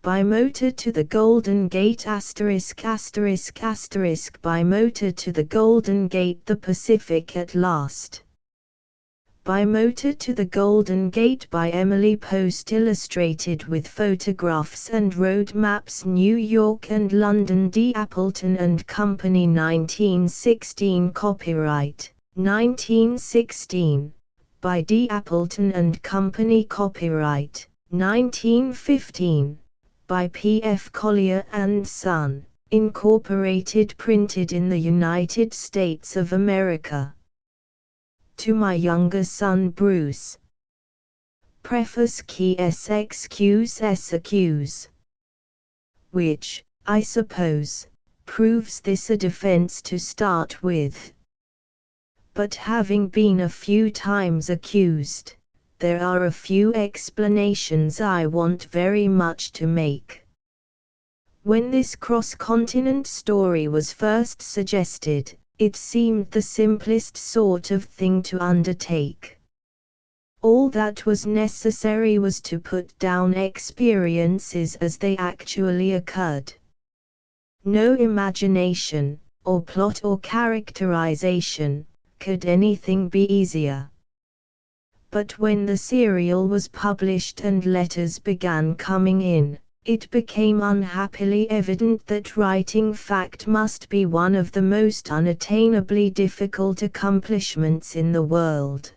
By motor to the Golden Gate ******, by motor to the Golden Gate, the Pacific at last. By Motor to the Golden Gate by Emily Post, illustrated with photographs and road maps, New York and London. D. Appleton and Company, 1916. Copyright 1916 by D. Appleton and Company. Copyright 1915 by P. F. Collier and Son, Incorporated. Printed in the United States of America. To my younger son Bruce. Preface. Key accuse, which, I suppose, proves this a defense to start with. But having been a few times accused, there are a few explanations I want very much to make. When this cross-continent story was first suggested, it seemed the simplest sort of thing to undertake. All that was necessary was to put down experiences as they actually occurred. No imagination, or plot or characterization, could anything be easier. But when the serial was published and letters began coming in, it became unhappily evident that writing fact must be one of the most unattainably difficult accomplishments in the world.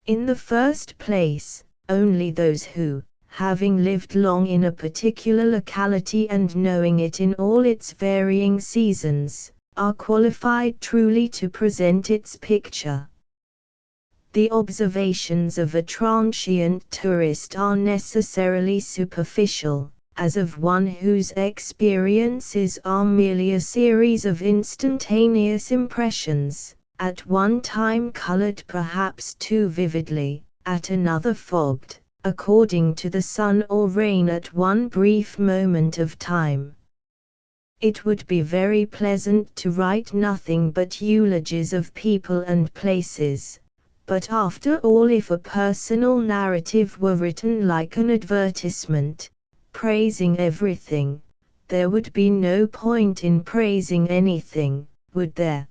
In the first place, only those who, having lived long in a particular locality and knowing it in all its varying seasons, are qualified truly to present its picture. The observations of a transient tourist are necessarily superficial, as of one whose experiences are merely a series of instantaneous impressions, at one time colored perhaps too vividly, at another fogged, according to the sun or rain at one brief moment of time. It would be very pleasant to write nothing but eulogies of people and places. But after all, if a personal narrative were written like an advertisement, praising everything, there would be no point in praising anything, would there?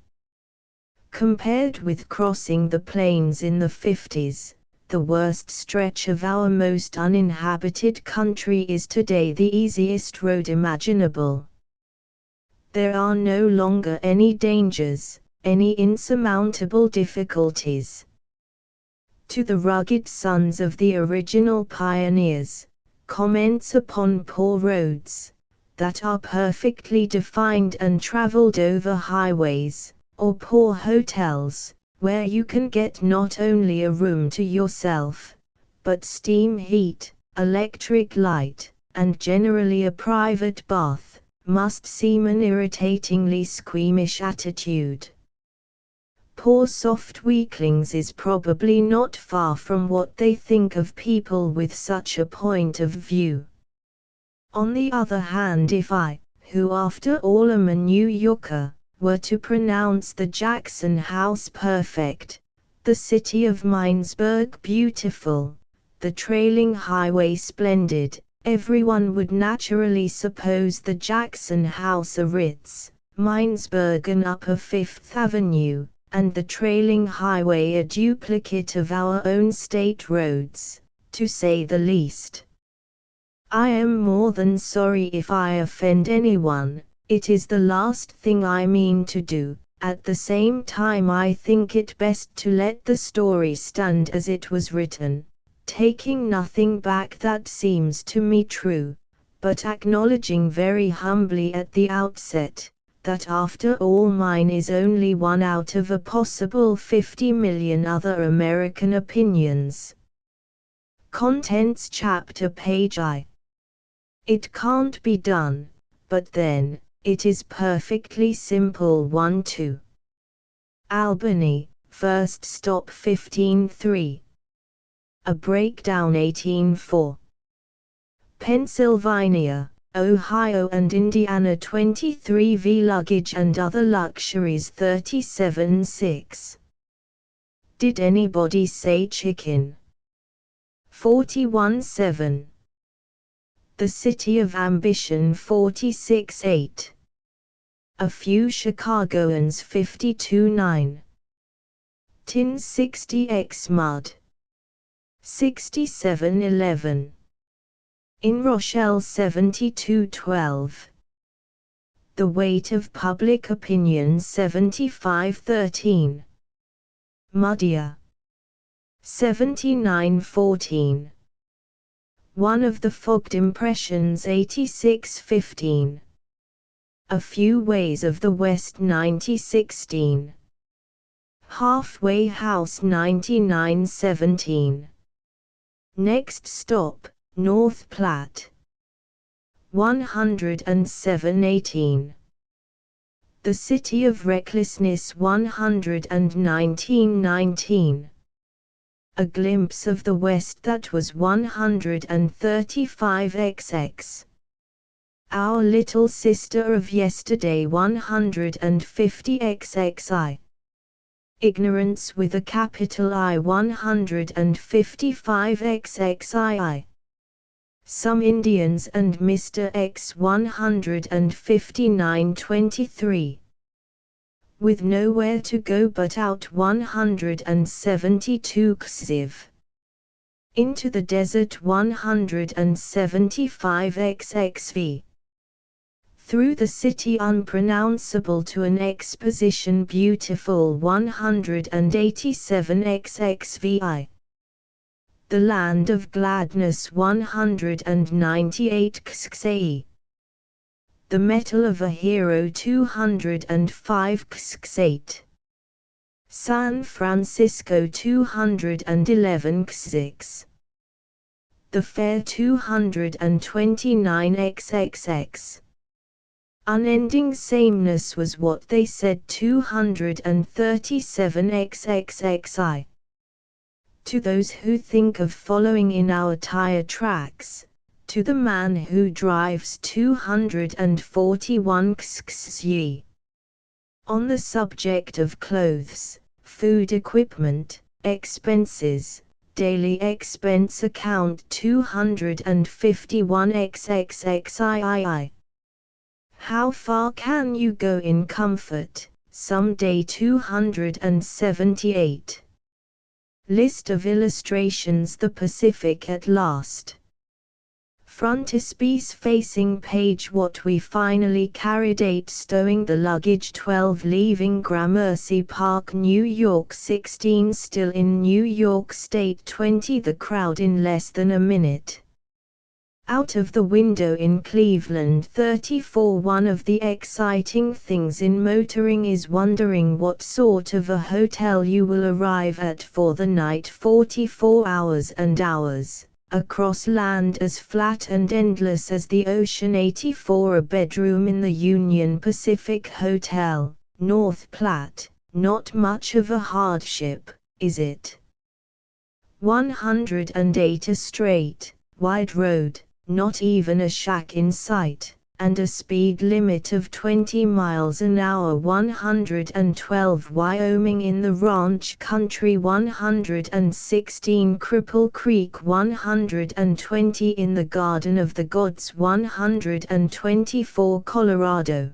Compared with crossing the plains in the 50s, the worst stretch of our most uninhabited country is today the easiest road imaginable. There are no longer any dangers, any insurmountable difficulties. To the rugged sons of the original pioneers, comments upon poor roads, that are perfectly defined and traveled over highways, or poor hotels, where you can get not only a room to yourself, but steam heat, electric light, and generally a private bath, must seem an irritatingly squeamish attitude. Poor soft weaklings is probably not far from what they think of people with such a point of view. On the other hand, if I, who after all am a New Yorker, were to pronounce the Jackson House perfect, the city of Minesburg beautiful, the trailing highway splendid, everyone would naturally suppose the Jackson House a Ritz, Minesburg an Upper Fifth Avenue, and the trailing highway a duplicate of our own state roads, to say the least. I am more than sorry if I offend anyone. It is the last thing I mean to do. At the same time, I think it best to let the story stand as it was written, taking nothing back that seems to me true, but acknowledging very humbly at the outset that after all mine is only one out of a possible 50 million other American opinions. Contents chapter page I. It can't be done, but then, it is perfectly simple. 1-2. Albany, first stop 15-3. A breakdown 18-4. Pennsylvania, Ohio and Indiana 23V. Luggage and other luxuries 37-6. Did anybody say chicken? 41-7. The City of Ambition 46:8. A Few Chicagoans 52:9. Tin 60x Mud 67:11. In Rochelle 72:12. The Weight of Public Opinion 75:13. Muddier 79:14. One of the Fogged Impressions 86:15. A Few Ways of the West 90:16. Halfway House 99:17. Next Stop, North Platte 107:18. The City of Recklessness 119:19. A Glimpse of the West that was 135xx. Our Little Sister of Yesterday 150xxi. Ignorance with a capital I 155xxii. Some Indians and Mr. X 159:23. With nowhere to go but out 172 xiv. Into the desert 175xxv. Through the city unpronounceable to an exposition beautiful 187xxvi. The Land of Gladness 198 xxi. The Metal of a Hero 205 xx8. San Francisco 211 xx. The Fair 229xxx. Unending sameness was what they said 237xxxi. To those who think of following in our tire tracks, to the man who drives 241 xxyi. On the subject of clothes, food equipment, expenses, daily expense account 251 xxxii. How far can you go in comfort? Someday 278. List of illustrations. The Pacific at last. Frontispiece facing page. What we finally carried 8. Stowing the luggage 12. Leaving Gramercy Park, New York 16. Still in New York State 20. The crowd in less than a minute. Out of the window in Cleveland 34. One of the exciting things in motoring is wondering what sort of a hotel you will arrive at for the night. 44 hours and hours, across land as flat and endless as the ocean. 84. A bedroom in the Union Pacific Hotel, North Platte, not much of a hardship, is it? 108. A straight, wide road, not even a shack in sight, and a speed limit of 20 miles an hour. 112. Wyoming in the ranch country. 116. Cripple Creek. 120. In the Garden of the Gods. 124. Colorado.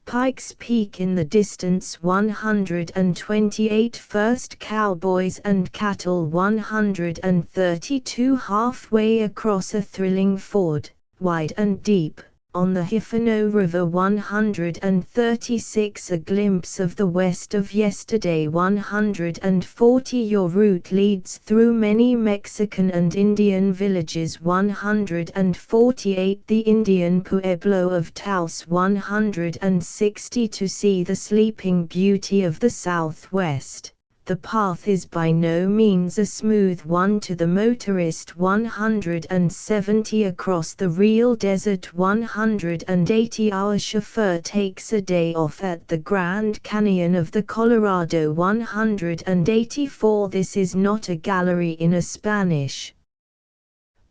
Pikes Peak in the distance. 128. First Cowboys and Cattle. 132. Halfway across a thrilling ford, wide and deep, on the Hifano River. 136. A glimpse of the West of Yesterday. 140. Your route leads through many Mexican and Indian villages. 148. The Indian Pueblo of Taos. 160. To see the sleeping beauty of the Southwest. The path is by no means a smooth one to the motorist. 170. Across the real desert. 180. Our chauffeur takes a day off at the Grand Canyon of the Colorado. 184. This is not a gallery in a Spanish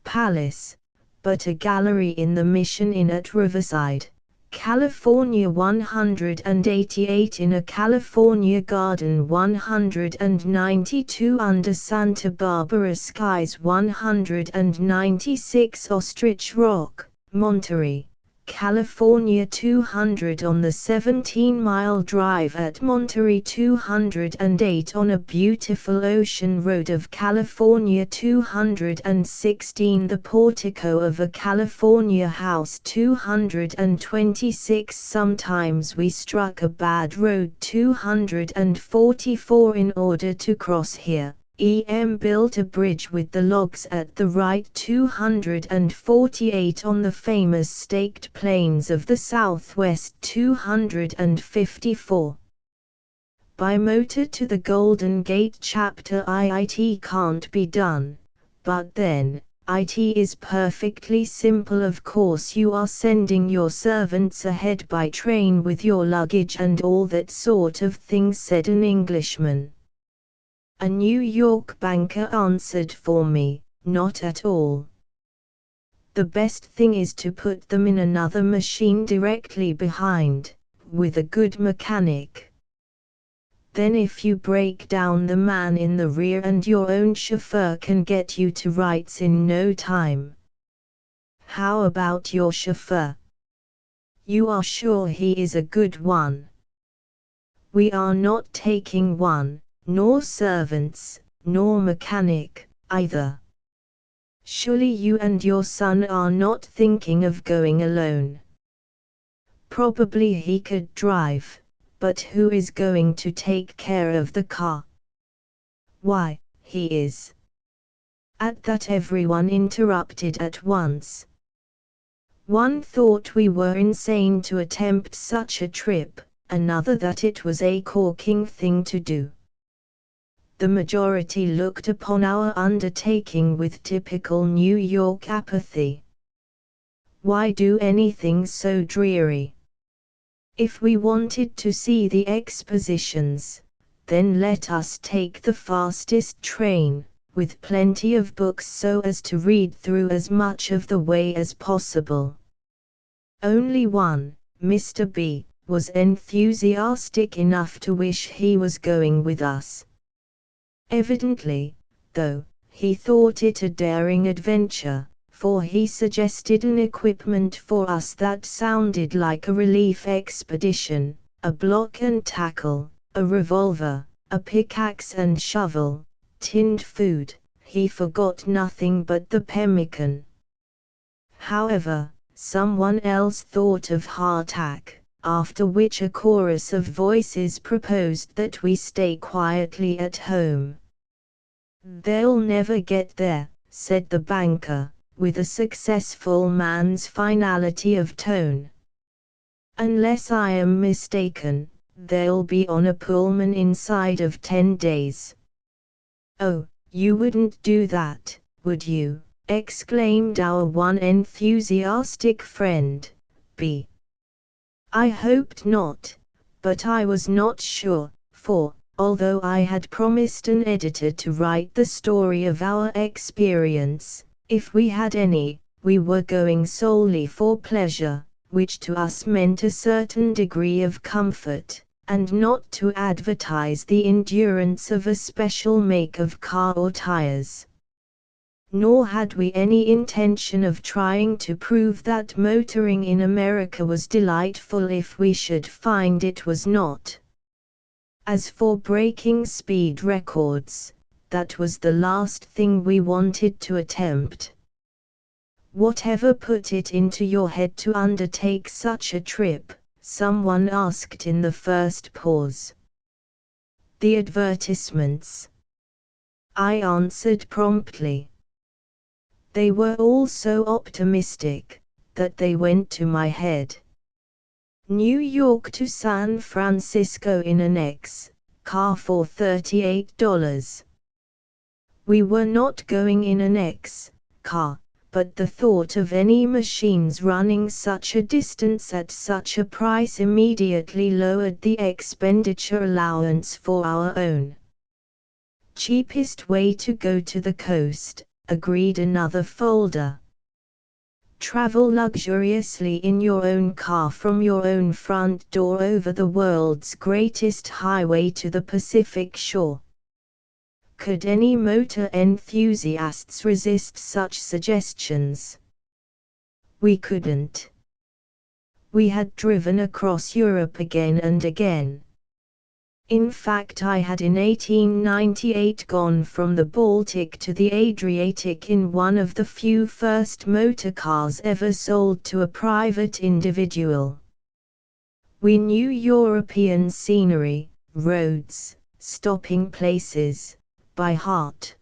palace, but a gallery in the Mission Inn at Riverside, California 188 in a California garden 192 under Santa Barbara skies 196 Ostrich Rock, Monterey, California 200 on the 17-mile drive at Monterey 208 on a beautiful ocean road of California 216 the portico of a California house 226 sometimes we struck a bad road 244 in order to cross here. Built a bridge with the logs at the right 248 on the famous staked plains of the Southwest 254. By motor to the Golden Gate chapter it can't be done, but then, it is perfectly simple of course you are sending your servants ahead by train with your luggage and all that sort of thing said an Englishman. A New York banker answered for me, not at all. The best thing is to put them in another machine directly behind, with a good mechanic. Then if you break down the man in the rear and your own chauffeur can get you to rights in no time. How about your chauffeur? You are sure he is a good one? We are not taking one. Nor servants, nor mechanic, either. Surely you and your son are not thinking of going alone. Probably he could drive, but who is going to take care of the car? Why, he is. At that everyone interrupted at once. One thought we were insane to attempt such a trip, another that it was a corking thing to do. The majority looked upon our undertaking with typical New York apathy. Why do anything so dreary? If we wanted to see the expositions, then let us take the fastest train, with plenty of books so as to read through as much of the way as possible. Only one, Mr. B, was enthusiastic enough to wish he was going with us. Evidently, though, he thought it a daring adventure, for he suggested an equipment for us that sounded like a relief expedition, a block and tackle, a revolver, a pickaxe and shovel, tinned food. He forgot nothing but the pemmican. However, someone else thought of hardtack, after which a chorus of voices proposed that we stay quietly at home. They'll never get there, said the banker, with a successful man's finality of tone. Unless I am mistaken, they'll be on a Pullman inside of 10 days. Oh, you wouldn't do that, would you? Exclaimed our one enthusiastic friend, B. I hoped not, but I was not sure, for, although I had promised an editor to write the story of our experience, if we had any, we were going solely for pleasure, which to us meant a certain degree of comfort, and not to advertise the endurance of a special make of car or tires. Nor had we any intention of trying to prove that motoring in America was delightful if we should find it was not. As for breaking speed records, that was the last thing we wanted to attempt. Whatever put it into your head to undertake such a trip? Someone asked in the first pause. The advertisements, I answered promptly. They were all so optimistic, that they went to my head. New York to San Francisco in an X-car for $38. We were not going in an X-car, but the thought of any machines running such a distance at such a price immediately lowered the expenditure allowance for our own. Cheapest way to go to the coast, agreed another folder. Travel luxuriously in your own car from your own front door over the world's greatest highway to the Pacific shore. Could any motor enthusiasts resist such suggestions? We couldn't. We had driven across Europe again and again. In fact, I had in 1898 gone from the Baltic to the Adriatic in one of the few first motor cars ever sold to a private individual. We knew European scenery, roads, stopping places, by heart.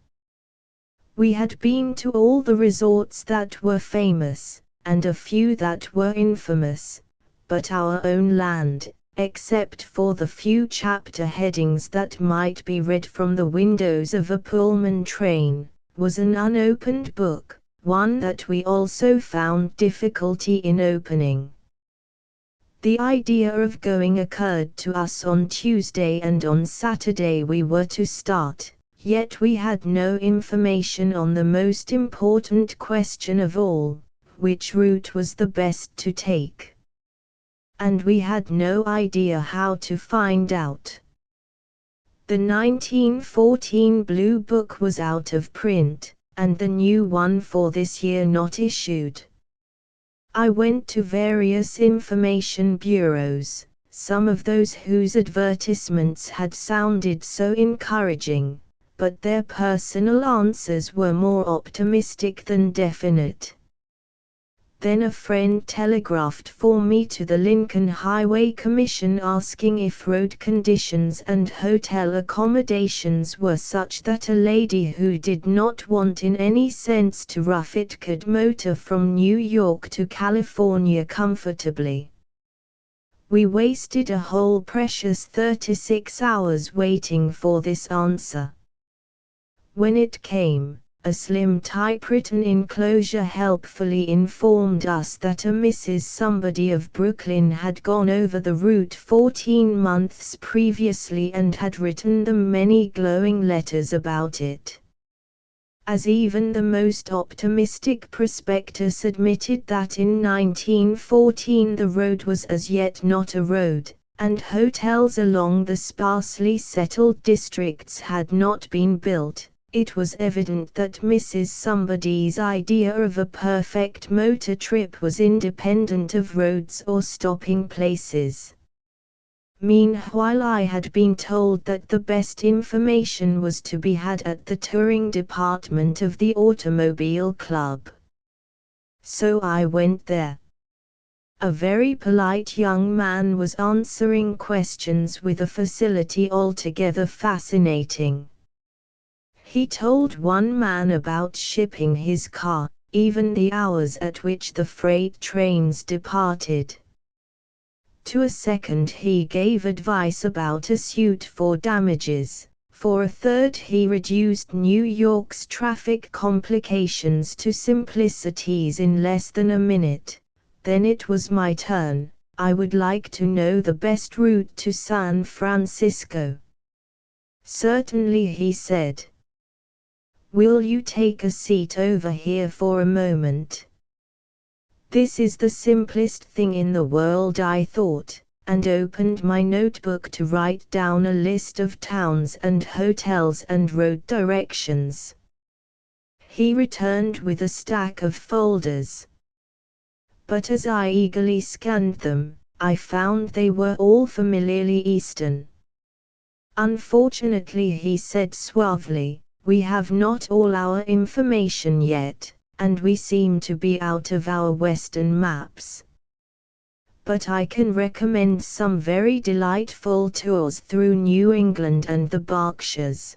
We had been to all the resorts that were famous, and a few that were infamous, but our own land, except for the few chapter headings that might be read from the windows of a Pullman train, was an unopened book, one that we also found difficulty in opening. The idea of going occurred to us on Tuesday, and on Saturday we were to start, yet we had no information on the most important question of all, which route was the best to take. And we had no idea how to find out. The 1914 Blue Book was out of print, and the new one for this year not issued. I went to various information bureaus, some of those whose advertisements had sounded so encouraging, but their personal answers were more optimistic than definite. Then a friend telegraphed for me to the Lincoln Highway Commission asking if road conditions and hotel accommodations were such that a lady who did not want in any sense to rough it could motor from New York to California comfortably. We wasted a whole precious 36 hours waiting for this answer. When it came, a slim typewritten enclosure helpfully informed us that a Mrs. Somebody of Brooklyn had gone over the route 14 months previously and had written them many glowing letters about it. As even the most optimistic prospectus admitted that in 1914 the road was as yet not a road, and hotels along the sparsely settled districts had not been built, it was evident that Mrs. Somebody's idea of a perfect motor trip was independent of roads or stopping places. Meanwhile, I had been told that the best information was to be had at the touring department of the Automobile Club. So I went there. A very polite young man was answering questions with a facility altogether fascinating. He told one man about shipping his car, even the hours at which the freight trains departed. To a second he gave advice about a suit for damages, for a third he reduced New York's traffic complications to simplicities in less than a minute. Then it was my turn. I would like to know the best route to San Francisco. Certainly, he said. Will you take a seat over here for a moment? This is the simplest thing in the world, I thought, and opened my notebook to write down a list of towns and hotels and road directions. He returned with a stack of folders. But as I eagerly scanned them, I found they were all familiarly Eastern. Unfortunately, he said suavely, we have not all our information yet, and we seem to be out of our Western maps. But I can recommend some very delightful tours through New England and the Berkshires.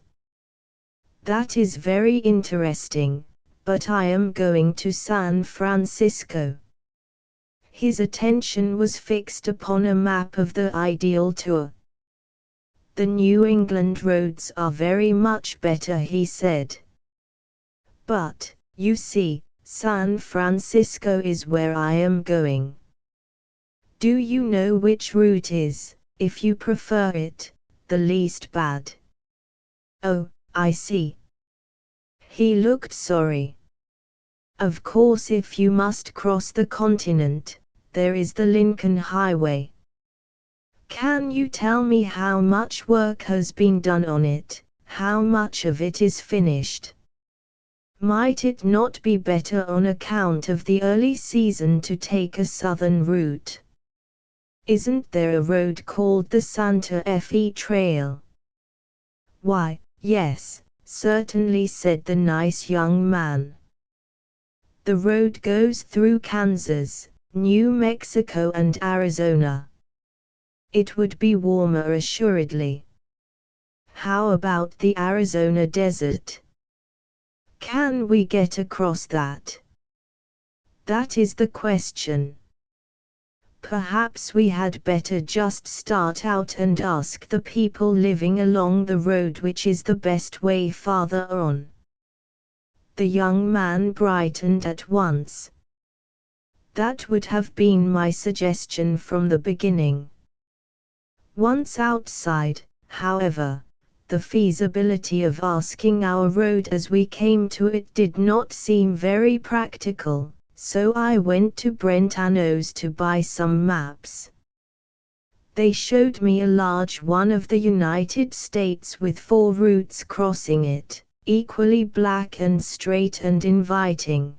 That is very interesting, but I am going to San Francisco. His attention was fixed upon a map of the ideal tour. The New England roads are very much better, he said. But, you see, San Francisco is where I am going. Do you know which route is, if you prefer it, the least bad? Oh, I see. He looked sorry. Of course, if you must cross the continent, there is the Lincoln Highway. Can you tell me how much work has been done on it, how much of it is finished? Might it not be better on account of the early season to take a southern route? Isn't there a road called the Santa Fe Trail? Why, yes, certainly, said the nice young man. The road goes through Kansas, New Mexico and Arizona. It would be warmer assuredly. How about the Arizona desert? Can we get across that? That is the question. Perhaps we had better just start out and ask the people living along the road which is the best way farther on. The young man brightened at once. That would have been my suggestion from the beginning. Once outside, however, the feasibility of asking our road as we came to it did not seem very practical, so I went to Brentano's to buy some maps. They showed me a large one of the United States with 4 routes crossing it, equally black and straight and inviting.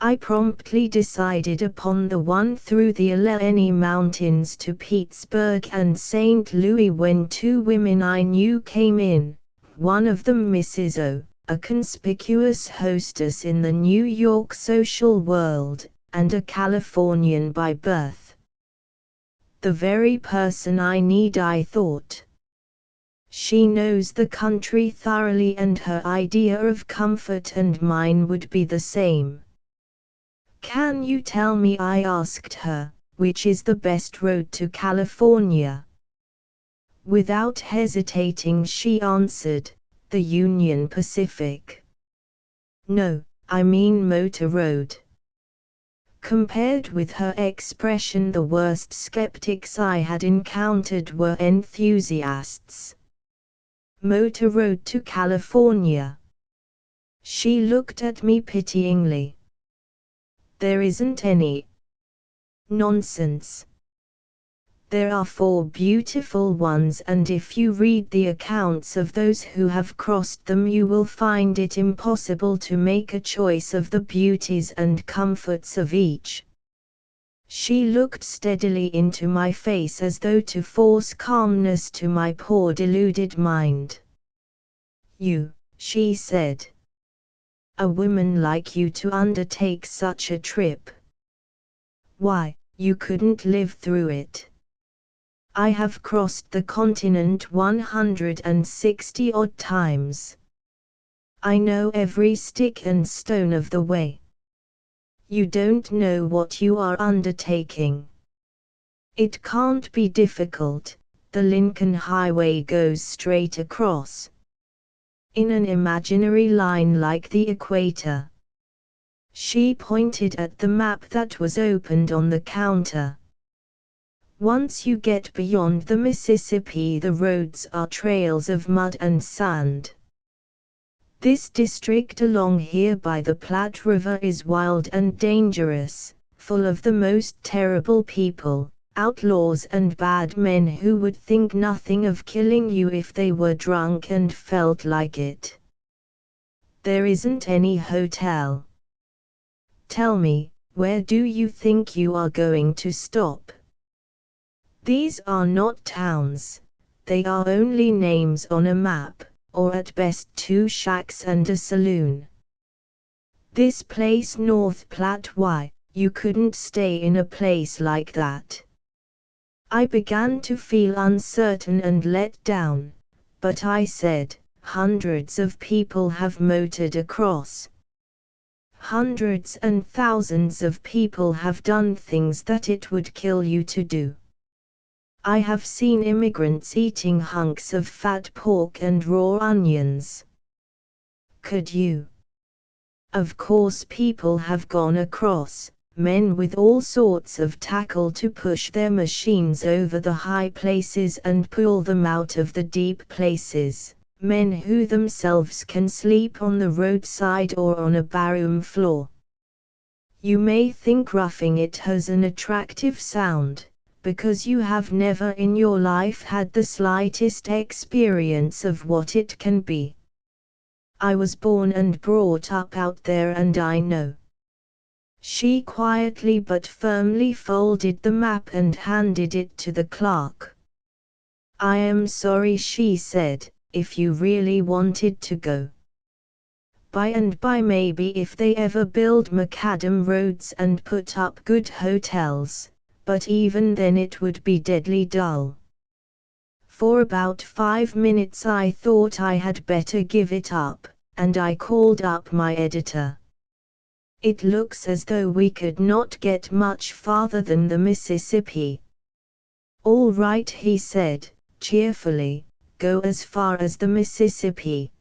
I promptly decided upon the one through the Allegheny Mountains to Pittsburgh and St. Louis when 2 women I knew came in, one of them Mrs. O, a conspicuous hostess in the New York social world, and a Californian by birth. The very person I need, I thought. She knows the country thoroughly and her idea of comfort and mine would be the same. Can you tell me, I asked her, which is the best road to California? Without hesitating she answered, the Union Pacific. No, I mean motor road. Compared with her expression, the worst skeptics I had encountered were enthusiasts. Motor road to California. She looked at me pityingly. There isn't any. Nonsense. There are 4 beautiful ones, and if you read the accounts of those who have crossed them you will find it impossible to make a choice of the beauties and comforts of each. She looked steadily into my face as though to force calmness to my poor deluded mind. You, she said. A woman like you to undertake such a trip. Why, you couldn't live through it. I have crossed the continent 160 odd times. I know every stick and stone of the way. You don't know what you are undertaking. It can't be difficult, the Lincoln Highway goes straight across. In an imaginary line like the equator. She pointed at the map that was opened on the counter. Once you get beyond the Mississippi, the roads are trails of mud and sand. This district along here by the Platte River is wild and dangerous, full of the most terrible people, outlaws and bad men who would think nothing of killing you if they were drunk and felt like it. There isn't any hotel. Tell me, where do you think you are going to stop? These are not towns, they are only names on a map, or at best 2 shacks and a saloon. This place North Platte, why, you couldn't stay in a place like that. I began to feel uncertain and let down, but I said, hundreds of people have motored across. Hundreds and thousands of people have done things that it would kill you to do. I have seen immigrants eating hunks of fat pork and raw onions. Could you? Of course people have gone across, men with all sorts of tackle to push their machines over the high places and pull them out of the deep places, men who themselves can sleep on the roadside or on a barroom floor. You may think roughing it has an attractive sound, because you have never in your life had the slightest experience of what it can be. I was born and brought up out there and I know. She quietly but firmly folded the map and handed it to the clerk. I am sorry, she said, if you really wanted to go. By and by, maybe, if they ever build macadam roads and put up good hotels, but even then it would be deadly dull. For about 5 minutes I thought I had better give it up, and I called up my editor. It looks as though we could not get much farther than the Mississippi. All right, he said, cheerfully, go as far as the Mississippi.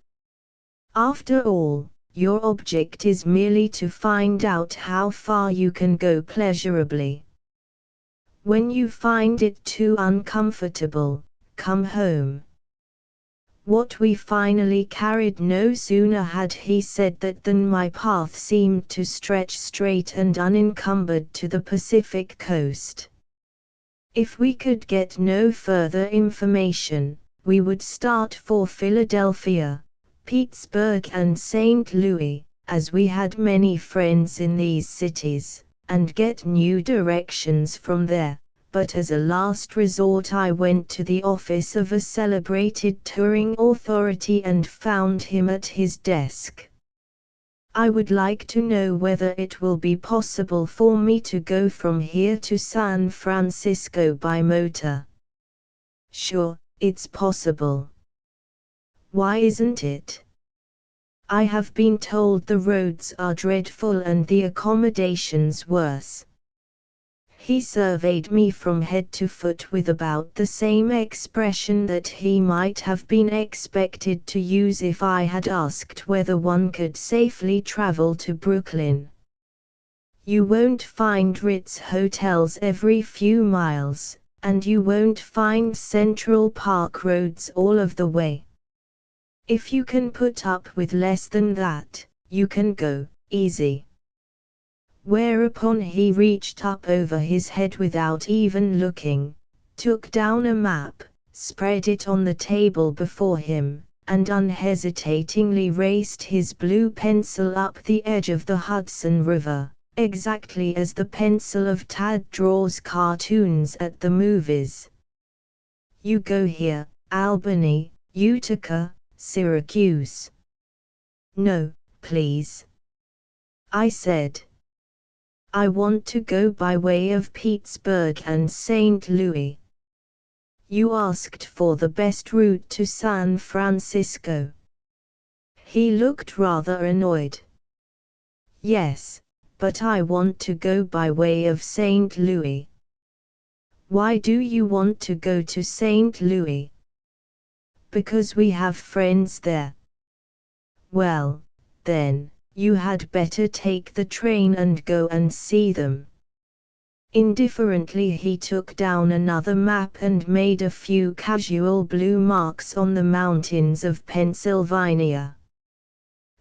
After all, your object is merely to find out how far you can go pleasurably. When you find it too uncomfortable, come home. What we finally carried, no sooner had he said that than my path seemed to stretch straight and unencumbered to the Pacific coast. If we could get no further information, we would start for Philadelphia, Pittsburgh and St. Louis, as we had many friends in these cities, and get new directions from there. But as a last resort I went to the office of a celebrated touring authority and found him at his desk. I would like to know whether it will be possible for me to go from here to San Francisco by motor. Sure, it's possible. Why isn't it? I have been told the roads are dreadful and the accommodations worse. He surveyed me from head to foot with about the same expression that he might have been expected to use if I had asked whether one could safely travel to Brooklyn. You won't find Ritz hotels every few miles, and you won't find Central Park roads all of the way. If you can put up with less than that, you can go easy. Whereupon he reached up over his head without even looking, took down a map, spread it on the table before him, and unhesitatingly raced his blue pencil up the edge of the Hudson River, exactly as the pencil of Tad draws cartoons at the movies. You go here, Albany, Utica, Syracuse. No, please, I said. I want to go by way of Pittsburgh and St. Louis. You asked for the best route to San Francisco. He looked rather annoyed. Yes, but I want to go by way of St. Louis. Why do you want to go to St. Louis? Because we have friends there. Well, then, you had better take the train and go and see them. Indifferently he took down another map and made a few casual blue marks on the mountains of Pennsylvania.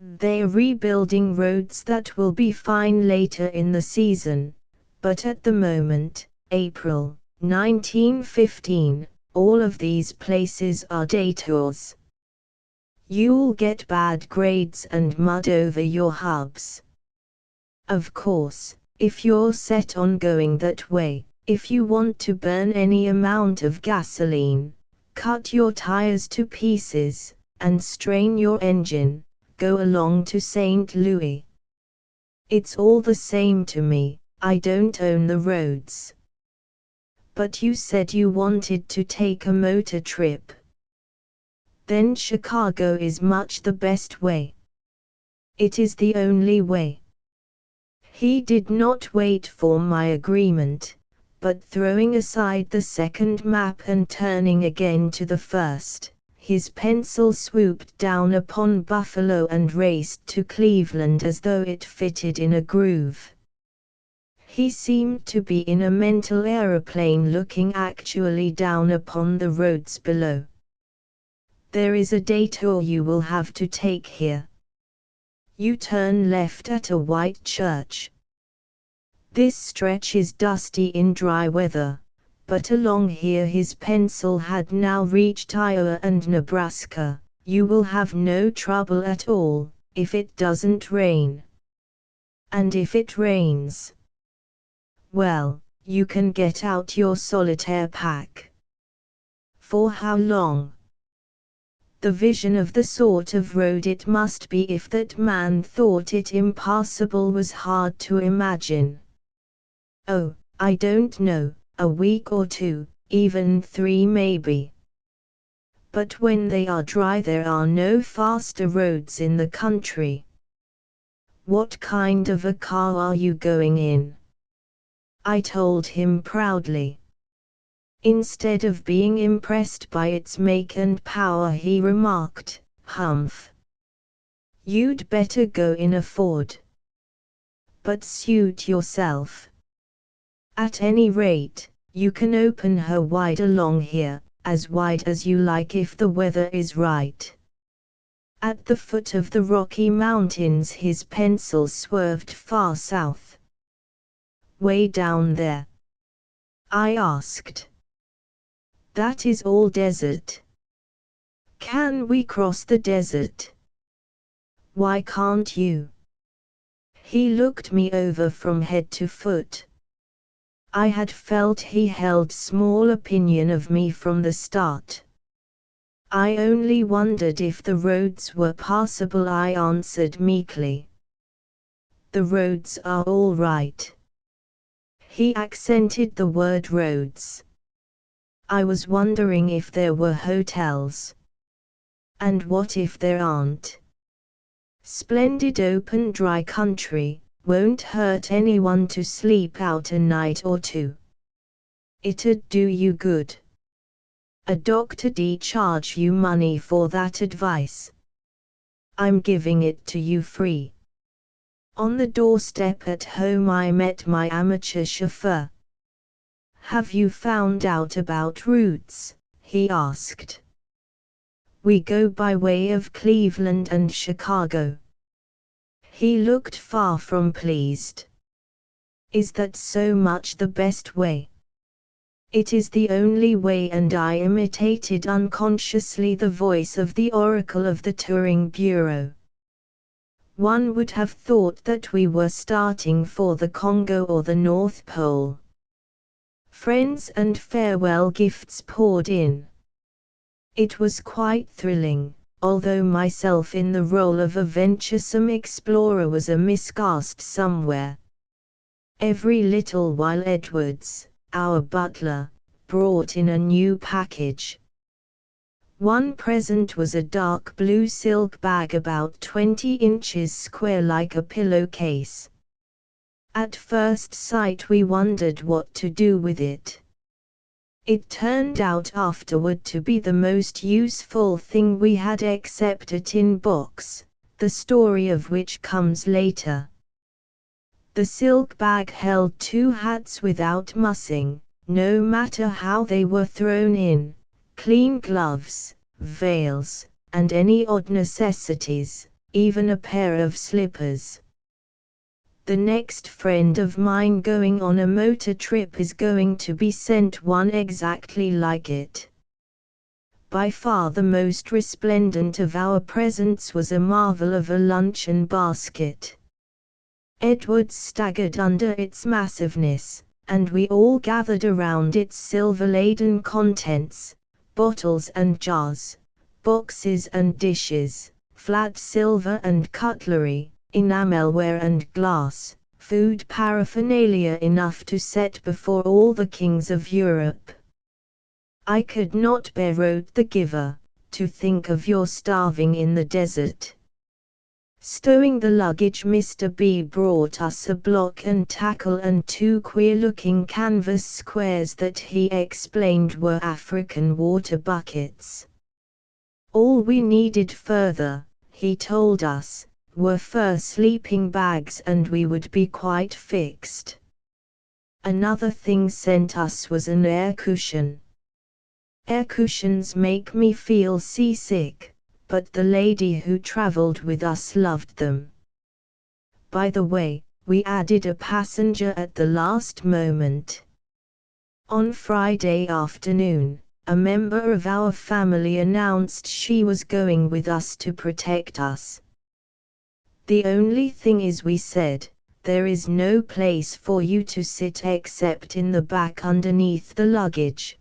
They're rebuilding roads that will be fine later in the season, but at the moment, April 1915, all of these places are detours. You'll get bad grades and mud over your hubs. Of course, if you're set on going that way, if you want to burn any amount of gasoline, cut your tires to pieces, and strain your engine, go along to St. Louis. It's all the same to me, I don't own the roads. But you said you wanted to take a motor trip. Then Chicago is much the best way. It is the only way. He did not wait for my agreement, but throwing aside the second map and turning again to the first, his pencil swooped down upon Buffalo and raced to Cleveland as though it fitted in a groove. He seemed to be in a mental aeroplane looking actually down upon the roads below. There is a detour you will have to take here. You turn left at a white church. This stretch is dusty in dry weather, but along here his pencil had now reached Iowa and Nebraska. You will have no trouble at all, if it doesn't rain. And if it rains, well, you can get out your solitaire pack. For how long? The vision of the sort of road it must be if that man thought it impassable was hard to imagine. Oh, I don't know, a week or 2, even 3 maybe. But when they are dry there are no faster roads in the country. What kind of a car are you going in? I told him proudly. Instead of being impressed by its make and power, he remarked, "Humph. You'd better go in a Ford. But suit yourself. At any rate, you can open her wide along here, as wide as you like if the weather is right." At the foot of the Rocky Mountains his pencil swerved far south. "Way down there?" I asked. "That is all desert." "Can we cross the desert?" "Why can't you?" He looked me over from head to foot. I had felt he held small opinion of me from the start. I only wondered if the roads were passable. I answered meekly. "The roads are all right." He accented the word roads. I was wondering if there were hotels. And what if there aren't? Splendid open dry country, won't hurt anyone to sleep out a night or 2. It'd do you good. A doctor'd charge you money for that advice. I'm giving it to you free. On the doorstep at home I met my amateur chauffeur. "Have you found out about routes?" he asked. "We go by way of Cleveland and Chicago." He looked far from pleased. "Is that so much the best way?" "It is the only way," and I imitated unconsciously the voice of the oracle of the touring bureau. One would have thought that we were starting for the Congo or the North Pole. Friends and farewell gifts poured in. It was quite thrilling, although myself in the role of a venturesome explorer was a miscast somewhere. Every little while Edwards, our butler, brought in a new package. One present was a dark blue silk bag about 20 inches square, like a pillowcase. At first sight we wondered what to do with it. It turned out afterward to be the most useful thing we had, except a tin box, the story of which comes later. The silk bag held 2 hats without mussing, no matter how they were thrown in, clean gloves, veils, and any odd necessities, even a pair of slippers. The next friend of mine going on a motor trip is going to be sent one exactly like it. By far the most resplendent of our presents was a marvel of a luncheon basket. Edwards staggered under its massiveness, and we all gathered around its silver-laden contents, bottles and jars, boxes and dishes, flat silver and cutlery, enamelware and glass, food paraphernalia enough to set before all the kings of Europe. "I could not bear," wrote the giver, "to think of your starving in the desert." Stowing the luggage, Mr. B brought us a block and tackle and 2 queer-looking canvas squares that he explained were African water buckets. All we needed further, he told us, were fur sleeping bags and we would be quite fixed. Another thing sent us was an air cushion. Air cushions make me feel seasick, but the lady who traveled with us loved them. By the way, we added a passenger at the last moment. On Friday afternoon, a member of our family announced she was going with us to protect us. The only thing is, we said, there is no place for you to sit except in the back underneath the luggage.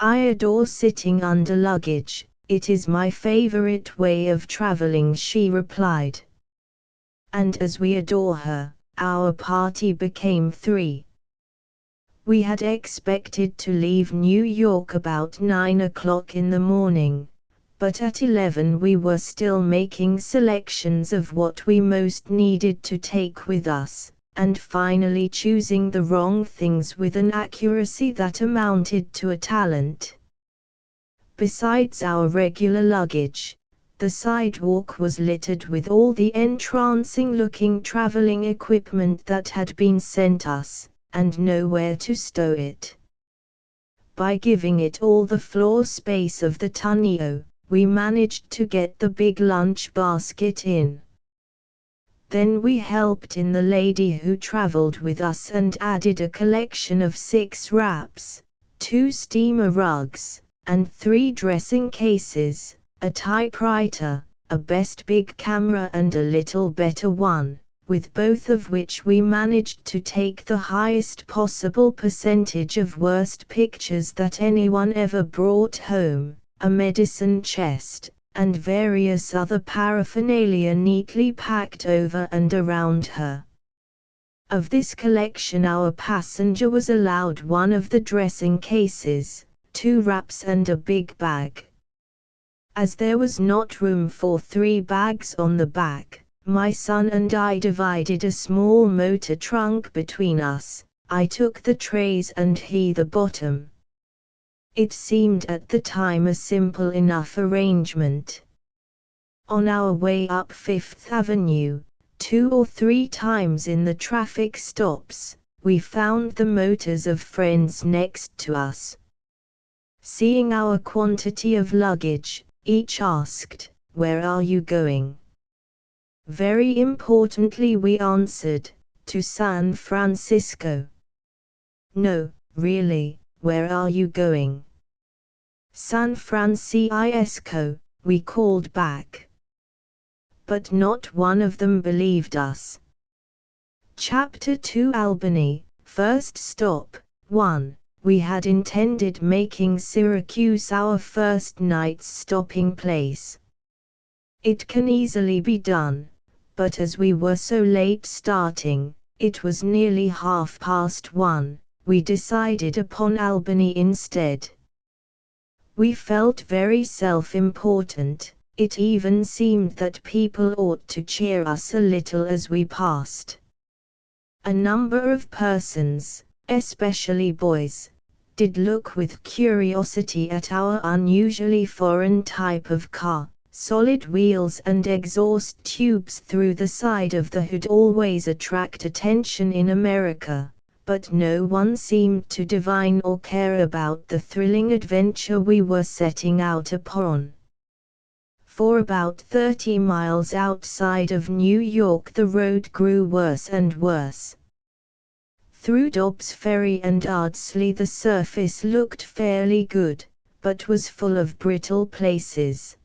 I adore sitting under luggage, it is my favorite way of traveling, she replied. And as we adore her, our party became 3. We had expected to leave New York about 9 o'clock in the morning, but at 11 we were still making selections of what we most needed to take with us, and finally choosing the wrong things with an accuracy that amounted to a talent. Besides our regular luggage, the sidewalk was littered with all the entrancing-looking traveling equipment that had been sent us, and nowhere to stow it. By giving it all the floor space of the tonneau, we managed to get the big lunch basket in. Then we helped in the lady who traveled with us and added a collection of 6 wraps, 2 steamer rugs, and 3 dressing cases, a typewriter, a best big camera and a little better one, with both of which we managed to take the highest possible percentage of worst pictures that anyone ever brought home, a medicine chest, and various other paraphernalia neatly packed over and around her. Of this collection our passenger was allowed one of the dressing cases, 2 wraps and a big bag. As there was not room for 3 bags on the back, my son and I divided a small motor trunk between us. I took the trays and he the bottom. It seemed at the time a simple enough arrangement. On our way up Fifth Avenue, 2 or 3 times in the traffic stops, we found the motors of friends next to us. Seeing our quantity of luggage, each asked, "Where are you going?" Very importantly we answered, "To San Francisco." "No, really, where are you going?" "San Francisco," we called back. But not one of them believed us. Chapter 2 Albany, First Stop, 1. We had intended making Syracuse our first night's stopping place. It can easily be done, but as we were so late starting, it was nearly 1:30, we decided upon Albany instead. We felt very self-important, it even seemed that people ought to cheer us a little as we passed. A number of persons, especially boys, did look with curiosity at our unusually foreign type of car. Solid wheels and exhaust tubes through the side of the hood always attract attention in America, but no one seemed to divine or care about the thrilling adventure we were setting out upon. For about 30 miles outside of New York the road grew worse and worse. Through Dobbs Ferry and Ardsley the surface looked fairly good, but was full of brittle places.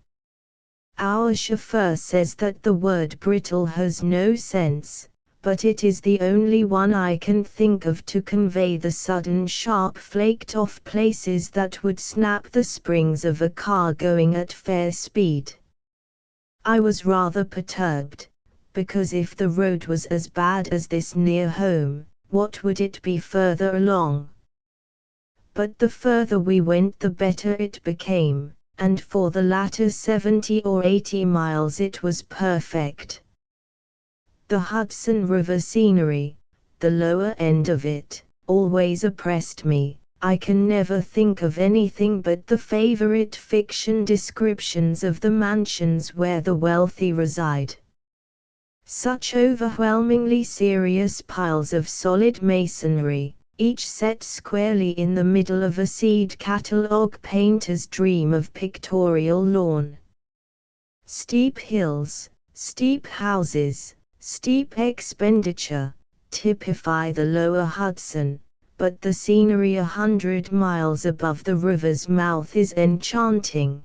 Our chauffeur says that the word brittle has no sense, but it is the only one I can think of to convey the sudden sharp flaked off places that would snap the springs of a car going at fair speed. I was rather perturbed, because if the road was as bad as this near home, what would it be further along? But the further we went the better it became, and for the latter 70 or 80 miles it was perfect. The Hudson River scenery, the lower end of it, always oppressed me. I can never think of anything but the favorite fiction descriptions of the mansions where the wealthy reside. Such overwhelmingly serious piles of solid masonry, each set squarely in the middle of a seed catalogue painter's dream of pictorial lawn. Steep hills, steep houses, steep expenditure, typify the lower Hudson, but the scenery 100 miles above the river's mouth is enchanting.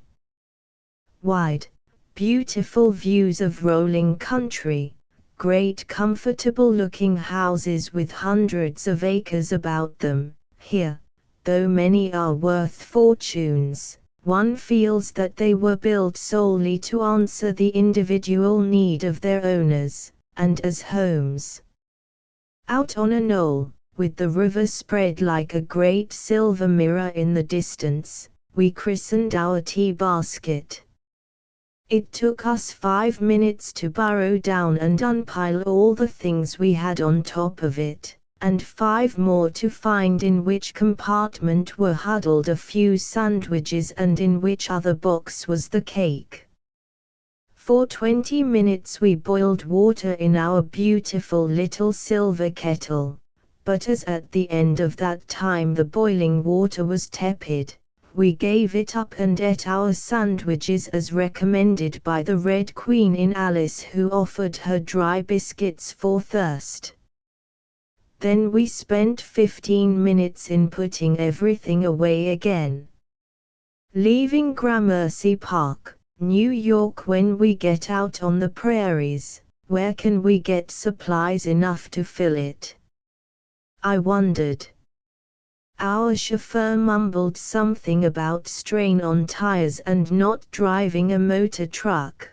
Wide, beautiful views of rolling country, great comfortable-looking houses with hundreds of acres about them. Here, though many are worth fortunes, one feels that they were built solely to answer the individual need of their owners, and as homes. Out on a knoll, with the river spread like a great silver mirror in the distance, we christened our tea basket. It took us 5 minutes to burrow down and unpile all the things we had on top of it, and 5 more to find in which compartment were huddled a few sandwiches and in which other box was the cake. For 20 minutes we boiled water in our beautiful little silver kettle, but as at the end of that time the boiling water was tepid, we gave it up and ate our sandwiches as recommended by the Red Queen in Alice, who offered her dry biscuits for thirst. Then we spent 15 minutes in putting everything away again. Leaving Gramercy Park, New York. When we get out on the prairies, where can we get supplies enough to fill it? I wondered. Our chauffeur mumbled something about strain on tires and not driving a motor truck.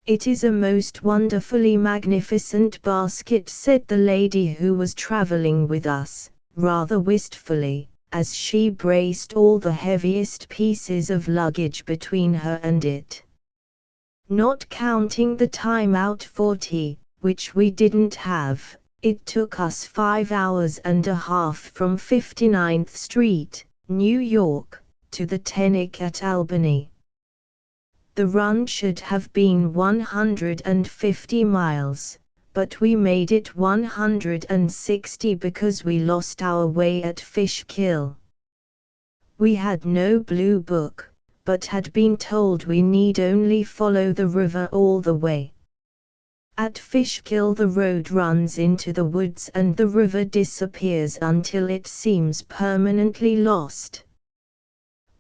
"It is a most wonderfully magnificent basket," said the lady who was traveling with us, rather wistfully, as she braced all the heaviest pieces of luggage between her and it. Not counting the time out for tea, which we didn't have, it took us 5 hours and a half from 59th Street, New York, to the Tenick at Albany. The run should have been 150 miles, but we made it 160 because we lost our way at Fishkill. We had no blue book, but had been told we need only follow the river all the way. At Fishkill the road runs into the woods and the river disappears until it seems permanently lost.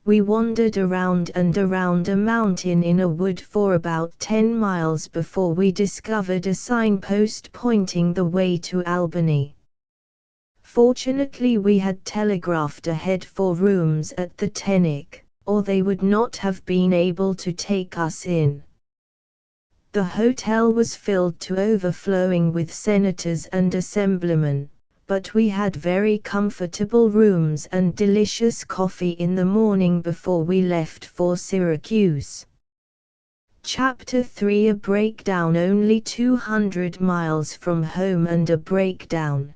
We wandered around and around a mountain in a wood for about 10 miles before we discovered a signpost pointing the way to Albany. Fortunately we had telegraphed ahead for rooms at the Tenick, or they would not have been able to take us in. The hotel was filled to overflowing with senators and assemblymen, but we had very comfortable rooms and delicious coffee in the morning before we left for Syracuse. Chapter 3: A breakdown. Only 200 miles from home and a breakdown.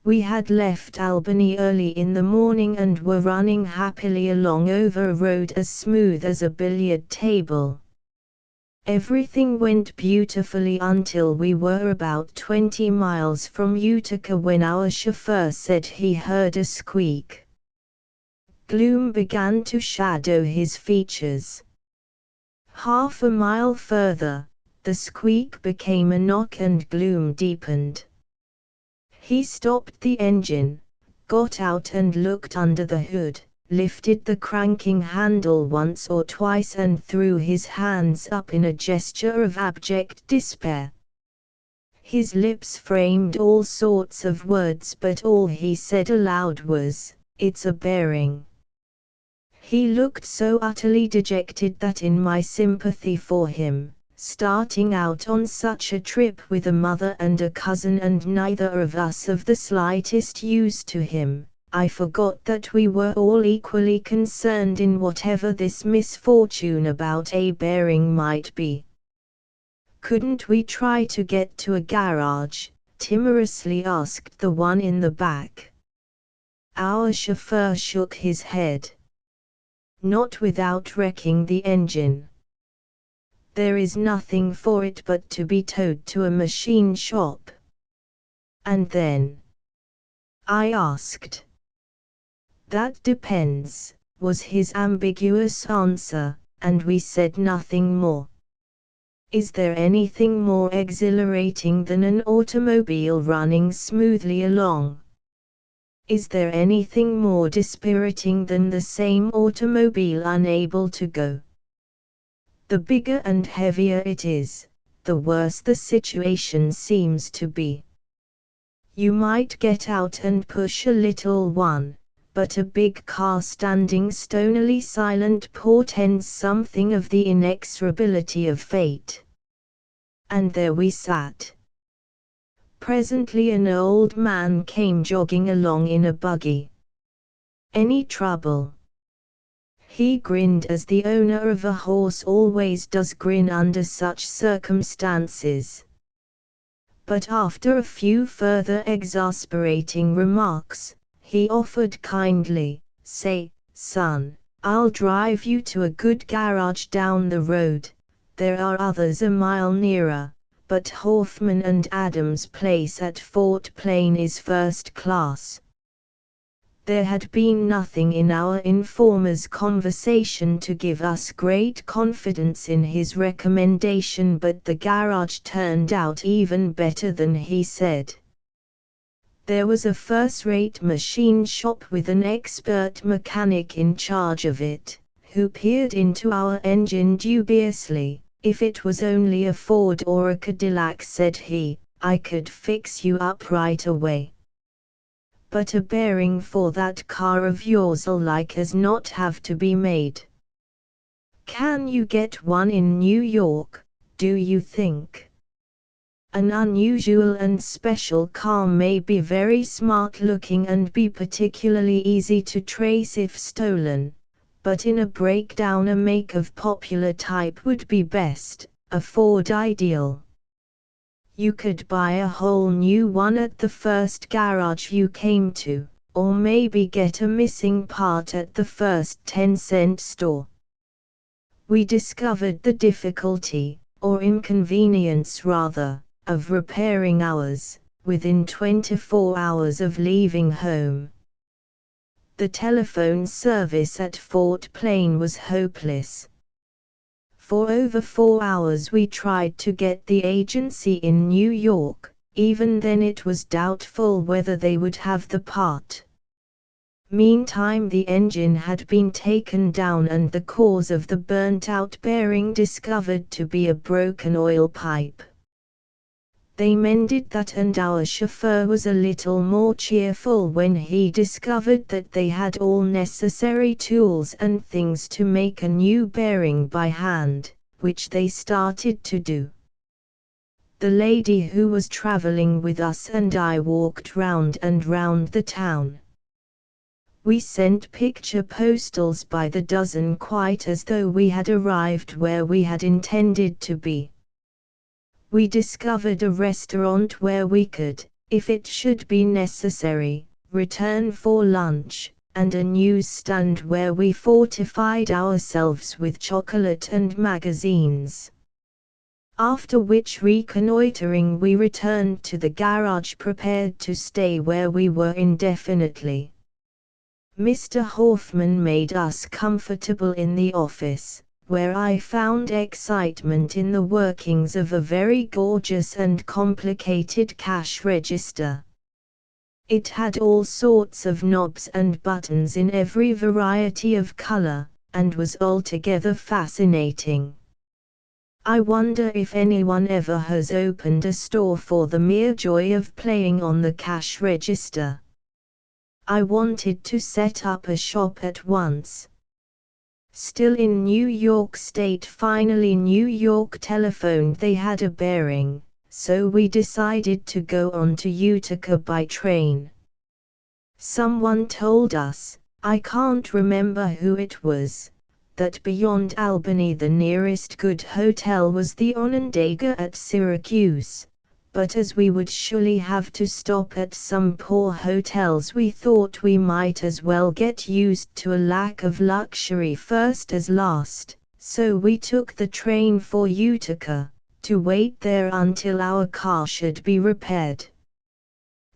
We had left Albany early in the morning and were running happily along over a road as smooth as a billiard table. Everything went beautifully until we were about 20 miles from Utica when our chauffeur said he heard a squeak. Gloom began to shadow his features. Half a mile further, the squeak became a knock and gloom deepened. He stopped the engine, got out and looked under the hood, lifted the cranking handle once or twice and threw his hands up in a gesture of abject despair. His lips framed all sorts of words, but all he said aloud was, "It's a bearing." He looked so utterly dejected that in my sympathy for him, starting out on such a trip with a mother and a cousin and neither of us of the slightest use to him, I forgot that we were all equally concerned in whatever this misfortune about a bearing might be. "Couldn't we try to get to a garage?" timorously asked the one in the back. Our chauffeur shook his head. "Not without wrecking the engine. There is nothing for it but to be towed to a machine shop." And then, I asked. That depends, was his ambiguous answer, and we said nothing more. Is there anything more exhilarating than an automobile running smoothly along? Is there anything more dispiriting than the same automobile unable to go? The bigger and heavier it is, the worse the situation seems to be. You might get out and push a little one, but a big car standing stonily silent portends something of the inexorability of fate. And there we sat. Presently an old man came jogging along in a buggy. Any trouble? He grinned as the owner of a horse always does grin under such circumstances. But after a few further exasperating remarks, he offered kindly, "Say, son, I'll drive you to a good garage down the road. There are others a mile nearer, but Hoffman and Adams' place at Fort Plain is first class." There had been nothing in our informer's conversation to give us great confidence in his recommendation, but the garage turned out even better than he said. There was a first-rate machine shop with an expert mechanic in charge of it, who peered into our engine dubiously. "If it was only a Ford or a Cadillac," said he, "I could fix you up right away. But a bearing for that car of yours'll like as not have to be made. Can you get one in New York, do you think? An unusual and special car may be very smart looking and be particularly easy to trace if stolen, but in a breakdown a make of popular type would be best, a Ford ideal. You could buy a whole new one at the first garage you came to, or maybe get a missing part at the first 10-cent store." We discovered the difficulty, or inconvenience rather, of repairing ours, within 24 hours of leaving home. The telephone service at Fort Plain was hopeless. For over 4 hours we tried to get the agency in New York, even then it was doubtful whether they would have the part. Meantime the engine had been taken down and the cause of the burnt-out bearing discovered to be a broken oil pipe. They mended that, and our chauffeur was a little more cheerful when he discovered that they had all necessary tools and things to make a new bearing by hand, which they started to do. The lady who was traveling with us and I walked round and round the town. We sent picture postals by the dozen, quite as though we had arrived where we had intended to be. We discovered a restaurant where we could, if it should be necessary, return for lunch, and a newsstand where we fortified ourselves with chocolate and magazines. After which reconnoitering we returned to the garage prepared to stay where we were indefinitely. Mr. Hoffman made us comfortable in the office, where I found excitement in the workings of a very gorgeous and complicated cash register. It had all sorts of knobs and buttons in every variety of color, and was altogether fascinating. I wonder if anyone ever has opened a store for the mere joy of playing on the cash register. I wanted to set up a shop at once. Still in New York State. Finally New York telephoned they had a bearing, so we decided to go on to Utica by train. Someone told us, I can't remember who it was, that beyond Albany the nearest good hotel was the Onondaga at Syracuse, but as we would surely have to stop at some poor hotels we thought we might as well get used to a lack of luxury first as last, so we took the train for Utica, to wait there until our car should be repaired.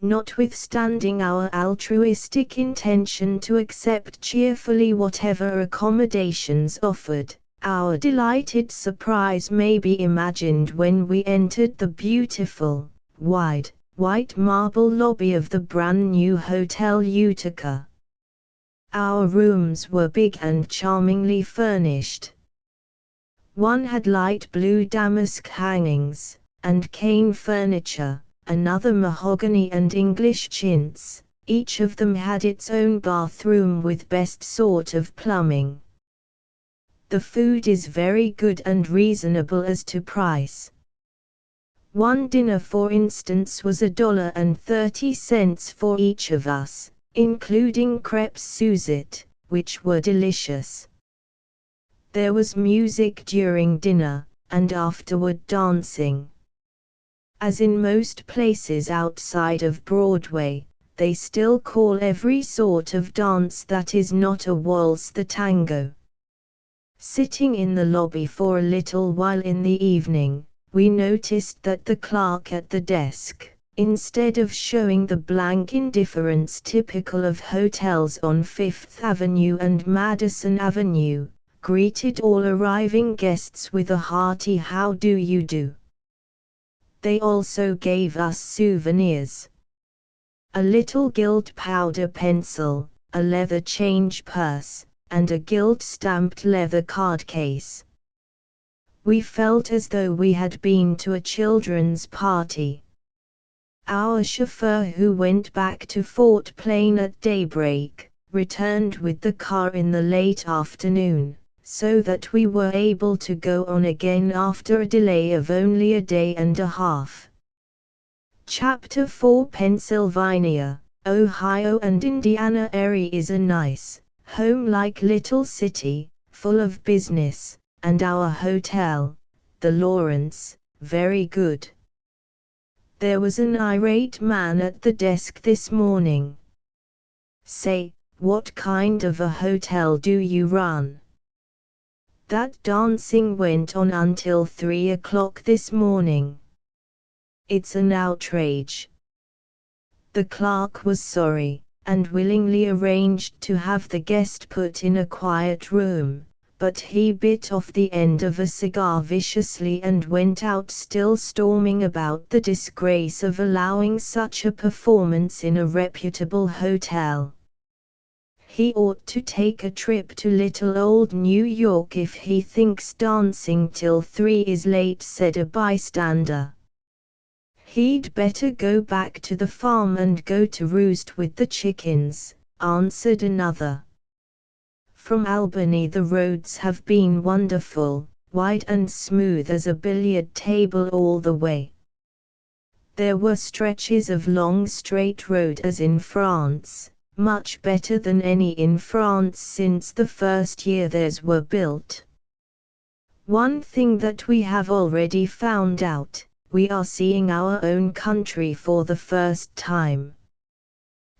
notwithstanding our altruistic intention to accept cheerfully whatever accommodations offered. Our delighted surprise may be imagined when we entered the beautiful, wide, white marble lobby of the brand new Hotel Utica. Our rooms were big and charmingly furnished. One had light blue damask hangings, and cane furniture, another mahogany and English chintz. Each of them had its own bathroom with best sort of plumbing. The food is very good and reasonable as to price. One dinner, for instance, was $1.30 for each of us, including crêpes Suzette, which were delicious. There was music during dinner, and afterward dancing. As in most places outside of Broadway, they still call every sort of dance that is not a waltz the tango. Sitting in the lobby for a little while in the evening, we noticed that the clerk at the desk, instead of showing the blank indifference typical of hotels on Fifth Avenue and Madison Avenue, greeted all arriving guests with a hearty "How do you do?" They also gave us souvenirs. A little gilt powder pencil, a leather change purse, and a gilt-stamped leather card case. We felt as though we had been to a children's party. Our chauffeur, who went back to Fort Plain at daybreak, returned with the car in the late afternoon, so that we were able to go on again after a delay of only a day and a half. Chapter 4 Pennsylvania, Ohio and Indiana. Erie is a nice, home-like little city, full of business, and our hotel, the Lawrence, very good. There was an irate man at the desk this morning. "Say, what kind of a hotel do you run?" "That dancing went on until 3 o'clock this morning. It's an outrage." The clerk was sorry, and willingly arranged to have the guest put in a quiet room, but he bit off the end of a cigar viciously and went out, still storming about the disgrace of allowing such a performance in a reputable hotel. "He ought to take a trip to little old New York if he thinks dancing till 3 is late," said a bystander. "He'd better go back to the farm and go to roost with the chickens," answered another. "From Albany the roads have been wonderful, wide and smooth as a billiard table all the way. There were stretches of long straight road as in France, much better than any in France since the first year theirs were built. One thing that we have already found out: we are seeing our own country for the first time.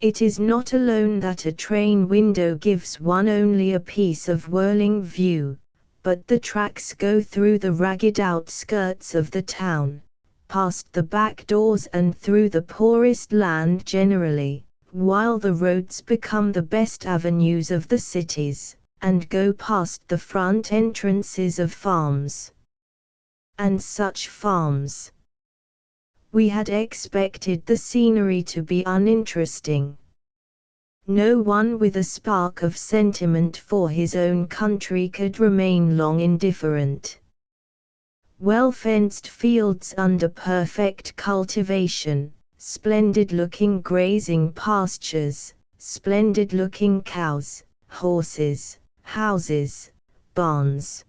It is not alone that a train window gives one only a piece of whirling view, but the tracks go through the ragged outskirts of the town, past the back doors and through the poorest land generally, while the roads become the best avenues of the cities, and go past the front entrances of farms. And such farms! We had expected the scenery to be uninteresting. No one with a spark of sentiment for his own country could remain long indifferent. Well-fenced fields under perfect cultivation, splendid-looking grazing pastures, splendid-looking cows, horses, houses, barns.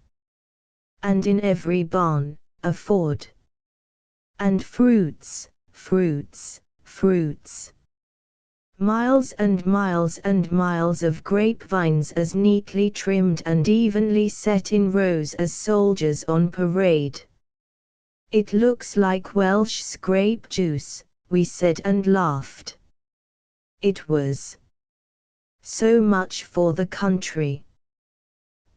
And in every barn, a Ford. And fruits, fruits, fruits. Miles and miles and miles of grapevines as neatly trimmed and evenly set in rows as soldiers on parade. "It looks like Welsh grape juice," we said and laughed. It was. So much for the country.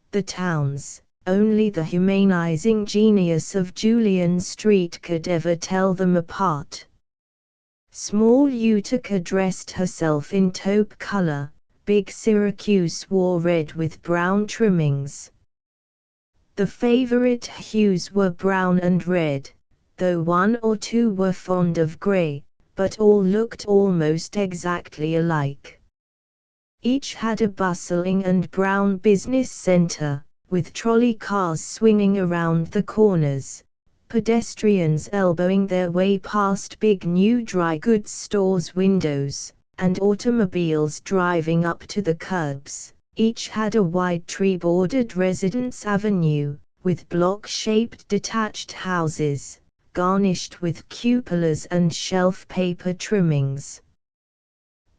The towns, only the humanizing genius of Julian Street could ever tell them apart. Small Utica dressed herself in taupe color, big Syracuse wore red with brown trimmings. The favorite hues were brown and red, though one or two were fond of gray, but all looked almost exactly alike. Each had a bustling and brown business center, with trolley cars swinging around the corners, pedestrians elbowing their way past big new dry goods stores' windows, and automobiles driving up to the curbs. Each had a wide tree-bordered residence avenue, with block-shaped detached houses, garnished with cupolas and shelf paper trimmings.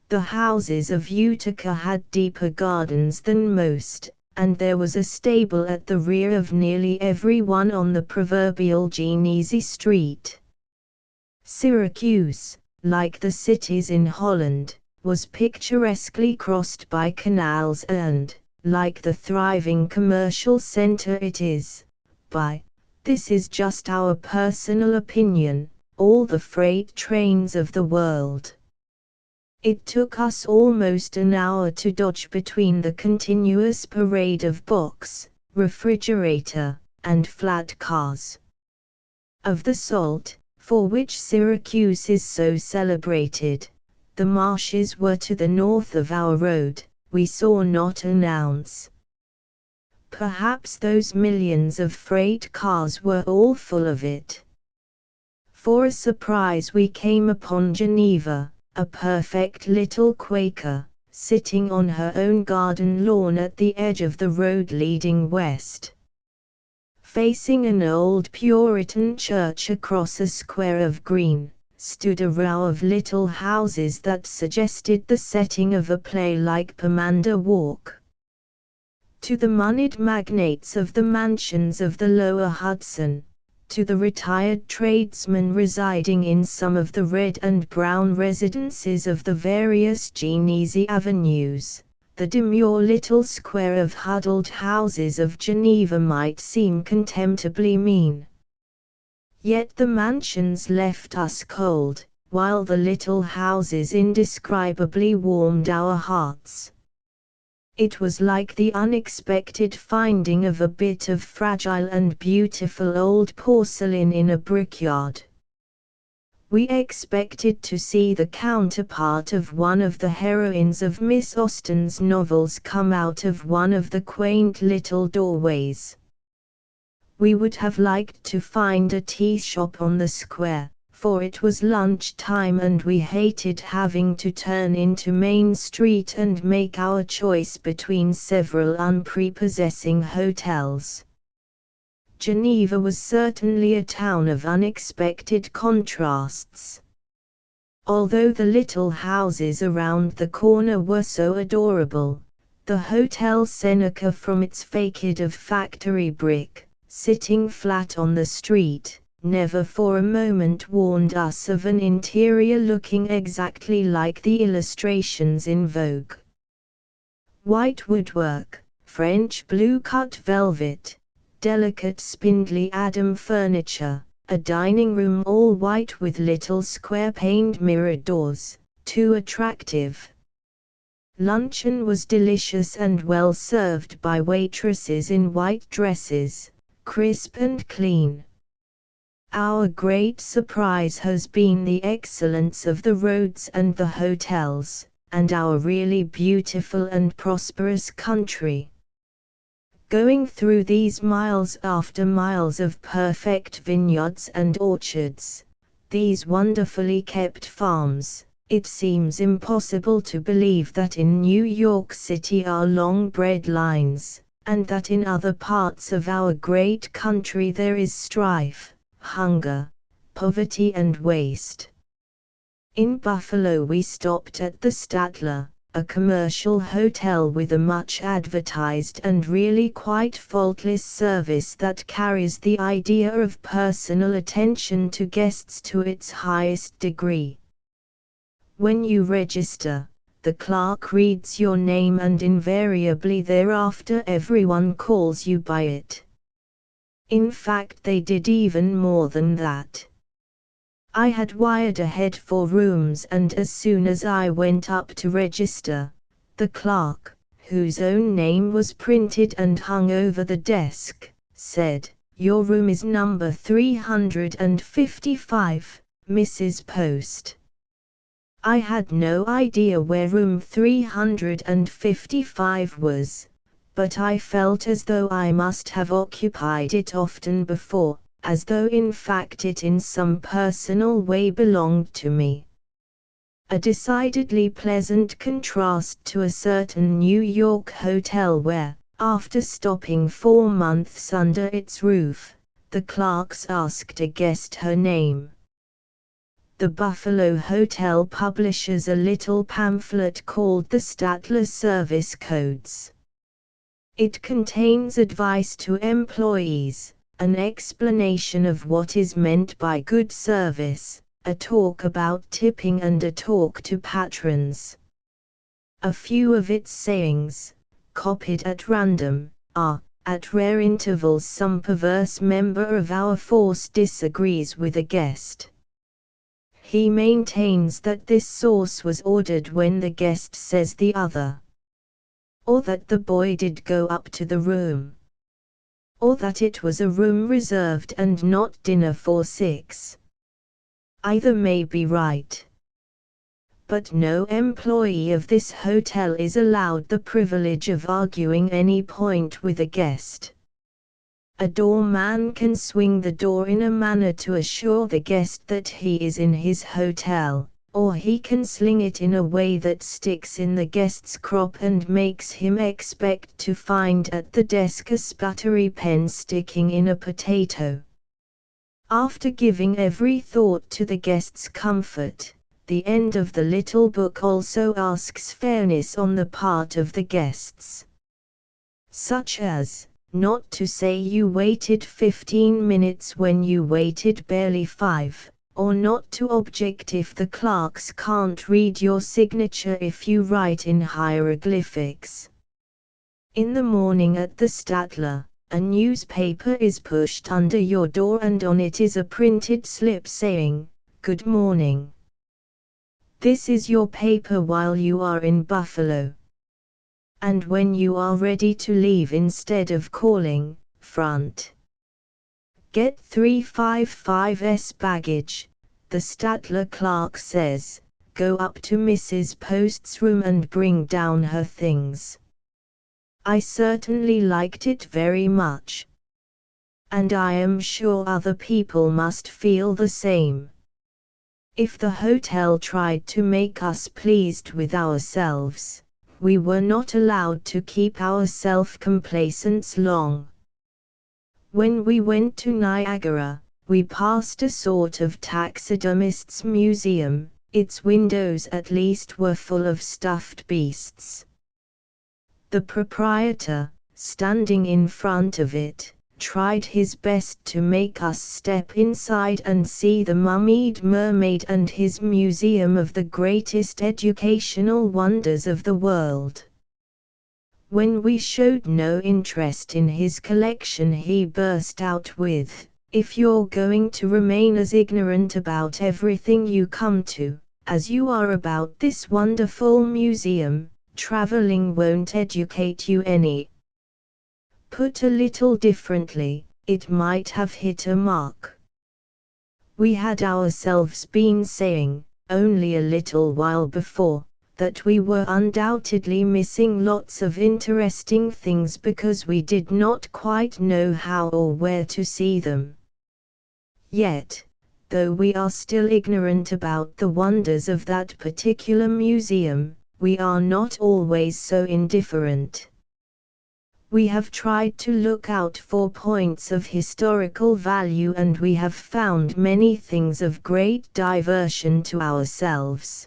The houses of Utica had deeper gardens than most, and there was a stable at the rear of nearly every one on the proverbial Genesee Street. Syracuse, like the cities in Holland, was picturesquely crossed by canals and, like the thriving commercial center it is, by, this is just our personal opinion, all the freight trains of the world. It took us almost an hour to dodge between the continuous parade of box, refrigerator, and flat cars. Of the salt, for which Syracuse is so celebrated, the marshes were to the north of our road, we saw not an ounce. Perhaps those millions of freight cars were all full of it. For a surprise we came upon Geneva, a perfect little Quaker, sitting on her own garden lawn at the edge of the road leading west. Facing an old Puritan church across a square of green, stood a row of little houses that suggested the setting of a play like Pomander Walk. To the moneyed magnates of the mansions of the lower Hudson, to the retired tradesmen residing in some of the red and brown residences of the various Genesee avenues, the demure little square of huddled houses of Geneva might seem contemptibly mean. Yet the mansions left us cold, while the little houses indescribably warmed our hearts. It was like the unexpected finding of a bit of fragile and beautiful old porcelain in a brickyard. We expected to see the counterpart of one of the heroines of Miss Austen's novels come out of one of the quaint little doorways. We would have liked to find a tea shop on the square, for it was lunch time and we hated having to turn into Main Street and make our choice between several unprepossessing hotels. Geneva was certainly a town of unexpected contrasts. Although the little houses around the corner were so adorable, the Hotel Seneca from its facade of factory brick, sitting flat on the street, never for a moment warned us of an interior looking exactly like the illustrations in vogue. White woodwork, French blue-cut velvet, delicate spindly Adam furniture, a dining room all white with little square-paned mirrored doors, too attractive. Luncheon was delicious and well served by waitresses in white dresses, crisp and clean. Our great surprise has been the excellence of the roads and the hotels, and our really beautiful and prosperous country. Going through these miles after miles of perfect vineyards and orchards, these wonderfully kept farms, it seems impossible to believe that in New York City are long bread lines, and that in other parts of our great country there is strife, hunger, poverty and waste. In Buffalo we stopped at the Statler, a commercial hotel with a much advertised and really quite faultless service that carries the idea of personal attention to guests to its highest degree. When you register, the clerk reads your name and invariably thereafter everyone calls you by it. In fact they did even more than that. I had wired ahead for rooms, and as soon as I went up to register, the clerk, whose own name was printed and hung over the desk, said, "Your room is number 355, Mrs. Post." I had no idea where room 355 was, but I felt as though I must have occupied it often before, as though in fact it in some personal way belonged to me. A decidedly pleasant contrast to a certain New York hotel where, after stopping 4 months under its roof, the clerks asked a guest her name. The Buffalo Hotel publishes a little pamphlet called the Statler Service Codes. It contains advice to employees, an explanation of what is meant by good service, a talk about tipping and a talk to patrons. A few of its sayings, copied at random, are, at rare intervals some perverse member of our force disagrees with a guest. He maintains that this sauce was ordered when the guest says the other. Or that the boy did go up to the room. Or that it was a room reserved and not dinner for 6. Either may be right. But no employee of this hotel is allowed the privilege of arguing any point with a guest. A doorman can swing the door in a manner to assure the guest that he is in his hotel, or he can sling it in a way that sticks in the guest's crop and makes him expect to find at the desk a sputtery pen sticking in a potato. After giving every thought to the guest's comfort, the end of the little book also asks fairness on the part of the guests. Such as, not to say you waited 15 minutes when you waited barely 5, or not to object if the clerks can't read your signature if you write in hieroglyphics. In the morning at the Statler, a newspaper is pushed under your door and on it is a printed slip saying, "Good morning. This is your paper while you are in Buffalo." And when you are ready to leave, instead of calling, "Front, get 355's baggage," the Statler clerk says, "Go up to Mrs. Post's room and bring down her things." I certainly liked it very much. And I am sure other people must feel the same. If the hotel tried to make us pleased with ourselves, we were not allowed to keep our self-complacence long. When we went to Niagara, we passed a sort of taxidermist's museum. Its windows at least were full of stuffed beasts. The proprietor, standing in front of it, tried his best to make us step inside and see the mummied mermaid and his museum of the greatest educational wonders of the world. When we showed no interest in his collection, he burst out with, "If you're going to remain as ignorant about everything you come to, as you are about this wonderful museum, traveling won't educate you any." Put a little differently, it might have hit a mark. We had ourselves been saying, only a little while before, that we were undoubtedly missing lots of interesting things because we did not quite know how or where to see them. Yet, though we are still ignorant about the wonders of that particular museum, we are not always so indifferent. We have tried to look out for points of historical value, and we have found many things of great diversion to ourselves.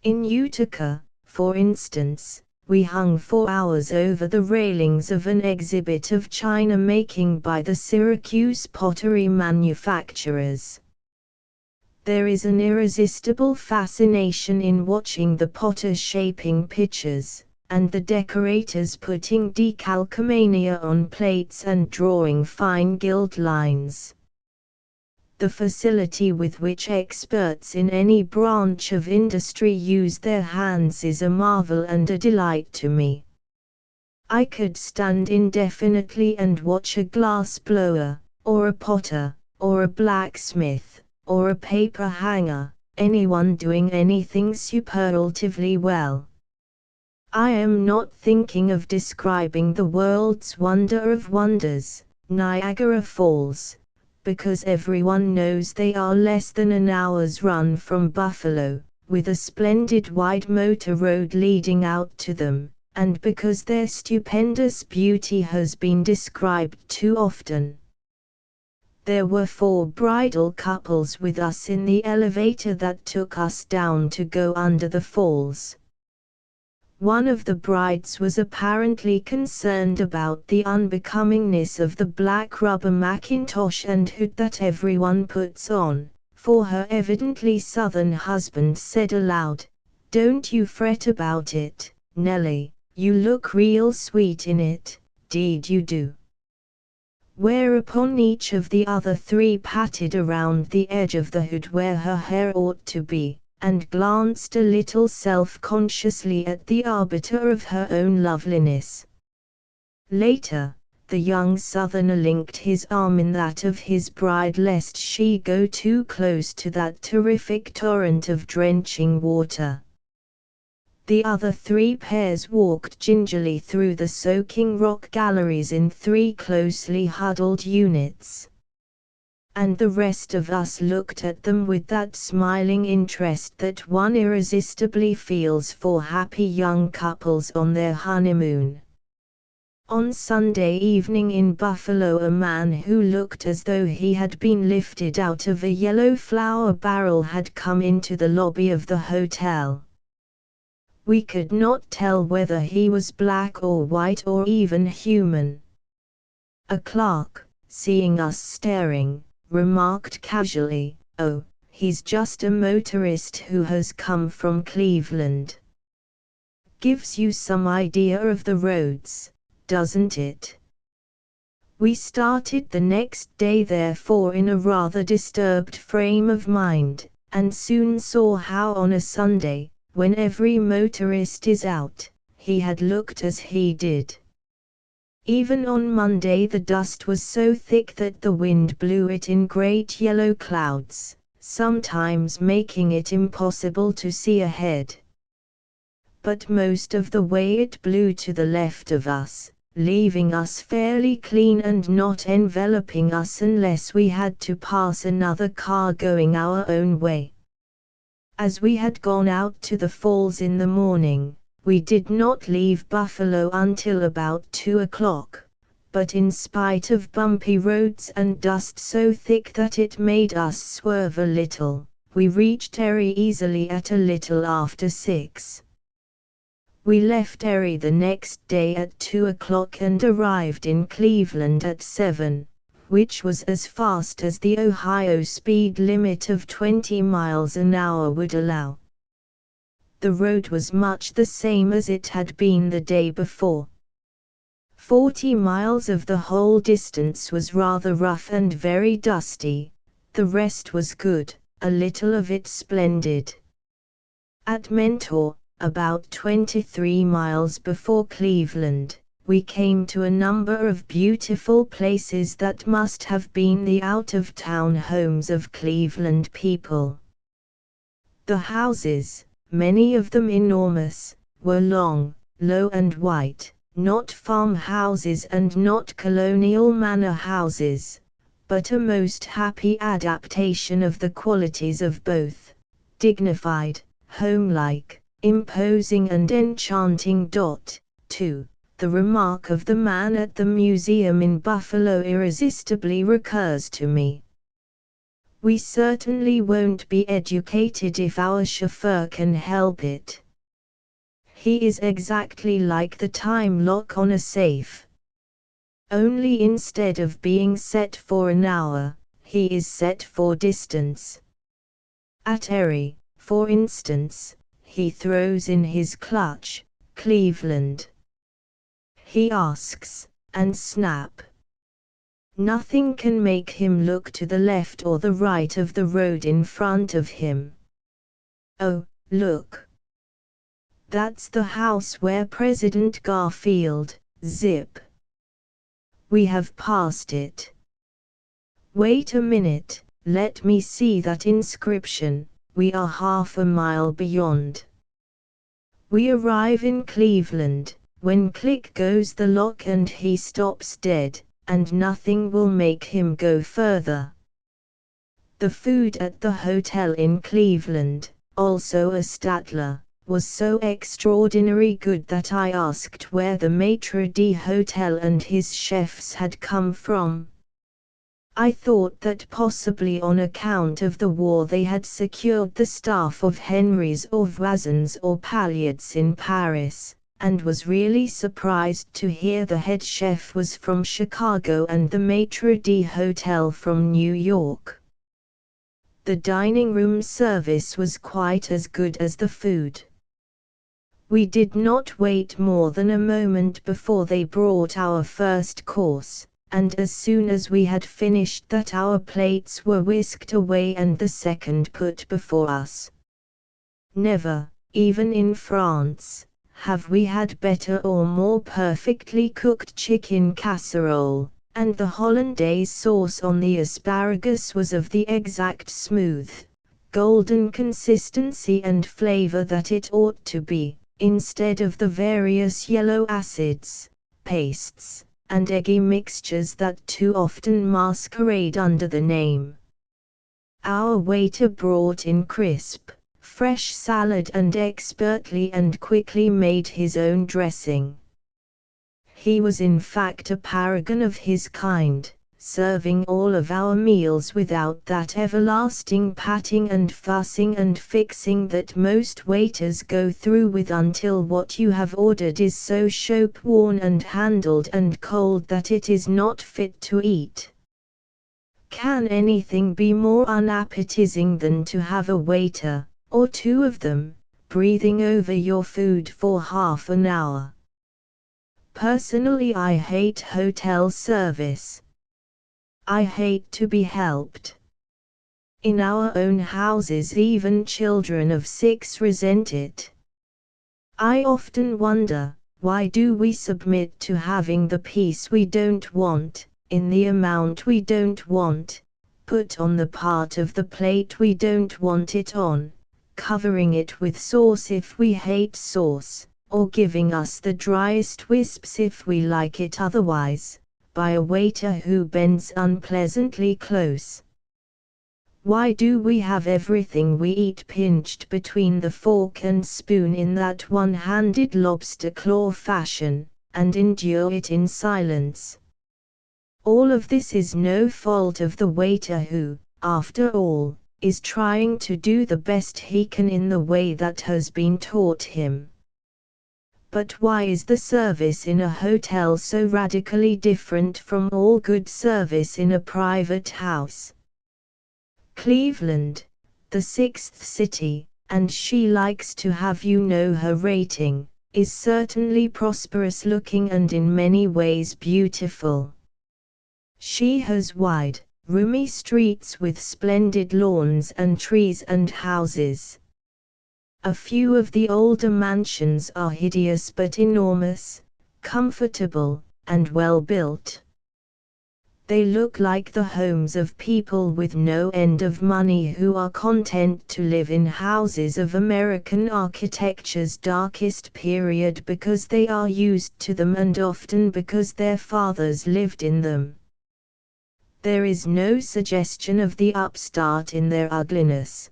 In Utica, for instance, we hung for hours over the railings of an exhibit of china making by the Syracuse pottery manufacturers. There is an irresistible fascination in watching the potters shaping pitchers, and the decorators putting decalcomania on plates and drawing fine gilt lines. the facility with which experts in any branch of industry use their hands is a marvel and a delight to me. I could stand indefinitely and watch a glass blower, or a potter, or a blacksmith, or a paper hanger, anyone doing anything superlatively well. I am not thinking of describing the world's wonder of wonders, Niagara Falls, because everyone knows they are less than an hour's run from Buffalo, with a splendid wide motor road leading out to them, and because their stupendous beauty has been described too often. There were 4 bridal couples with us in the elevator that took us down to go under the falls. One of the brides was apparently concerned about the unbecomingness of the black rubber mackintosh and hood that everyone puts on, for her evidently southern husband said aloud, "Don't you fret about it, Nellie, you look real sweet in it, 'deed you do." Whereupon each of the other 3 patted around the edge of the hood where her hair ought to be, and glanced a little self-consciously at the arbiter of her own loveliness. Later, the young southerner linked his arm in that of his bride lest she go too close to that terrific torrent of drenching water. The other 3 pairs walked gingerly through the soaking rock galleries in 3 closely huddled units. And the rest of us looked at them with that smiling interest that one irresistibly feels for happy young couples on their honeymoon. On Sunday evening in Buffalo, a man who looked as though he had been lifted out of a yellow flour barrel had come into the lobby of the hotel. We could not tell whether he was black or white or even human. A clerk, seeing us staring, remarked casually, "Oh, he's just a motorist who has come from Cleveland." Gives you some idea of the roads, doesn't it? We started the next day therefore in a rather disturbed frame of mind, and soon saw how on a Sunday, when every motorist is out, he had looked as he did. Even on Monday the dust was so thick that the wind blew it in great yellow clouds, sometimes making it impossible to see ahead. But most of the way it blew to the left of us, leaving us fairly clean and not enveloping us unless we had to pass another car going our own way. As we had gone out to the falls in the morning, we did not leave Buffalo until about 2 o'clock, but in spite of bumpy roads and dust so thick that it made us swerve a little, we reached Erie easily at a little after 6. We left Erie the next day at 2 o'clock and arrived in Cleveland at 7, which was as fast as the Ohio speed limit of 20 miles an hour would allow. The road was much the same as it had been the day before. 40 miles of the whole distance was rather rough and very dusty, the rest was good, a little of it splendid. At Mentor, about 23 miles before Cleveland, we came to a number of beautiful places that must have been the out-of-town homes of Cleveland people. The houses, many of them enormous, were long, low and white, not farmhouses and not colonial manor houses, but a most happy adaptation of the qualities of both, dignified, homelike, imposing and enchanting. 2. The remark of the man at the museum in Buffalo irresistibly recurs to me. We certainly won't be educated if our chauffeur can help it. He is exactly like the time lock on a safe. Only instead of being set for an hour, he is set for distance. At Erie, for instance, he throws in his clutch, Cleveland. He asks, and snap. Nothing can make him look to the left or the right of the road in front of him. Oh, look. That's the house where President Garfield, zip. We have passed it. Wait a minute, let me see that inscription. We are half a mile beyond. We arrive in Cleveland, when click goes the lock and he stops dead, and nothing will make him go further. The food at the hotel in Cleveland, also a Statler, was so extraordinary good that I asked where the maitre d' hotel and his chefs had come from. I thought that possibly on account of the war they had secured the staff of Henry's or Voisin's or Palliot's in Paris, and was really surprised to hear the head chef was from Chicago and the maitre d' hotel from New York. The dining room service was quite as good as the food. We did not wait more than a moment before they brought our first course, and as soon as we had finished that our plates were whisked away and the second put before us. Never, even in France, have we had better or more perfectly cooked chicken casserole, and the hollandaise sauce on the asparagus was of the exact smooth, golden consistency and flavor that it ought to be, instead of the various yellow acids, pastes, and eggy mixtures that too often masquerade under the name. Our waiter brought in crisp, fresh salad and expertly and quickly made his own dressing. He was in fact a paragon of his kind, serving all of our meals without that everlasting patting and fussing and fixing that most waiters go through with until what you have ordered is so soap-worn and handled and cold that it is not fit to eat. Can anything be more unappetizing than to have a waiter, or two of them, breathing over your food for half an hour? Personally, I hate hotel service. I hate to be helped. In our own houses even children of 6 resent it. I often wonder, why do we submit to having the piece we don't want, in the amount we don't want, put on the part of the plate we don't want it on, covering it with sauce if we hate sauce, or giving us the driest wisps if we like it otherwise, by a waiter who bends unpleasantly close. Why do we have everything we eat pinched between the fork and spoon in that one-handed lobster claw fashion, and endure it in silence? All of this is no fault of the waiter who, after all, is trying to do the best he can in the way that has been taught him. But why is the service in a hotel so radically different from all good service in a private house? Cleveland, the 6th city, and she likes to have you know her rating, is certainly prosperous looking and in many ways beautiful. She has wide, roomy streets with splendid lawns and trees and houses. A few of the older mansions are hideous but enormous, comfortable, and well built. They look like the homes of people with no end of money who are content to live in houses of American architecture's darkest period because they are used to them and often because their fathers lived in them. There is no suggestion of the upstart in their ugliness.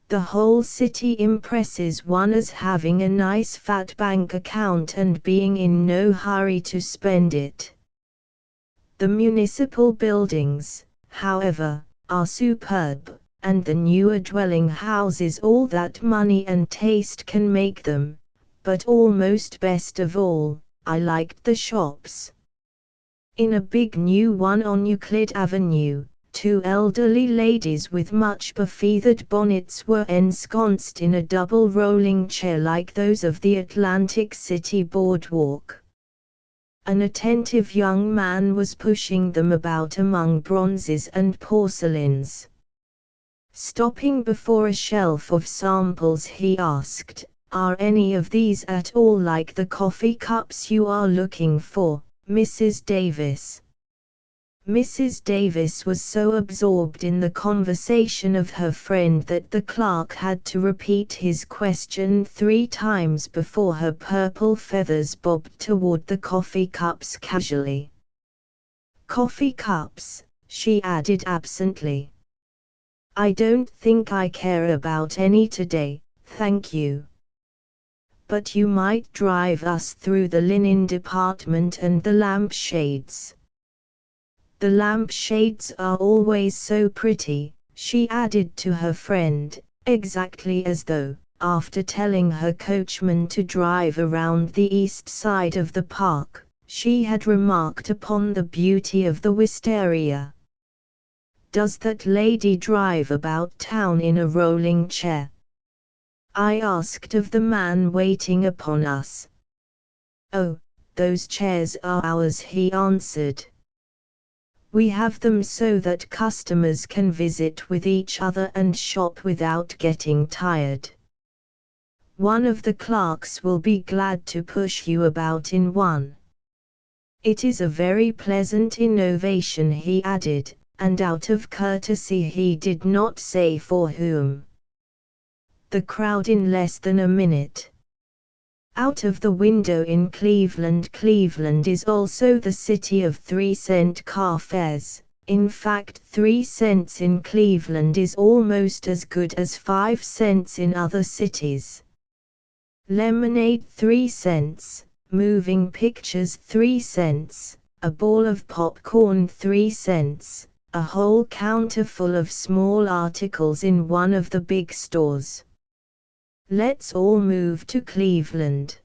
The whole city impresses one as having a nice fat bank account and being in no hurry to spend it. The municipal buildings, however, are superb, and the newer dwelling houses all that money and taste can make them, but almost best of all, I liked the shops. In a big new one on Euclid Avenue, 2 elderly ladies with much befeathered bonnets were ensconced in a double rolling chair like those of the Atlantic City boardwalk. An attentive young man was pushing them about among bronzes and porcelains. Stopping before a shelf of samples, he asked, "Are any of these at all like the coffee cups you are looking for, Mrs. Davis?" Mrs. Davis was so absorbed in the conversation of her friend that the clerk had to repeat his question 3 times before her purple feathers bobbed toward the coffee cups casually. "Coffee cups," she added absently. "I don't think I care about any today, thank you. But you might drive us through the linen department and the lampshades. The lampshades are always so pretty," she added to her friend, exactly as though, after telling her coachman to drive around the east side of the park, she had remarked upon the beauty of the wisteria. "Does that lady drive about town in a rolling chair?" I asked of the man waiting upon us. "Oh, those chairs are ours," he answered. "We have them so that customers can visit with each other and shop without getting tired. One of the clerks will be glad to push you about in one. It is a very pleasant innovation," he added, and out of courtesy he did not say for whom. The crowd in less than a minute. Out of the window in Cleveland. Cleveland is also the city of 3-cent car fares. In fact, 3 cents in Cleveland is almost as good as 5 cents in other cities. Lemonade 3 cents, moving pictures 3 cents, a ball of popcorn 3 cents, a whole counter full of small articles in one of the big stores. Let's all move to Cleveland.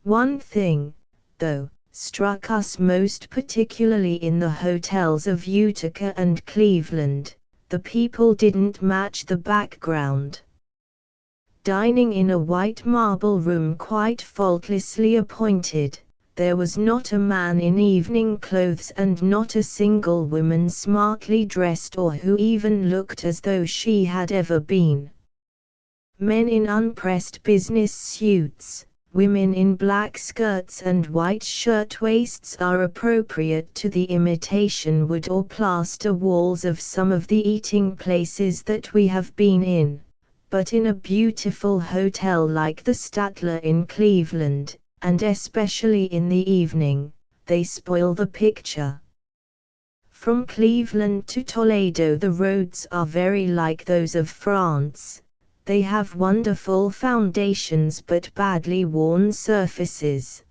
One thing, though, struck us most particularly in the hotels of Utica and Cleveland: the people didn't match the background. Dining in a white marble room quite faultlessly appointed, there was not a man in evening clothes and not a single woman smartly dressed or who even looked as though she had ever been. Men in unpressed business suits, women in black skirts and white shirtwaists are appropriate to the imitation wood or plaster walls of some of the eating places that we have been in, but in a beautiful hotel like the Statler in Cleveland, and especially in the evening, they spoil the picture. From Cleveland to Toledo the roads are very like those of France. They have wonderful foundations but badly worn surfaces.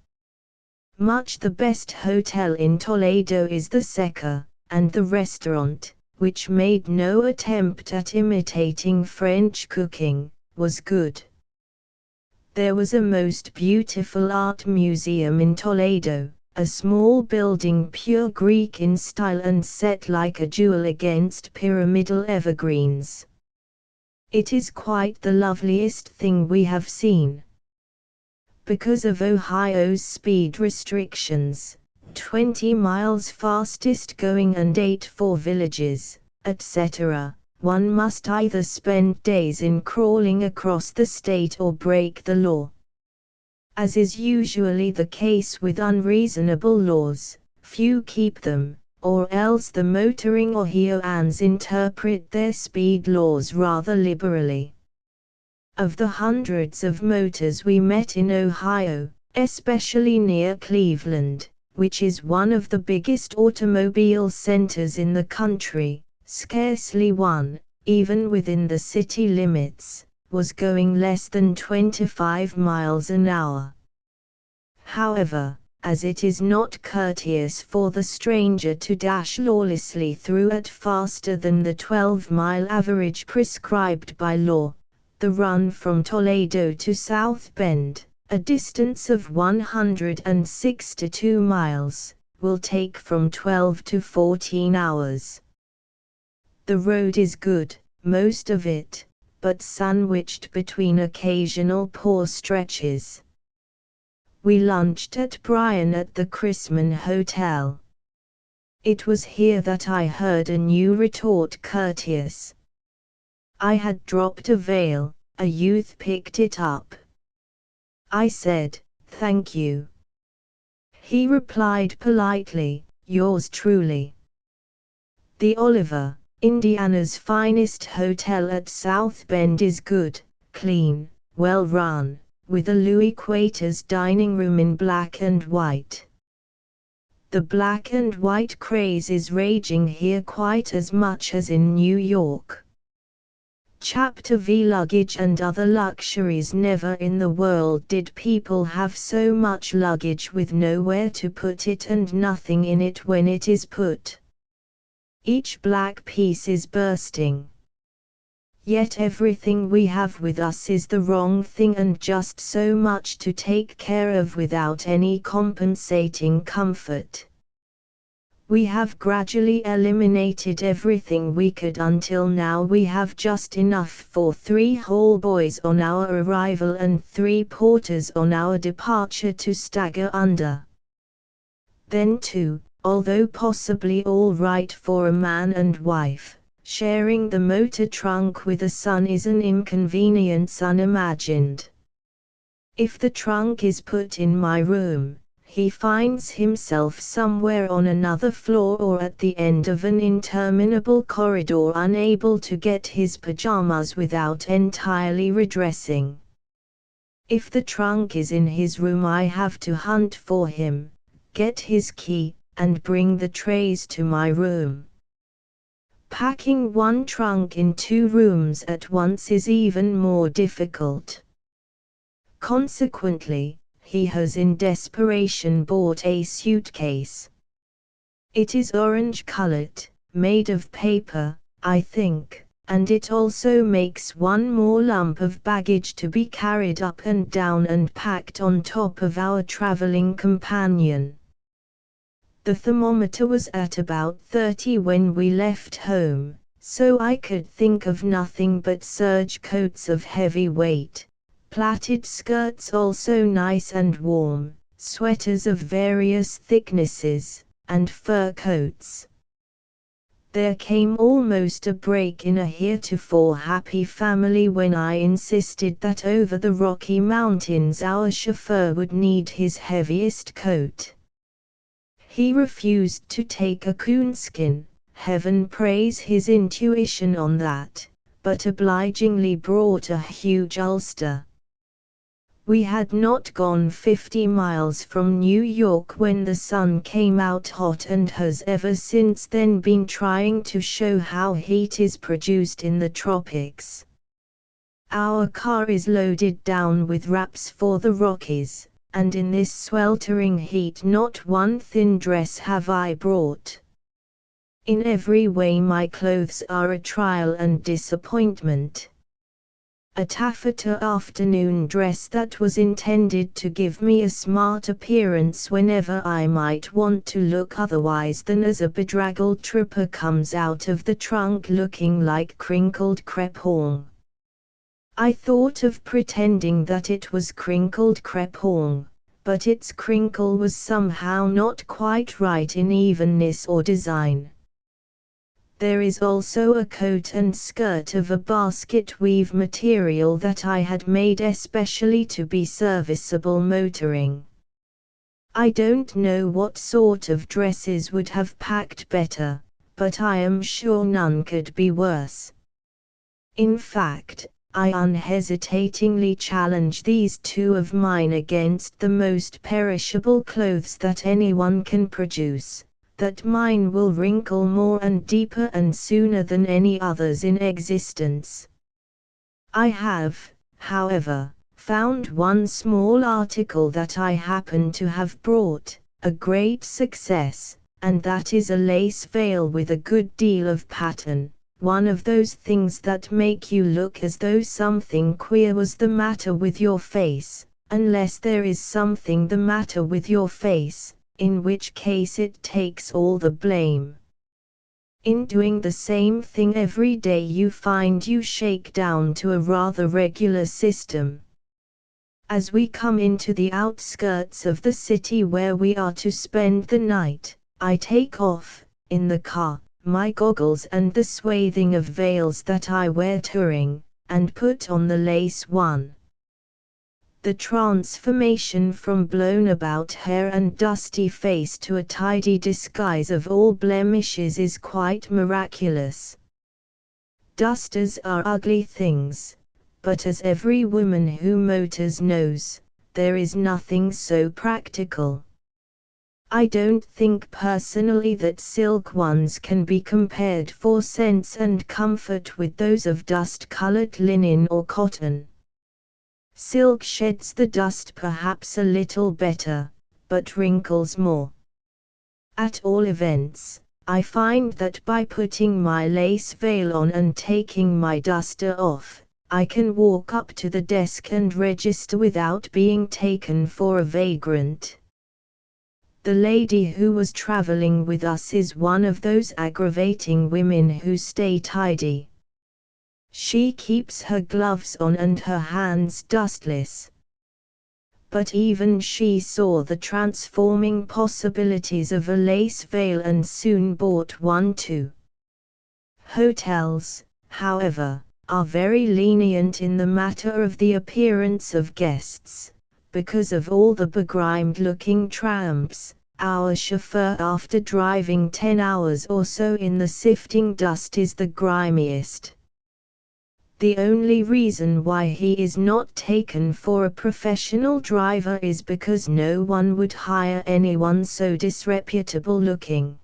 Much the best hotel in Toledo is the Seca, and the restaurant, which made no attempt at imitating French cooking, was good. There was a most beautiful art museum in Toledo, a small building pure Greek in style and set like a jewel against pyramidal evergreens. It is quite the loveliest thing we have seen. Because of Ohio's speed restrictions, 20 miles fastest going and 8 for villages, etc., one must either spend days in crawling across the state or break the law. As is usually the case with unreasonable laws, few keep them, or else the motoring Ohioans interpret their speed laws rather liberally. Of the hundreds of motors we met in Ohio, especially near Cleveland, which is one of the biggest automobile centers in the country, scarcely one, even within the city limits, was going less than 25 miles an hour. However, as it is not courteous for the stranger to dash lawlessly through at faster than the 12-mile average prescribed by law, the run from Toledo to South Bend, a distance of 162 miles, will take from 12 to 14 hours. The road is good, most of it, but sandwiched between occasional poor stretches. We lunched at Brian at the Chrisman Hotel. It was here that I heard a new retort courteous. I had dropped a veil, a youth picked it up. I said, "Thank you." He replied politely, "Yours truly." The Oliver, Indiana's finest hotel at South Bend is good, clean, well run, with a Louis Quator's dining room in black and white. The black and white craze is raging here quite as much as in New York. Chapter V luggage and other luxuries. Never in the world did people have so much luggage with nowhere to put it and nothing in it when it is put. Each black piece is bursting. Yet everything we have with us is the wrong thing and just so much to take care of without any compensating comfort. We have gradually eliminated everything we could until now we have just enough for 3 hall boys on our arrival and 3 porters on our departure to stagger under. Then too, although possibly all right for a man and wife, sharing the motor trunk with a son is an inconvenience unimagined. If the trunk is put in my room, he finds himself somewhere on another floor or at the end of an interminable corridor unable to get his pajamas without entirely redressing. If the trunk is in his room, I have to hunt for him, get his key, and bring the trays to my room. Packing one trunk in 2 rooms at once is even more difficult. Consequently, he has in desperation bought a suitcase. It is orange-colored, made of paper, I think, and it also makes one more lump of baggage to be carried up and down and packed on top of our traveling companion. The thermometer was at about 30 when we left home, so I could think of nothing but serge coats of heavy weight, plaited skirts also nice and warm, sweaters of various thicknesses, and fur coats. There came almost a break in a heretofore happy family when I insisted that over the Rocky Mountains our chauffeur would need his heaviest coat. He refused to take a coonskin, heaven praise his intuition on that, but obligingly brought a huge ulster. We had not gone 50 miles from New York when the sun came out hot and has ever since then been trying to show how heat is produced in the tropics. Our car is loaded down with wraps for the Rockies, and in this sweltering heat not one thin dress have I brought. In every way my clothes are a trial and disappointment. A taffeta afternoon dress that was intended to give me a smart appearance whenever I might want to look otherwise than as a bedraggled trooper comes out of the trunk looking like crinkled crepon. I thought of pretending that it was crinkled crepon, but its crinkle was somehow not quite right in evenness or design. There is also a coat and skirt of a basket weave material that I had made especially to be serviceable motoring. I don't know what sort of dresses would have packed better, but I am sure none could be worse. In fact, I unhesitatingly challenge these 2 of mine against the most perishable clothes that anyone can produce, that mine will wrinkle more and deeper and sooner than any others in existence. I have, however, found one small article that I happen to have brought, a great success, and that is a lace veil with a good deal of pattern. One of those things that make you look as though something queer was the matter with your face, unless there is something the matter with your face, in which case it takes all the blame. In doing the same thing every day you find you shake down to a rather regular system. As we come into the outskirts of the city where we are to spend the night, I take off, in the car, my goggles and the swathing of veils that I wear touring, and put on the lace one. The transformation from blown-about hair and dusty face to a tidy disguise of all blemishes is quite miraculous. Dusters are ugly things, but as every woman who motors knows, there is nothing so practical. I don't think personally that silk ones can be compared for sense and comfort with those of dust-colored linen or cotton. Silk sheds the dust perhaps a little better, but wrinkles more. At all events, I find that by putting my lace veil on and taking my duster off, I can walk up to the desk and register without being taken for a vagrant. The lady who was traveling with us is one of those aggravating women who stay tidy. She keeps her gloves on and her hands dustless. But even she saw the transforming possibilities of a lace veil and soon bought one too. Hotels, however, are very lenient in the matter of the appearance of guests, because of all the begrimed-looking tramps. Our chauffeur, after driving 10 hours or so in the sifting dust, is the grimiest. The only reason why he is not taken for a professional driver is because no one would hire anyone so disreputable looking.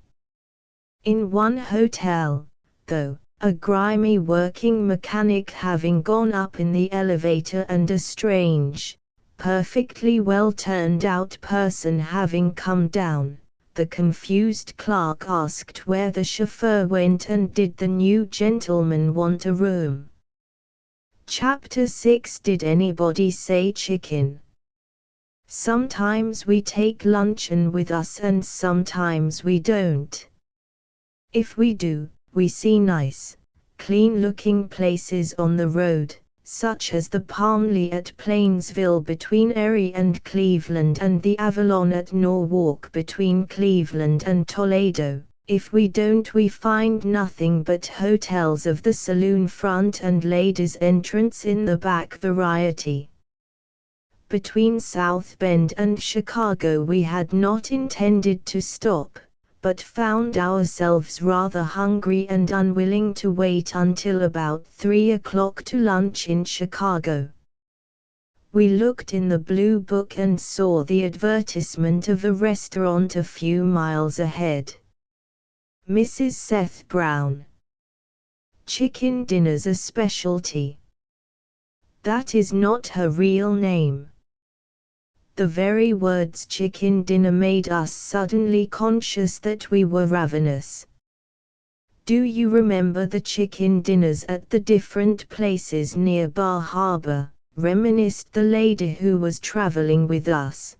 In one hotel, though, a grimy working mechanic having gone up in the elevator and a strange, perfectly well turned out person having come down, the confused clerk asked where the chauffeur went and did the new gentleman want a room. Chapter 6. Did anybody say chicken? Sometimes we take luncheon with us and sometimes we don't. If we do, we see nice, clean-looking places on the road, such as the Palmley at Plainsville between Erie and Cleveland and the Avalon at Norwalk between Cleveland and Toledo. If we don't, we find nothing but hotels of the saloon front and ladies' entrance in the back variety. Between South Bend and Chicago we had not intended to stop, but found ourselves rather hungry and unwilling to wait until about 3 o'clock to lunch in Chicago. We looked in the Blue Book and saw the advertisement of a restaurant a few miles ahead. Mrs. Seth Brown. Chicken dinner's a specialty. That is not her real name. The very words chicken dinner made us suddenly conscious that we were ravenous. Do you remember the chicken dinners at the different places near Bar Harbor? Reminisced the lady who was traveling with us.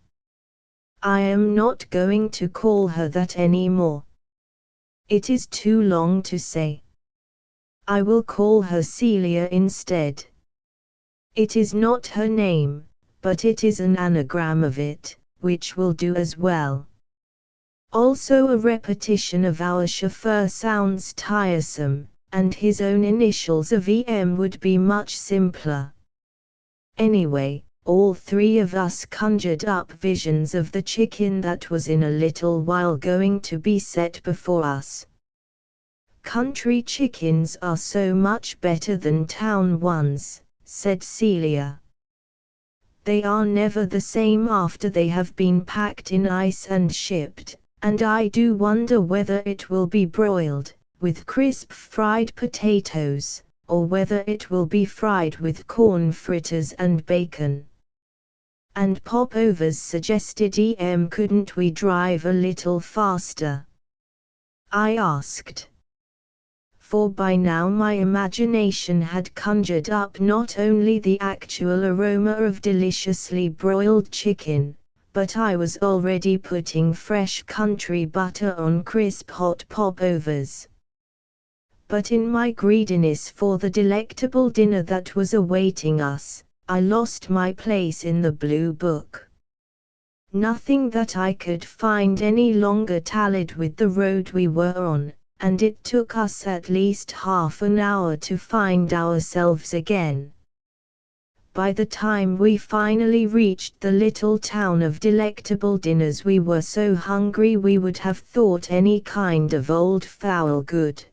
I am not going to call her that anymore. It is too long to say. I will call her Celia instead. It is not her name, but it is an anagram of it, which will do as well. Also, a repetition of our chauffeur sounds tiresome, and his own initials of EM would be much simpler. Anyway, all three of us conjured up visions of the chicken that was in a little while going to be set before us. Country chickens are so much better than town ones, said Celia. They are never the same after they have been packed in ice and shipped, and I do wonder whether it will be broiled, with crisp fried potatoes, or whether it will be fried with corn fritters and bacon. And popovers, suggested EM. Couldn't we drive a little faster? I asked. For by now my imagination had conjured up not only the actual aroma of deliciously broiled chicken, but I was already putting fresh country butter on crisp hot popovers. But in my greediness for the delectable dinner that was awaiting us, I lost my place in the blue book. Nothing that I could find any longer tallied with the road we were on, and it took us at least half an hour to find ourselves again. By the time we finally reached the little town of Delectable Dinners, we were so hungry we would have thought any kind of old fowl good.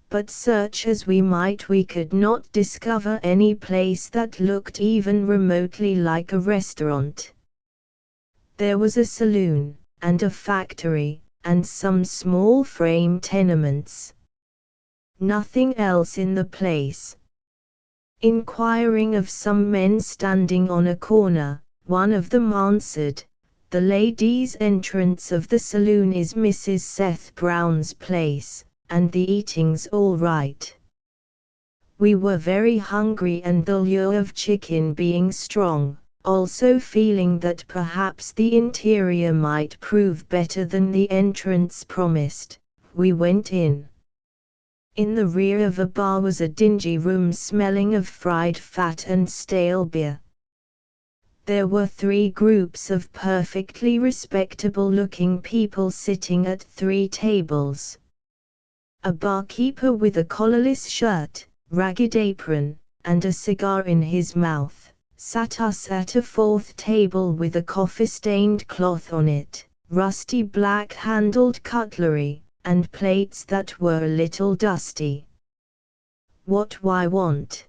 But search as we might, we could not discover any place that looked even remotely like a restaurant. There was a saloon, and a factory, and some small frame tenements. Nothing else in the place. Inquiring of some men standing on a corner, one of them answered, "The ladies' entrance of the saloon is Mrs. Seth Brown's place, and the eating's all right." We were very hungry, and the lure of chicken being strong, also feeling that perhaps the interior might prove better than the entrance promised, we went in. In the rear of a bar was a dingy room smelling of fried fat and stale beer. There were 3 groups of perfectly respectable-looking people sitting at 3 tables. A barkeeper with a collarless shirt, ragged apron, and a cigar in his mouth sat us at a 4th table with a coffee-stained cloth on it, rusty black-handled cutlery, and plates that were a little dusty. "What I want?"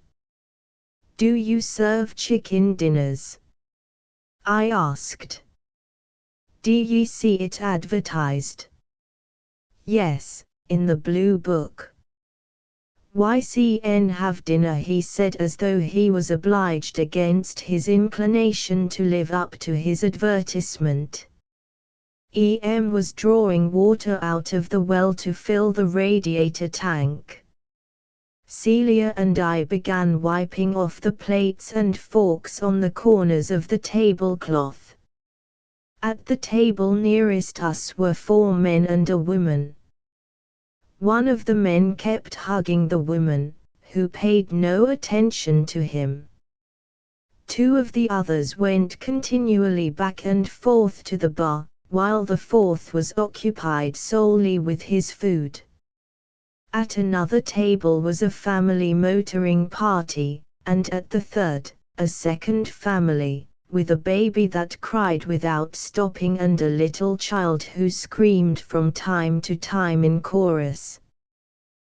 "Do you serve chicken dinners?" I asked. "Do ye see it advertised?" "Yes, in the blue book." "YCN have dinner," he said, as though he was obliged against his inclination to live up to his advertisement. EM was drawing water out of the well to fill the radiator tank. Celia and I began wiping off the plates and forks on the corners of the tablecloth. At the table nearest us were 4 men and a woman. One of the men kept hugging the woman, who paid no attention to him. 2 of the others went continually back and forth to the bar, while the 4th was occupied solely with his food. At another table was a family motoring party, and at the 3rd, a second family, with a baby that cried without stopping and a little child who screamed from time to time in chorus.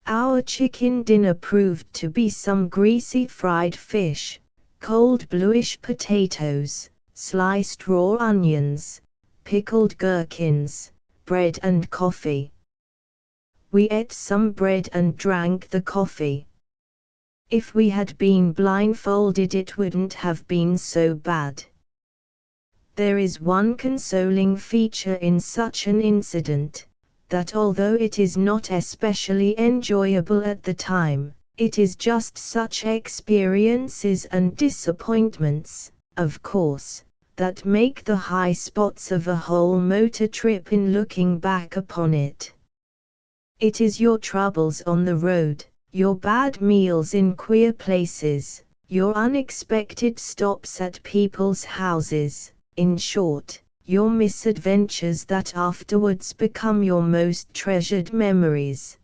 Our chicken dinner proved to be some greasy fried fish, cold bluish potatoes, sliced raw onions, pickled gherkins, bread and coffee. We ate some bread and drank the coffee. If we had been blindfolded it wouldn't have been so bad. There is one consoling feature in such an incident, that although it is not especially enjoyable at the time, it is just such experiences and disappointments, of course, that make the high spots of a whole motor trip in looking back upon it. It is your troubles on the road, your bad meals in queer places, your unexpected stops at people's houses, in short, your misadventures that afterwards become your most treasured memories.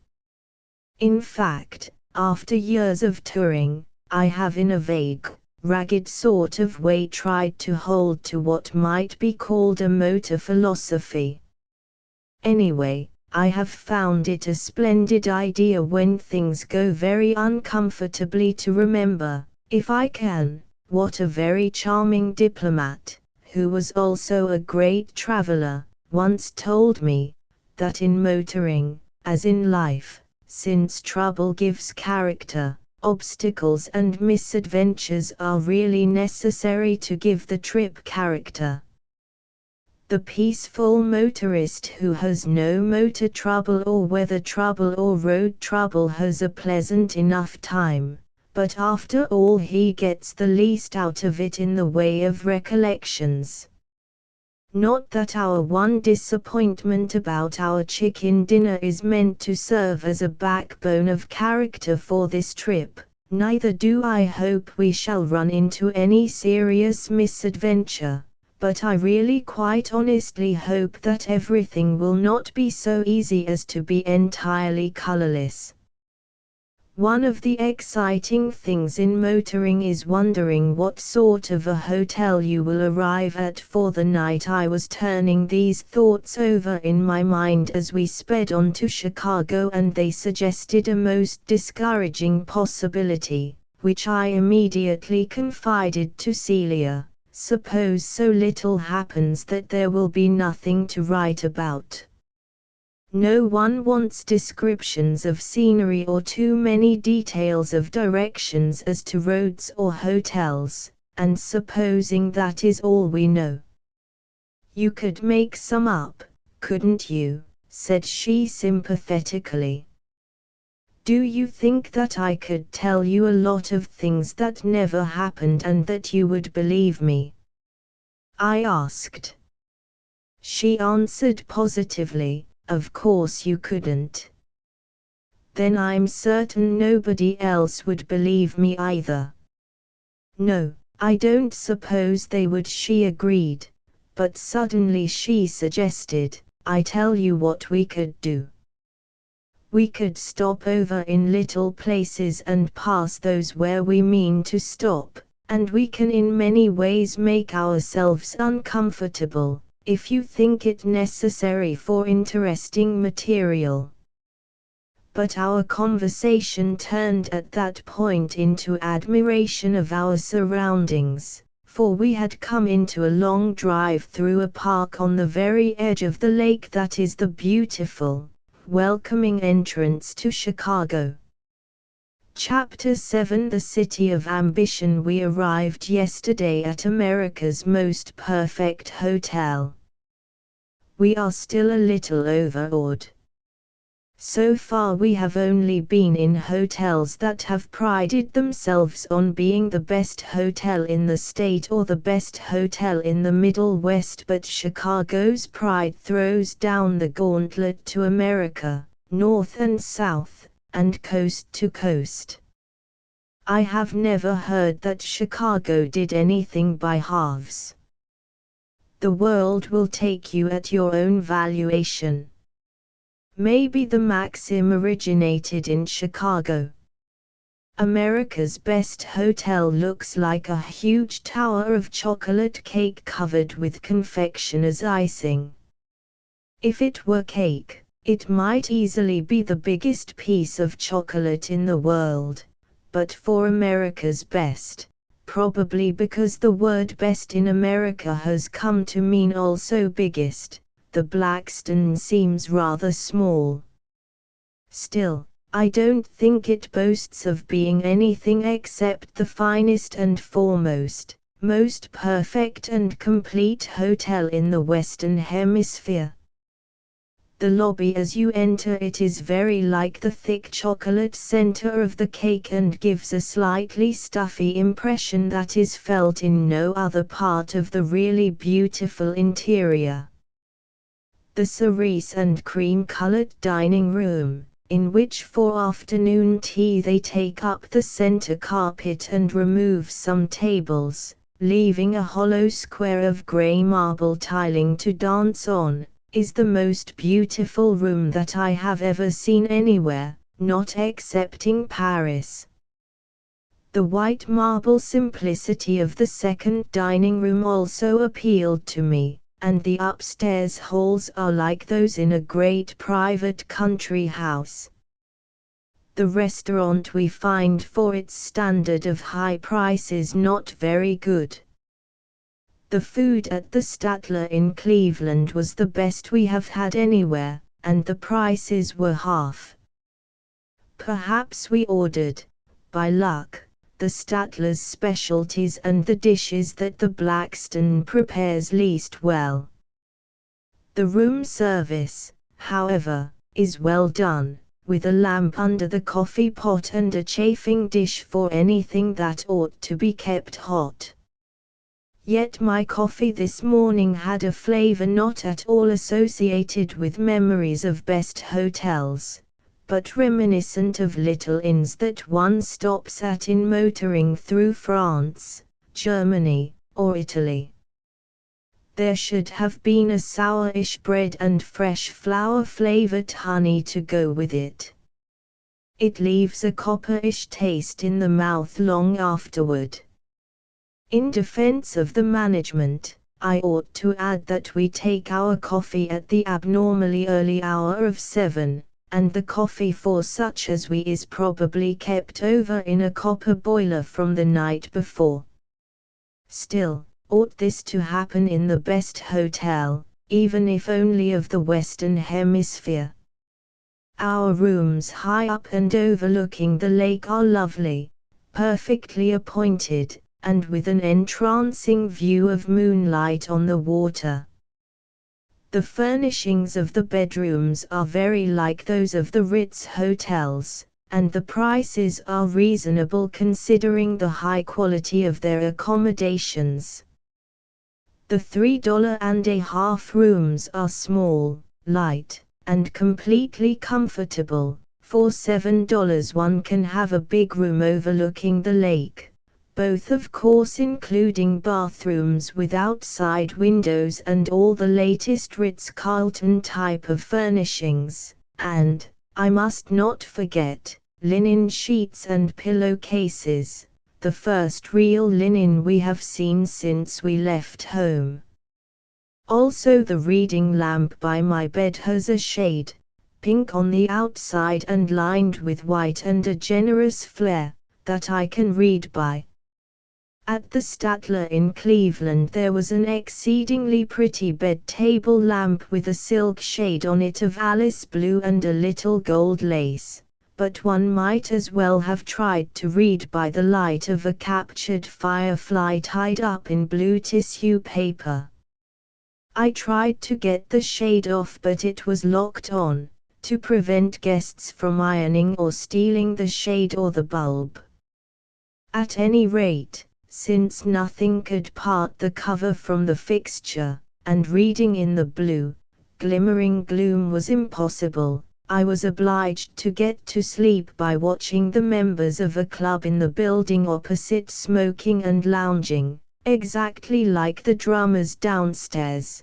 In fact, after years of touring, I have in a vague, ragged sort of way tried to hold to what might be called a motor philosophy. Anyway, I have found it a splendid idea when things go very uncomfortably to remember, if I can, what a very charming diplomat, who was also a great traveler, once told me, that in motoring, as in life, since trouble gives character, obstacles and misadventures are really necessary to give the trip character. The peaceful motorist who has no motor trouble or weather trouble or road trouble has a pleasant enough time, but after all he gets the least out of it in the way of recollections. Not that our one disappointment about our chicken dinner is meant to serve as a backbone of character for this trip, Neither do I hope we shall run into any serious misadventure, but I really quite honestly hope that everything will not be so easy as to be entirely colorless. One of the exciting things in motoring is wondering what sort of a hotel you will arrive at for the night. I was turning these thoughts over in my mind as we sped on to Chicago, and they suggested a most discouraging possibility, which I immediately confided to Celia. Suppose so little happens that there will be nothing to write about. No one wants descriptions of scenery or too many details of directions as to roads or hotels, and supposing that is all we know. You could make some up, couldn't you? Said she sympathetically. Do you think that I could tell you a lot of things that never happened and that you would believe me? I asked. She answered positively, of course you couldn't. Then I'm certain nobody else would believe me either. No, I don't suppose they would, she agreed, but suddenly she suggested, I tell you what we could do. We could stop over in little places and pass those where we mean to stop, and we can in many ways make ourselves uncomfortable, if you think it necessary for interesting material. But our conversation turned at that point into admiration of our surroundings, for we had come into a long drive through a park on the very edge of the lake that is the beautiful, welcoming entrance to Chicago. Chapter 7: The City of Ambition. We arrived yesterday at America's most perfect hotel. We are still a little overawed. So far we have only been in hotels that have prided themselves on being the best hotel in the state or the best hotel in the Middle West, but Chicago's pride throws down the gauntlet to America, north and south, and coast to coast. I have never heard that Chicago did anything by halves. The world will take you at your own valuation. Maybe the maxim originated in Chicago. America's best hotel looks like a huge tower of chocolate cake covered with confectioner's icing. If it were cake, it might easily be the biggest piece of chocolate in the world, but for America's best, probably because the word best in America has come to mean also biggest, the Blackstone seems rather small. Still, I don't think it boasts of being anything except the finest and foremost, most perfect and complete hotel in the Western Hemisphere. The lobby as you enter it is very like the thick chocolate center of the cake and gives a slightly stuffy impression that is felt in no other part of the really beautiful interior. The cerise and cream-colored dining room, in which for afternoon tea they take up the center carpet and remove some tables, leaving a hollow square of gray marble tiling to dance on, is the most beautiful room that I have ever seen anywhere, not excepting Paris. The white marble simplicity of the second dining room also appealed to me, and the upstairs halls are like those in a great private country house. The restaurant we find for its standard of high price is not very good. The food at the Statler in Cleveland was the best we have had anywhere, and the prices were half. Perhaps we ordered, by luck, the Statler's specialties and the dishes that the Blackstone prepares least well. The room service, however, is well done, with a lamp under the coffee pot and a chafing dish for anything that ought to be kept hot. Yet my coffee this morning had a flavor not at all associated with memories of best hotels, but reminiscent of little inns that one stops at in motoring through France, Germany, or Italy. There should have been a sourish bread and fresh flour-flavored honey to go with it. It leaves a copperish taste in the mouth long afterward. In defense of the management, I ought to add that we take our coffee at the abnormally early hour of 7, and the coffee for such as we is probably kept over in a copper boiler from the night before. Still, ought this to happen in the best hotel, even if only of the Western Hemisphere? Our rooms high up and overlooking the lake are lovely, perfectly appointed, and with an entrancing view of moonlight on the water. The furnishings of the bedrooms are very like those of the Ritz hotels, and the prices are reasonable considering the high quality of their accommodations. The $3.50 rooms are small, light, and completely comfortable. For $7 one can have a big room overlooking the lake, both of course including bathrooms with outside windows and all the latest Ritz-Carlton type of furnishings, and, I must not forget, linen sheets and pillowcases, the first real linen we have seen since we left home. Also the reading lamp by my bed has a shade, pink on the outside and lined with white and a generous flare, that I can read by. At the Statler in Cleveland there was an exceedingly pretty bed table lamp with a silk shade on it of Alice blue and a little gold lace, but one might as well have tried to read by the light of a captured firefly tied up in blue tissue paper. I tried to get the shade off but it was locked on, to prevent guests from ironing or stealing the shade or the bulb. At any rate, since nothing could part the cover from the fixture, and reading in the blue, glimmering gloom was impossible, I was obliged to get to sleep by watching the members of a club in the building opposite smoking and lounging, exactly like the drummers downstairs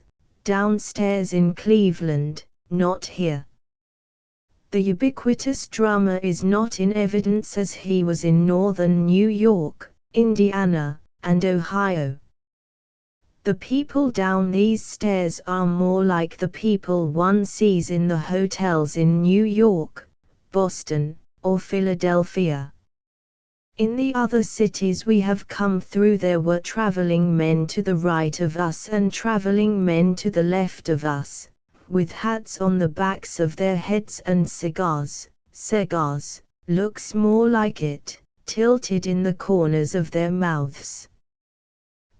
in Cleveland, not here. The ubiquitous drummer is not in evidence as he was in northern New York, Indiana, and Ohio. The people down these stairs are more like the people one sees in the hotels in New York, Boston, or Philadelphia. In the other cities we have come through there were traveling men to the right of us and traveling men to the left of us, with hats on the backs of their heads and cigars looks more like it, tilted in the corners of their mouths.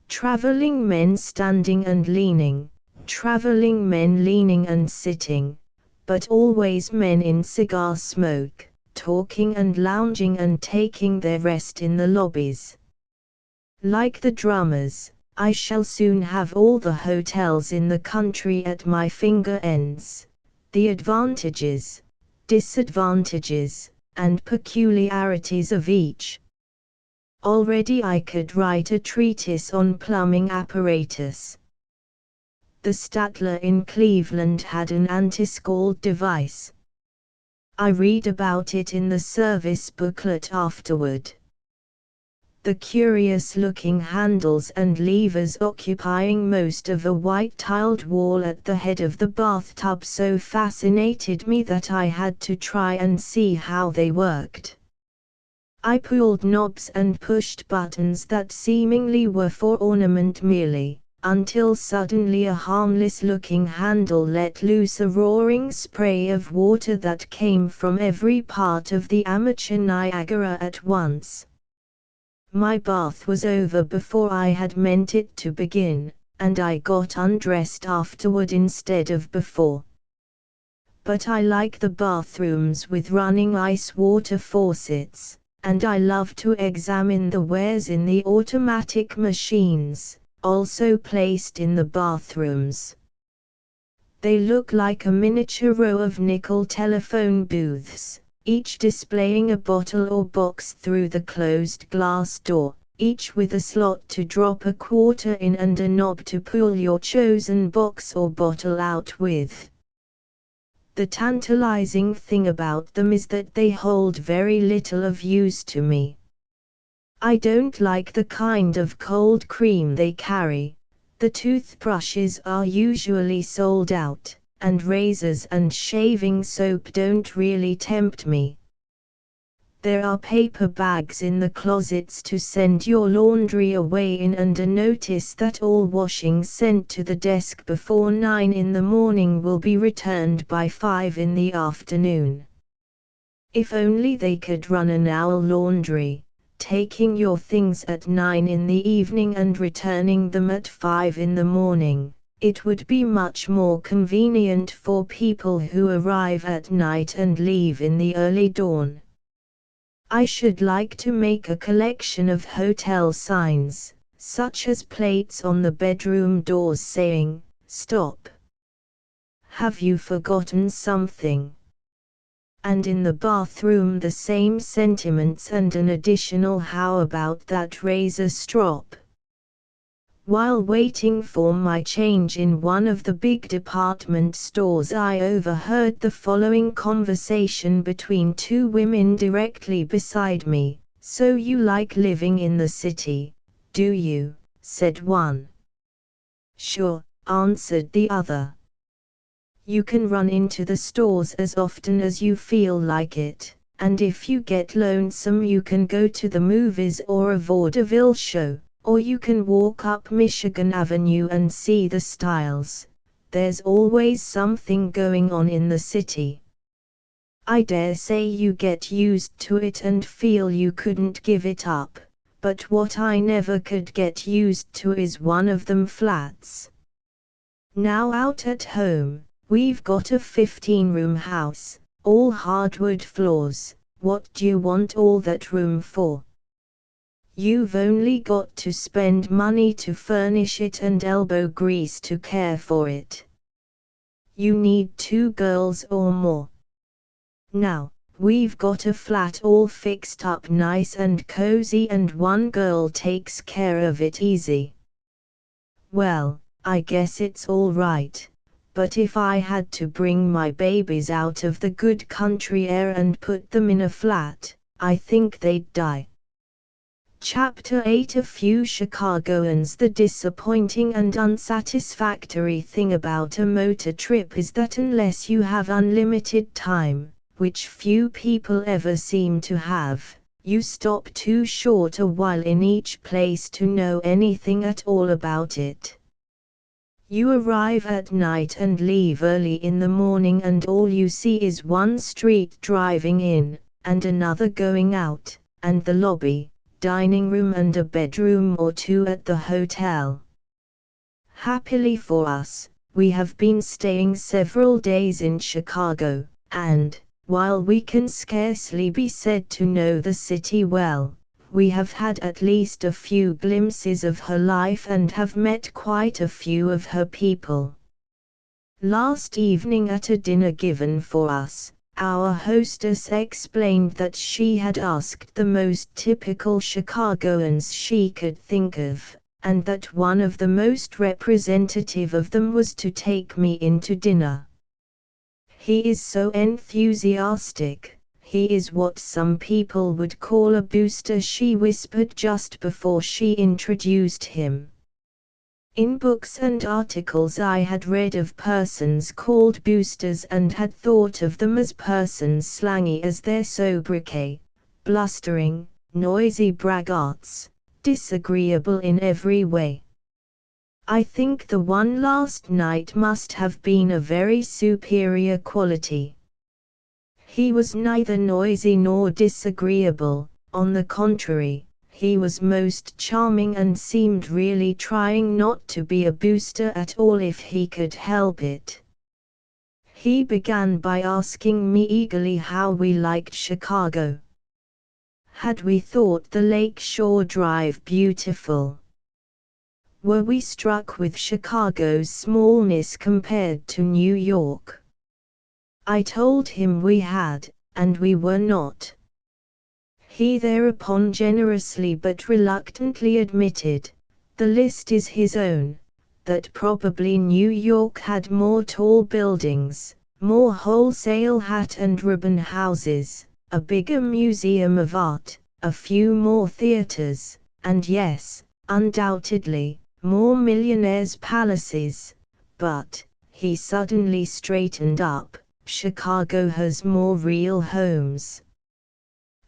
Traveling men standing and leaning, traveling men leaning and sitting, but always men in cigar smoke, talking and lounging and taking their rest in the lobbies. Like the drummers, I shall soon have all the hotels in the country at my finger ends, the advantages, disadvantages, and peculiarities of each. Already I could write a treatise on plumbing apparatus. The Statler in Cleveland had an anti-scald device. I read about it in the service booklet afterward. The curious-looking handles and levers occupying most of a white-tiled wall at the head of the bathtub so fascinated me that I had to try and see how they worked. I pulled knobs and pushed buttons that seemingly were for ornament merely, until suddenly a harmless-looking handle let loose a roaring spray of water that came from every part of the amateur Niagara at once. My bath was over before I had meant it to begin, and I got undressed afterward instead of before. But I like the bathrooms with running ice water faucets, and I love to examine the wares in the automatic machines, also placed in the bathrooms. They look like a miniature row of nickel telephone booths, each displaying a bottle or box through the closed glass door, each with a slot to drop a quarter in and a knob to pull your chosen box or bottle out with. The tantalizing thing about them is that they hold very little of use to me. I don't like the kind of cold cream they carry. The toothbrushes are usually sold out, and razors and shaving soap don't really tempt me. There are paper bags in the closets to send your laundry away in and a notice that all washing sent to the desk before 9 in the morning will be returned by 5 in the afternoon. If only they could run an hour laundry, taking your things at 9 in the evening and returning them at 5 in the morning, it would be much more convenient for people who arrive at night and leave in the early dawn. I should like to make a collection of hotel signs, such as plates on the bedroom doors saying, "Stop. Have you forgotten something?" And in the bathroom the same sentiments and an additional "How about that razor strop?" While waiting for my change in one of the big department stores, I overheard the following conversation between two women directly beside me. "So you like living in the city, do you?" said one. "Sure," answered the other. "You can run into the stores as often as you feel like it, and if you get lonesome you can go to the movies or a vaudeville show. Or you can walk up Michigan Avenue and see the styles. There's always something going on in the city. I dare say you get used to it and feel you couldn't give it up, but what I never could get used to is one of them flats. Now out at home, we've got a 15-room house, all hardwood floors. What do you want all that room for? You've only got to spend money to furnish it and elbow grease to care for it. You need 2 girls or more. Now, we've got a flat all fixed up nice and cozy and 1 girl takes care of it easy. Well, I guess it's all right, but if I had to bring my babies out of the good country air and put them in a flat, I think they'd die." Chapter 8. A few Chicagoans. The disappointing and unsatisfactory thing about a motor trip is that unless you have unlimited time, which few people ever seem to have, you stop too short a while in each place to know anything at all about it. You arrive at night and leave early in the morning and all you see is one street driving in, and another going out, and the lobby, dining room and a bedroom or 2 at the hotel. Happily for us, we have been staying several days in Chicago, and, while we can scarcely be said to know the city well, we have had at least a few glimpses of her life and have met quite a few of her people. Last evening at a dinner given for us, our hostess explained that she had asked the most typical Chicagoans she could think of, and that one of the most representative of them was to take me in to dinner. "He is so enthusiastic, he is what some people would call a booster," she whispered just before she introduced him. In books and articles I had read of persons called boosters and had thought of them as persons slangy as their sobriquet, blustering, noisy braggarts, disagreeable in every way. I think the one last night must have been a very superior quality. He was neither noisy nor disagreeable, on the contrary. He was most charming and seemed really trying not to be a booster at all if he could help it. He began by asking me eagerly how we liked Chicago. Had we thought the Lake Shore Drive beautiful? Were we struck with Chicago's smallness compared to New York? I told him we had, and we were not. He thereupon generously but reluctantly admitted, the list is his own, that probably New York had more tall buildings, more wholesale hat and ribbon houses, a bigger museum of art, a few more theaters, and yes, undoubtedly, more millionaires' palaces, but, he suddenly straightened up, Chicago has more real homes.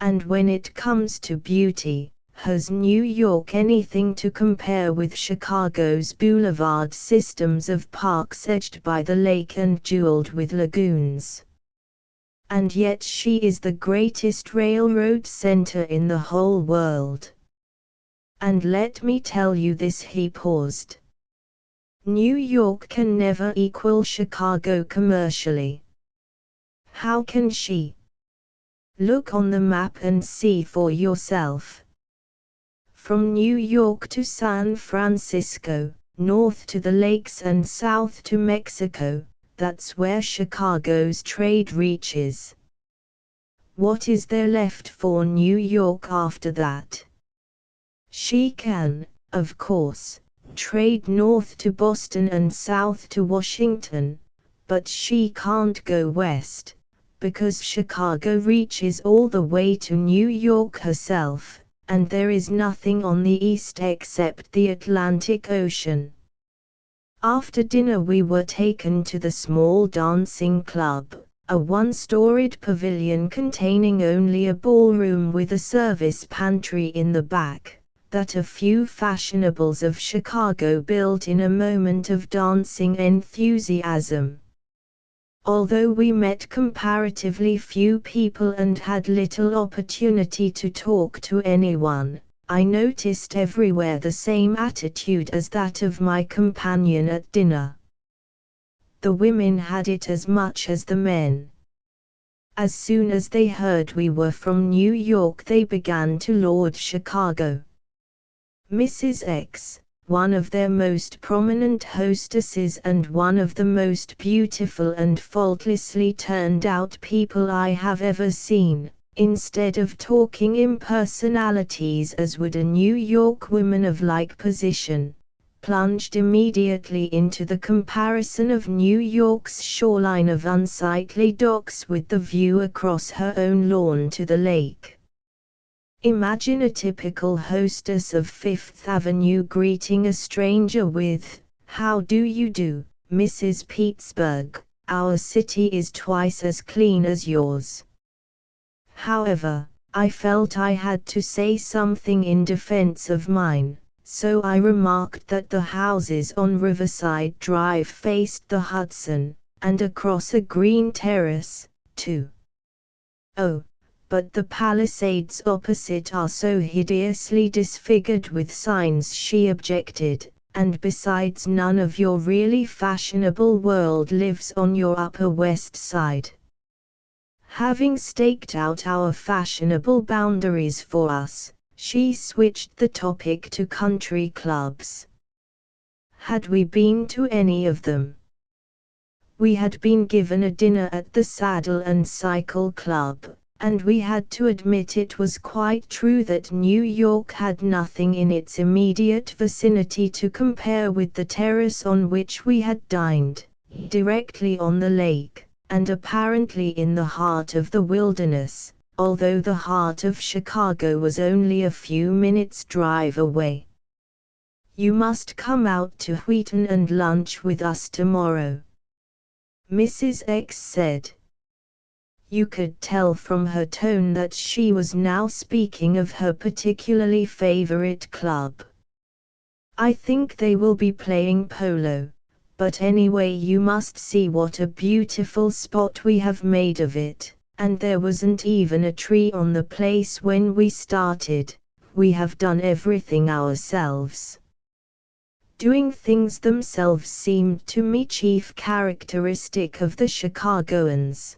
And when it comes to beauty, has New York anything to compare with Chicago's boulevard systems of parks edged by the lake and jeweled with lagoons? And yet she is the greatest railroad center in the whole world. And let me tell you this, he paused. New York can never equal Chicago commercially. How can she? Look on the map and see for yourself. From New York to San Francisco, north to the lakes and south to Mexico, that's where Chicago's trade reaches. What is there left for New York after that? She can, of course, trade north to Boston and south to Washington, but she can't go west, because Chicago reaches all the way to New York herself, and there is nothing on the east except the Atlantic Ocean. After dinner we were taken to the small dancing club, a one-storied pavilion containing only a ballroom with a service pantry in the back, that a few fashionables of Chicago built in a moment of dancing enthusiasm. Although we met comparatively few people and had little opportunity to talk to anyone, I noticed everywhere the same attitude as that of my companion at dinner. The women had it as much as the men. As soon as they heard we were from New York they began to laud Chicago. Mrs. X, one of their most prominent hostesses and one of the most beautiful and faultlessly turned out people I have ever seen, instead of talking impersonalities as would a New York woman of like position, plunged immediately into the comparison of New York's shoreline of unsightly docks with the view across her own lawn to the lake. Imagine a typical hostess of Fifth Avenue greeting a stranger with, "How do you do, Mrs. Pittsburgh? Our city is twice as clean as yours." However, I felt I had to say something in defense of mine, so I remarked that the houses on Riverside Drive faced the Hudson, and across a green terrace, too. "Oh, but the Palisades opposite are so hideously disfigured with signs," she objected, "and besides none of your really fashionable world lives on your Upper West Side." Having staked out our fashionable boundaries for us, she switched the topic to country clubs. Had we been to any of them? We had been given a dinner at the Saddle and Cycle Club, and we had to admit it was quite true that New York had nothing in its immediate vicinity to compare with the terrace on which we had dined, directly on the lake, and apparently in the heart of the wilderness, although the heart of Chicago was only a few minutes' drive away. "You must come out to Wheaton and lunch with us tomorrow," Mrs. X said. You could tell from her tone that she was now speaking of her particularly favorite club. "I think they will be playing polo, but anyway you must see what a beautiful spot we have made of it, and there wasn't even a tree on the place when we started. We have done everything ourselves." Doing things themselves seemed to me chief characteristic of the Chicagoans.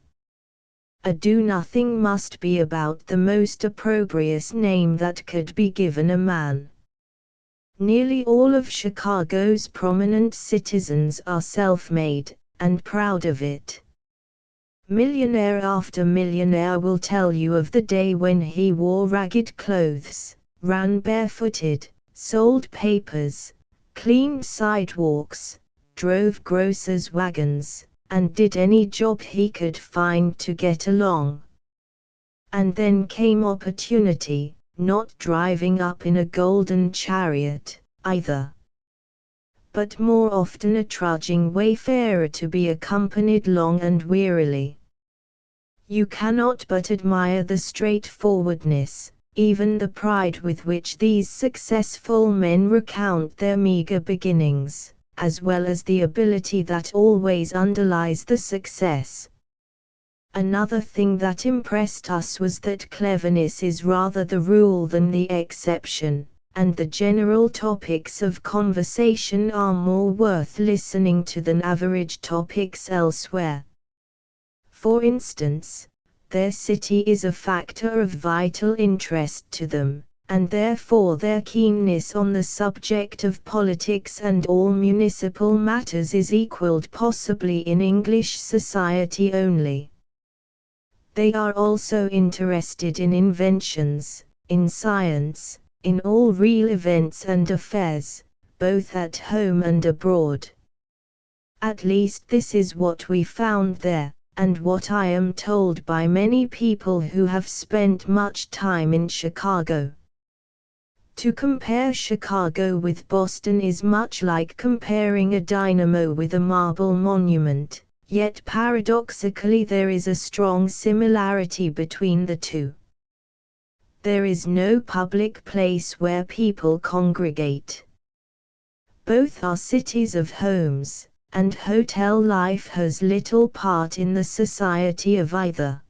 A do-nothing must be about the most opprobrious name that could be given a man. Nearly all of Chicago's prominent citizens are self-made, and proud of it. Millionaire after millionaire will tell you of the day when he wore ragged clothes, ran barefooted, sold papers, cleaned sidewalks, drove grocers' wagons, and did any job he could find to get along. And then came opportunity, not driving up in a golden chariot, either, but more often a trudging wayfarer to be accompanied long and wearily. You cannot but admire the straightforwardness, even the pride with which these successful men recount their meager beginnings, as well as the ability that always underlies the success. Another thing that impressed us was that cleverness is rather the rule than the exception, and the general topics of conversation are more worth listening to than average topics elsewhere. For instance, their city is a factor of vital interest to them, and therefore their keenness on the subject of politics and all municipal matters is equaled possibly in English society only. They are also interested in inventions, in science, in all real events and affairs, both at home and abroad. At least this is what we found there, and what I am told by many people who have spent much time in Chicago. To compare Chicago with Boston is much like comparing a dynamo with a marble monument. Yet paradoxically there is a strong similarity between the two. There is no public place where people congregate. Both are cities of homes, and hotel life has little part in the society of either.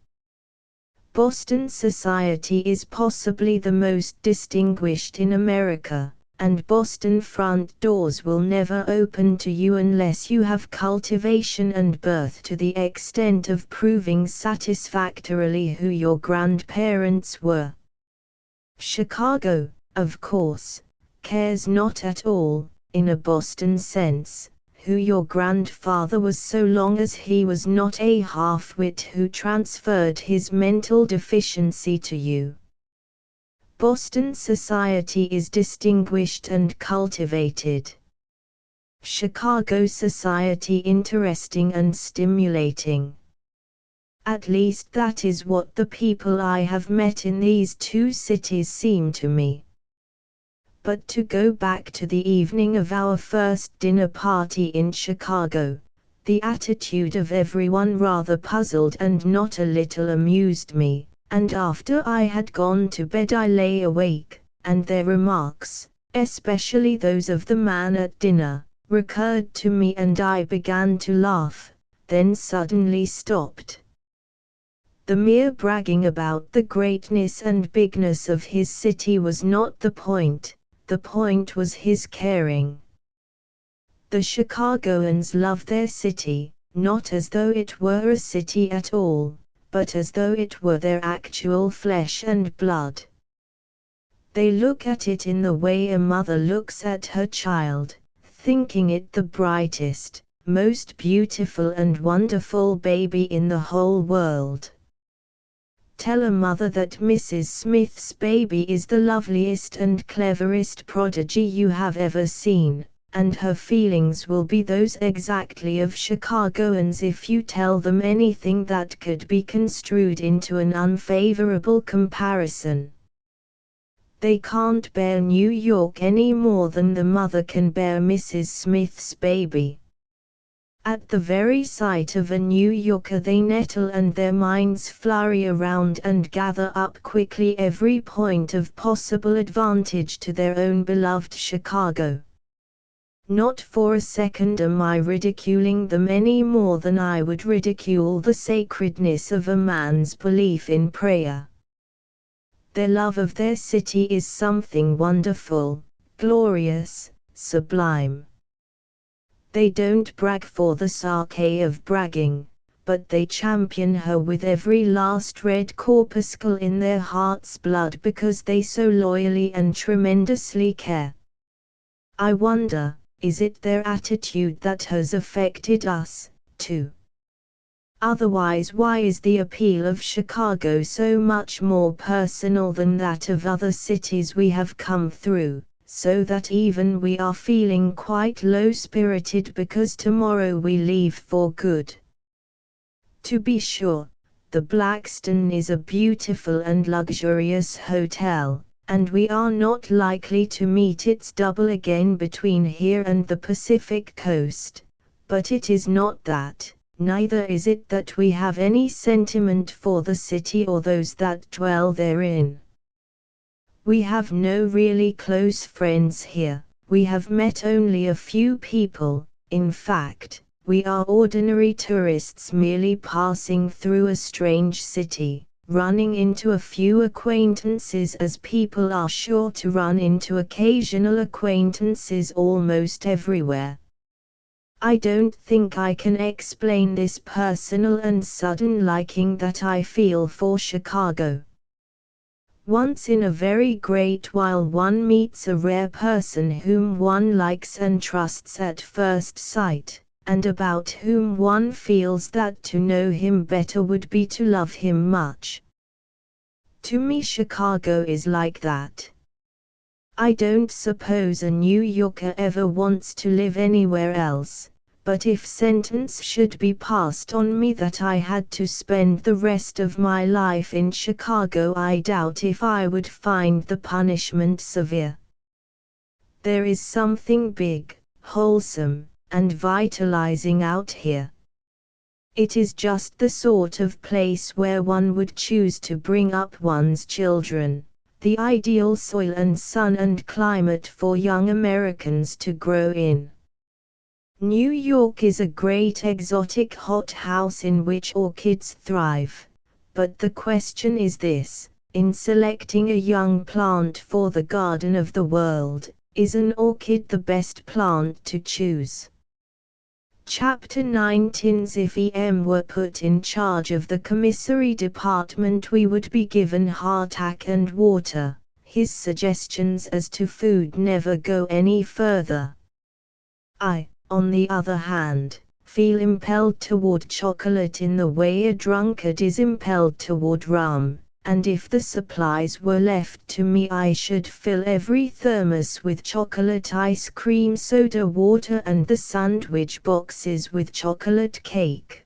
Boston society is possibly the most distinguished in America, and Boston front doors will never open to you unless you have cultivation and birth to the extent of proving satisfactorily who your grandparents were. Chicago, of course, cares not at all, in a Boston sense, who your grandfather was so long as he was not a half-wit who transferred his mental deficiency to you. Boston society is distinguished and cultivated. Chicago society interesting and stimulating. At least that is what the people I have met in these two cities seem to me. But to go back to the evening of our first dinner party in Chicago, the attitude of everyone rather puzzled and not a little amused me. And after I had gone to bed I lay awake, and their remarks, especially those of the man at dinner, recurred to me and I began to laugh, then suddenly stopped. The mere bragging about the greatness and bigness of his city was not the point was his caring. The Chicagoans love their city, not as though it were a city at all, but as though it were their actual flesh and blood. They look at it in the way a mother looks at her child, thinking it the brightest, most beautiful and wonderful baby in the whole world. Tell a mother that Mrs. Smith's baby is the loveliest and cleverest prodigy you have ever seen, and her feelings will be those exactly of Chicagoans if you tell them anything that could be construed into an unfavorable comparison. They can't bear New York any more than the mother can bear Mrs. Smith's baby. At the very sight of a New Yorker they nettle and their minds flurry around and gather up quickly every point of possible advantage to their own beloved Chicago. Not for a second am I ridiculing them any more than I would ridicule the sacredness of a man's belief in prayer. Their love of their city is something wonderful, glorious, sublime. They don't brag for the sake of bragging, but they champion her with every last red corpuscle in their heart's blood because they so loyally and tremendously care. I wonder, is it their attitude that has affected us, too? Otherwise, why is the appeal of Chicago so much more personal than that of other cities we have come through, so that even we are feeling quite low-spirited because tomorrow we leave for good? To be sure, the Blackstone is a beautiful and luxurious hotel, and we are not likely to meet its double again between here and the Pacific coast, but it is not that. Neither is it that we have any sentiment for the city or those that dwell therein. We have no really close friends here, we have met only a few people. In fact, we are ordinary tourists merely passing through a strange city, running into a few acquaintances as people are sure to run into occasional acquaintances almost everywhere. I don't think I can explain this personal and sudden liking that I feel for Chicago. Once in a very great while one meets a rare person whom one likes and trusts at first sight, and about whom one feels that to know him better would be to love him much. To me, Chicago is like that. I don't suppose a New Yorker ever wants to live anywhere else, but if sentence should be passed on me that I had to spend the rest of my life in Chicago, I doubt if I would find the punishment severe. There is something big, wholesome, and vitalizing out here. It is just the sort of place where one would choose to bring up one's children. The ideal soil and sun and climate for young Americans to grow in. New York is a great exotic hothouse in which orchids thrive, but the question is this: in selecting a young plant for the garden of the world, is an orchid the best plant to choose? Chapter 19. If EM were put in charge of the commissary department, we would be given hardtack and water. His suggestions as to food never go any further. I, on the other hand, feel impelled toward chocolate in the way a drunkard is impelled toward rum, and if the supplies were left to me I should fill every thermos with chocolate ice cream, soda water, and the sandwich boxes with chocolate cake.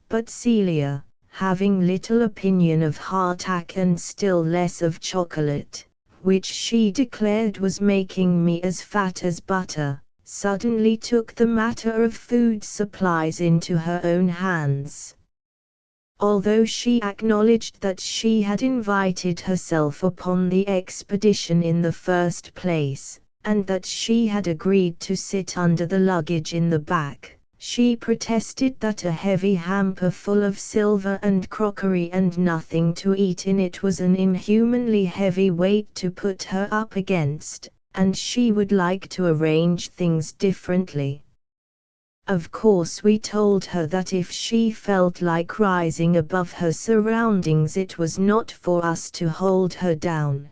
But Celia, having little opinion of hardtack and still less of chocolate, which she declared was making me as fat as butter, suddenly took the matter of food supplies into her own hands. Although she acknowledged that she had invited herself upon the expedition in the first place, and that she had agreed to sit under the luggage in the back, she protested that a heavy hamper full of silver and crockery and nothing to eat in it was an inhumanly heavy weight to put her up against, and she would like to arrange things differently. Of course we told her that if she felt like rising above her surroundings it was not for us to hold her down.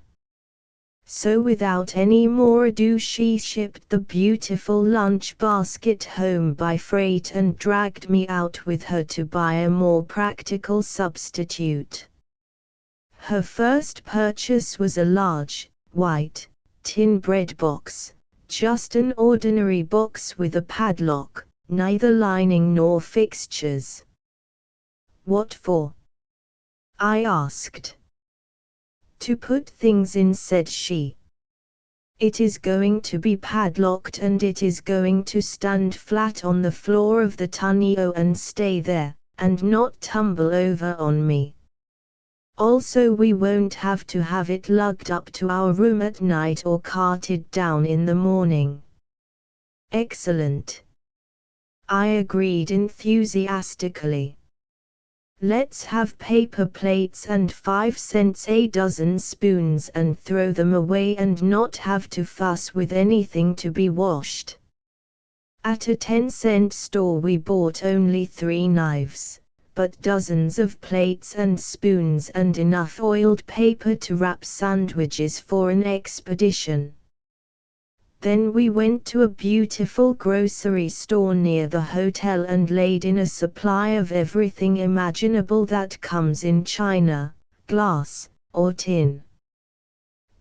So without any more ado she shipped the beautiful lunch basket home by freight and dragged me out with her to buy a more practical substitute. Her first purchase was a large, white, tin bread box, just an ordinary box with a padlock, neither lining nor fixtures. "What for?" I asked. "To put things in," said she. "It is going to be padlocked and it is going to stand flat on the floor of the tunnel and stay there, and not tumble over on me. Also we won't have to have it lugged up to our room at night or carted down in the morning." "Excellent," I agreed enthusiastically. "Let's have paper plates and 5 cents a dozen spoons and throw them away and not have to fuss with anything to be washed." At a 10-cent store we bought only 3 knives, but dozens of plates and spoons and enough oiled paper to wrap sandwiches for an expedition. Then we went to a beautiful grocery store near the hotel and laid in a supply of everything imaginable that comes in china, glass, or tin.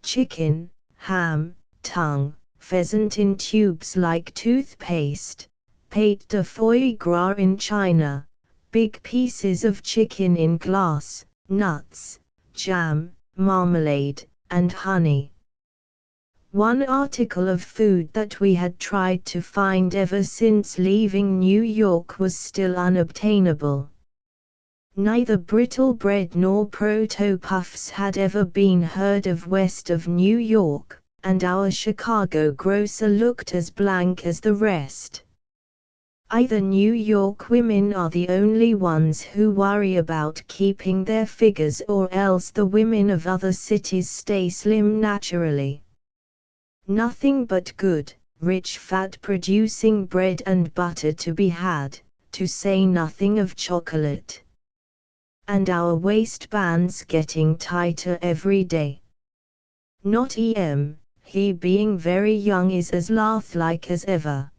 Chicken, ham, tongue, pheasant in tubes like toothpaste, pate de foie gras in china, big pieces of chicken in glass, nuts, jam, marmalade, and honey. One article of food that we had tried to find ever since leaving New York was still unobtainable. Neither brittle bread nor proto-puffs had ever been heard of west of New York, and our Chicago grocer looked as blank as the rest. Either New York women are the only ones who worry about keeping their figures, or else the women of other cities stay slim naturally. Nothing but good, rich fat-producing bread and butter to be had, to say nothing of chocolate. And our waistbands getting tighter every day. Not he being very young is as lath-like as ever.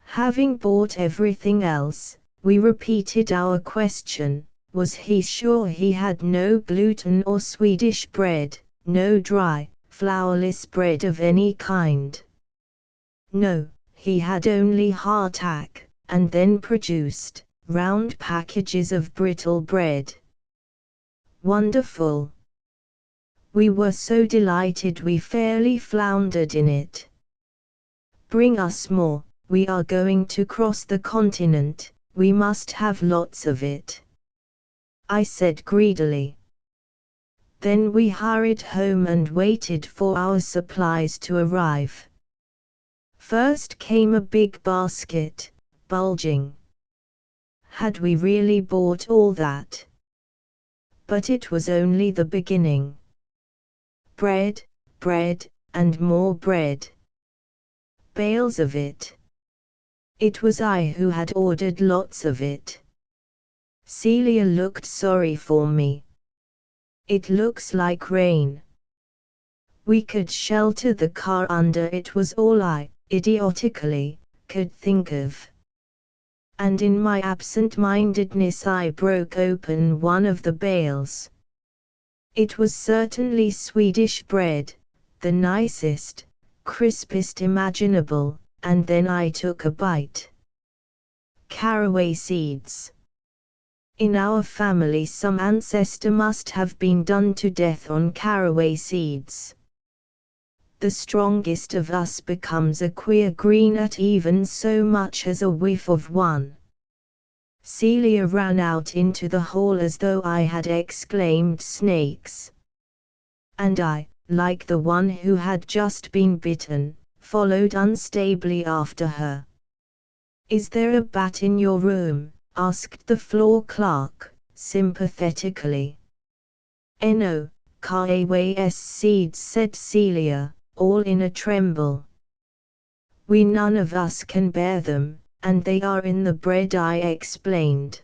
Having bought everything else, we repeated our question, was he sure he had no gluten or Swedish bread, no dry, flourless bread of any kind? No, he had only hardtack, and then produced round packages of brittle bread. Wonderful! We were so delighted we fairly floundered in it. Bring us more, we are going to cross the continent, we must have lots of it, I said greedily. Then we hurried home and waited for our supplies to arrive. First came a big basket, bulging. Had we really bought all that? But it was only the beginning. Bread, bread, and more bread. Bales of it. It was I who had ordered lots of it. Celia looked sorry for me. It looks like rain. We could shelter the car under it was all I, idiotically, could think of. And in my absent-mindedness I broke open one of the bales. It was certainly Swedish bread, the nicest, crispest imaginable, and then I took a bite. Caraway seeds. In our family some ancestor must have been done to death on caraway seeds. The strongest of us becomes a queer green at even so much as a whiff of one. Celia ran out into the hall as though I had exclaimed snakes. And I, like the one who had just been bitten, followed unstably after her. Is there a bat in your room? Asked the floor clerk, sympathetically. No, caraway seeds, said Celia, all in a tremble. We none of us can bear them, and they are in the bread, I explained.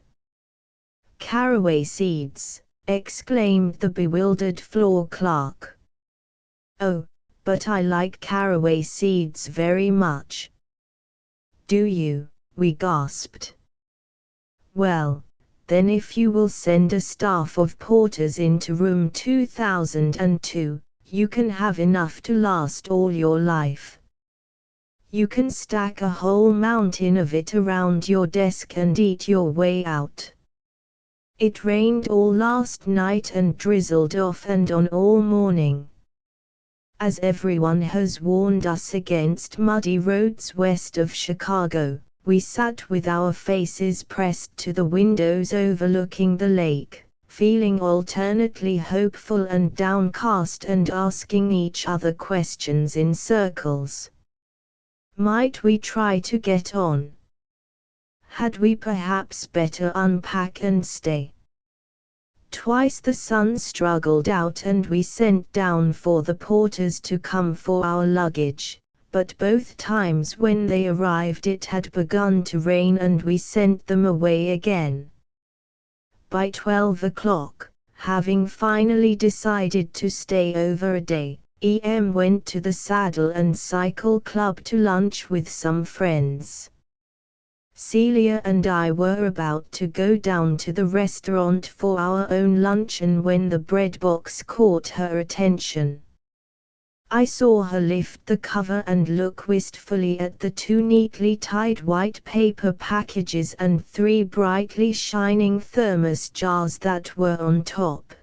Caraway seeds, exclaimed the bewildered floor clerk. Oh, but I like caraway seeds very much. Do you? We gasped. Well, then if you will send a staff of porters into room 2002, you can have enough to last all your life. You can stack a whole mountain of it around your desk and eat your way out. It rained all last night and drizzled off and on all morning. As everyone has warned us against muddy roads west of Chicago, we sat with our faces pressed to the windows overlooking the lake, feeling alternately hopeful and downcast and asking each other questions in circles. Might we try to get on? Had we perhaps better unpack and stay? Twice the sun struggled out and we sent down for the porters to come for our luggage, but both times when they arrived it had begun to rain and we sent them away again. By 12 o'clock, having finally decided to stay over a day, Em went to the Saddle and Cycle Club to lunch with some friends. Celia and I were about to go down to the restaurant for our own luncheon when the bread box caught her attention. I saw her lift the cover and look wistfully at the 2 neatly tied white paper packages and 3 brightly shining thermos jars that were on top.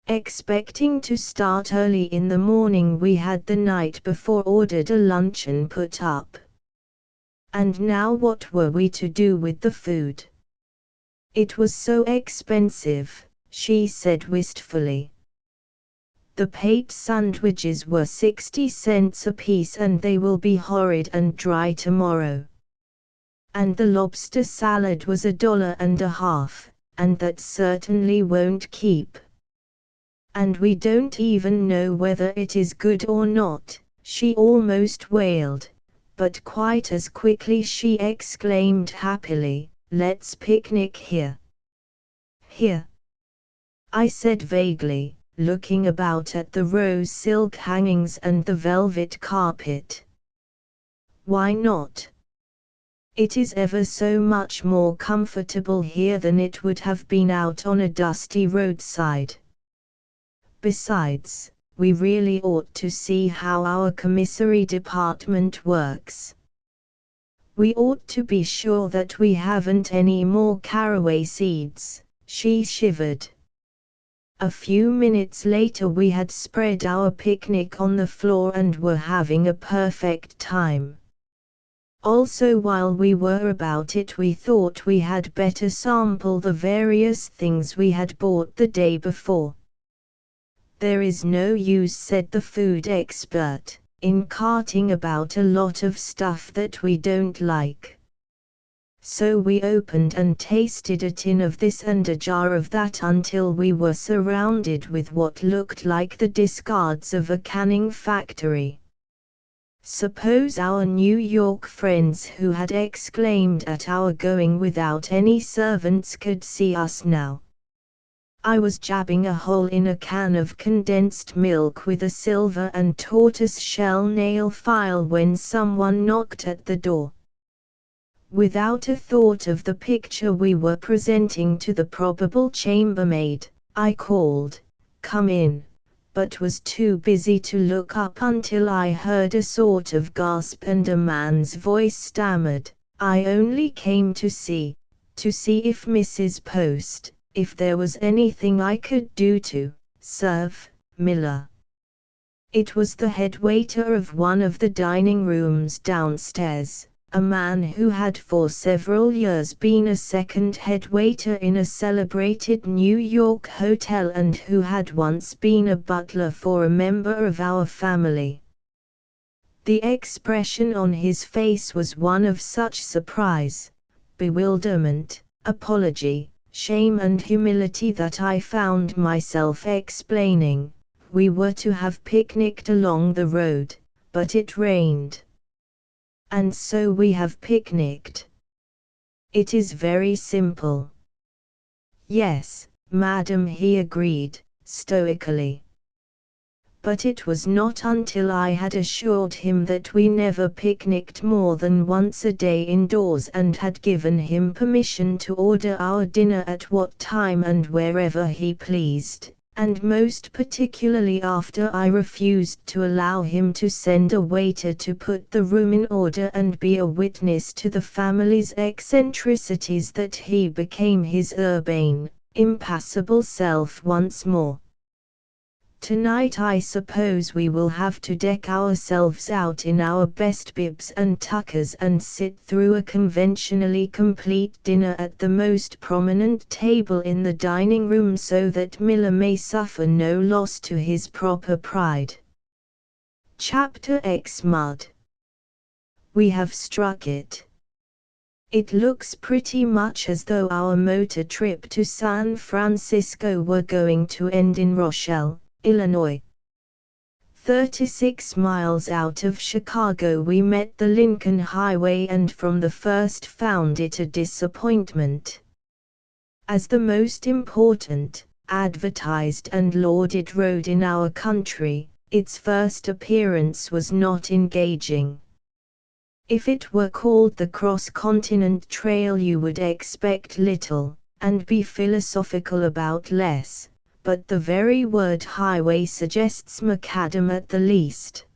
Expecting to start early in the morning, we had the night before ordered a luncheon put up. And now what were we to do with the food? It was so expensive, she said wistfully. The pate sandwiches were 60 cents apiece and they will be horrid and dry tomorrow. And the lobster salad was $1.50, and that certainly won't keep. And we don't even know whether it is good or not, she almost wailed, but quite as quickly she exclaimed happily, let's picnic here. Here? I said vaguely, looking about at the rose silk hangings and the velvet carpet. Why not? It is ever so much more comfortable here than it would have been out on a dusty roadside. Besides, we really ought to see how our commissary department works. We ought to be sure that we haven't any more caraway seeds, she shivered. A few minutes later we had spread our picnic on the floor and were having a perfect time. Also, while we were about it, we thought we had better sample the various things we had bought the day before. There is no use, said the food expert, in carting about a lot of stuff that we don't like. So we opened and tasted a tin of this and a jar of that until we were surrounded with what looked like the discards of a canning factory. Suppose our New York friends who had exclaimed at our going without any servants could see us now. I was jabbing a hole in a can of condensed milk with a silver and tortoise shell nail file when someone knocked at the door. Without a thought of the picture we were presenting to the probable chambermaid, I called, "Come in," but was too busy to look up until I heard a sort of gasp and a man's voice stammered, "I only came to see if Mrs. Post, if there was anything I could do to serve Miller." It was the head waiter of one of the dining rooms downstairs, a man who had for several years been a second head waiter in a celebrated New York hotel and who had once been a butler for a member of our family. The expression on his face was one of such surprise, bewilderment, apology, shame and humility that I found myself explaining, we were to have picnicked along the road, but it rained. And so we have picnicked. It is very simple. Yes, madam, he agreed, stoically. But it was not until I had assured him that we never picnicked more than once a day indoors and had given him permission to order our dinner at what time and wherever he pleased, and most particularly after I refused to allow him to send a waiter to put the room in order and be a witness to the family's eccentricities, that he became his urbane, impassible self once more. Tonight I suppose we will have to deck ourselves out in our best bibs and tuckers and sit through a conventionally complete dinner at the most prominent table in the dining room so that Miller may suffer no loss to his proper pride. Chapter X Mud. We have struck it. It looks pretty much as though our motor trip to San Francisco were going to end in Rochelle, Illinois. 36 miles out of Chicago we met the Lincoln Highway and from the first found it a disappointment. As the most important, advertised and lauded road in our country, its first appearance was not engaging. If it were called the Cross-Continent Trail, you would expect little, and be philosophical about less, but the very word highway suggests macadam at the least.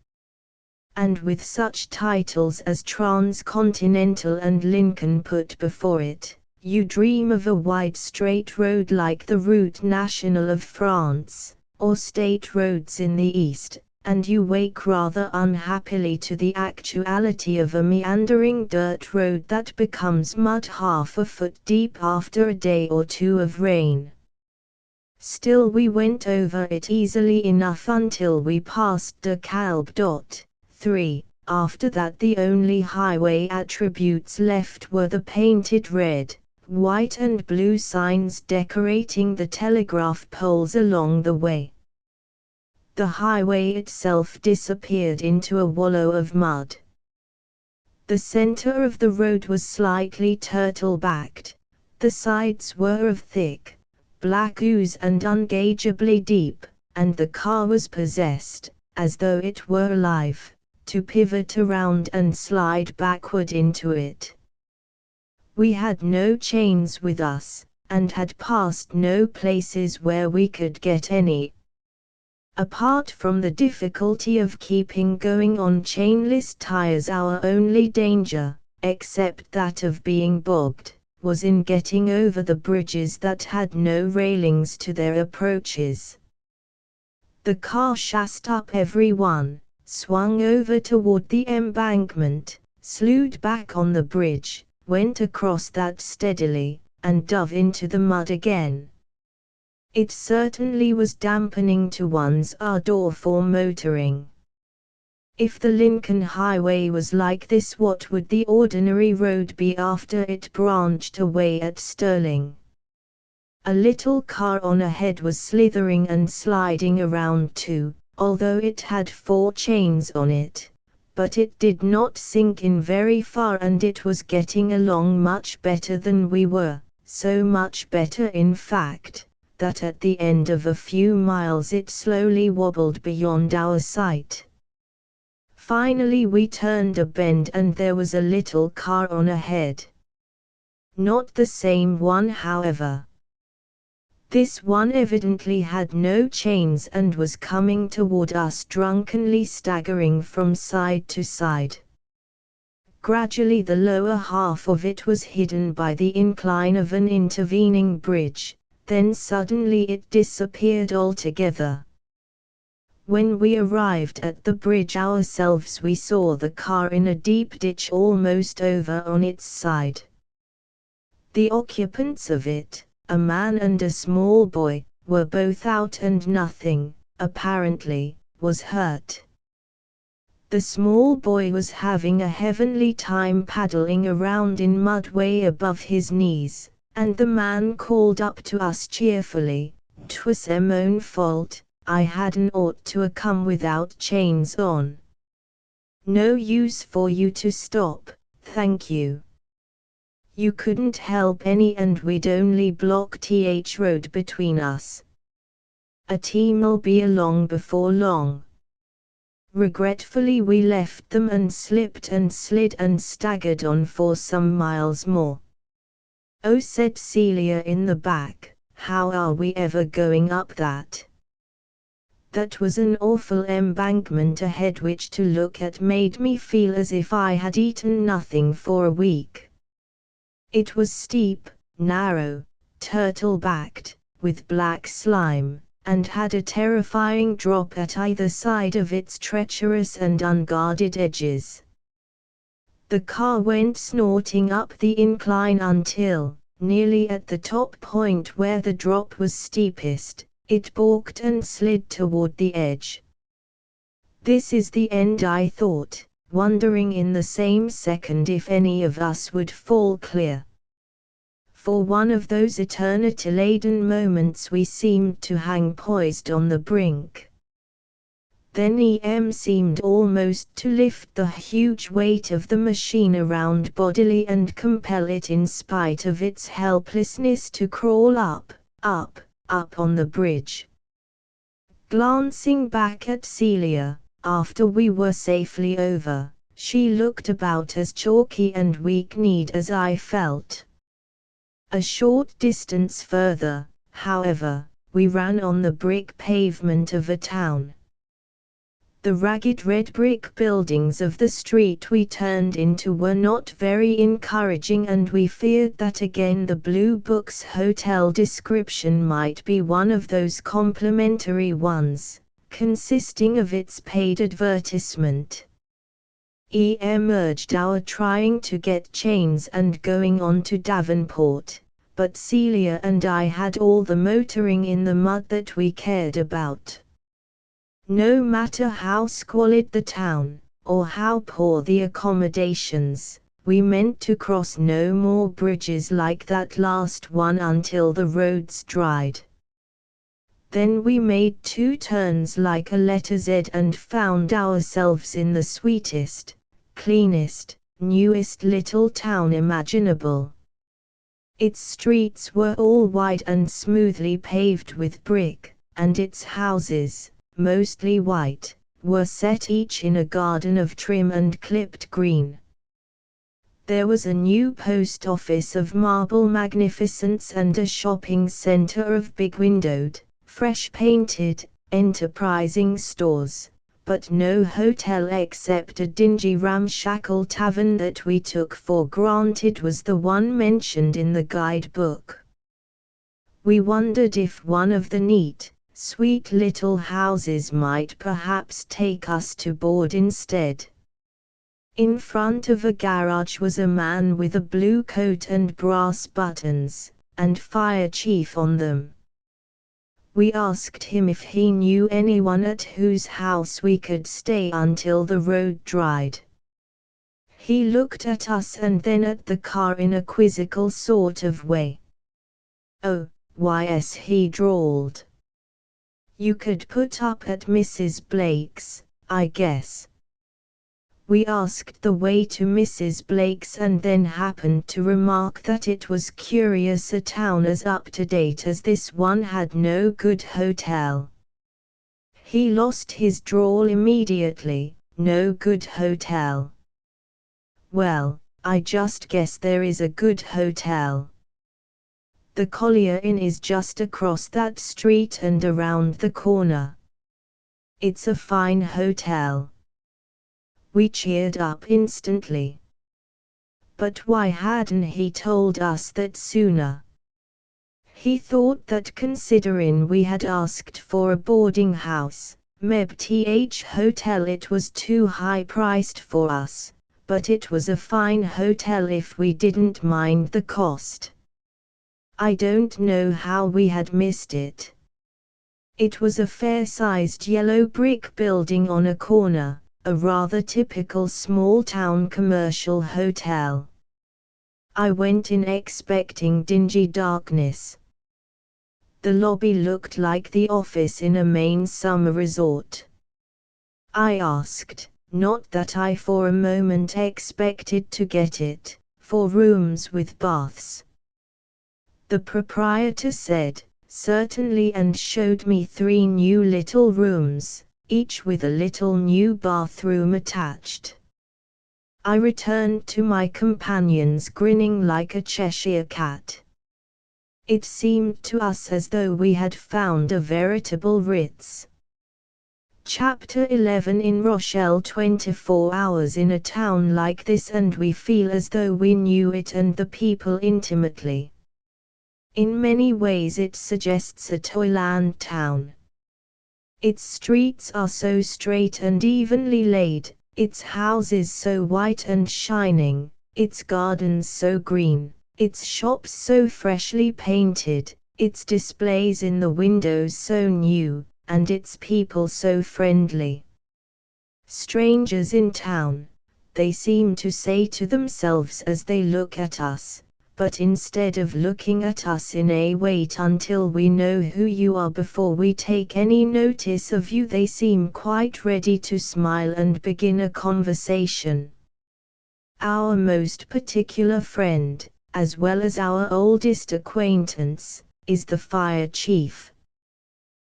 And with such titles as Transcontinental and Lincoln put before it, you dream of a wide straight road like the Route Nationale of France, or state roads in the East, and you wake rather unhappily to the actuality of a meandering dirt road that becomes mud half a foot deep after a day or two of rain. Still we went over it easily enough until we passed De Kalb. 3. After that the only highway attributes left were the painted red, white and blue signs decorating the telegraph poles along the way. The highway itself disappeared into a wallow of mud. The center of the road was slightly turtle-backed, the sides were of thick, black ooze and ungaugeably deep, and the car was possessed, as though it were alive, to pivot around and slide backward into it. We had no chains with us, and had passed no places where we could get any. Apart from the difficulty of keeping going on chainless tires, our only danger, except that of being bogged, was in getting over the bridges that had no railings to their approaches. The car shassed up every one, swung over toward the embankment, slewed back on the bridge, went across that steadily, and dove into the mud again. It certainly was dampening to one's ardor for motoring. If the Lincoln Highway was like this, what would the ordinary road be after it branched away at Sterling? A little car on ahead was slithering and sliding around too, although it had 4 chains on it, but it did not sink in very far, and it was getting along much better than we were, so much better in fact, that at the end of a few miles it slowly wobbled beyond our sight. Finally we turned a bend and there was a little car on ahead. Not the same one, however. This one evidently had no chains and was coming toward us drunkenly, staggering from side to side. Gradually the lower half of it was hidden by the incline of an intervening bridge, then suddenly it disappeared altogether. When we arrived at the bridge ourselves, we saw the car in a deep ditch almost over on its side. The occupants of it, a man and a small boy, were both out, and nothing, apparently, was hurt. The small boy was having a heavenly time paddling around in mud way above his knees, and the man called up to us cheerfully, "'Twas em own fault, I hadn't ought to a come without chains on. No use for you to stop, thank you. You couldn't help any, and we'd only block th road between us. A team'll be along before long." Regretfully we left them and slipped and slid and staggered on for some miles more. "Oh," said Celia in the back, "how are we ever going up that?" That was an awful embankment ahead which to look at made me feel as if I had eaten nothing for a week. It was steep, narrow, turtle-backed, with black slime, and had a terrifying drop at either side of its treacherous and unguarded edges. The car went snorting up the incline until, nearly at the top point where the drop was steepest, it balked and slid toward the edge. "This is the end," I thought, wondering in the same second if any of us would fall clear. For one of those eternity-laden moments we seemed to hang poised on the brink. Then EM seemed almost to lift the huge weight of the machine around bodily and compel it, in spite of its helplessness, to crawl up on the bridge. Glancing back at Celia, after we were safely over, she looked about as chalky and weak-kneed as I felt. A short distance further, however, we ran on the brick pavement of a town. The ragged red brick buildings of the street we turned into were not very encouraging, and we feared that again the Blue Book's hotel description might be one of those complimentary ones, consisting of its paid advertisement. Urged our trying to get chains and going on to Davenport, but Celia and I had all the motoring in the mud that we cared about. No matter how squalid the town, or how poor the accommodations, we meant to cross no more bridges like that last one until the roads dried. Then we made 2 turns like a letter Z and found ourselves in the sweetest, cleanest, newest little town imaginable. Its streets were all wide and smoothly paved with brick, and its houses, mostly white, were set each in a garden of trim and clipped green. There was a new post office of marble magnificence and a shopping center of big-windowed, fresh-painted, enterprising stores, but no hotel except a dingy ramshackle tavern that we took for granted was the one mentioned in the guidebook. We wondered if one of the neat, sweet little houses might perhaps take us to board instead. In front of a garage was a man with a blue coat and brass buttons, and Fire Chief on them. We asked him if he knew anyone at whose house we could stay until the road dried. He looked at us and then at the car in a quizzical sort of way. "Oh, why yes," he drawled. "You could put up at Mrs. Blake's, I guess." We asked the way to Mrs. Blake's and then happened to remark that it was curious a town as up-to-date as this one had no good hotel. He lost his drawl immediately. "No good hotel. Well, I just guess there is a good hotel. The Collier Inn is just across that street and around the corner. It's a fine hotel." We cheered up instantly. But why hadn't he told us that sooner? He thought that considering we had asked for a boarding house, maybe hotel, it was too high priced for us, but it was a fine hotel if we didn't mind the cost. I don't know how we had missed it. It was a fair-sized yellow brick building on a corner, a rather typical small-town commercial hotel. I went in expecting dingy darkness. The lobby looked like the office in a Maine summer resort. I asked, not that I for a moment expected to get it, for rooms with baths. The proprietor said, "Certainly," and showed me 3 new little rooms, each with a little new bathroom attached. I returned to my companions grinning like a Cheshire cat. It seemed to us as though we had found a veritable Ritz. Chapter 11. In Rochelle, 24 hours in a town like this and we feel as though we knew it and the people intimately. In many ways it suggests a toyland town. Its streets are so straight and evenly laid, its houses so white and shining, its gardens so green, its shops so freshly painted, its displays in the windows so new, and its people so friendly. Strangers in town, they seem to say to themselves as they look at us, but instead of looking at us in a "wait until we know who you are before we take any notice of you," they seem quite ready to smile and begin a conversation. Our most particular friend, as well as our oldest acquaintance, is the Fire Chief.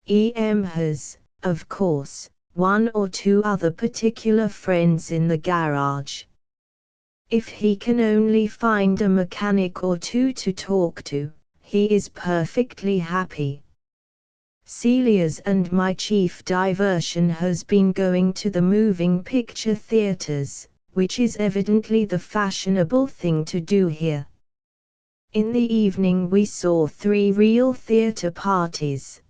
Has, of course, one or two other particular friends in the garage. If he can only find a mechanic or two to talk to, he is perfectly happy. Celia's and my chief diversion has been going to the moving picture theaters, which is evidently the fashionable thing to do here. In the evening we saw 3 real theater parties.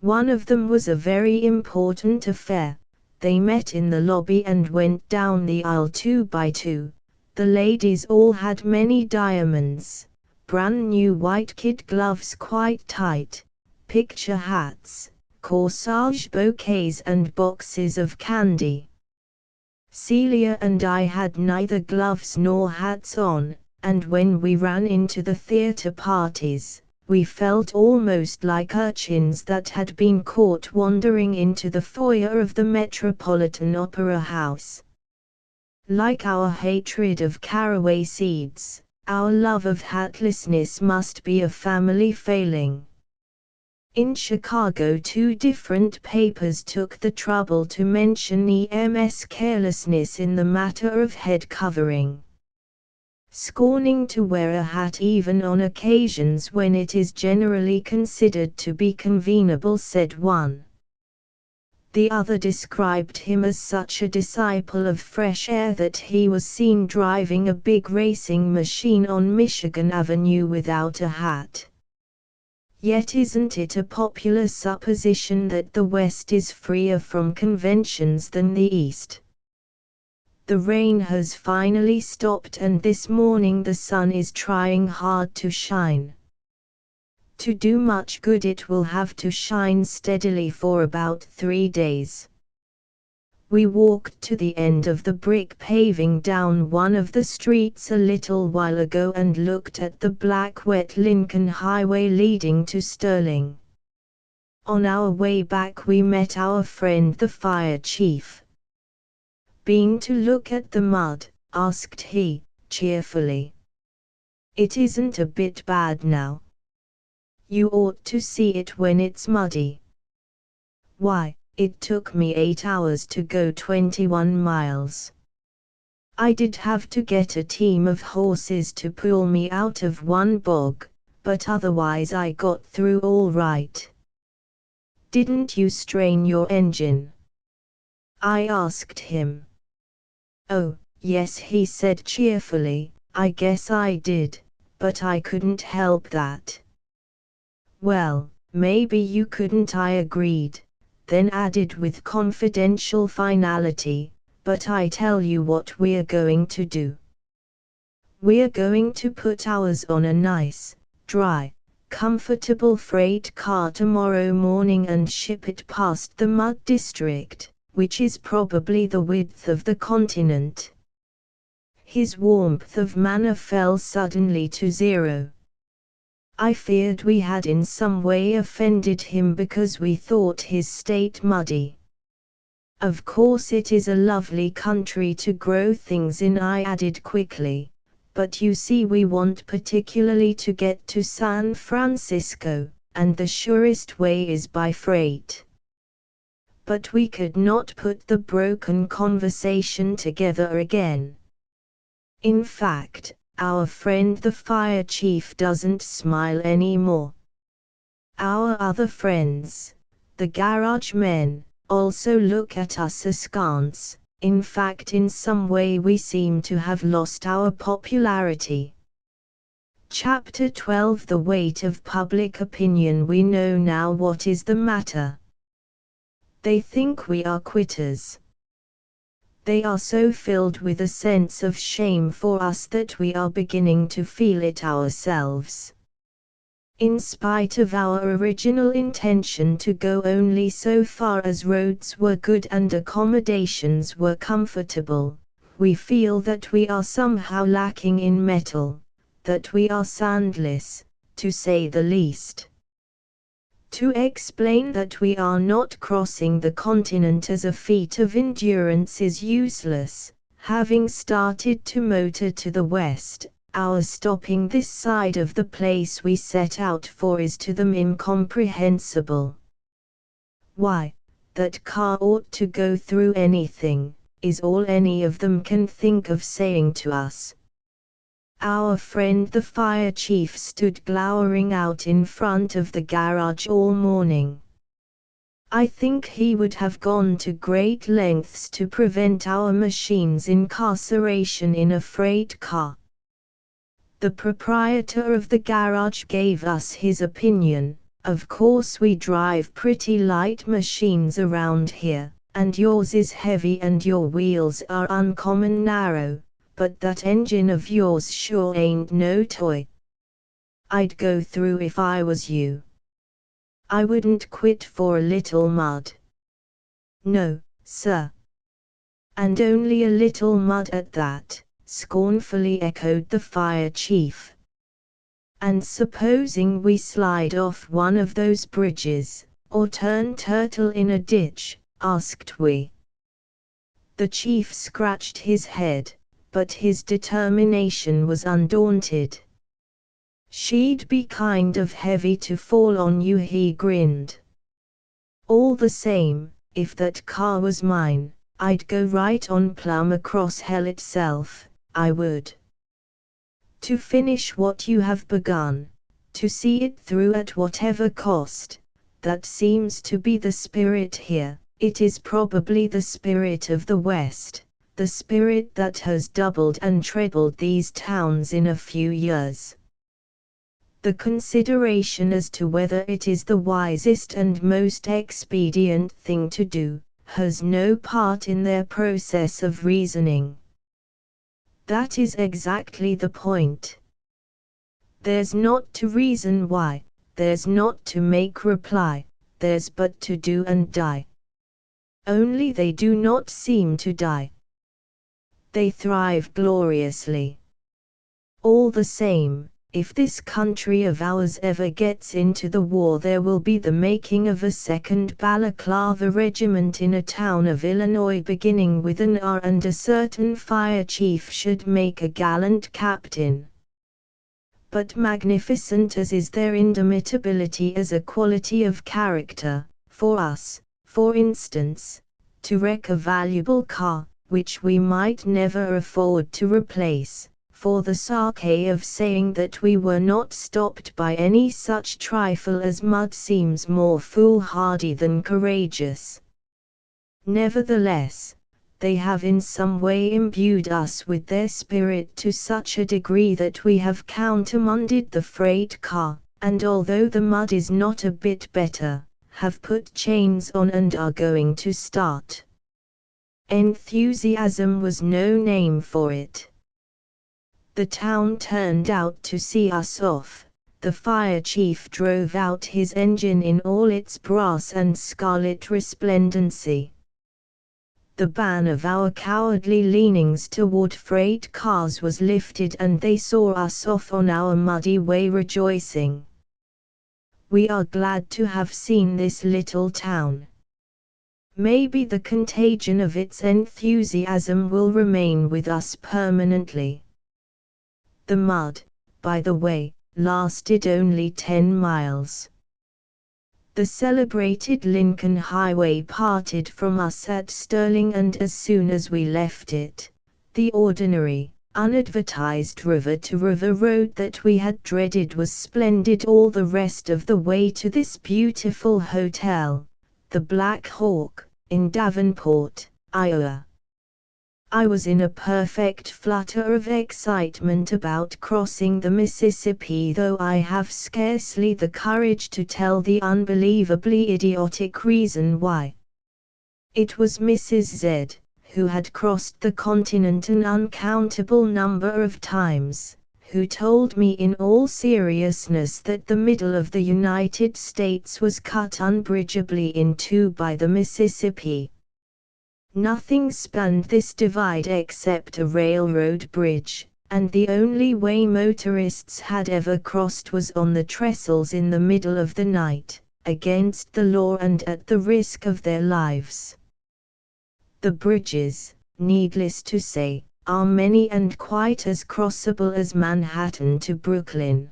One of them was a very important affair. They met in the lobby and went down the aisle 2 by 2. The ladies all had many diamonds, brand new white kid gloves quite tight, picture hats, corsage bouquets and boxes of candy. Celia and I had neither gloves nor hats on, and when we ran into the theater parties, we felt almost like urchins that had been caught wandering into the foyer of the Metropolitan Opera House. Like our hatred of caraway seeds, our love of hatlessness must be a family failing. In Chicago 2 different papers took the trouble to mention EMS carelessness in the matter of head covering. Scorning to wear a hat even on occasions when it is generally considered to be convenable, said one. The other described him as such a disciple of fresh air that he was seen driving a big racing machine on Michigan Avenue without a hat. Yet isn't it a popular supposition that the West is freer from conventions than the East? The rain has finally stopped and this morning the sun is trying hard to shine. To do much good it will have to shine steadily for about 3 days. We walked to the end of the brick paving down one of the streets a little while ago and looked at the black wet Lincoln Highway leading to Sterling. On our way back we met our friend the fire chief. "Been to look at the mud?" asked he, cheerfully. "It isn't a bit bad now. You ought to see it when it's muddy." "Why, it took me 8 hours to go 21 miles. I did have to get a team of horses to pull me out of one bog, but otherwise I got through all right." "Didn't you strain your engine?" I asked him. "Oh, yes," he said cheerfully, "I guess I did, but I couldn't help that." "Well, maybe you couldn't," I agreed, then added with confidential finality, "but I tell you what we're going to do. We're going to put ours on a nice, dry, comfortable freight car tomorrow morning and ship it past the mud district, which is probably the width of the continent." His warmth of manner fell suddenly to 0. I feared we had in some way offended him because we thought his state muddy. "Of course it is a lovely country to grow things in," I added quickly, "but you see we want particularly to get to San Francisco, and the surest way is by freight." But we could not put the broken conversation together again. In fact, our friend the fire chief doesn't smile anymore. Our other friends, the garage men, also look at us askance. In fact, in some way we seem to have lost our popularity. Chapter 12: The Weight of Public Opinion. We know now what is the matter. They think we are quitters. They are so filled with a sense of shame for us that we are beginning to feel it ourselves. In spite of our original intention to go only so far as roads were good and accommodations were comfortable, we feel that we are somehow lacking in mettle, that we are sandless, to say the least. To explain that we are not crossing the continent as a feat of endurance is useless. Having started to motor to the west, our stopping this side of the place we set out for is to them incomprehensible. Why, that car ought to go through anything, is all any of them can think of saying to us. Our friend the fire chief stood glowering out in front of the garage all morning. I think he would have gone to great lengths to prevent our machine's incarceration in a freight car. The proprietor of the garage gave us his opinion. Of course we drive pretty light machines around here, and yours is heavy and your wheels are uncommon narrow, but that engine of yours sure ain't no toy. I'd go through if I was you. I wouldn't quit for a little mud. No, sir. And only a little mud at that, scornfully echoed the fire chief. And supposing we slide off one of those bridges, or turn turtle in a ditch, asked we. The chief scratched his head, but his determination was undaunted. She'd be kind of heavy to fall on you, he grinned. All the same, if that car was mine, I'd go right on plumb across hell itself, I would. To finish what you have begun, to see it through at whatever cost, that seems to be the spirit here. It is probably the spirit of the West, the spirit that has doubled and trebled these towns in a few years. The consideration as to whether it is the wisest and most expedient thing to do, has no part in their process of reasoning. That is exactly the point. There's not to reason why, there's not to make reply, there's but to do and die. Only they do not seem to die. They thrive gloriously. All the same, if this country of ours ever gets into the war, there will be the making of a second Balaclava regiment in a town of Illinois beginning with an R, and a certain fire chief should make a gallant captain. But magnificent as is their indomitability as a quality of character, for us, for instance, to wreck a valuable car, which we might never afford to replace, for the sake of saying that we were not stopped by any such trifle as mud, seems more foolhardy than courageous. Nevertheless, they have in some way imbued us with their spirit to such a degree that we have countermanded the freight car, and although the mud is not a bit better, have put chains on and are going to start. Enthusiasm was no name for it. The town turned out to see us off. The fire chief drove out his engine in all its brass and scarlet resplendency. The ban of our cowardly leanings toward freight cars was lifted, and they saw us off on our muddy way rejoicing. We are glad to have seen this little town. Maybe the contagion of its enthusiasm will remain with us permanently. The mud, by the way, lasted only 10 miles. The celebrated Lincoln Highway parted from us at Sterling, and as soon as we left it, the ordinary, unadvertised river-to-river road that we had dreaded was splendid all the rest of the way to this beautiful hotel, the Black Hawk, in Davenport, Iowa. I was in a perfect flutter of excitement about crossing the Mississippi, though I have scarcely the courage to tell the unbelievably idiotic reason why. It was Mrs. Z, who had crossed the continent an uncountable number of times, who told me in all seriousness that the middle of the United States was cut unbridgeably in two by the Mississippi. Nothing spanned this divide except a railroad bridge, and the only way motorists had ever crossed was on the trestles in the middle of the night, against the law and at the risk of their lives. The bridges, needless to say, are many and quite as crossable as Manhattan to Brooklyn.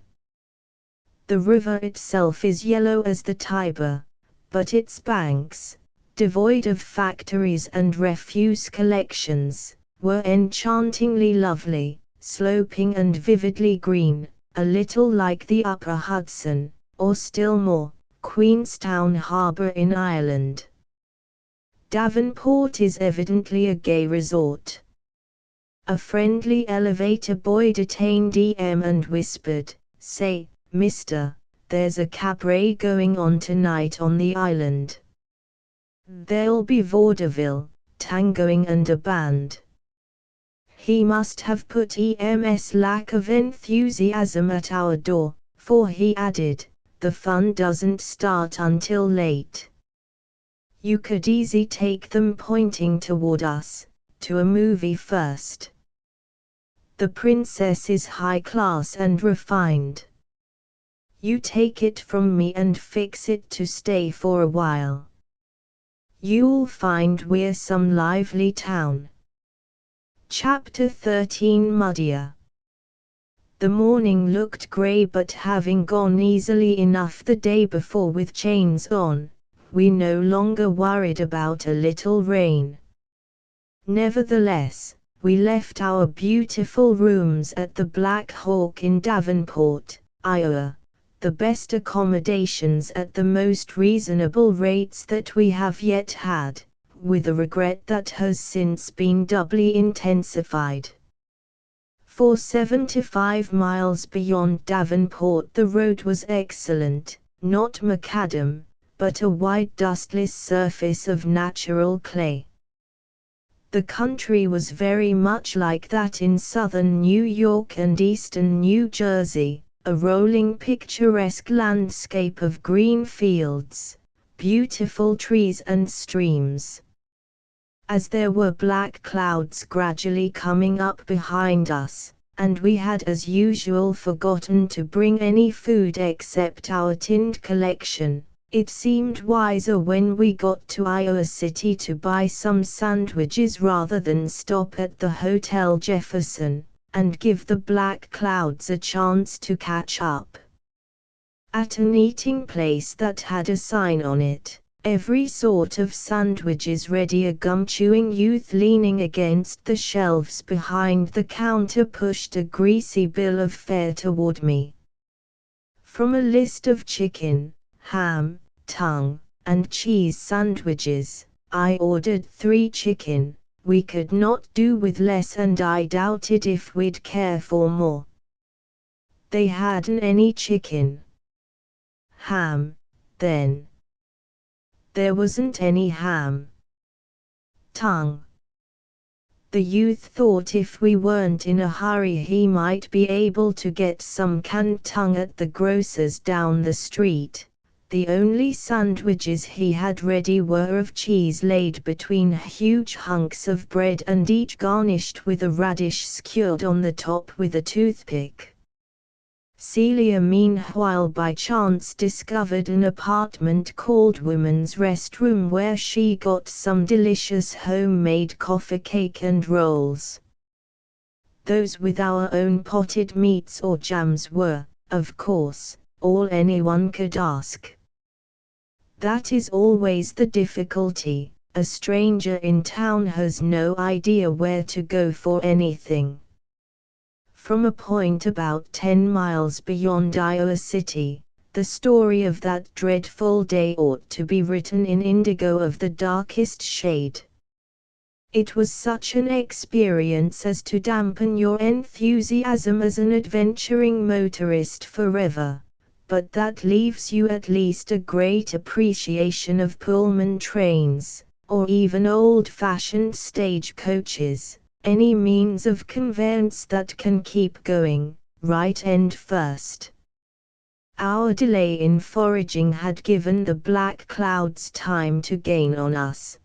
The river itself is yellow as the Tiber, but its banks, devoid of factories and refuse collections, were enchantingly lovely, sloping and vividly green, a little like the upper Hudson, or still more, Queenstown Harbour in Ireland. Davenport is evidently a gay resort. A friendly elevator boy detained EM and whispered, "Say, mister, there's a cabaret going on tonight on the island. There'll be vaudeville, tangoing and a band." He must have put EM's lack of enthusiasm at our door, for he added, "The fun doesn't start until late. You could easy take them pointing toward us, to a movie first. The princess is high class and refined. You take it from me and fix it to stay for a while. You'll find we're some lively town." Chapter 13 Muddier. The morning looked grey, but having gone easily enough the day before with chains on, we no longer worried about a little rain. Nevertheless, we left our beautiful rooms at the Black Hawk in Davenport, Iowa, the best accommodations at the most reasonable rates that we have yet had, with a regret that has since been doubly intensified. For 75 miles beyond Davenport the road was excellent, not macadam, but a wide dustless surface of natural clay. The country was very much like that in southern New York and eastern New Jersey, a rolling picturesque landscape of green fields, beautiful trees and streams. As there were black clouds gradually coming up behind us, and we had as usual forgotten to bring any food except our tinned collection, it seemed wiser when we got to Iowa City to buy some sandwiches rather than stop at the Hotel Jefferson, and give the black clouds a chance to catch up. At an eating place that had a sign on it, "Every sort of sandwiches ready," a gum-chewing youth leaning against the shelves behind the counter pushed a greasy bill of fare toward me. From a list of chicken, ham, tongue, and cheese sandwiches, I ordered 3 chicken. We could not do with less, and I doubted if we'd care for more. They hadn't any chicken. Ham, then. There wasn't any ham. Tongue. The youth thought if we weren't in a hurry he might be able to get some canned tongue at the grocer's down the street. The only sandwiches he had ready were of cheese laid between huge hunks of bread and each garnished with a radish skewered on the top with a toothpick. Celia meanwhile by chance discovered an apartment called Women's Restroom, where she got some delicious homemade coffee cake and rolls. Those with our own potted meats or jams were, of course, all anyone could ask. That is always the difficulty. A stranger in town has no idea where to go for anything. From a point about 10 miles beyond Iowa City, the story of that dreadful day ought to be written in indigo of the darkest shade. It was such an experience as to dampen your enthusiasm as an adventuring motorist forever, but that leaves you at least a great appreciation of Pullman trains, or even old-fashioned stagecoaches. Any means of conveyance that can keep going, right end first. Our delay in foraging had given the black clouds time to gain on us.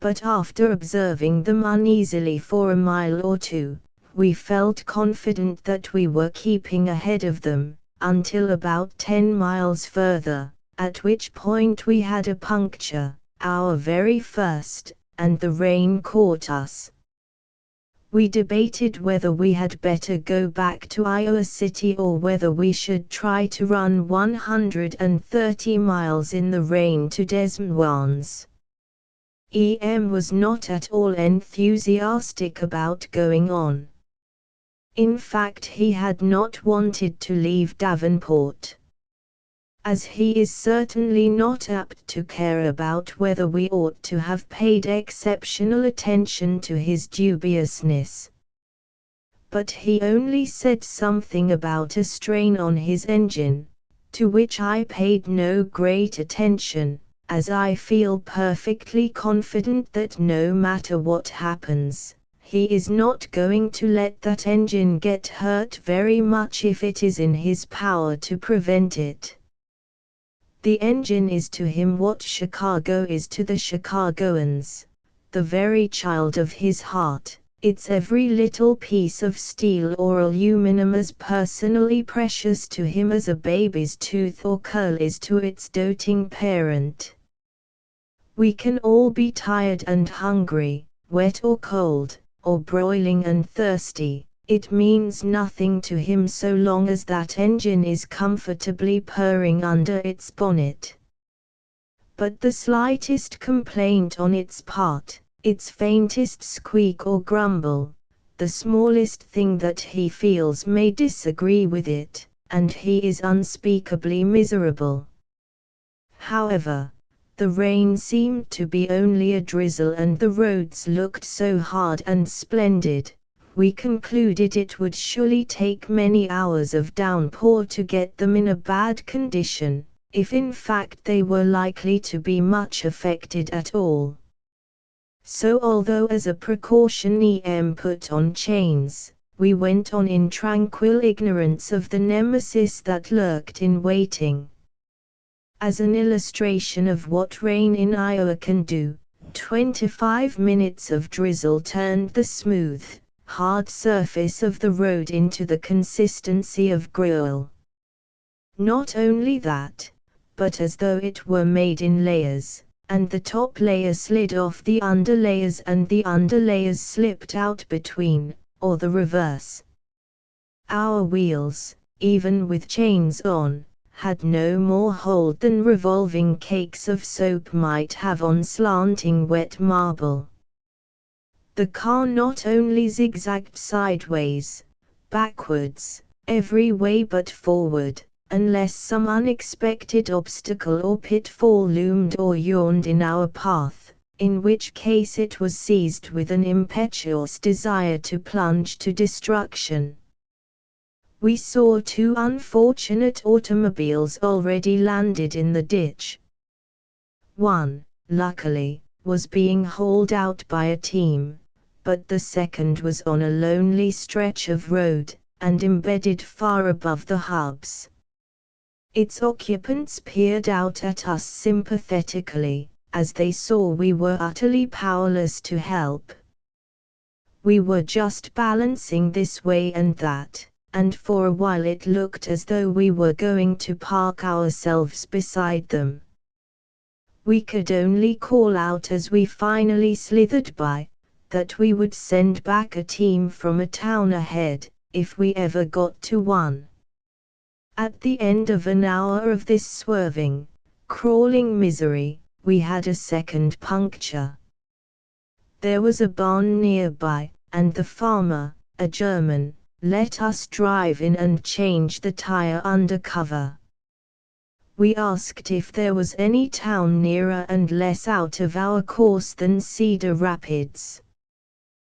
But after observing them uneasily for a mile or two, we felt confident that we were keeping ahead of them, until about 10 miles further, at which point we had a puncture, our very first, and the rain caught us. We debated whether we had better go back to Iowa City or whether we should try to run 130 miles in the rain to Des Moines. EM was not at all enthusiastic about going on. In fact, he had not wanted to leave Davenport. As he is certainly not apt to care about whether we ought to have paid exceptional attention to his dubiousness. But he only said something about a strain on his engine, to which I paid no great attention, as I feel perfectly confident that no matter what happens, he is not going to let that engine get hurt very much if it is in his power to prevent it. The engine is to him what Chicago is to the Chicagoans, the very child of his heart. It's every little piece of steel or aluminum as personally precious to him as a baby's tooth or curl is to its doting parent. We can all be tired and hungry, wet or cold, or broiling and thirsty. It means nothing to him so long as that engine is comfortably purring under its bonnet. But the slightest complaint on its part, its faintest squeak or grumble, the smallest thing that he feels may disagree with it, and he is unspeakably miserable. However, the rain seemed to be only a drizzle and the roads looked so hard and splendid, we concluded it would surely take many hours of downpour to get them in a bad condition, if in fact they were likely to be much affected at all. So although as a precaution EM put on chains, we went on in tranquil ignorance of the nemesis that lurked in waiting. As an illustration of what rain in Iowa can do, 25 minutes of drizzle turned the smooth, hard surface of the road into the consistency of gruel. Not only that, but as though it were made in layers, and the top layer slid off the underlayers and the underlayers slipped out between, or the reverse. Our wheels, even with chains on, had no more hold than revolving cakes of soap might have on slanting wet marble. The car not only zigzagged sideways, backwards, every way but forward, unless some unexpected obstacle or pitfall loomed or yawned in our path, in which case it was seized with an impetuous desire to plunge to destruction. We saw 2 unfortunate automobiles already landed in the ditch. One, luckily, was being hauled out by a team, but the second was on a lonely stretch of road, and embedded far above the hubs. Its occupants peered out at us sympathetically, as they saw we were utterly powerless to help. We were just balancing this way and that, and for a while it looked as though we were going to park ourselves beside them. We could only call out as we finally slithered by, that we would send back a team from a town ahead, if we ever got to one. At the end of an hour of this swerving, crawling misery, we had a second puncture. There was a barn nearby, and the farmer, a German, let us drive in and change the tire under cover. We asked if there was any town nearer and less out of our course than Cedar Rapids.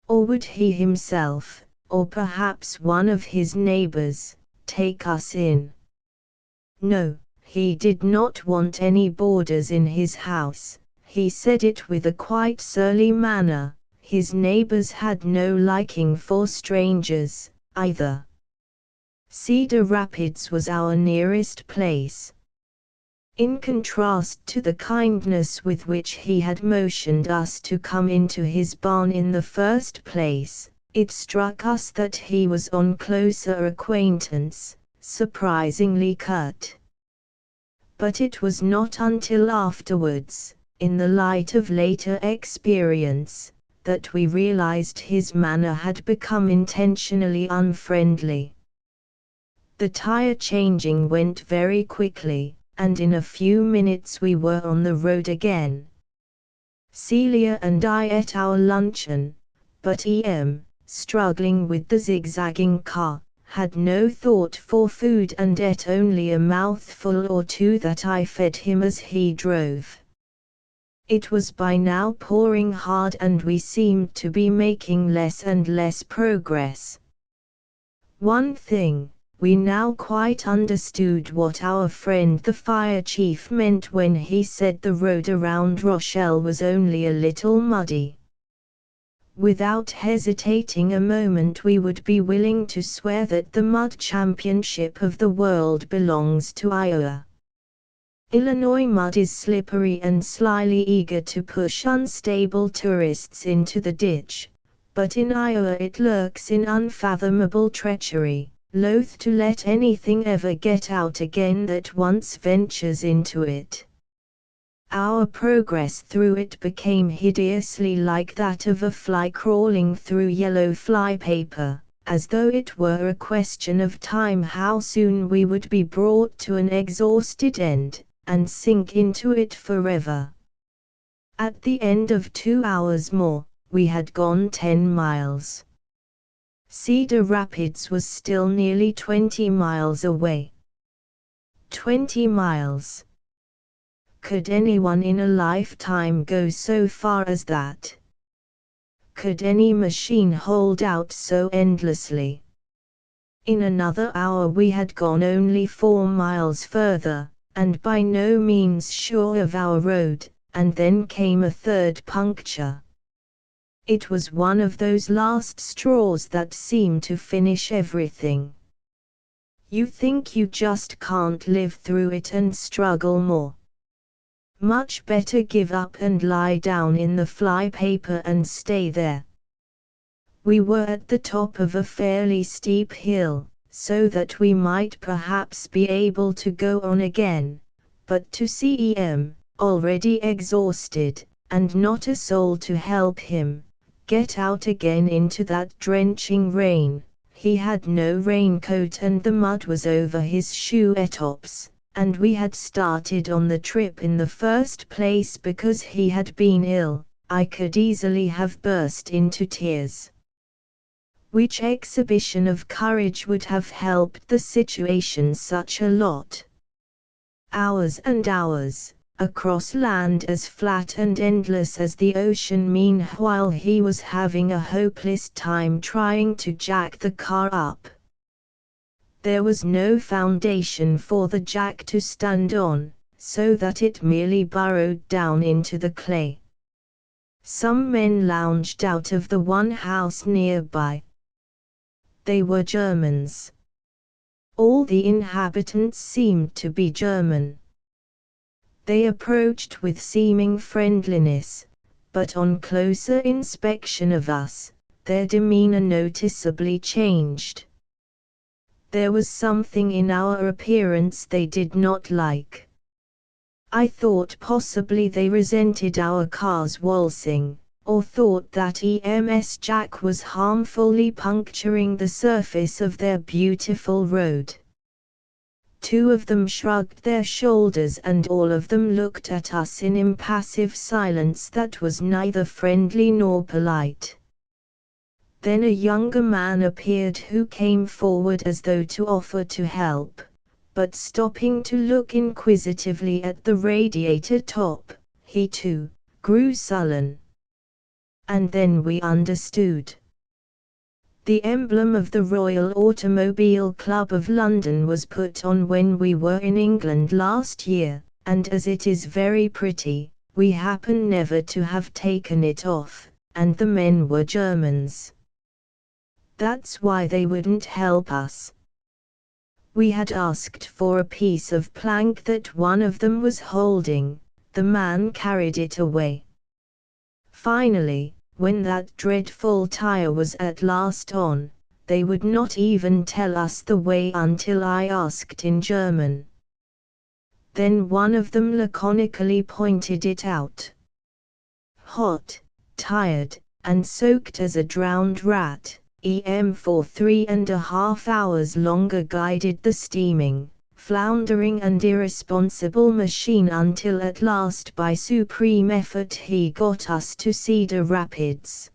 Or would he himself, or perhaps one of his neighbors, take us in? No, he did not want any boarders in his house. He said it with a quite surly manner. His neighbors had no liking for strangers, either. Cedar Rapids was our nearest place. In contrast to the kindness with which he had motioned us to come into his barn in the first place, it struck us that he was on closer acquaintance, surprisingly curt. But it was not until afterwards, in the light of later experience, that we realized his manner had become intentionally unfriendly. The tire changing went very quickly, and in a few minutes we were on the road again. Celia and I ate our luncheon, but struggling with the zigzagging car, had no thought for food and ate only a mouthful or two that I fed him as he drove. It was by now pouring hard and we seemed to be making less and less progress. One thing, we now quite understood what our friend the fire chief meant when he said the road around Rochelle was only a little muddy. Without hesitating a moment we would be willing to swear that the mud championship of the world belongs to Iowa. Illinois mud is slippery and slyly eager to push unstable tourists into the ditch, but in Iowa it lurks in unfathomable treachery, loath to let anything ever get out again that once ventures into it. Our progress through it became hideously like that of a fly crawling through yellow flypaper, as though it were a question of time how soon we would be brought to an exhausted end, and sink into it forever. At the end of 2 hours more, we had gone 10 miles. Cedar Rapids was still nearly 20 miles away. 20 miles. Could anyone in a lifetime go so far as that? Could any machine hold out so endlessly? In another hour we had gone only 4 miles further, and by no means sure of our road, and then came a third puncture. It was one of those last straws that seem to finish everything. You think you just can't live through it and struggle more. Much better give up and lie down in the flypaper and stay there. We were at the top of a fairly steep hill, so that we might perhaps be able to go on again, but to see already exhausted, and not a soul to help him, get out again into that drenching rain. He had no raincoat and the mud was over his shoe-tops, and we had started on the trip in the first place because he had been ill. I could easily have burst into tears. Which exhibition of courage would have helped the situation such a lot? Hours and hours, across land as flat and endless as the ocean, meanwhile he was having a hopeless time trying to jack the car up. There was no foundation for the jack to stand on, so that it merely burrowed down into the clay. Some men lounged out of the one house nearby. They were Germans. All the inhabitants seemed to be German. They approached with seeming friendliness, but on closer inspection of us, their demeanor noticeably changed. There was something in our appearance they did not like. I thought possibly they resented our cars waltzing, or thought that EMS Jack was harmfully puncturing the surface of their beautiful road. 2 of them shrugged their shoulders and all of them looked at us in impassive silence that was neither friendly nor polite. Then a younger man appeared who came forward as though to offer to help, but stopping to look inquisitively at the radiator top, he too grew sullen. And then we understood. The emblem of the Royal Automobile Club of London was put on when we were in England last year, and as it is very pretty, we happen never to have taken it off, and the men were Germans. That's why they wouldn't help us. We had asked for a piece of plank that one of them was holding. The man carried it away. Finally, when that dreadful tire was at last on, they would not even tell us the way until I asked in German. Then one of them laconically pointed it out. Hot, tired, and soaked as a drowned rat. For 3.5 hours longer guided the steaming, floundering and irresponsible machine until at last by supreme effort he got us to Cedar Rapids.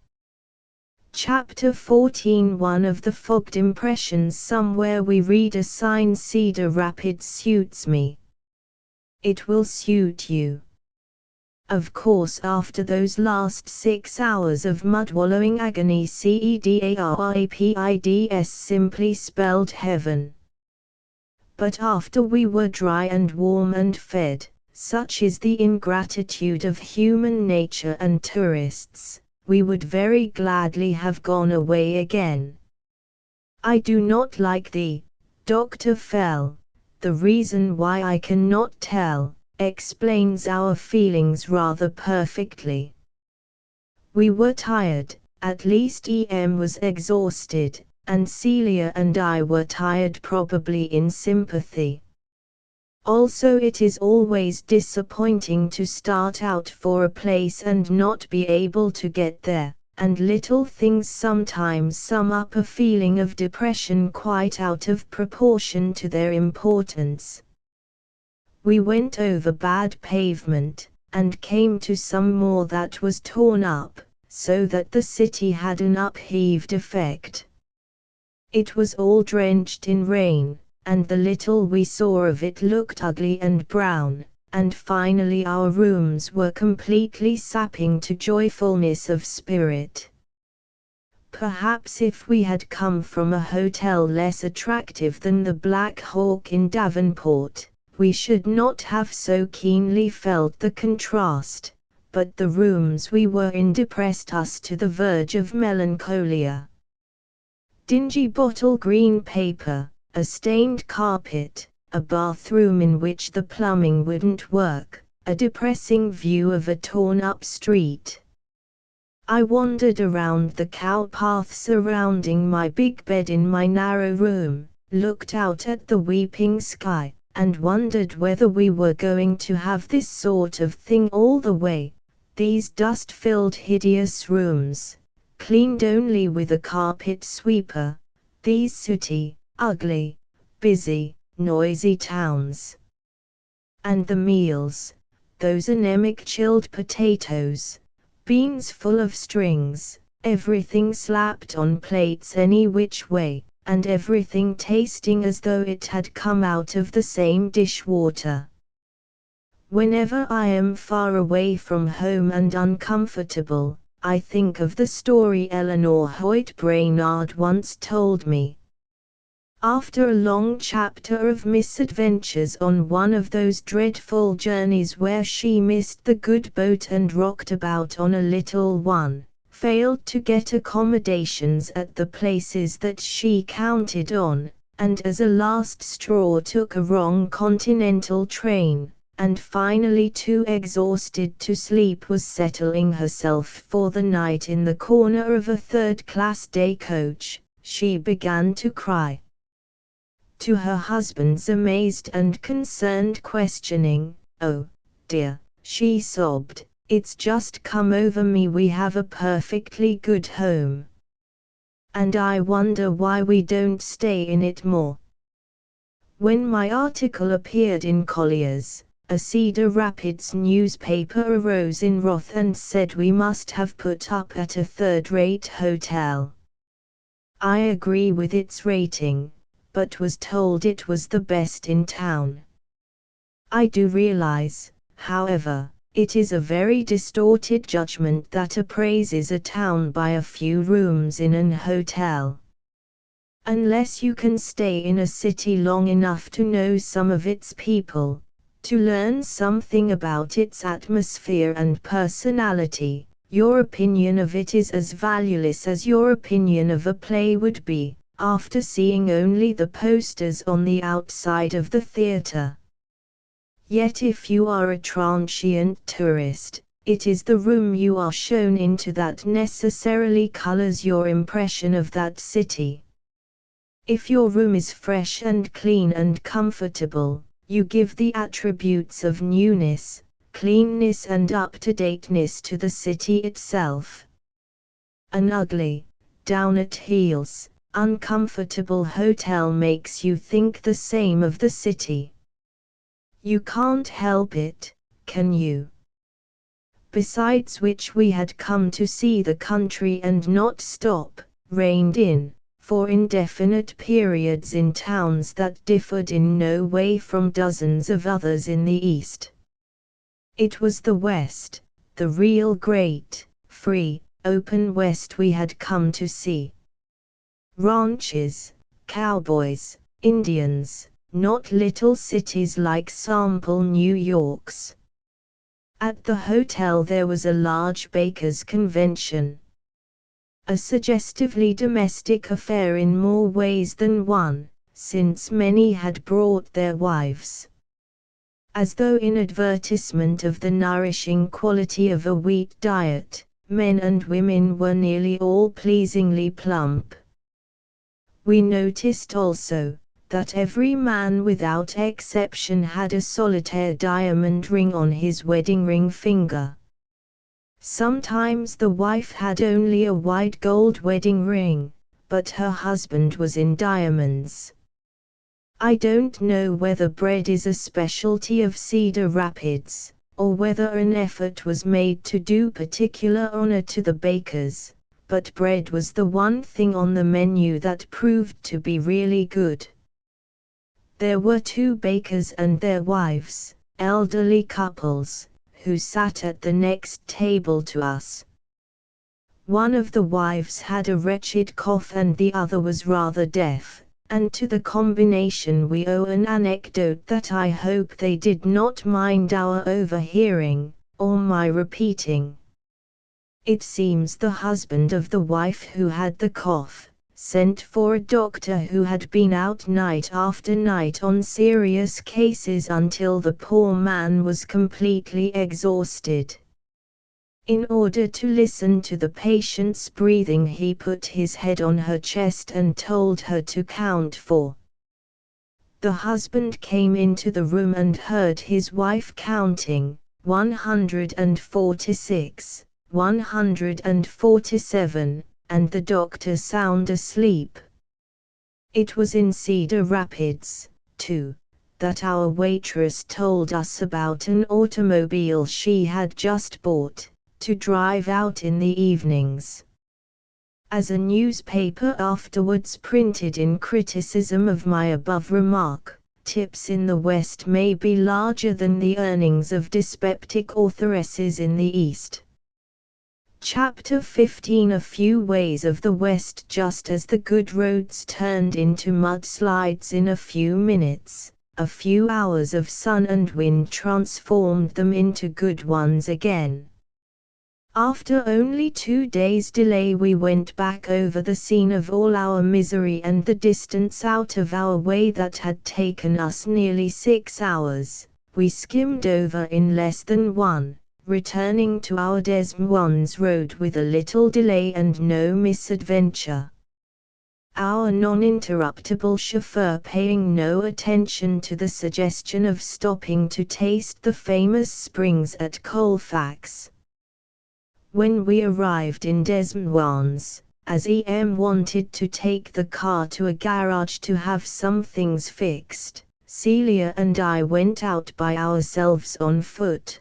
Chapter 14. One of the fogged impressions. Somewhere we read a sign: Cedar Rapids suits me. It will suit you. Of course, after those last 6 hours of mud-wallowing agony, CEDARAPIDS simply spelled heaven. But after we were dry and warm and fed, such is the ingratitude of human nature and tourists, we would very gladly have gone away again. I do not like the Dr. Fell. The reason why I cannot tell explains our feelings rather perfectly. We were tired, at least was exhausted, and Celia and I were tired, probably in sympathy. Also, it is always disappointing to start out for a place and not be able to get there, and little things sometimes sum up a feeling of depression quite out of proportion to their importance. We went over bad pavement, and came to some more that was torn up, so that the city had an upheaved effect. It was all drenched in rain, and the little we saw of it looked ugly and brown, and finally our rooms were completely sapping to joyfulness of spirit. Perhaps if we had come from a hotel less attractive than the Black Hawk in Davenport, we should not have so keenly felt the contrast, but the rooms we were in depressed us to the verge of melancholia. Dingy bottle green paper, a stained carpet, a bathroom in which the plumbing wouldn't work, a depressing view of a torn-up street. I wandered around the cow path surrounding my big bed in my narrow room, looked out at the weeping sky, and wondered whether we were going to have this sort of thing all the way, these dust-filled hideous rooms, cleaned only with a carpet sweeper, these sooty, ugly, busy, noisy towns. And the meals, those anemic chilled potatoes, beans full of strings, everything slapped on plates any which way, and everything tasting as though it had come out of the same dishwater. Whenever I am far away from home and uncomfortable, I think of the story Eleanor Hoyt Brainard once told me. After a long chapter of misadventures on one of those dreadful journeys where she missed the good boat and rocked about on a little one, failed to get accommodations at the places that she counted on, and as a last straw took a wrong continental train, and finally too exhausted to sleep was settling herself for the night in the corner of a third-class day coach, she began to cry. To her husband's amazed and concerned questioning, "Oh, dear," she sobbed, "it's just come over me, we have a perfectly good home. And I wonder why we don't stay in it more." When my article appeared in Collier's, a Cedar Rapids newspaper arose in wrath and said we must have put up at a third-rate hotel. I agree with its rating, but was told it was the best in town. I do realize, however, it is a very distorted judgment that appraises a town by a few rooms in an hotel. Unless you can stay in a city long enough to know some of its people, to learn something about its atmosphere and personality, your opinion of it is as valueless as your opinion of a play would be, after seeing only the posters on the outside of the theater. Yet if you are a transient tourist, it is the room you are shown into that necessarily colors your impression of that city. If your room is fresh and clean and comfortable, you give the attributes of newness, cleanness and up-to-dateness to the city itself. An ugly, down-at-heels, uncomfortable hotel makes you think the same of the city. You can't help it, can you? Besides which we had come to see the country and not stop, reined in, for indefinite periods in towns that differed in no way from dozens of others in the East. It was the West, the real great, free, open West we had come to see. Ranches, cowboys, Indians, not little cities like sample New York's. At the hotel there was a large bakers' convention. A suggestively domestic affair in more ways than one, since many had brought their wives. As though in advertisement of the nourishing quality of a wheat diet, men and women were nearly all pleasingly plump. We noticed also, that every man without exception had a solitaire diamond ring on his wedding ring finger. Sometimes the wife had only a white gold wedding ring, but her husband was in diamonds. I don't know whether bread is a specialty of Cedar Rapids, or whether an effort was made to do particular honor to the bakers, but bread was the one thing on the menu that proved to be really good. There were 2 bakers and their wives, elderly couples, who sat at the next table to us. One of the wives had a wretched cough and the other was rather deaf, and to the combination we owe an anecdote that I hope they did not mind our overhearing, or my repeating. It seems the husband of the wife who had the cough sent for a doctor who had been out night after night on serious cases until the poor man was completely exhausted. In order to listen to the patient's breathing, he put his head on her chest and told her to count 4. The husband came into the room and heard his wife counting, 146, 147, and the doctor sound asleep. It was in Cedar Rapids, too, that our waitress told us about an automobile she had just bought, to drive out in the evenings. As a newspaper afterwards printed in criticism of my above remark, tips in the West may be larger than the earnings of dyspeptic authoresses in the East. Chapter 15 A few ways of the West. Just as the good roads turned into mudslides in a few minutes, a few hours of sun and wind transformed them into good ones again. After only 2 days' delay we went back over the scene of all our misery and the distance out of our way that had taken us nearly 6 hours, we skimmed over in less than 1. Returning to our Des Moines road with a little delay and no misadventure. Our non-interruptible chauffeur paying no attention to the suggestion of stopping to taste the famous springs at Colfax. When we arrived in Des Moines, as EM wanted to take the car to a garage to have some things fixed, Celia and I went out by ourselves on foot.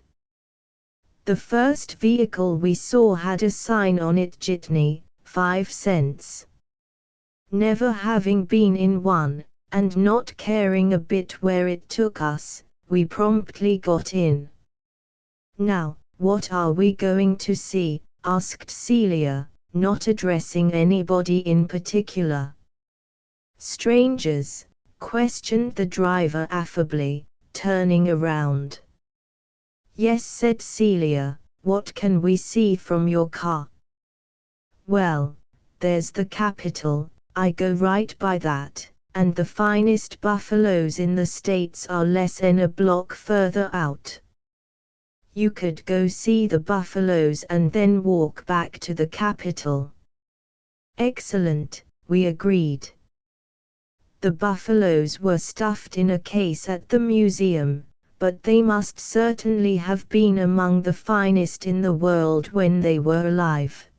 The first vehicle we saw had a sign on it, Jitney, 5 cents. Never having been in one, and not caring a bit where it took us, we promptly got in. Now, what are we going to see? Asked Celia, not addressing anybody in particular. Strangers, questioned the driver affably, turning around. Yes, said Celia, what can we see from your car? Well, there's the Capitol, I go right by that, and the finest buffaloes in the States are less than a block further out. You could go see the buffaloes and then walk back to the Capitol. Excellent, we agreed. The buffaloes were stuffed in a case at the museum, but they must certainly have been among the finest in the world when they were alive.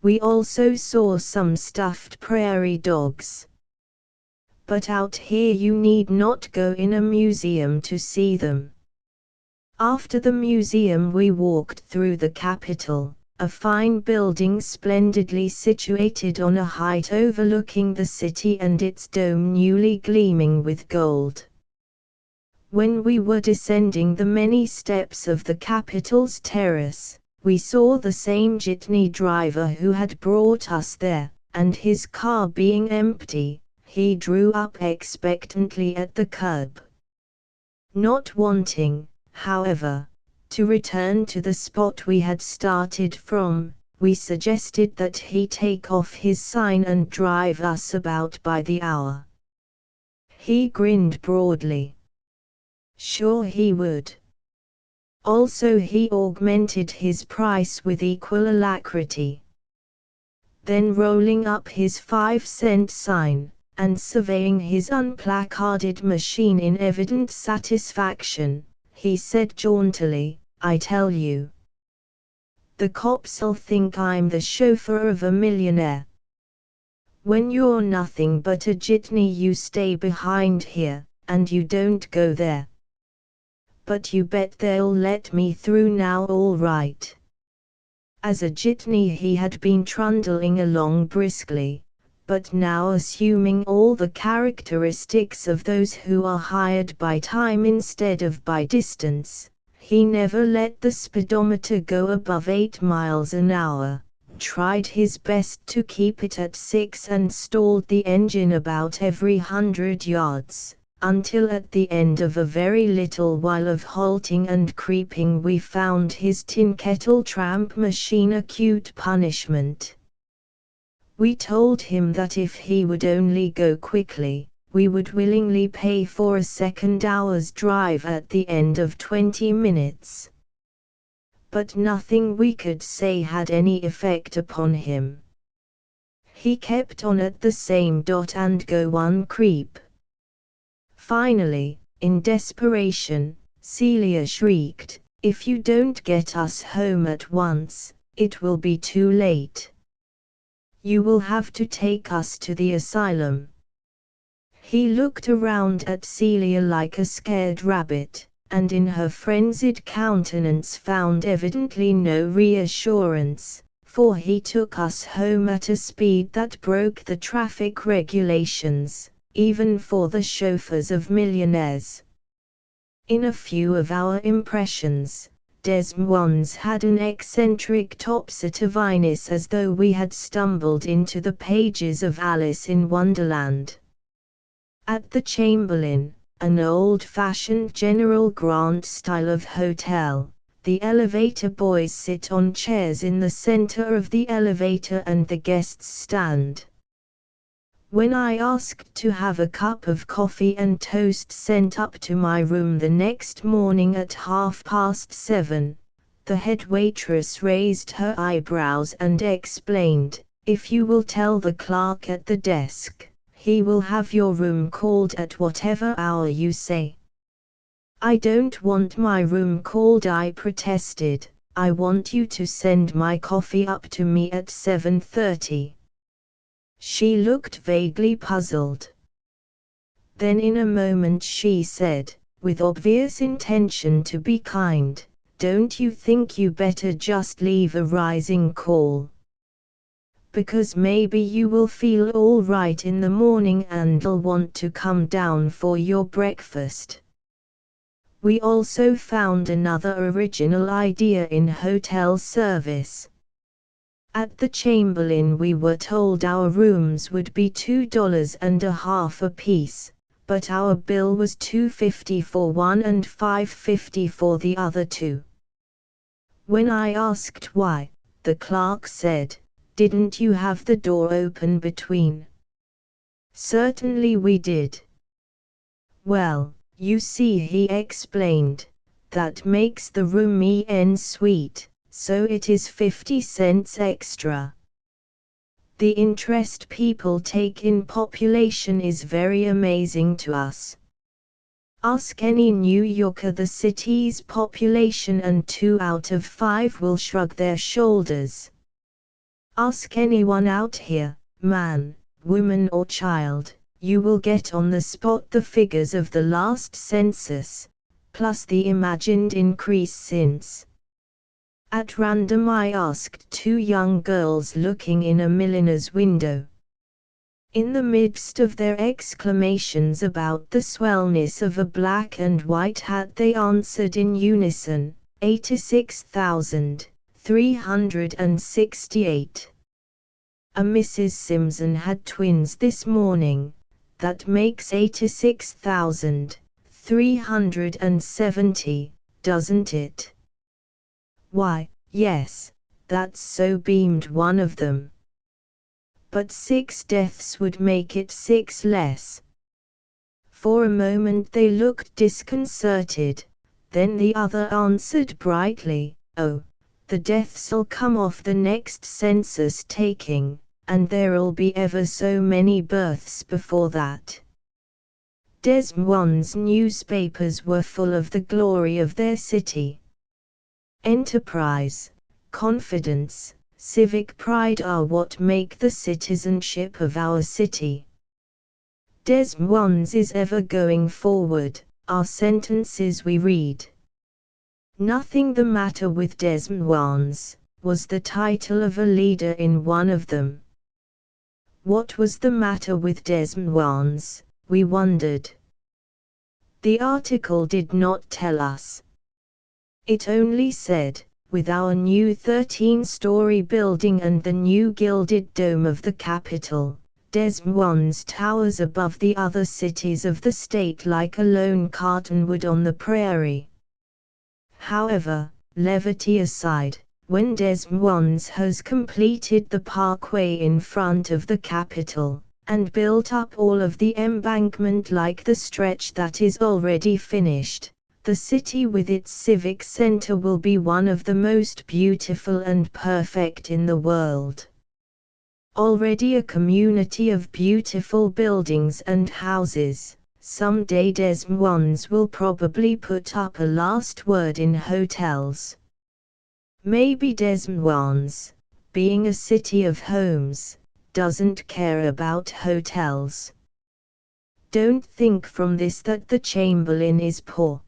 We also saw some stuffed prairie dogs. But out here you need not go in a museum to see them. After the museum we walked through the Capitol, a fine building splendidly situated on a height overlooking the city and its dome newly gleaming with gold. When we were descending the many steps of the Capitol's terrace, we saw the same jitney driver who had brought us there, and his car being empty, he drew up expectantly at the curb. Not wanting, however, to return to the spot we had started from, we suggested that he take off his sign and drive us about by the hour. He grinned broadly. Sure he would. Also he augmented his price with equal alacrity. Then rolling up his 5-cent sign, and surveying his unplacarded machine in evident satisfaction, he said jauntily, I tell you, the cops'll think I'm the chauffeur of a millionaire. When you're nothing but a jitney you stay behind here, and you don't go there. But you bet they'll let me through now all right. As a jitney he had been trundling along briskly, but now assuming all the characteristics of those who are hired by time instead of by distance, he never let the speedometer go above 8 miles an hour, tried his best to keep it at 6 and stalled the engine about every 100 yards, until at the end of a very little while of halting and creeping we found his tin kettle tramp machine acute punishment. We told him that if he would only go quickly, we would willingly pay for a second hour's drive at the end of 20 minutes. But nothing we could say had any effect upon him. He kept on at the same dot and go one creep. Finally, in desperation, Celia shrieked, if you don't get us home at once, it will be too late. You will have to take us to the asylum. He looked around at Celia like a scared rabbit, and in her frenzied countenance found evidently no reassurance, for he took us home at a speed that broke the traffic regulations, even for the chauffeurs of millionaires. In a few of our impressions, Des Moines had an eccentric topsy-turviness as though we had stumbled into the pages of Alice in Wonderland. At the Chamberlain, an old-fashioned General Grant style of hotel, the elevator boys sit on chairs in the center of the elevator and the guests stand. When I asked to have a cup of coffee and toast sent up to my room the next morning at 7:30, the head waitress raised her eyebrows and explained, if you will tell the clerk at the desk, he will have your room called at whatever hour you say. I don't want my room called, I protested, I want you to send my coffee up to me at 7:30. She looked vaguely puzzled. Then in a moment she said, with obvious intention to be kind, don't you think you better just leave a rising call? Because maybe you will feel all right in the morning and'll want to come down for your breakfast. We also found another original idea in hotel service. At the Chamberlain we were told our rooms would be $2.50 apiece, but our bill was $2.50 for one and $5.50 for the other two. When I asked why, the clerk said, didn't you have the door open between? Certainly we did. Well, you see, he explained, that makes the room en suite. So it is 50 cents extra. The interest people take in population is very amazing to us. Ask any New Yorker the city's population and 2 out of 5 will shrug their shoulders. Ask anyone out here, man, woman or child, you will get on the spot the figures of the last census, plus the imagined increase since. At random I asked two young girls looking in a milliner's window. In the midst of their exclamations about the swellness of a black and white hat they answered in unison, 86,368. A Mrs. Simpson had twins this morning, that makes 86,370, doesn't it? Why, yes, that's so, beamed one of them. But 6 deaths would make it 6 less. For a moment they looked disconcerted, then the other answered brightly, oh, the deaths'll come off the next census taking, and there'll be ever so many births before that. Des Moines newspapers were full of the glory of their city. Enterprise, confidence, civic pride are what make the citizenship of our city. Des Moines is ever going forward, are sentences we read. Nothing the matter with Des Moines, was the title of a leader in one of them. What was the matter with Des Moines, we wondered. The article did not tell us. It only said, with our new 13-story building and the new gilded dome of the Capitol, Des Moines towers above the other cities of the state like a lone cottonwood on the prairie. However, levity aside, when Des Moines has completed the parkway in front of the Capitol, and built up all of the embankment like the stretch that is already finished, the city with its civic center will be one of the most beautiful and perfect in the world. Already a community of beautiful buildings and houses, someday Des Moines will probably put up a last word in hotels. Maybe Des Moines, being a city of homes, doesn't care about hotels. Don't think from this that the Chamberlain is poor.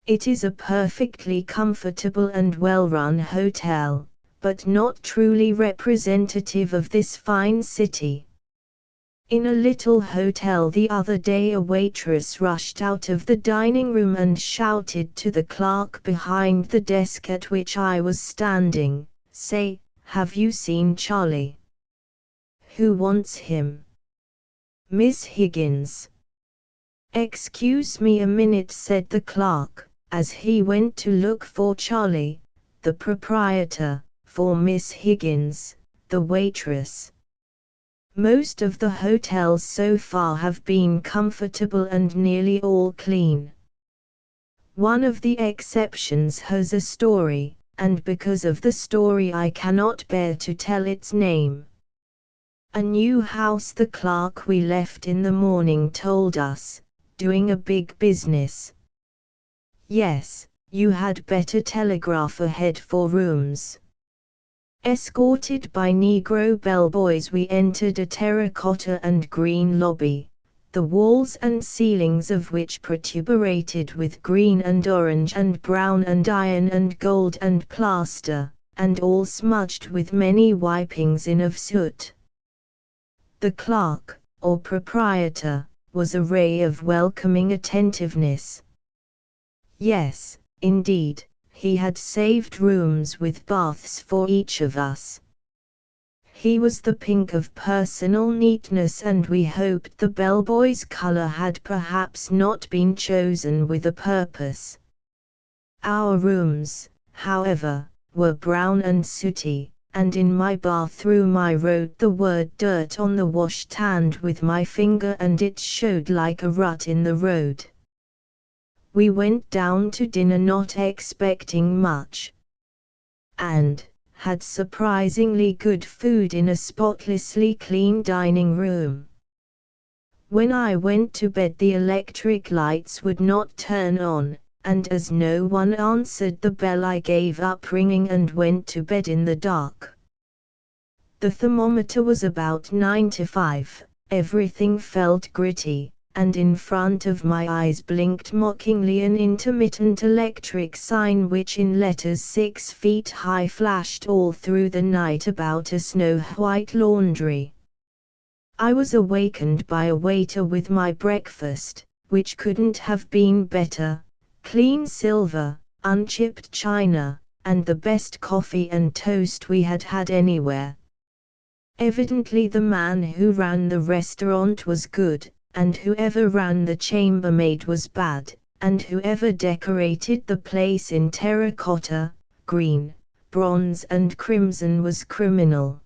It is a perfectly comfortable and well-run hotel, but not truly representative of this fine city. In a little hotel the other day a waitress rushed out of the dining room and shouted to the clerk behind the desk at which I was standing, "Say, have you seen Charlie? Who wants him?" "Miss Higgins." "Excuse me a minute," said the clerk, as he went to look for Charlie, the proprietor, for Miss Higgins, the waitress. Most of the hotels so far have been comfortable and nearly all clean. One of the exceptions has a story, and because of the story I cannot bear to tell its name. A new house the clerk we left in the morning told us, doing a big business. Yes, you had better telegraph ahead for rooms. Escorted by Negro bellboys we entered a terracotta and green lobby, the walls and ceilings of which protuberated with green and orange and brown and iron and gold and plaster, and all smudged with many wipings in of soot. The clerk, or proprietor, was a ray of welcoming attentiveness. Yes, indeed, he had saved rooms with baths for each of us. He was the pink of personal neatness, and we hoped the bellboy's color had perhaps not been chosen with a purpose. Our rooms, however, were brown and sooty, and in my bathroom I wrote the word dirt on the washstand with my finger and it showed like a rut in the road. We went down to dinner not expecting much, and had surprisingly good food in a spotlessly clean dining room. When I went to bed the electric lights would not turn on, and as no one answered the bell I gave up ringing and went to bed in the dark. The thermometer was about 95, everything felt gritty, and in front of my eyes blinked mockingly an intermittent electric sign which in letters 6 feet high flashed all through the night about a snow-white laundry. I was awakened by a waiter with my breakfast, which couldn't have been better: clean silver, unchipped china, and the best coffee and toast we had had anywhere. Evidently the man who ran the restaurant was good, and whoever ran the chambermaid was bad, and whoever decorated the place in terracotta, green, bronze and crimson was criminal.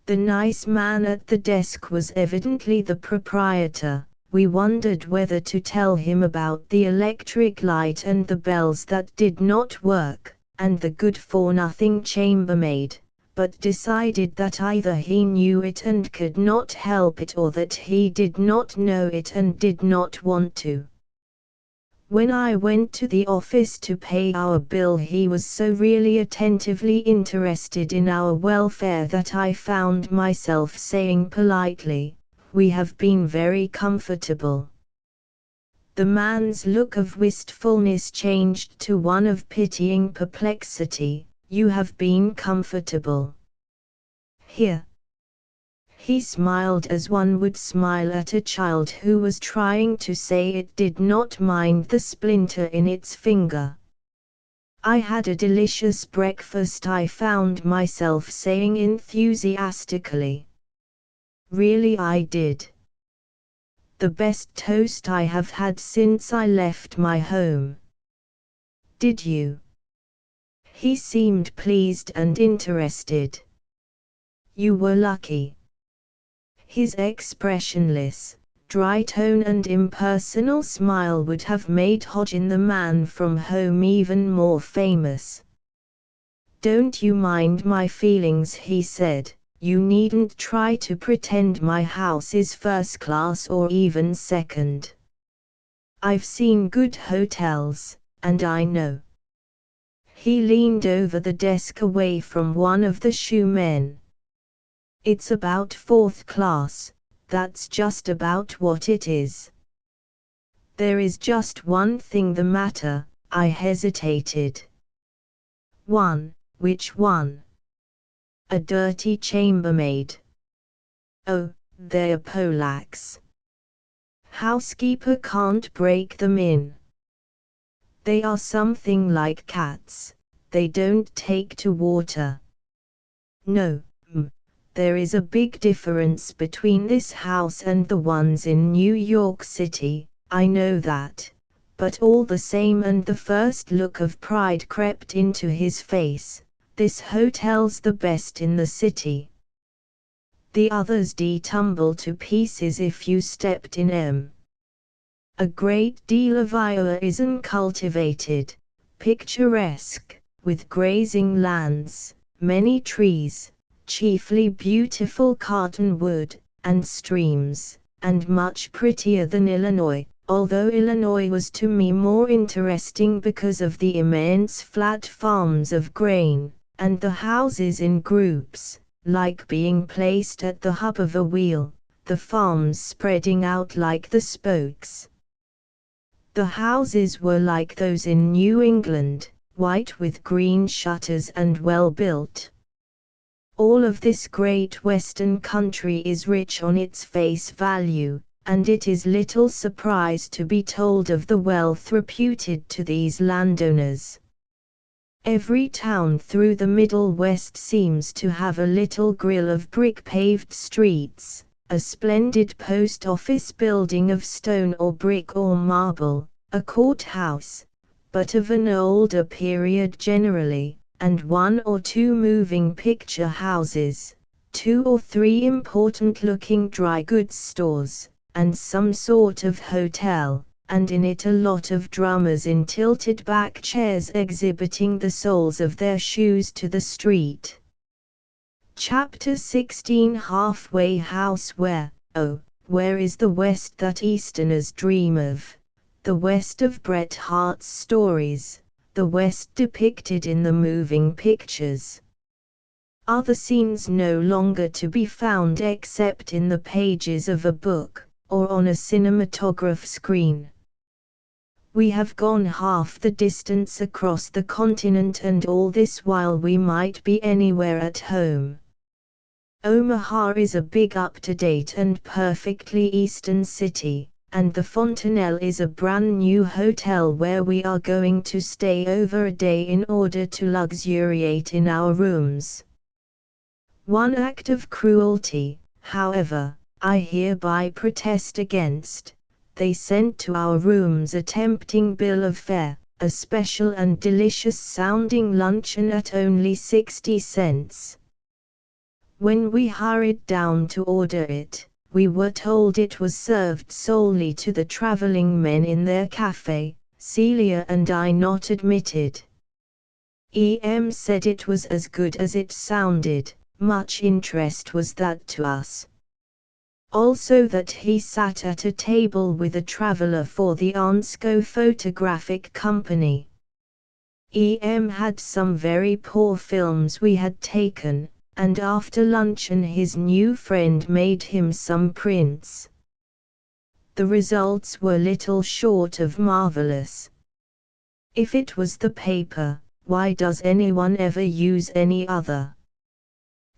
The nice man at the desk was evidently the proprietor. We wondered whether to tell him about the electric light and the bells that did not work, and the good-for-nothing chambermaid, but decided that either he knew it and could not help it, or that he did not know it and did not want to. When I went to the office to pay our bill, he was so really attentively interested in our welfare that I found myself saying politely, "We have been very comfortable." The man's look of wistfulness changed to one of pitying perplexity. "You have been comfortable here?" He smiled as one would smile at a child who was trying to say it did not mind the splinter in its finger. "I had a delicious breakfast," I found myself saying enthusiastically. "Really I did. The best toast I have had since I left my home." "Did you?" He seemed pleased and interested. "You were lucky." His expressionless, dry tone and impersonal smile would have made Hodgin the Man from Home even more famous. "Don't you mind my feelings," he said. "You needn't try to pretend my house is first class or even second. I've seen good hotels, and I know." He leaned over the desk away from one of the shoemen. "It's about fourth class, that's just about what it is." "There is just one thing the matter," I hesitated. "One? Which one?" "A dirty chambermaid." "Oh, they're Polacks. Housekeeper can't break them in. They are something like cats, they don't take to water." "No, there is a big difference between this house and the ones in New York City, I know that, but all the same," and the first look of pride crept into his face, "this hotel's the best in the city. The others tumble to pieces if you stepped in 'em. A great deal of Iowa is uncultivated, picturesque, with grazing lands, many trees, chiefly beautiful cottonwood, and streams, and much prettier than Illinois, although Illinois was to me more interesting because of the immense flat farms of grain, and the houses in groups, like being placed at the hub of a wheel, the farms spreading out like the spokes. The houses were like those in New England, white with green shutters and well built. All of this great western country is rich on its face value, and it is little surprise to be told of the wealth reputed to these landowners. Every town through the Middle West seems to have a little grill of brick-paved streets, a splendid post office building of stone or brick or marble, a courthouse, but of an older period generally, and one or two moving picture houses, 2 or 3 important-looking dry goods stores, and some sort of hotel, and in it a lot of drummers in tilted-back chairs exhibiting the soles of their shoes to the street. Chapter 16. Halfway House. Where, oh, where is the West that Easterners dream of? The West of Bret Harte's stories, the West depicted in the moving pictures. Are the scenes no longer to be found except in the pages of a book, or on a cinematograph screen? We have gone half the distance across the continent, and all this while we might be anywhere at home. Omaha is a big, up-to-date and perfectly Eastern city, and the Fontanelle is a brand new hotel where we are going to stay over a day in order to luxuriate in our rooms. One act of cruelty, however, I hereby protest against. They sent to our rooms a tempting bill of fare, a special and delicious-sounding luncheon at only 60 cents. When we hurried down to order it, we were told it was served solely to the traveling men in their cafe, Celia and I not admitted. EM said it was as good as it sounded. Much interest was that to us. Also that he sat at a table with a traveler for the Ansco Photographic Company. EM had some very poor films we had taken, and after luncheon his new friend made him some prints. The results were little short of marvelous. If it was the paper, why does anyone ever use any other?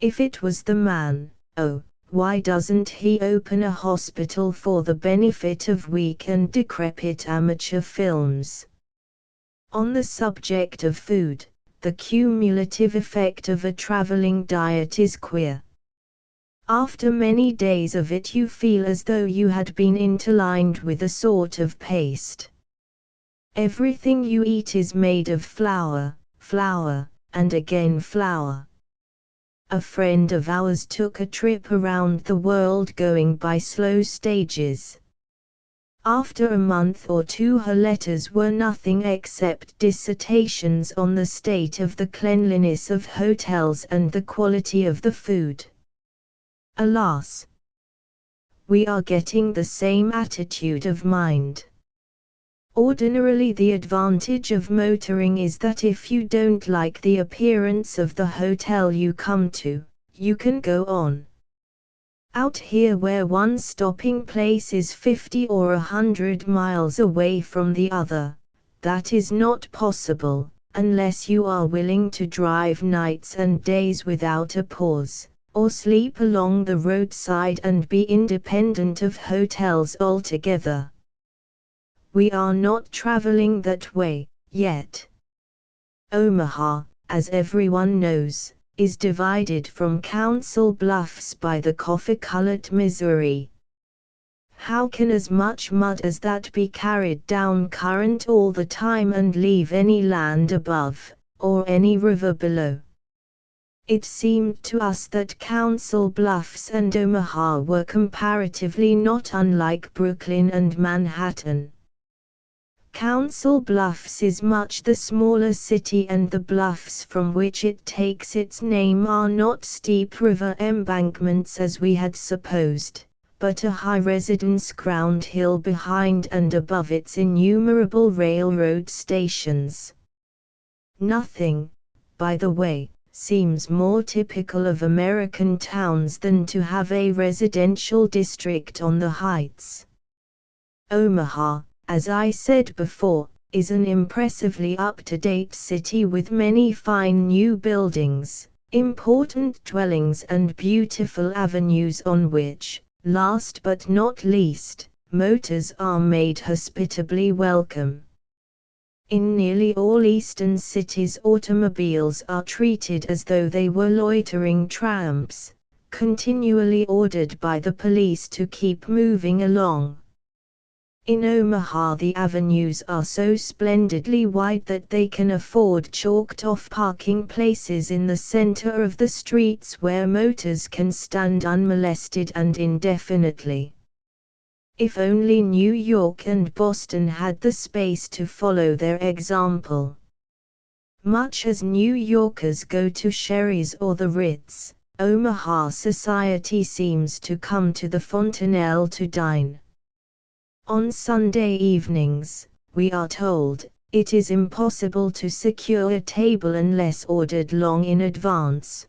If it was the man, oh, why doesn't he open a hospital for the benefit of weak and decrepit amateur films? On the subject of food, the cumulative effect of a traveling diet is queer. After many days of it you feel as though you had been interlined with a sort of paste. Everything you eat is made of flour, and again flour. A friend of ours took a trip around the world going by slow stages. After a month or two her letters were nothing except dissertations on the state of the cleanliness of hotels and the quality of the food. Alas! We are getting the same attitude of mind. Ordinarily the advantage of motoring is that if you don't like the appearance of the hotel you come to, you can go on. Out here where one stopping place is 50 or 100 miles away from the other, that is not possible, unless you are willing to drive nights and days without a pause, or sleep along the roadside and be independent of hotels altogether. We are not traveling that way, yet. Omaha, as everyone knows, is divided from Council Bluffs by the coffee-colored Missouri. How can as much mud as that be carried down current all the time and leave any land above, or any river below? It seemed to us that Council Bluffs and Omaha were comparatively not unlike Brooklyn and Manhattan. Council Bluffs is much the smaller city, and the bluffs from which it takes its name are not steep river embankments as we had supposed, but a high residence ground hill behind and above its innumerable railroad stations. Nothing, by the way, seems more typical of American towns than to have a residential district on the heights. Omaha, as I said before, is an impressively up-to-date city with many fine new buildings, important dwellings and beautiful avenues on which, last but not least, motors are made hospitably welcome. In nearly all eastern cities automobiles are treated as though they were loitering tramps, continually ordered by the police to keep moving along. In Omaha the avenues are so splendidly wide that they can afford chalked-off parking places in the center of the streets where motors can stand unmolested and indefinitely. If only New York and Boston had the space to follow their example. Much as New Yorkers go to Sherry's or the Ritz, Omaha society seems to come to the Fontanelle to dine. On Sunday evenings, we are told, it is impossible to secure a table unless ordered long in advance.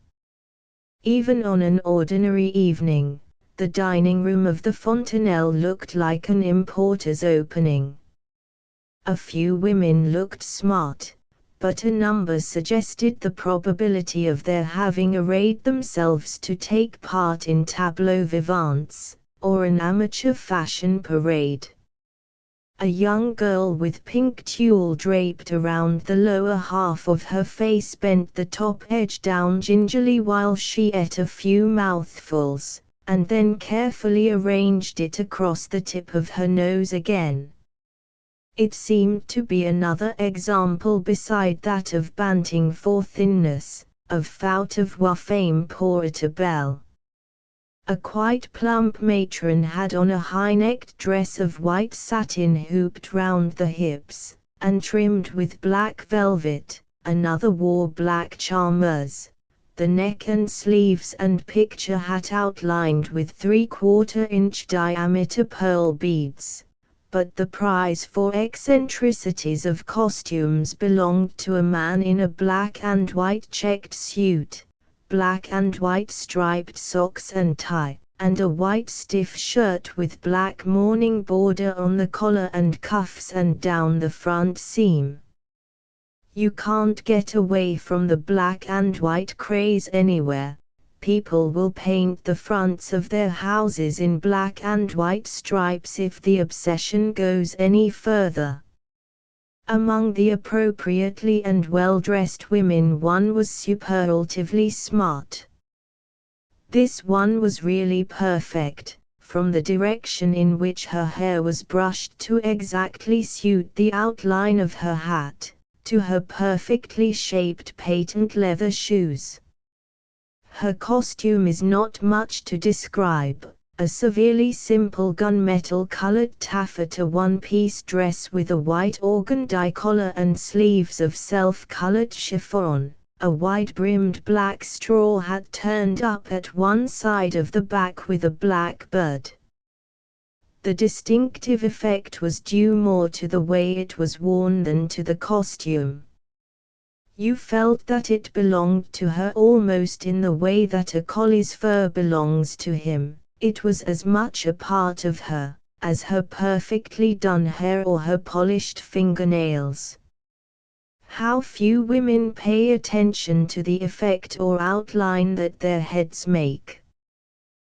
Even on an ordinary evening, the dining room of the Fontanelle looked like an importer's opening. A few women looked smart, but a number suggested the probability of their having arrayed themselves to take part in tableaux vivants, or an amateur fashion parade. A young girl with pink tulle draped around the lower half of her face bent the top edge down gingerly while she ate a few mouthfuls, and then carefully arranged it across the tip of her nose again. It seemed to be another example beside that of banting for thinness, of faute of voix fame pour être belle. A quite plump matron had on a high-necked dress of white satin hooped round the hips, and trimmed with black velvet. Another wore black charmeuse, the neck and sleeves and picture hat outlined with 3/4-inch diameter pearl beads. But the prize for eccentricities of costumes belonged to a man in a black and white checked suit, black and white striped socks and tie, and a white stiff shirt with black mourning border on the collar and cuffs and down the front seam. You can't get away from the black and white craze anywhere. People will paint the fronts of their houses in black and white stripes if the obsession goes any further. Among the appropriately and well-dressed women, one was superlatively smart. This one was really perfect, from the direction in which her hair was brushed to exactly suit the outline of her hat, to her perfectly shaped patent leather shoes. Her costume is not much to describe, a severely simple gunmetal-colored taffeta one-piece dress with a white organdie collar and sleeves of self-colored chiffon, a wide-brimmed black straw hat turned up at one side of the back with a black bud. The distinctive effect was due more to the way it was worn than to the costume. You felt that it belonged to her almost in the way that a collie's fur belongs to him. It was as much a part of her as her perfectly done hair or her polished fingernails. How few women pay attention to the effect or outline that their heads make.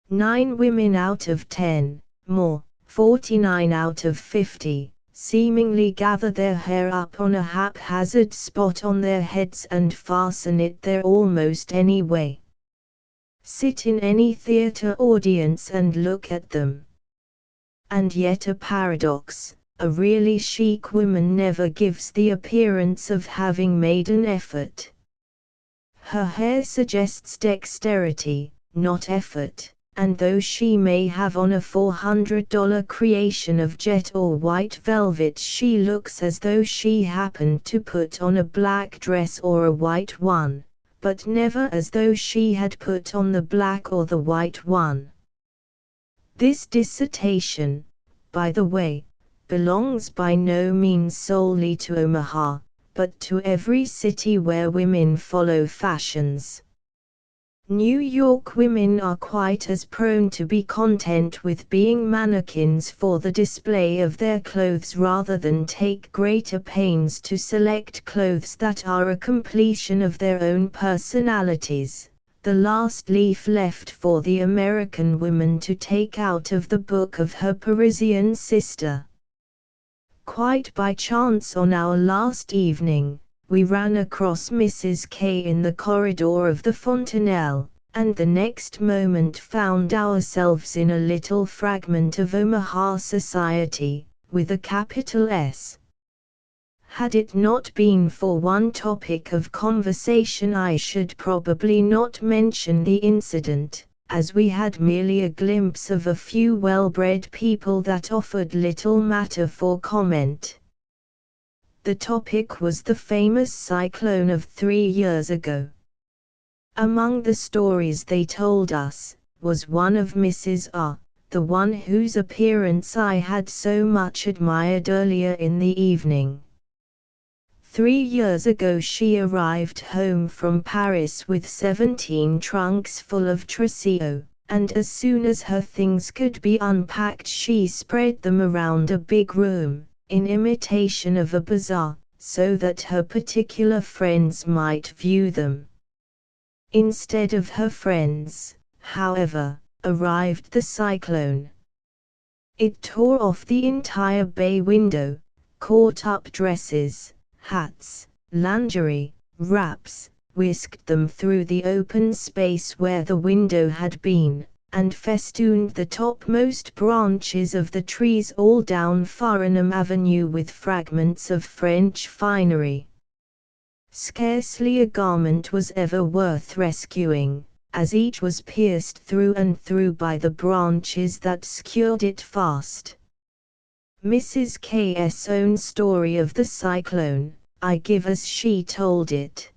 9 women out of 10, more, 49 out of 50. Seemingly gather their hair up on a haphazard spot on their heads and fasten it there almost any way. Sit in any theatre audience and look at them. And yet a paradox, a really chic woman never gives the appearance of having made an effort. Her hair suggests dexterity, not effort. And though she may have on a $400 creation of jet or white velvet, she looks as though she happened to put on a black dress or a white one, but never as though she had put on the black or the white one. This dissertation, by the way, belongs by no means solely to Omaha, but to every city where women follow fashions. New York women are quite as prone to be content with being mannequins for the display of their clothes rather than take greater pains to select clothes that are a completion of their own personalities, the last leaf left for the American woman to take out of the book of her Parisian sister. Quite by chance on our last evening, we ran across Mrs. K in the corridor of the Fontanelle, and the next moment found ourselves in a little fragment of Omaha society, with a capital S. Had it not been for one topic of conversation, I should probably not mention the incident, as we had merely a glimpse of a few well-bred people that offered little matter for comment. The topic was the famous cyclone of 3 years ago. Among the stories they told us, was one of Mrs. R., the one whose appearance I had so much admired earlier in the evening. 3 years ago she arrived home from Paris with 17 trunks full of trousseau, and as soon as her things could be unpacked she spread them around a big room, in imitation of a bazaar, so that her particular friends might view them. Instead of her friends, however, arrived the cyclone. It tore off the entire bay window, caught up dresses, hats, lingerie, wraps, whisked them through the open space where the window had been, and festooned the topmost branches of the trees all down Farnham Avenue with fragments of French finery. Scarcely a garment was ever worth rescuing, as each was pierced through and through by the branches that secured it fast. Mrs. K.'s own story of the cyclone, I give as she told it.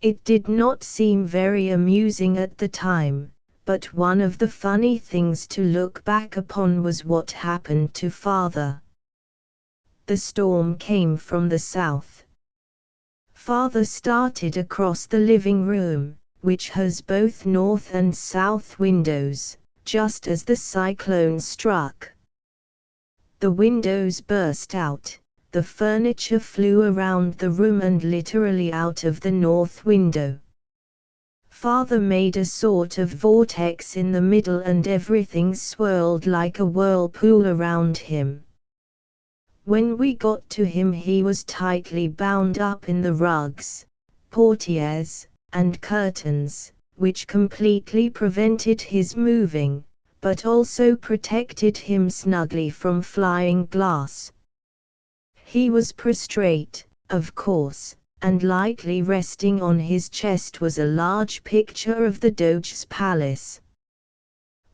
It did not seem very amusing at the time, but one of the funny things to look back upon was what happened to Father. The storm came from the south. Father started across the living room, which has both north and south windows, just as the cyclone struck. The windows burst out, the furniture flew around the room and literally out of the north window. Father made a sort of vortex in the middle and everything swirled like a whirlpool around him. When we got to him he was tightly bound up in the rugs, portieres, and curtains, which completely prevented his moving, but also protected him snugly from flying glass. He was prostrate, of course, and lightly resting on his chest was a large picture of the Doge's palace.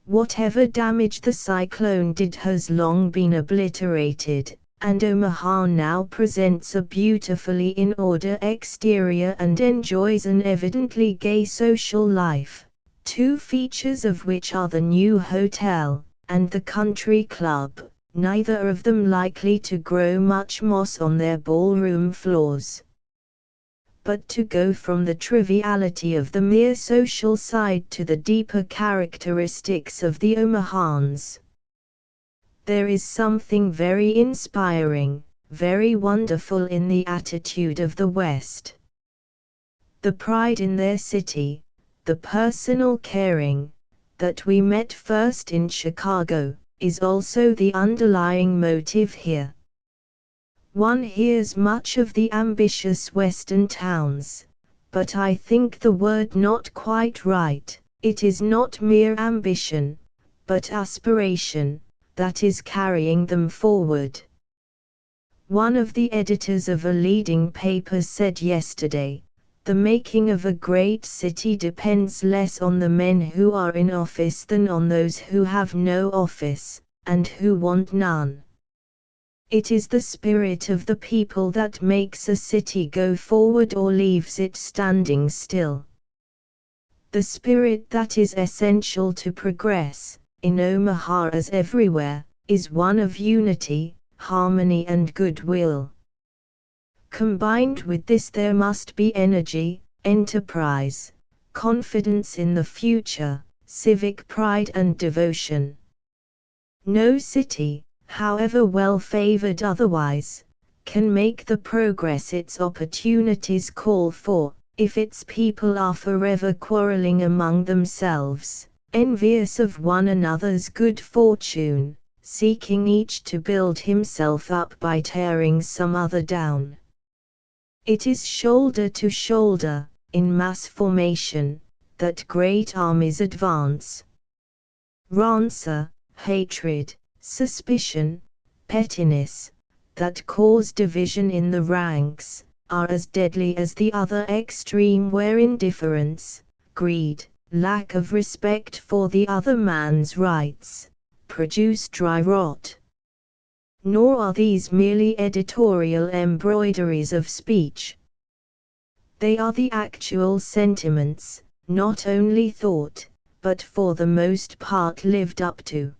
Whatever damage the cyclone did has long been obliterated, and Omaha now presents a beautifully in order exterior and enjoys an evidently gay social life, two features of which are the new hotel and the country club, neither of them likely to grow much moss on their ballroom floors. But to go from the triviality of the mere social side to the deeper characteristics of the Omahans. There is something very inspiring, very wonderful in the attitude of the West. The pride in their city, the personal caring, that we met first in Chicago, is also the underlying motive here. One hears much of the ambitious Western towns, but I think the word not quite right. It is not mere ambition, but aspiration, that is carrying them forward. One of the editors of a leading paper said yesterday, the making of a great city depends less on the men who are in office than on those who have no office, and who want none. It is the spirit of the people that makes a city go forward or leaves it standing still. The spirit that is essential to progress, in Omaha as everywhere, is one of unity, harmony and goodwill. Combined with this there must be energy, enterprise, confidence in the future, civic pride and devotion. No city, however well favored otherwise, can make the progress its opportunities call for, if its people are forever quarreling among themselves, envious of one another's good fortune, seeking each to build himself up by tearing some other down. It is shoulder to shoulder, in mass formation, that great armies advance. Rancor, hatred, suspicion, pettiness, that cause division in the ranks, are as deadly as the other extreme where indifference, greed, lack of respect for the other man's rights, produce dry rot. Nor are these merely editorial embroideries of speech. They are the actual sentiments, not only thought, but for the most part lived up to.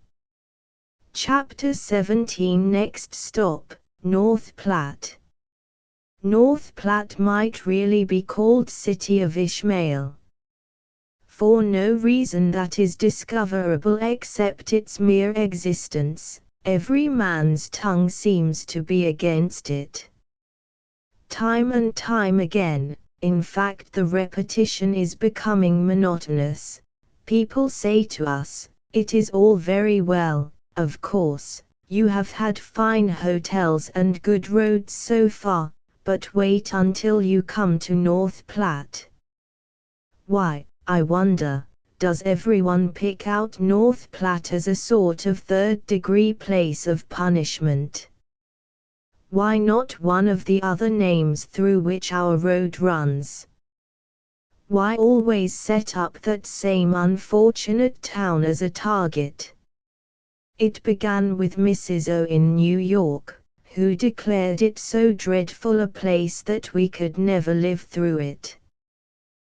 Chapter 17. Next stop, North Platte. North Platte might really be called City of Ishmael. For no reason that is discoverable except its mere existence, every man's tongue seems to be against it. Time and time again, in fact the repetition is becoming monotonous. People say to us, "It is all very well, of course, you have had fine hotels and good roads so far, but wait until you come to North Platte." Why, I wonder, does everyone pick out North Platte as a sort of third-degree place of punishment? Why not one of the other names through which our road runs? Why always set up that same unfortunate town as a target? It began with Mrs. O in New York, who declared it so dreadful a place that we could never live through it.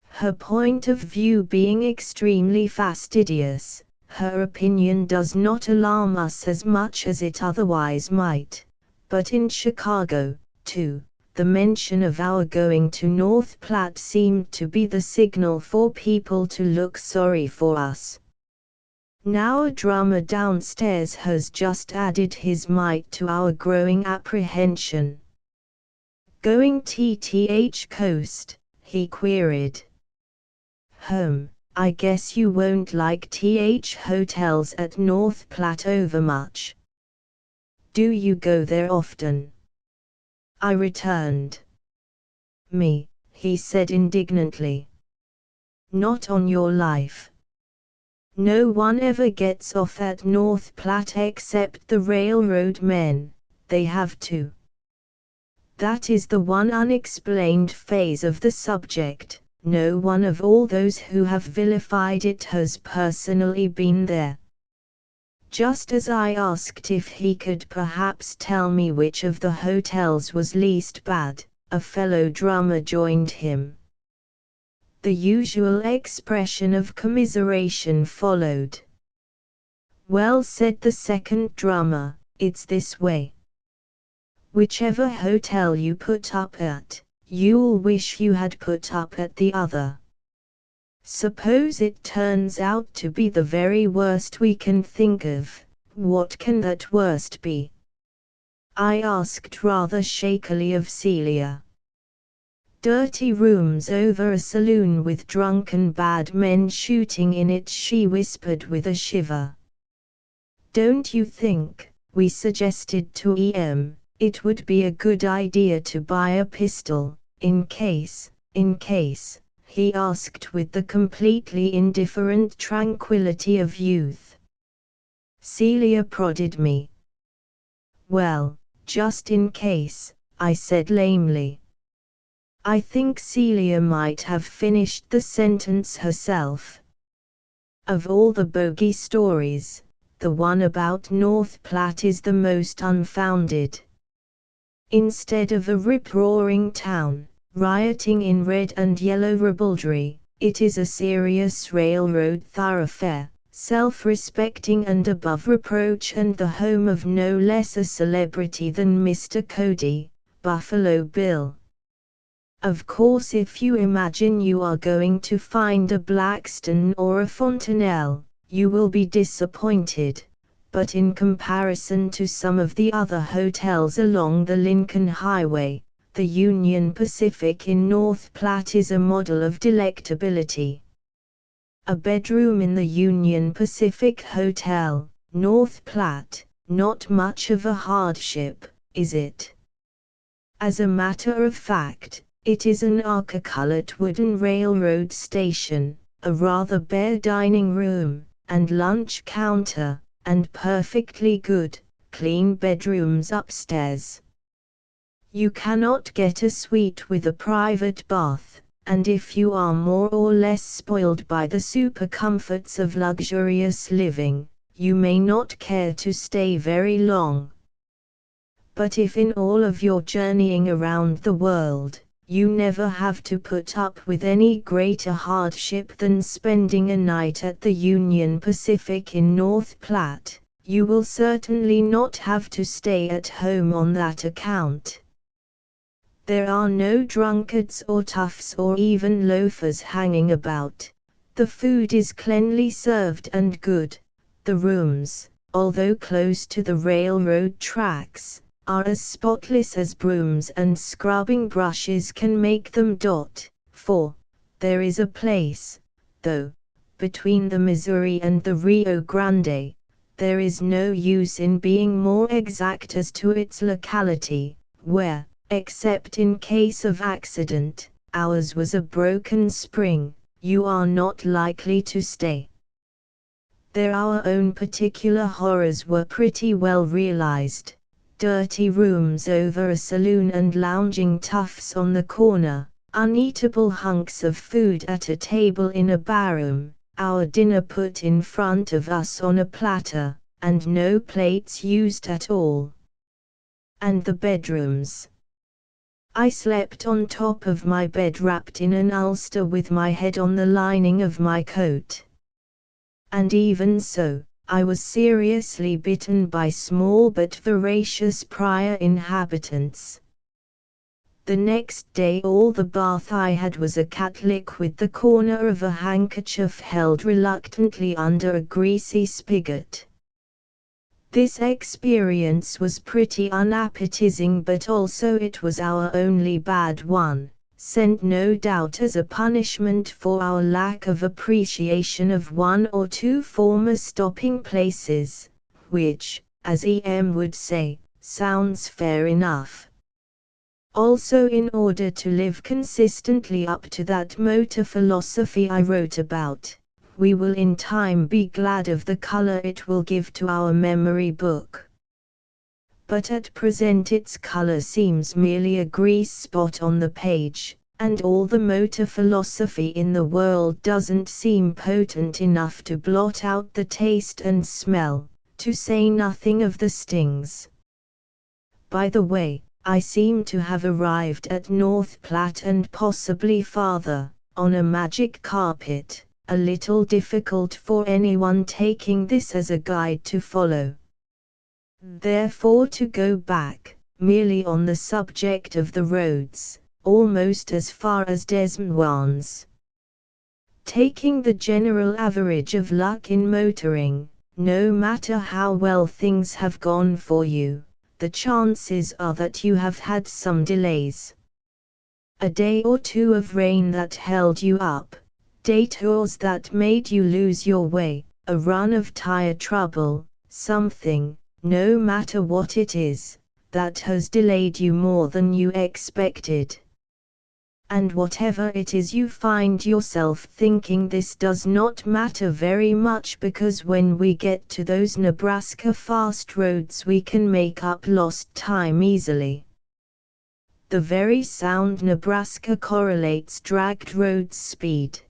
Her point of view being extremely fastidious, her opinion does not alarm us as much as it otherwise might. But in Chicago, too, the mention of our going to North Platte seemed to be the signal for people to look sorry for us. Now a drummer downstairs has just added his mite to our growing apprehension. "Going TTH Coast?" he queried. I guess you won't like TH hotels at North Platte overmuch. Do you go there often? I returned. Me, he said indignantly. Not on your life. No one ever gets off at North Platte except the railroad men, they have to. That is the one unexplained phase of the subject. No one of all those who have vilified it has personally been there. Just as I asked if he could perhaps tell me which of the hotels was least bad, a fellow drummer joined him. The usual expression of commiseration followed. "Well," said the second drummer, "it's this way. Whichever hotel you put up at, you'll wish you had put up at the other. Suppose it turns out to be the very worst we can think of, what can that worst be?" I asked rather shakily of Celia. "Dirty rooms over a saloon with drunken bad men shooting in it," she whispered with a shiver. "Don't you think," we suggested to E.M., "it would be a good idea to buy a pistol, in case, he asked with the completely indifferent tranquility of youth. Celia prodded me. "Well, just in case," I said lamely. I think Celia might have finished the sentence herself. Of all the bogey stories, the one about North Platte is the most unfounded. Instead of a rip-roaring town, rioting in red and yellow ribaldry, it is a serious railroad thoroughfare, self-respecting and above reproach, and the home of no less a celebrity than Mr. Cody, Buffalo Bill. Of course, if you imagine you are going to find a Blackstone or a Fontanelle, you will be disappointed. But in comparison to some of the other hotels along the Lincoln Highway, the Union Pacific in North Platte is a model of delectability. A bedroom in the Union Pacific Hotel, North Platte, not much of a hardship, is it? As a matter of fact, it is an archicolored wooden railroad station, a rather bare dining room, and lunch counter, and perfectly good, clean bedrooms upstairs. You cannot get a suite with a private bath, and if you are more or less spoiled by the super comforts of luxurious living, you may not care to stay very long. But if in all of your journeying around the world, you never have to put up with any greater hardship than spending a night at the Union Pacific in North Platte, you will certainly not have to stay at home on that account. There are no drunkards or toughs or even loafers hanging about. The food is cleanly served and good. The rooms, although close to the railroad tracks, are as spotless as brooms and scrubbing brushes can make them. For there is a place, though, between the Missouri and the Rio Grande, there is no use in being more exact as to its locality, where, except in case of accident, ours was a broken spring, you are not likely to stay. There our own particular horrors were pretty well realized. Dirty rooms over a saloon and lounging toughs on the corner, uneatable hunks of food at a table in a barroom, our dinner put in front of us on a platter, and no plates used at all. And the bedrooms. I slept on top of my bed wrapped in an ulster with my head on the lining of my coat. And even so, I was seriously bitten by small but voracious prior inhabitants. The next day all the bath I had was a catlick with the corner of a handkerchief held reluctantly under a greasy spigot. This experience was pretty unappetizing, but also it was our only bad one, sent no doubt as a punishment for our lack of appreciation of one or two former stopping places, which, as E.M. would say, sounds fair enough. Also, in order to live consistently up to that motor philosophy I wrote about, we will in time be glad of the color it will give to our memory book. But at present its color seems merely a grease spot on the page, and all the motor philosophy in the world doesn't seem potent enough to blot out the taste and smell, to say nothing of the stings. By the way, I seem to have arrived at North Platte and possibly farther, on a magic carpet, a little difficult for anyone taking this as a guide to follow. Therefore, to go back, merely on the subject of the roads, almost as far as Des Moines. Taking the general average of luck in motoring, no matter how well things have gone for you, the chances are that you have had some delays. A day or two of rain that held you up, detours that made you lose your way, a run of tire trouble, something, no matter what it is, that has delayed you more than you expected. And whatever it is, you find yourself thinking this does not matter very much, because when we get to those Nebraska fast roads we can make up lost time easily. The very sound Nebraska correlates dragged road speed.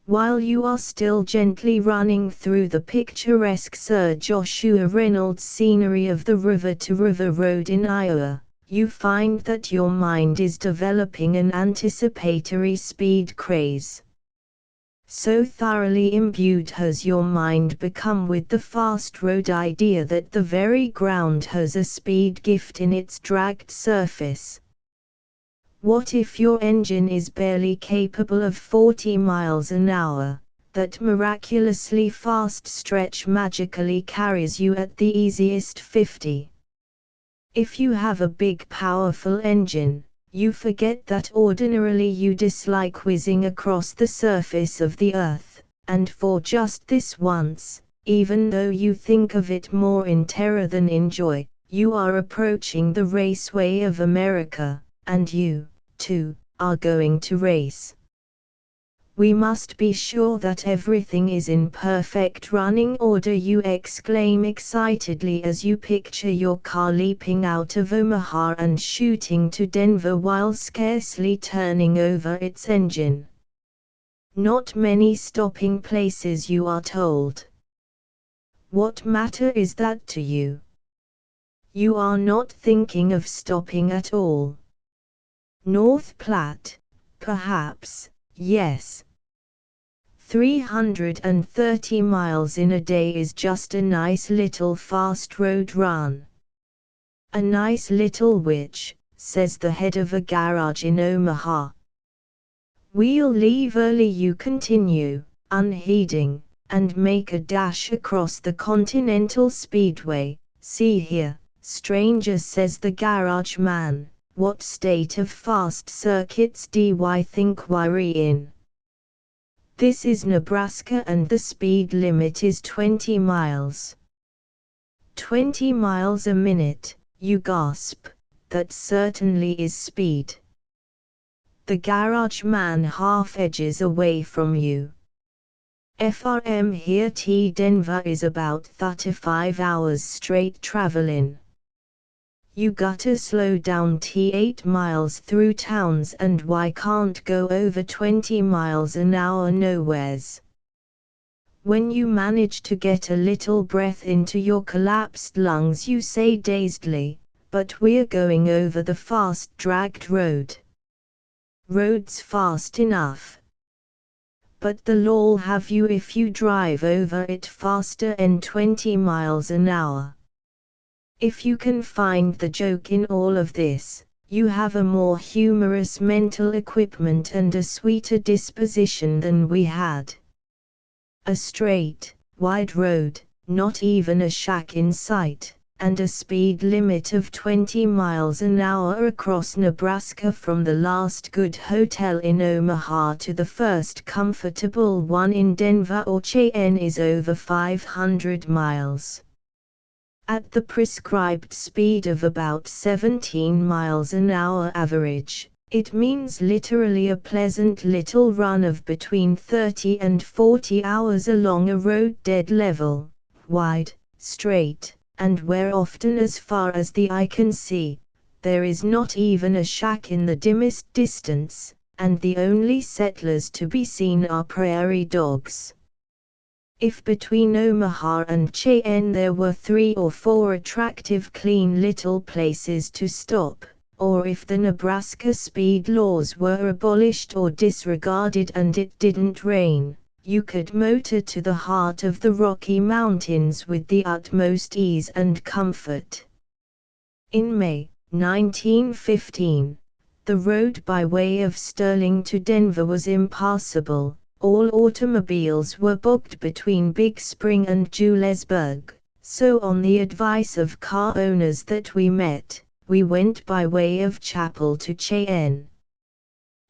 While you are still gently running through the picturesque Sir Joshua Reynolds scenery of the river-to-river road in Iowa, you find that your mind is developing an anticipatory speed craze. So thoroughly imbued has your mind become with the fast road idea that the very ground has a speed gift in its dragged surface. What if your engine is barely capable of 40 miles an hour, that miraculously fast stretch magically carries you at the easiest 50? If you have a big powerful engine, you forget that ordinarily you dislike whizzing across the surface of the earth, and for just this once, even though you think of it more in terror than in joy, you are approaching the raceway of America, and you, too, are going to race. We must be sure that everything is in perfect running order, you exclaim excitedly as you picture your car leaping out of Omaha and shooting to Denver while scarcely turning over its engine. Not many stopping places, you are told. What matter is that to you? You are not thinking of stopping at all. North Platte, perhaps, yes. 330 miles in a day is just a nice little fast road run. A nice little which, says the head of a garage in Omaha. We'll leave early, you continue, unheeding, and make a dash across the Continental Speedway. See here, stranger, says the garage man, what state of fast circuits do I think we're in? This is Nebraska and the speed limit is 20 miles. 20 miles a minute, you gasp. That certainly is speed. The garage man half edges away from you. FRM here to Denver is about 35 hours straight travelin'. You gotta slow down to 8 miles through towns, and why can't go over 20 miles an hour nowheres. When you manage to get a little breath into your collapsed lungs, you say dazedly, but we're going over the fast dragged road. Road's fast enough. But the law'll have you if you drive over it faster than 20 miles an hour. If you can find the joke in all of this, you have a more humorous mental equipment and a sweeter disposition than we had. A straight, wide road, not even a shack in sight, and a speed limit of 20 miles an hour across Nebraska from the last good hotel in Omaha to the first comfortable one in Denver or Cheyenne is over 500 miles. At the prescribed speed of about 17 miles an hour average, it means literally a pleasant little run of between 30 and 40 hours along a road dead level, wide, straight, and where often as far as the eye can see, there is not even a shack in the dimmest distance, and the only settlers to be seen are prairie dogs. If between Omaha and Cheyenne there were 3 or 4 attractive clean little places to stop, or if the Nebraska speed laws were abolished or disregarded and it didn't rain, you could motor to the heart of the Rocky Mountains with the utmost ease and comfort. In May 1915, the road by way of Sterling to Denver was impassable. All automobiles were booked between Big Spring and Julesburg, so on the advice of car owners that we met, we went by way of Chapel to Cheyenne.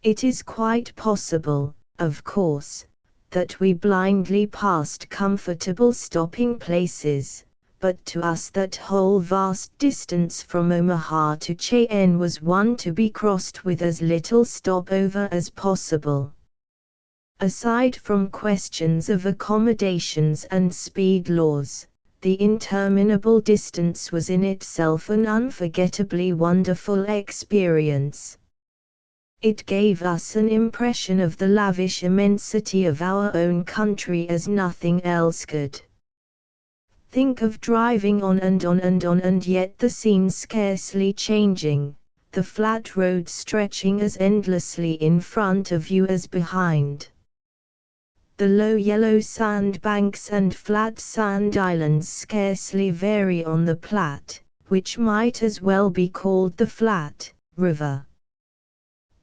It is quite possible, of course, that we blindly passed comfortable stopping places, but to us that whole vast distance from Omaha to Cheyenne was one to be crossed with as little stopover as possible. Aside from questions of accommodations and speed laws, the interminable distance was in itself an unforgettably wonderful experience. It gave us an impression of the lavish immensity of our own country as nothing else could. Think of driving on and on and on, and yet the scene scarcely changing, the flat road stretching as endlessly in front of you as behind. The low yellow sand banks and flat sand islands scarcely vary on the Platte, which might as well be called the Flat River.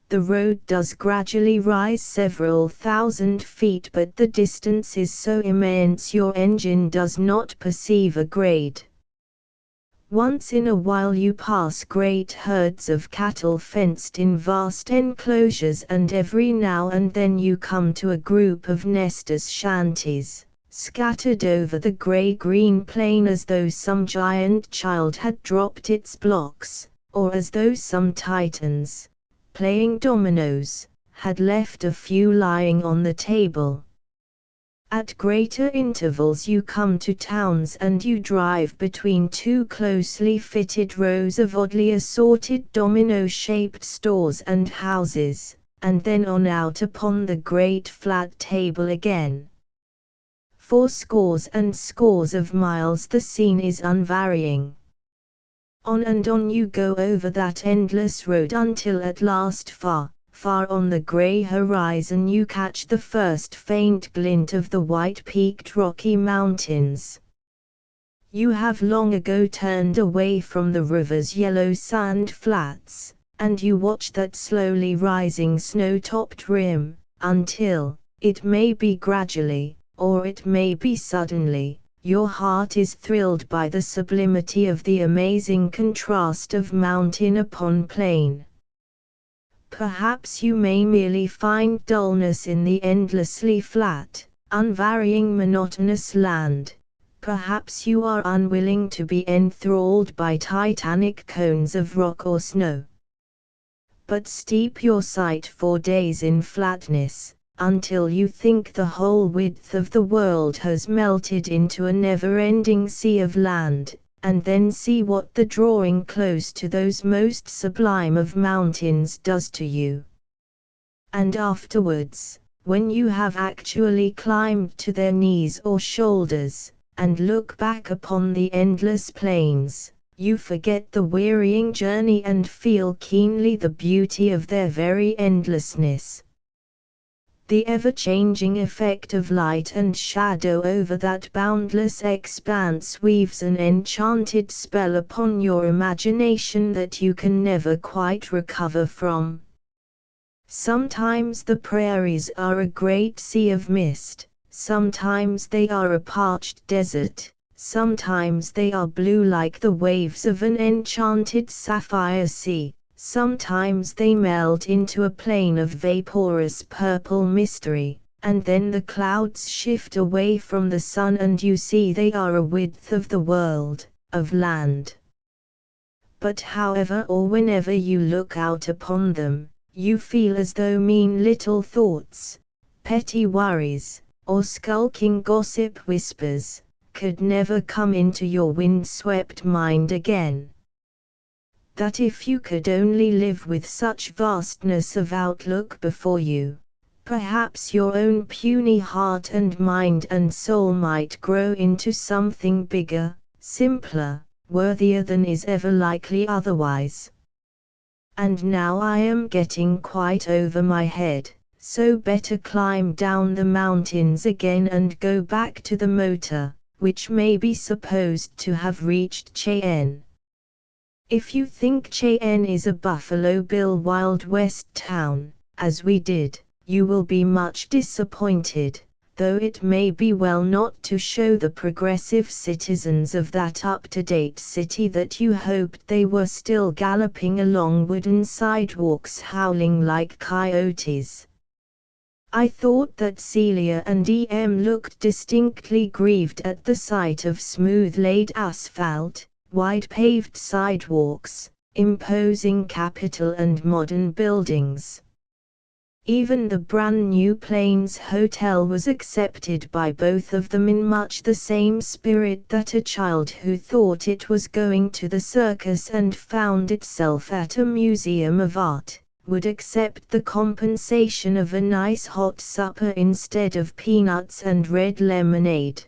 The road does gradually rise several thousand feet, but the distance is so immense your engine does not perceive a grade. Once in a while you pass great herds of cattle fenced in vast enclosures, and every now and then you come to a group of nesters' shanties, scattered over the gray-green plain as though some giant child had dropped its blocks, or as though some titans, playing dominoes, had left a few lying on the table. At greater intervals you come to towns, and you drive between 2 closely fitted rows of oddly assorted domino-shaped stores and houses, and then on out upon the great flat table again. For scores and scores of miles the scene is unvarying. On and on you go over that endless road until at last far on the grey horizon you catch the first faint glint of the white-peaked Rocky Mountains. You have long ago turned away from the river's yellow sand flats, and you watch that slowly rising snow-topped rim, until, it may be gradually, or it may be suddenly, your heart is thrilled by the sublimity of the amazing contrast of mountain upon plain. Perhaps you may merely find dullness in the endlessly flat, unvarying monotonous land. Perhaps you are unwilling to be enthralled by titanic cones of rock or snow. But steep your sight for days in flatness, until you think the whole width of the world has melted into a never-ending sea of land, and then see what the drawing close to those most sublime of mountains does to you. And afterwards, when you have actually climbed to their knees or shoulders, and look back upon the endless plains, you forget the wearying journey and feel keenly the beauty of their very endlessness. The ever-changing effect of light and shadow over that boundless expanse weaves an enchanted spell upon your imagination that you can never quite recover from. Sometimes the prairies are a great sea of mist, sometimes they are a parched desert. Sometimes they are blue like the waves of an enchanted sapphire sea, sometimes they melt into a plain of vaporous purple mystery, and then the clouds shift away from the sun and you see they are a width of the world, of land. But however or whenever you look out upon them, you feel as though mean little thoughts, petty worries, or skulking gossip whispers, could never come into your wind-swept mind again. That if you could only live with such vastness of outlook before you, perhaps your own puny heart and mind and soul might grow into something bigger, simpler, worthier than is ever likely otherwise. And now I am getting quite over my head, so better climb down the mountains again and go back to the motor, which may be supposed to have reached Cheyenne. If you think Cheyenne is a Buffalo Bill Wild West town, as we did, you will be much disappointed, though it may be well not to show the progressive citizens of that up-to-date city that you hoped they were still galloping along wooden sidewalks howling like coyotes. I thought that Celia and E.M. looked distinctly grieved at the sight of smooth-laid asphalt, wide paved sidewalks, imposing capital and modern buildings. Even the brand-new Plains Hotel was accepted by both of them in much the same spirit that a child who thought it was going to the circus and found itself at a museum of art would accept the compensation of a nice hot supper instead of peanuts and red lemonade.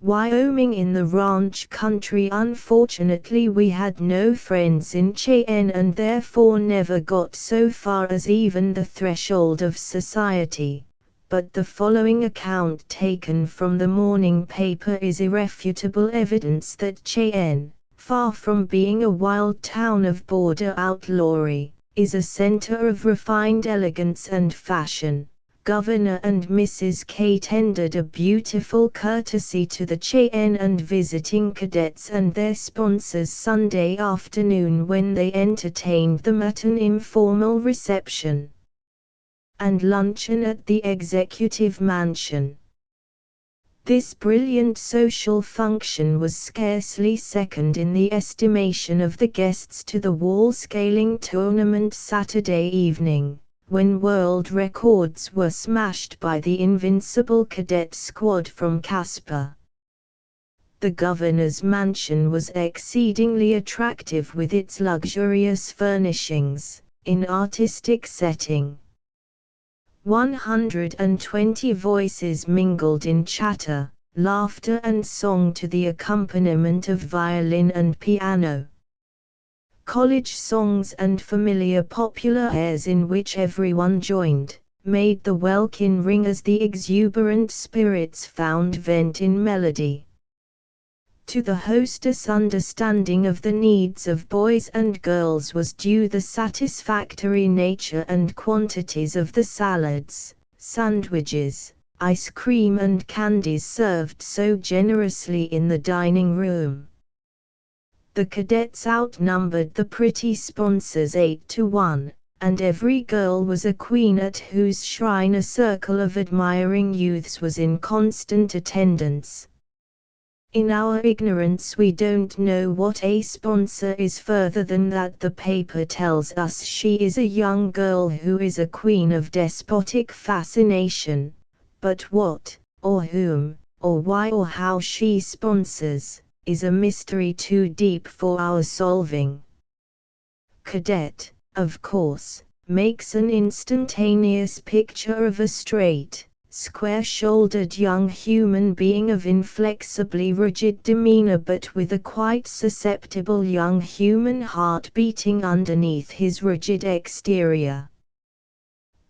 Wyoming in the ranch country. Unfortunately we had no friends in Cheyenne and therefore never got so far as even the threshold of society, but the following account taken from the morning paper is irrefutable evidence that Cheyenne, far from being a wild town of border outlawry, is a center of refined elegance and fashion. Governor and Mrs. K tendered a beautiful courtesy to the Cheyenne and visiting cadets and their sponsors Sunday afternoon when they entertained them at an informal reception and luncheon at the Executive Mansion. This brilliant social function was scarcely second in the estimation of the guests to the wall scaling tournament Saturday evening, when world records were smashed by the invincible cadet squad from Casper. The governor's mansion was exceedingly attractive with its luxurious furnishings, in artistic setting. 120 voices mingled in chatter, laughter and song to the accompaniment of violin and piano. College songs and familiar popular airs in which everyone joined, made the welkin ring as the exuberant spirits found vent in melody. To the hostess' understanding of the needs of boys and girls was due the satisfactory nature and quantities of the salads, sandwiches, ice cream and candies served so generously in the dining room. The cadets outnumbered the pretty sponsors 8-1, and every girl was a queen at whose shrine a circle of admiring youths was in constant attendance. In our ignorance we don't know what a sponsor is further than that the paper tells us she is a young girl who is a queen of despotic fascination, but what, or whom, or why or how she sponsors, is a mystery too deep for our solving. Cadet, of course, makes an instantaneous picture of a straight, square-shouldered young human being of inflexibly rigid demeanor but with a quite susceptible young human heart beating underneath his rigid exterior.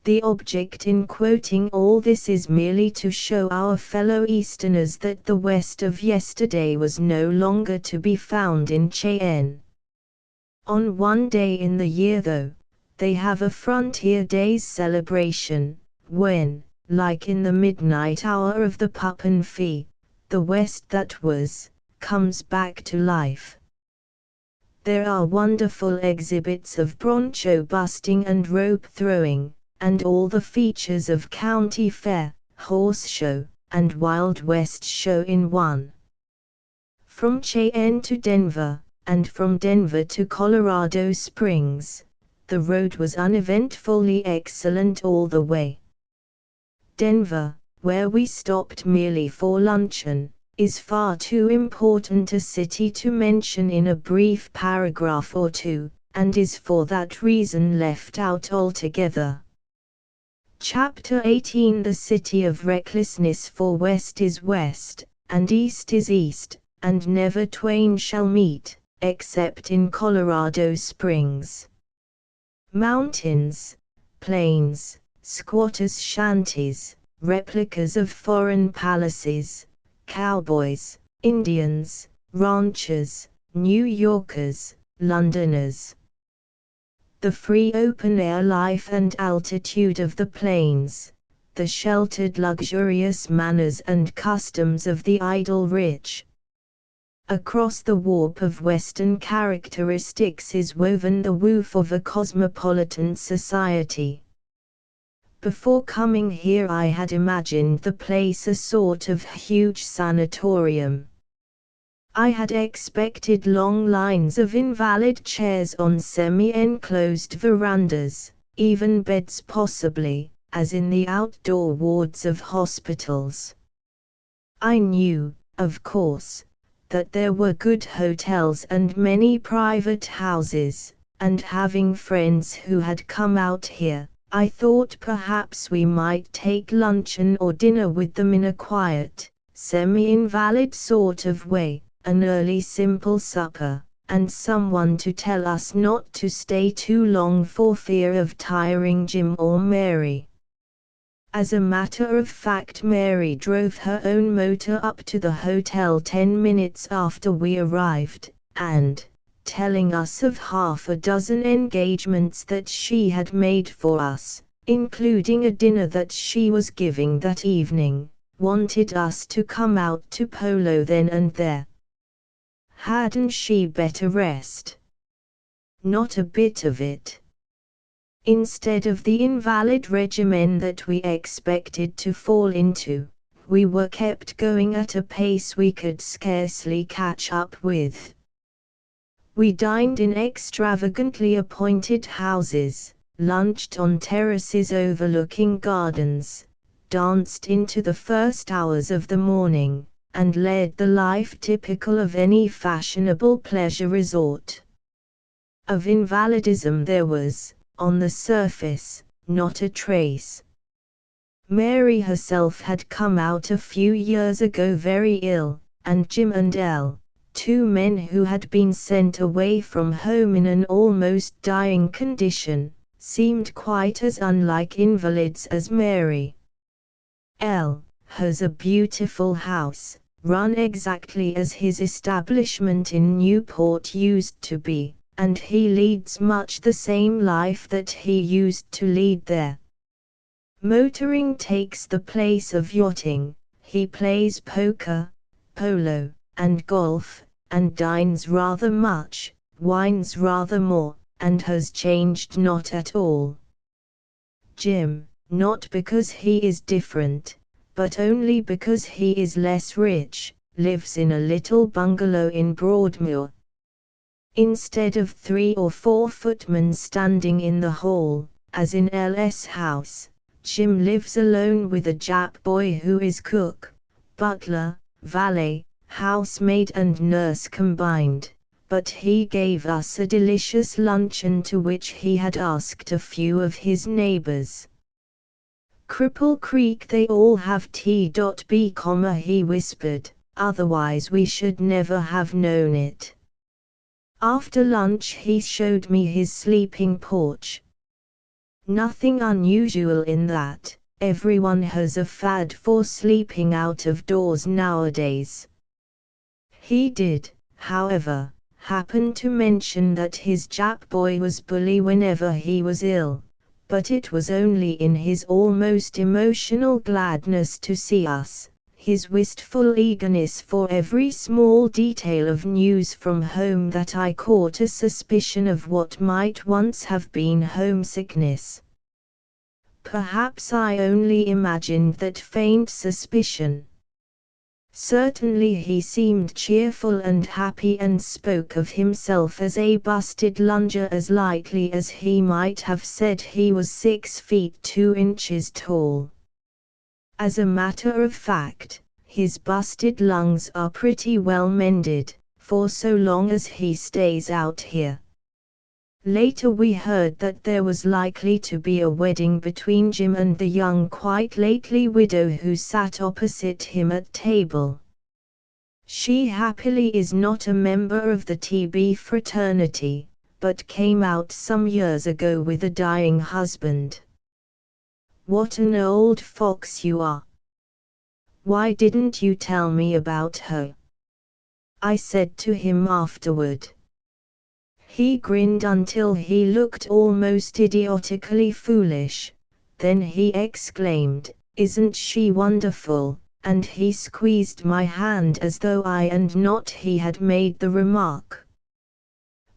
The object in quoting all this is merely to show our fellow Easterners that the West of yesterday was no longer to be found in Cheyenne. On one day in the year though, they have a Frontier Days celebration, when, like in the midnight hour of the Pup and Fee, the West that was, comes back to life. There are wonderful exhibits of broncho busting and rope throwing, and all the features of county fair, horse show, and Wild West show in one. From Cheyenne to Denver, and from Denver to Colorado Springs, the road was uneventfully excellent all the way. Denver, where we stopped merely for luncheon, is far too important a city to mention in a brief paragraph or two, and is for that reason left out altogether. Chapter 18 The City of Recklessness, for West is West, and East is East, and never twain shall meet, except in Colorado Springs. Mountains, plains, squatters' shanties, replicas of foreign palaces, cowboys, Indians, ranchers, New Yorkers, Londoners. The free open-air life and altitude of the plains, the sheltered luxurious manners and customs of the idle rich. Across the warp of Western characteristics is woven the woof of a cosmopolitan society. Before coming here I had imagined the place a sort of huge sanatorium. I had expected long lines of invalid chairs on semi-enclosed verandas, even beds possibly, as in the outdoor wards of hospitals. I knew, of course, that there were good hotels and many private houses, and having friends who had come out here, I thought perhaps we might take luncheon or dinner with them in a quiet, semi-invalid sort of way, an early simple supper, and someone to tell us not to stay too long for fear of tiring Jim or Mary. As a matter of fact, Mary drove her own motor up to the hotel 10 minutes after we arrived, and, telling us of half a dozen engagements that she had made for us, including a dinner that she was giving that evening, wanted us to come out to Polo then and there. Hadn't she better rest? Not a bit of it. Instead of the invalid regimen that we expected to fall into, we were kept going at a pace we could scarcely catch up with. We dined in extravagantly appointed houses, lunched on terraces overlooking gardens, danced into the first hours of the morning, and led the life typical of any fashionable pleasure resort. Of invalidism there was, on the surface, not a trace. Mary herself had come out a few years ago very ill, and Jim and Elle, two men who had been sent away from home in an almost dying condition, seemed quite as unlike invalids as Mary. Elle has a beautiful house, run exactly as his establishment in Newport used to be, and he leads much the same life that he used to lead there. Motoring takes the place of yachting, he plays poker, polo, and golf, and dines rather much, wines rather more, and has changed not at all. Jim, not because he is different, but only because he is less rich, lives in a little bungalow in Broadmoor. Instead of 3 or 4 footmen standing in the hall, as in L.'s house, Jim lives alone with a Jap boy who is cook, butler, valet, housemaid and nurse combined, but he gave us a delicious luncheon to which he had asked a few of his neighbors. Cripple Creek they all have T.B., he whispered, otherwise we should never have known it. After lunch he showed me his sleeping porch. Nothing unusual in that, everyone has a fad for sleeping out of doors nowadays. He did, however, happen to mention that his Jap boy was bully whenever he was ill, but it was only in his almost emotional gladness to see us, his wistful eagerness for every small detail of news from home, that I caught a suspicion of what might once have been homesickness. Perhaps I only imagined that faint suspicion. Certainly he seemed cheerful and happy and spoke of himself as a busted lunger as lightly as he might have said he was 6 feet 2 inches tall. As a matter of fact, his busted lungs are pretty well mended, for so long as he stays out here. Later we heard that there was likely to be a wedding between Jim and the young quite lately widow who sat opposite him at table. She happily is not a member of the TB fraternity, but came out some years ago with a dying husband. What an old fox you are! Why didn't you tell me about her? I said to him afterward. He grinned until he looked almost idiotically foolish, then he exclaimed, "Isn't she wonderful?" and he squeezed my hand as though I and not he had made the remark.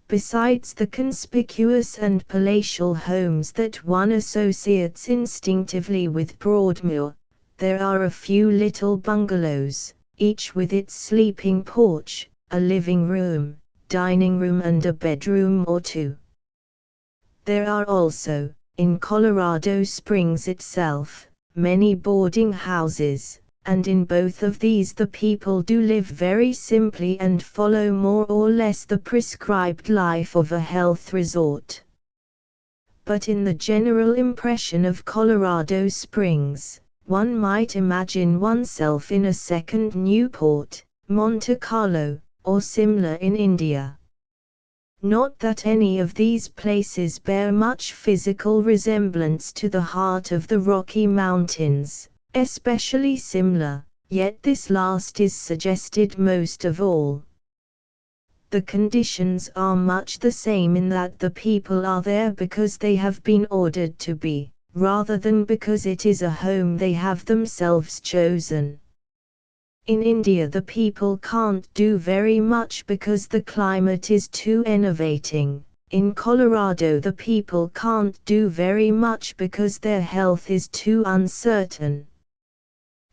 Besides the conspicuous and palatial homes that one associates instinctively with Broadmoor, there are a few little bungalows, each with its sleeping porch, a living room, dining room and a bedroom or two. There are also, in Colorado Springs itself, many boarding houses, and in both of these the people do live very simply and follow more or less the prescribed life of a health resort. But in the general impression of Colorado Springs, one might imagine oneself in a second Newport, Monte Carlo, or Simla in India. Not that any of these places bear much physical resemblance to the heart of the Rocky Mountains, especially Simla, yet this last is suggested most of all. The conditions are much the same in that the people are there because they have been ordered to be, rather than because it is a home they have themselves chosen. In India the people can't do very much because the climate is too enervating. In Colorado the people can't do very much because their health is too uncertain.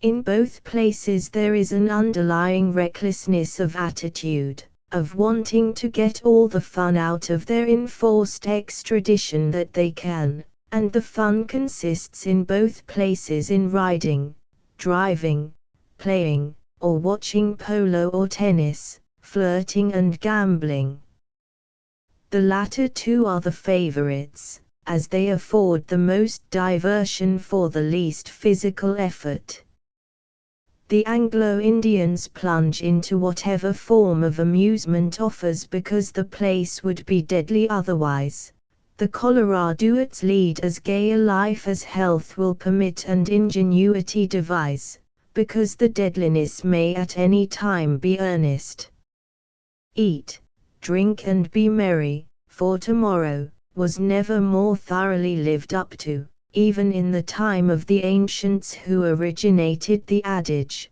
In both places there is an underlying recklessness of attitude, of wanting to get all the fun out of their enforced extradition that they can, and the fun consists in both places in riding, driving, playing, or watching polo or tennis, flirting and gambling. The latter two are the favorites, as they afford the most diversion for the least physical effort. The Anglo-Indians plunge into whatever form of amusement offers because the place would be deadly otherwise. The Coloradoans lead as gay a life as health will permit and ingenuity devise, because the deadliness may at any time be earnest. Eat, drink and be merry, for tomorrow was never more thoroughly lived up to, even in the time of the ancients who originated the adage.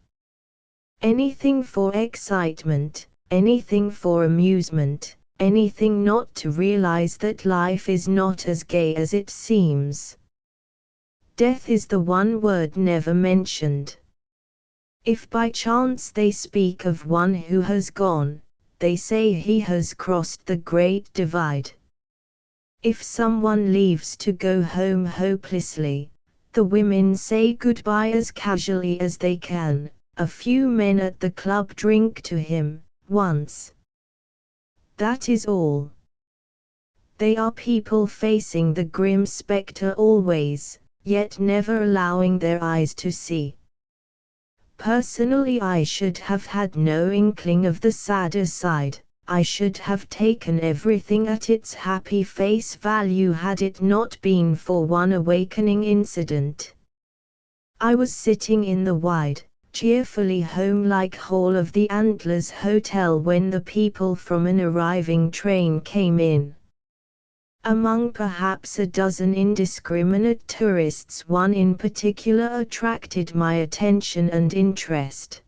Anything for excitement, anything for amusement, anything not to realize that life is not as gay as it seems. Death is the one word never mentioned. If by chance they speak of one who has gone, they say he has crossed the great divide. If someone leaves to go home hopelessly, the women say goodbye as casually as they can. A few men at the club drink to him, once. That is all. They are people facing the grim spectre always, yet never allowing their eyes to see. Personally, I should have had no inkling of the sadder side. I should have taken everything at its happy face value had it not been for one awakening incident. I was sitting in the wide, cheerfully home-like hall of the Antlers Hotel when the people from an arriving train came in. Among perhaps a dozen indiscriminate tourists, one in particular attracted my attention and interest.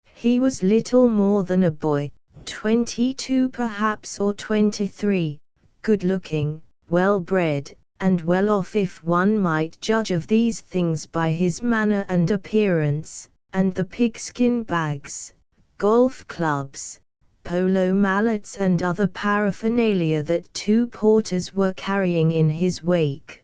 He was little more than a boy, 22 perhaps or 23, good-looking, well-bred, and well-off if one might judge of these things by his manner and appearance, and the pigskin bags, golf clubs, polo mallets and other paraphernalia that two porters were carrying in his wake.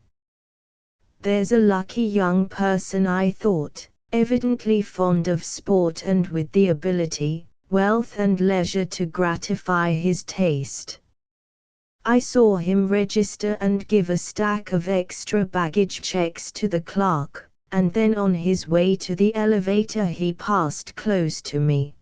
There's a lucky young person, I thought, evidently fond of sport and with the ability, wealth and leisure to gratify his taste. I saw him register and give a stack of extra baggage checks to the clerk, and then on his way to the elevator he passed close to me.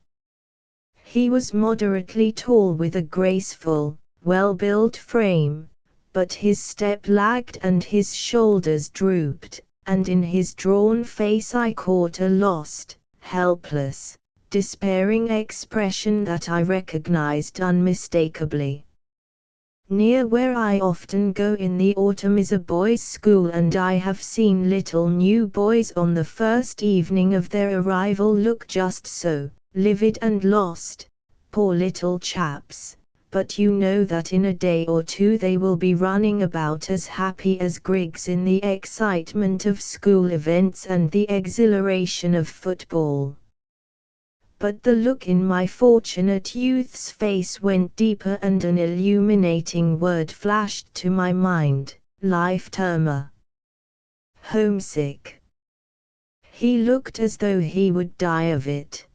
He was moderately tall with a graceful, well-built frame, but his step lagged and his shoulders drooped, and in his drawn face I caught a lost, helpless, despairing expression that I recognized unmistakably. Near where I often go in the autumn is a boys' school, and I have seen little new boys on the first evening of their arrival look just so, livid and lost, poor little chaps, but you know that in a day or two they will be running about as happy as grigs in the excitement of school events and the exhilaration of football. But the look in my fortunate youth's face went deeper, and an illuminating word flashed to my mind: life-termer. Homesick. He looked as though he would die of it.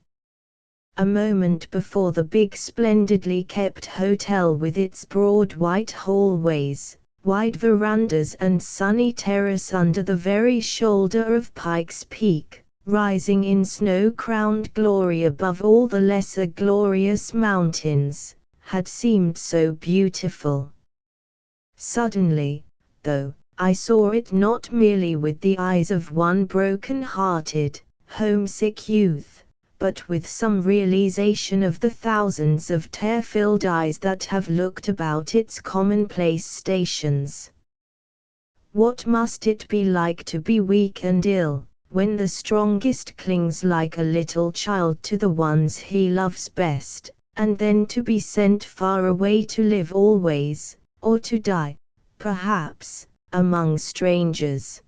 A moment before, the big splendidly kept hotel with its broad white hallways, wide verandas and sunny terrace under the very shoulder of Pike's Peak, rising in snow-crowned glory above all the lesser glorious mountains, had seemed so beautiful. Suddenly, though, I saw it not merely with the eyes of one broken-hearted, homesick youth, but with some realization of the thousands of tear-filled eyes that have looked about its commonplace stations. What must it be like to be weak and ill, when the strongest clings like a little child to the ones he loves best, and then to be sent far away to live always, or to die, perhaps, among strangers.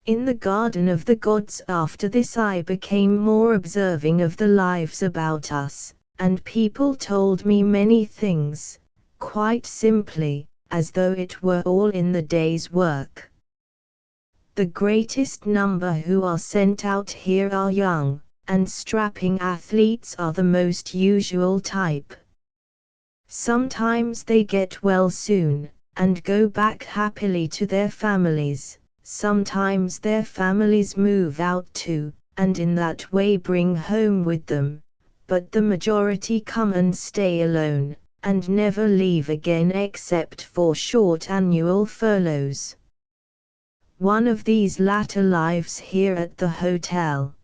In the garden of the gods after this I became more observing of the lives about us, and people told me many things, quite simply, as though it were all in the day's work. The greatest number who are sent out here are young, and strapping athletes are the most usual type. Sometimes they get well soon, and go back happily to their families. Sometimes their families move out too, and in that way bring home with them, but the majority come and stay alone, and never leave again except for short annual furloughs. One of these latter lives here at the hotel.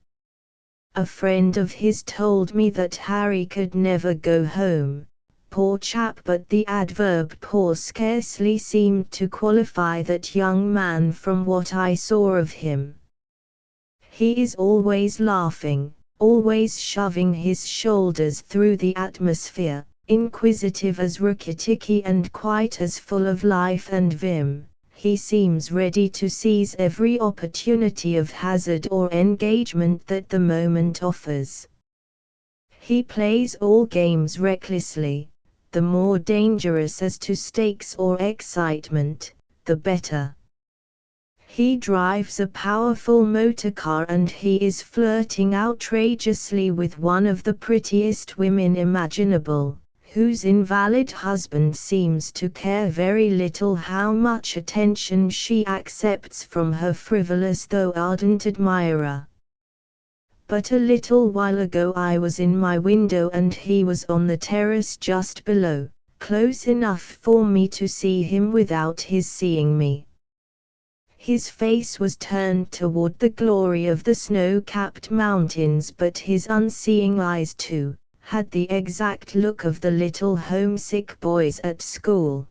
A friend of his told me that Harry could never go home. Poor chap, but the adverb poor scarcely seemed to qualify that young man from what I saw of him. He is always laughing, always shoving his shoulders through the atmosphere, inquisitive as Rikki-tikki and quite as full of life and vim. He seems ready to seize every opportunity of hazard or engagement that the moment offers. He plays all games recklessly, the more dangerous as to stakes or excitement, the better. He drives a powerful motor car and he is flirting outrageously with one of the prettiest women imaginable, whose invalid husband seems to care very little how much attention she accepts from her frivolous though ardent admirer. But a little while ago I was in my window and he was on the terrace just below, close enough for me to see him without his seeing me. His face was turned toward the glory of the snow-capped mountains, but his unseeing eyes too had the exact look of the little homesick boys at school.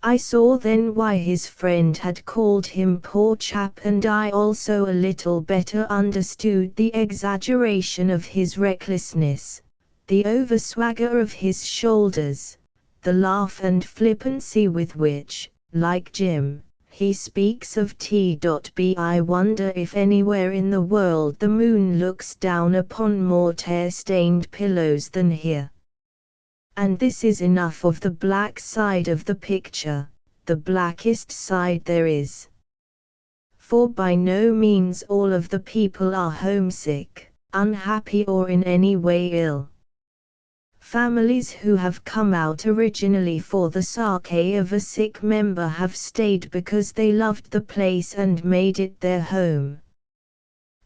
I saw then why his friend had called him poor chap, and I also a little better understood the exaggeration of his recklessness, the over-swagger of his shoulders, the laugh and flippancy with which, like Jim, he speaks of T.B. I wonder if anywhere in the world the moon looks down upon more tear-stained pillows than here. And this is enough of the black side of the picture, the blackest side there is. For by no means all of the people are homesick, unhappy or in any way ill. Families who have come out originally for the sake of a sick member have stayed because they loved the place and made it their home.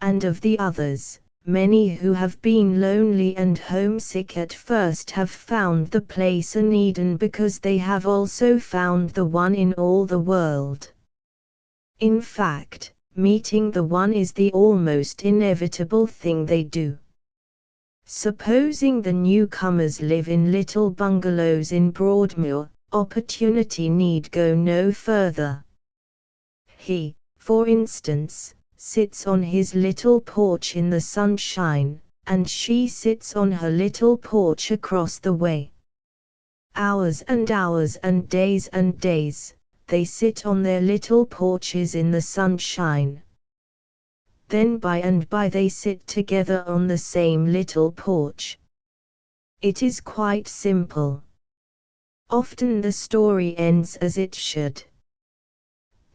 And of the others, many who have been lonely and homesick at first have found the place an Eden because they have also found the one in all the world. In fact, meeting the one is the almost inevitable thing they do. Supposing the newcomers live in little bungalows in Broadmoor, opportunity need go no further. He, for instance, sits on his little porch in the sunshine, and she sits on her little porch across the way. Hours and hours and days, they sit on their little porches in the sunshine. Then by and by they sit together on the same little porch. It is quite simple. Often the story ends as it should.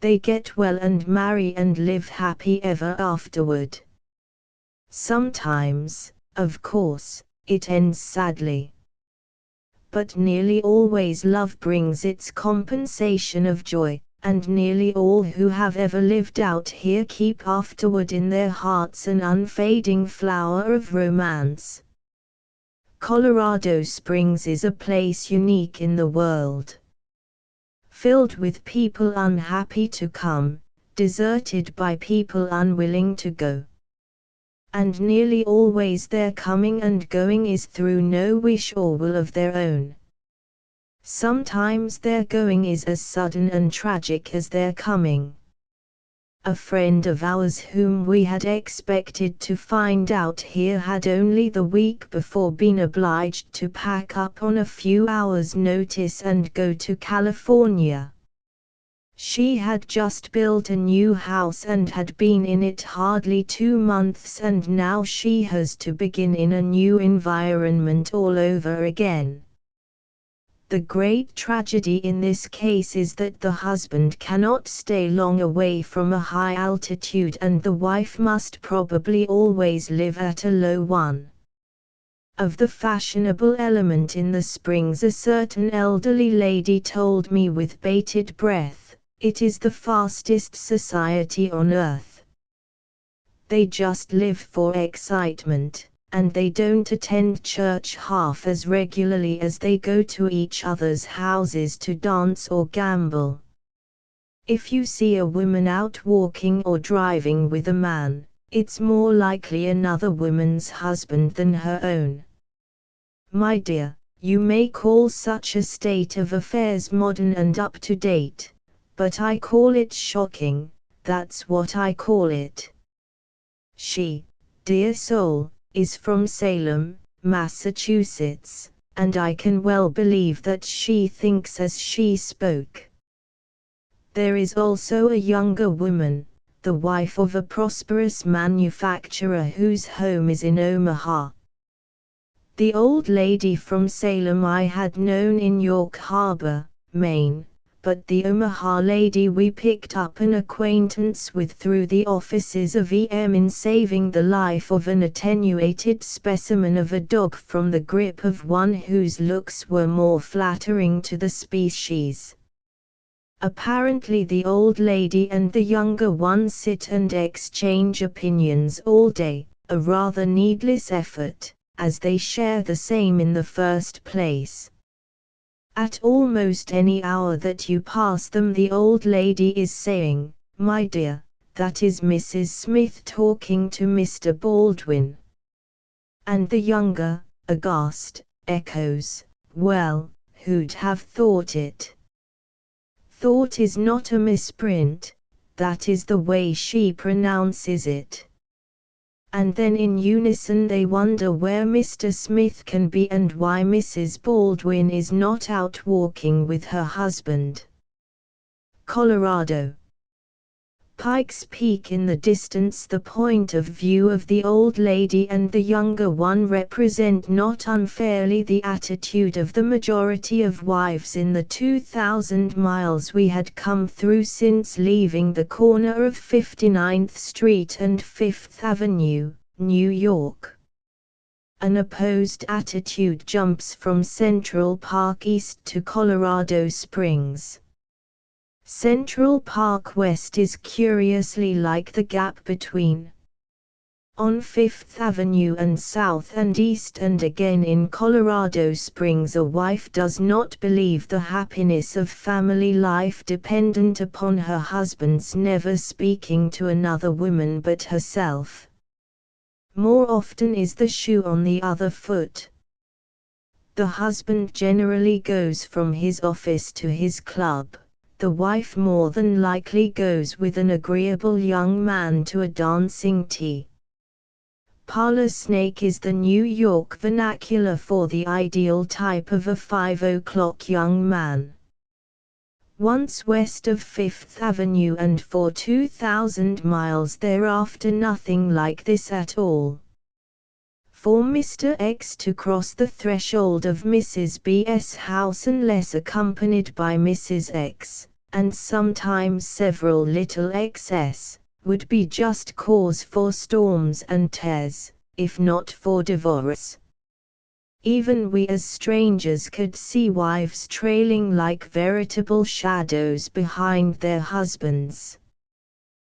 They get well and marry and live happy ever afterward. Sometimes, of course, it ends sadly. But nearly always love brings its compensation of joy, and nearly all who have ever lived out here keep afterward in their hearts an unfading flower of romance. Colorado Springs is a place unique in the world. Filled with people unhappy to come, deserted by people unwilling to go. And nearly always their coming and going is through no wish or will of their own. Sometimes their going is as sudden and tragic as their coming. A friend of ours whom we had expected to find out here had only the week before been obliged to pack up on a few hours' notice and go to California. She had just built a new house and had been in it hardly 2 months, and now she has to begin in a new environment all over again. The great tragedy in this case is that the husband cannot stay long away from a high altitude and the wife must probably always live at a low one. Of the fashionable element in the Springs, a certain elderly lady told me with bated breath, it is the fastest society on earth. They just live for excitement. And they don't attend church half as regularly as they go to each other's houses to dance or gamble. If you see a woman out walking or driving with a man, It's more likely another woman's husband than her own. My dear, you may call such a state of affairs modern and up to date, but I call it shocking, that's what I call it. She, dear soul, is from Salem, Massachusetts, and I can well believe that she thinks as she spoke. There is also a younger woman, the wife of a prosperous manufacturer whose home is in Omaha. The old lady from Salem I had known in York Harbor, Maine, but the Omaha lady we picked up an acquaintance with through the offices of EM in saving the life of an attenuated specimen of a dog from the grip of one whose looks were more flattering to the species. Apparently the old lady and the younger one sit and exchange opinions all day, a rather needless effort, as they share the same in the first place. At almost any hour that you pass them the old lady is saying, "My dear, that is Mrs. Smith talking to Mr. Baldwin." And the younger, aghast, echoes, "Well, who'd have thought it?" Thought is not a misprint, that is the way she pronounces it. And then in unison they wonder where Mr. Smith can be and why Mrs. Baldwin is not out walking with her husband. Colorado. Pikes Peak in the distance. The point of view of the old lady and the younger one represent not unfairly the attitude of the majority of wives in the 2,000 miles we had come through since leaving the corner of 59th Street and 5th Avenue, New York. An opposed attitude jumps from Central Park east to Colorado Springs. Central Park West is curiously like the gap between on 5th Avenue and South and East, and again in Colorado Springs a wife does not believe the happiness of family life dependent upon her husband's never speaking to another woman but herself. More often is the shoe on the other foot. The husband generally goes from his office to his club. The wife more than likely goes with an agreeable young man to a dancing tea. Parlor snake is the New York vernacular for the ideal type of a 5 o'clock young man. Once west of 5th Avenue and for 2,000 miles thereafter nothing like this at all. For Mr. X to cross the threshold of Mrs. B.'s house unless accompanied by Mrs. X, and sometimes several little X's, would be just cause for storms and tears, if not for divorce. Even we as strangers could see wives trailing like veritable shadows behind their husbands.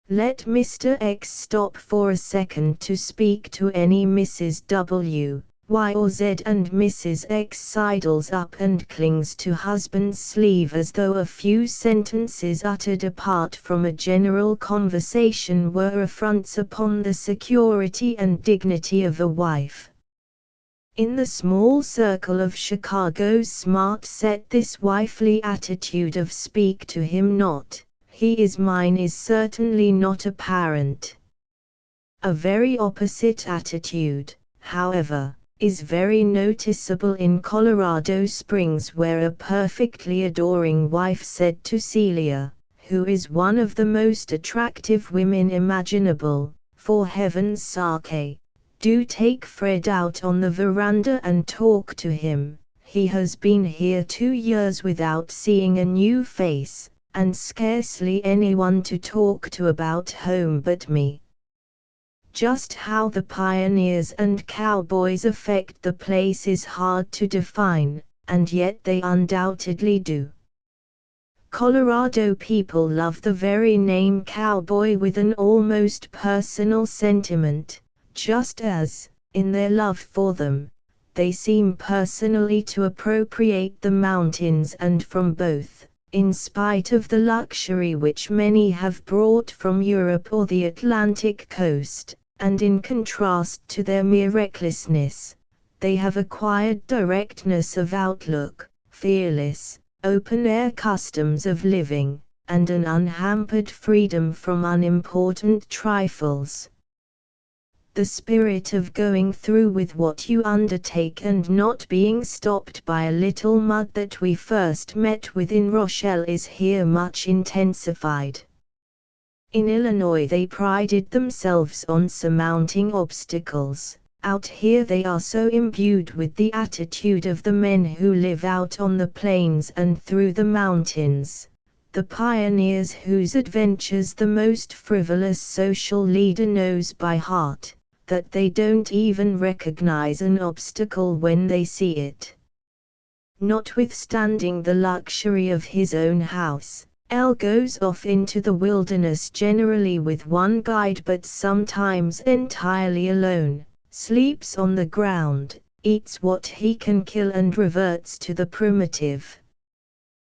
Let Mr. X stop for a second to speak to any Mrs. W, Y or Z and Mrs. X sidles up and clings to husband's sleeve as though a few sentences uttered apart from a general conversation were affronts upon the security and dignity of a wife. In the small circle of Chicago's smart set this wifely attitude of "speak to him not, he is mine" is certainly not apparent. A very opposite attitude, however, is very noticeable in Colorado Springs, where a perfectly adoring wife said to Celia, who is one of the most attractive women imaginable, "For heaven's sake, do take Fred out on the veranda and talk to him. He has been here 2 years without seeing a new face, and scarcely anyone to talk to about home but me." Just how the pioneers and cowboys affect the place is hard to define, and yet they undoubtedly do. Colorado people love the very name cowboy with an almost personal sentiment, just as, in their love for them, they seem personally to appropriate the mountains, and from both, in spite of the luxury which many have brought from Europe or the Atlantic coast, and in contrast to their mere recklessness, they have acquired directness of outlook, fearless, open-air customs of living, and an unhampered freedom from unimportant trifles. The spirit of going through with what you undertake and not being stopped by a little mud that we first met with in Rochelle is here much intensified. In Illinois they prided themselves on surmounting obstacles. Out here they are so imbued with the attitude of the men who live out on the plains and through the mountains, the pioneers whose adventures the most frivolous social leader knows by heart, that they don't even recognize an obstacle when they see it. Notwithstanding the luxury of his own house, L goes off into the wilderness generally with one guide but sometimes entirely alone, sleeps on the ground, eats what he can kill and reverts to the primitive.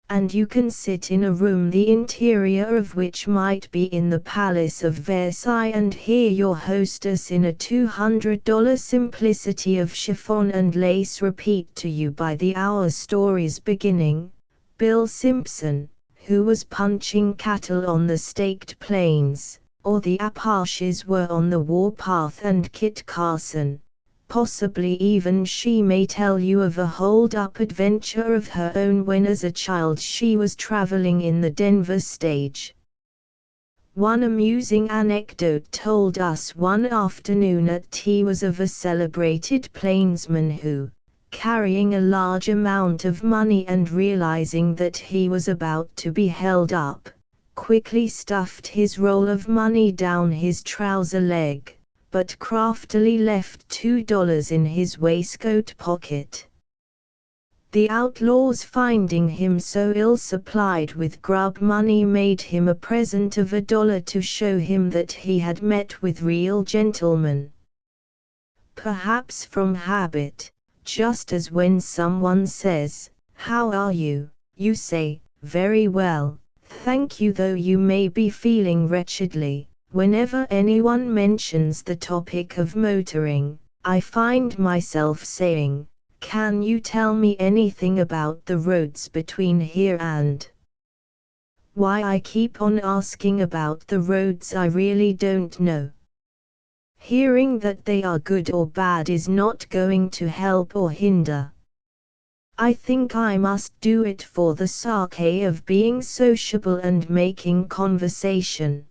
And you can sit in a room the interior of which might be in the Palace of Versailles and hear your hostess in a $200 simplicity of chiffon and lace repeat to you by the hour stories beginning, Bill Simpson, who was punching cattle on the staked plains, or the Apaches were on the warpath, and Kit Carson. Possibly even she may tell you of a hold-up adventure of her own when as a child she was traveling in the Denver stage. One amusing anecdote told us one afternoon at tea was of a celebrated plainsman who, carrying a large amount of money and realizing that he was about to be held up, quickly stuffed his roll of money down his trouser leg, but craftily left $2 in his waistcoat pocket. The outlaws, finding him so ill-supplied with grub money, made him a present of $1 to show him that he had met with real gentlemen. Perhaps from habit, just as when someone says, "How are you?" you say, "Very well, thank you," though you may be feeling wretchedly. Whenever anyone mentions the topic of motoring, I find myself saying, "Can you tell me anything about the roads between here and?" Why I keep on asking about the roads I really don't know. Hearing that they are good or bad is not going to help or hinder. I think I must do it for the sake of being sociable and making conversation.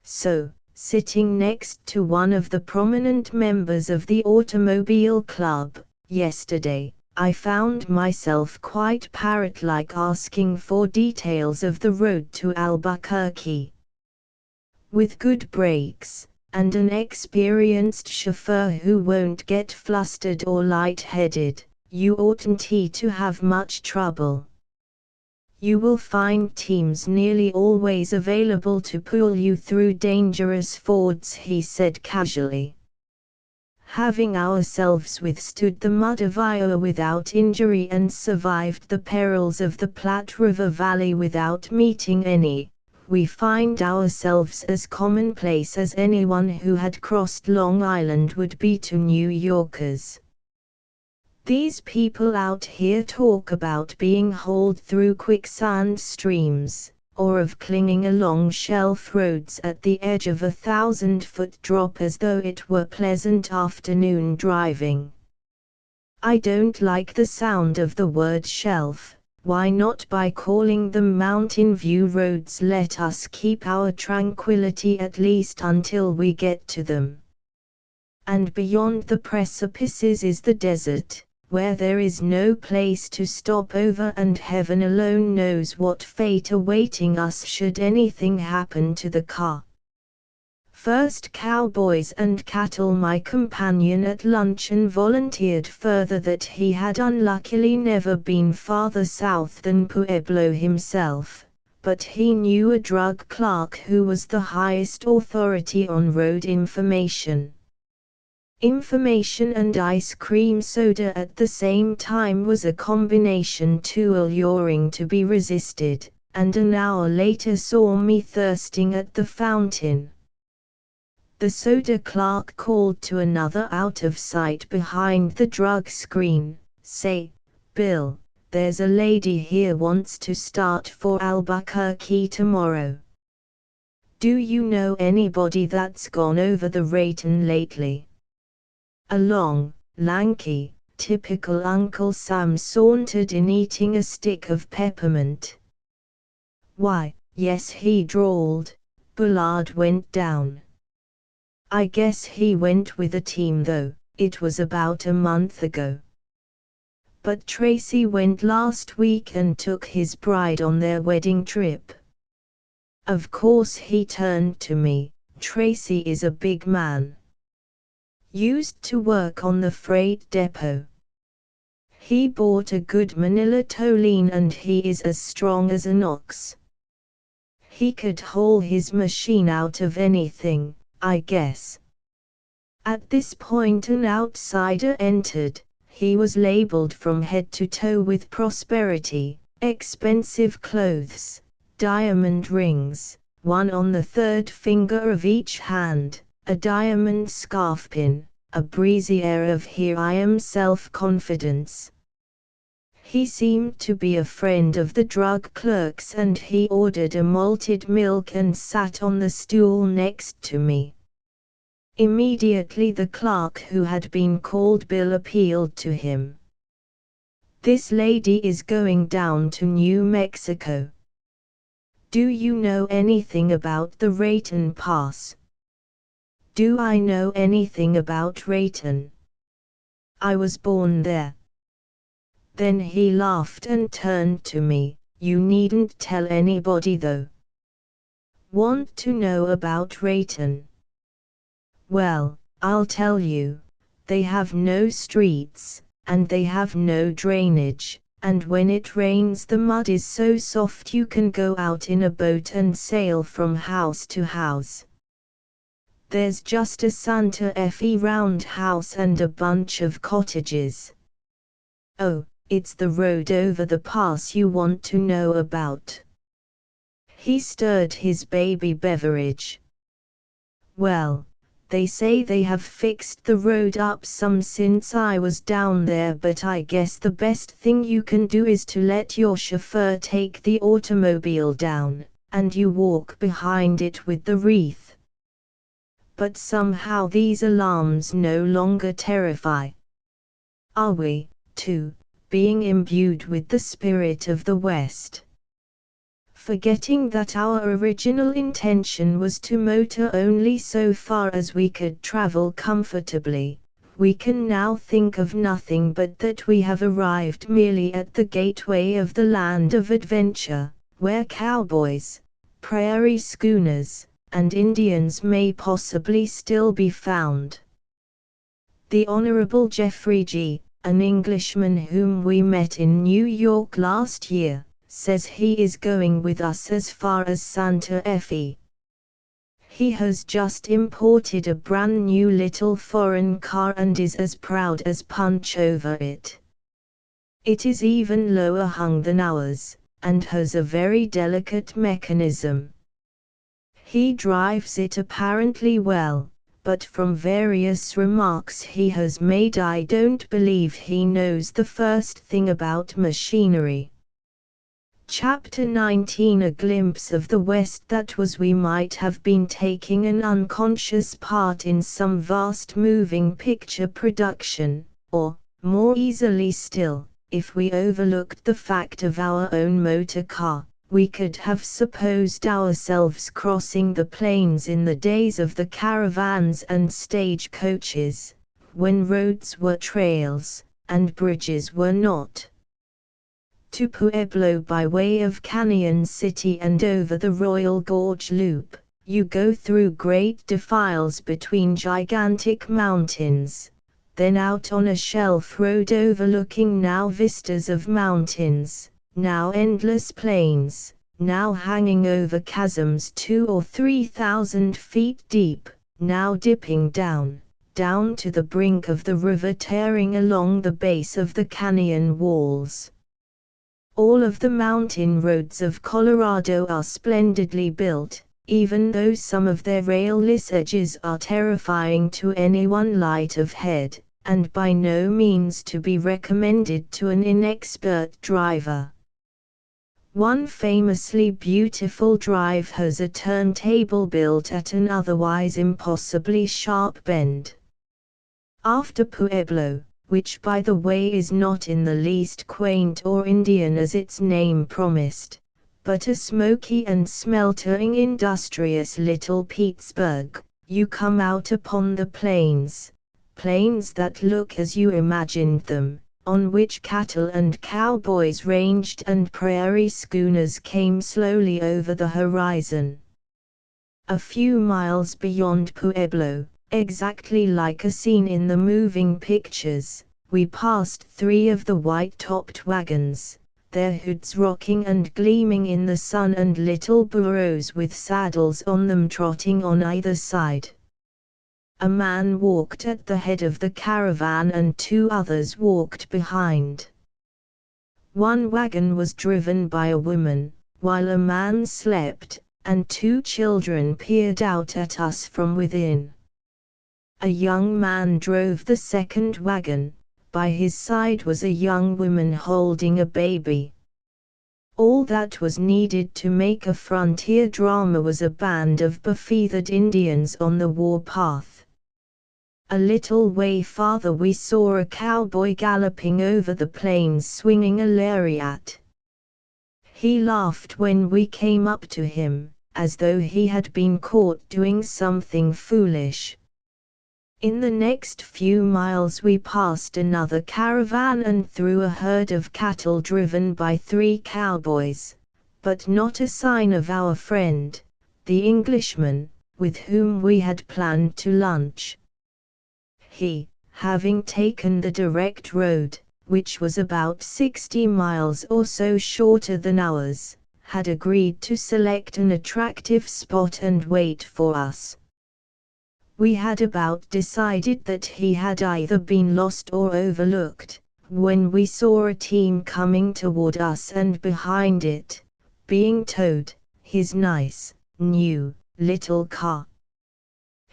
So, sitting next to one of the prominent members of the Automobile Club, yesterday, I found myself quite parrot-like asking for details of the road to Albuquerque. With good brakes, and an experienced chauffeur who won't get flustered or light-headed, you oughtn't to have much trouble. You will find teams nearly always available to pull you through dangerous fords, he said casually. Having ourselves withstood the mud of Iowa without injury and survived the perils of the Platte River Valley without meeting any, we find ourselves as commonplace as anyone who had crossed Long Island would be to New Yorkers. These people out here talk about being hauled through quicksand streams, or of clinging along shelf roads at the edge of a 1,000-foot drop as though it were pleasant afternoon driving. I don't like the sound of the word shelf. Why not, by calling them Mountain View roads, let us keep our tranquility at least until we get to them. And beyond the precipices is the desert, where there is no place to stop over, and heaven alone knows what fate awaiting us should anything happen to the car. First Cowboys and Cattle, my companion at luncheon, volunteered further that he had unluckily never been farther south than Pueblo himself, but he knew a drug clerk who was the highest authority on road information. Information and ice cream soda at the same time was a combination too alluring to be resisted, and an hour later saw me thirsting at the fountain. The soda clerk called to another out of sight behind the drug screen. "Say, Bill, there's a lady here wants to start for Albuquerque tomorrow. Do you know anybody that's gone over the Rayton lately?" A long, lanky, typical Uncle Sam sauntered in eating a stick of peppermint. "Why, yes," he drawled. "Bullard went down. I guess he went with a team though, it was about a month ago. But Tracy went last week and took his bride on their wedding trip." Of course he turned to me. Tracy is a big man. Used to work on the freight depot. He bought a good Manila Tolene and he is as strong as an ox. He could haul his machine out of anything, I guess. At this point an outsider entered. He was labeled from head to toe with prosperity, expensive clothes, diamond rings, one on the third finger of each hand, a diamond scarf pin, a breezy air of "here I am" self-confidence. He seemed to be a friend of the drug clerk's and he ordered a malted milk and sat on the stool next to me. Immediately the clerk who had been called Bill appealed to him. "This lady is going down to New Mexico. Do you know anything about the Rayton Pass?" "Do I know anything about Rayton? I was born there." Then he laughed and turned to me. "You needn't tell anybody though." "Want to know about Rayton? Well, I'll tell you. They have no streets, and they have no drainage, and when it rains the mud is so soft you can go out in a boat and sail from house to house. There's just a Santa Fe roundhouse and a bunch of cottages. Oh, it's the road over the pass you want to know about." He stirred his baby beverage. "Well, they say they have fixed the road up some since I was down there, but I guess the best thing you can do is to let your chauffeur take the automobile down, and you walk behind it with the wreath." But somehow these alarms no longer terrify. Are we, too, being imbued with the spirit of the West? Forgetting that our original intention was to motor only so far as we could travel comfortably, we can now think of nothing but that we have arrived merely at the gateway of the land of adventure, where cowboys, prairie schooners, and Indians may possibly still be found. The Honorable Jeffrey G., an Englishman whom we met in New York last year, says he is going with us as far as Santa Fe. He has just imported a brand new little foreign car and is as proud as punch over it. It is even lower hung than ours, and has a very delicate mechanism. He drives it apparently well, but from various remarks he has made I don't believe he knows the first thing about machinery. Chapter 19 A glimpse of the West. That was, we might have been taking an unconscious part in some vast moving picture production, or, more easily still, if we overlooked the fact of our own motor car, we could have supposed ourselves crossing the plains in the days of the caravans and stagecoaches, when roads were trails, and bridges were not. To Pueblo by way of Canyon City and over the Royal Gorge Loop, you go through great defiles between gigantic mountains, then out on a shelf road overlooking now vistas of mountains, now endless plains, now hanging over chasms 2,000 or 3,000 feet deep, now dipping down to the brink of the river tearing along the base of the canyon walls. All of the mountain roads of Colorado are splendidly built, even though some of their railless edges are terrifying to anyone light of head, and by no means to be recommended to an inexpert driver. One famously beautiful drive has a turntable built at an otherwise impossibly sharp bend. After Pueblo, which by the way is not in the least quaint or Indian as its name promised, but a smoky and smeltering industrious little Pittsburgh, you come out upon the plains that look as you imagined them, on which cattle and cowboys ranged and prairie schooners came slowly over the horizon. A few miles beyond Pueblo, exactly like a scene in the moving pictures, we passed 3 of the white-topped wagons, their hoods rocking and gleaming in the sun, and little burros with saddles on them trotting on either side. A man walked at the head of the caravan and 2 others walked behind. One wagon was driven by a woman, while a man slept, and 2 children peered out at us from within. A young man drove the second wagon, by his side was a young woman holding a baby. All that was needed to make a frontier drama was a band of befeathered Indians on the warpath. A little way farther we saw a cowboy galloping over the plains swinging a lariat. He laughed when we came up to him, as though he had been caught doing something foolish. In the next few miles we passed another caravan and through a herd of cattle driven by 3 cowboys, but not a sign of our friend, the Englishman, with whom we had planned to lunch. He, having taken the direct road, which was about 60 miles or so shorter than ours, had agreed to select an attractive spot and wait for us. We had about decided that he had either been lost or overlooked, when we saw a team coming toward us and behind it, being towed, his nice, new, little car.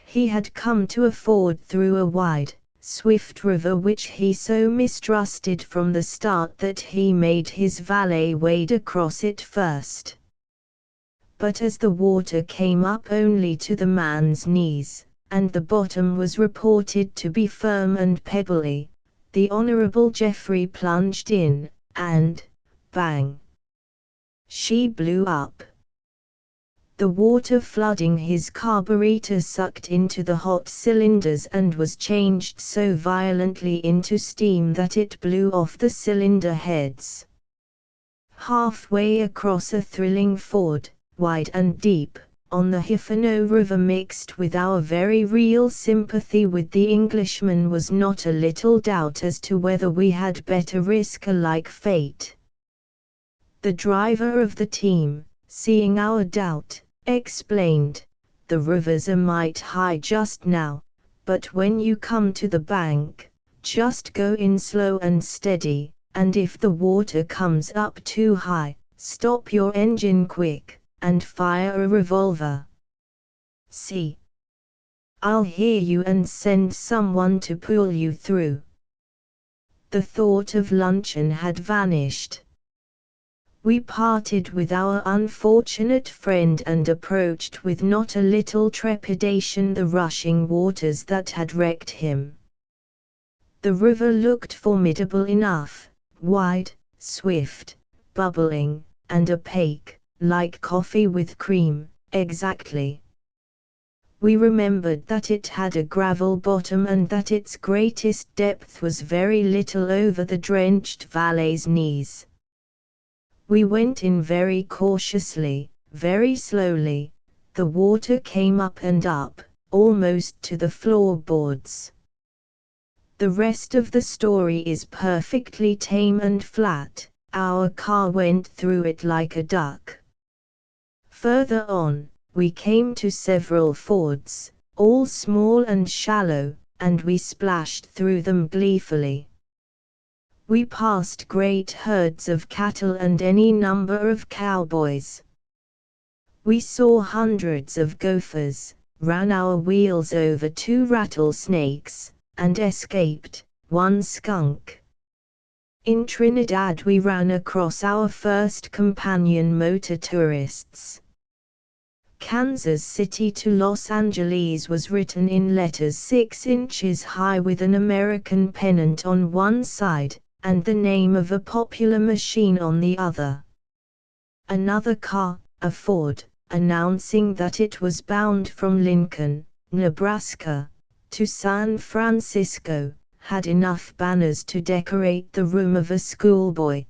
He had come to a ford through a wide, swift river which he so mistrusted from the start that he made his valet wade across it first. But as the water came up only to the man's knees, and the bottom was reported to be firm and pebbly, the Honorable Geoffrey plunged in, and, bang! She blew up. The water flooding his carburetor sucked into the hot cylinders and was changed so violently into steam that it blew off the cylinder heads. Halfway across a thrilling ford, wide and deep, on the Huerfano River, mixed with our very real sympathy with the Englishman, was not a little doubt as to whether we had better risk a like fate. The driver of the team, seeing our doubt, explained, "The river's a mite high just now, but when you come to the bank, just go in slow and steady, and if the water comes up too high, stop your engine quick, and fire a revolver. See? I'll hear you and send someone to pull you through." The thought of luncheon had vanished. We parted with our unfortunate friend and approached with not a little trepidation the rushing waters that had wrecked him. The river looked formidable enough, wide, swift, bubbling, and opaque, like coffee with cream, exactly. We remembered that it had a gravel bottom and that its greatest depth was very little over the drenched valet's knees. We went in very cautiously, very slowly. The water came up and up, almost to the floorboards. The rest of the story is perfectly tame and flat. Our car went through it like a duck. Further on, we came to several fords, all small and shallow, and we splashed through them gleefully. We passed great herds of cattle and any number of cowboys. We saw hundreds of gophers, ran our wheels over 2 rattlesnakes, and escaped 1 skunk. In Trinidad we ran across our first companion motor tourists. Kansas City to Los Angeles was written in letters 6 inches high with an American pennant on one side, and the name of a popular machine on the other. Another car, a Ford, announcing that it was bound from Lincoln, Nebraska, to San Francisco, had enough banners to decorate the room of a schoolboy.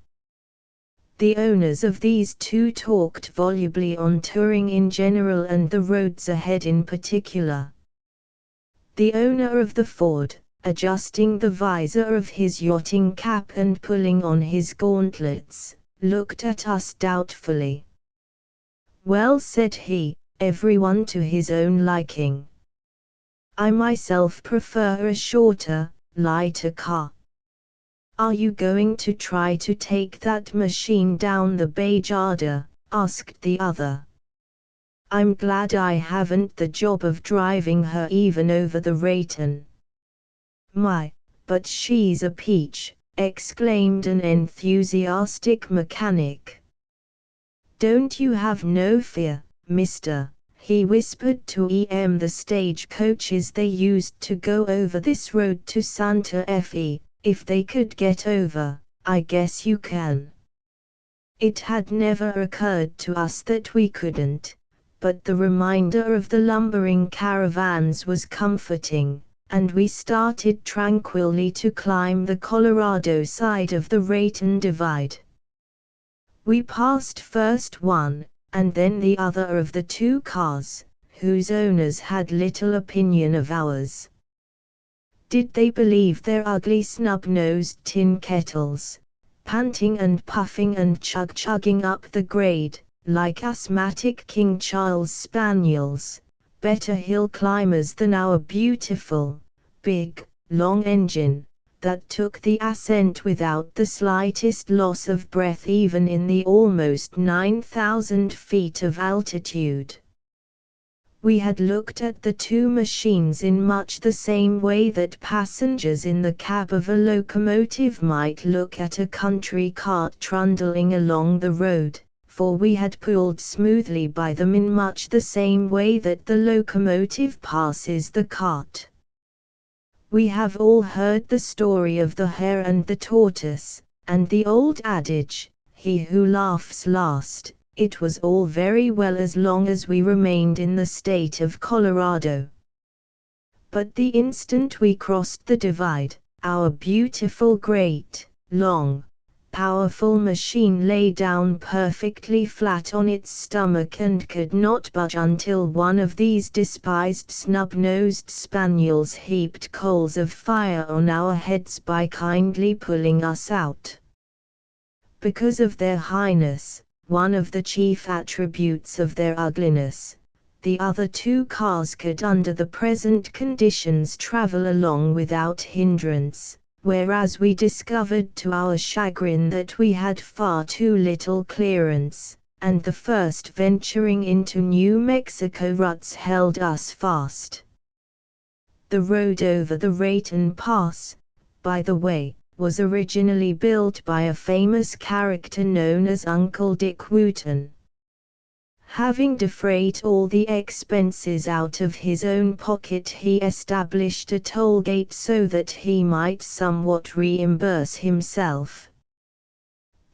The owners of these 2 talked volubly on touring in general and the roads ahead in particular. The owner of the Ford, adjusting the visor of his yachting cap and pulling on his gauntlets, looked at us doubtfully. "Well," said he, "everyone to his own liking. I myself prefer a shorter, lighter car." "Are you going to try to take that machine down the Bay Jada?" asked the other. "I'm glad I haven't the job of driving her even over the Raton." "My, but she's a peach," exclaimed an enthusiastic mechanic. "Don't you have no fear, mister," he whispered to the stagecoaches they used to go over this road to Santa Fe. "If they could get over, I guess you can." It had never occurred to us that we couldn't, but the reminder of the lumbering caravans was comforting, and we started tranquilly to climb the Colorado side of the Raton Divide. We passed first one, and then the other of the 2 cars, whose owners had little opinion of ours. Did they believe their ugly snub-nosed tin kettles, panting and puffing and chug-chugging up the grade, like asthmatic King Charles spaniels, better hill climbers than our beautiful, big, long engine, that took the ascent without the slightest loss of breath even in the almost 9,000 feet of altitude? We had looked at the 2 machines in much the same way that passengers in the cab of a locomotive might look at a country cart trundling along the road, for we had pulled smoothly by them in much the same way that the locomotive passes the cart. We have all heard the story of the hare and the tortoise, and the old adage, "He who laughs last." It was all very well as long as we remained in the state of Colorado. But the instant we crossed the divide, our beautiful great, long, powerful machine lay down perfectly flat on its stomach and could not budge until one of these despised snub-nosed spaniels heaped coals of fire on our heads by kindly pulling us out. Because of their highness, one of the chief attributes of their ugliness, the other 2 cars could under the present conditions travel along without hindrance, whereas we discovered to our chagrin that we had far too little clearance, and the first venturing into New Mexico ruts held us fast. The road over the Raton Pass, by the way, was originally built by a famous character known as Uncle Dick Wooten. Having defrayed all the expenses out of his own pocket, he established a toll gate so that he might somewhat reimburse himself.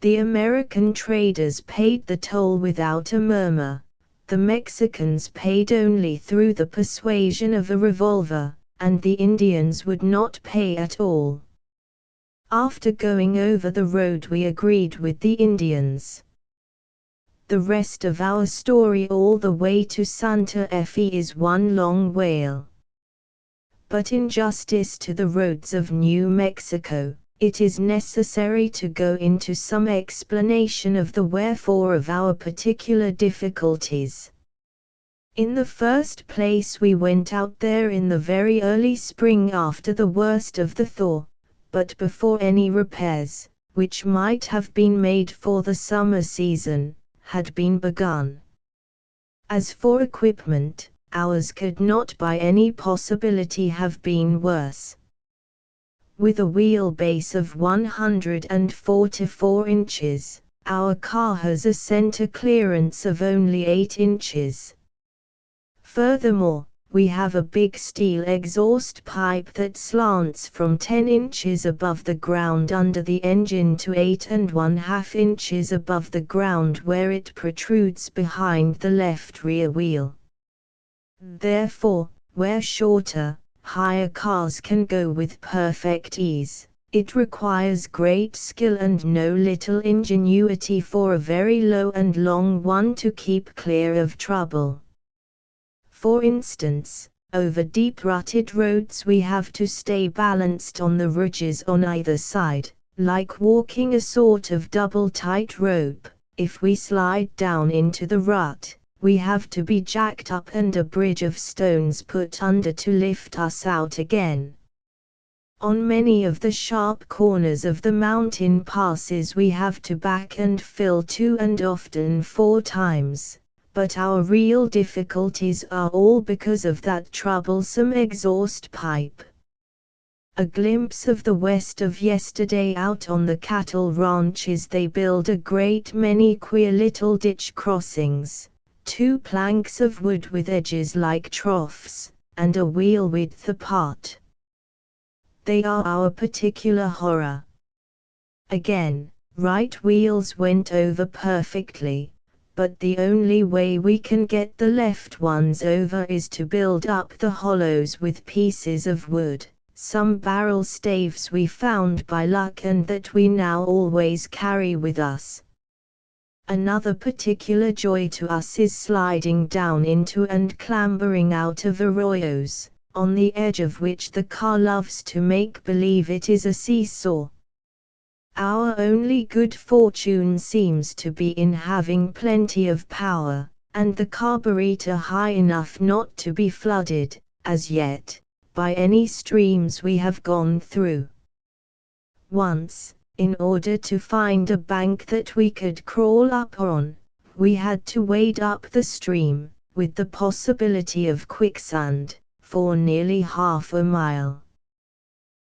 The American traders paid the toll without a murmur, the Mexicans paid only through the persuasion of a revolver, and the Indians would not pay at all. After going over the road we agreed with the Indians. The rest of our story all the way to Santa Fe is one long wail. But in justice to the roads of New Mexico, it is necessary to go into some explanation of the wherefore of our particular difficulties. In the first place, we went out there in the very early spring after the worst of the thaw, but before any repairs, which might have been made for the summer season, had been begun. As for equipment, ours could not by any possibility have been worse. With a wheelbase of 144 inches, our car has a center clearance of only 8 inches. Furthermore, we have a big steel exhaust pipe that slants from 10 inches above the ground under the engine to 8½ inches above the ground where it protrudes behind the left rear wheel. Therefore, where shorter, higher cars can go with perfect ease, it requires great skill and no little ingenuity for a very low and long one to keep clear of trouble. For instance, over deep rutted roads we have to stay balanced on the ridges on either side, like walking a sort of double tightrope. If we slide down into the rut, we have to be jacked up and a bridge of stones put under to lift us out again. On many of the sharp corners of the mountain passes we have to back and fill 2 and often 4 times. But our real difficulties are all because of that troublesome exhaust pipe. A glimpse of the west of yesterday out on the cattle ranches. They build a great many queer little ditch crossings, 2 planks of wood with edges like troughs, and a wheel width apart. They are our particular horror. Again, right wheels went over perfectly. But the only way we can get the left ones over is to build up the hollows with pieces of wood, some barrel staves we found by luck and that we now always carry with us. Another particular joy to us is sliding down into and clambering out of arroyos, on the edge of which the car loves to make believe it is a seesaw. Our only good fortune seems to be in having plenty of power, and the carburetor high enough not to be flooded, as yet, by any streams we have gone through. Once, in order to find a bank that we could crawl up on, we had to wade up the stream, with the possibility of quicksand, for nearly half a mile.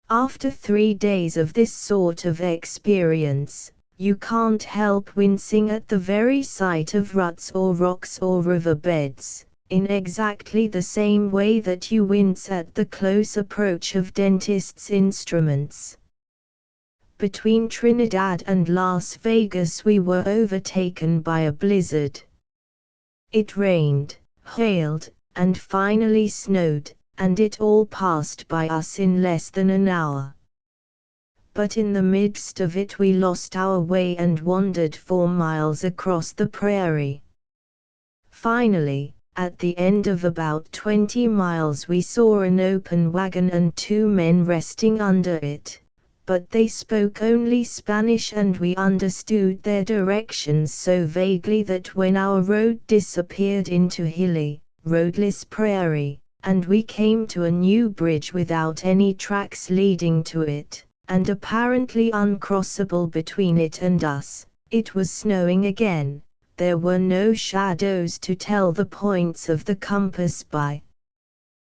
After 3 days of this sort of experience, you can't help wincing at the very sight of ruts or rocks or river beds, in exactly the same way that you wince at the close approach of dentists' instruments. Between Trinidad and Las Vegas we were overtaken by a blizzard. It rained, hailed, and finally snowed, and it all passed by us in less than an hour. But in the midst of it we lost our way and wandered 4 miles across the prairie. Finally, at the end of about 20 miles we saw an open wagon and 2 men resting under it, but they spoke only Spanish and we understood their directions so vaguely that when our road disappeared into hilly, roadless prairie, and we came to a new bridge without any tracks leading to it, and apparently uncrossable between it and us, it was snowing again. There were no shadows to tell the points of the compass by.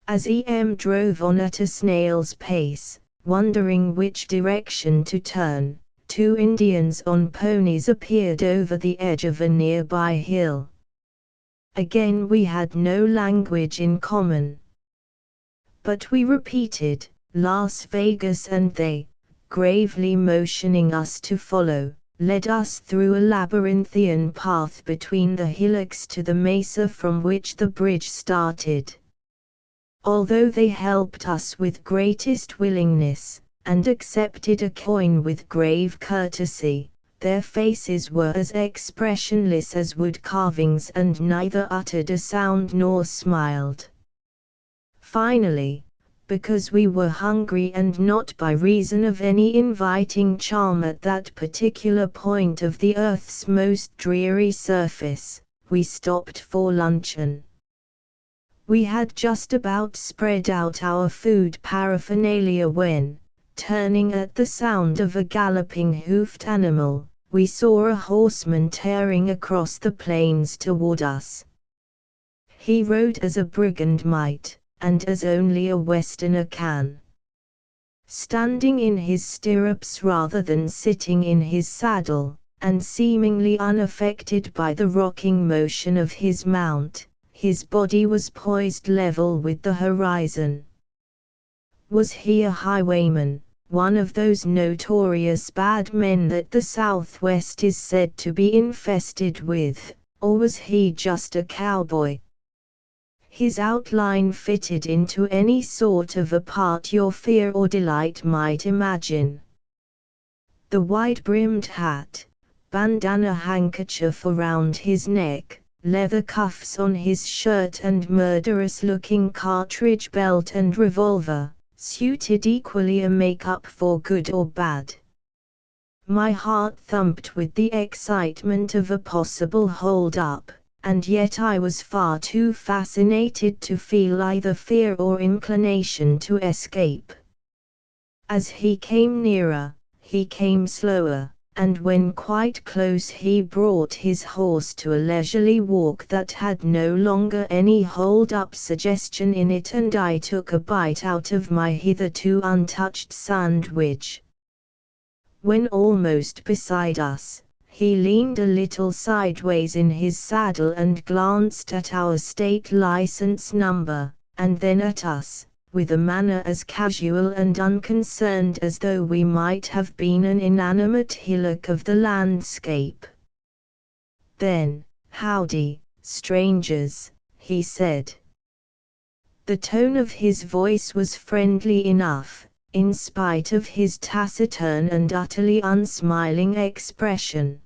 As EM drove on at a snail's pace, wondering which direction to turn, 2 Indians on ponies appeared over the edge of a nearby hill. Again we had no language in common. But we repeated, Las Vegas, and they, gravely motioning us to follow, led us through a labyrinthian path between the hillocks to the mesa from which the bridge started. Although they helped us with greatest willingness, and accepted a coin with grave courtesy, their faces were as expressionless as wood carvings and neither uttered a sound nor smiled. Finally, because we were hungry and not by reason of any inviting charm at that particular point of the earth's most dreary surface, we stopped for luncheon. We had just about spread out our food paraphernalia when, turning at the sound of a galloping hoofed animal, we saw a horseman tearing across the plains toward us. He rode as a brigand might, and as only a Westerner can. Standing in his stirrups rather than sitting in his saddle, and seemingly unaffected by the rocking motion of his mount, his body was poised level with the horizon. Was he a highwayman, one of those notorious bad men that the Southwest is said to be infested with, or was he just a cowboy? His outline fitted into any sort of a part your fear or delight might imagine. The wide-brimmed hat, bandana handkerchief around his neck, leather cuffs on his shirt and murderous-looking cartridge belt and revolver, suited equally a make-up for good or bad. My heart thumped with the excitement of a possible hold-up, and yet I was far too fascinated to feel either fear or inclination to escape. As he came nearer, he came slower, and when quite close he brought his horse to a leisurely walk that had no longer any hold-up suggestion in it, and I took a bite out of my hitherto untouched sandwich. When almost beside us, he leaned a little sideways in his saddle and glanced at our state license number, and then at us, with a manner as casual and unconcerned as though we might have been an inanimate hillock of the landscape. Then, "Howdy, strangers," he said. The tone of his voice was friendly enough, in spite of his taciturn and utterly unsmiling expression.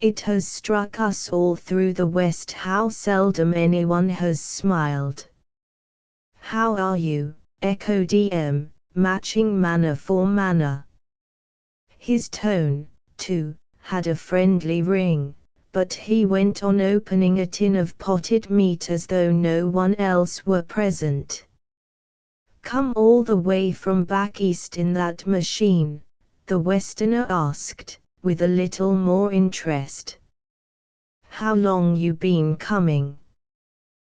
It has struck us all through the West how seldom anyone has smiled. "How are you?" echoed E.M., matching manner for manner. His tone, too, had a friendly ring, but he went on opening a tin of potted meat as though no one else were present. "Come all the way from back east in that machine?" the Westerner asked, with a little more interest. "How long you been coming?"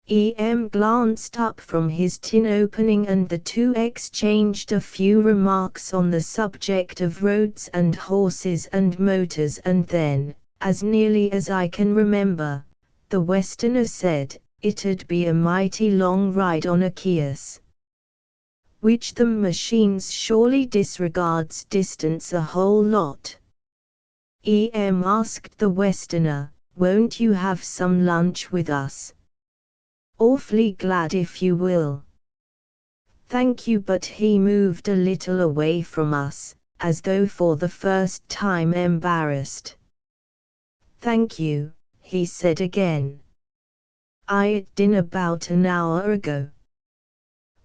E.M. glanced up from his tin opening and the two exchanged a few remarks on the subject of roads and horses and motors, and then, as nearly as I can remember, the Westerner said, "It'd be a mighty long ride on a Kias." "Which them machines surely disregards distance a whole lot." E.M. asked the Westerner, "Won't you have some lunch with us?" "Awfully glad if you will." "Thank you," but he moved a little away from us, as though for the first time embarrassed. "Thank you," he said again. "I ate dinner about an hour ago."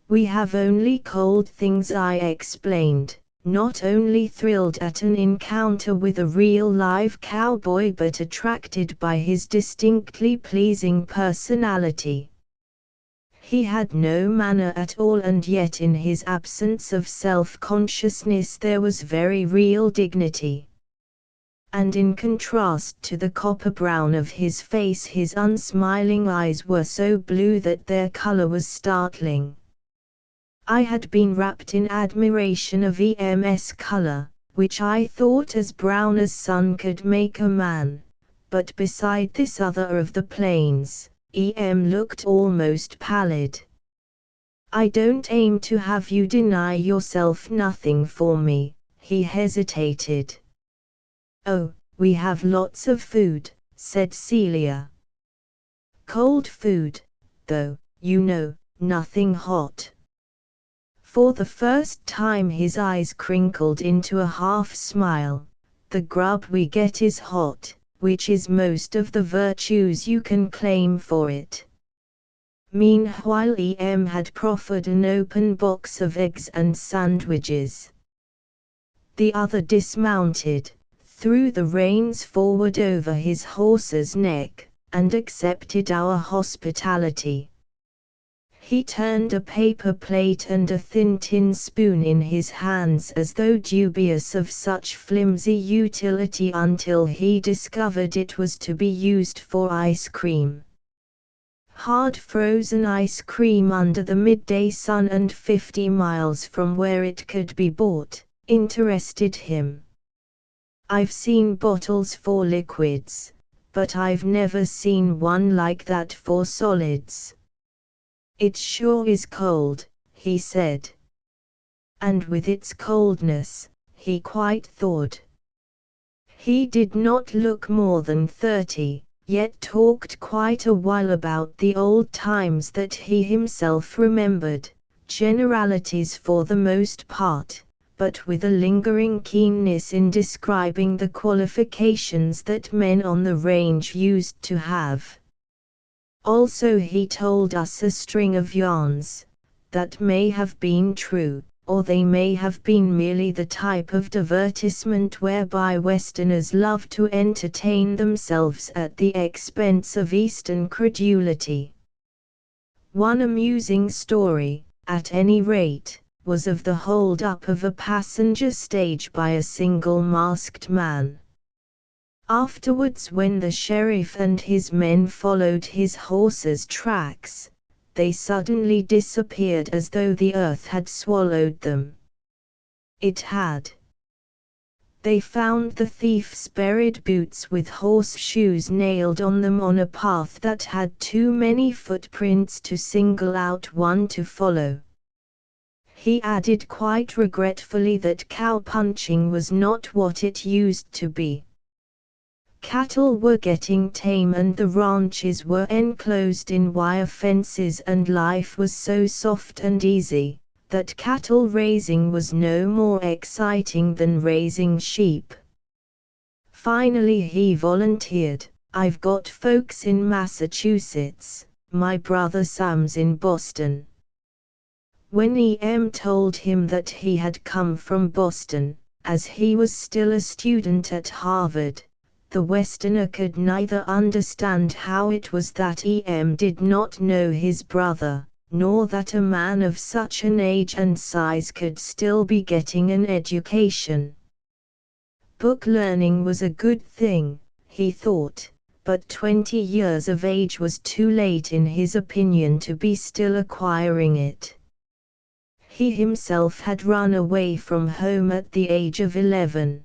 "We have only cold things," I explained, not only thrilled at an encounter with a real live cowboy but attracted by his distinctly pleasing personality. He had no manner at all, and yet in his absence of self-consciousness there was very real dignity. And in contrast to the copper brown of his face, his unsmiling eyes were so blue that their color was startling. I had been wrapped in admiration of E.M.'s color, which I thought as brown as sun could make a man, but beside this other of the plains, E.M. looked almost pallid. "I don't aim to have you deny yourself nothing for me," he hesitated. "Oh, we have lots of food," said Celia. "Cold food, though, you know, nothing hot." For the first time his eyes crinkled into a half-smile. "The grub we get is hot, which is most of the virtues you can claim for it." Meanwhile E.M. had proffered an open box of eggs and sandwiches. The other dismounted, threw the reins forward over his horse's neck, and accepted our hospitality. He turned a paper plate and a thin tin spoon in his hands as though dubious of such flimsy utility until he discovered it was to be used for ice cream. Hard frozen ice cream under the midday sun and 50 miles from where it could be bought, interested him. I've seen bottles for liquids, but I've never seen one like that for solids. It sure is cold, he said. And with its coldness, he quite thawed. He did not look more than 30. Yet talked quite a while about the old times that he himself remembered, generalities for the most part, but with a lingering keenness in describing the qualifications that men on the range used to have. Also he told us a string of yarns, that may have been true, or they may have been merely the type of divertisement whereby Westerners love to entertain themselves at the expense of Eastern credulity. One amusing story, at any rate, was of the hold-up of a passenger stage by a single masked man. Afterwards, when the sheriff and his men followed his horse's tracks, they suddenly disappeared as though the earth had swallowed them. It had. They found the thief's buried boots with horseshoes nailed on them on a path that had too many footprints to single out one to follow. He added quite regretfully that cow-punching was not what it used to be. Cattle were getting tame and the ranches were enclosed in wire fences and life was so soft and easy, that cattle raising was no more exciting than raising sheep. Finally he volunteered, "I've got folks in Massachusetts, my brother Sam's in Boston." When E.M. told him that he had come from Boston, as he was still a student at Harvard, the Westerner could neither understand how it was that E.M. did not know his brother, nor that a man of such an age and size could still be getting an education. Book learning was a good thing, he thought, but 20 years of age was too late in his opinion to be still acquiring it. He himself had run away from home at the age of 11.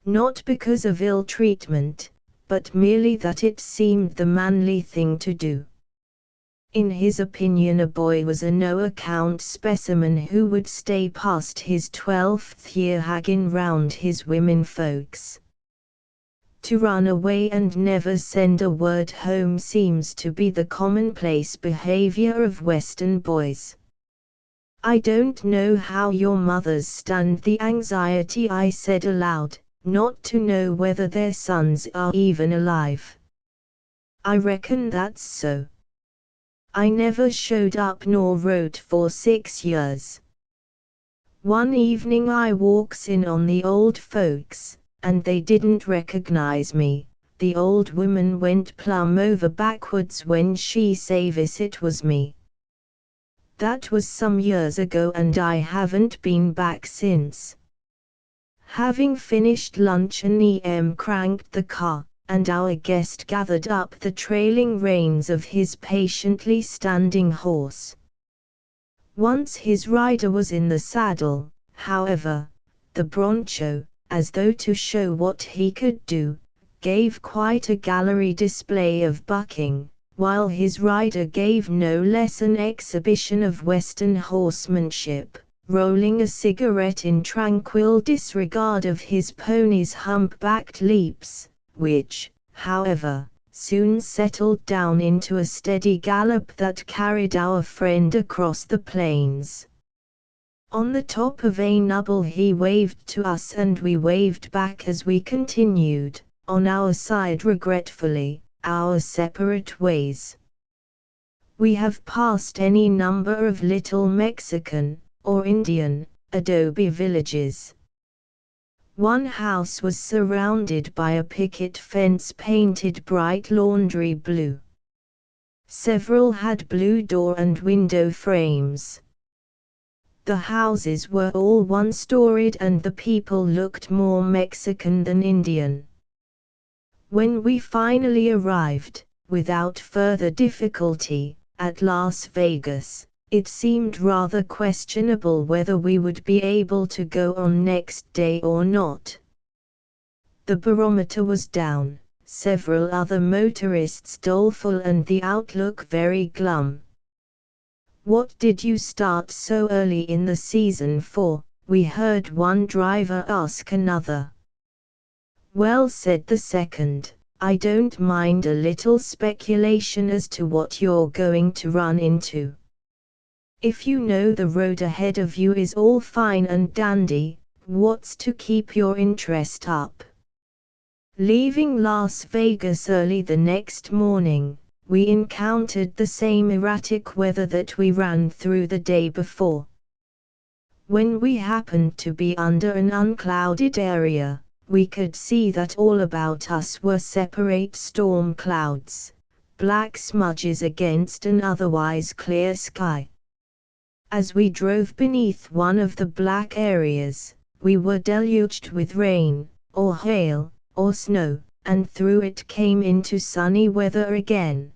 Not because of ill treatment, but merely that it seemed the manly thing to do. In his opinion, a boy was a no-account specimen who would stay past his 12th year hanging round his women folks. To run away and never send a word home seems to be the commonplace behavior of Western boys. "I don't know how your mothers stand the anxiety," I said aloud, "not to know whether their sons are even alive. I reckon that's so. I never showed up nor wrote for 6 years. One evening I walks in on the old folks, and they didn't recognize me. The old woman went plumb over backwards when she savis it was me. That was some years ago and I haven't been back since." Having finished luncheon, E.M. cranked the car, and our guest gathered up the trailing reins of his patiently standing horse. Once his rider was in the saddle, however, the broncho, as though to show what he could do, gave quite a gallery display of bucking, while his rider gave no less an exhibition of Western horsemanship, rolling a cigarette in tranquil disregard of his pony's hump-backed leaps, which, however, soon settled down into a steady gallop that carried our friend across the plains. On the top of a nubble he waved to us and we waved back as we continued, on our side regretfully, our separate ways. We have passed any number of little Mexican, or Indian, adobe villages. One house was surrounded by a picket fence painted bright laundry blue. Several had blue door and window frames. The houses were all one-storied and the people looked more Mexican than Indian. When we finally arrived, without further difficulty, at Las Vegas. It seemed rather questionable whether we would be able to go on next day or not. The barometer was down, several other motorists doleful and the outlook very glum. "What did you start so early in the season for?" we heard one driver ask another. "Well," said the second, "I don't mind a little speculation as to what you're going to run into. If you know the road ahead of you is all fine and dandy, what's to keep your interest up?" Leaving Las Vegas early the next morning, we encountered the same erratic weather that we ran through the day before. When we happened to be under an unclouded area, we could see that all about us were separate storm clouds, black smudges against an otherwise clear sky. As we drove beneath one of the black areas, we were deluged with rain, or hail, or snow, and through it came into sunny weather again.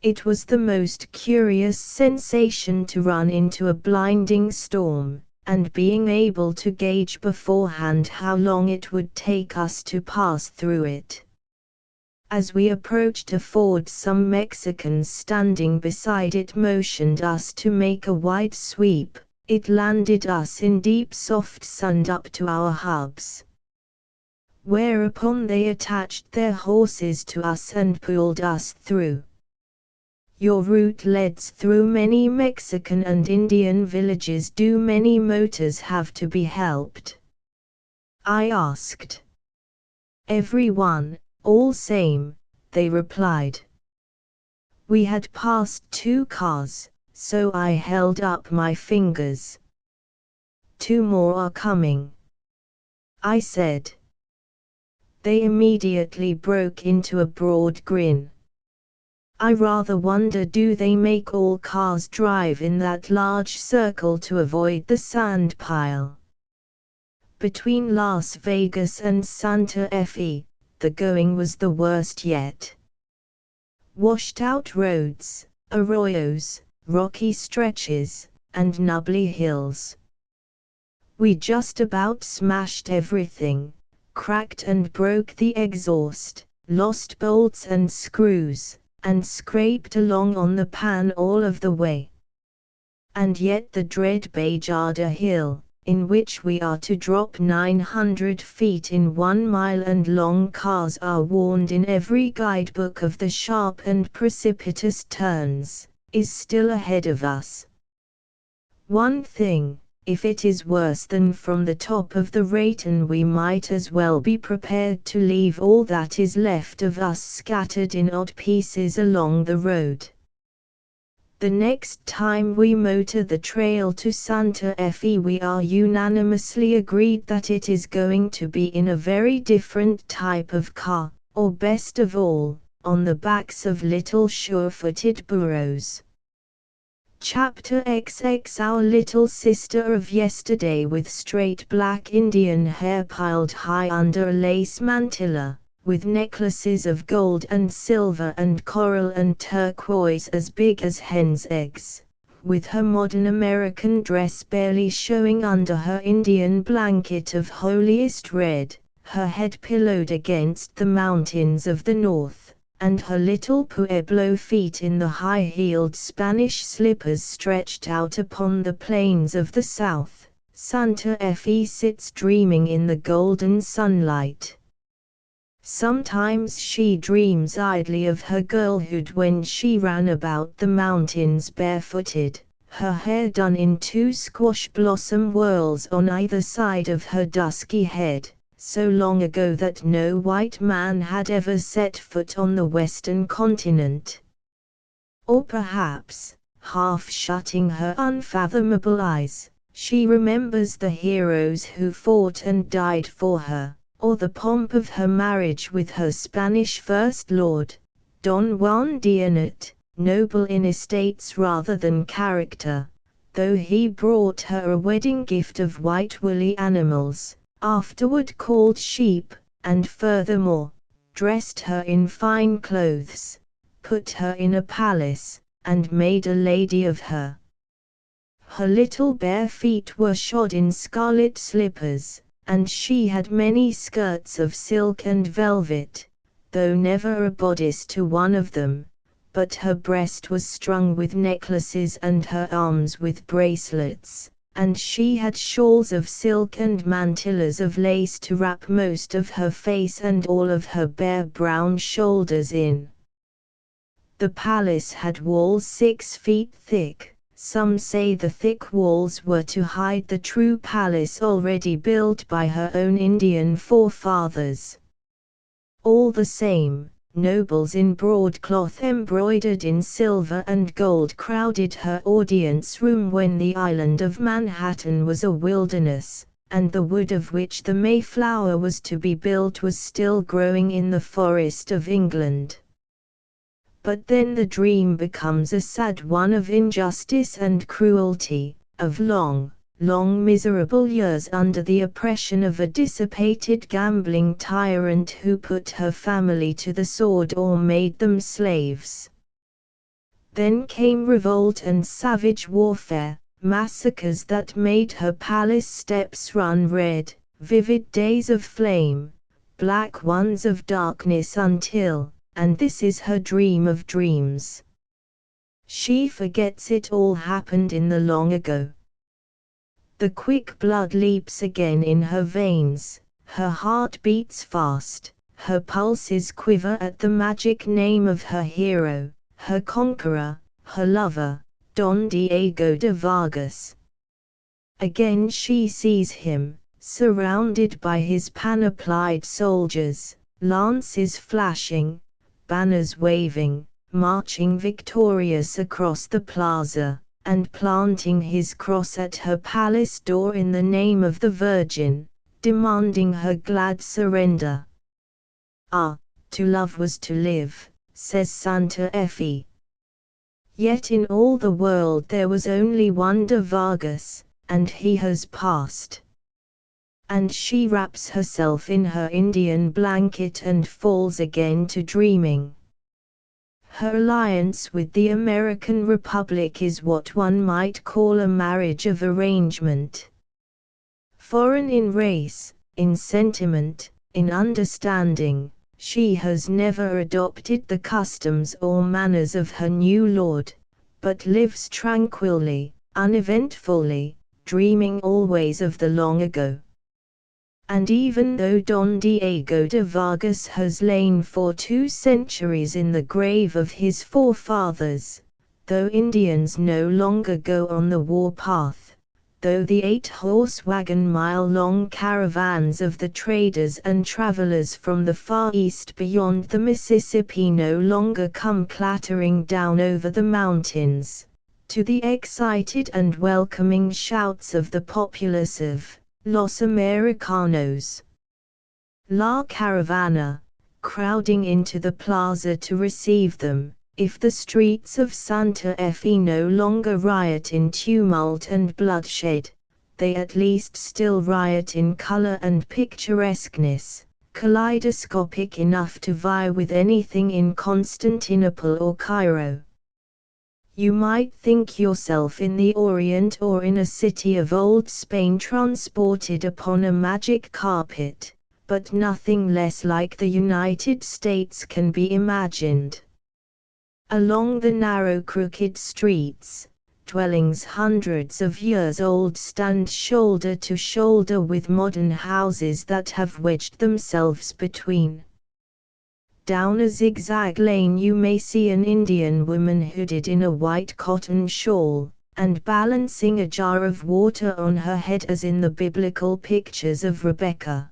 It was the most curious sensation to run into a blinding storm, and being able to gauge beforehand how long it would take us to pass through it. As we approached a ford, some Mexicans standing beside it motioned us to make a wide sweep. It landed us in deep soft sand up to our hubs. Whereupon they attached their horses to us and pulled us through. "Your route leads through many Mexican and Indian villages. Do many motors have to be helped?" I asked. "Every one, all same," they replied. We had passed 2 cars, so I held up my fingers. "2 more are coming," I said. They immediately broke into a broad grin. "I rather wonder, do they make all cars drive in that large circle to avoid the sand pile?" Between Las Vegas and Santa Fe, the going was the worst yet. Washed-out roads, arroyos, rocky stretches, and nubbly hills. We just about smashed everything, cracked and broke the exhaust, lost bolts and screws, and scraped along on the pan all of the way. And yet the dread Bayjada Hill, in which we are to drop 900 feet in 1 mile, and long cars are warned in every guidebook of the sharp and precipitous turns, is still ahead of us. One thing, if it is worse than from the top of the Raton, we might as well be prepared to leave all that is left of us scattered in odd pieces along the road. The next time we motor the trail to Santa Fe, we are unanimously agreed that it is going to be in a very different type of car, or best of all, on the backs of little sure-footed burros. Chapter XX. Our little sister of yesterday, with straight black Indian hair piled high under a lace mantilla, with necklaces of gold and silver and coral and turquoise as big as hen's eggs, with her modern American dress barely showing under her Indian blanket of holiest red, her head pillowed against the mountains of the north, and her little Pueblo feet in the high-heeled Spanish slippers stretched out upon the plains of the south. Santa Fe sits dreaming in the golden sunlight. Sometimes she dreams idly of her girlhood, when she ran about the mountains barefooted, her hair done in 2 squash blossom whirls on either side of her dusky head, so long ago that no white man had ever set foot on the western continent. Or perhaps, half shutting her unfathomable eyes, she remembers the heroes who fought and died for her, or the pomp of her marriage with her Spanish First Lord, Don Juan Dianet, noble in estates rather than character, though he brought her a wedding gift of white woolly animals, afterward called sheep, and furthermore, dressed her in fine clothes, put her in a palace, and made a lady of her. Her little bare feet were shod in scarlet slippers, and she had many skirts of silk and velvet, though never a bodice to one of them, but her breast was strung with necklaces and her arms with bracelets, and she had shawls of silk and mantillas of lace to wrap most of her face and all of her bare brown shoulders in. The palace had walls 6 feet thick. Some say the thick walls were to hide the true palace already built by her own Indian forefathers. All the same, nobles in broadcloth embroidered in silver and gold crowded her audience room when the island of Manhattan was a wilderness, and the wood of which the Mayflower was to be built was still growing in the forest of England. But then the dream becomes a sad one of injustice and cruelty, of long, long miserable years under the oppression of a dissipated gambling tyrant who put her family to the sword or made them slaves. Then came revolt and savage warfare, massacres that made her palace steps run red, vivid days of flame, black ones of darkness until, and this is her dream of dreams, she forgets it all happened in the long ago. The quick blood leaps again in her veins, her heart beats fast, her pulses quiver at the magic name of her hero, her conqueror, her lover, Don Diego de Vargas. Again she sees him, surrounded by his panoplied soldiers, lances flashing, banners waving, marching victorious across the plaza, and planting his cross at her palace door in the name of the Virgin, demanding her glad surrender. Ah, to love was to live, says Santa Fe. Yet in all the world there was only one de Vargas, and he has passed. And she wraps herself in her Indian blanket and falls again to dreaming. Her alliance with the American Republic is what one might call a marriage of arrangement. Foreign in race, in sentiment, in understanding, she has never adopted the customs or manners of her new lord, but lives tranquilly, uneventfully, dreaming always of the long ago. And even though Don Diego de Vargas has lain for 2 centuries in the grave of his forefathers, though Indians no longer go on the warpath, though the 8-horse wagon-mile-long caravans of the traders and travelers from the Far East beyond the Mississippi no longer come clattering down over the mountains, to the excited and welcoming shouts of the populace of Los Americanos. La Caravana, crowding into the plaza to receive them, if the streets of Santa Fe no longer riot in tumult and bloodshed, they at least still riot in color and picturesqueness, kaleidoscopic enough to vie with anything in Constantinople or Cairo. You might think yourself in the Orient or in a city of old Spain transported upon a magic carpet, but nothing less like the United States can be imagined. Along the narrow crooked streets, dwellings hundreds of years old stand shoulder to shoulder with modern houses that have wedged themselves between. Down a zigzag lane you may see an Indian woman hooded in a white cotton shawl, and balancing a jar of water on her head as in the biblical pictures of Rebecca.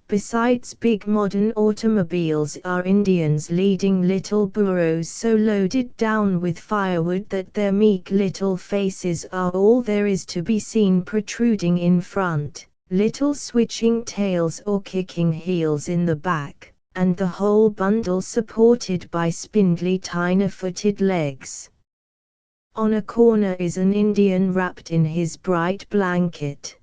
Besides big modern automobiles are Indians leading little burros so loaded down with firewood that their meek little faces are all there is to be seen protruding in front, little switching tails or kicking heels in the back, and the whole bundle supported by spindly tiny-footed legs. On a corner is an Indian wrapped in his bright blanket.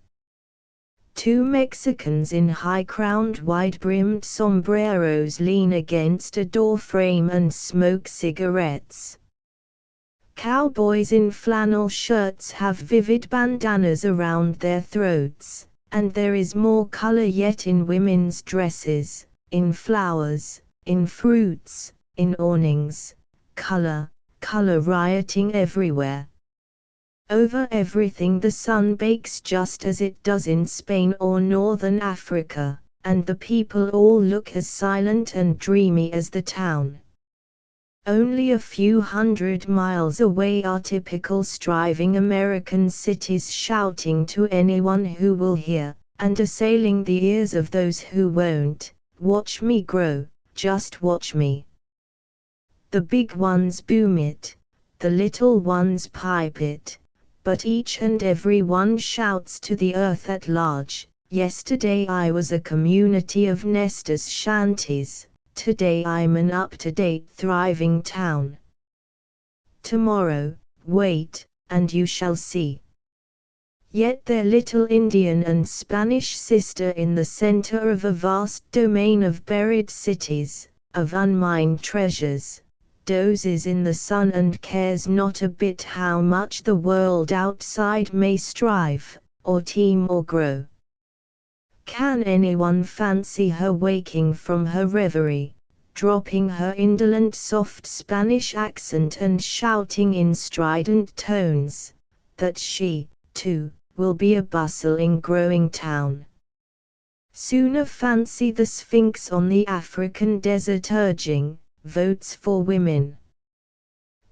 Two Mexicans in high-crowned wide-brimmed sombreros lean against a door frame and smoke cigarettes. Cowboys in flannel shirts have vivid bandanas around their throats, and there is more color yet in women's dresses, in flowers, in fruits, in awnings, color rioting everywhere. Over everything the sun bakes just as it does in Spain or northern Africa, and the people all look as silent and dreamy as the town. Only a few hundred miles away are typical striving American cities shouting to anyone who will hear, and assailing the ears of those who won't. Watch me grow, just watch me. The big ones boom it, the little ones pipe it, but each and every one shouts to the earth at large. Yesterday I was a community of nesters' shanties, today I'm an up-to-date thriving town. Tomorrow, wait, and you shall see. Yet their little Indian and Spanish sister in the center of a vast domain of buried cities, of unmined treasures, dozes in the sun and cares not a bit how much the world outside may strive, or teem or grow. Can anyone fancy her waking from her reverie, dropping her indolent soft Spanish accent and shouting in strident tones, that she, too, will be a bustling growing town? Sooner fancy the Sphinx on the African desert urging, votes for women.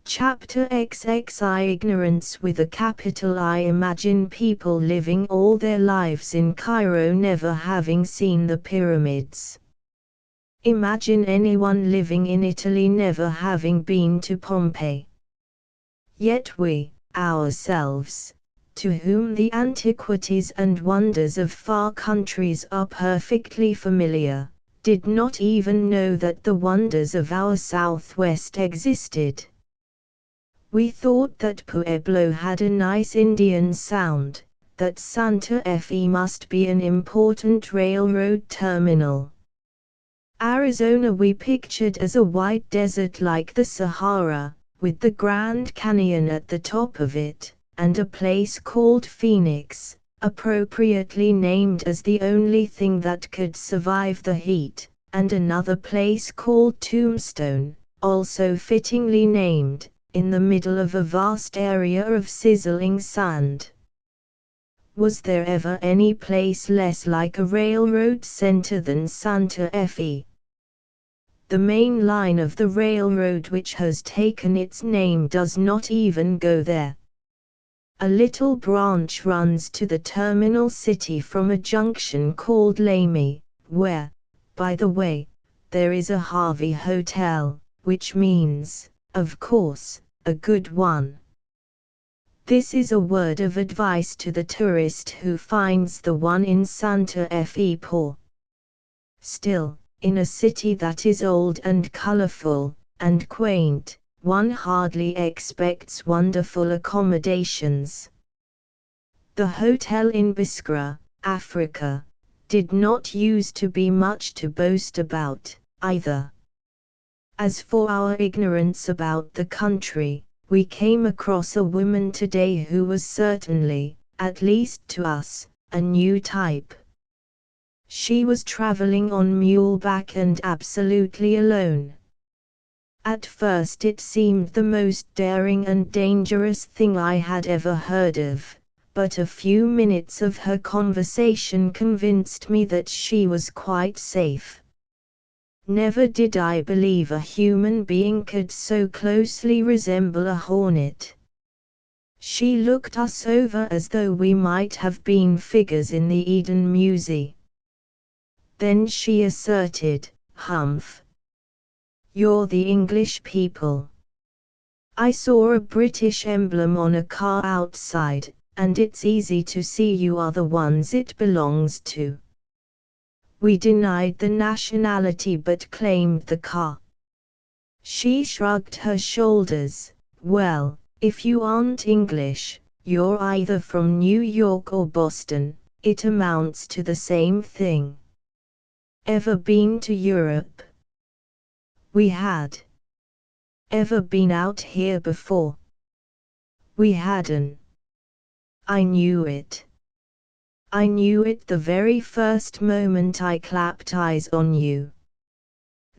Chapter XXI Ignorance with a capital I. Imagine people living all their lives in Cairo never having seen the pyramids. Imagine anyone living in Italy never having been to Pompeii. Yet we, ourselves, to whom the antiquities and wonders of far countries are perfectly familiar, did not even know that the wonders of our Southwest existed. We thought that Pueblo had a nice Indian sound, that Santa Fe must be an important railroad terminal. Arizona we pictured as a white desert like the Sahara, with the Grand Canyon at the top of it, and a place called Phoenix, appropriately named as the only thing that could survive the heat, and another place called Tombstone, also fittingly named, in the middle of a vast area of sizzling sand. Was there ever any place less like a railroad center than Santa Fe? The main line of the railroad which has taken its name does not even go there. A little branch runs to the terminal city from a junction called Lamy, where, by the way, there is a Harvey Hotel, which means, of course, a good one. This is a word of advice to the tourist who finds the one in Santa Fe poor. Still, in a city that is old and colorful, and quaint, one hardly expects wonderful accommodations. The hotel in Biskra, Africa, did not use to be much to boast about, either. As for our ignorance about the country, we came across a woman today who was certainly, at least to us, a new type. She was traveling on muleback and absolutely alone. At first it seemed the most daring and dangerous thing I had ever heard of, but a few minutes of her conversation convinced me that she was quite safe. Never did I believe a human being could so closely resemble a hornet. She looked us over as though we might have been figures in the Eden Museum. Then she asserted, "Humph! You're the English people. I saw a British emblem on a car outside, and it's easy to see you are the ones it belongs to." We denied the nationality but claimed the car. She shrugged her shoulders. "Well, if you aren't English, you're either from New York or Boston, it amounts to the same thing. Ever been to Europe? We had. Ever been out here before? We hadn't. I knew it. I knew it the very first moment I clapped eyes on you.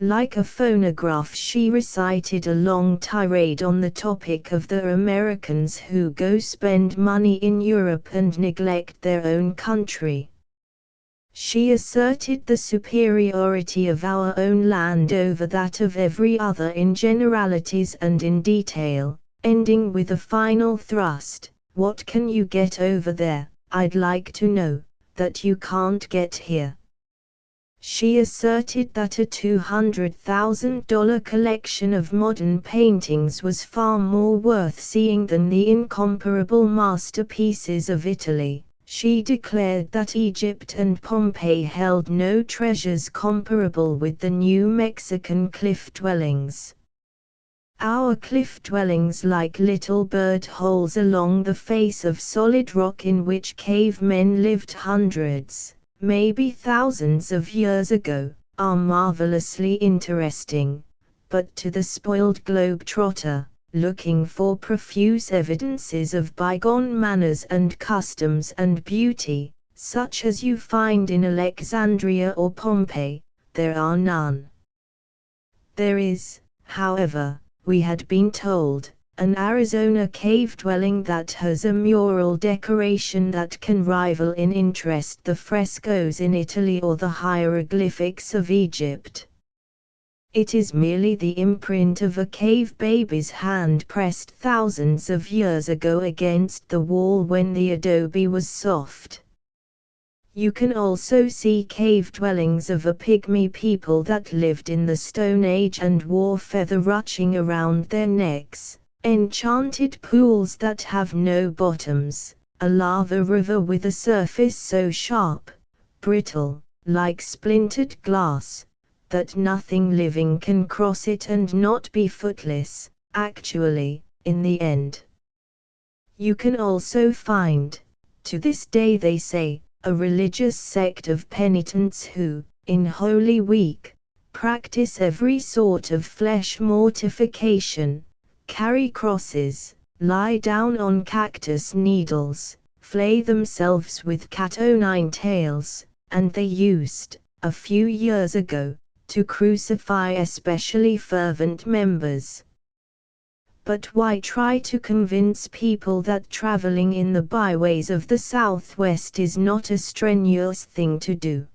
Like a phonograph, she recited a long tirade on the topic of the Americans who go spend money in Europe and neglect their own country. She asserted the superiority of our own land over that of every other in generalities and in detail, ending with a final thrust: "What can you get over there, I'd like to know, that you can't get here?" She asserted that a $200,000 collection of modern paintings was far more worth seeing than the incomparable masterpieces of Italy. She declared that Egypt and Pompeii held no treasures comparable with the New Mexican cliff dwellings. Our cliff dwellings, like little bird holes along the face of solid rock in which cavemen lived hundreds, maybe thousands of years ago, are marvelously interesting, but to the spoiled globetrotter, looking for profuse evidences of bygone manners and customs and beauty, such as you find in Alexandria or Pompeii, there are none. There is, however, we had been told, an Arizona cave dwelling that has a mural decoration that can rival in interest the frescoes in Italy or the hieroglyphics of Egypt. It is merely the imprint of a cave baby's hand pressed thousands of years ago against the wall when the adobe was soft. You can also see cave dwellings of a pygmy people that lived in the Stone Age and wore feather ruching around their necks, enchanted pools that have no bottoms, a lava river with a surface so sharp, brittle, like splintered glass, that nothing living can cross it and not be footless, actually, in the end. You can also find, to this day they say, a religious sect of penitents who, in Holy Week, practice every sort of flesh mortification, carry crosses, lie down on cactus needles, flay themselves with cat-o'-nine tails, and they used, a few years ago, to crucify especially fervent members. But why try to convince people that traveling in the byways of the Southwest is not a strenuous thing to do?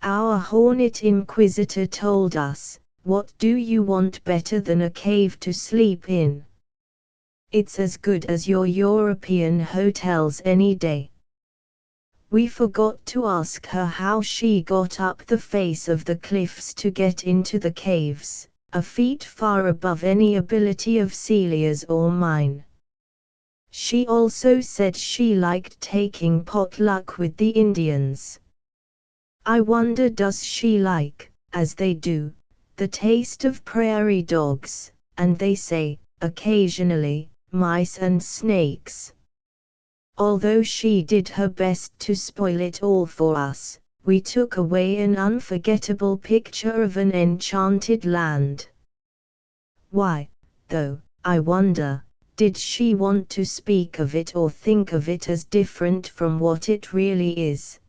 Our hornet inquisitor told us, "What do you want better than a cave to sleep in? It's as good as your European hotels any day." We forgot to ask her how she got up the face of the cliffs to get into the caves, a feat far above any ability of Celia's or mine. She also said she liked taking potluck with the Indians. I wonder, does she like, as they do, the taste of prairie dogs, and they say, occasionally, mice and snakes? Although she did her best to spoil it all for us, we took away an unforgettable picture of an enchanted land. Why, though, I wonder, did she want to speak of it or think of it as different from what it really is?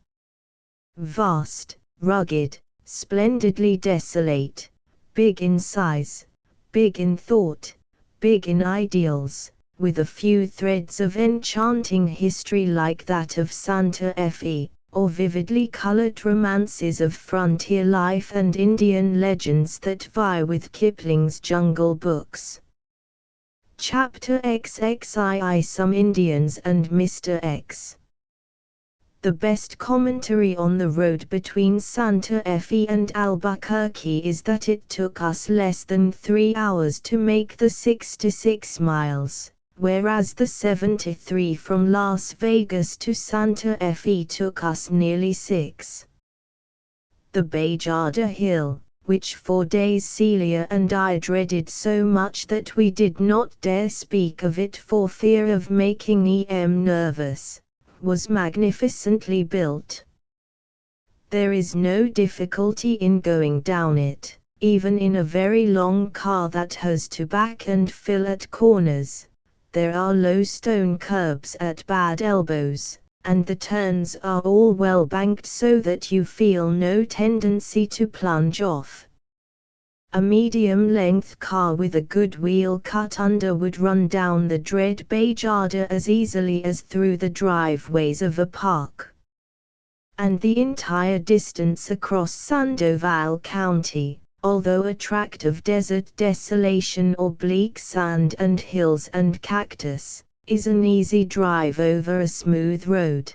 Vast, rugged, splendidly desolate, big in size, big in thought, big in ideals, with a few threads of enchanting history like that of Santa Fe, or vividly colored romances of frontier life and Indian legends that vie with Kipling's Jungle Books. Chapter XXII: Some Indians and Mr. X. The best commentary on the road between Santa Fe and Albuquerque is that it took us less than 3 hours to make the 66 miles. Whereas the 73 from Las Vegas to Santa Fe took us nearly 6. The Bayjada Hill, which for days Celia and I dreaded so much that we did not dare speak of it for fear of making Em nervous, was magnificently built. There is no difficulty in going down it, even in a very long car that has to back and fill at corners. There are low stone curbs at bad elbows, and the turns are all well banked so that you feel no tendency to plunge off. A medium-length car with a good wheel cut under would run down the dread Bejada as easily as through the driveways of a park. And the entire distance across Sandoval County, although a tract of desert desolation or bleak sand and hills and cactus, is an easy drive over a smooth road.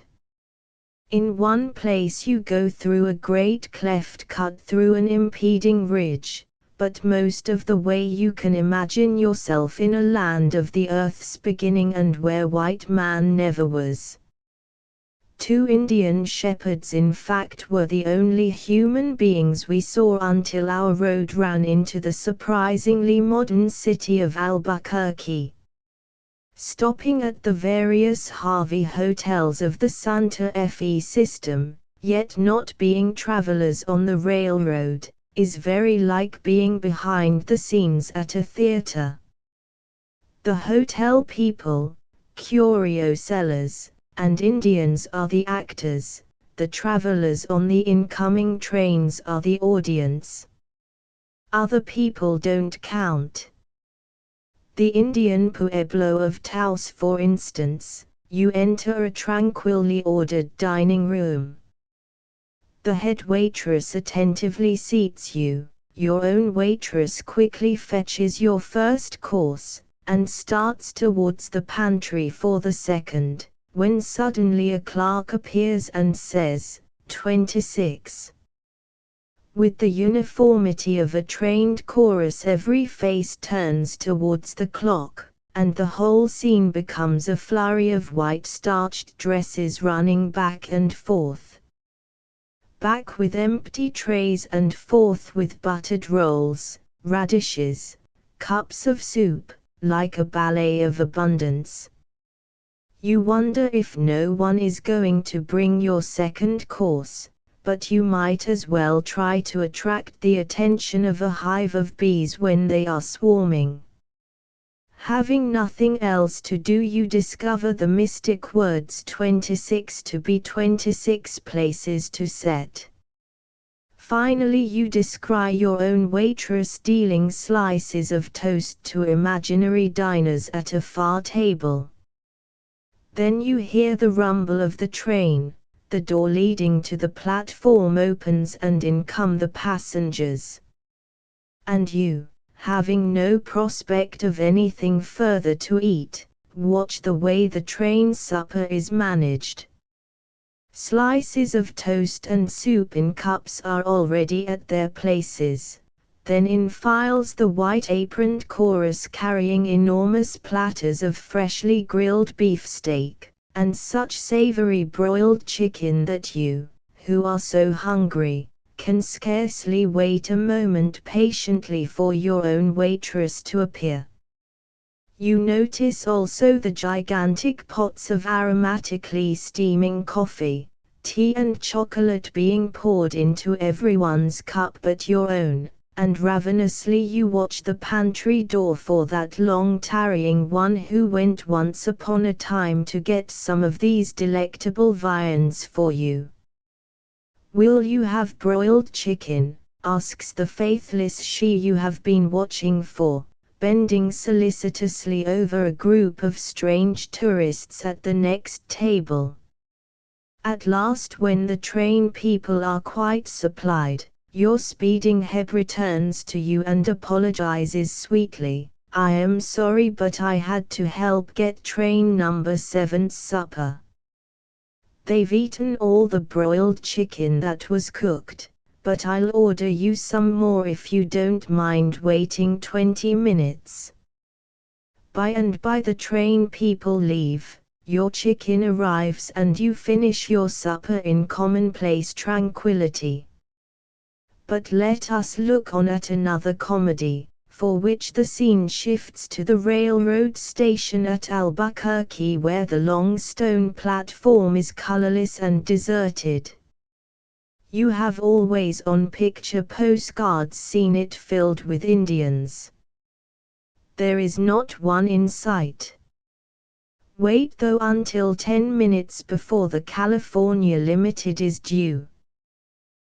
In one place you go through a great cleft cut through an impeding ridge, but most of the way you can imagine yourself in a land of the earth's beginning and where white man never was. 2 Indian shepherds in fact were the only human beings we saw until our road ran into the surprisingly modern city of Albuquerque. Stopping at the various Harvey hotels of the Santa Fe system, yet not being travelers on the railroad, is very like being behind the scenes at a theater. The hotel people, curio sellers, and Indians are the actors, the travelers on the incoming trains are the audience. Other people don't count. The Indian pueblo of Taos, for instance, you enter a tranquilly ordered dining room. The head waitress attentively seats you, your own waitress quickly fetches your first course, and starts towards the pantry for the second, when suddenly a clerk appears and says, 26. With the uniformity of a trained chorus every face turns towards the clock, and the whole scene becomes a flurry of white starched dresses running back and forth. Back with empty trays and forth with buttered rolls, radishes, cups of soup, like a ballet of abundance. You wonder if no one is going to bring your second course, but you might as well try to attract the attention of a hive of bees when they are swarming. Having nothing else to do, you discover the mystic words 26 to be 26 places to set. Finally you descry your own waitress dealing slices of toast to imaginary diners at a far table. Then you hear the rumble of the train, the door leading to the platform opens and in come the passengers. And you, having no prospect of anything further to eat, watch the way the train supper is managed. Slices of toast and soup in cups are already at their places. Then in files the white-aproned chorus carrying enormous platters of freshly grilled beefsteak, and such savory broiled chicken that you, who are so hungry, can scarcely wait a moment patiently for your own waitress to appear. You notice also the gigantic pots of aromatically steaming coffee, tea and chocolate being poured into everyone's cup but your own. And ravenously you watch the pantry door for that long-tarrying one who went once upon a time to get some of these delectable viands for you. "Will you have broiled chicken?" asks the faithless she you have been watching for, bending solicitously over a group of strange tourists at the next table. At last, when the train people are quite supplied, your speeding head returns to you and apologizes sweetly. "I am sorry, but I had to help get train number 7's supper. They've eaten all the broiled chicken that was cooked, but I'll order you some more if you don't mind waiting 20 minutes. By and by the train people leave, your chicken arrives and you finish your supper in commonplace tranquility. But let us look on at another comedy, for which the scene shifts to the railroad station at Albuquerque, where the long stone platform is colorless and deserted. You have always on picture postcards seen it filled with Indians. There is not one in sight. Wait though until 10 minutes before the California Limited is due.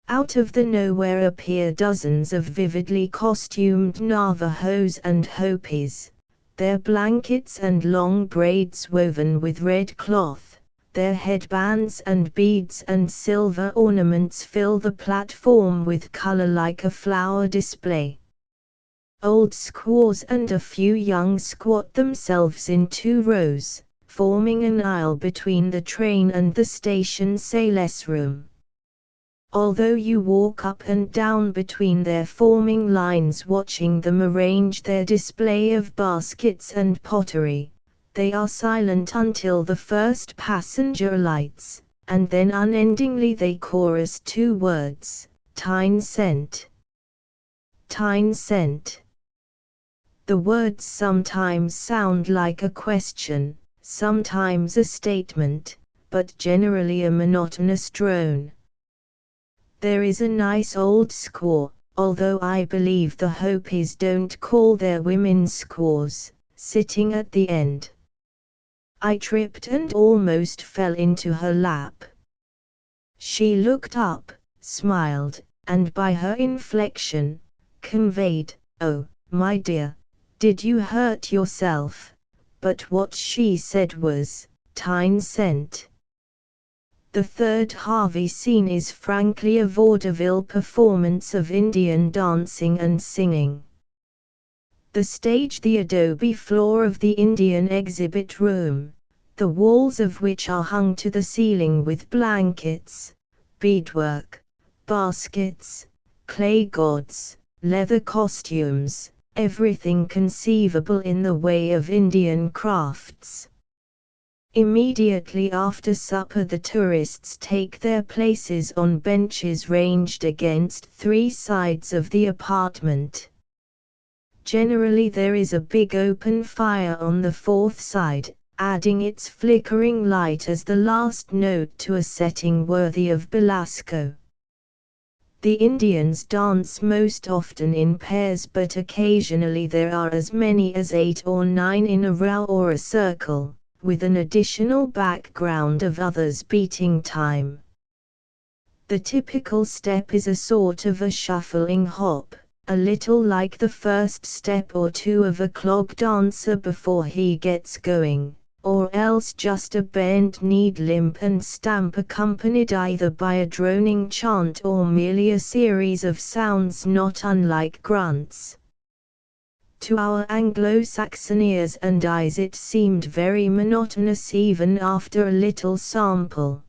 Out of the nowhere appear dozens of vividly costumed Navajos and Hopis, their blankets and long braids woven with red cloth, their headbands and beads and silver ornaments fill the platform with color like a flower display. Old squaws and a few young squat themselves in 2 rows, forming an aisle between the train and the station sales room. Although you walk up and down between their forming lines watching them arrange their display of baskets and pottery, they are silent until the first passenger alights, and then unendingly they chorus 2 words, "Tine cent. Tine cent." The words sometimes sound like a question, sometimes a statement, but generally a monotonous drone. There is a nice old squaw, although I believe the Hopis don't call their women squaws, sitting at the end. I tripped and almost fell into her lap. She looked up, smiled, and by her inflection, conveyed, "Oh, my dear, did you hurt yourself?" But what she said was, "Tine cent." The third Harvey scene is frankly a vaudeville performance of Indian dancing and singing. The stage, the adobe floor of the Indian exhibit room, the walls of which are hung to the ceiling with blankets, beadwork, baskets, clay gods, leather costumes, everything conceivable in the way of Indian crafts. Immediately after supper the tourists take their places on benches ranged against 3 sides of the apartment. Generally there is a big open fire on the 4th side, adding its flickering light as the last note to a setting worthy of Belasco. The Indians dance most often in pairs, but occasionally there are as many as 8 or 9 in a row or a circle, with an additional background of others beating time. The typical step is a sort of a shuffling hop, a little like the first step or 2 of a clog dancer before he gets going, or else just a bent-kneed limp and stamp accompanied either by a droning chant or merely a series of sounds not unlike grunts. To our Anglo-Saxon ears and eyes it seemed very monotonous even after a little sample.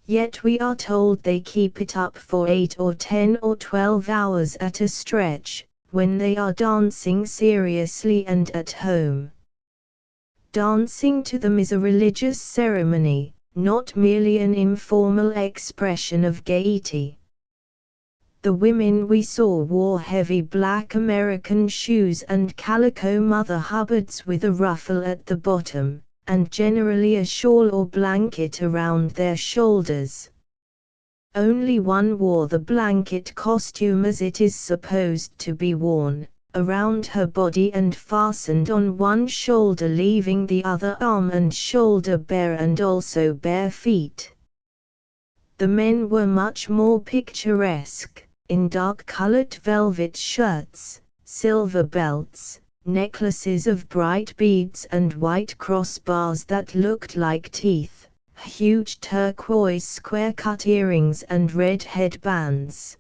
Yet we are told they keep it up for 8 or 10 or 12 hours at a stretch, when they are dancing seriously and at home. Dancing to them is a religious ceremony, not merely an informal expression of gaiety. The women we saw wore heavy black American shoes and calico Mother Hubbards with a ruffle at the bottom, and generally a shawl or blanket around their shoulders. Only one wore the blanket costume as it is supposed to be worn, around her body and fastened on one shoulder, leaving the other arm and shoulder bare and also bare feet. The men were much more picturesque, in dark-colored velvet shirts, silver belts, necklaces of bright beads and white crossbars that looked like teeth, huge turquoise square-cut earrings and red headbands.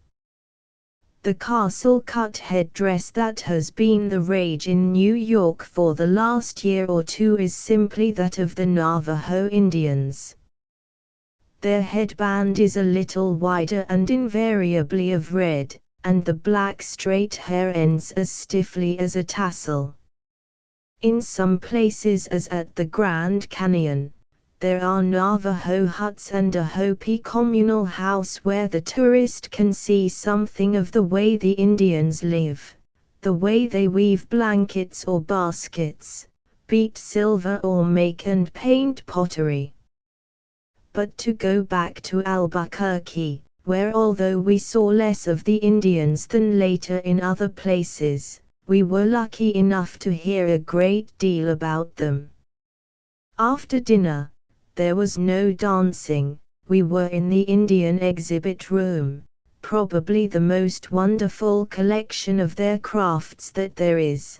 The castle-cut headdress that has been the rage in New York for the last year or 2 is simply that of the Navajo Indians. Their headband is a little wider and invariably of red, and the black straight hair ends as stiffly as a tassel. In some places, as at the Grand Canyon, there are Navajo huts and a Hopi communal house where the tourist can see something of the way the Indians live, the way they weave blankets or baskets, beat silver or make and paint pottery. But to go back to Albuquerque, where although we saw less of the Indians than later in other places, we were lucky enough to hear a great deal about them. After dinner, there was no dancing. We were in the Indian exhibit room, probably the most wonderful collection of their crafts that there is.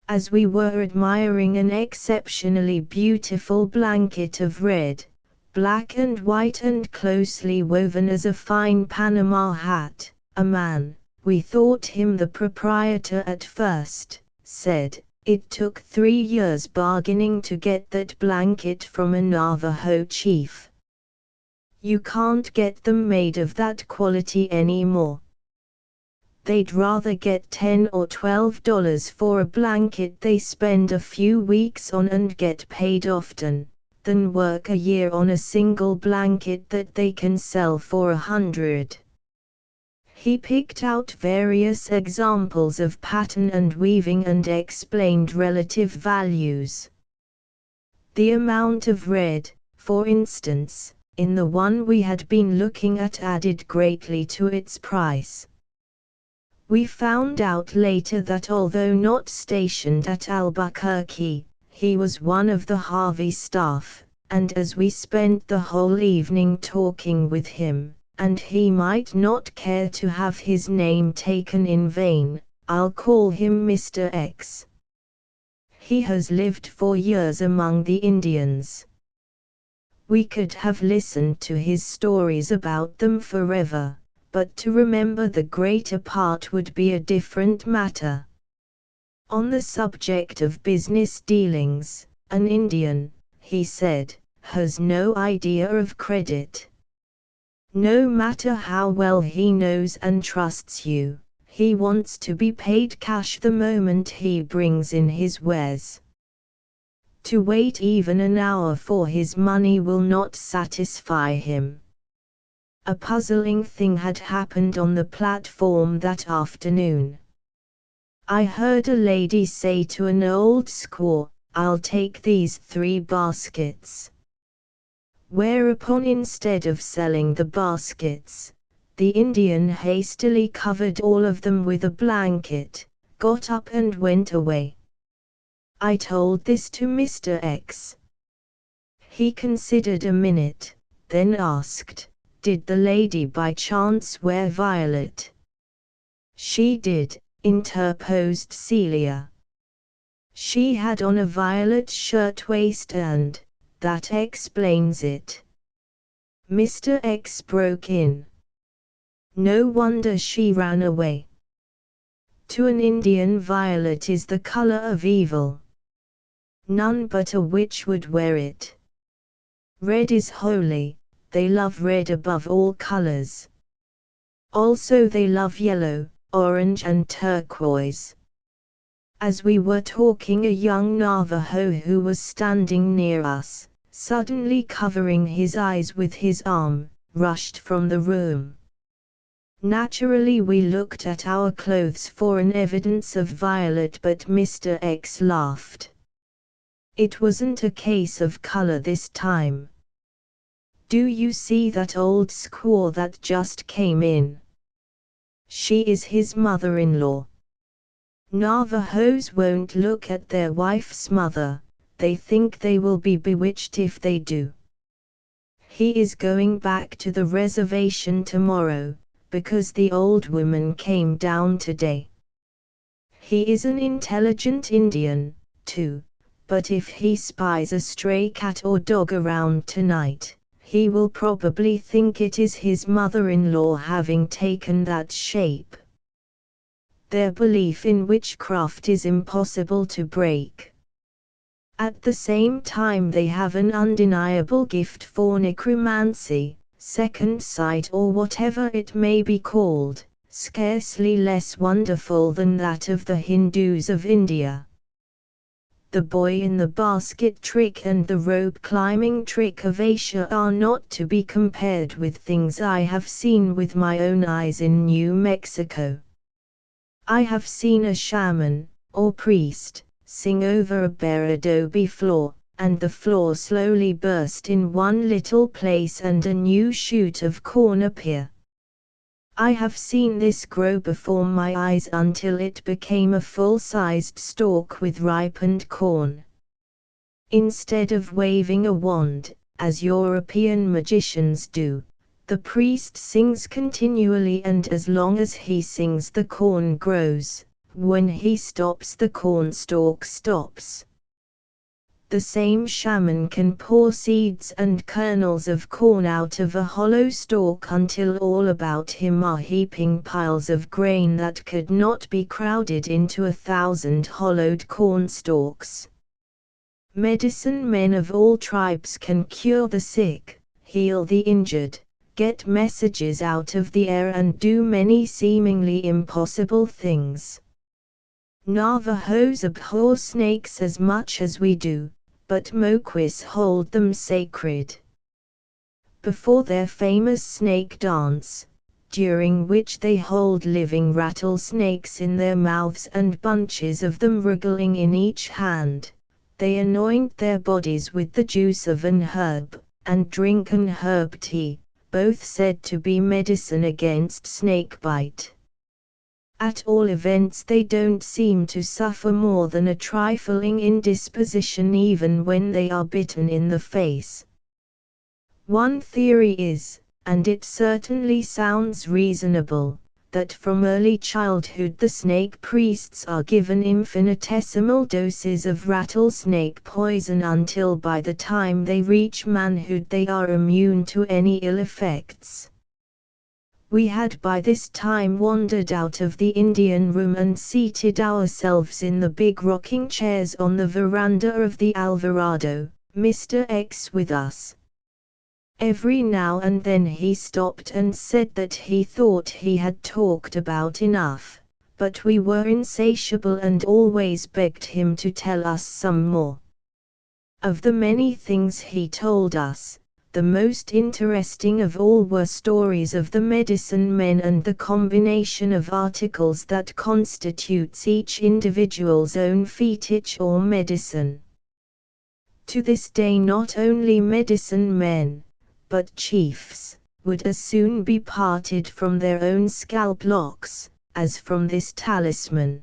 As we were admiring an exceptionally beautiful blanket of red, black and white and closely woven as a fine Panama hat, a man, we thought him the proprietor at first, said, "It took 3 years bargaining to get that blanket from a Navajo chief. You can't get them made of that quality anymore. They'd rather get $10 or $12 for a blanket they spend a few weeks on and get paid often, than work a year on a single blanket that they can sell for $100. He picked out various examples of pattern and weaving and explained relative values. The amount of red, for instance, in the one we had been looking at added greatly to its price. We found out later that although not stationed at Albuquerque, he was one of the Harvey staff, and as we spent the whole evening talking with him, and he might not care to have his name taken in vain, I'll call him Mr. X. He has lived for years among the Indians. We could have listened to his stories about them forever, but to remember the greater part would be a different matter. On the subject of business dealings, an Indian, he said, has no idea of credit. No matter how well he knows and trusts you, he wants to be paid cash the moment he brings in his wares. To wait even an hour for his money will not satisfy him. A puzzling thing had happened on the platform that afternoon. I heard a lady say to an old squaw, "I'll take these 3 baskets." Whereupon instead of selling the baskets, the Indian hastily covered all of them with a blanket, got up and went away. I told this to Mr. X. He considered a minute, then asked, "Did the lady by chance wear violet?" "She did," interposed Celia. "She had on a violet shirtwaist and that explains it." Mr. X broke in. "No wonder she ran away. To an Indian violet is the color of evil. None but a witch would wear it. Red is holy, they love red above all colors. Also they love yellow, orange and turquoise." As we were talking, a young Navajo who was standing near us, suddenly covering his eyes with his arm, rushed from the room. Naturally we looked at our clothes for an evidence of violet, but Mr. X laughed. It wasn't a case of color this time. "Do you see that old squaw that just came in? She is his mother-in-law. Navajos won't look at their wife's mother, they think they will be bewitched if they do. He is going back to the reservation tomorrow, because the old woman came down today. He is an intelligent Indian, too, but if he spies a stray cat or dog around tonight, he will probably think it is his mother-in-law having taken that shape." Their belief in witchcraft is impossible to break. At the same time they have an undeniable gift for necromancy, second sight or whatever it may be called, scarcely less wonderful than that of the Hindus of India. The boy in the basket trick and the rope climbing trick of Asia are not to be compared with things I have seen with my own eyes in New Mexico. I have seen a shaman, or priest, sing over a bare adobe floor, and the floor slowly burst in one little place and a new shoot of corn appear. I have seen this grow before my eyes until it became a full-sized stalk with ripened corn. Instead of waving a wand, as European magicians do, the priest sings continually, and as long as he sings the corn grows. When he stops, the cornstalk stops. The same shaman can pour seeds and kernels of corn out of a hollow stalk until all about him are heaping piles of grain that could not be crowded into 1,000 hollowed cornstalks. Medicine men of all tribes can cure the sick, heal the injured, get messages out of the air, and do many seemingly impossible things. Navajos abhor snakes as much as we do, but Moquis hold them sacred. Before their famous snake dance, during which they hold living rattlesnakes in their mouths and bunches of them wriggling in each hand, they anoint their bodies with the juice of an herb, and drink an herb tea, both said to be medicine against snakebite. At all events, they don't seem to suffer more than a trifling indisposition even when they are bitten in the face. One theory is, and it certainly sounds reasonable, that from early childhood the snake priests are given infinitesimal doses of rattlesnake poison until by the time they reach manhood they are immune to any ill effects. We had by this time wandered out of the Indian room and seated ourselves in the big rocking chairs on the veranda of the Alvarado, Mr. X with us. Every now and then he stopped and said that he thought he had talked about enough, but we were insatiable and always begged him to tell us some more. Of the many things he told us, the most interesting of all were stories of the medicine men and the combination of articles that constitutes each individual's own fetich or medicine. To this day not only medicine men, but chiefs, would as soon be parted from their own scalp locks, as from this talisman.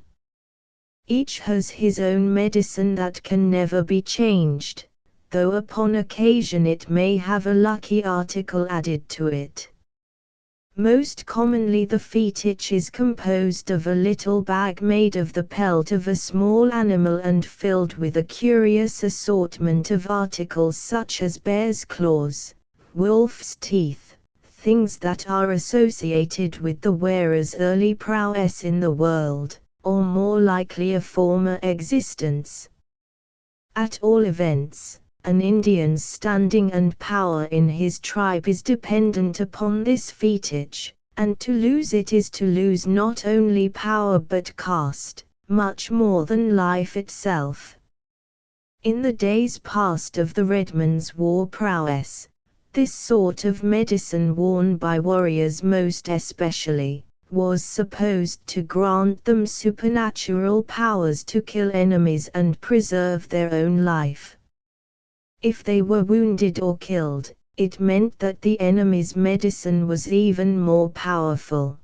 Each has his own medicine that can never be changed, though upon occasion it may have a lucky article added to it. Most commonly the fetich is composed of a little bag made of the pelt of a small animal and filled with a curious assortment of articles such as bear's claws, wolf's teeth, things that are associated with the wearer's early prowess in the world, or more likely a former existence. At all events, an Indian's standing and power in his tribe is dependent upon this fetich, and to lose it is to lose not only power but caste, much more than life itself. In the days past of the Redman's war prowess, this sort of medicine worn by warriors most especially, was supposed to grant them supernatural powers to kill enemies and preserve their own life. If they were wounded or killed, it meant that the enemy's medicine was even more powerful.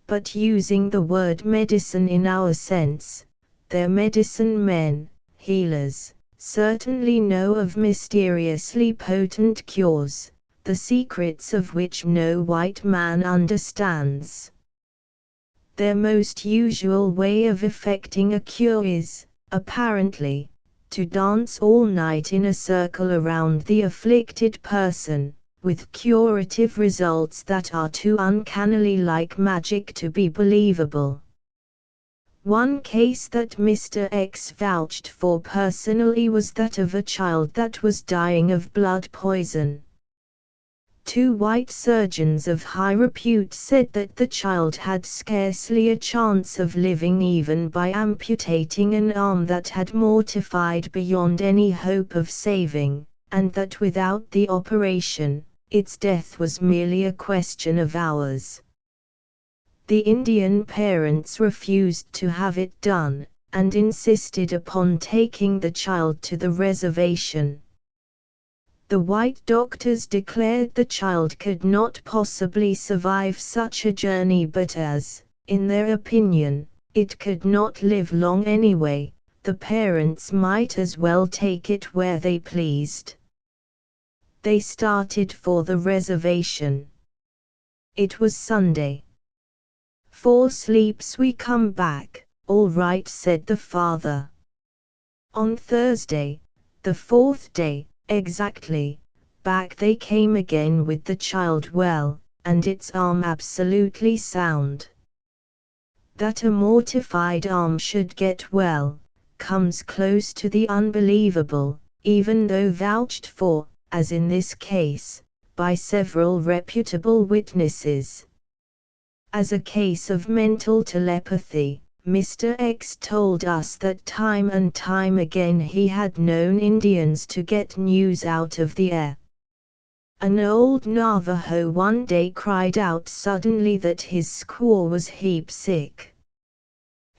But using the word medicine in our sense, their medicine men, healers, certainly know of mysteriously potent cures, the secrets of which no white man understands. Their most usual way of effecting a cure is, apparently, to dance all night in a circle around the afflicted person, with curative results that are too uncannily like magic to be believable. One case that Mr. X vouched for personally was that of a child that was dying of blood poison. Two white surgeons of high repute said that the child had scarcely a chance of living even by amputating an arm that had mortified beyond any hope of saving, and that without the operation, its death was merely a question of hours. The Indian parents refused to have it done, and insisted upon taking the child to the reservation. The white doctors declared the child could not possibly survive such a journey, but as, in their opinion, it could not live long anyway, the parents might as well take it where they pleased. They started for the reservation. It was Sunday. 4 sleeps we come back, all right, said the father. On Thursday, the 4th day, exactly, back they came again with the child well, and its arm absolutely sound. That a mortified arm should get well, comes close to the unbelievable, even though vouched for, as in this case, by several reputable witnesses. As a case of mental telepathy, Mr. X told us that time and time again he had known Indians to get news out of the air. An old Navajo one day cried out suddenly that his squaw was heap sick.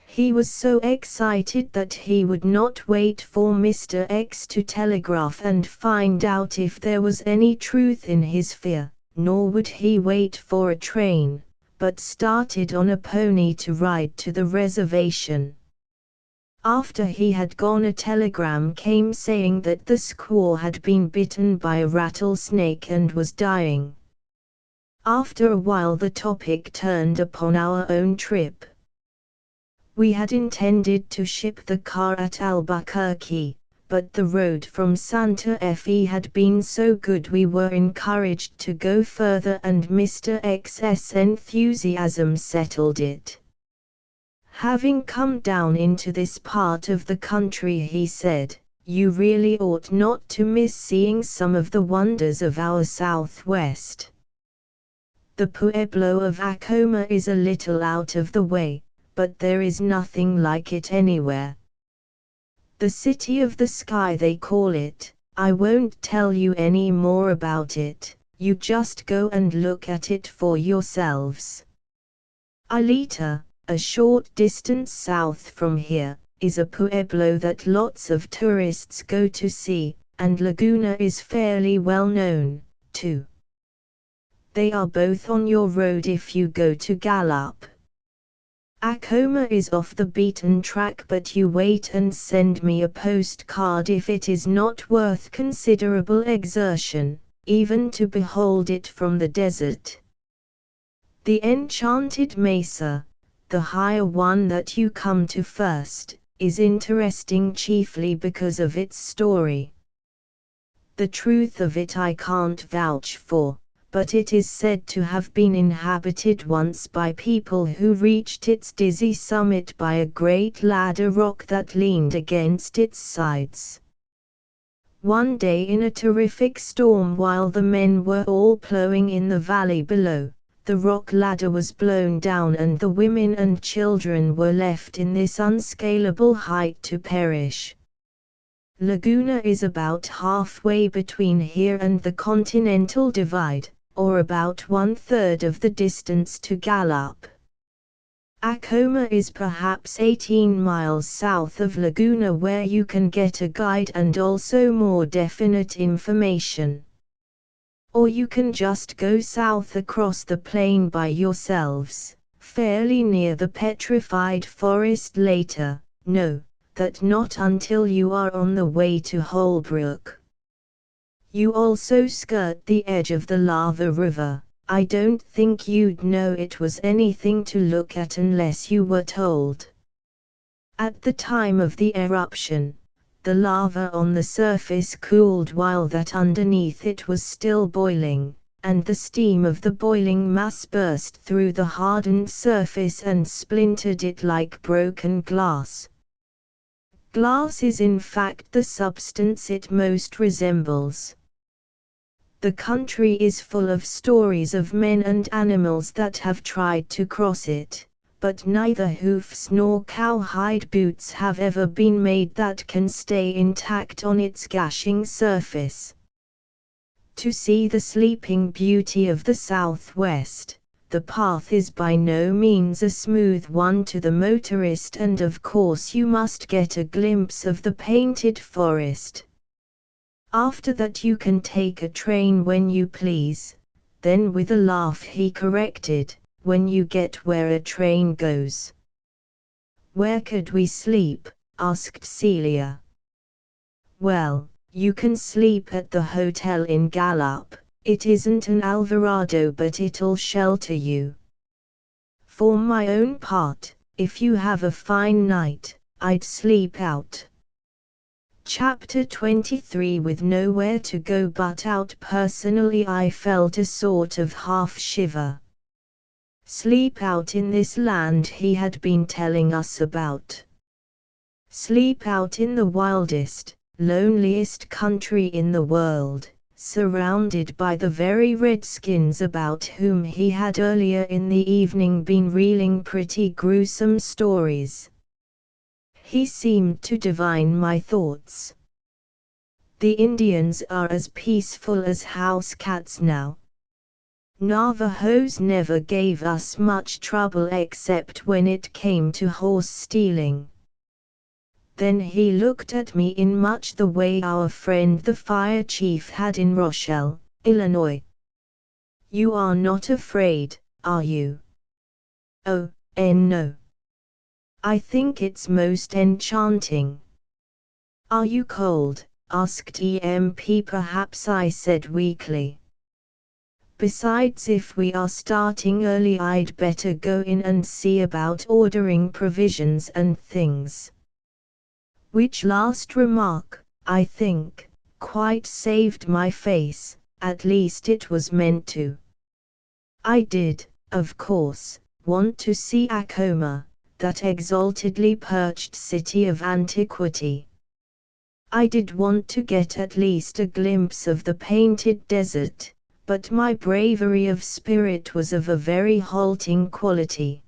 He was so excited that he would not wait for Mr. X to telegraph and find out if there was any truth in his fear, nor would he wait for a train, but started on a pony to ride to the reservation. After he had gone, a telegram came saying that the squaw had been bitten by a rattlesnake and was dying. After a while the topic turned upon our own trip. We had intended to ship the car at Albuquerque, but the road from Santa Fe had been so good we were encouraged to go further, and Mr. X's enthusiasm settled it. Having come down into this part of the country, he said, you really ought not to miss seeing some of the wonders of our Southwest. The Pueblo of Acoma is a little out of the way, but there is nothing like it anywhere. The City of the Sky they call it. I won't tell you any more about it, you just go and look at it for yourselves. Alita, a short distance south from here, is a pueblo that lots of tourists go to see, and Laguna is fairly well known, too. They are both on your road if you go to Gallup. Acoma is off the beaten track, but you wait and send me a postcard if it is not worth considerable exertion, even to behold it from the desert. The Enchanted Mesa, the higher one that you come to first, is interesting chiefly because of its story. The truth of it I can't vouch for, but it is said to have been inhabited once by people who reached its dizzy summit by a great ladder rock that leaned against its sides. One day in a terrific storm, while the men were all plowing in the valley below, the rock ladder was blown down and the women and children were left in this unscalable height to perish. Laguna is about halfway between here and the Continental Divide, or about 1/3 of the distance to Gallup. Acoma is perhaps 18 miles south of Laguna, where you can get a guide and also more definite information. Or you can just go south across the plain by yourselves, fairly near the petrified forest later. No, that not until you are on the way to Holbrook. You also skirt the edge of the Lava River. I don't think you'd know it was anything to look at unless you were told. At the time of the eruption, the lava on the surface cooled while that underneath it was still boiling, and the steam of the boiling mass burst through the hardened surface and splintered it like broken glass. Glass is in fact the substance it most resembles. The country is full of stories of men and animals that have tried to cross it, but neither hoofs nor cowhide boots have ever been made that can stay intact on its gashing surface. To see the sleeping beauty of the Southwest, the path is by no means a smooth one to the motorist, and of course you must get a glimpse of the painted forest. After that you can take a train when you please." Then with a laugh he corrected, "when you get where a train goes." "Where could we sleep?" asked Celia. "Well, you can sleep at the hotel in Gallup. It isn't an Alvarado, but it'll shelter you. For my own part, if you have a fine night, I'd sleep out." Chapter 23. With nowhere to go but out. Personally, I felt a sort of half shiver. Sleep out in this land he had been telling us about. Sleep out in the wildest, loneliest country in the world, surrounded by the very redskins about whom he had earlier in the evening been reeling pretty gruesome stories. He seemed to divine my thoughts. "The Indians are as peaceful as house cats now. Navajos never gave us much trouble except when it came to horse stealing." Then he looked at me in much the way our friend the fire chief had in Rochelle, Illinois. "You are not afraid, are you?" "Oh, no. I think it's most enchanting." "Are you cold?" asked EMP. "Perhaps," I said weakly. "Besides, if we are starting early, I'd better go in and see about ordering provisions and things." Which last remark, I think, quite saved my face, at least it was meant to. I did, of course, want to see Acoma, that exaltedly perched city of antiquity. I did want to get at least a glimpse of the painted desert, but my bravery of spirit was of a very halting quality.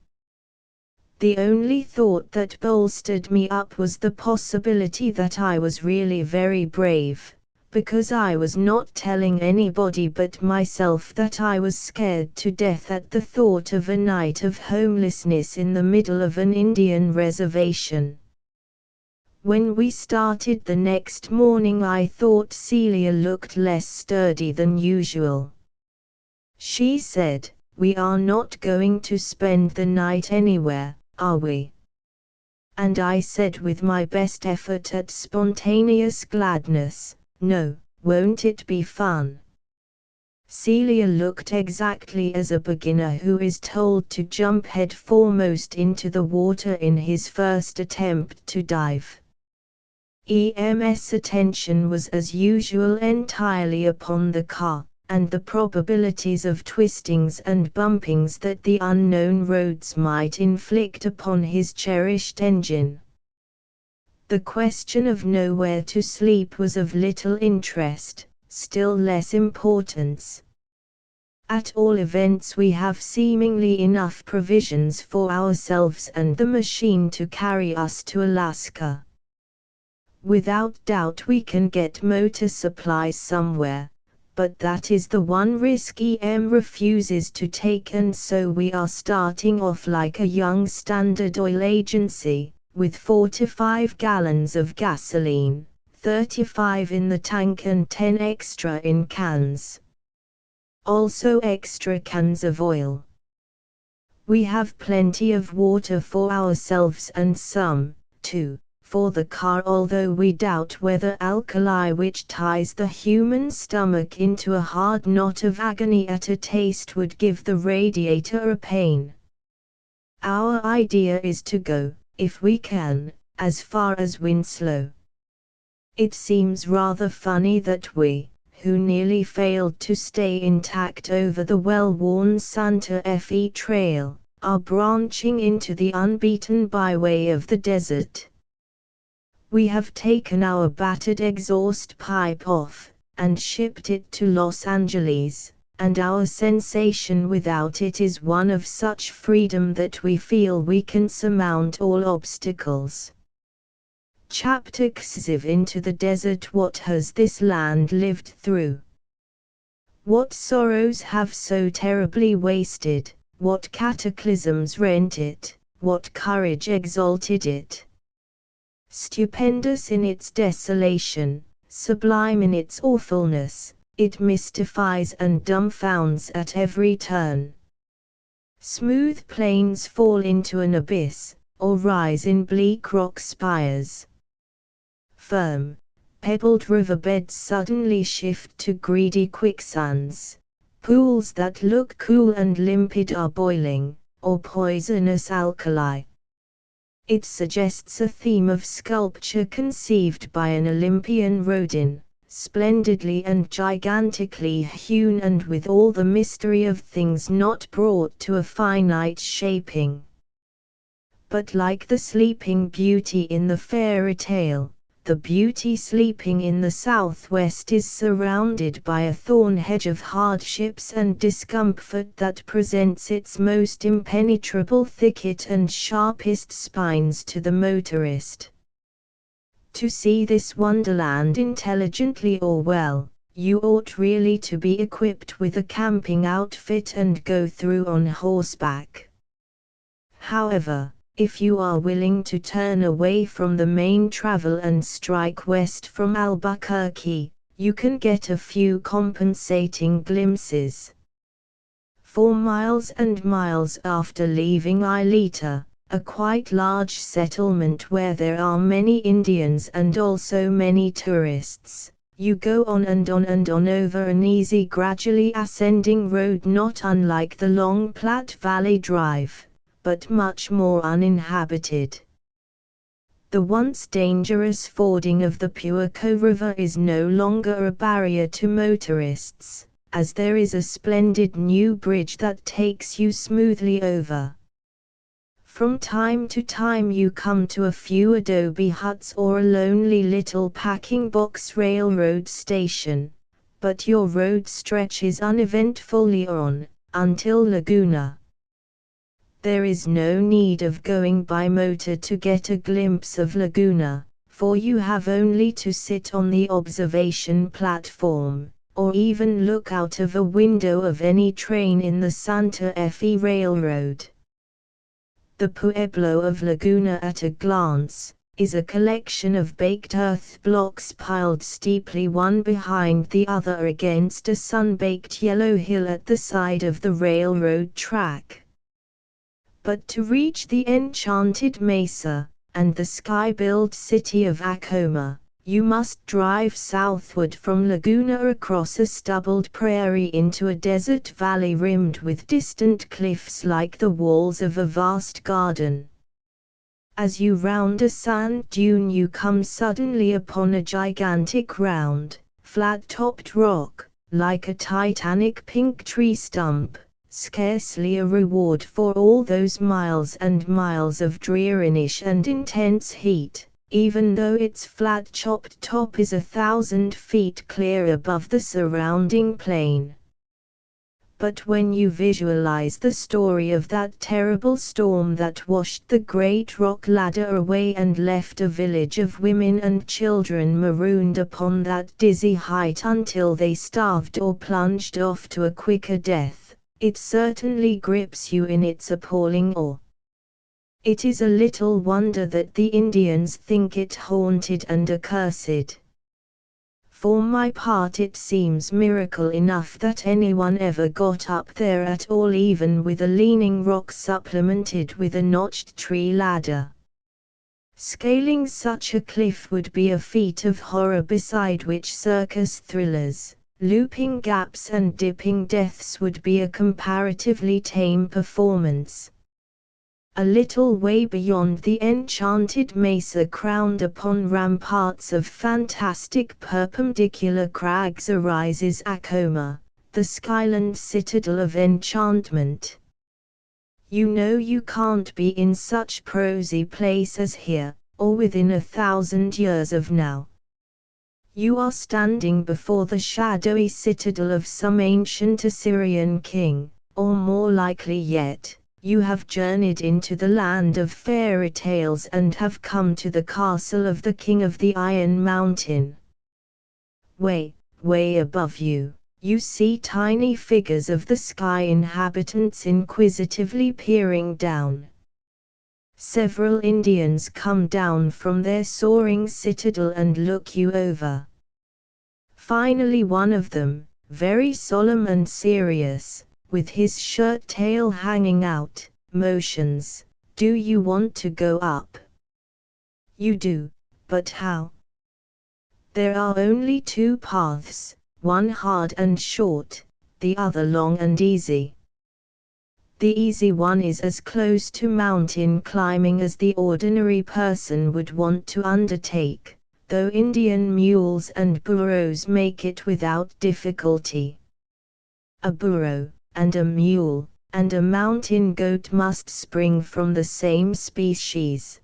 The only thought that bolstered me up was the possibility that I was really very brave, because I was not telling anybody but myself that I was scared to death at the thought of a night of homelessness in the middle of an Indian reservation. When we started the next morning, I thought Celia looked less sturdy than usual. She said, "We are not going to spend the night anywhere, are we?" And I said with my best effort at spontaneous gladness, "No, won't it be fun?" Celia looked exactly as a beginner who is told to jump head foremost into the water in his first attempt to dive. EM's attention was as usual entirely upon the car, and the probabilities of twistings and bumpings that the unknown roads might inflict upon his cherished engine. The question of nowhere to sleep was of little interest, still less importance. At all events, we have seemingly enough provisions for ourselves and the machine to carry us to Alaska. Without doubt we can get motor supplies somewhere, but that is the one risk EM refuses to take, and so we are starting off like a young Standard Oil agency, with 4 to 5 gallons of gasoline, 35 in the tank and 10 extra in cans. Also extra cans of oil. We have plenty of water for ourselves and some, too, for the car, although we doubt whether alkali, which ties the human stomach into a hard knot of agony at a taste, would give the radiator a pain. Our idea is to go, if we can, as far as Winslow. It seems rather funny that we, who nearly failed to stay intact over the well-worn Santa Fe Trail, are branching into the unbeaten byway of the desert. We have taken our battered exhaust pipe off, and shipped it to Los Angeles, and our sensation without it is one of such freedom that we feel we can surmount all obstacles. Chapter 5. Into the desert. What has this land lived through? What sorrows have so terribly wasted, what cataclysms rent it, what courage exalted it. Stupendous in its desolation, sublime in its awfulness, it mystifies and dumbfounds at every turn. Smooth plains fall into an abyss, or rise in bleak rock spires. Firm, pebbled riverbeds suddenly shift to greedy quicksands. Pools that look cool and limpid are boiling, or poisonous alkali. It suggests a theme of sculpture conceived by an Olympian Rodin, splendidly and gigantically hewn and with all the mystery of things not brought to a finite shaping. But like the sleeping beauty in the fairy tale, the beauty sleeping in the southwest is surrounded by a thorn hedge of hardships and discomfort that presents its most impenetrable thicket and sharpest spines to the motorist. To see this wonderland intelligently or well, you ought really to be equipped with a camping outfit and go through on horseback. However, if you are willing to turn away from the main travel and strike west from Albuquerque, you can get a few compensating glimpses. 4 miles and miles after leaving Isleta, a quite large settlement where there are many Indians and also many tourists, you go on and on and on over an easy gradually ascending road not unlike the long Platte Valley Drive, but much more uninhabited. The once dangerous fording of the Puerco River is no longer a barrier to motorists, as there is a splendid new bridge that takes you smoothly over. From time to time you come to a few adobe huts or a lonely little packing box railroad station, but your road stretches uneventfully on, until Laguna. There is no need of going by motor to get a glimpse of Laguna, for you have only to sit on the observation platform, or even look out of a window of any train in the Santa Fe Railroad. The pueblo of Laguna at a glance, is a collection of baked earth blocks piled steeply one behind the other against a sun-baked yellow hill at the side of the railroad track. But to reach the enchanted mesa, and the sky-built city of Acoma, you must drive southward from Laguna across a stubbled prairie into a desert valley rimmed with distant cliffs like the walls of a vast garden. As you round a sand dune you come suddenly upon a gigantic round, flat-topped rock, like a titanic pink tree stump. Scarcely a reward for all those miles and miles of dreariness and intense heat, even though its flat chopped top is 1,000 feet clear above the surrounding plain. But when you visualize the story of that terrible storm that washed the great rock ladder away and left a village of women and children marooned upon that dizzy height until they starved or plunged off to a quicker death, it certainly grips you in its appalling awe. It is a little wonder that the Indians think it haunted and accursed. For my part it seems miracle enough that anyone ever got up there at all, even with a leaning rock supplemented with a notched tree ladder. Scaling such a cliff would be a feat of horror beside which circus thrillers, looping gaps and dipping deaths would be a comparatively tame performance. A little way beyond the enchanted mesa crowned upon ramparts of fantastic perpendicular crags arises Acoma, the skyland citadel of enchantment. You know you can't be in such prosy place as here, or within 1,000 years of now. You are standing before the shadowy citadel of some ancient Assyrian king, or more likely yet, you have journeyed into the land of fairy tales and have come to the castle of the king of the Iron Mountain. Way, way above you, you see tiny figures of the sky inhabitants inquisitively peering down. Several Indians come down from their soaring citadel and look you over. Finally one of them, very solemn and serious, with his shirt tail hanging out, motions, "Do you want to go up?" You do, but how? There are only two paths, one hard and short, the other long and easy. The easy one is as close to mountain climbing as the ordinary person would want to undertake, though Indian mules and burros make it without difficulty. A burro, and a mule, and a mountain goat must spring from the same species.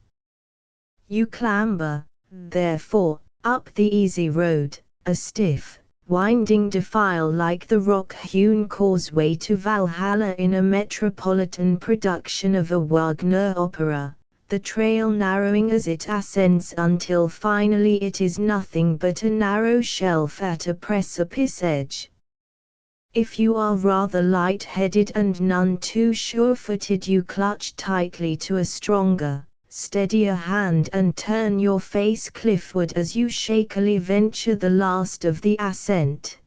You clamber, therefore, up the easy road, a stiff, winding defile like the rock-hewn causeway to Valhalla in a metropolitan production of a Wagner opera, the trail narrowing as it ascends until finally it is nothing but a narrow shelf at a precipice edge. If you are rather light-headed and none too sure-footed, you clutch tightly to a stronger, steadier hand and turn your face cliffward as you shakily venture the last of the ascent.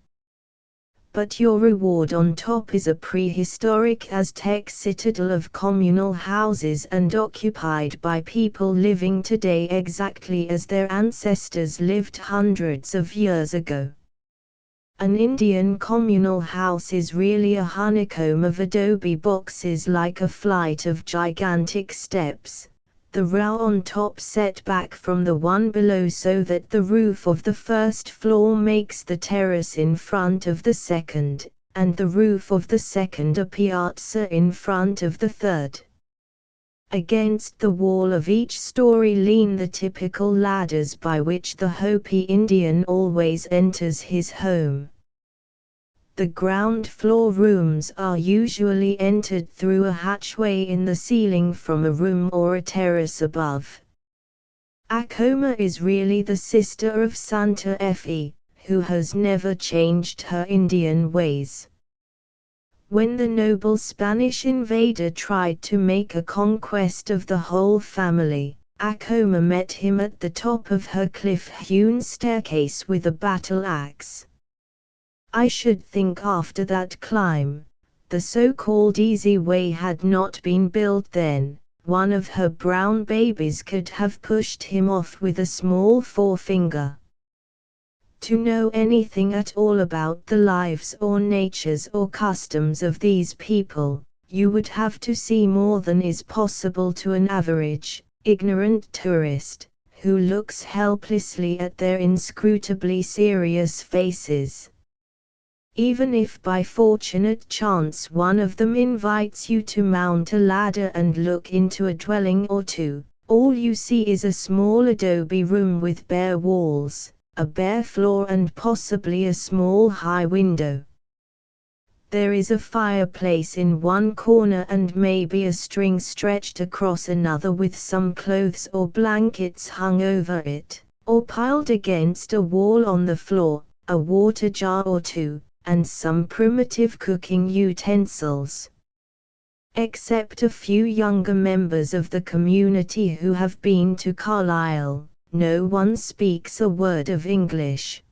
But your reward on top is a prehistoric Aztec citadel of communal houses and occupied by people living today exactly as their ancestors lived hundreds of years ago. An Indian communal house is really a honeycomb of adobe boxes like a flight of gigantic steps, the row on top set back from the one below so that the roof of the first floor makes the terrace in front of the second, and the roof of the second a piazza in front of the third. Against the wall of each story lean the typical ladders by which the Hopi Indian always enters his home. The ground floor rooms are usually entered through a hatchway in the ceiling from a room or a terrace above. Acoma is really the sister of Santa Fe, who has never changed her Indian ways. When the noble Spanish invader tried to make a conquest of the whole family, Acoma met him at the top of her cliff-hewn staircase with a battle axe. I should think after that climb, the so-called easy way had not been built then, one of her brown babies could have pushed him off with a small forefinger. To know anything at all about the lives or natures or customs of these people, you would have to see more than is possible to an average, ignorant tourist, who looks helplessly at their inscrutably serious faces. Even if by fortunate chance one of them invites you to mount a ladder and look into a dwelling or two, all you see is a small adobe room with bare walls, a bare floor and possibly a small high window. There is a fireplace in one corner and maybe a string stretched across another with some clothes or blankets hung over it, or piled against a wall on the floor, a water jar or two, and some primitive cooking utensils. Except a few younger members of the community who have been to Carlisle, no one speaks a word of English.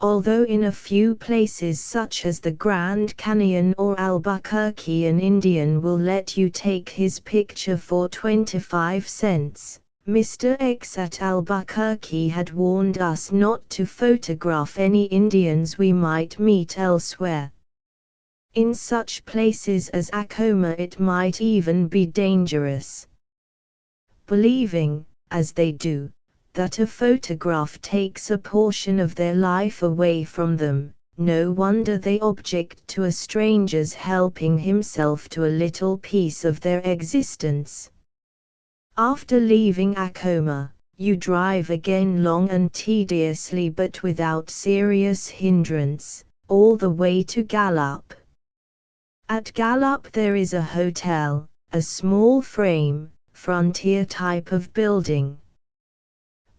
Although in a few places such as the Grand Canyon or Albuquerque an Indian will let you take his picture for 25 cents, Mr. X at Albuquerque had warned us not to photograph any Indians we might meet elsewhere. In such places as Acoma it might even be dangerous. Believing, as they do, that a photograph takes a portion of their life away from them, no wonder they object to a stranger's helping himself to a little piece of their existence. After leaving Acoma, you drive again long and tediously but without serious hindrance, all the way to Gallup. At Gallup there is a hotel, a small frame, frontier type of building.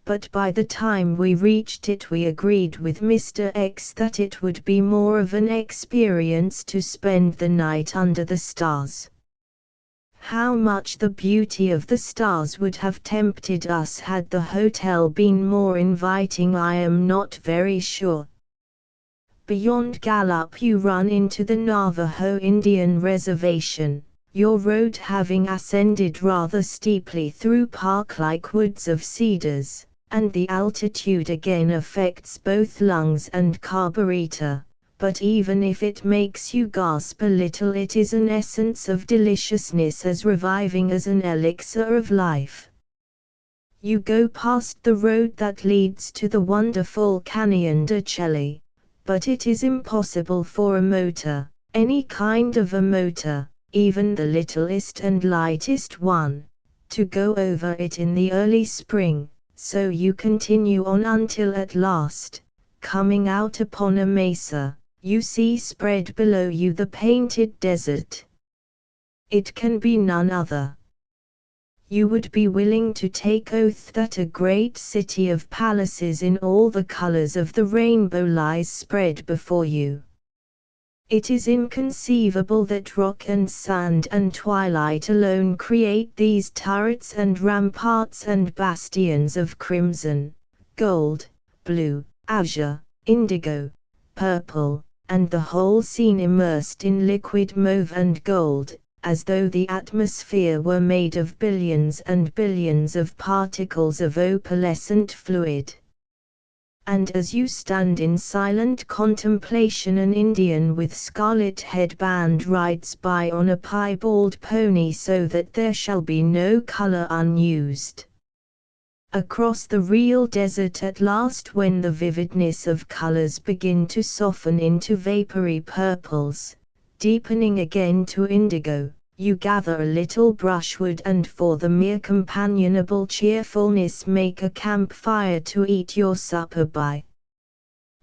but by the time we reached it we agreed with Mr. X that it would be more of an experience to spend the night under the stars. How much the beauty of the stars would have tempted us had the hotel been more inviting I am not very sure. Beyond Gallup you run into the Navajo Indian Reservation, your road having ascended rather steeply through park-like woods of cedars, and the altitude again affects both lungs and carburetor. But even if it makes you gasp a little it is an essence of deliciousness as reviving as an elixir of life. You go past the road that leads to the wonderful Canyon de Chelly, but it is impossible for a motor, any kind of a motor, even the littlest and lightest one, to go over it in the early spring, so you continue on until at last, coming out upon a mesa, you see spread below you the painted desert. It can be none other. You would be willing to take oath that a great city of palaces in all the colors of the rainbow lies spread before you. It is inconceivable that rock and sand and twilight alone create these turrets and ramparts and bastions of crimson, gold, blue, azure, indigo, purple, and the whole scene immersed in liquid mauve and gold, as though the atmosphere were made of billions and billions of particles of opalescent fluid. And as you stand in silent contemplation an Indian with scarlet headband rides by on a piebald pony so that there shall be no color unused. Across the real desert at last when the vividness of colors begin to soften into vapory purples, deepening again to indigo, you gather a little brushwood and for the mere companionable cheerfulness make a campfire to eat your supper by.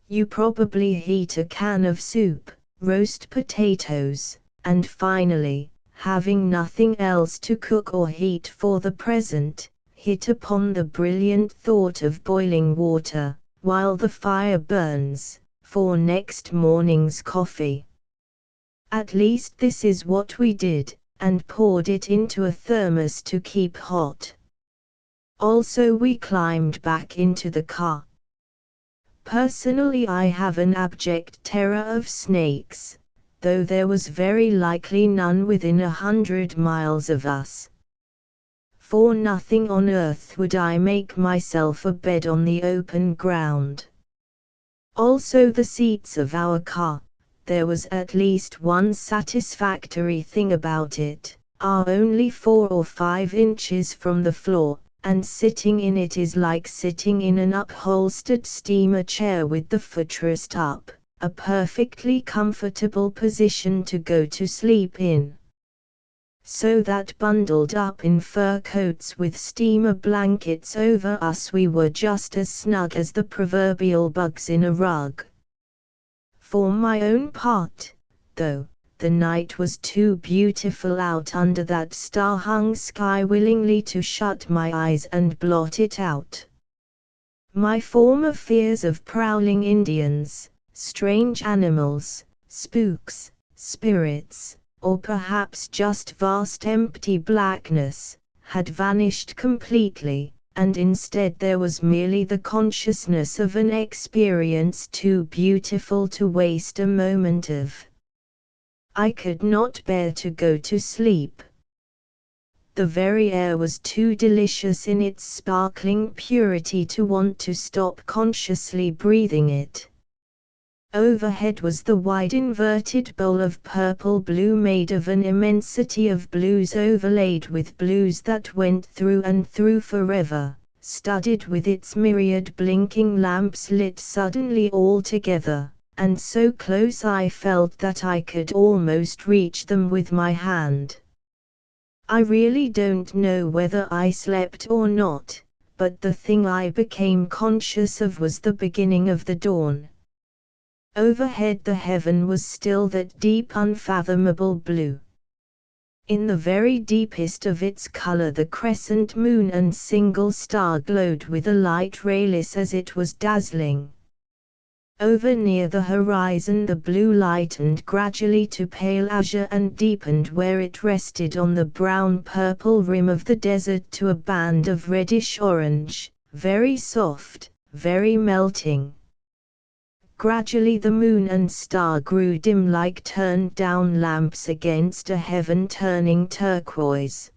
You probably heat a can of soup, roast potatoes, and finally, having nothing else to cook or heat for the present, hit upon the brilliant thought of boiling water, while the fire burns, for next morning's coffee. At least this is what we did, and poured it into a thermos to keep hot. Also we climbed back into the car. Personally I have an abject terror of snakes, though there was very likely none within 100 miles of us. For nothing on earth would I make myself a bed on the open ground. Also the seats of our car, there was at least one satisfactory thing about it, are only 4 or 5 inches from the floor, and sitting in it is like sitting in an upholstered steamer chair with the footrest up, a perfectly comfortable position to go to sleep in. So that bundled up in fur coats with steamer blankets over us we were just as snug as the proverbial bugs in a rug. For my own part, though, the night was too beautiful out under that star-hung sky willingly to shut my eyes and blot it out. My former fears of prowling Indians, strange animals, spooks, spirits, or perhaps just vast empty blackness, had vanished completely, and instead there was merely the consciousness of an experience too beautiful to waste a moment of. I could not bear to go to sleep. The very air was too delicious in its sparkling purity to want to stop consciously breathing it. Overhead was the wide inverted bowl of purple blue made of an immensity of blues overlaid with blues that went through and through forever, studded with its myriad blinking lamps lit suddenly all together, and so close I felt that I could almost reach them with my hand. I really don't know whether I slept or not, but the thing I became conscious of was the beginning of the dawn. Overhead the heaven was still that deep unfathomable blue. In the very deepest of its color the crescent moon and single star glowed with a light rayless as it was dazzling. Over near the horizon the blue lightened gradually to pale azure and deepened where it rested on the brown-purple rim of the desert to a band of reddish-orange, very soft, very melting. Gradually the moon and star grew dim like turned-down lamps against a heaven turning turquoise.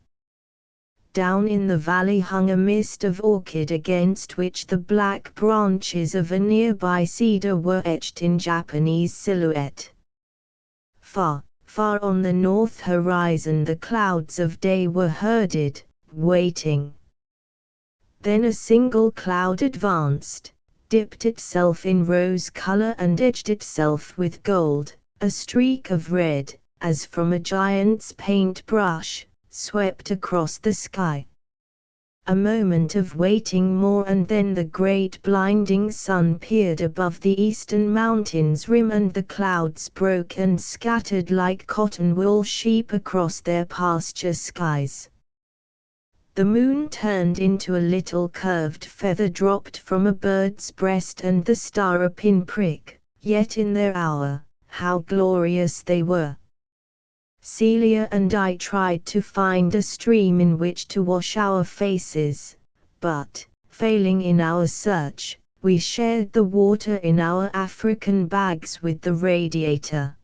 Down in the valley hung a mist of orchid against which the black branches of a nearby cedar were etched in Japanese silhouette. Far, far on the north horizon the clouds of day were herded, waiting. Then a single cloud advanced, dipped itself in rose color and edged itself with gold, a streak of red, as from a giant's paintbrush, swept across the sky. A moment of waiting more and then the great blinding sun peered above the eastern mountains rim and the clouds broke and scattered like cotton wool sheep across their pasture skies. The moon turned into a little curved feather dropped from a bird's breast and the star a pinprick, yet in their hour, how glorious they were. Celia and I tried to find a stream in which to wash our faces, but, failing in our search, we shared the water in our African bags with the radiator.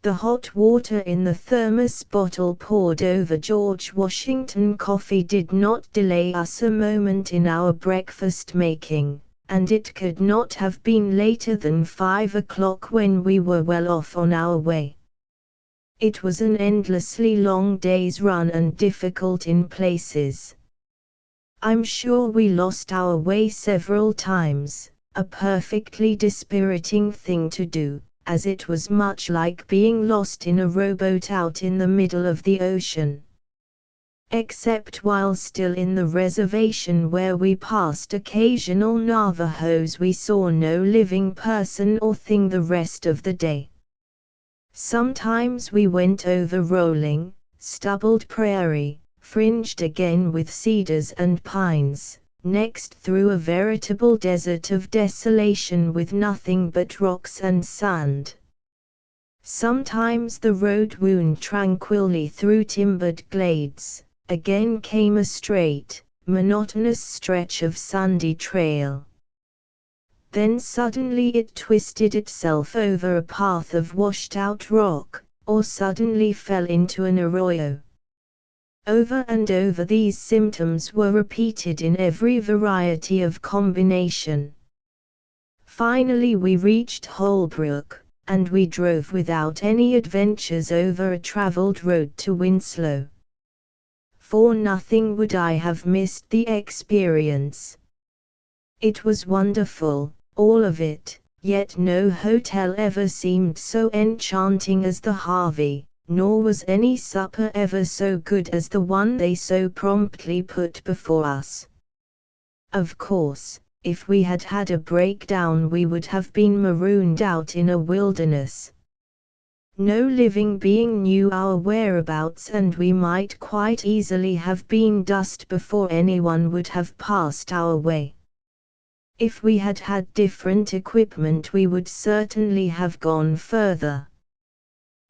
The hot water in the thermos bottle poured over George Washington coffee did not delay us a moment in our breakfast making, and it could not have been later than 5 o'clock when we were well off on our way. It was an endlessly long day's run and difficult in places. I'm sure we lost our way several times, a perfectly dispiriting thing to do, as it was much like being lost in a rowboat out in the middle of the ocean. Except while still in the reservation where we passed occasional Navajos, we saw no living person or thing the rest of the day. Sometimes we went over rolling, stubbled prairie, fringed again with cedars and pines, next through a veritable desert of desolation with nothing but rocks and sand. Sometimes the road wound tranquilly through timbered glades, again came a straight, monotonous stretch of sandy trail. Then suddenly it twisted itself over a path of washed-out rock, or suddenly fell into an arroyo. Over and over these symptoms were repeated in every variety of combination. Finally we reached Holbrook, and we drove without any adventures over a traveled road to Winslow. For nothing would I have missed the experience. It was wonderful, all of it, yet no hotel ever seemed so enchanting as the Harvey, nor was any supper ever so good as the one they so promptly put before us. Of course, if we had had a breakdown we would have been marooned out in a wilderness. No living being knew our whereabouts and we might quite easily have been dust before anyone would have passed our way. If we had had different equipment we would certainly have gone further.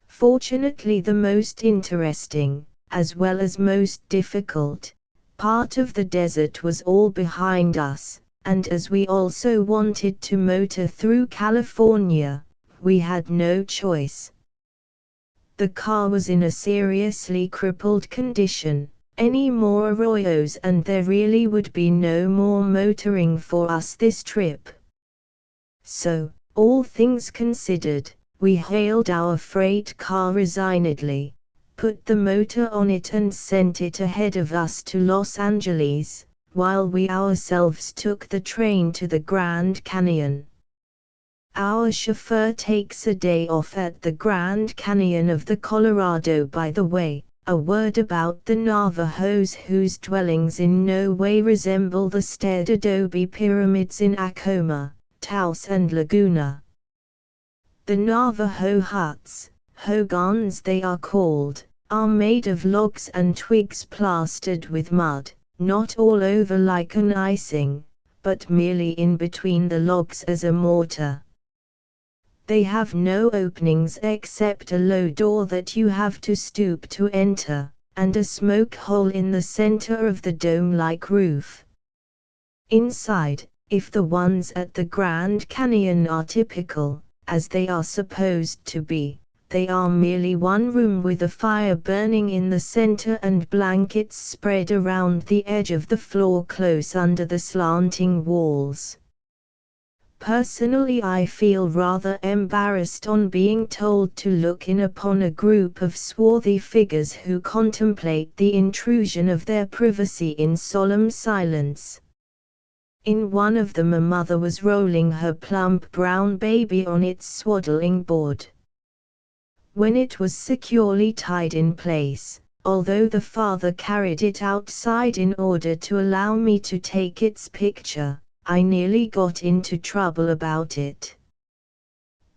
Fortunately the most interesting, as well as most difficult, part of the desert was all behind us, and as we also wanted to motor through California, we had no choice. The car was in a seriously crippled condition. Any more arroyos and there really would be no more motoring for us this trip. So, all things considered, we hailed our freight car resignedly, put the motor on it and sent it ahead of us to Los Angeles, while we ourselves took the train to the Grand Canyon. Our chauffeur takes a day off at the Grand Canyon of the Colorado. By the way, a word about the Navajos whose dwellings in no way resemble the stared adobe pyramids in Acoma, Taos and Laguna. The Navajo huts, hogans they are called, are made of logs and twigs plastered with mud, not all over like an icing, but merely in between the logs as a mortar. They have no openings except a low door that you have to stoop to enter, and a smoke hole in the center of the dome-like roof. Inside, if the ones at the Grand Canyon are typical, as they are supposed to be, they are merely one room with a fire burning in the center and blankets spread around the edge of the floor close under the slanting walls. Personally, I feel rather embarrassed on being told to look in upon a group of swarthy figures who contemplate the intrusion of their privacy in solemn silence. In one of them a mother was rolling her plump brown baby on its swaddling board. When it was securely tied in place, although the father carried it outside in order to allow me to take its picture, I nearly got into trouble about it.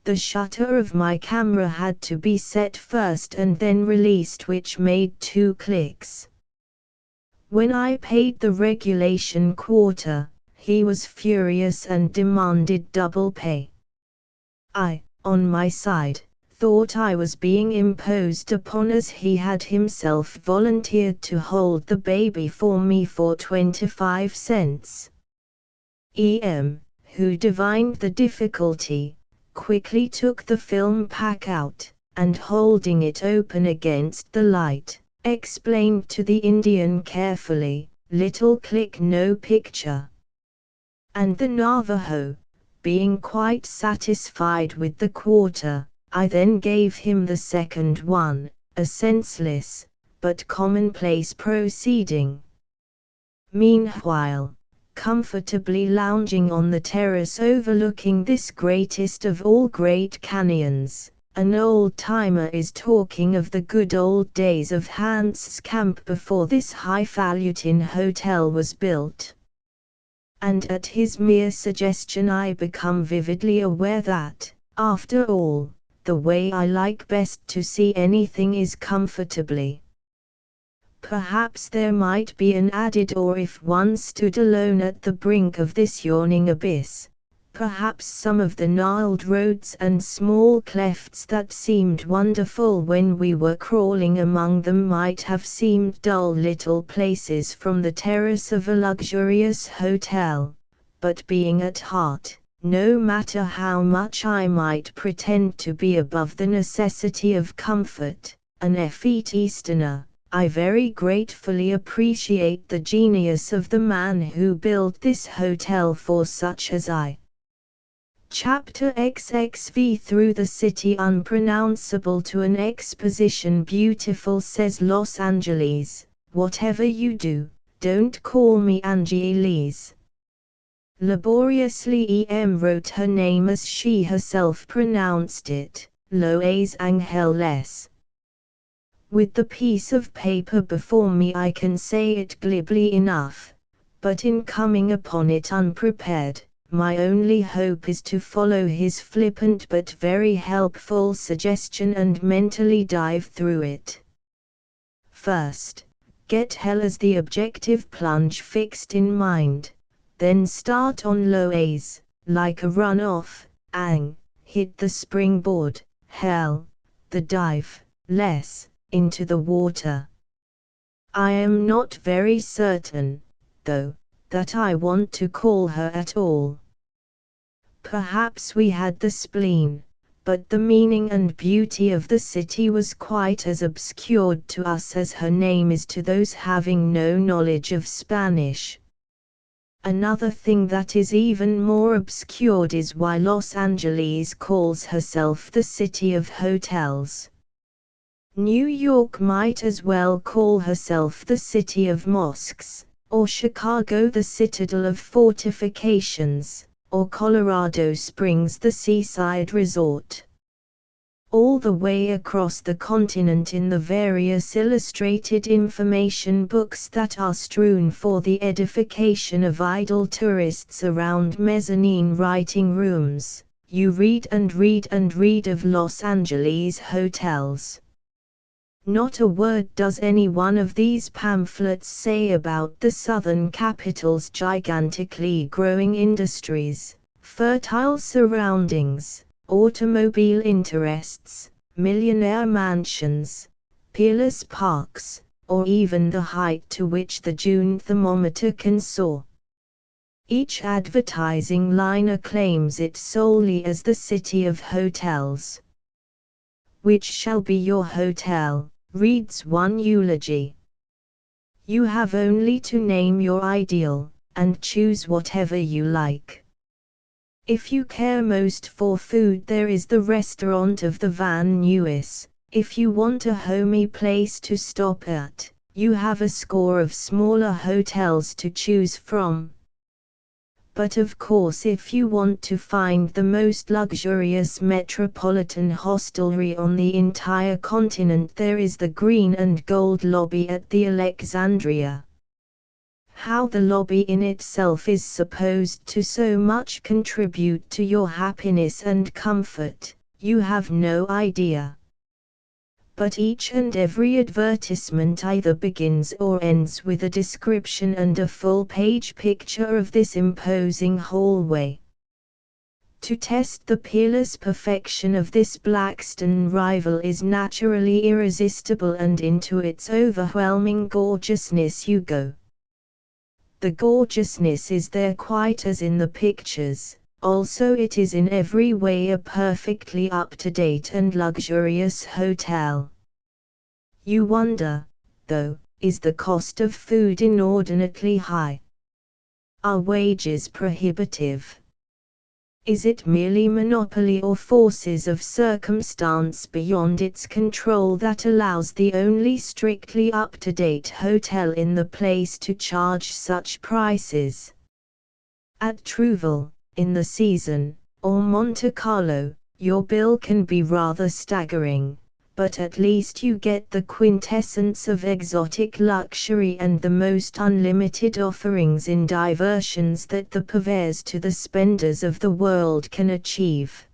The shutter of my camera had to be set first and then released, which made 2 clicks. When I paid the regulation quarter, he was furious and demanded double pay. I, on my side, thought I was being imposed upon as he had himself volunteered to hold the baby for me for 25 cents. EM, who divined the difficulty, quickly took the film pack out, and holding it open against the light, explained to the Indian carefully, "Little click, no picture." And the Navajo, being quite satisfied with the quarter, I then gave him the second one, a senseless, but commonplace proceeding. Meanwhile, comfortably lounging on the terrace overlooking this greatest of all great canyons, an old-timer is talking of the good old days of Hans's Camp before this highfalutin hotel was built. And at his mere suggestion I become vividly aware that, after all, the way I like best to see anything is comfortably. Perhaps there might be an added or if one stood alone at the brink of this yawning abyss, perhaps some of the gnarled roads and small clefts that seemed wonderful when we were crawling among them might have seemed dull little places from the terrace of a luxurious hotel, but being at heart, no matter how much I might pretend to be above the necessity of comfort, an effete Easterner, I very gratefully appreciate the genius of the man who built this hotel for such as I. Chapter XXV Through the city unpronounceable to an exposition beautiful says Los Angeles, whatever you do, don't call me Angeles. Laboriously EM wrote her name as she herself pronounced it, Loes Angeles. With the piece of paper before me I can say it glibly enough, but in coming upon it unprepared, my only hope is to follow his flippant but very helpful suggestion and mentally dive through it. First, get hell as the objective plunge fixed in mind. Then start on Loes, like a run-off, hit the springboard, hell, the dive, less, into the water. I am not very certain, though, that I want to call her at all. Perhaps we had the spleen, but the meaning and beauty of the city was quite as obscured to us as her name is to those having no knowledge of Spanish. Another thing that is even more obscured is why Los Angeles calls herself the city of hotels. New York might as well call herself the city of mosques, or Chicago the citadel of fortifications, or Colorado Springs the seaside resort. All the way across the continent in the various illustrated information books that are strewn for the edification of idle tourists around mezzanine writing rooms, you read and read and read of Los Angeles hotels. Not a word does any one of these pamphlets say about the southern capital's gigantically growing industries, fertile surroundings, automobile interests, millionaire mansions, peerless parks, or even the height to which the June thermometer can soar. Each advertising line acclaims it solely as the city of hotels. "Which shall be your hotel?" reads one eulogy. "You have only to name your ideal, and choose whatever you like. If you care most for food, there is the restaurant of the Van Nuys. If you want a homey place to stop at, you have a score of smaller hotels to choose from. But of course, if you want to find the most luxurious metropolitan hostelry on the entire continent, there is the green and gold lobby at the Alexandria. How the lobby in itself is supposed to so much contribute to your happiness and comfort, you have no idea. But each and every advertisement either begins or ends with a description and a full-page picture of this imposing hallway. To test the peerless perfection of this Blackstone rival is naturally irresistible, and into its overwhelming gorgeousness you go. The gorgeousness is there quite as in the pictures. Also, it is in every way a perfectly up-to-date and luxurious hotel. You wonder, though, is the cost of food inordinately high? Are wages prohibitive? Is it merely monopoly or forces of circumstance beyond its control that allows the only strictly up-to-date hotel in the place to charge such prices? At Trouville, in the season, or Monte Carlo, your bill can be rather staggering, but at least you get the quintessence of exotic luxury and the most unlimited offerings in diversions that the purveyors to the spenders of the world can achieve.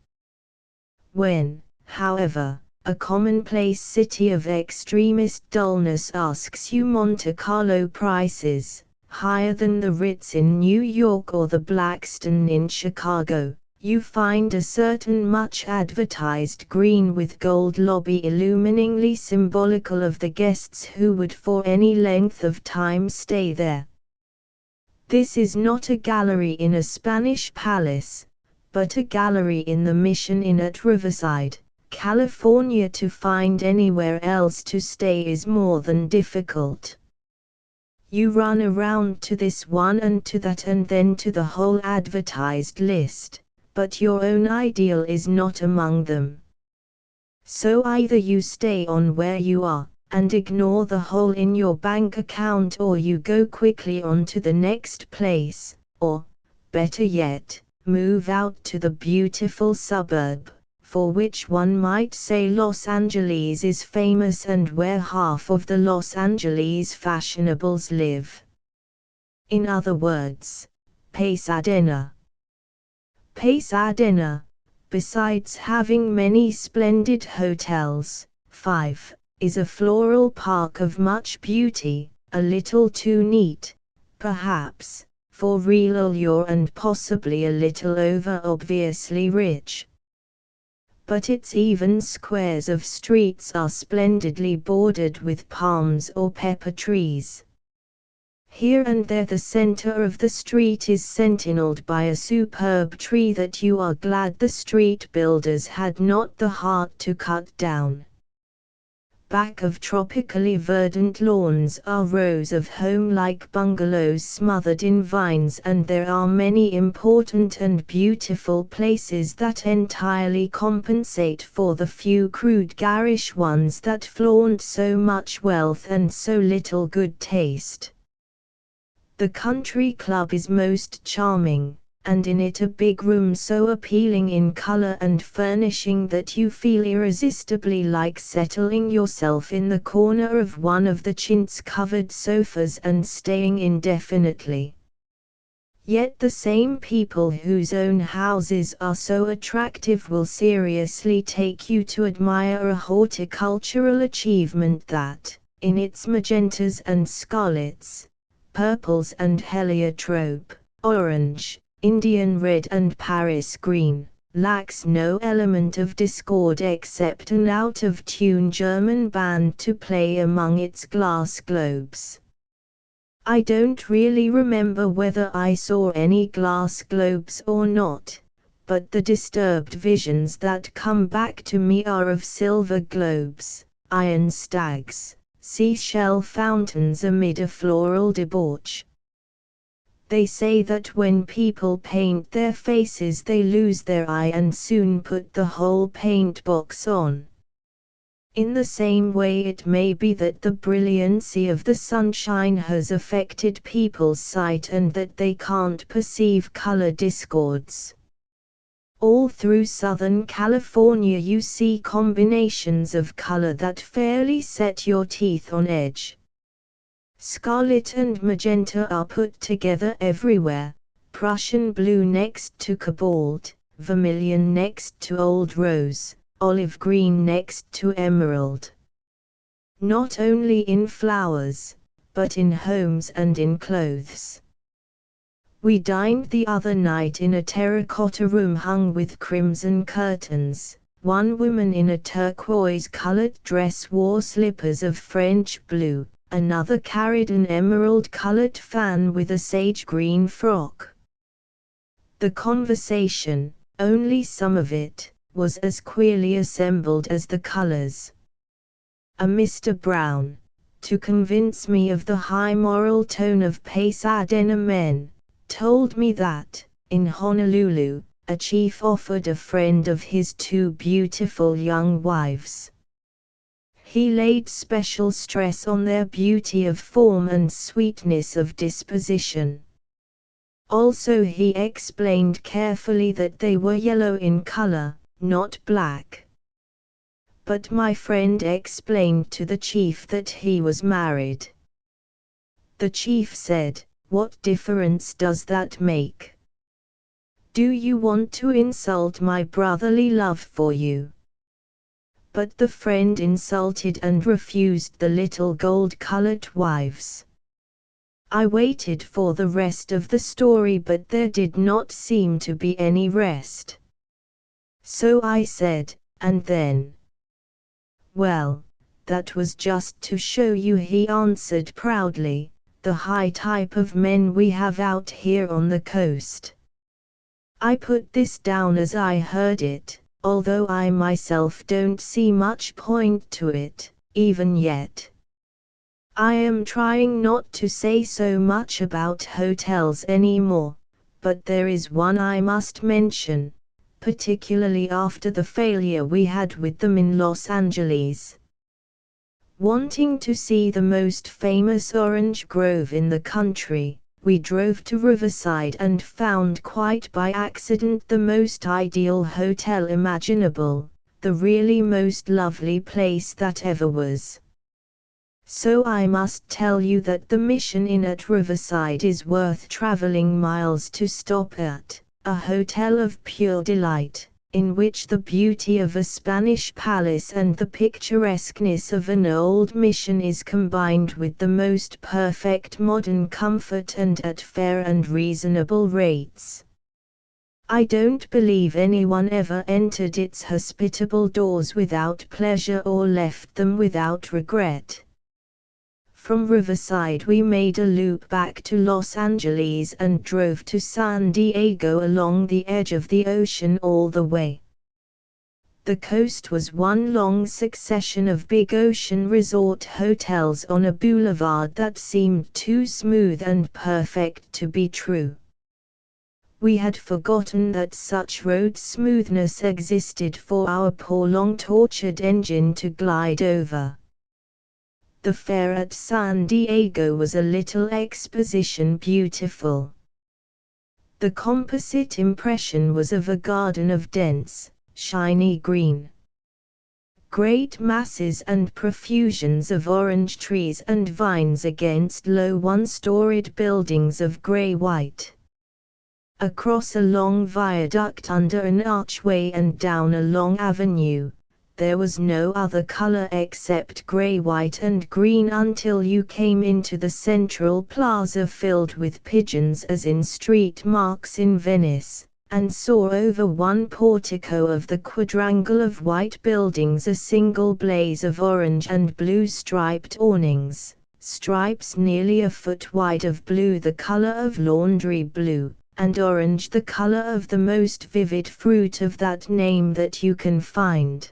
When, however, a commonplace city of extremist dullness asks you Monte Carlo prices, higher than the Ritz in New York or the Blackstone in Chicago, you find a certain much advertised green with gold lobby illuminingly symbolical of the guests who would for any length of time stay there. This is not a gallery in a Spanish palace, but a gallery in the Mission Inn at Riverside, California. To find anywhere else to stay is more than difficult. You run around to this one and to that and then to the whole advertised list, but your own ideal is not among them. So either you stay on where you are, and ignore the hole in your bank account, or you go quickly on to the next place, or, better yet, move out to the beautiful suburb, for which one might say Los Angeles is famous and where half of the Los Angeles fashionables live. In other words, Pasadena. Pasadena, besides having many splendid hotels, 5, is a floral park of much beauty, a little too neat, perhaps, for real allure and possibly a little over-obviously rich. But its even squares of streets are splendidly bordered with palms or pepper trees. Here and there the center of the street is sentineled by a superb tree that you are glad the street builders had not the heart to cut down. Back of tropically verdant lawns are rows of home-like bungalows smothered in vines, and there are many important and beautiful places that entirely compensate for the few crude garish ones that flaunt so much wealth and so little good taste. The country club is most charming, and in it a big room so appealing in color and furnishing that you feel irresistibly like settling yourself in the corner of one of the chintz-covered sofas and staying indefinitely. Yet the same people whose own houses are so attractive will seriously take you to admire a horticultural achievement that, in its magentas and scarlets, purples and heliotrope, orange, Indian red and Paris green, lacks no element of discord except an out-of-tune German band to play among its glass globes. I don't really remember whether I saw any glass globes or not, but the disturbed visions that come back to me are of silver globes, iron stags, seashell fountains amid a floral debauch. They say that when people paint their faces they lose their eye and soon put the whole paint box on. In the same way it may be that the brilliancy of the sunshine has affected people's sight and that they can't perceive color discords. All through Southern California you see combinations of color that fairly set your teeth on edge. Scarlet and magenta are put together everywhere, Prussian blue next to cobalt, vermilion next to old rose, olive green next to emerald. Not only in flowers, but in homes and in clothes. We dined the other night in a terracotta room hung with crimson curtains. One woman in a turquoise-colored dress wore slippers of French blue, another carried an emerald-colored fan with a sage-green frock. The conversation, only some of it, was as queerly assembled as the colors. A Mr. Brown, to convince me of the high moral tone of Pasadena men, told me that, in Honolulu, a chief offered a friend of his 2 beautiful young wives. He laid special stress on their beauty of form and sweetness of disposition. Also he explained carefully that they were yellow in color, not black. But my friend explained to the chief that he was married. The chief said, "What difference does that make? Do you want to insult my brotherly love for you?" But the friend insulted and refused the little gold-colored wives. I waited for the rest of the story, but there did not seem to be any rest. So I said, "And then?" "Well, that was just to show you," he answered proudly, "the high type of men we have out here on the coast." I put this down as I heard it, although I myself don't see much point to it, even yet. I am trying not to say so much about hotels anymore, but there is one I must mention, particularly after the failure we had with them in Los Angeles. Wanting to see the most famous orange grove in the country, we drove to Riverside and found quite by accident the most ideal hotel imaginable, the really most lovely place that ever was. So I must tell you that the Mission Inn at Riverside is worth traveling miles to stop at. A hotel of pure delight, in which the beauty of a Spanish palace and the picturesqueness of an old mission is combined with the most perfect modern comfort and at fair and reasonable rates. I don't believe anyone ever entered its hospitable doors without pleasure or left them without regret. From Riverside we made a loop back to Los Angeles and drove to San Diego along the edge of the ocean all the way. The coast was one long succession of big ocean resort hotels on a boulevard that seemed too smooth and perfect to be true. We had forgotten that such road smoothness existed for our poor long-tortured engine to glide over. The fare at San Diego was a little exposition beautiful. The composite impression was of a garden of dense, shiny green. Great masses and profusions of orange trees and vines against low one-storied buildings of gray-white. across a long viaduct under an archway and down a long avenue. There was no other color except grey, white and green until you came into the central plaza filled with pigeons as in street marks in Venice, and saw over one portico of the quadrangle of white buildings a single blaze of orange and blue striped awnings, stripes nearly a foot wide of blue, the color of laundry blue, and orange, the color of the most vivid fruit of that name that you can find.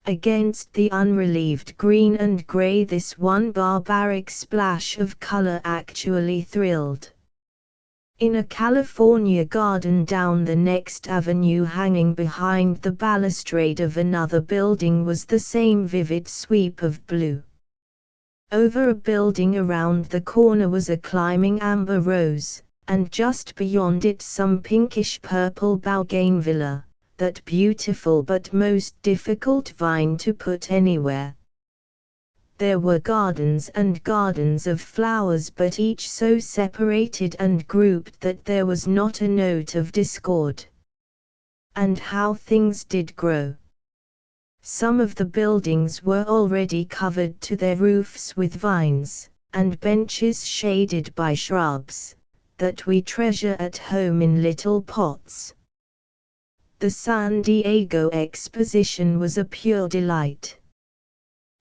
Against the unrelieved green and grey this one barbaric splash of color actually thrilled. In a California garden down the next avenue, hanging behind the balustrade of another building, was the same vivid sweep of blue. Over a building around the corner was a climbing amber rose, and just beyond it some pinkish purple bougainvillea, that beautiful but most difficult vine to put anywhere. There were gardens and gardens of flowers, but each so separated and grouped that there was not a note of discord. And how things did grow! Some of the buildings were already covered to their roofs with vines, and benches shaded by shrubs, that we treasure at home in little pots. The San Diego Exposition was a pure delight.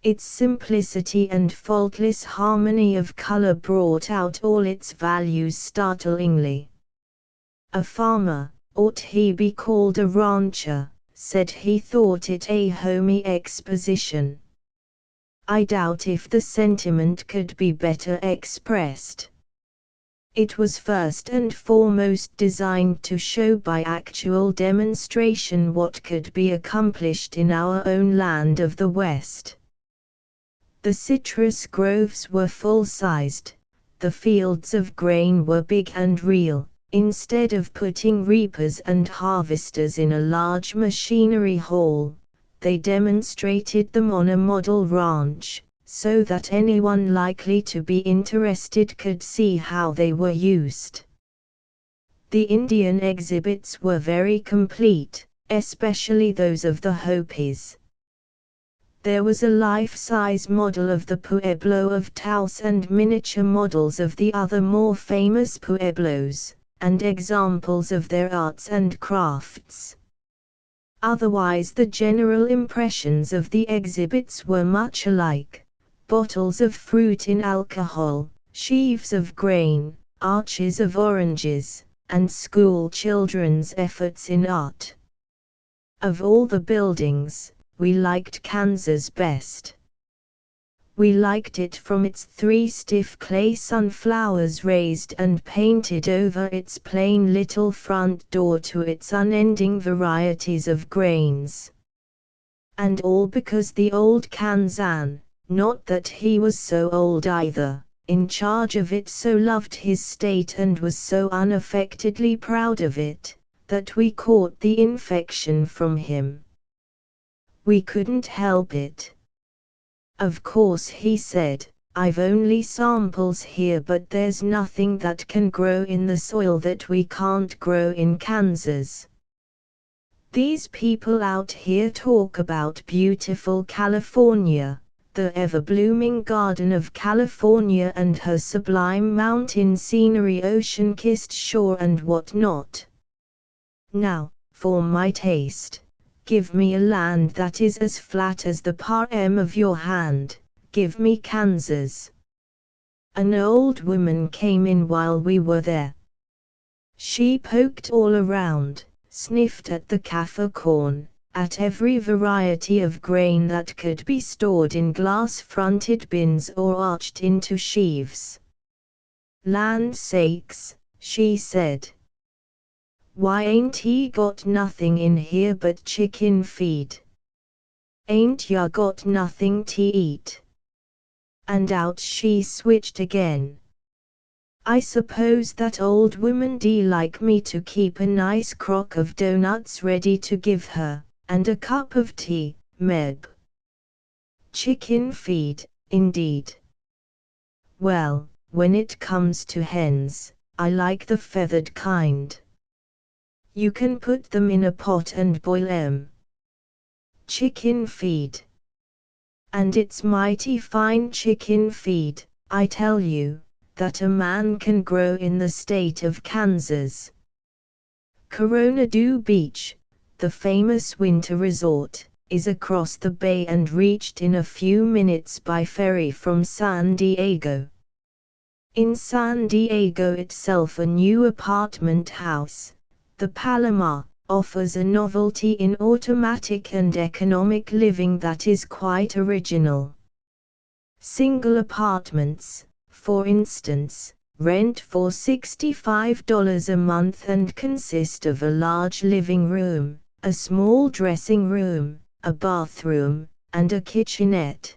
Its simplicity and faultless harmony of color brought out all its values startlingly. A farmer, ought he be called a rancher, said he thought it a homey exposition. I doubt if the sentiment could be better expressed. It was first and foremost designed to show by actual demonstration what could be accomplished in our own land of the West. The citrus groves were full-sized, the fields of grain were big and real. Instead of putting reapers and harvesters in a large machinery hall, they demonstrated them on a model ranch, so that anyone likely to be interested could see how they were used. The Indian exhibits were very complete, especially those of the Hopis. There was a life-size model of the Pueblo of Taos and miniature models of the other more famous pueblos, and examples of their arts and crafts. Otherwise the general impressions of the exhibits were much alike. Bottles of fruit in alcohol, sheaves of grain, arches of oranges, and school children's efforts in art. Of all the buildings, we liked Kansas best. We liked it from its 3 stiff clay sunflowers raised and painted over its plain little front door to its unending varieties of grains. And all because the old Kansan, not that he was so old either, in charge of it so loved his state and was so unaffectedly proud of it, that we caught the infection from him. We couldn't help it. Of course, he said, I've only samples here, but there's nothing that can grow in the soil that we can't grow in Kansas. These people out here talk about beautiful California, the ever-blooming Garden of California and her sublime mountain scenery, ocean-kissed shore and what not. Now, for my taste, give me a land that is as flat as the palm of your hand, give me Kansas. An old woman came in while we were there. She poked all around, sniffed at the kaffir corn, at every variety of grain that could be stored in glass-fronted bins or arched into sheaves. Land sakes, she said. Why ain't he got nothing in here but chicken feed? Ain't ya got nothing to eat? And out she switched again. I suppose that old woman'd like me to keep a nice crock of doughnuts ready to give her, and a cup of tea, Meb. Chicken feed, indeed. Well, when it comes to hens, I like the feathered kind. You can put them in a pot and boil 'em. Chicken feed. And it's mighty fine chicken feed, I tell you, that a man can grow in the state of Kansas. Coronado Beach, the famous winter resort, is across the bay and reached in a few minutes by ferry from San Diego. In San Diego itself, a new apartment house, the Palomar, offers a novelty in automatic and economic living that is quite original. Single apartments, for instance, rent for $65 a month and consist of a large living room, a small dressing room, a bathroom, and a kitchenette.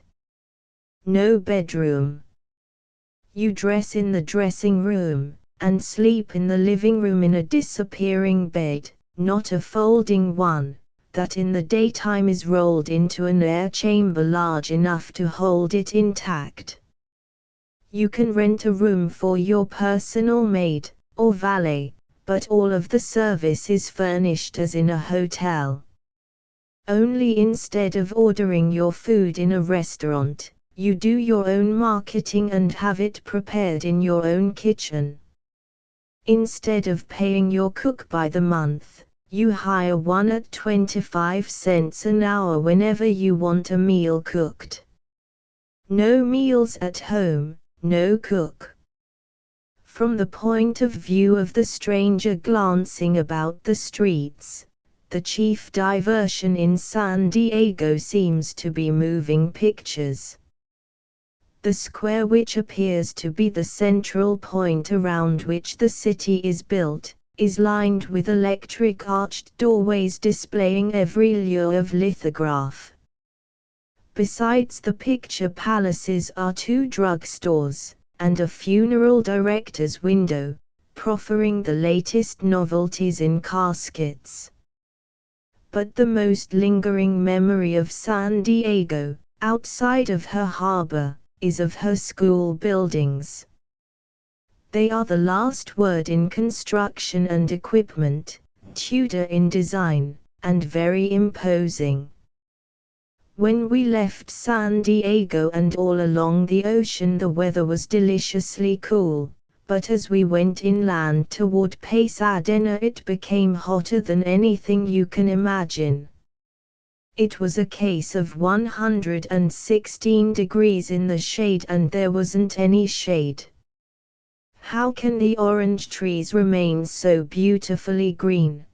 No bedroom. You dress in the dressing room, and sleep in the living room in a disappearing bed, not a folding one, that in the daytime is rolled into an air chamber large enough to hold it intact. You can rent a room for your personal maid, or valet, but all of the service is furnished as in a hotel. Only instead of ordering your food in a restaurant, you do your own marketing and have it prepared in your own kitchen. Instead of paying your cook by the month, you hire one at 25 cents an hour whenever you want a meal cooked. No meals at home, no cook. From the point of view of the stranger glancing about the streets, the chief diversion in San Diego seems to be moving pictures. The square, which appears to be the central point around which the city is built, is lined with electric arched doorways displaying every lure of lithograph. Besides the picture palaces are 2 drugstores, and a funeral director's window, proffering the latest novelties in caskets. But the most lingering memory of San Diego, outside of her harbor, is of her school buildings. They are the last word in construction and equipment, Tudor in design, and very imposing. When we left San Diego and all along the ocean, the weather was deliciously cool, but as we went inland toward Pasadena it became hotter than anything you can imagine. It was a case of 116 degrees in the shade and there wasn't any shade. How can the orange trees remain so beautifully green?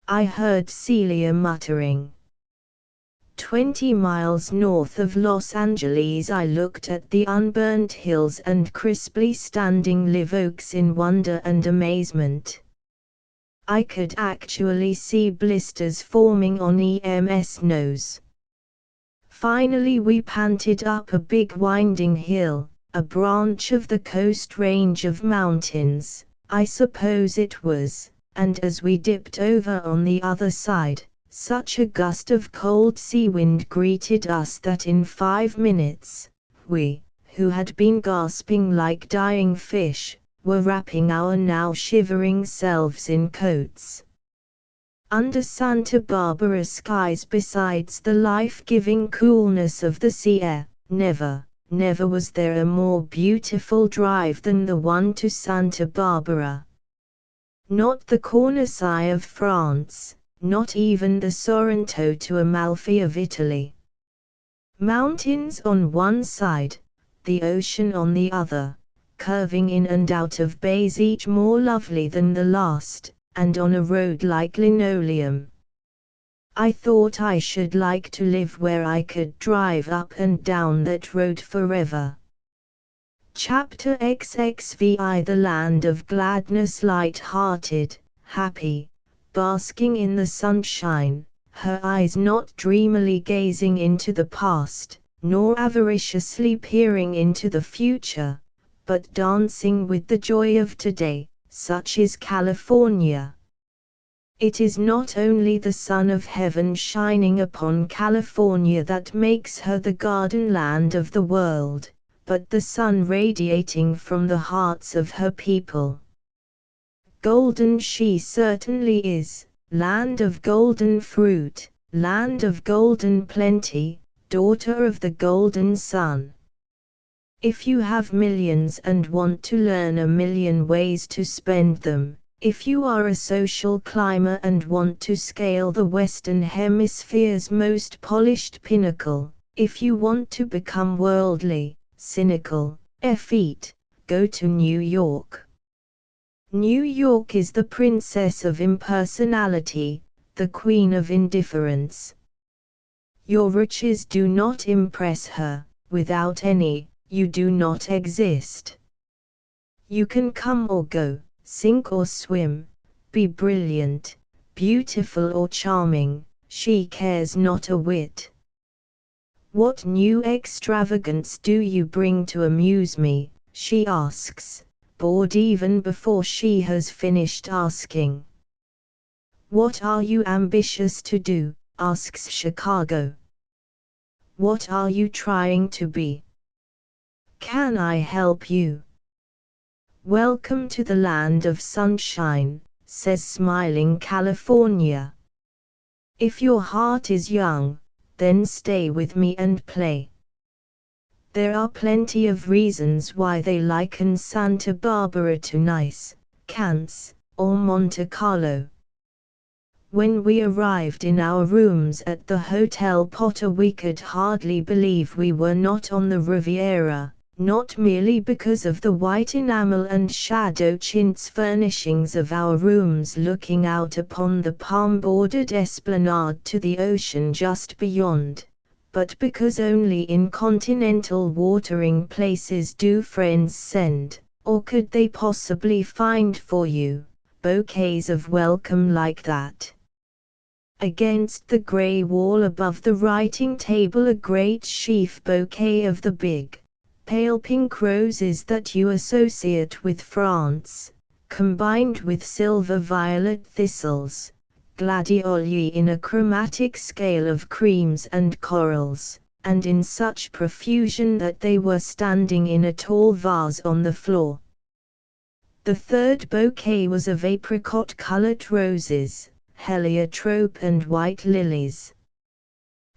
I heard Celia muttering. 20 miles north of Los Angeles I looked at the unburnt hills and crisply standing live oaks in wonder and amazement. I could actually see blisters forming on EM's nose. Finally we panted up a big winding hill, a branch of the Coast Range of mountains, I suppose it was, and as we dipped over on the other side, such a gust of cold sea wind greeted us that in 5 minutes, we, who had been gasping like dying fish, were wrapping our now shivering selves in coats. Under Santa Barbara skies, besides the life-giving coolness of the sea air, never was there a more beautiful drive than the one to Santa Barbara. Not the Cornouailles of France, not even the Sorrento to Amalfi of Italy. Mountains on one side, the ocean on the other, curving in and out of bays each more lovely than the last, and on a road like linoleum. I thought I should like to live where I could drive up and down that road forever. Chapter XXVI The land of gladness, light-hearted, happy, basking in the sunshine, her eyes not dreamily gazing into the past, nor avariciously peering into the future, but dancing with the joy of today, such is California. It is not only the sun of heaven shining upon California that makes her the garden land of the world, but the sun radiating from the hearts of her people. Golden she certainly is, land of golden fruit, land of golden plenty, daughter of the golden sun. If you have millions and want to learn a million ways to spend them, if you are a social climber and want to scale the Western Hemisphere's most polished pinnacle, if you want to become worldly, cynical, effete, go to New York. New York is the princess of impersonality, the queen of indifference. Your riches do not impress her, without any, you do not exist. You can come or go, sink or swim, be brilliant, beautiful or charming, she cares not a whit. What new extravagance do you bring to amuse me, she asks, bored even before she has finished asking. What are you ambitious to do, asks Chicago. What are you trying to be? Can I help you? Welcome to the land of sunshine, says smiling California. If your heart is young, then stay with me and play. There are plenty of reasons why they liken Santa Barbara to Nice, Cannes, or Monte Carlo. When we arrived in our rooms at the Hotel Potter we could hardly believe we were not on the Riviera, not merely because of the white enamel and shadow chintz furnishings of our rooms looking out upon the palm-bordered esplanade to the ocean just beyond, but because only in continental watering places do friends send, or could they possibly find for you, bouquets of welcome like that. Against the grey wall above the writing table a great sheaf bouquet of the big, pale pink roses that you associate with France, combined with silver-violet thistles, gladioli in a chromatic scale of creams and corals, and in such profusion that they were standing in a tall vase on the floor. The third bouquet was of apricot-colored roses, heliotrope and white lilies.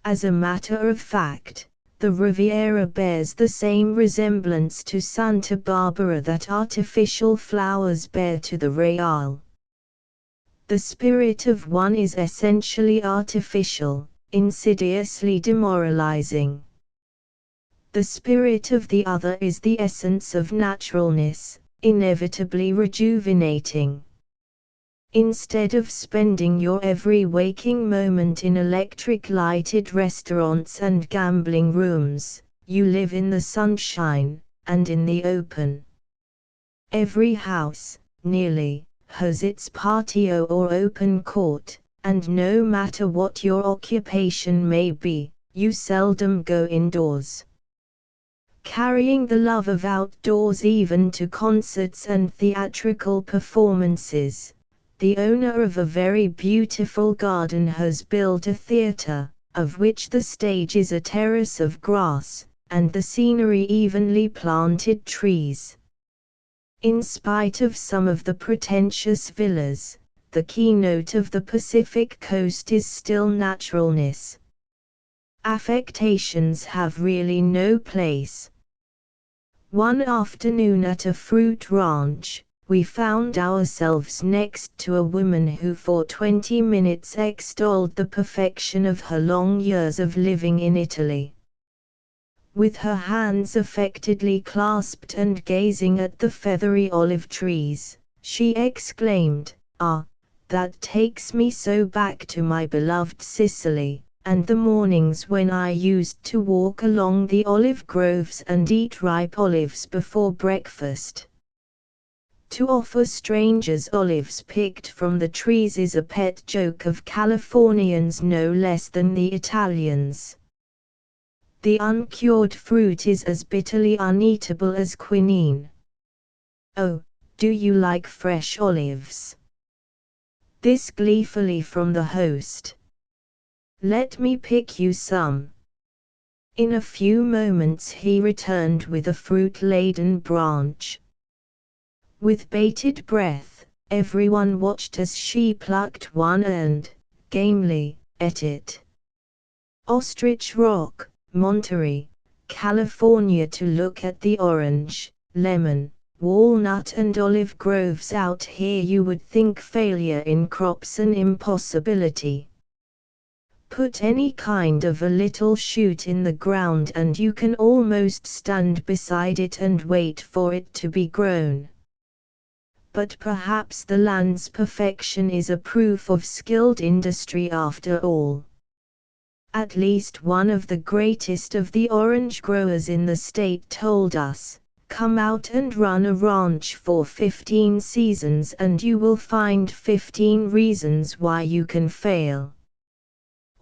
As a matter of fact, the Riviera bears the same resemblance to Santa Barbara that artificial flowers bear to the Real. The spirit of one is essentially artificial, insidiously demoralizing. The spirit of the other is the essence of naturalness, inevitably rejuvenating. Instead of spending your every waking moment in electric-lighted restaurants and gambling rooms, you live in the sunshine, and in the open. Every house, nearly, has its patio or open court, and no matter what your occupation may be, you seldom go indoors. Carrying the love of outdoors even to concerts and theatrical performances, the owner of a very beautiful garden has built a theater, of which the stage is a terrace of grass, and the scenery evenly planted trees. In spite of some of the pretentious villas, the keynote of the Pacific coast is still naturalness. Affectations have really no place. One afternoon at a fruit ranch, we found ourselves next to a woman who for 20 minutes extolled the perfection of her long years of living in Italy. With her hands affectedly clasped and gazing at the feathery olive trees, she exclaimed, "Ah, that takes me so back to my beloved Sicily, and the mornings when I used to walk along the olive groves and eat ripe olives before breakfast." To offer strangers olives picked from the trees is a pet joke of Californians no less than the Italians. The uncured fruit is as bitterly uneatable as quinine. "Oh, do you like fresh olives?" This gleefully from the host. "Let me pick you some." In a few moments he returned with a fruit-laden branch. With bated breath, everyone watched as she plucked one and, gamely, ate it. Ostrich Rock, Monterey, California. To look at the orange, lemon, walnut and olive groves out here you would think failure in crops an impossibility. Put any kind of a little shoot in the ground and you can almost stand beside it and wait for it to be grown. But perhaps the land's perfection is a proof of skilled industry after all. At least one of the greatest of the orange growers in the state told us, "Come out and run a ranch for 15 seasons and you will find 15 reasons why you can fail."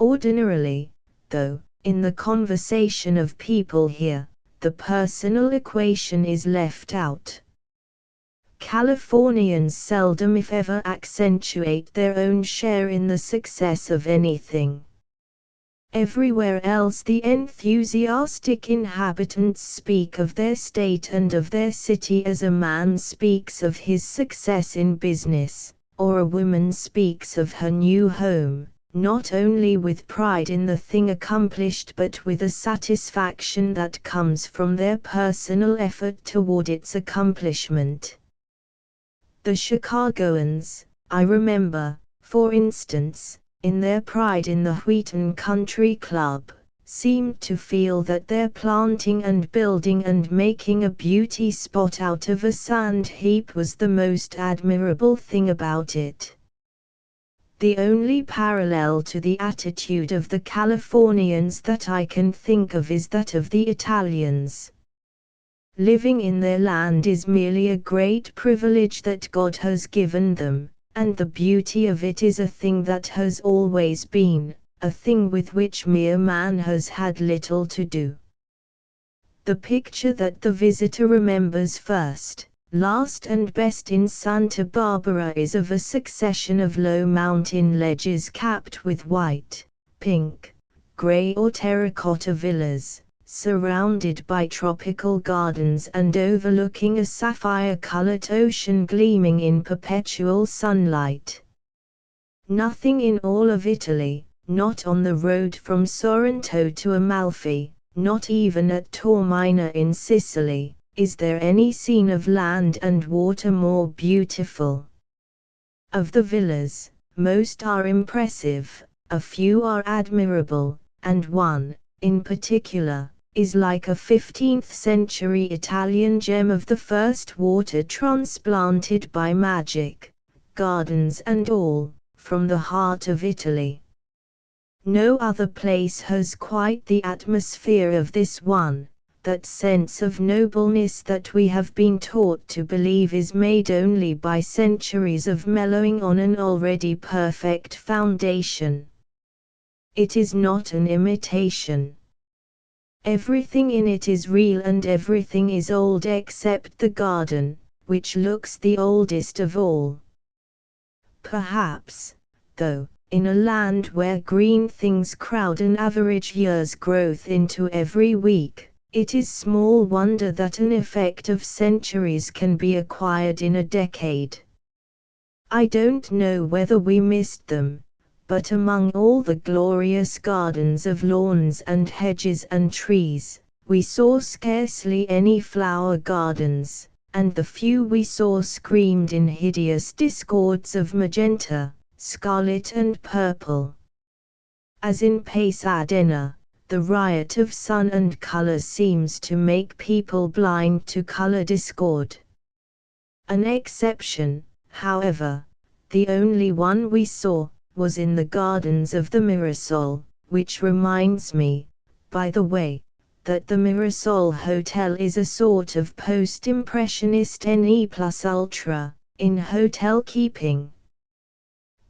Ordinarily, though, in the conversation of people here, the personal equation is left out. Californians seldom if ever accentuate their own share in the success of anything. Everywhere else the enthusiastic inhabitants speak of their state and of their city as a man speaks of his success in business, or a woman speaks of her new home, not only with pride in the thing accomplished but with a satisfaction that comes from their personal effort toward its accomplishment. The Chicagoans, I remember, for instance, in their pride in the Wheaton Country Club, seemed to feel that their planting and building and making a beauty spot out of a sand heap was the most admirable thing about it. The only parallel to the attitude of the Californians that I can think of is that of the Italians. Living in their land is merely a great privilege that God has given them, and the beauty of it is a thing that has always been, a thing with which mere man has had little to do. The picture that the visitor remembers first, last and best in Santa Barbara is of a succession of low mountain ledges capped with white, pink, gray or terracotta villas, surrounded by tropical gardens and overlooking a sapphire-colored ocean gleaming in perpetual sunlight. Nothing in all of Italy, not on the road from Sorrento to Amalfi, not even at Taormina in Sicily, is there any scene of land and water more beautiful. Of the villas, most are impressive, a few are admirable, and one, in particular, is like a 15th-century Italian gem of the first water transplanted by magic, gardens and all, from the heart of Italy. No other place has quite the atmosphere of this one, that sense of nobleness that we have been taught to believe is made only by centuries of mellowing on an already perfect foundation. It is not an imitation. Everything in it is real and everything is old except the garden, which looks the oldest of all. Perhaps, though, in a land where green things crowd an average year's growth into every week, it is small wonder that an effect of centuries can be acquired in a decade. I don't know whether we missed them, but among all the glorious gardens of lawns and hedges and trees, we saw scarcely any flower gardens, and the few we saw screamed in hideous discords of magenta, scarlet and purple. As in Pasadena, the riot of sun and color seems to make people blind to color discord. An exception, however, the only one we saw, was in the gardens of the Mirasol, which reminds me, by the way, that the Mirasol Hotel is a sort of post-impressionist ne plus ultra, in hotel keeping.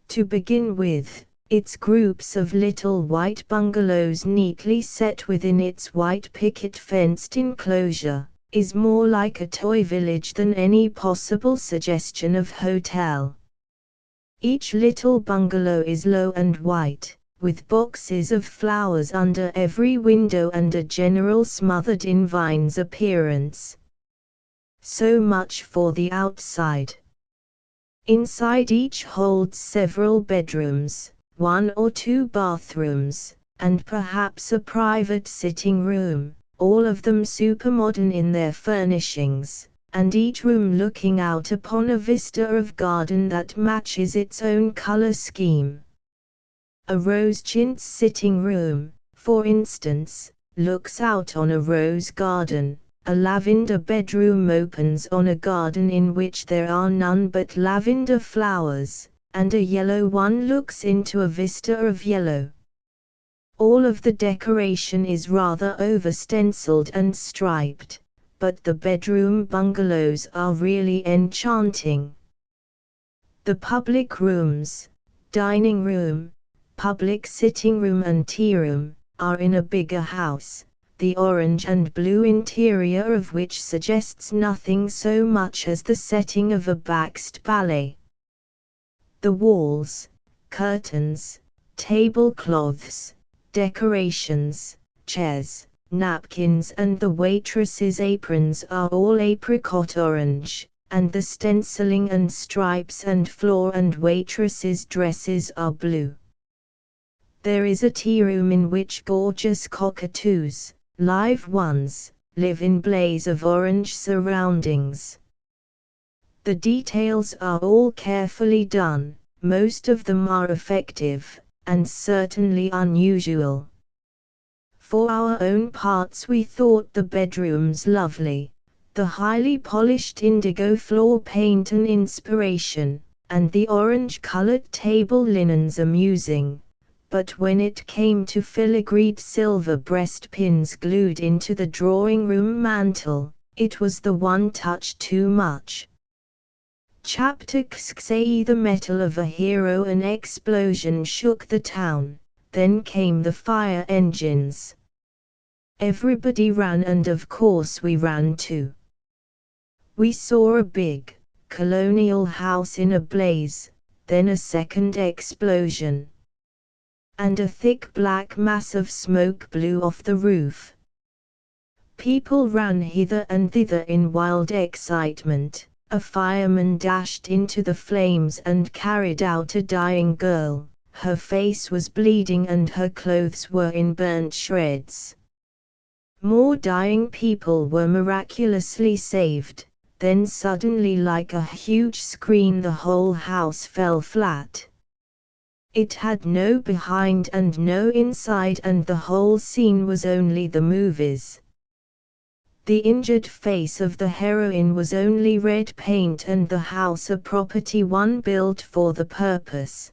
To begin with, its groups of little white bungalows neatly set within its white picket fenced enclosure, is more like a toy village than any possible suggestion of hotel. Each little bungalow is low and white, with boxes of flowers under every window and a general smothered in vines appearance. So much for the outside. Inside each holds several bedrooms, 1 or 2 bathrooms, and perhaps a private sitting room, all of them supermodern in their furnishings, and each room looking out upon a vista of garden that matches its own color scheme. A rose chintz sitting room, for instance, looks out on a rose garden. A lavender bedroom opens on a garden in which there are none but lavender flowers, and a yellow one looks into a vista of yellow. All of the decoration is rather over-stenciled and striped, but the bedroom bungalows are really enchanting. The public rooms, dining room, public sitting room and tea room, are in a bigger house, the orange and blue interior of which suggests nothing so much as the setting of a Bakst ballet. The walls, curtains, tablecloths, decorations, chairs, napkins and the waitresses' aprons are all apricot orange, and the stenciling and stripes and floor and waitresses' dresses are blue. There is a tea room in which gorgeous cockatoos, live ones, live in blaze of orange surroundings. The details are all carefully done, most of them are effective, and certainly unusual. For our own parts we thought the bedrooms lovely, the highly polished indigo floor paint an inspiration, and the orange-colored table linens amusing. But when it came to filigreed silver breastpins glued into the drawing-room mantel, it was the one touch too much. Chapter XXI. The metal of a hero. An explosion shook the town, then came the fire engines. Everybody ran, and of course we ran too. We saw a big, colonial house in a blaze, then a second explosion. And a thick black mass of smoke blew off the roof. People ran hither and thither in wild excitement. A fireman dashed into the flames and carried out a dying girl. Her face was bleeding and her clothes were in burnt shreds. More dying people were miraculously saved. Then suddenly, like a huge screen, the whole house fell flat. It had no behind and no inside, and the whole scene was only the movies. The injured face of the heroine was only red paint, and the house a property one built for the purpose.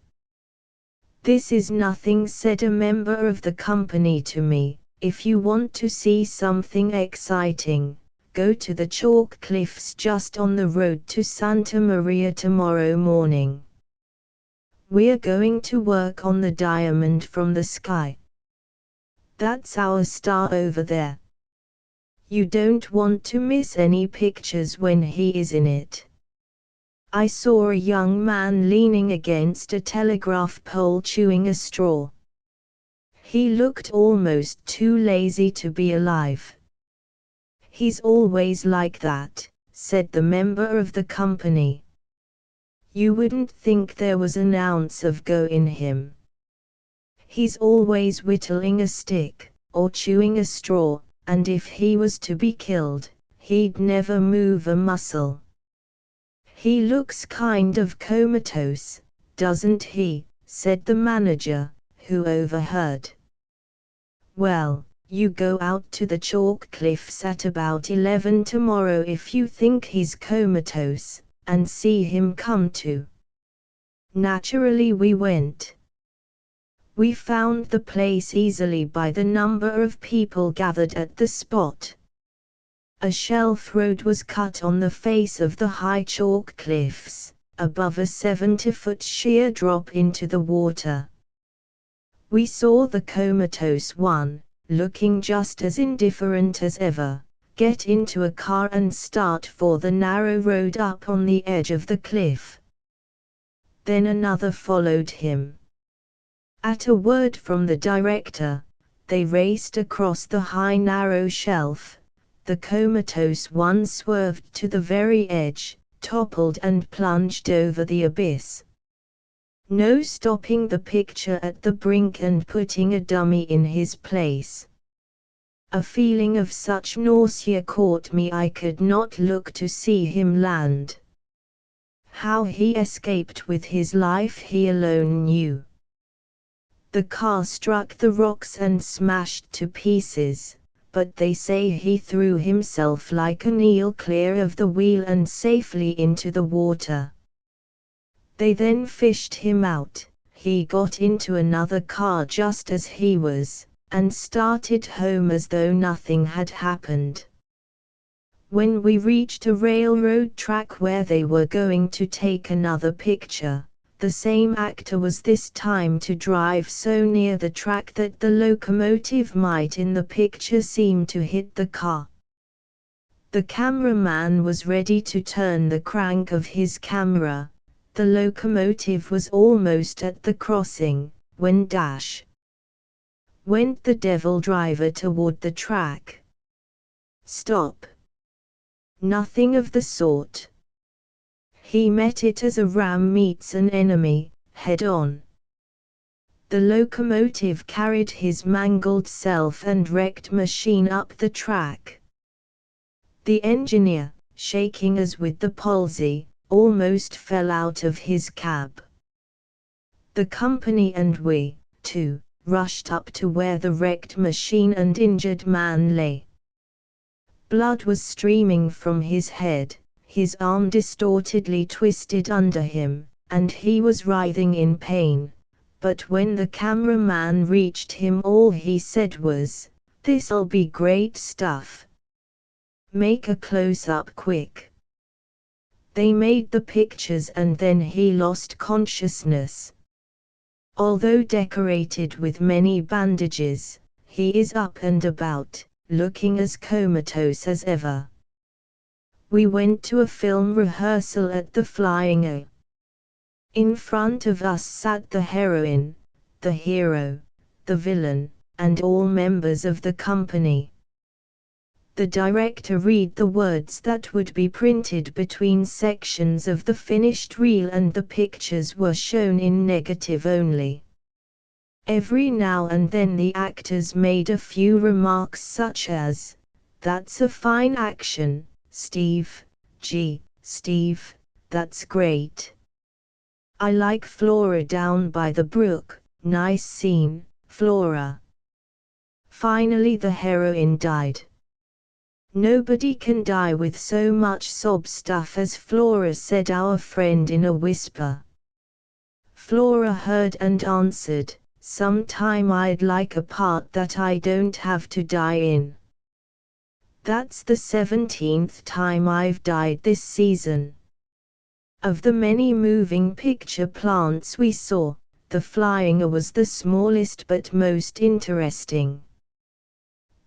"This is nothing," said a member of the company to me. "If you want to see something exciting, go to the chalk cliffs just on the road to Santa Maria tomorrow morning. We're going to work on the diamond from the sky. That's our star over there. You don't want to miss any pictures when he is in it." I saw a young man leaning against a telegraph pole chewing a straw. He looked almost too lazy to be alive. "He's always like that," said the member of the company. "You wouldn't think there was an ounce of go in him. He's always whittling a stick, or chewing a straw, and if he was to be killed, he'd never move a muscle. He looks kind of comatose, doesn't he?" said the manager, who overheard. "Well, you go out to the chalk cliffs at about 11 tomorrow if you think he's comatose, and see him come to." Naturally we went. We found the place easily by the number of people gathered at the spot. A shelf road was cut on the face of the high chalk cliffs, above a 70-foot sheer drop into the water. We saw the comatose one, looking just as indifferent as ever, get into a car and start for the narrow road up on the edge of the cliff. Then another followed him. At a word from the director, they raced across the high narrow shelf. The comatose one swerved to the very edge, toppled and plunged over the abyss. No stopping the picture at the brink and putting a dummy in his place. A feeling of such nausea caught me I could not look to see him land. How he escaped with his life he alone knew. The car struck the rocks and smashed to pieces, but they say he threw himself like an eel clear of the wheel and safely into the water. They then fished him out. He got into another car just as he was, and started home as though nothing had happened. When we reached a railroad track where they were going to take another picture, the same actor was this time to drive so near the track that the locomotive might in the picture seem to hit the car. The cameraman was ready to turn the crank of his camera. The locomotive was almost at the crossing, when dash went the devil driver toward the track. Stop. Nothing of the sort. He met it as a ram meets an enemy, head-on. The locomotive carried his mangled self and wrecked machine up the track. The engineer, shaking as with the palsy, almost fell out of his cab. The company and we, too, rushed up to where the wrecked machine and injured man lay. Blood was streaming from his head, his arm distortedly twisted under him, and he was writhing in pain. But when the cameraman reached him all he said was, "This'll be great stuff. Make a close-up quick." They made the pictures and then he lost consciousness. Although decorated with many bandages, he is up and about, looking as comatose as ever. We went to a film rehearsal at the Flying O. In front of us sat the heroine, the hero, the villain, and all members of the company. The director read the words that would be printed between sections of the finished reel and the pictures were shown in negative only. Every now and then the actors made a few remarks such as, "That's a fine action, Steve, gee, Steve, that's great. I like Flora down by the brook, nice scene, Flora." Finally the heroine died. "Nobody can die with so much sob stuff as Flora," said our friend in a whisper. Flora heard and answered, "Sometime I'd like a part that I don't have to die in. That's the 17th time I've died this season." Of the many moving picture plants we saw, the Flying O was the smallest but most interesting.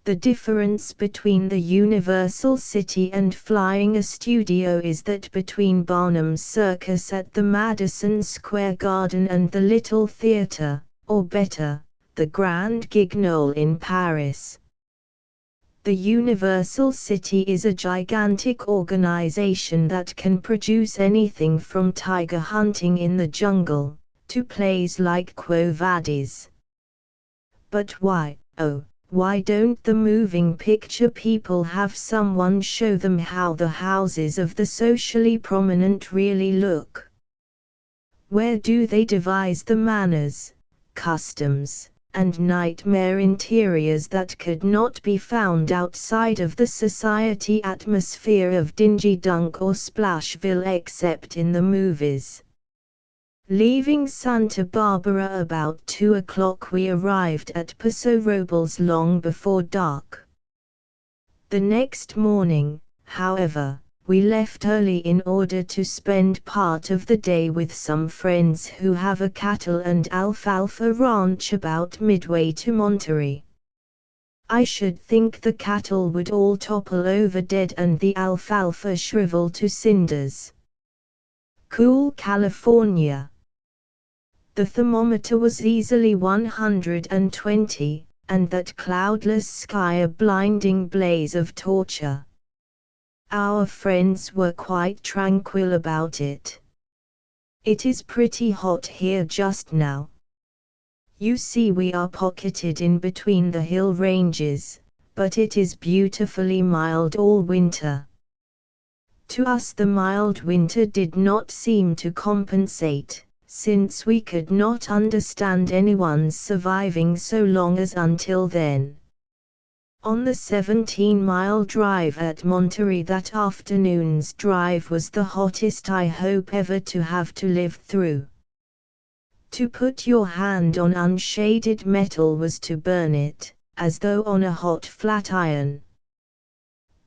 The difference between the Universal City and Flying O Studio is that between Barnum's Circus at the Madison Square Garden and the Little Theatre, or better, the Grand Guignol in Paris, the Universal City is a gigantic organization that can produce anything from tiger hunting in the jungle, to plays like Quo Vadis. But why, oh, why don't the moving picture people have someone show them how the houses of the socially prominent really look? Where do they devise the manners, customs, and nightmare interiors that could not be found outside of the society atmosphere of Dingy Dunk or Splashville except in the movies? Leaving Santa Barbara about 2 o'clock we arrived at Paso Robles long before dark. The next morning, however, we left early in order to spend part of the day with some friends who have a cattle and alfalfa ranch about midway to Monterey. I should think the cattle would all topple over dead and the alfalfa shrivel to cinders. Cool California. The thermometer was easily 120, and that cloudless sky a blinding blaze of torture. Our friends were quite tranquil about it. It is pretty hot here just now. You see, we are pocketed in between the hill ranges, but it is beautifully mild all winter. To us the mild winter did not seem to compensate, since we could not understand anyone's surviving so long as until then. On the 17-mile drive at Monterey that afternoon's drive was the hottest I hope ever to have to live through. To put your hand on unshaded metal was to burn it, as though on a hot flat iron.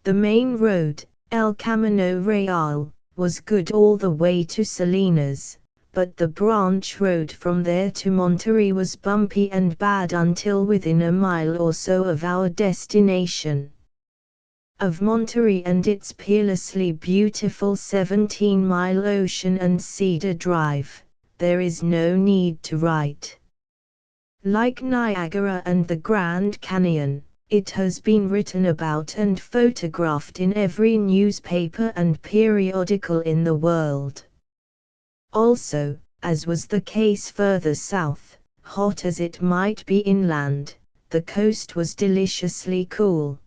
The main road, El Camino Real, was good all the way to Salinas, but the branch road from there to Monterey was bumpy and bad until within a mile or so of our destination. Of Monterey and its peerlessly beautiful 17-mile ocean and cedar drive, there is no need to write. Like Niagara and the Grand Canyon, it has been written about and photographed in every newspaper and periodical in the world. Also, as was the case further south, hot as it might be inland, the coast was deliciously cool.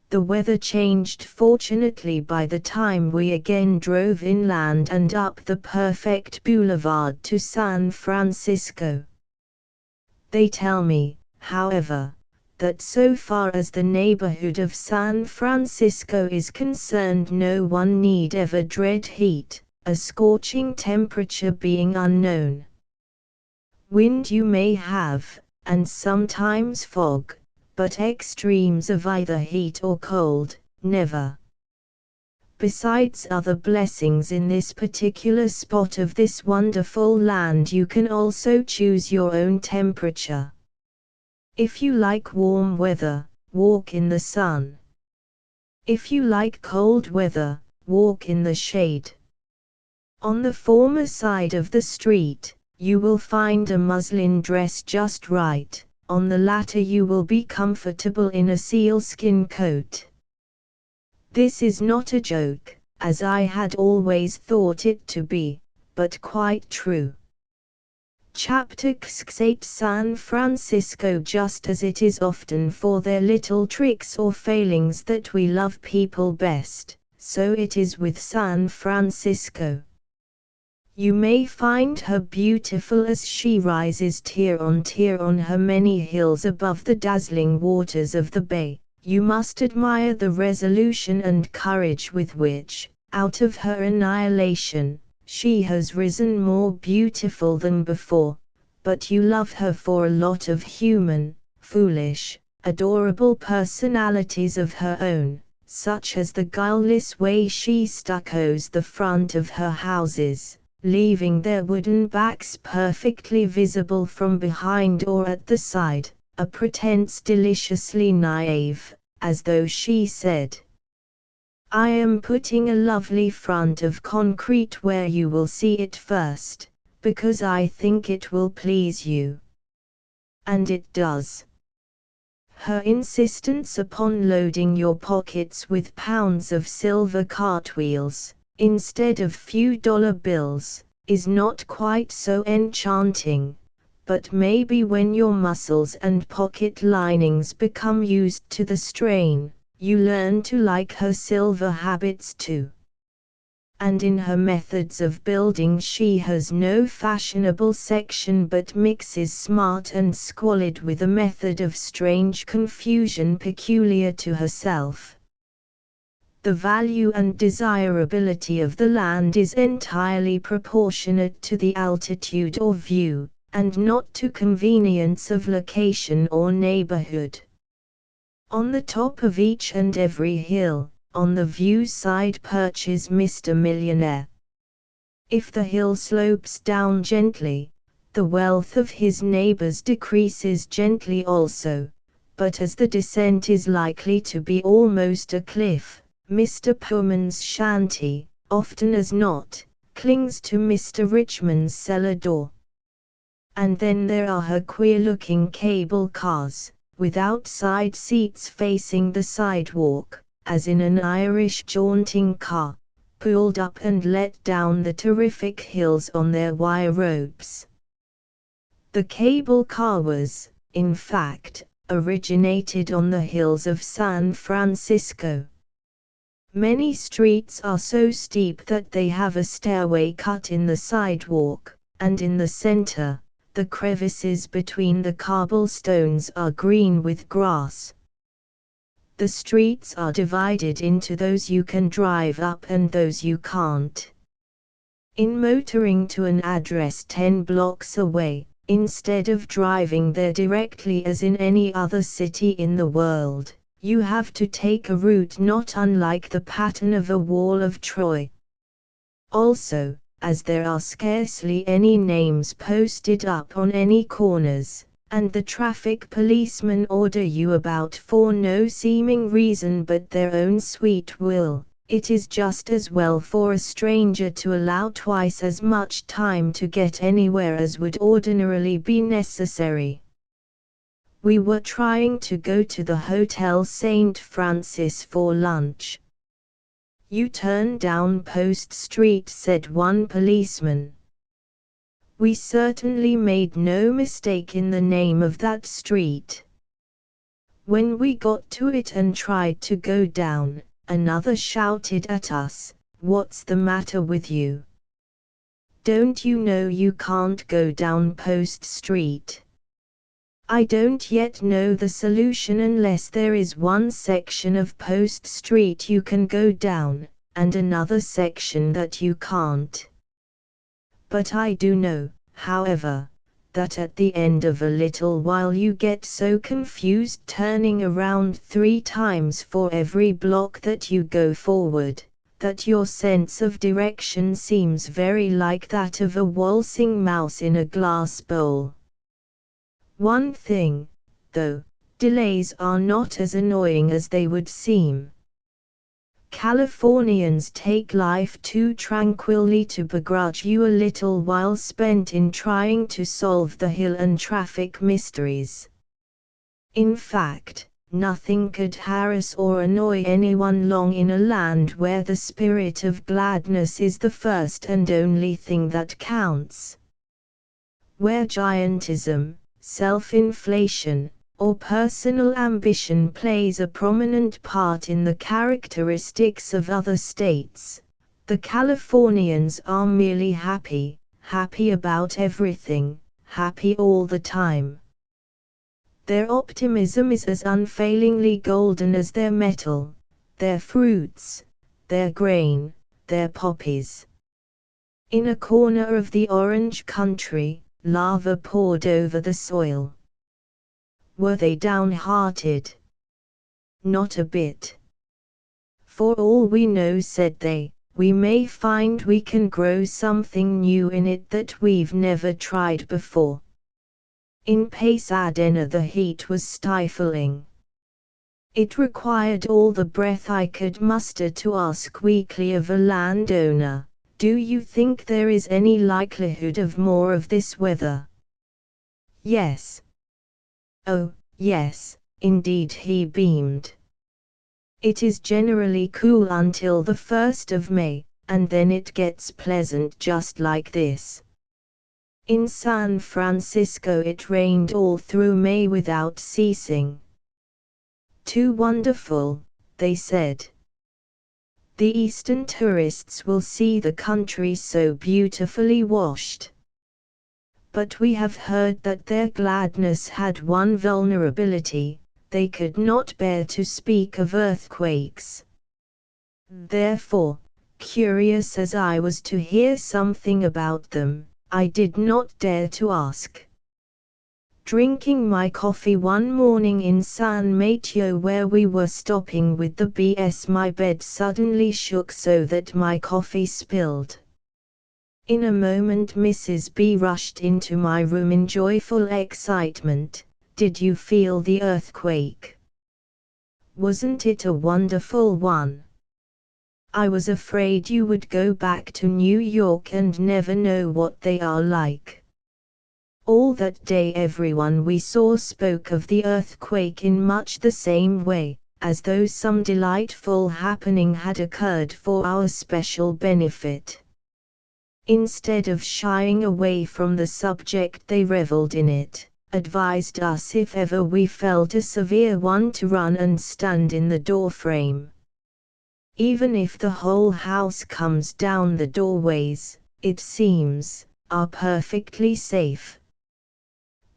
The weather changed fortunately by the time we again drove inland and up the perfect boulevard to San Francisco. They tell me, however, that so far as the neighborhood of San Francisco is concerned no one need ever dread heat, a scorching temperature being unknown. Wind you may have, and sometimes fog, but extremes of either heat or cold, never. Besides other blessings in this particular spot of this wonderful land, you can also choose your own temperature. If you like warm weather, walk in the sun. If you like cold weather, walk in the shade. On the former side of the street, you will find a muslin dress just right, on the latter you will be comfortable in a sealskin coat. This is not a joke, as I had always thought it to be, but quite true. Chapter 8 San Francisco. Just as it is often for their little tricks or failings that we love people best, so it is with San Francisco. You may find her beautiful as she rises tier on her many hills above the dazzling waters of the bay. You must admire the resolution and courage with which, out of her annihilation, she has risen more beautiful than before, but you love her for a lot of human, foolish, adorable personalities of her own, such as the guileless way she stuccos the front of her houses, leaving their wooden backs perfectly visible from behind or at the side, a pretense deliciously naive, as though she said, "I am putting a lovely front of concrete where you will see it first, because I think it will please you." And it does. Her insistence upon loading your pockets with pounds of silver cartwheels, instead of few dollar bills, is not quite so enchanting, but maybe when your muscles and pocket linings become used to the strain, you learn to like her silver habits too. And in her methods of building she has no fashionable section but mixes smart and squalid with a method of strange confusion peculiar to herself. The value and desirability of the land is entirely proportionate to the altitude or view, and not to convenience of location or neighborhood. On the top of each and every hill, on the view side perches Mr. Millionaire. If the hill slopes down gently, the wealth of his neighbors decreases gently also, but as the descent is likely to be almost a cliff, Mr. Poorman's shanty, often as not, clings to Mr. Richmond's cellar door. And then there are her queer-looking cable cars, without side seats facing the sidewalk, as in an Irish jaunting car, pulled up and let down the terrific hills on their wire ropes. The cable car was, in fact, originated on the hills of San Francisco. Many streets are so steep that they have a stairway cut in the sidewalk, and in the center, the crevices between the cobblestones are green with grass. The streets are divided into those you can drive up and those you can't. In motoring to an address 10 blocks away, instead of driving there directly as in any other city in the world, you have to take a route not unlike the pattern of a wall of Troy. Also, as there are scarcely any names posted up on any corners, and the traffic policemen order you about for no seeming reason but their own sweet will, it is just as well for a stranger to allow twice as much time to get anywhere as would ordinarily be necessary. We were trying to go to the Hotel St. Francis for lunch. "You turn down Post Street," said one policeman. We certainly made no mistake in the name of that street. When we got to it and tried to go down, another shouted at us, "What's the matter with you? Don't you know you can't go down Post Street?" I don't yet know the solution unless there is one section of Post Street you can go down, and another section that you can't. But I do know, however, that at the end of a little while you get so confused turning around 3 times for every block that you go forward, that your sense of direction seems very like that of a waltzing mouse in a glass bowl. One thing, though, delays are not as annoying as they would seem. Californians take life too tranquilly to begrudge you a little while spent in trying to solve the hill and traffic mysteries. In fact, nothing could harass or annoy anyone long in a land where the spirit of gladness is the first and only thing that counts. Where giantism, self-inflation, or personal ambition plays a prominent part in the characteristics of other states, the Californians are merely happy, happy about everything, happy all the time. Their optimism is as unfailingly golden as their metal, their fruits, their grain, their poppies. In a corner of the orange country, lava poured over the soil. Were they downhearted? Not a bit. "For all we know," said they, "we may find we can grow something new in it that we've never tried before." In Pasadena the heat was stifling. It required all the breath I could muster to ask weakly of a landowner, "Do you think there is any likelihood of more of this weather?" "Yes." "Oh, yes, indeed," he beamed. "It is generally cool until the 1st of May, and then it gets pleasant just like this. In San Francisco it rained all through May without ceasing." "Too wonderful," they said. "The Eastern tourists will see the country so beautifully washed. But we have heard that their gladness had one vulnerability: they could not bear to speak of earthquakes." Therefore, curious as I was to hear something about them, I did not dare to ask. Drinking my coffee one morning in San Mateo where we were stopping with the BS, my bed suddenly shook so that my coffee spilled. In a moment Mrs. B rushed into my room in joyful excitement. "Did you feel the earthquake? Wasn't it a wonderful one? I was afraid you would go back to New York and never know what they are like." All that day everyone we saw spoke of the earthquake in much the same way, as though some delightful happening had occurred for our special benefit. Instead of shying away from the subject, they reveled in it, advised us if ever we felt a severe one to run and stand in the doorframe. Even if the whole house comes down, the doorways, it seems, are perfectly safe.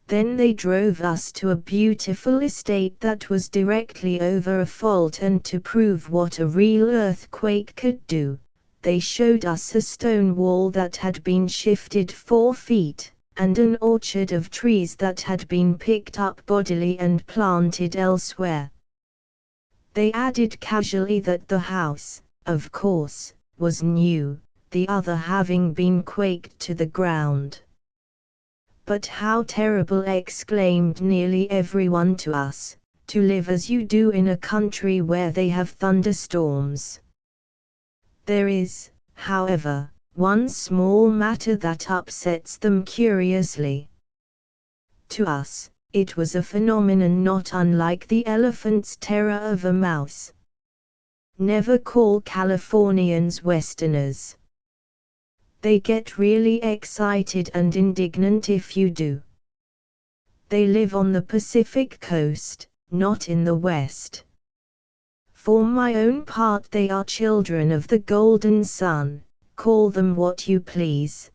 Then they drove us to a beautiful estate that was directly over a fault, and to prove what a real earthquake could do, they showed us a stone wall that had been shifted 4 feet, and an orchard of trees that had been picked up bodily and planted elsewhere. They added casually that the house, of course, was new, the other having been quaked to the ground. "But how terrible," exclaimed nearly everyone to us, "to live as you do in a country where they have thunderstorms." There is, however, one small matter that upsets them curiously. To us, it was a phenomenon not unlike the elephant's terror of a mouse. Never call Californians Westerners. They get really excited and indignant if you do. They live on the Pacific coast, not in the West. For my own part, they are children of the golden sun, call them what you please.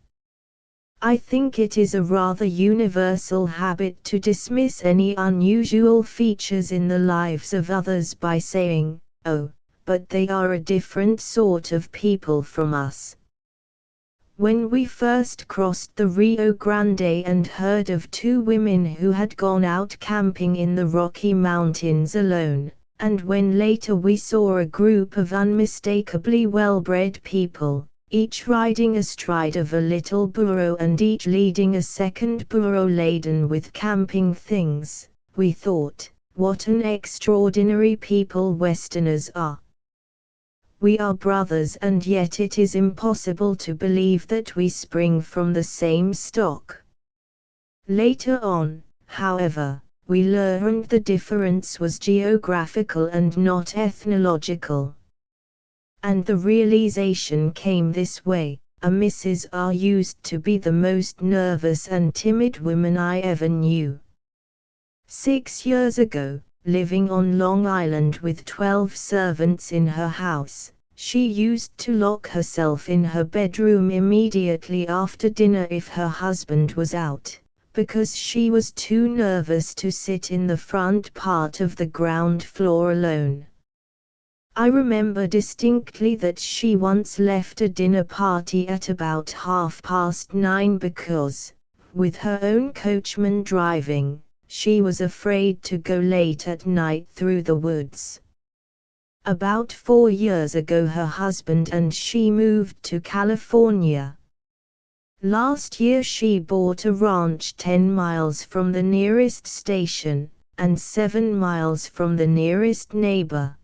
I think it is a rather universal habit to dismiss any unusual features in the lives of others by saying, "Oh, but they are a different sort of people from us." When we first crossed the Rio Grande and heard of 2 women who had gone out camping in the Rocky Mountains alone, and when later we saw a group of unmistakably well-bred people, each riding astride of a little burro and each leading a second burro laden with camping things, we thought, what an extraordinary people Westerners are. We are brothers, and yet it is impossible to believe that we spring from the same stock. Later on, however, we learned the difference was geographical and not ethnological. And the realization came this way: a Mrs. R used to be the most nervous and timid woman I ever knew. 6 years ago, living on Long Island with 12 servants in her house, she used to lock herself in her bedroom immediately after dinner if her husband was out, because she was too nervous to sit in the front part of the ground floor alone. I remember distinctly that she once left a dinner party at about 9:30 because, with her own coachman driving, she was afraid to go late at night through the woods. About 4 years ago her husband and she moved to California. Last year she bought a ranch 10 miles from the nearest station, and 7 miles from the nearest neighbor.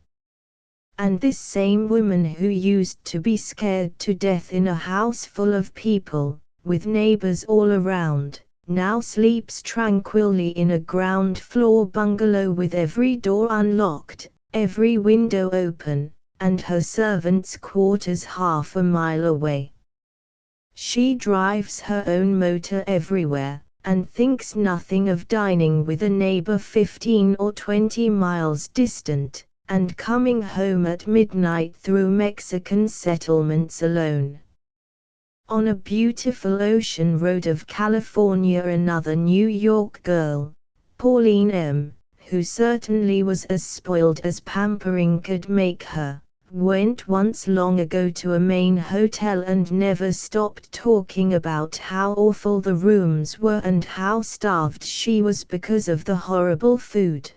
And this same woman who used to be scared to death in a house full of people, with neighbors all around, now sleeps tranquilly in a ground floor bungalow with every door unlocked, every window open, and her servants' quarters half a mile away. She drives her own motor everywhere, and thinks nothing of dining with a neighbor 15 or 20 miles distant, and coming home at midnight through Mexican settlements alone. On a beautiful ocean road of California, another New York girl, Pauline M., who certainly was as spoiled as pampering could make her, went once long ago to a Maine hotel and never stopped talking about how awful the rooms were and how starved she was because of the horrible food.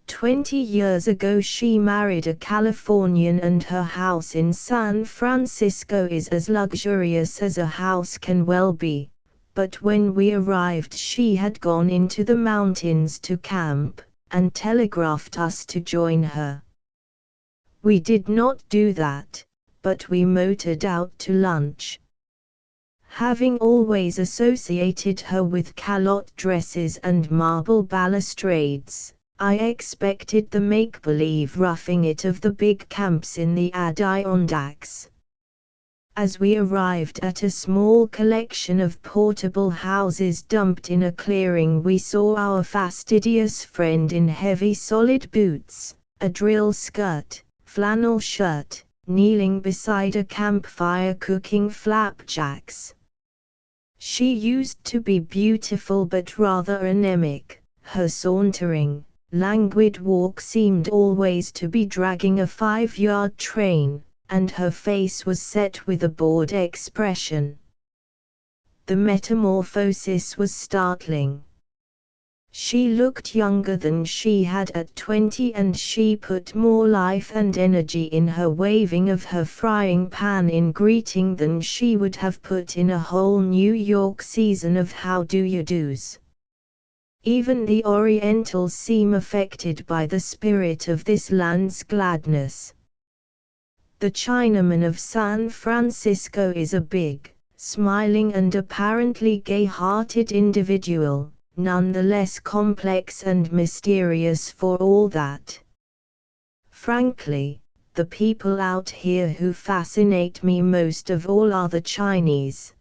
20 years ago she married a Californian and her house in San Francisco is as luxurious as a house can well be, but when we arrived she had gone into the mountains to camp, and telegraphed us to join her. We did not do that, but we motored out to lunch. Having always associated her with calotte dresses and marble balustrades, I expected the make-believe roughing it of the big camps in the Adirondacks. As we arrived at a small collection of portable houses dumped in a clearing, we saw our fastidious friend in heavy solid boots, a drill skirt, flannel shirt, kneeling beside a campfire cooking flapjacks. She used to be beautiful but rather anemic. Her sauntering, languid walk seemed always to be dragging a 5-yard train, and her face was set with a bored expression. The metamorphosis was startling. She looked younger than she had at 20, and she put more life and energy in her waving of her frying pan in greeting than she would have put in a whole New York season of How Do You Do's. Even the Orientals seem affected by the spirit of this land's gladness. The Chinaman of San Francisco is a big, smiling and apparently gay-hearted individual, none the less complex and mysterious for all that. Frankly, the people out here who fascinate me most of all are the Chinese.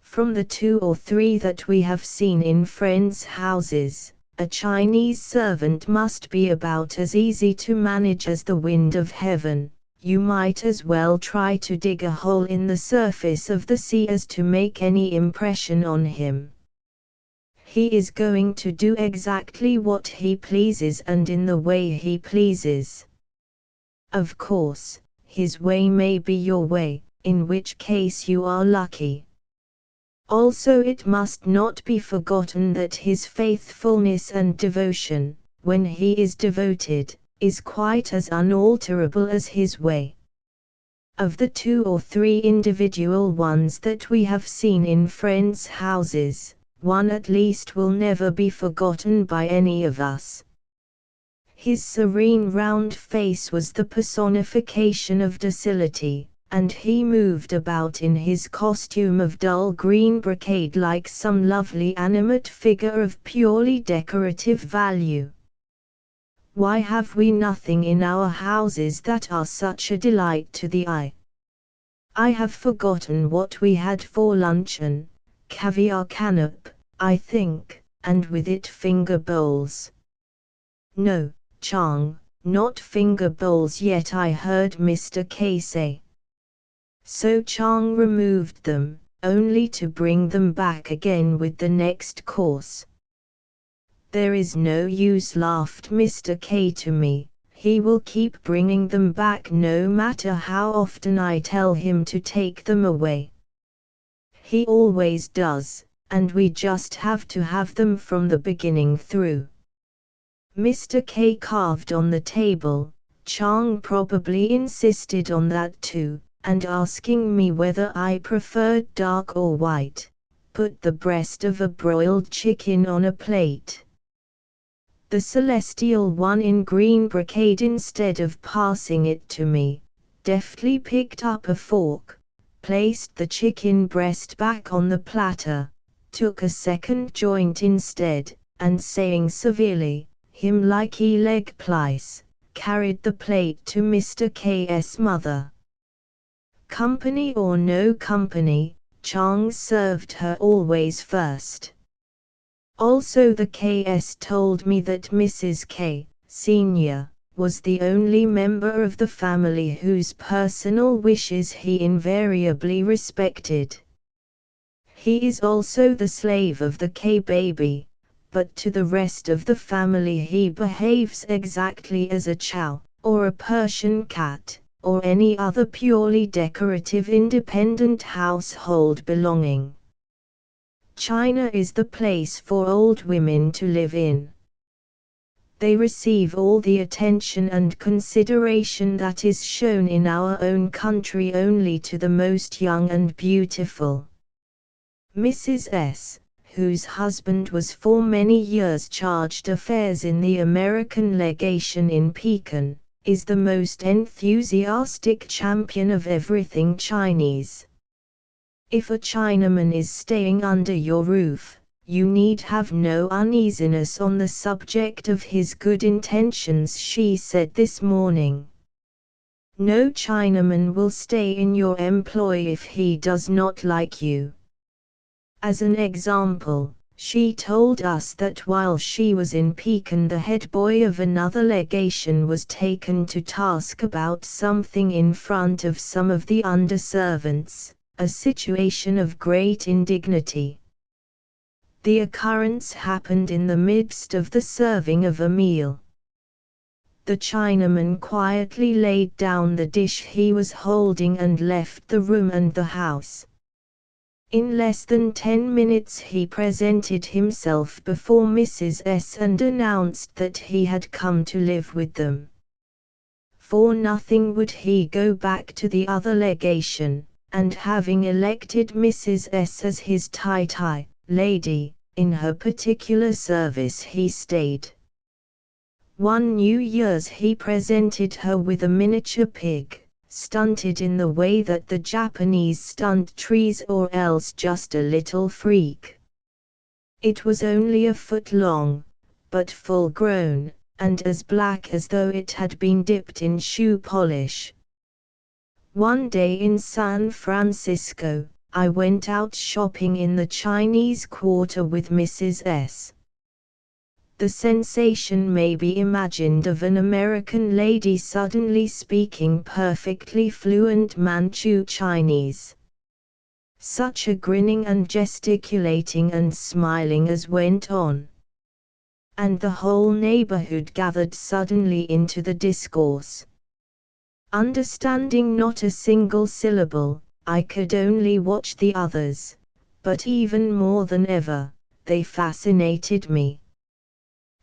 From the 2 or 3 that we have seen in friends' houses, a Chinese servant must be about as easy to manage as the wind of heaven. You might as well try to dig a hole in the surface of the sea as to make any impression on him. He is going to do exactly what he pleases and in the way he pleases. Of course, his way may be your way, in which case you are lucky. Also, it must not be forgotten that his faithfulness and devotion, when he is devoted, is quite as unalterable as his way. Of the 2 or 3 individual ones that we have seen in friends' houses, one at least will never be forgotten by any of us. His serene round face was the personification of docility, and he moved about in his costume of dull green brocade like some lovely animate figure of purely decorative value. Why have we nothing in our houses that are such a delight to the eye? I have forgotten what we had for luncheon. Caviar canop, I think, and with it finger bowls. No, Chang, not finger bowls yet, I heard Mr. K say. So Chang removed them, only to bring them back again with the next course. There is no use, laughed Mr. K to me, he will keep bringing them back no matter how often I tell him to take them away. He always does, and we just have to have them from the beginning through. Mr. K carved on the table. Chang probably insisted on that too, and asking me whether I preferred dark or white, put the breast of a broiled chicken on a plate. The celestial one in green brocade, instead of passing it to me, deftly picked up a fork, placed the chicken breast back on the platter, took a second joint instead, and saying severely, "Him like e leg plice," carried the plate to Mr. K.'s mother. Company or no company, Chang served her always first. Also the K.S. told me that Mrs. K, Sr., was the only member of the family whose personal wishes he invariably respected. He is also the slave of the K-baby, but to the rest of the family he behaves exactly as a chow, or a Persian cat, or any other purely decorative independent household belonging. China is the place for old women to live in. They receive all the attention and consideration that is shown in our own country only to the most young and beautiful. Mrs. S., whose husband was for many years chargé d'affaires in the American legation in Pekin, is the most enthusiastic champion of everything Chinese. If a Chinaman is staying under your roof, you need have no uneasiness on the subject of his good intentions, she said this morning. No Chinaman will stay in your employ if he does not like you. As an example, she told us that while she was in Pekin, the head boy of another legation was taken to task about something in front of some of the underservants, a situation of great indignity. The occurrence happened in the midst of the serving of a meal. The Chinaman quietly laid down the dish he was holding and left the room and the house. In less than 10 minutes he presented himself before Mrs. S. and announced that he had come to live with them. For nothing would he go back to the other legation, and having elected Mrs. S. as his tai-tai lady, in her particular service he stayed. One New Year's he presented her with a miniature pig, stunted in the way that the Japanese stunt trees, or else just a little freak. It was only a foot long, but full grown, and as black as though it had been dipped in shoe polish. One day in San Francisco, I went out shopping in the Chinese Quarter with Mrs. S. The sensation may be imagined of an American lady suddenly speaking perfectly fluent Manchu Chinese. Such a grinning and gesticulating and smiling as went on. And the whole neighborhood gathered suddenly into the discourse. Understanding not a single syllable, I could only watch the others, but even more than ever, they fascinated me.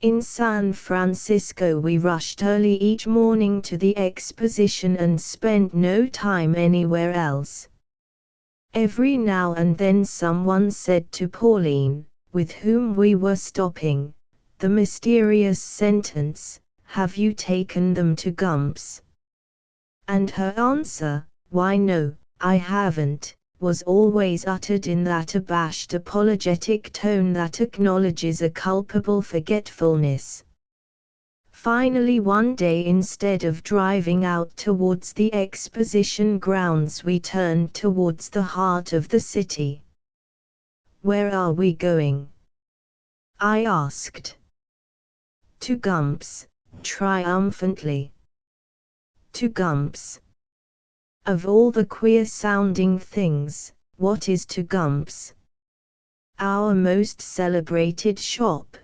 In San Francisco we rushed early each morning to the exposition and spent no time anywhere else. Every now and then someone said to Pauline, with whom we were stopping, the mysterious sentence, "Have you taken them to Gump's?" And her answer, "Why no, I haven't," was always uttered in that abashed apologetic tone that acknowledges a culpable forgetfulness. Finally one day, instead of driving out towards the exposition grounds, we turned towards the heart of the city. "Where are we going?" I asked. "To Gump's," triumphantly. To Gump's. Of all the queer-sounding things, what is to Gump's? Our most celebrated shop.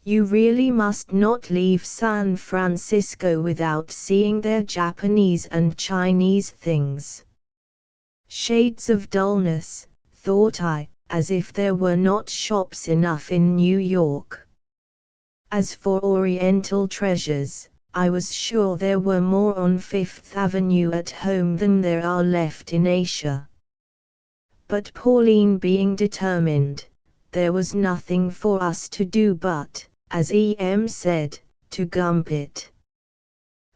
You really must not leave San Francisco without seeing their Japanese and Chinese things. Shades of dullness, thought I, as if there were not shops enough in New York. As for Oriental treasures, I was sure there were more on Fifth Avenue at home than there are left in Asia. But Pauline being determined, there was nothing for us to do but, as E.M. said, to gump it.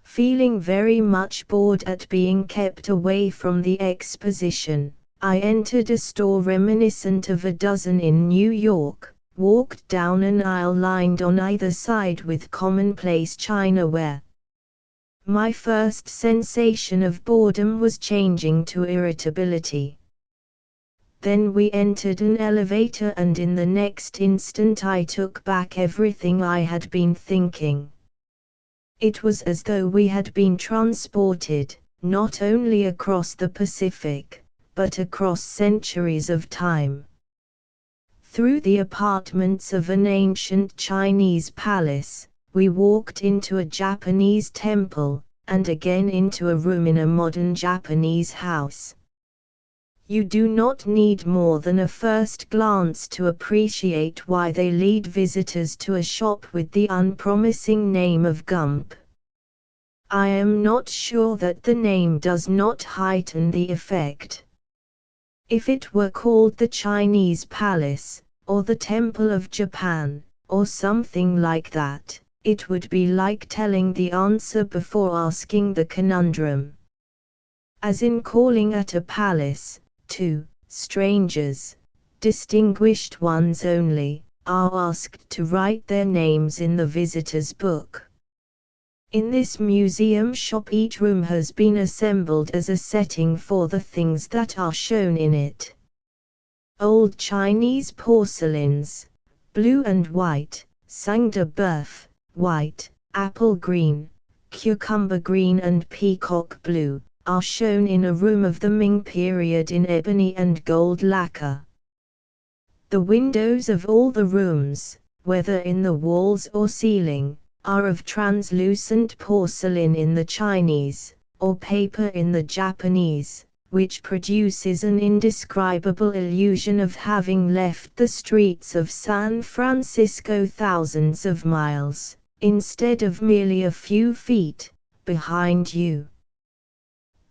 Feeling very much bored at being kept away from the exposition, I entered a store reminiscent of a dozen in New York, walked down an aisle lined on either side with commonplace chinaware. My first sensation of boredom was changing to irritability. Then we entered an elevator, and in the next instant I took back everything I had been thinking. It was as though we had been transported, not only across the Pacific, but across centuries of time. Through the apartments of an ancient Chinese palace, we walked into a Japanese temple, and again into a room in a modern Japanese house. You do not need more than a first glance to appreciate why they lead visitors to a shop with the unpromising name of Gump. I am not sure that the name does not heighten the effect. If it were called the Chinese Palace, or the Temple of Japan, or something like that, it would be like telling the answer before asking the conundrum. As in calling at a palace, 2. Strangers, distinguished ones only, are asked to write their names in the visitor's book. In this museum shop, each room has been assembled as a setting for the things that are shown in it. Old Chinese porcelains, blue and white, sang de boeuf, white, apple green, cucumber green and peacock blue, are shown in a room of the Ming period in ebony and gold lacquer. The windows of all the rooms, whether in the walls or ceiling, are of translucent porcelain in the Chinese, or paper in the Japanese, which produces an indescribable illusion of having left the streets of San Francisco thousands of miles, instead of merely a few feet, behind you.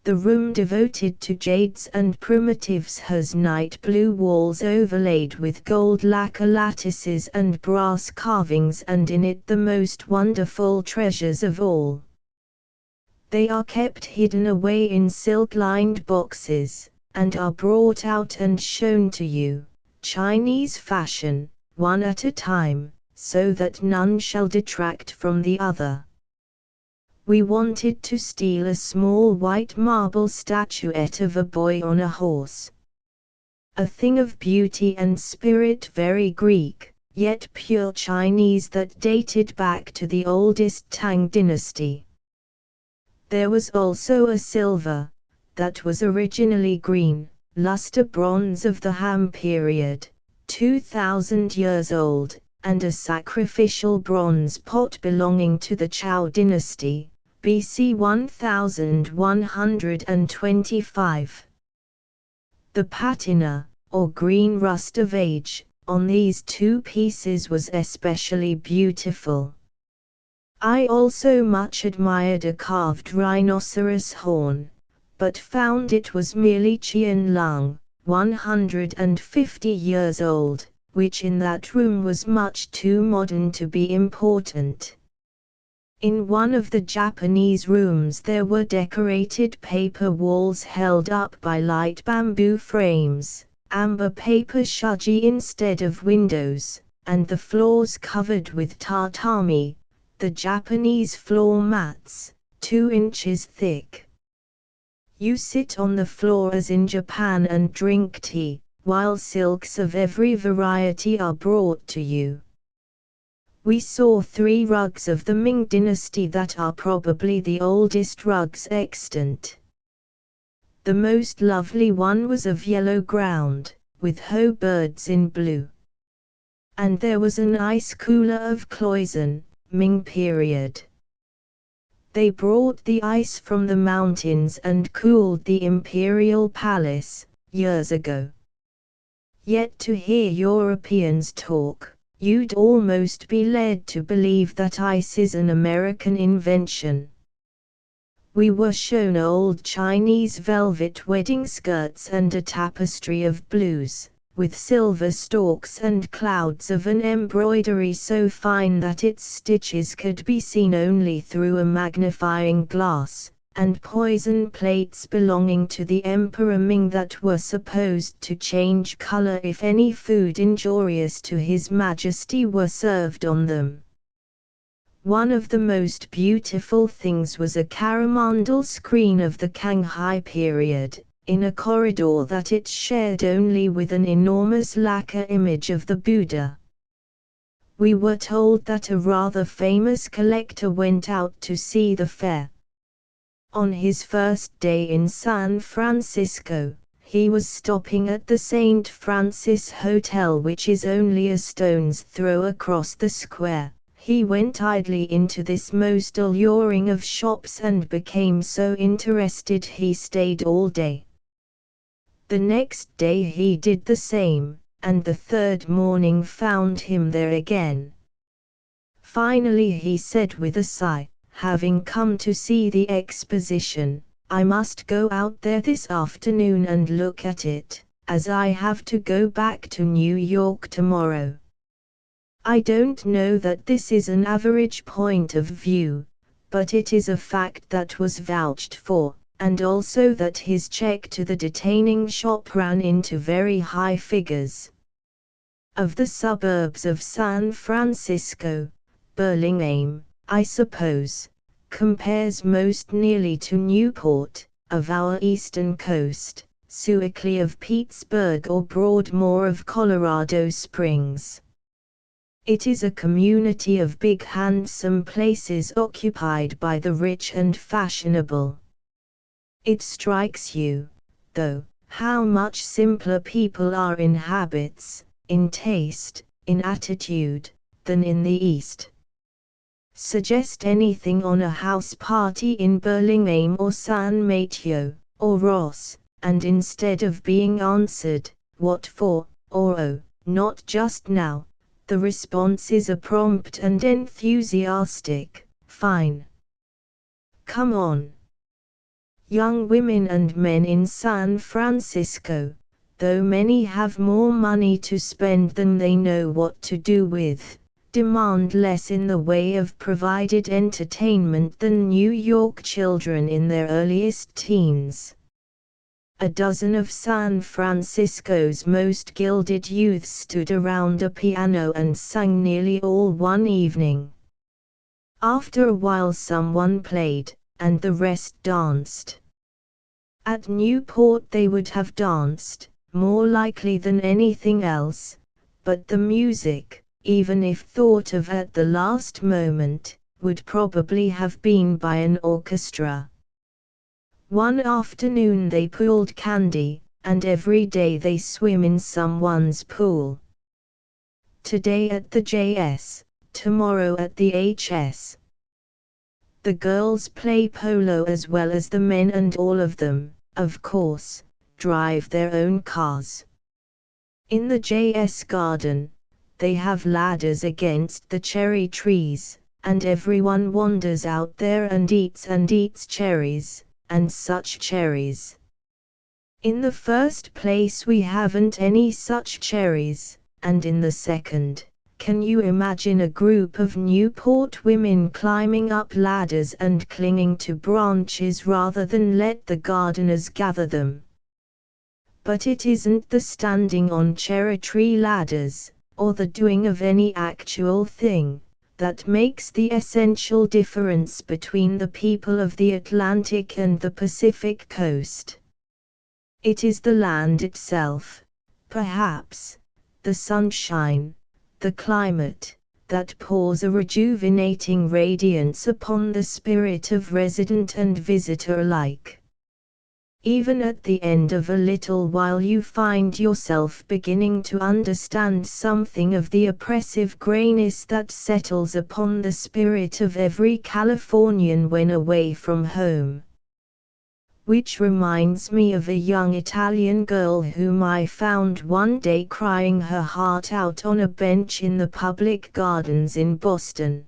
The room devoted to jades and primitives has night blue walls overlaid with gold lacquer lattices and brass carvings, and in it the most wonderful treasures of all. They are kept hidden away in silk-lined boxes, and are brought out and shown to you, Chinese fashion, one at a time, so that none shall detract from the other. We wanted to steal a small white marble statuette of a boy on a horse. A thing of beauty and spirit, very Greek, yet pure Chinese, that dated back to the oldest Tang dynasty. There was also a silver, that was originally green, luster bronze of the Han period, 2,000 years old, and a sacrificial bronze pot belonging to the Zhou dynasty, BC 1125. The patina, or green rust of age, on these two pieces was especially beautiful. I also much admired a carved rhinoceros horn, but found it was merely Qianlong, 150 years old, which in that room was much too modern to be important. In one of the Japanese rooms there were decorated paper walls held up by light bamboo frames, amber paper shuji instead of windows, and the floors covered with tatami, the Japanese floor mats, 2 inches thick. You sit on the floor as in Japan and drink tea, while silks of every variety are brought to you. We saw 3 rugs of the Ming dynasty that are probably the oldest rugs extant. The most lovely one was of yellow ground, with hoe birds in blue. And there was an ice cooler of cloison, Ming period. They brought the ice from the mountains and cooled the imperial palace, years ago. Yet to hear Europeans talk, you'd almost be led to believe that ice is an American invention. We were shown old Chinese velvet wedding skirts and a tapestry of blues, with silver stalks and clouds of an embroidery so fine that its stitches could be seen only through a magnifying glass, and poison plates belonging to the Emperor Ming that were supposed to change color if any food injurious to His Majesty were served on them. One of the most beautiful things was a caramandal screen of the Kanghai period, in a corridor that it shared only with an enormous lacquer image of the Buddha. We were told that a rather famous collector went out to see the fair. On his first day in San Francisco, he was stopping at the St. Francis Hotel, which is only a stone's throw across the square. He went idly into this most alluring of shops and became so interested he stayed all day. The next day he did the same, and the third morning found him there again. Finally he said with a sigh, having come to see the exposition, "I must go out there this afternoon and look at it, as I have to go back to New York tomorrow." I don't know that this is an average point of view, but it is a fact that was vouched for, and also that his check to the detaining shop ran into very high figures. Of the suburbs of San Francisco, Burlingame, I suppose, compares most nearly to Newport, of our eastern coast, Sewickley of Pittsburgh or Broadmoor of Colorado Springs. It is a community of big handsome places occupied by the rich and fashionable. It strikes you, though, how much simpler people are in habits, in taste, in attitude, than in the East. Suggest anything on a house party in Burlingame or San Mateo, or Ross, and instead of being answered, "What for?" or "Oh, not just now," the response is a prompt and enthusiastic, "Fine. Come on." Young women and men in San Francisco, though many have more money to spend than they know what to do with, demand less in the way of provided entertainment than New York children in their earliest teens. A dozen of San Francisco's most gilded youths stood around a piano and sang nearly all one evening. After a while someone played, and the rest danced. At Newport they would have danced, more likely than anything else, but the music, even if thought of at the last moment, would probably have been by an orchestra. One afternoon they pulled candy, and every day they swim in someone's pool. Today at the JS, tomorrow at the HS. The girls play polo as well as the men, and all of them, of course, drive their own cars. In the JS garden, they have ladders against the cherry trees, and everyone wanders out there and eats cherries, and such cherries. In the first place we haven't any such cherries, and in the second, can you imagine a group of Newport women climbing up ladders and clinging to branches rather than let the gardeners gather them? But it isn't the standing on cherry tree ladders, or the doing of any actual thing, that makes the essential difference between the people of the Atlantic and the Pacific coast. It is the land itself, perhaps, the sunshine, the climate, that pours a rejuvenating radiance upon the spirit of resident and visitor alike. Even at the end of a little while you find yourself beginning to understand something of the oppressive grayness that settles upon the spirit of every Californian when away from home. Which reminds me of a young Italian girl whom I found one day crying her heart out on a bench in the public gardens in Boston.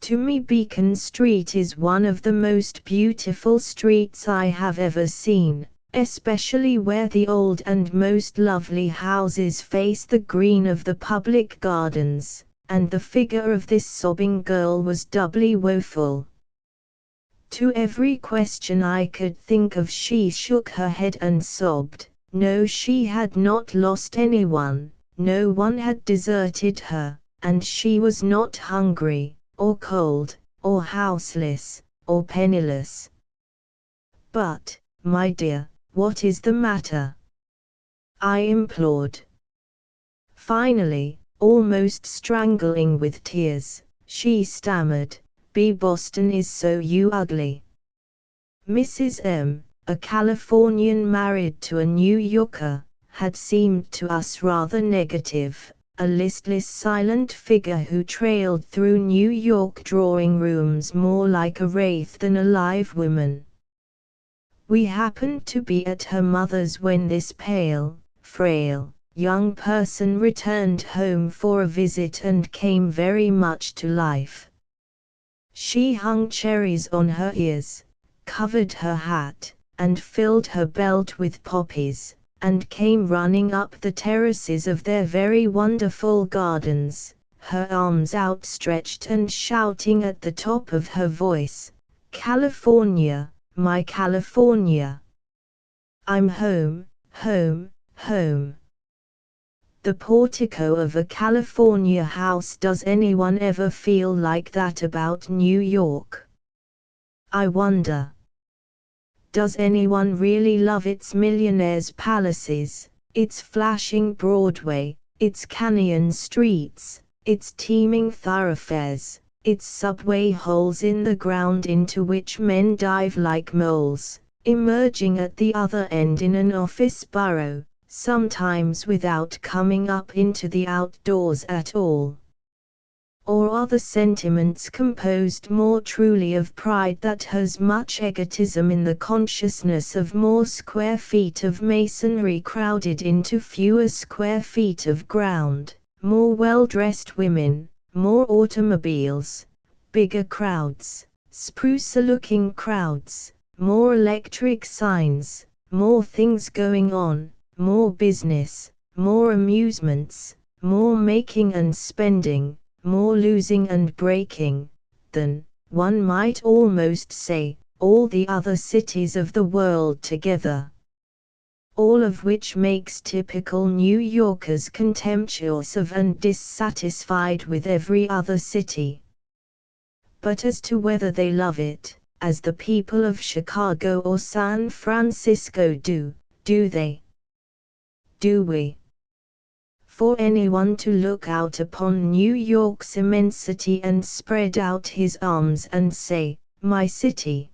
To me Beacon Street is one of the most beautiful streets I have ever seen, especially where the old and most lovely houses face the green of the public gardens, and the figure of this sobbing girl was doubly woeful. To every question I could think of she shook her head and sobbed. No, she had not lost anyone, no one had deserted her, and she was not hungry, or cold, or houseless, or penniless. "But, my dear, what is the matter?" I implored. Finally, almost strangling with tears, she stammered, "Boston is so ugly." Mrs. M., a Californian married to a New Yorker, had seemed to us rather negative, a listless silent figure who trailed through New York drawing rooms more like a wraith than a live woman. We happened to be at her mother's when this pale, frail, young person returned home for a visit and came very much to life. She hung cherries on her ears, covered her hat, and filled her belt with poppies, and came running up the terraces of their very wonderful gardens, her arms outstretched and shouting at the top of her voice, "California, my California. I'm home, home, home. The portico of a California house. Does anyone ever feel like that about New York? I wonder. Does anyone really love its millionaires' palaces, its flashing Broadway, its canyon streets, its teeming thoroughfares, its subway holes in the ground into which men dive like moles, emerging at the other end in an office burrow, sometimes without coming up into the outdoors at all? Or are the sentiments composed more truly of pride that has much egotism in the consciousness of more square feet of masonry crowded into fewer square feet of ground, more well-dressed women, more automobiles, bigger crowds, sprucer-looking crowds, more electric signs, more things going on, more business, more amusements, more making and spending, more losing and breaking, than, one might almost say, all the other cities of the world together. All of which makes typical New Yorkers contemptuous of and dissatisfied with every other city. But as to whether they love it, as the people of Chicago or San Francisco do they? Do we? For anyone to look out upon New York's immensity and spread out his arms and say, "My city,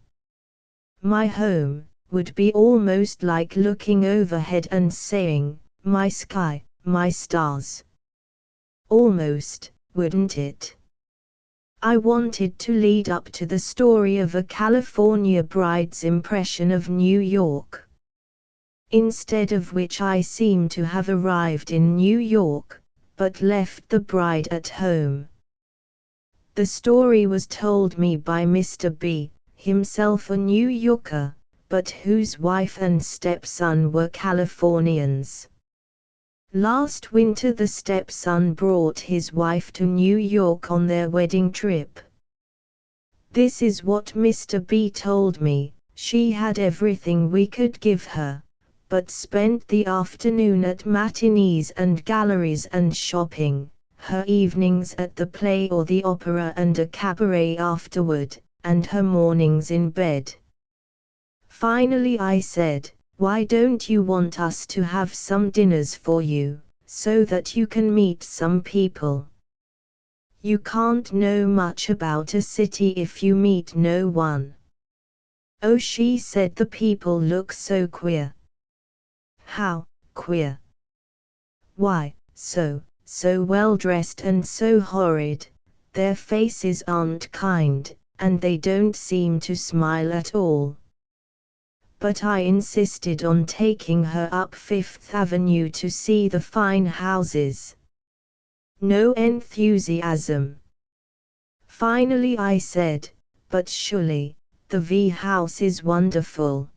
my home," would be almost like looking overhead and saying, "My sky, my stars." Almost, wouldn't it? I wanted to lead up to the story of a California bride's impression of New York. Instead of which I seem to have arrived in New York, but left the bride at home. The story was told me by Mr. B, himself a New Yorker, but whose wife and stepson were Californians. Last winter the stepson brought his wife to New York on their wedding trip. This is what Mr. B told me: she had everything we could give her, but spent the afternoon at matinees and galleries and shopping, her evenings at the play or the opera and a cabaret afterward, and her mornings in bed. Finally I said, "Why don't you want us to have some dinners for you, so that you can meet some people? You can't know much about a city if you meet no one." "Oh," she said, "the people look so queer." "How, queer?" "Why, so well dressed and so horrid. Their faces aren't kind, and they don't seem to smile at all." But I insisted on taking her up Fifth Avenue to see the fine houses. No enthusiasm. Finally I said, "But surely, the V House is wonderful."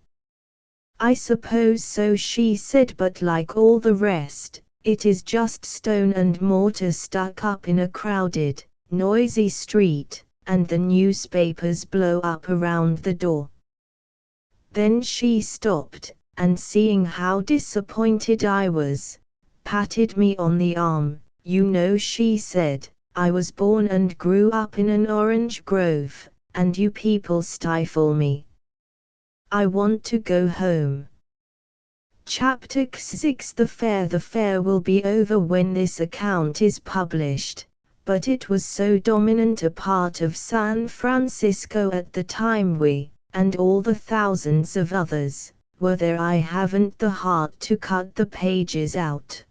"I suppose so," she said, "but like all the rest, it is just stone and mortar stuck up in a crowded, noisy street, and the newspapers blow up around the door." Then she stopped, and seeing how disappointed I was, patted me on the arm. "You know," she said, "I was born and grew up in an orange grove, and you people stifle me. I want to go home." Chapter 6. The fair will be over when this account is published, but it was so dominant a part of San Francisco at the time we, and all the thousands of others, were there, I haven't the heart to cut the pages out.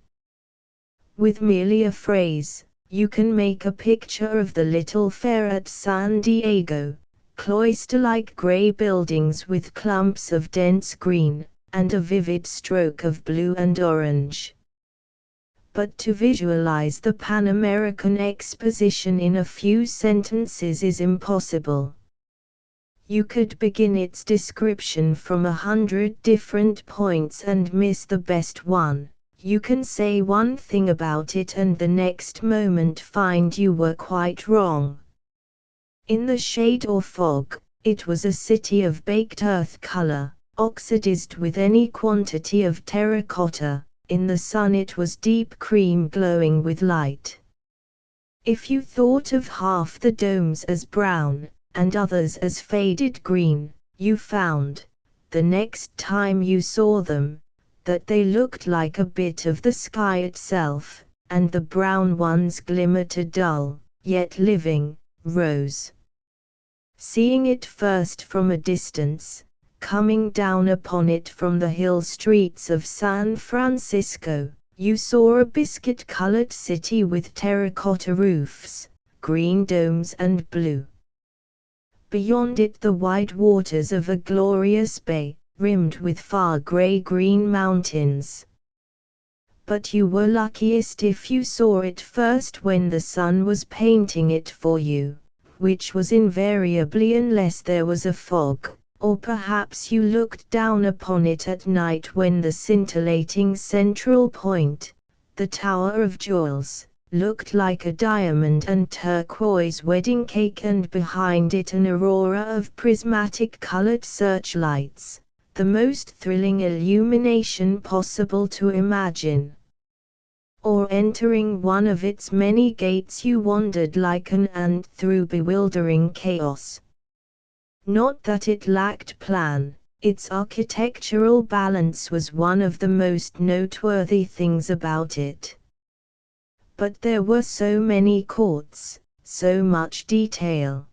With merely a phrase, you can make a picture of the little fair at San Diego: cloister-like gray buildings with clumps of dense green, and a vivid stroke of blue and orange. But to visualize the Pan-American Exposition in a few sentences is impossible. You could begin its description from 100 different points and miss the best one. You can say one thing about it and the next moment find you were quite wrong. In the shade or fog, It was a city of baked earth color, oxidized with any quantity of terracotta. In the sun it was deep cream glowing with light. If you thought of half the domes as brown, and others as faded green, you found, the next time you saw them, that they looked like a bit of the sky itself, and the brown ones glimmered a dull, yet living, rose. Seeing it first from a distance, coming down upon it from the hill streets of San Francisco, you saw a biscuit-colored city with terracotta roofs, green domes and blue. Beyond it the wide waters of a glorious bay, rimmed with far gray-green mountains. But you were luckiest if you saw it first when the sun was painting it for you, which was invariably unless there was a fog, or perhaps you looked down upon it at night when the scintillating central point, the Tower of Jewels, looked like a diamond and turquoise wedding cake, and behind it an aurora of prismatic-colored searchlights, the most thrilling illumination possible to imagine. Or entering one of its many gates you wandered like an ant through bewildering chaos. Not that it lacked plan, its architectural balance was one of the most noteworthy things about it. But there were so many courts, so much detail.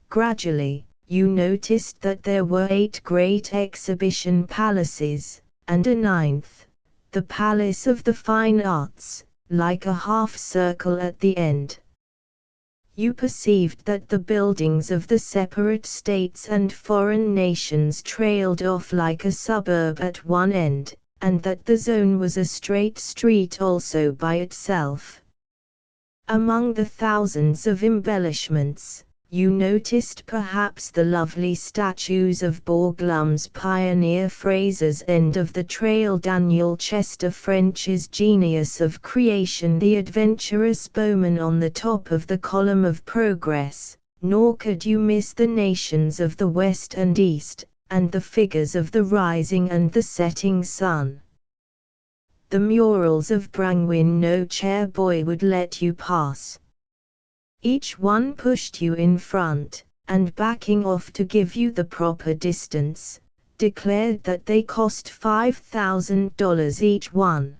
Gradually, you noticed that there were 8 great exhibition palaces, and a 9th, the Palace of the Fine Arts, like a half-circle at the end. You perceived that the buildings of the separate states and foreign nations trailed off like a suburb at one end, and that the zone was a straight street also by itself. Among the thousands of embellishments, you noticed perhaps the lovely statues of Borglum's pioneer Fraser's end of the trail, Daniel Chester French's genius of creation, the adventurous bowman on the top of the column of progress, nor could you miss the nations of the West and East, and the figures of the rising and the setting sun. The murals of Brangwyn no chair boy would let you pass. Each one pushed you in front, and backing off to give you the proper distance, declared that they cost $5,000 each one.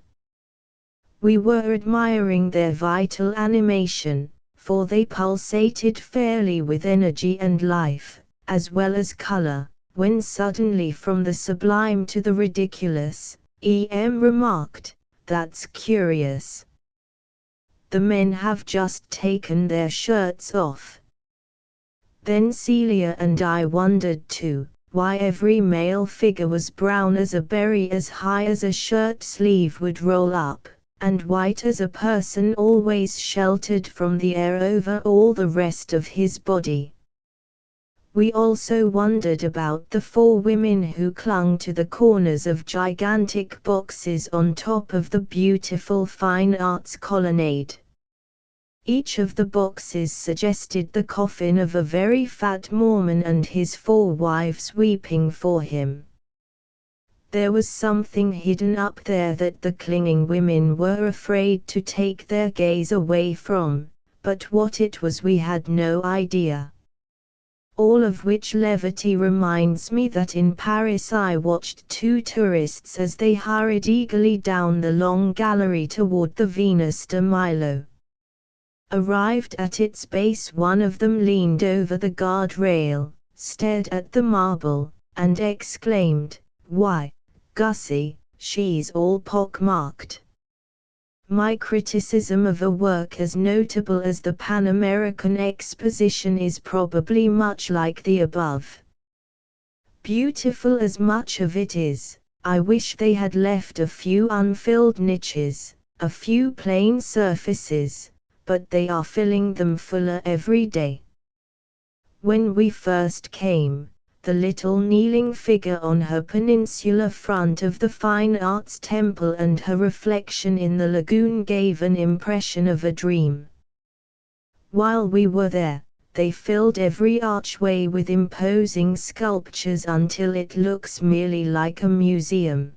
We were admiring their vital animation, for they pulsated fairly with energy and life, as well as color, when suddenly from the sublime to the ridiculous, E.M. remarked, "That's curious. The men have just taken their shirts off." Then Celia and I wondered too, why every male figure was brown as a berry as high as a shirt sleeve would roll up, and white as a person always sheltered from the air over all the rest of his body. We also wondered about the 4 women who clung to the corners of gigantic boxes on top of the beautiful fine arts colonnade. Each of the boxes suggested the coffin of a very fat Mormon and his 4 wives weeping for him. There was something hidden up there that the clinging women were afraid to take their gaze away from, but what it was we had no idea. All of which levity reminds me that in Paris I watched 2 tourists as they hurried eagerly down the long gallery toward the Venus de Milo. Arrived at its base, one of them leaned over the guard-rail, stared at the marble, and exclaimed, "Why, Gussie, she's all pock-marked." My criticism of a work as notable as the Pan American Exposition is probably much like the above. Beautiful as much of it is, I wish they had left a few unfilled niches, a few plain surfaces, but they are filling them fuller every day. When we first came, the little kneeling figure on her peninsular front of the Fine Arts Temple and her reflection in the lagoon gave an impression of a dream. While we were there, they filled every archway with imposing sculptures until it looks merely like a museum.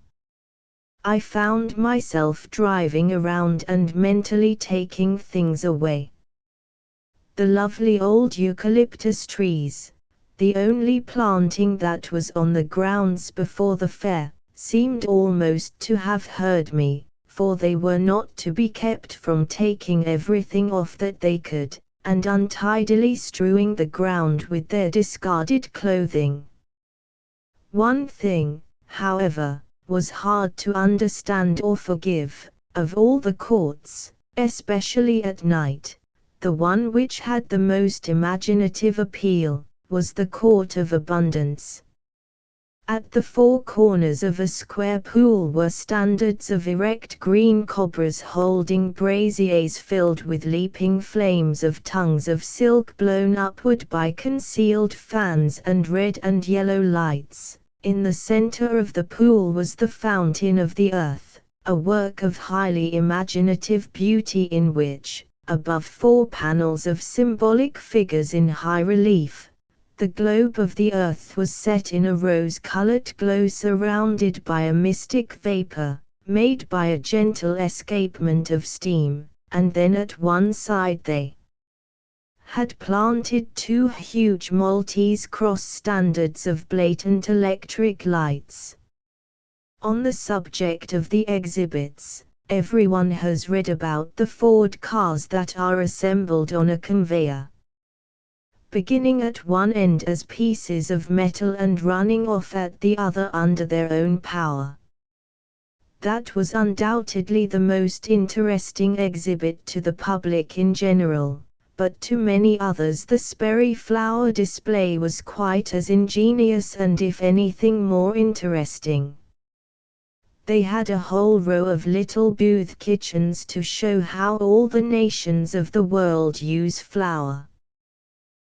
I found myself driving around and mentally taking things away. The lovely old eucalyptus trees, the only planting that was on the grounds before the fair, seemed almost to have heard me, for they were not to be kept from taking everything off that they could, and untidily strewing the ground with their discarded clothing. One thing, however, was hard to understand or forgive. Of all the courts, especially at night, the one which had the most imaginative appeal was the Court of Abundance. At the four corners of a square pool were standards of erect green cobras holding braziers filled with leaping flames of tongues of silk blown upward by concealed fans and red and yellow lights. In the center of the pool was the Fountain of the Earth, a work of highly imaginative beauty in which, above four panels of symbolic figures in high relief, the globe of the earth was set in a rose-colored glow surrounded by a mystic vapor, made by a gentle escapement of steam, and then at one side they had planted two huge Maltese cross standards of blatant electric lights. On the subject of the exhibits, everyone has read about the Ford cars that are assembled on a conveyor, beginning at one end as pieces of metal and running off at the other under their own power. That was undoubtedly the most interesting exhibit to the public in general, but to many others the Sperry flower display was quite as ingenious and if anything more interesting. They had a whole row of little booth kitchens to show how all the nations of the world use flour.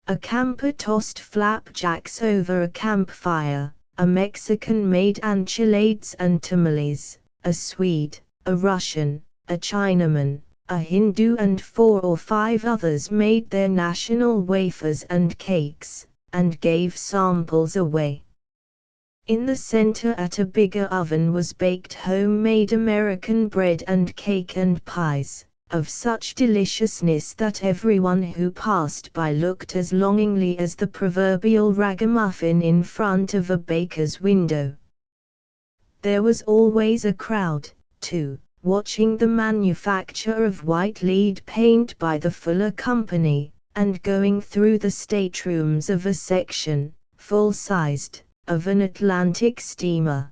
A camper tossed flapjacks over a campfire, a Mexican made enchiladas and tamales, a Swede, a Russian, a Chinaman, a Hindu and 4 or 5 others made their national wafers and cakes, and gave samples away. In the center at a bigger oven was baked homemade American bread and cake and pies, of such deliciousness that everyone who passed by looked as longingly as the proverbial ragamuffin in front of a baker's window. There was always a crowd, too, watching the manufacture of white lead paint by the Fuller Company, and going through the staterooms of a section, full-sized, of an Atlantic steamer.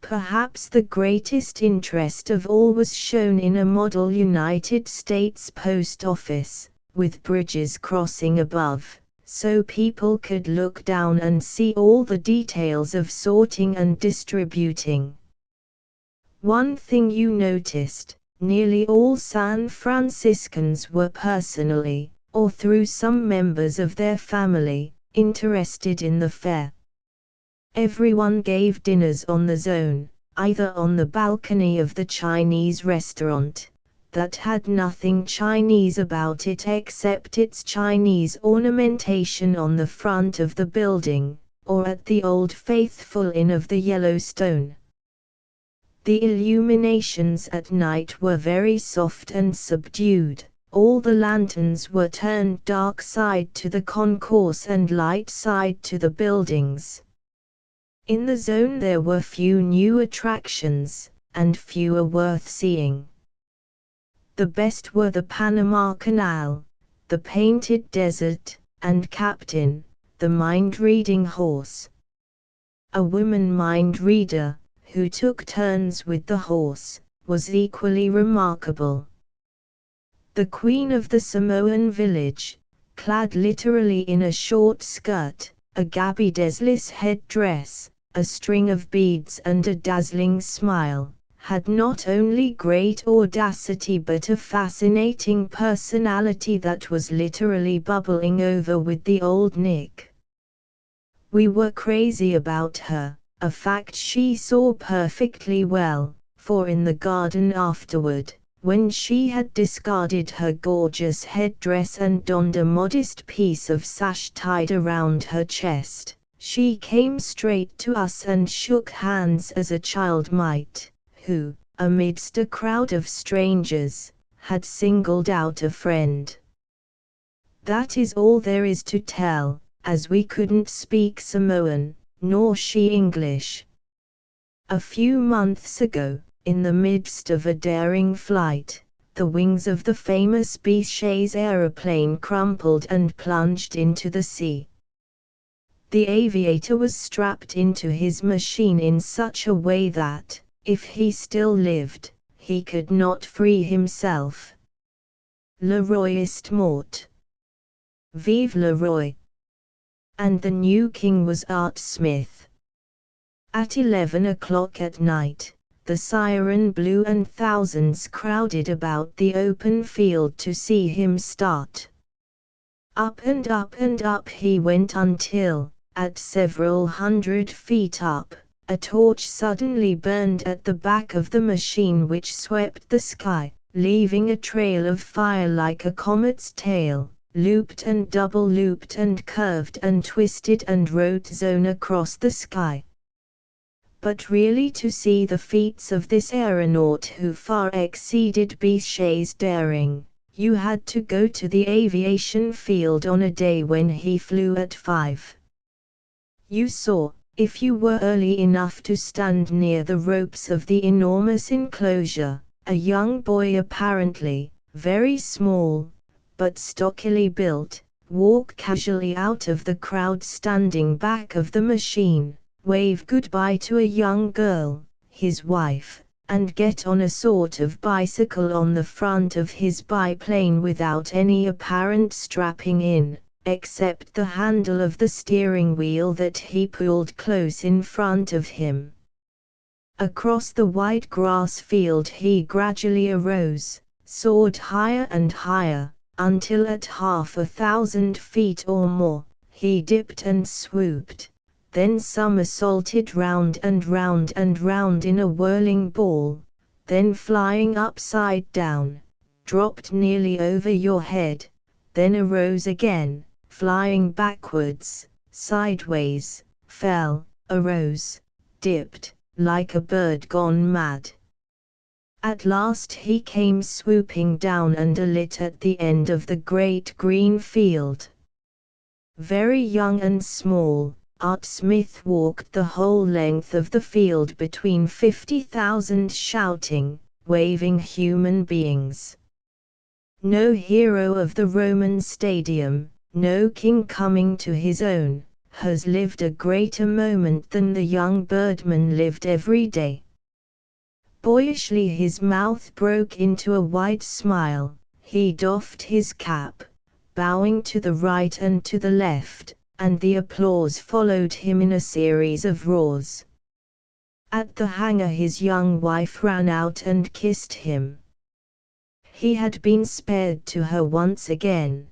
Perhaps the greatest interest of all was shown in a model United States post office, with bridges crossing above, so people could look down and see all the details of sorting and distributing. One thing you noticed, nearly all San Franciscans were personally, or through some members of their family, interested in the fair. Everyone gave dinners on the zone, either on the balcony of the Chinese restaurant, that had nothing Chinese about it except its Chinese ornamentation on the front of the building, or at the Old Faithful Inn of the Yellowstone. The illuminations at night were very soft and subdued. All the lanterns were turned dark side to the concourse and light side to the buildings. In the zone there were few new attractions, and fewer worth seeing. The best were the Panama Canal, the Painted Desert, and Captain, the mind-reading horse. A woman mind-reader, who took turns with the horse, was equally remarkable. The queen of the Samoan village, clad literally in a short skirt, a gabidesless head-dress, a string of beads and a dazzling smile, had not only great audacity but a fascinating personality that was literally bubbling over with the old Nick. We were crazy about her, a fact she saw perfectly well, for in the garden afterward, When she had discarded her gorgeous headdress and donned a modest piece of sash tied around her chest, she came straight to us and shook hands as a child might, who, amidst a crowd of strangers, had singled out a friend. That is all there is to tell, as we couldn't speak Samoan, nor she English. A few months ago, in the midst of a daring flight, the wings of the famous Beechey's aeroplane crumpled and plunged into the sea. The aviator was strapped into his machine in such a way that, if he still lived, he could not free himself. Le roi est mort. Vive le roi! And the new king was Art Smith. At 11 o'clock at night, the siren blew and thousands crowded about the open field to see him start. Up and up and up he went until, at several 100 feet up, a torch suddenly burned at the back of the machine which swept the sky, leaving a trail of fire like a comet's tail, looped and double-looped and curved and twisted and wrote zone across the sky. But really to see the feats of this aeronaut who far exceeded Beechey's daring, you had to go to the aviation field on a day when he flew at 5. You saw, if you were early enough to stand near the ropes of the enormous enclosure, a young boy apparently, very small, but stockily built, walk casually out of the crowd standing back of the machine, wave goodbye to a young girl, his wife, and get on a sort of bicycle on the front of his biplane without any apparent strapping in, except the handle of the steering wheel that he pulled close in front of him. Across the wide grass field he gradually arose, soared higher and higher, until at 1,000 feet or more, he dipped and swooped, then somersaulted round and round and round in a whirling ball, then flying upside down, dropped nearly over your head, then arose again, flying backwards, sideways, fell, arose, dipped, like a bird gone mad. At last he came swooping down and alit at the end of the great green field. Very young and small, Art Smith walked the whole length of the field between 50,000 shouting, waving human beings. No hero of the Roman stadium, no king coming to his own, has lived a greater moment than the young birdman lived every day. Boyishly his mouth broke into a wide smile, he doffed his cap, bowing to the right and to the left, and the applause followed him in a series of roars. At the hangar his young wife ran out and kissed him. He had been spared to her once again.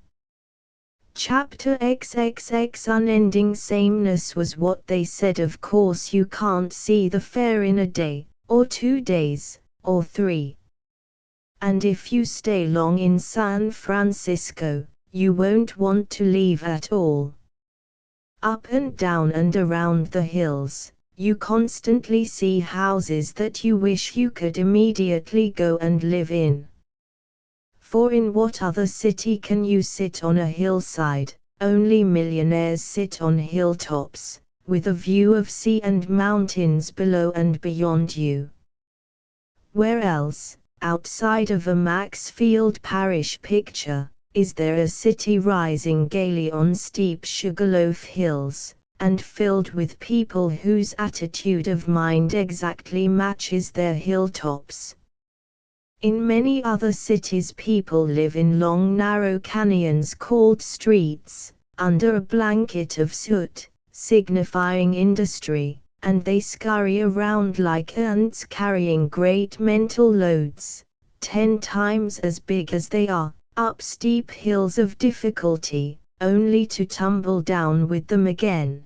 Chapter XXX Unending sameness was what they said. Of course you can't see the fair in a day, or 2 days, or 3. And if you stay long in San Francisco, you won't want to leave at all. Up and down and around the hills, you constantly see houses that you wish you could immediately go and live in. For in what other city can you sit on a hillside? Only millionaires sit on hilltops, with a view of sea and mountains below and beyond you. Where else, outside of a Maxfield Parrish picture, is there a city rising gaily on steep Sugarloaf hills, and filled with people whose attitude of mind exactly matches their hilltops? In many other cities people live in long narrow canyons called streets, under a blanket of soot, signifying industry, and they scurry around like ants carrying great mental loads, 10 times as big as they are, up steep hills of difficulty, only to tumble down with them again.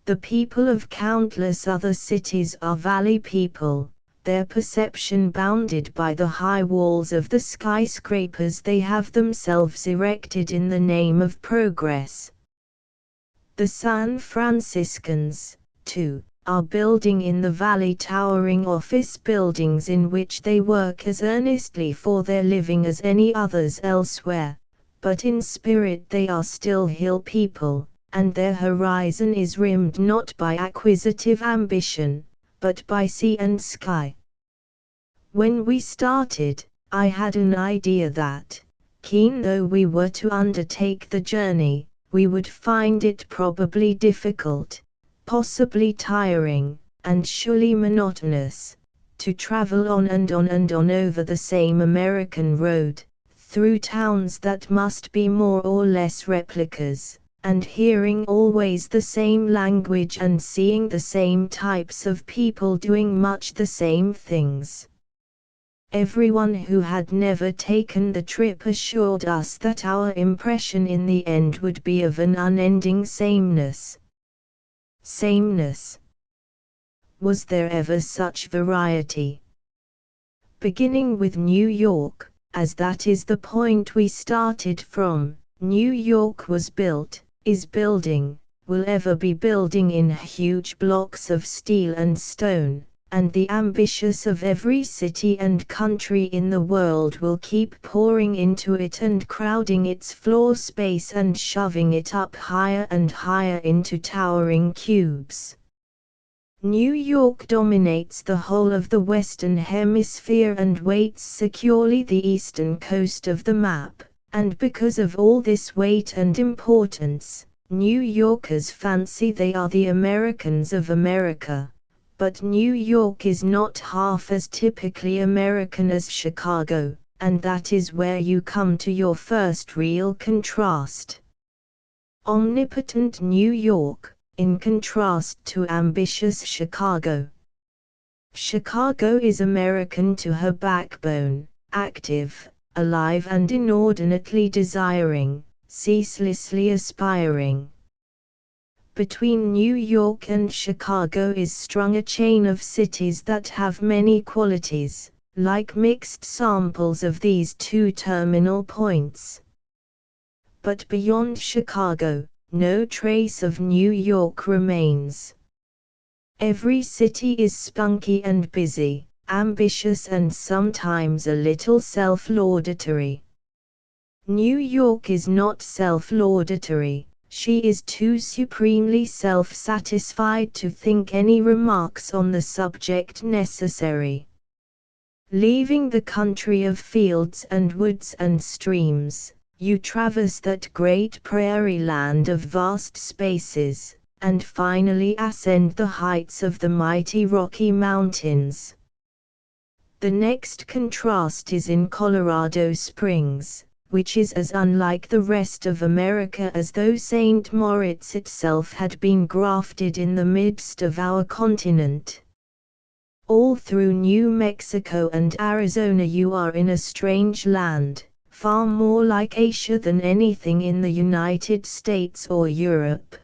The people of countless other cities are valley people, their perception bounded by the high walls of the skyscrapers they have themselves erected in the name of progress. The San Franciscans, too, are building in the valley towering office buildings in which they work as earnestly for their living as any others elsewhere, but in spirit they are still hill people, and their horizon is rimmed not by acquisitive ambition, but by sea and sky. When we started, I had an idea that, keen though we were to undertake the journey, we would find it probably difficult, possibly tiring, and surely monotonous, to travel on and on and on over the same American road, through towns that must be more or less replicas, and hearing always the same language and seeing the same types of people doing much the same things. Everyone who had never taken the trip assured us that our impression in the end would be of an unending sameness. Sameness. Was there ever such variety? Beginning with New York, as that is the point we started from, New York was built, is building, will ever be building in huge blocks of steel and stone, and the ambitious of every city and country in the world will keep pouring into it and crowding its floor space and shoving it up higher and higher into towering cubes. New York dominates the whole of the Western Hemisphere and weights securely the eastern coast of the map, and because of all this weight and importance, New Yorkers fancy they are the Americans of America. But New York is not half as typically American as Chicago, and that is where you come to your first real contrast. Omnipotent New York, in contrast to ambitious Chicago. Chicago is American to her backbone, active, alive and inordinately desiring, ceaselessly aspiring. Between New York and Chicago is strung a chain of cities that have many qualities, like mixed samples of these two terminal points. But beyond Chicago, no trace of New York remains. Every city is spunky and busy, ambitious and sometimes a little self-laudatory. New York is not self-laudatory. She is too supremely self-satisfied to think any remarks on the subject necessary. Leaving the country of fields and woods and streams, you traverse that great prairie land of vast spaces, and finally ascend the heights of the mighty Rocky Mountains. The next contrast is in Colorado Springs, which is as unlike the rest of America as though St. Moritz itself had been grafted in the midst of our continent. All through New Mexico and Arizona you are in a strange land, far more like Asia than anything in the United States or Europe.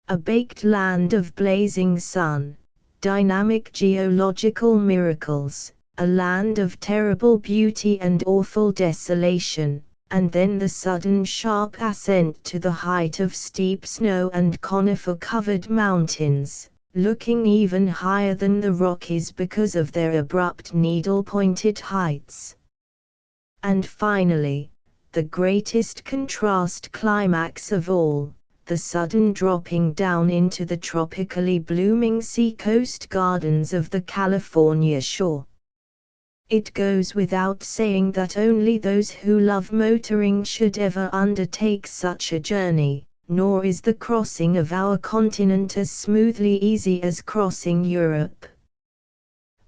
A baked land of blazing sun, dynamic geological miracles, a land of terrible beauty and awful desolation, and then the sudden sharp ascent to the height of steep snow and conifer-covered mountains, looking even higher than the Rockies because of their abrupt needle-pointed heights. And finally, the greatest contrast climax of all, the sudden dropping down into the tropically blooming seacoast gardens of the California shore. It goes without saying that only those who love motoring should ever undertake such a journey, nor is the crossing of our continent as smoothly easy as crossing Europe.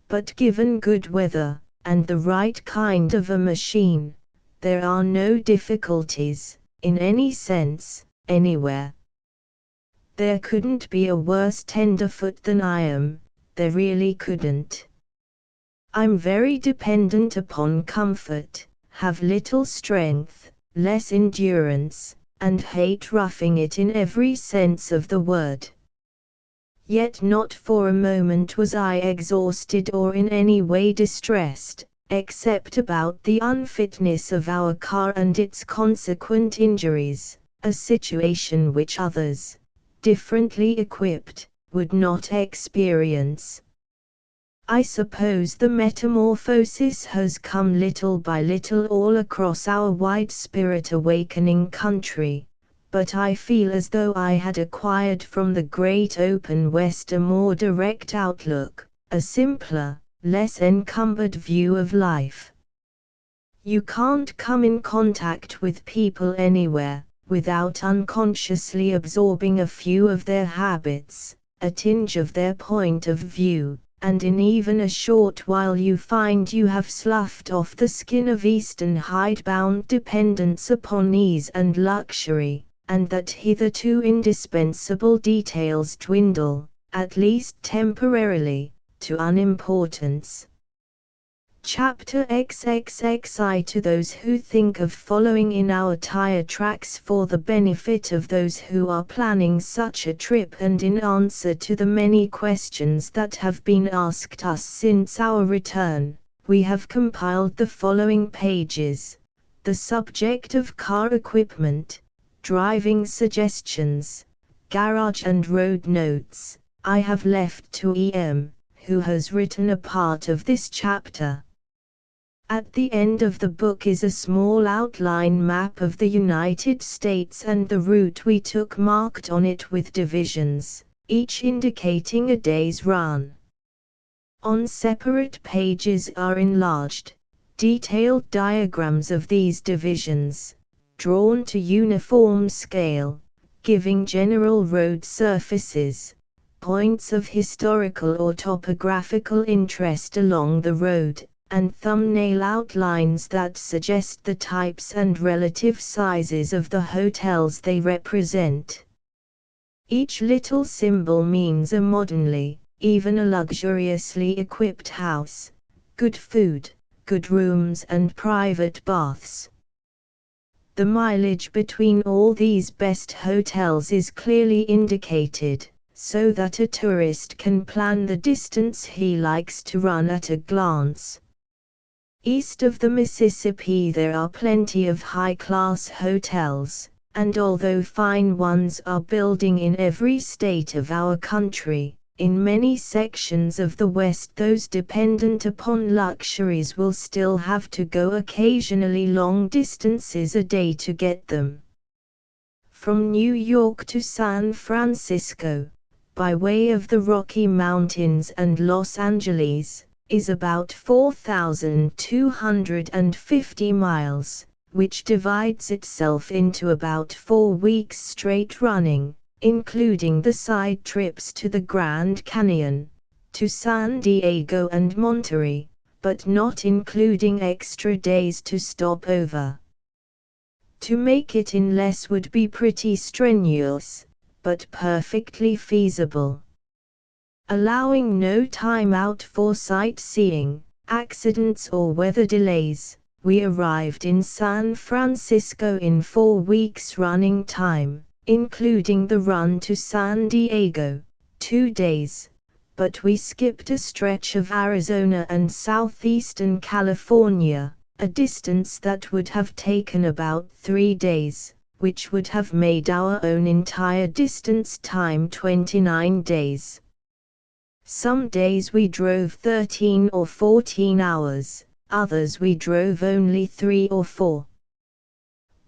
But given good weather, and the right kind of a machine, there are no difficulties, in any sense, anywhere. There couldn't be a worse tenderfoot than I am, there really couldn't. I'm very dependent upon comfort, have little strength, less endurance, and hate roughing it in every sense of the word. Yet not for a moment was I exhausted or in any way distressed, except about the unfitness of our car and its consequent injuries, a situation which others, differently equipped, would not experience. I suppose the metamorphosis has come little by little all across our wide spirit-awakening country, but I feel as though I had acquired from the great open West a more direct outlook, a simpler, less encumbered view of life. You can't come in contact with people anywhere, without unconsciously absorbing a few of their habits, a tinge of their point of view, and in even a short while you find you have sloughed off the skin of Eastern hidebound dependence upon ease and luxury, and that hitherto indispensable details dwindle, at least temporarily, to unimportance. Chapter XXXI. To those who think of following in our tire tracks for the benefit of those who are planning such a trip, and in answer to the many questions that have been asked us since our return, we have compiled the following pages. The subject of car equipment, driving suggestions, garage and road notes, I have left to E.M., who has written a part of this chapter. At the end of the book is a small outline map of the United States and the route we took marked on it with divisions, each indicating a day's run. On separate pages are enlarged, detailed diagrams of these divisions, drawn to uniform scale, giving general road surfaces, points of historical or topographical interest along the road, and thumbnail outlines that suggest the types and relative sizes of the hotels they represent. Each little symbol means a modernly, even a luxuriously equipped house, good food, good rooms and private baths. The mileage between all these best hotels is clearly indicated, so that a tourist can plan the distance he likes to run at a glance. East of the Mississippi there are plenty of high-class hotels, and although fine ones are building in every state of our country, in many sections of the West those dependent upon luxuries will still have to go occasionally long distances a day to get them. From New York to San Francisco, by way of the Rocky Mountains and Los Angeles, is about 4,250 miles, which divides itself into about 4 weeks straight running, including the side trips to the Grand Canyon, to San Diego and Monterey, but not including extra days to stop over. To make it in less would be pretty strenuous, but perfectly feasible. Allowing no time out for sightseeing, accidents or weather delays, we arrived in San Francisco in 4 weeks running time, including the run to San Diego, 2 days, but we skipped a stretch of Arizona and southeastern California, a distance that would have taken about 3 days, which would have made our own entire distance time 29 days. Some days we drove 13 or 14 hours, others we drove only 3 or 4.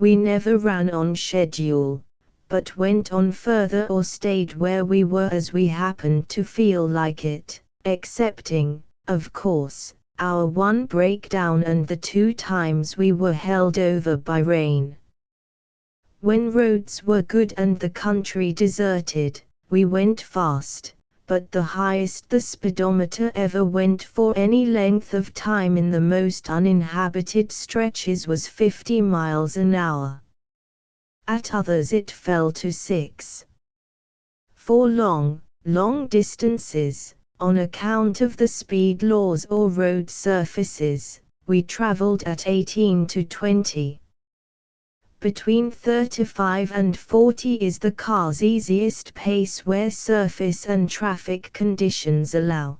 We never ran on schedule, but went on further or stayed where we were as we happened to feel like it, excepting, of course, our one breakdown and the 2 times we were held over by rain. When roads were good and the country deserted, we went fast, but the highest the speedometer ever went for any length of time in the most uninhabited stretches was 50 miles an hour. At others it fell to 6. For long distances, on account of the speed laws or road surfaces, we traveled at 18 to 20. Between 35 and 40 is the car's easiest pace where surface and traffic conditions allow.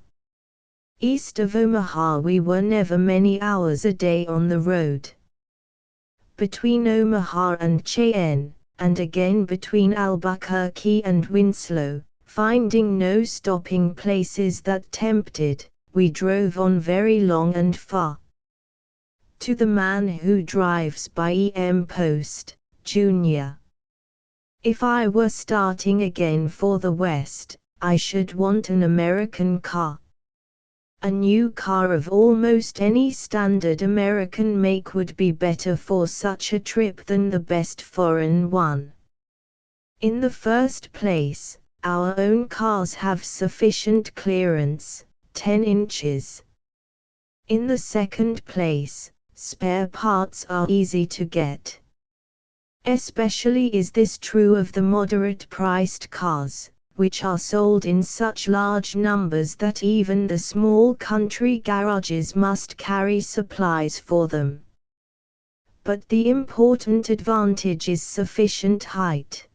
East of Omaha we were never many hours a day on the road. Between Omaha and Cheyenne, and again between Albuquerque and Winslow, finding no stopping places that tempted, we drove on very long and far. To the man who drives by E.M. Post, Jr. If I were starting again for the West, I should want an American car. A new car of almost any standard American make would be better for such a trip than the best foreign one. In the first place, our own cars have sufficient clearance, 10 inches. In the second place, spare parts are easy to get. Especially is this true of the moderate-priced cars, which are sold in such large numbers that even the small country garages must carry supplies for them. But the important advantage is sufficient height.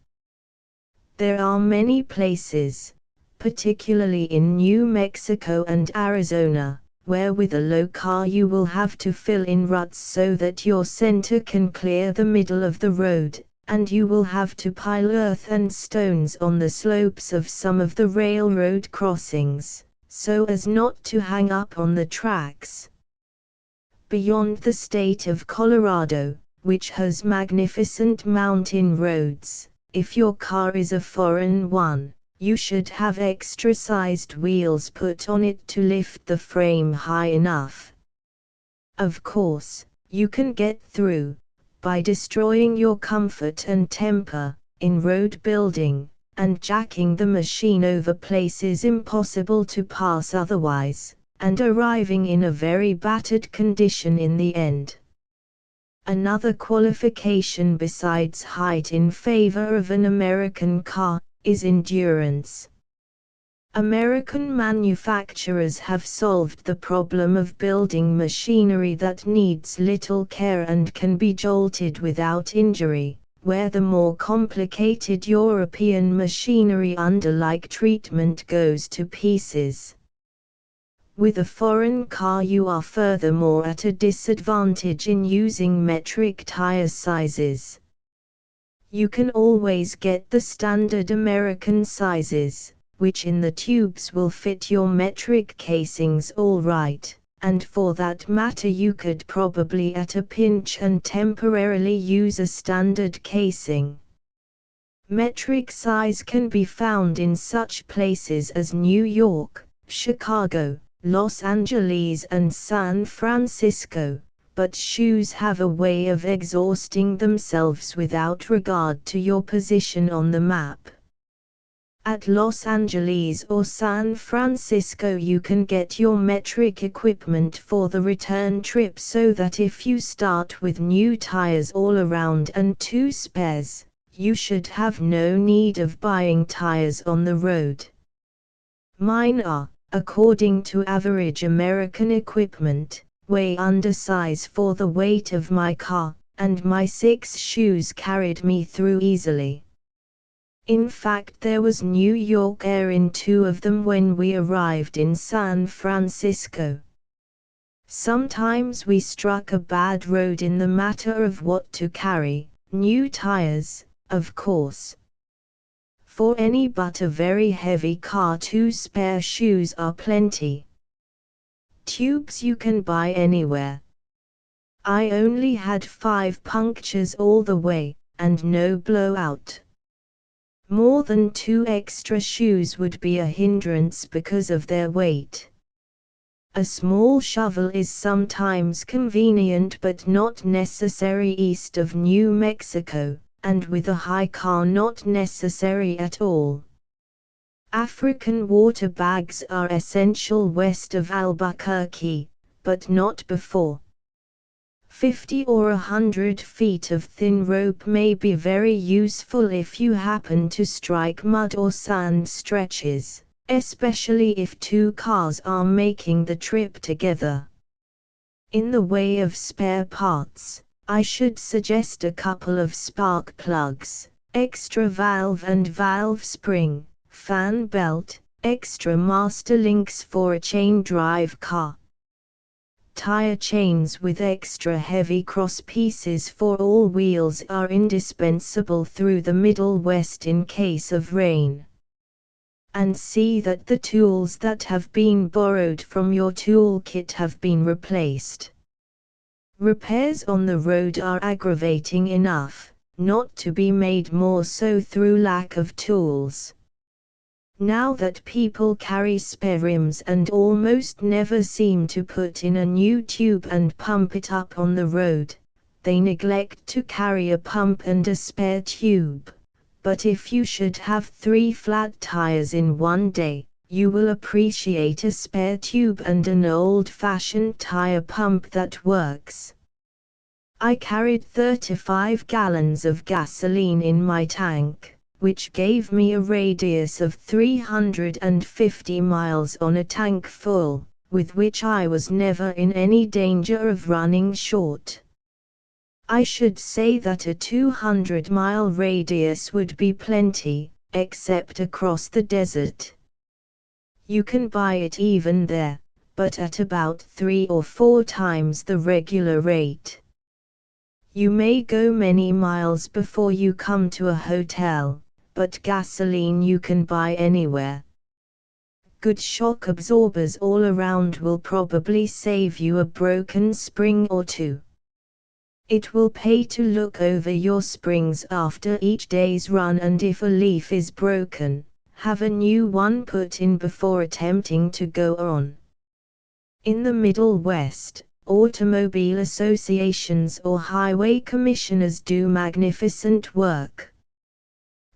There are many places, particularly in New Mexico and Arizona, where with a low car you will have to fill in ruts so that your center can clear the middle of the road, and you will have to pile earth and stones on the slopes of some of the railroad crossings, so as not to hang up on the tracks. Beyond the state of Colorado, which has magnificent mountain roads, if your car is a foreign one, you should have extra-sized wheels put on it to lift the frame high enough. Of course, you can get through, by destroying your comfort and temper, in road building, and jacking the machine over places impossible to pass otherwise, and arriving in a very battered condition in the end. Another qualification besides height in favor of an American car, is endurance. American manufacturers have solved the problem of building machinery that needs little care and can be jolted without injury, where the more complicated European machinery under like treatment goes to pieces. With a foreign car you are furthermore at a disadvantage in using metric tire sizes. You can always get the standard American sizes, which in the tubes will fit your metric casings all right, and for that matter you could probably at a pinch and temporarily use a standard casing. Metric size can be found in such places as New York, Chicago, Los Angeles and San Francisco, but shoes have a way of exhausting themselves without regard to your position on the map. At Los Angeles or San Francisco you can get your metric equipment for the return trip so that if you start with new tires all around and 2 spares, you should have no need of buying tires on the road. Mine are, according to average American equipment, way undersize for the weight of my car, and my 6 shoes carried me through easily. In fact there was New York air in 2 of them when we arrived in San Francisco. Sometimes we struck a bad road in the matter of what to carry, new tires, of course. For any but a very heavy car 2 spare shoes are plenty. Tubes you can buy anywhere. I only had 5 punctures all the way, and no blowout. More than 2 extra shoes would be a hindrance because of their weight. A small shovel is sometimes convenient but not necessary east of New Mexico, and with a high car not necessary at all. African water bags are essential west of Albuquerque, but not before. 50 or 100 feet of thin rope may be very useful if you happen to strike mud or sand stretches, especially if 2 cars are making the trip together. In the way of spare parts, I should suggest a couple of spark plugs, extra valve and valve spring, fan belt, extra master links for a chain drive car. Tire chains with extra heavy cross pieces for all wheels are indispensable through the Middle West in case of rain. And see that the tools that have been borrowed from your toolkit have been replaced. Repairs on the road are aggravating enough, not to be made more so through lack of tools. Now that people carry spare rims and almost never seem to put in a new tube and pump it up on the road, they neglect to carry a pump and a spare tube. But if you should have 3 flat tires in one day, you will appreciate a spare tube and an old-fashioned tire pump that works. I carried 35 gallons of gasoline in my tank, which gave me a radius of 350 miles on a tank full, with which I was never in any danger of running short. I should say that a 200-mile radius would be plenty, except across the desert. You can buy it even there, but at about 3 or 4 times the regular rate. You may go many miles before you come to a hotel, but gasoline you can buy anywhere. Good shock absorbers all around will probably save you a broken spring or two. It will pay to look over your springs after each day's run, and if a leaf is broken, have a new one put in before attempting to go on. In the Middle West, automobile associations or highway commissioners do magnificent work.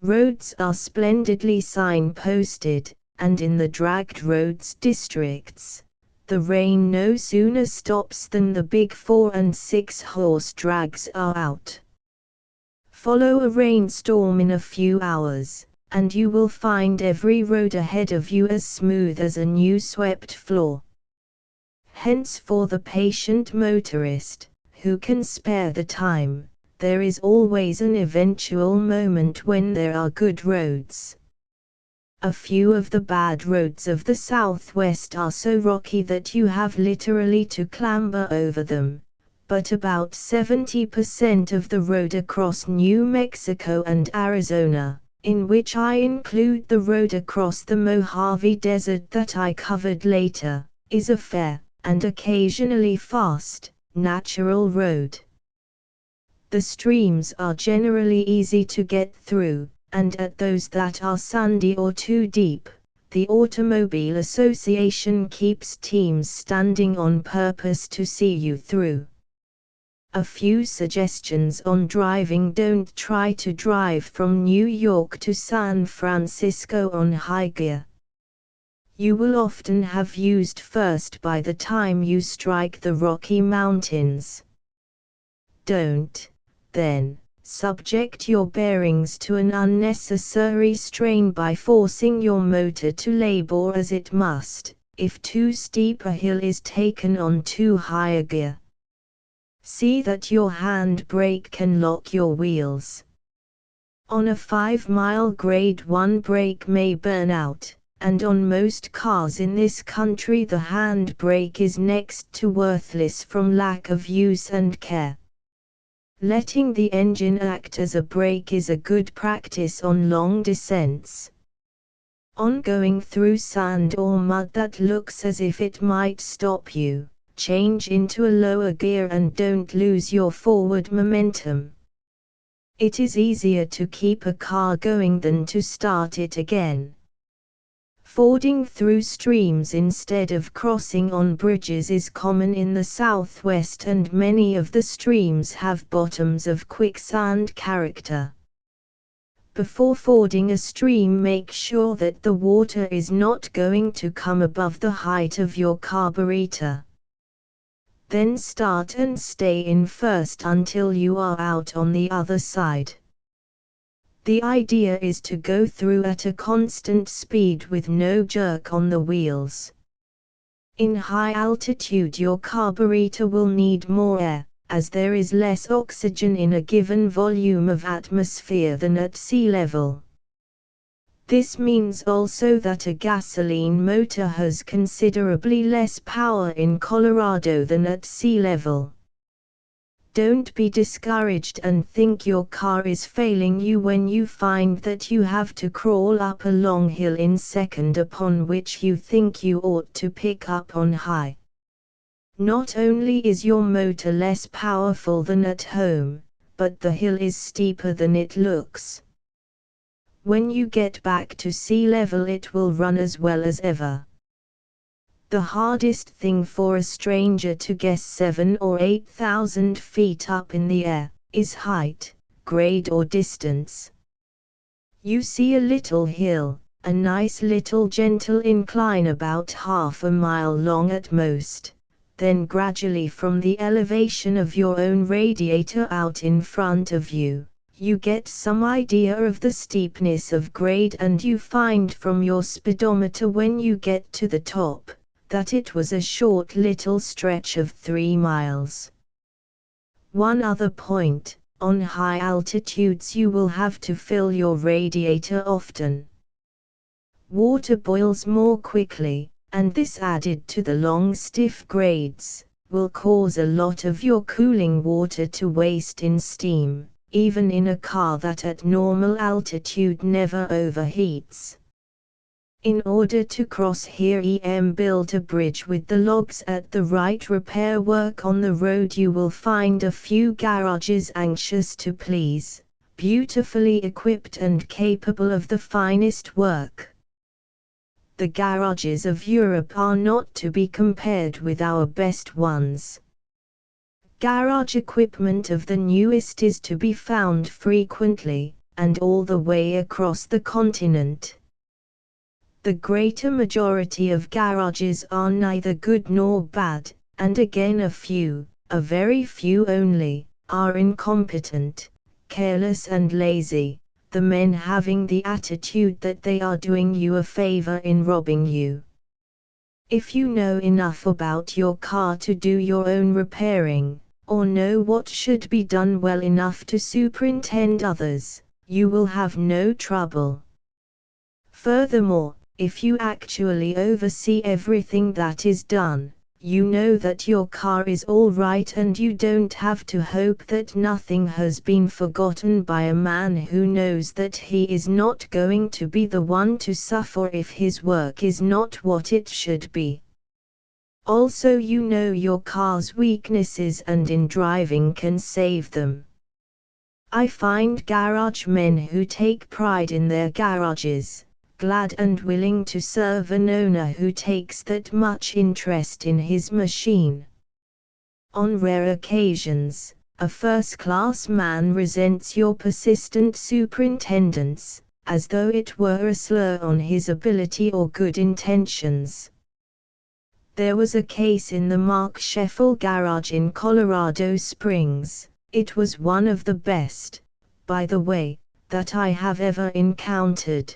Roads are splendidly sign-posted, and in the dragged roads districts, the rain no sooner stops than the big 4- and 6-horse drags are out. Follow a rainstorm in a few hours, and you will find every road ahead of you as smooth as a new swept floor. Hence for the patient motorist, who can spare the time, there is always an eventual moment when there are good roads. A few of the bad roads of the Southwest are so rocky that you have literally to clamber over them, but about 70% of the road across New Mexico and Arizona, in which I include the road across the Mojave Desert that I covered later, is a fair, and occasionally fast, natural road. The streams are generally easy to get through, and at those that are sandy or too deep, the Automobile Association keeps teams standing on purpose to see you through. A few suggestions on driving: don't try to drive from New York to San Francisco on high gear. You will often have used first by the time you strike the Rocky Mountains. Don't, then, subject your bearings to an unnecessary strain by forcing your motor to labor as it must, if too steep a hill is taken on too high a gear. See that your handbrake can lock your wheels. On a 5-mile grade 1 brake may burn out, and on most cars in this country the handbrake is next to worthless from lack of use and care. Letting the engine act as a brake is a good practice on long descents. On going through sand or mud that looks as if it might stop you, change into a lower gear and don't lose your forward momentum. It is easier to keep a car going than to start it again. Fording through streams instead of crossing on bridges is common in the Southwest, and many of the streams have bottoms of quicksand character. Before fording a stream, make sure that the water is not going to come above the height of your carburetor. Then start and stay in first until you are out on the other side. The idea is to go through at a constant speed with no jerk on the wheels. In high altitude your carburetor will need more air, as there is less oxygen in a given volume of atmosphere than at sea level. This means also that a gasoline motor has considerably less power in Colorado than at sea level. Don't be discouraged and think your car is failing you when you find that you have to crawl up a long hill in second upon which you think you ought to pick up on high. Not only is your motor less powerful than at home, but the hill is steeper than it looks. When you get back to sea level it will run as well as ever. The hardest thing for a stranger to guess 7,000 or 8,000 feet up in the air, is height, grade or distance. You see a little hill, a nice little gentle incline about half a mile long at most, then gradually from the elevation of your own radiator out in front of you, you get some idea of the steepness of grade and you find from your speedometer when you get to the top, that it was a short little stretch of 3 miles. One other point, on high altitudes you will have to fill your radiator often. Water boils more quickly, and this added to the long stiff grades, will cause a lot of your cooling water to waste in steam, even in a car that at normal altitude never overheats. In order to cross here built a bridge with the logs at the right repair work on the road. You will find a few garages anxious to please, beautifully equipped and capable of the finest work. The garages of Europe are not to be compared with our best ones. Garage equipment of the newest is to be found frequently, and all the way across the continent. The greater majority of garages are neither good nor bad, and again a very few only, are incompetent, careless and lazy, the men having the attitude that they are doing you a favor in robbing you. If you know enough about your car to do your own repairing, or know what should be done well enough to superintend others, you will have no trouble. Furthermore, if you actually oversee everything that is done, you know that your car is all right and you don't have to hope that nothing has been forgotten by a man who knows that he is not going to be the one to suffer if his work is not what it should be. Also, you know your car's weaknesses and in driving can save them. I find garage men who take pride in their garages, glad and willing to serve an owner who takes that much interest in his machine. On rare occasions, a first-class man resents your persistent superintendence, as though it were a slur on his ability or good intentions. There was a case in the Mark Scheffel garage in Colorado Springs. It was one of the best, by the way, that I have ever encountered.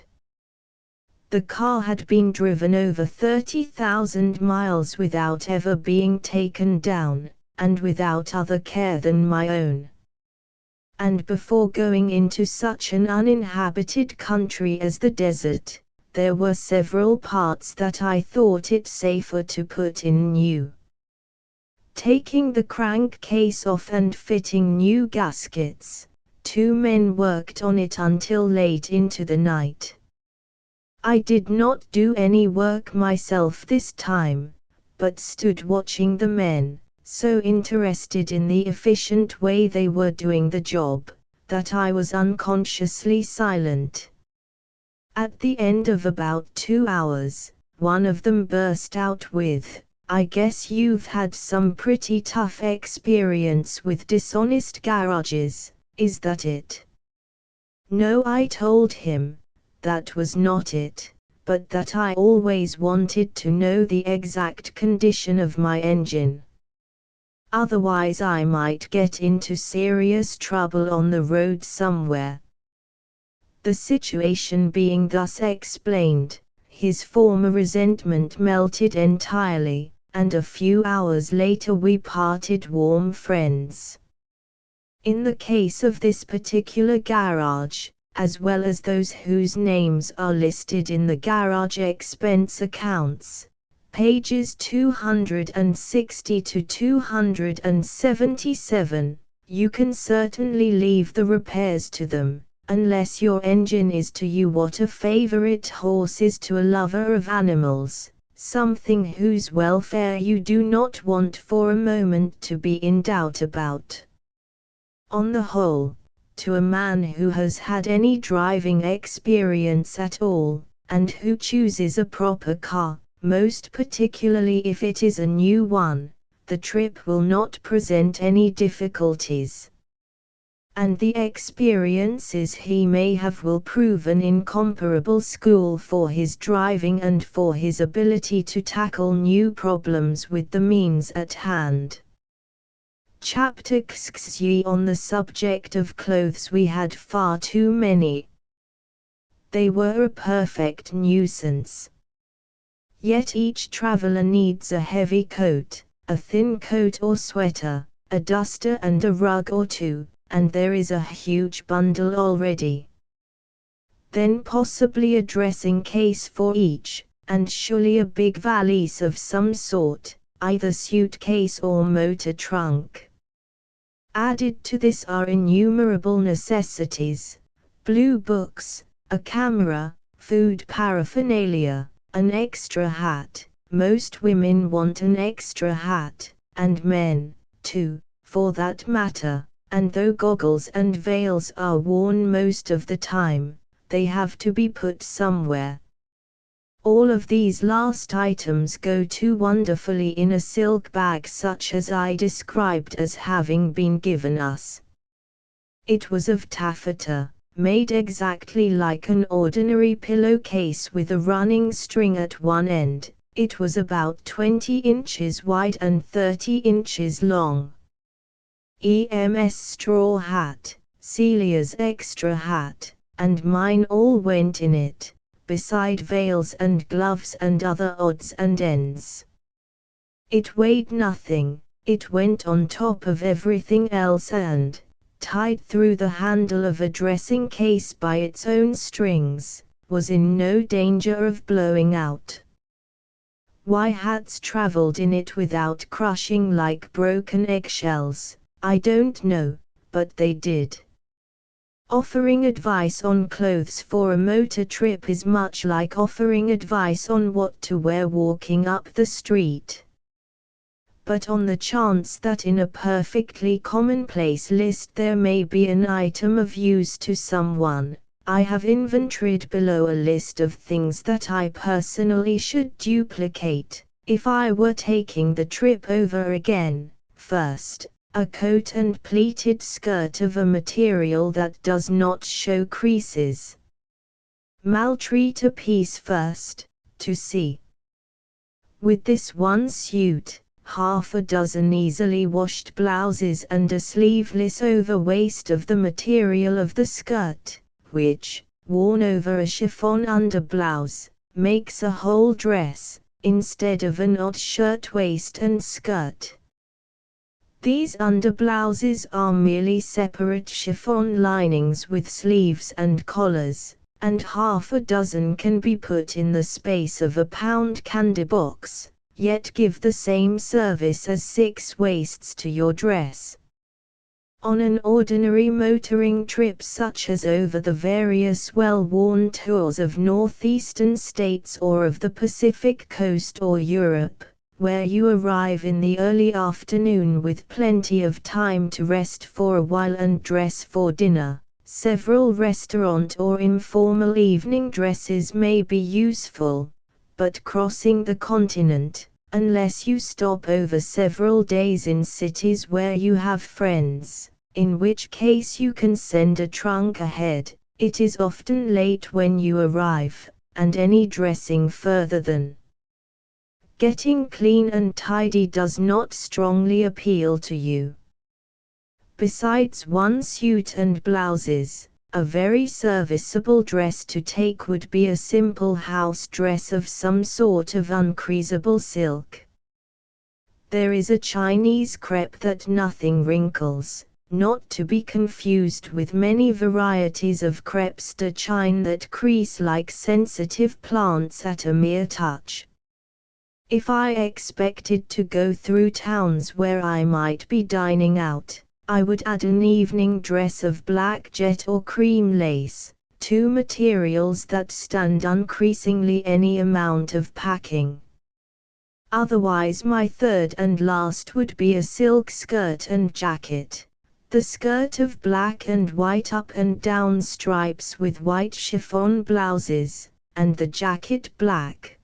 The car had been driven over 30,000 miles without ever being taken down, and without other care than my own. And before going into such an uninhabited country as the desert, there were several parts that I thought it safer to put in new. Taking the crankcase off and fitting new gaskets, 2 men worked on it until late into the night. I did not do any work myself this time, but stood watching the men, so interested in the efficient way they were doing the job, that I was unconsciously silent. At the end of about 2 hours, one of them burst out with, "I guess you've had some pretty tough experience with dishonest garages, is that it?" No, I told him, that was not it, but that I always wanted to know the exact condition of my engine. Otherwise I might get into serious trouble on the road somewhere. The situation being thus explained, his former resentment melted entirely, and a few hours later we parted warm friends. In the case of this particular garage, as well as those whose names are listed in the garage expense accounts, pages 260 to 277, you can certainly leave the repairs to them, unless your engine is to you what a favorite horse is to a lover of animals, something whose welfare you do not want for a moment to be in doubt about. On the whole, to a man who has had any driving experience at all, and who chooses a proper car, most particularly if it is a new one, the trip will not present any difficulties. And the experiences he may have will prove an incomparable school for his driving and for his ability to tackle new problems with the means at hand. Chapter XXI. On the subject of clothes we had far too many. They were a perfect nuisance. Yet each traveler needs a heavy coat, a thin coat or sweater, a duster and a rug or two, and there is a huge bundle already. Then possibly a dressing case for each, and surely a big valise of some sort, either suitcase or motor trunk. Added to this are innumerable necessities: blue books, a camera, food paraphernalia, an extra hat. Most women want an extra hat, and men, too, for that matter, and though goggles and veils are worn most of the time, they have to be put somewhere. All of these last items go too wonderfully in a silk bag such as I described as having been given us. It was of taffeta, made exactly like an ordinary pillowcase with a running string at one end. It was about 20 inches wide and 30 inches long. EM's straw hat, Celia's extra hat, and mine all went in it, beside veils and gloves and other odds and ends. It weighed nothing, it went on top of everything else and, tied through the handle of a dressing case by its own strings, was in no danger of blowing out. Why hats traveled in it without crushing like broken eggshells, I don't know, but they did. Offering advice on clothes for a motor trip is much like offering advice on what to wear walking up the street. But on the chance that in a perfectly commonplace list there may be an item of use to someone, I have inventoried below a list of things that I personally should duplicate, if I were taking the trip over again. First, a coat and pleated skirt of a material that does not show creases. Maltreat a piece first, to see. With this one suit, half a dozen easily washed blouses and a sleeveless overwaist of the material of the skirt, which, worn over a chiffon underblouse, makes a whole dress, instead of an odd shirtwaist and skirt. These underblouses are merely separate chiffon linings with sleeves and collars, and half a dozen can be put in the space of a pound candy box, yet give the same service as 6 waists to your dress. On an ordinary motoring trip such as over the various well-worn tours of northeastern states or of the Pacific coast or Europe, where you arrive in the early afternoon with plenty of time to rest for a while and dress for dinner, several restaurant or informal evening dresses may be useful, but crossing the continent, unless you stop over several days in cities where you have friends, in which case you can send a trunk ahead, it is often late when you arrive, and any dressing further than getting clean and tidy does not strongly appeal to you. Besides one suit and blouses, a very serviceable dress to take would be a simple house dress of some sort of uncreasable silk. There is a Chinese crepe that nothing wrinkles, not to be confused with many varieties of crepes de Chine that crease like sensitive plants at a mere touch. If I expected to go through towns where I might be dining out, I would add an evening dress of black jet or cream lace, two materials that stand uncreasingly any amount of packing. Otherwise my third and last would be a silk skirt and jacket, the skirt of black and white up and down stripes with white chiffon blouses, and the jacket black.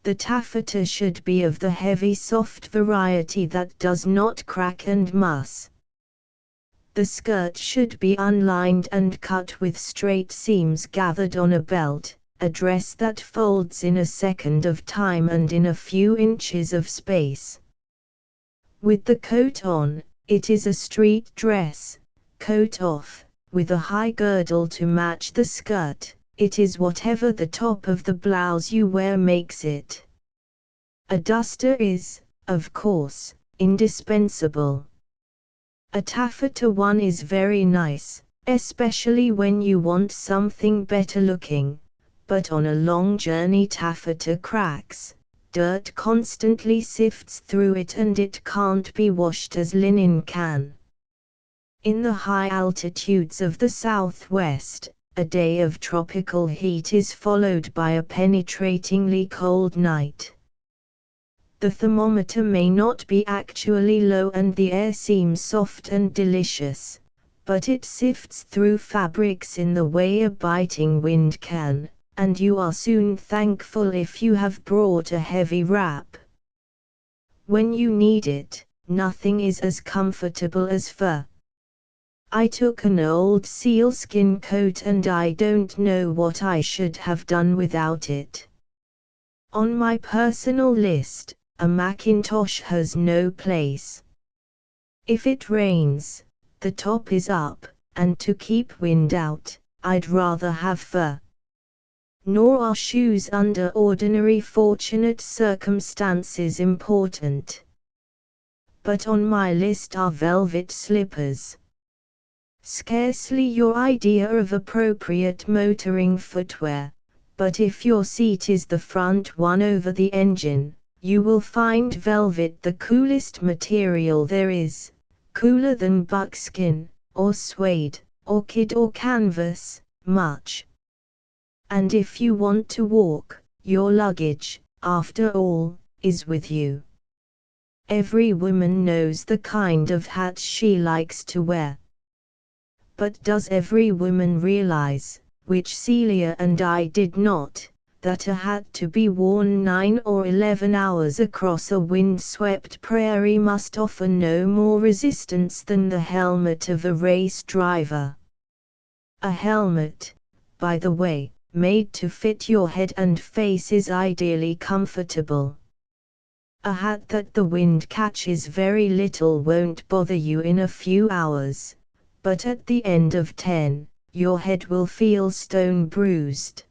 The taffeta should be of the heavy soft variety that does not crack and muss. The skirt should be unlined and cut with straight seams gathered on a belt, a dress that folds in a second of time and in a few inches of space. With the coat on, it is a street dress; coat off, with a high girdle to match the skirt, it is whatever the top of the blouse you wear makes it. A duster is, of course, indispensable. A taffeta one is very nice, especially when you want something better looking, but on a long journey taffeta cracks, dirt constantly sifts through it and it can't be washed as linen can. In the high altitudes of the southwest, a day of tropical heat is followed by a penetratingly cold night. The thermometer may not be actually low and the air seems soft and delicious, but it sifts through fabrics in the way a biting wind can, and you are soon thankful if you have brought a heavy wrap. When you need it, nothing is as comfortable as fur. I took an old sealskin coat and I don't know what I should have done without it. On my personal list, a Macintosh has no place. If it rains, the top is up, and to keep wind out, I'd rather have fur. Nor are shoes under ordinary fortunate circumstances important. But on my list are velvet slippers. Scarcely your idea of appropriate motoring footwear, but if your seat is the front one over the engine, you will find velvet the coolest material there is, cooler than buckskin, or suede, or kid or canvas, much. And if you want to walk, your luggage, after all, is with you. Every woman knows the kind of hat she likes to wear. But does every woman realize, which Celia and I did not, that a hat to be worn 9 or 11 hours across a wind-swept prairie must offer no more resistance than the helmet of a race driver? A helmet, by the way, made to fit your head and face is ideally comfortable. A hat that the wind catches very little won't bother you in a few hours, but at the end of 10, your head will feel stone bruised.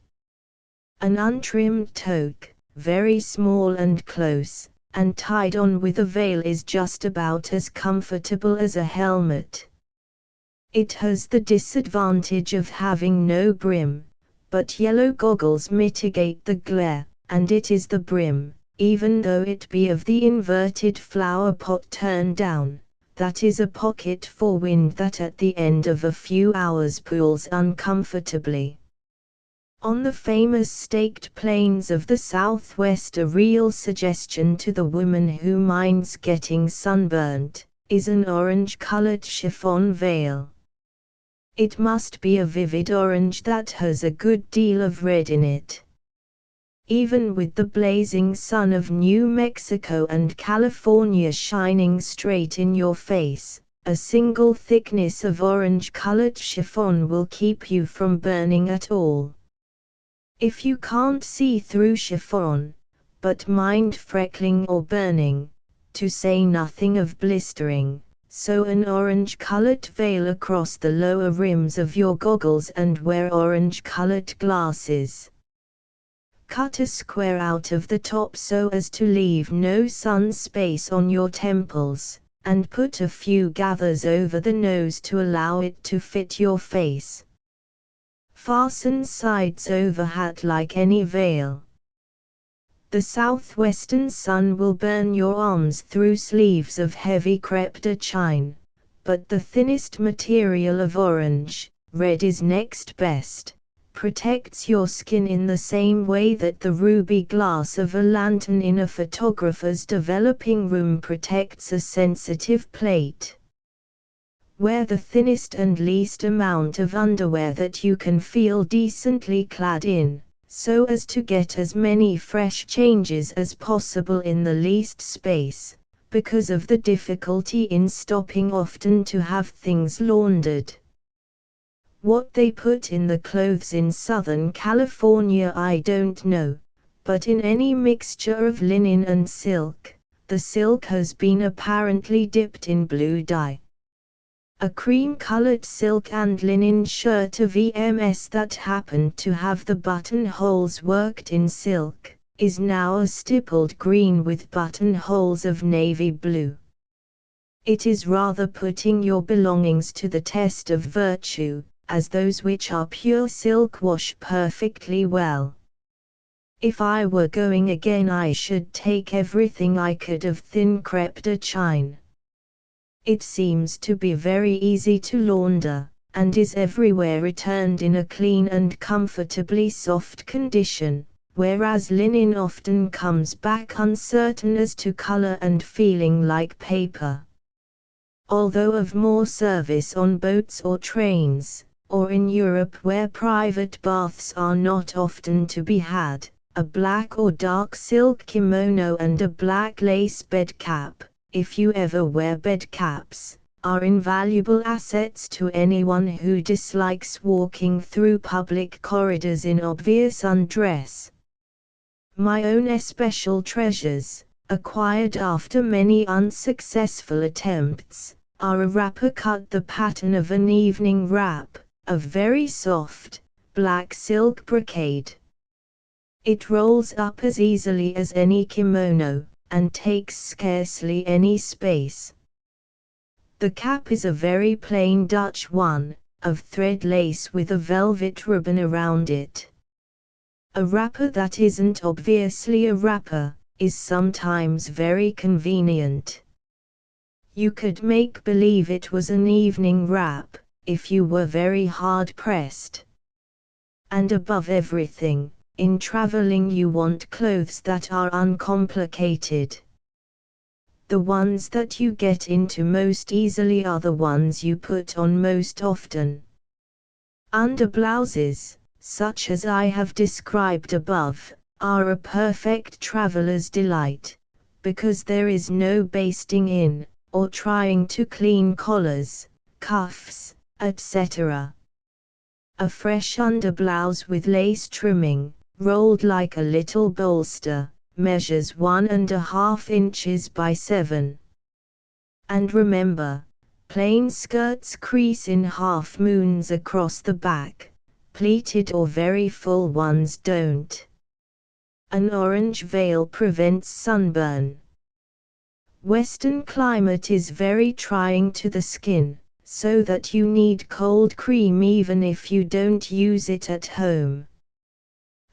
An untrimmed toque, very small and close, and tied on with a veil is just about as comfortable as a helmet. It has the disadvantage of having no brim, but yellow goggles mitigate the glare, and it is the brim, even though it be of the inverted flower pot turned down, that is a pocket for wind that at the end of a few hours pulls uncomfortably. On the famous staked plains of the Southwest, a real suggestion to the woman who minds getting sunburnt is an orange-colored chiffon veil. It must be a vivid orange that has a good deal of red in it. Even with the blazing sun of New Mexico and California shining straight in your face, a single thickness of orange-colored chiffon will keep you from burning at all. If you can't see through chiffon, but mind freckling or burning, to say nothing of blistering, sew an orange-colored veil across the lower rims of your goggles and wear orange-colored glasses. Cut a square out of the top so as to leave no sun space on your temples, and put a few gathers over the nose to allow it to fit your face. Fasten sides over hat like any veil. The southwestern sun will burn your arms through sleeves of heavy crepe de chine, but the thinnest material of orange, red is next best, protects your skin in the same way that the ruby glass of a lantern in a photographer's developing room protects a sensitive plate. Wear the thinnest and least amount of underwear that you can feel decently clad in, so as to get as many fresh changes as possible in the least space, because of the difficulty in stopping often to have things laundered. What they put in the clothes in Southern California I don't know, but in any mixture of linen and silk, the silk has been apparently dipped in blue dye. A cream-colored silk and linen shirt of EMS that happened to have the buttonholes worked in silk, is now a stippled green with buttonholes of navy blue. It is rather putting your belongings to the test of virtue, as those which are pure silk wash perfectly well. If I were going again I should take everything I could of thin crepe de chine. It seems to be very easy to launder, and is everywhere returned in a clean and comfortably soft condition, whereas linen often comes back uncertain as to color and feeling like paper. Although of more service on boats or trains, or in Europe where private baths are not often to be had, a black or dark silk kimono and a black lace bed cap, if you ever wear bed caps, are invaluable assets to anyone who dislikes walking through public corridors in obvious undress. My own especial treasures, acquired after many unsuccessful attempts, are a wrapper cut the pattern of an evening wrap, of very soft, black silk brocade. It rolls up as easily as any kimono, and takes scarcely any space. The cap is a very plain Dutch one, of thread lace with a velvet ribbon around it. A wrapper that isn't obviously a wrapper, is sometimes very convenient. You could make believe it was an evening wrap, if you were very hard pressed. And above everything, in traveling you want clothes that are uncomplicated. The ones that you get into most easily are the ones you put on most often. Underblouses, such as I have described above, are a perfect traveler's delight, because there is no basting in, or trying to clean collars, cuffs, etc. A fresh underblouse with lace trimming, rolled like a little bolster, measures 1.5 inches by 7. And remember, plain skirts crease in half moons across the back, pleated or very full ones don't. An orange veil prevents sunburn. Western climate is very trying to the skin, so that you need cold cream even if you don't use it at home.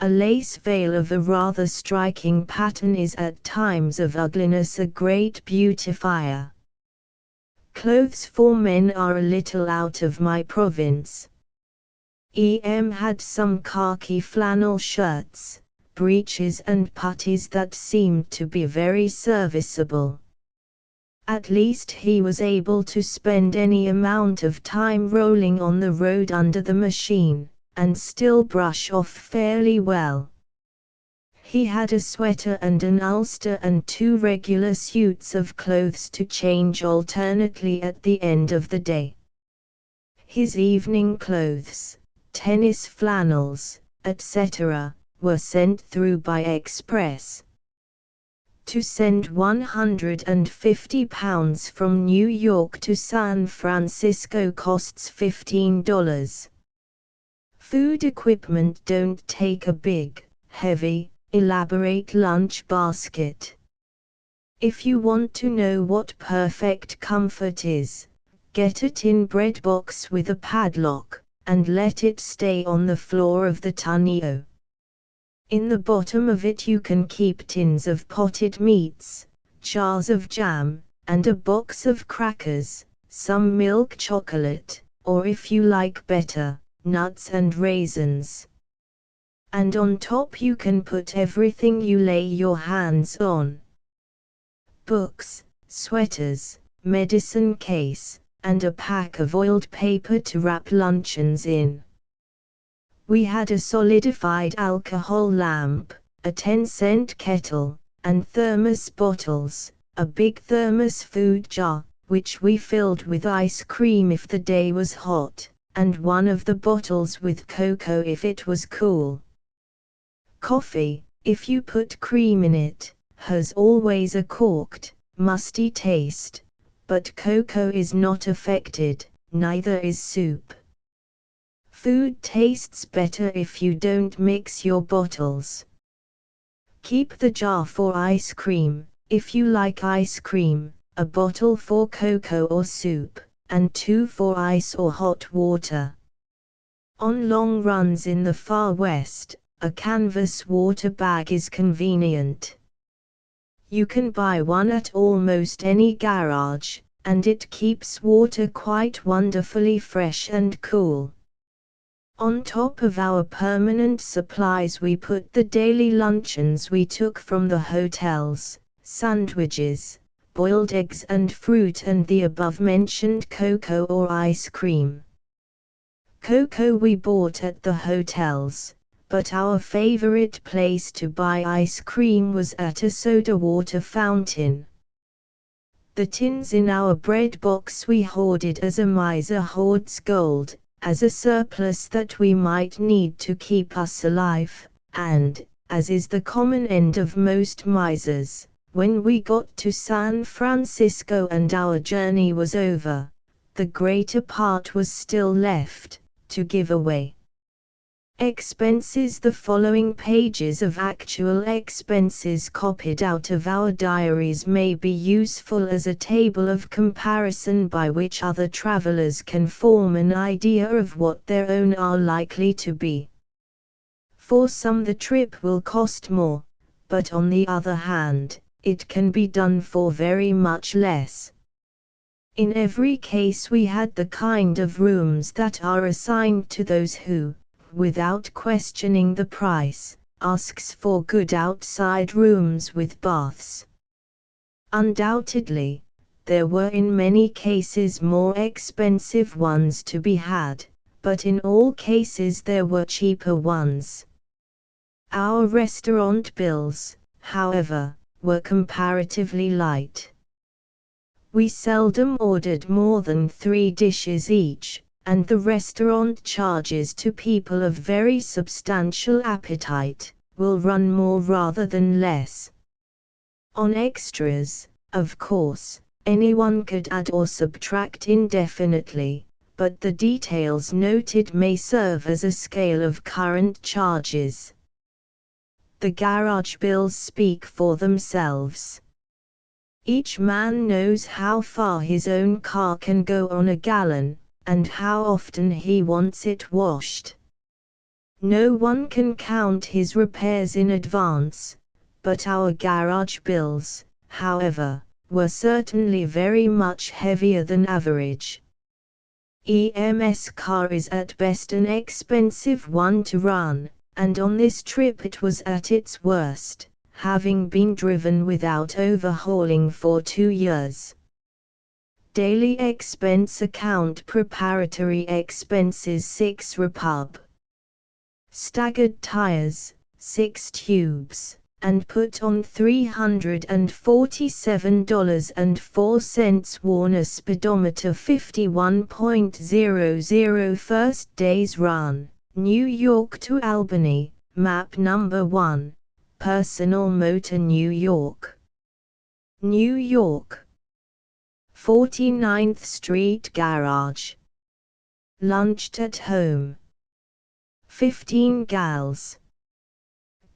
A lace veil of a rather striking pattern is at times of ugliness a great beautifier. Clothes for men are a little out of my province. Had some khaki flannel shirts, breeches and puttees that seemed to be very serviceable. At least he was able to spend any amount of time rolling on the road under the machine, and still brush off fairly well. He had a sweater and an ulster and 2 regular suits of clothes to change alternately at the end of the day. His evening clothes, tennis flannels, etc., were sent through by express. To send £150 from New York to San Francisco costs $15. Food equipment don't take a big, heavy, elaborate lunch basket. If you want to know what perfect comfort is, get a tin bread box with a padlock, and let it stay on the floor of the tonneau. In the bottom of it you can keep tins of potted meats, jars of jam, and a box of crackers, some milk chocolate, or if you like better, nuts and raisins. And on top you can put everything you lay your hands on. Books, sweaters, medicine case, and a pack of oiled paper to wrap luncheons in. We had a solidified alcohol lamp, a 10-cent kettle, and thermos bottles, a big thermos food jar, which we filled with ice cream if the day was hot, and one of the bottles with cocoa if it was cool. Coffee, if you put cream in it, has always a corked, musty taste, but cocoa is not affected, neither is soup. Food tastes better if you don't mix your bottles. Keep the jar for ice cream, if you like ice cream, a bottle for cocoa or soup, and 2 for ice or hot water. On long runs in the far west, a canvas water bag is convenient. You can buy one at almost any garage, and it keeps water quite wonderfully fresh and cool. On top of our permanent supplies we put the daily luncheons we took from the hotels, sandwiches, boiled eggs and fruit and the above-mentioned cocoa or ice cream. Cocoa we bought at the hotels, but our favorite place to buy ice cream was at a soda water fountain. The tins in our bread box we hoarded as a miser hoards gold, as a surplus that we might need to keep us alive, and, as is the common end of most misers, when we got to San Francisco and our journey was over, the greater part was still left, to give away. Expenses. The following pages of actual expenses copied out of our diaries may be useful as a table of comparison by which other travelers can form an idea of what their own are likely to be. For some the trip will cost more, but on the other hand, it can be done for very much less. In every case we had the kind of rooms that are assigned to those who, without questioning the price, asks for good outside rooms with baths. Undoubtedly, there were in many cases more expensive ones to be had, but in all cases there were cheaper ones. Our restaurant bills, however, were comparatively light. We seldom ordered more than 3 dishes each, and the restaurant charges to people of very substantial appetite will run more rather than less. On extras, of course, anyone could add or subtract indefinitely, but the details noted may serve as a scale of current charges. The garage bills speak for themselves. Each man knows how far his own car can go on a gallon, and how often he wants it washed. No one can count his repairs in advance, but our garage bills, however, were certainly very much heavier than average. EMS car is at best an expensive one to run, and on this trip it was at its worst, having been driven without overhauling for 2 years. Daily expense account. Preparatory expenses 6 repub. Staggered tires, 6 tubes, and put on $347.04. Warner speedometer 51.00. First day's run, New York to Albany, map number 1, personal motor New York. New York. 49th Street Garage. Lunched at home. 15 gals.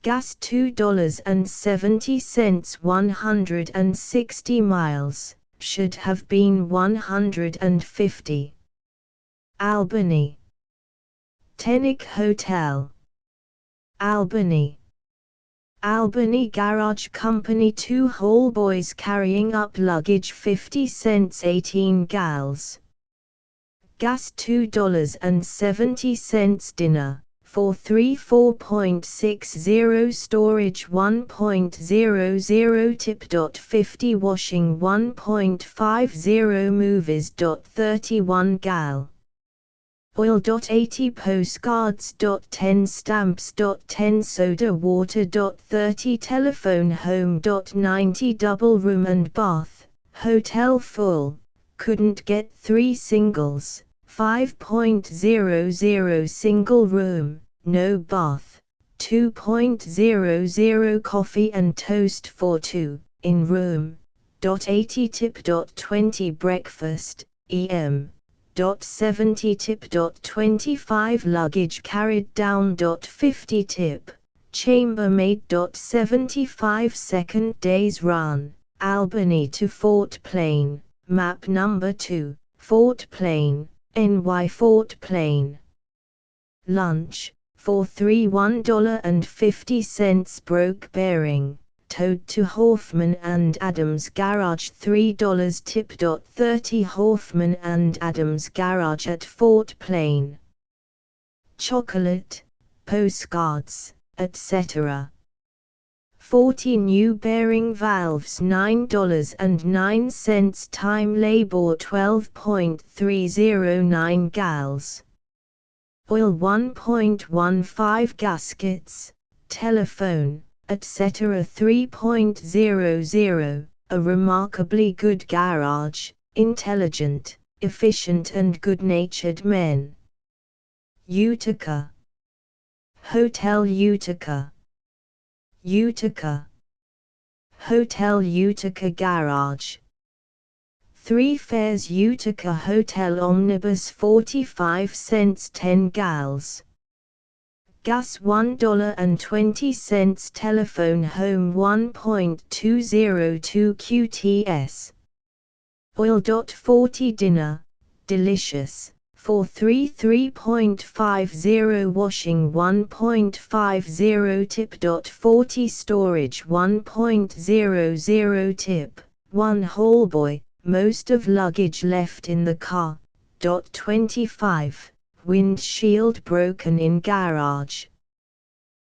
Gas $2.70 160 miles, should have been 150. Albany. Tennick Hotel. Albany. Albany Garage Company 2 whole boys carrying up luggage 50 cents 18 gals. Gas $2.70 dinner, for 4.60 storage 1.00 tip. 50 washing 1.50 movies. 31 gal. Oil. 80 postcards. 10 stamps. 10 soda water. 30 telephone home. 90 double room and bath, hotel full, couldn't get 3 singles, 5.00 single room, no bath, 2.00 coffee and toast for 2, in room. 80 tip. 20 breakfast, em. 70 tip. 25 luggage carried down. 50 tip, chambermaid. 75 second day's run, Albany to Fort Plain, map number 2, Fort Plain, NY Fort Plain. Lunch, for $1.50 broke bearing, towed to Hoffman and Adams Garage $3 tip. 30 Hoffman and Adams Garage at Fort Plain. Chocolate, postcards, etc. 40 new bearing valves $9.09 time labor 12.309 gals. Oil 1.15 gaskets, telephone, etc. 3.00, a remarkably good garage, intelligent, efficient and good-natured men. Utica. Hotel Utica. Utica. Hotel Utica Garage. 3 fares Utica Hotel Omnibus 45 cents 10 gals. Gas $1.20 telephone home 1.202 QTS. Oil. 40 dinner, delicious, for 3.50 washing 1.50 tip. 40 storage 1.00 tip, 1 whole boy, most of luggage left in the car. 25 windshield broken in garage.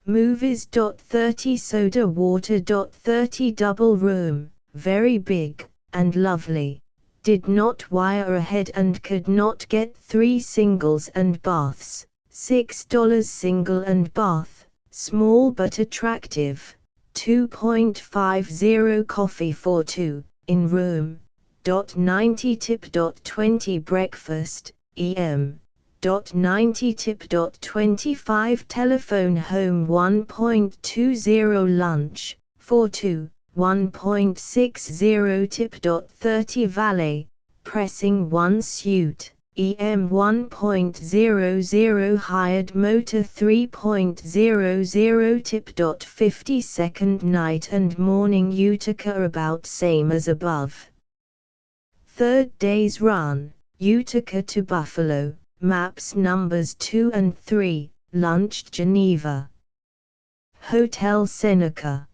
Movies. 30 soda water. 30 double room, very big and lovely. Did not wire ahead and could not get 3 singles and baths, $6 single and bath, small but attractive, 2.50 coffee for 2, in room. 90 tip. 20 breakfast, em. 90 tip. 25 telephone home 1.20 lunch, for 2, 1.60 tip. 30 valet, pressing 1 suit, em. 1.00 hired motor 3.00 tip. 50 second night and morning Utica about same as above. 3rd day's run, Utica to Buffalo, maps numbers 2 and 3, lunch Geneva. Hotel Seneca.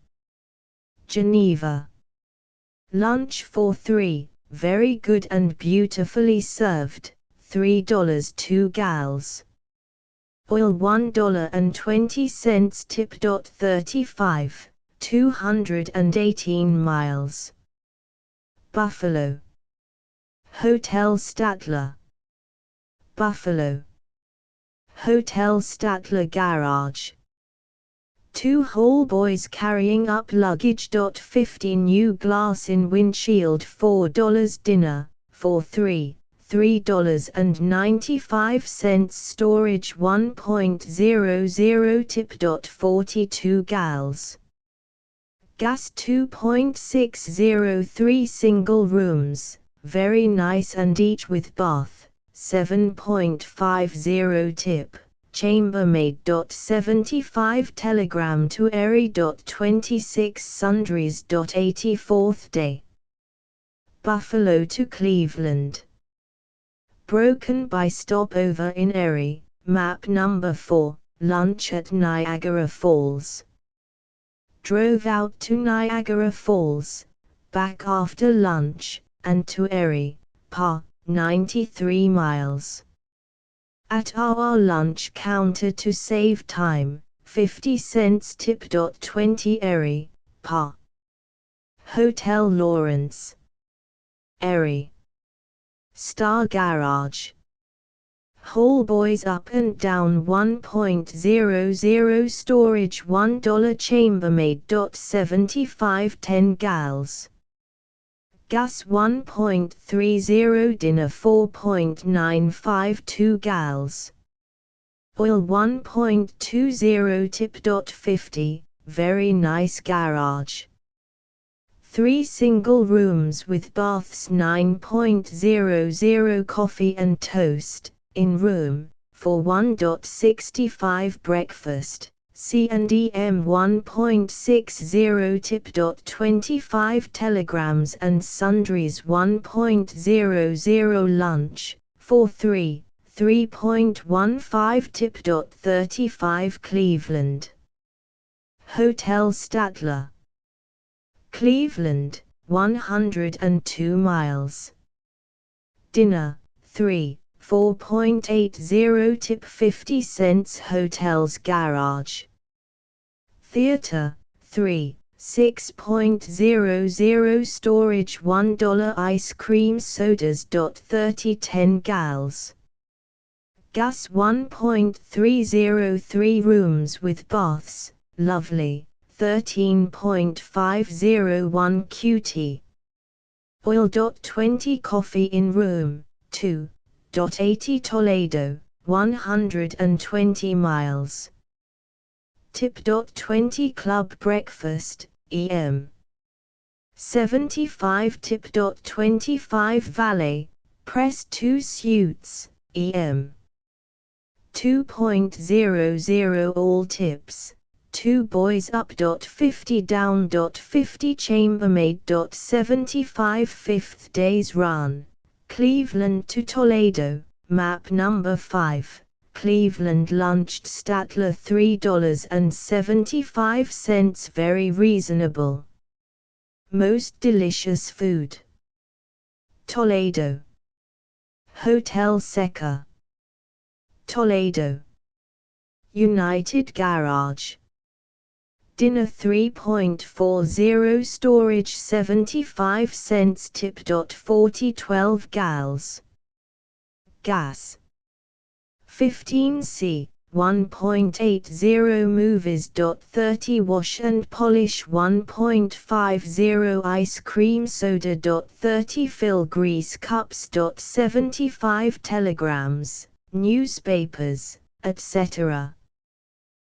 Geneva. Lunch for 3, very good and beautifully served, $3 2 gals. Oil $1.20 tip. 35, 218 miles. Buffalo. Hotel Statler. Buffalo. Hotel Statler Garage. 2 whole boys carrying up luggage. 50 new glass in windshield $4 dinner, for 3, $3.95 storage 1.00 tip. 42 gals. Gas 2.603 single rooms, very nice and each with bath, 7.50 tip, chambermaid.75 telegram to Erie.26 sundries.84th day. Buffalo to Cleveland. Broken by stopover in Erie, map number 4, lunch at Niagara Falls. Drove out to Niagara Falls, back after lunch, and to Erie, pa, 93 miles. At our lunch counter to save time, 50 cents tip. 20 Erie, pa. Hotel Lawrence. Erie. Star Garage. Whole boys up and down 1.00 storage $1 chambermaid. 75 10 gals. Gas 1.30 dinner 4.952 gals. Oil 1.20 tip. 50, very nice garage. 3 single rooms with baths 9.00 coffee and toast, in room, for $1.65 breakfast. C&EM 1.60 tip. 25 telegrams and sundries 1.00 lunch, for 3.15 tip. 35 Cleveland. Hotel Statler. Cleveland, 102 miles. Dinner, 4.80 tip. 50 cents Hotels Garage. Theater, 6.00 storage $1 ice cream sodas. 30 10 gals. Gas 1.303 rooms with baths, lovely, 13.501 QT. Oil. 20 coffee in room, 2.80 Toledo, 120 miles. Tip. 20 club breakfast, EM. 75 tip. 25 valet, press 2 suits, EM. 2.00 all tips. 2 boys up. 50 down. 50 chambermaid. 75 5th day's run. Cleveland to Toledo, map number 5. Cleveland lunched Statler $3.75, very reasonable. Most delicious food. Toledo. Hotel Seca. Toledo. United Garage. Dinner 3.40 storage 75 cents tip. 40 12 gals. Gas. 15 C, 1.80 movies. 30 wash and polish 1.50 ice cream soda. 30 fill grease cups. 75 telegrams, newspapers, etc.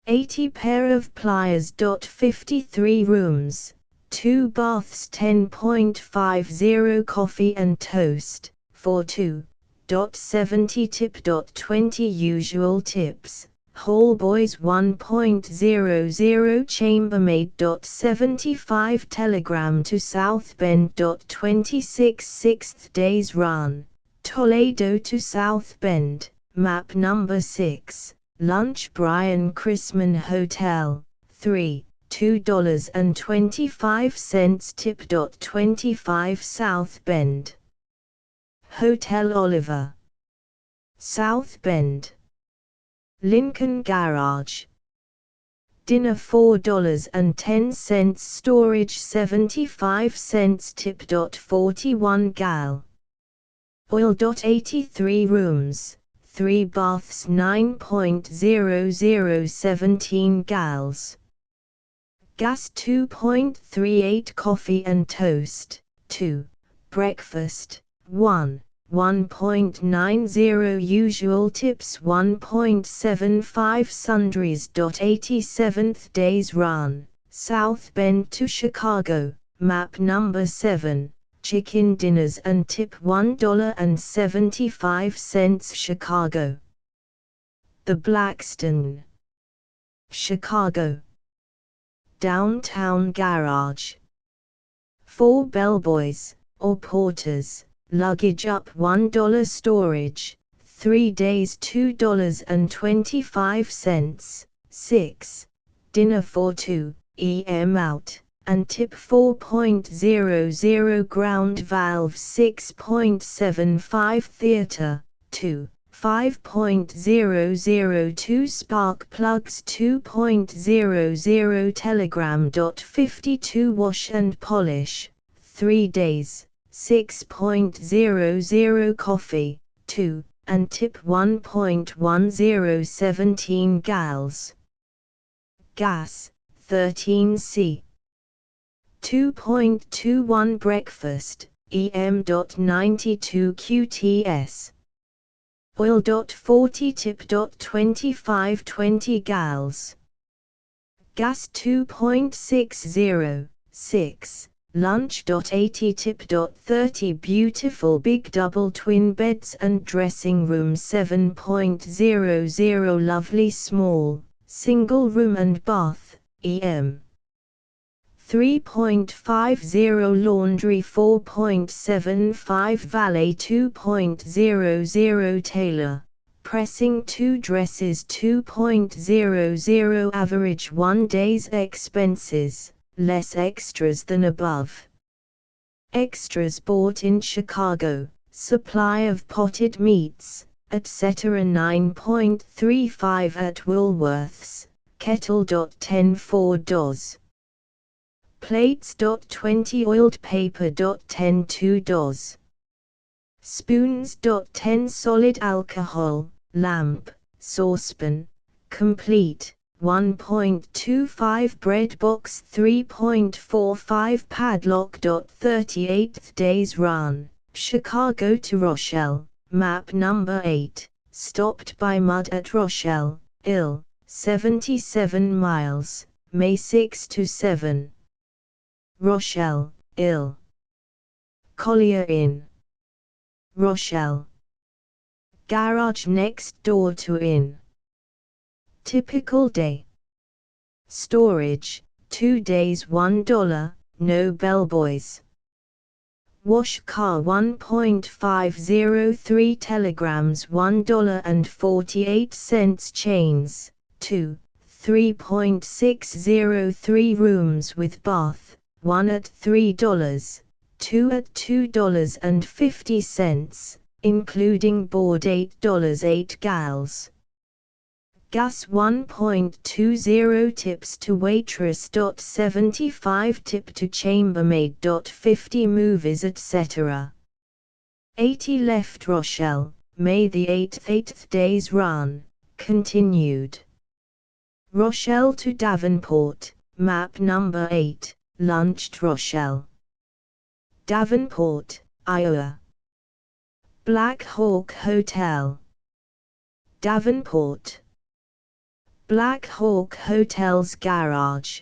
80 pair of pliers. 53 rooms, 2 baths 10.50 coffee and toast, for 2.70 tip. 20 usual tips, whole boys 1.00 chambermaid. 75 telegram to South Bend. 26 6th day's run, Toledo to South Bend, map number 6. Lunch Brian Chrisman Hotel, $2.25 tip. 25 South Bend. Hotel Oliver. South Bend. Lincoln Garage. Dinner $4.10 storage 75 cents tip. 41 gal. Oil. 83 rooms, 3 baths 9.00 17 gals. Gas 2.38 coffee and toast, 2. Breakfast, 1. 1.90 usual tips 1.75 sundries. 87th day's run, South Bend to Chicago, map number 7. Chicken dinners and tip $1.75 Chicago. The Blackstone, Chicago. Downtown garage. 4 bellboys, or porters, luggage up $1 storage, 3 days $2.25, 6, dinner for 2 em out, and tip 4.00 ground valve 6.75 theater, 2. 5.002 spark plugs 2.00 telegram.52 wash and polish, 3 days, 6.00 coffee, 2, and tip 1.10 17 gals. Gas, 13C. 2.21 breakfast, em.92 QTS. Oil. 40 tip. 25 20 gals. Gas 2.60, 6. Lunch. 80 tip. 30 beautiful big double twin beds and dressing room 7.00 lovely small, single room and bath, em. 3.50 laundry 4.75 valet 2.00 tailor, pressing 2 dresses 2.00 average 1 day's expenses, less extras than above. Extras bought in Chicago, supply of potted meats, etc. 9.35 at Woolworths, kettle. 10 $4. Plates. 20 oiled paper. 10 $2. Spoons. 10 solid alcohol, lamp, saucepan, complete, 1.25 bread box 3.45 padlock. 38th day's run, Chicago to Rochelle, map number 8, stopped by mud at Rochelle, Ill, 77 miles, May 6 to 7. Rochelle, Ill. Collier Inn. Rochelle. Garage next door to inn. Typical day. Storage, 2 days $1, no bellboys. Wash car 1.503 telegrams $1.48 chains, 2, 3.603 rooms with bath, 1 at $3, 2 at $2.50, including board $8 8 gals. Gas 1.20 tips to waitress. 75 tip to chambermaid. 50 movies etc. 80 left Rochelle, May the 8th 8th day's run, continued. Rochelle to Davenport, map number 8, lunched Rochelle. Davenport, Iowa. Black Hawk Hotel. Davenport. Black Hawk Hotel's garage.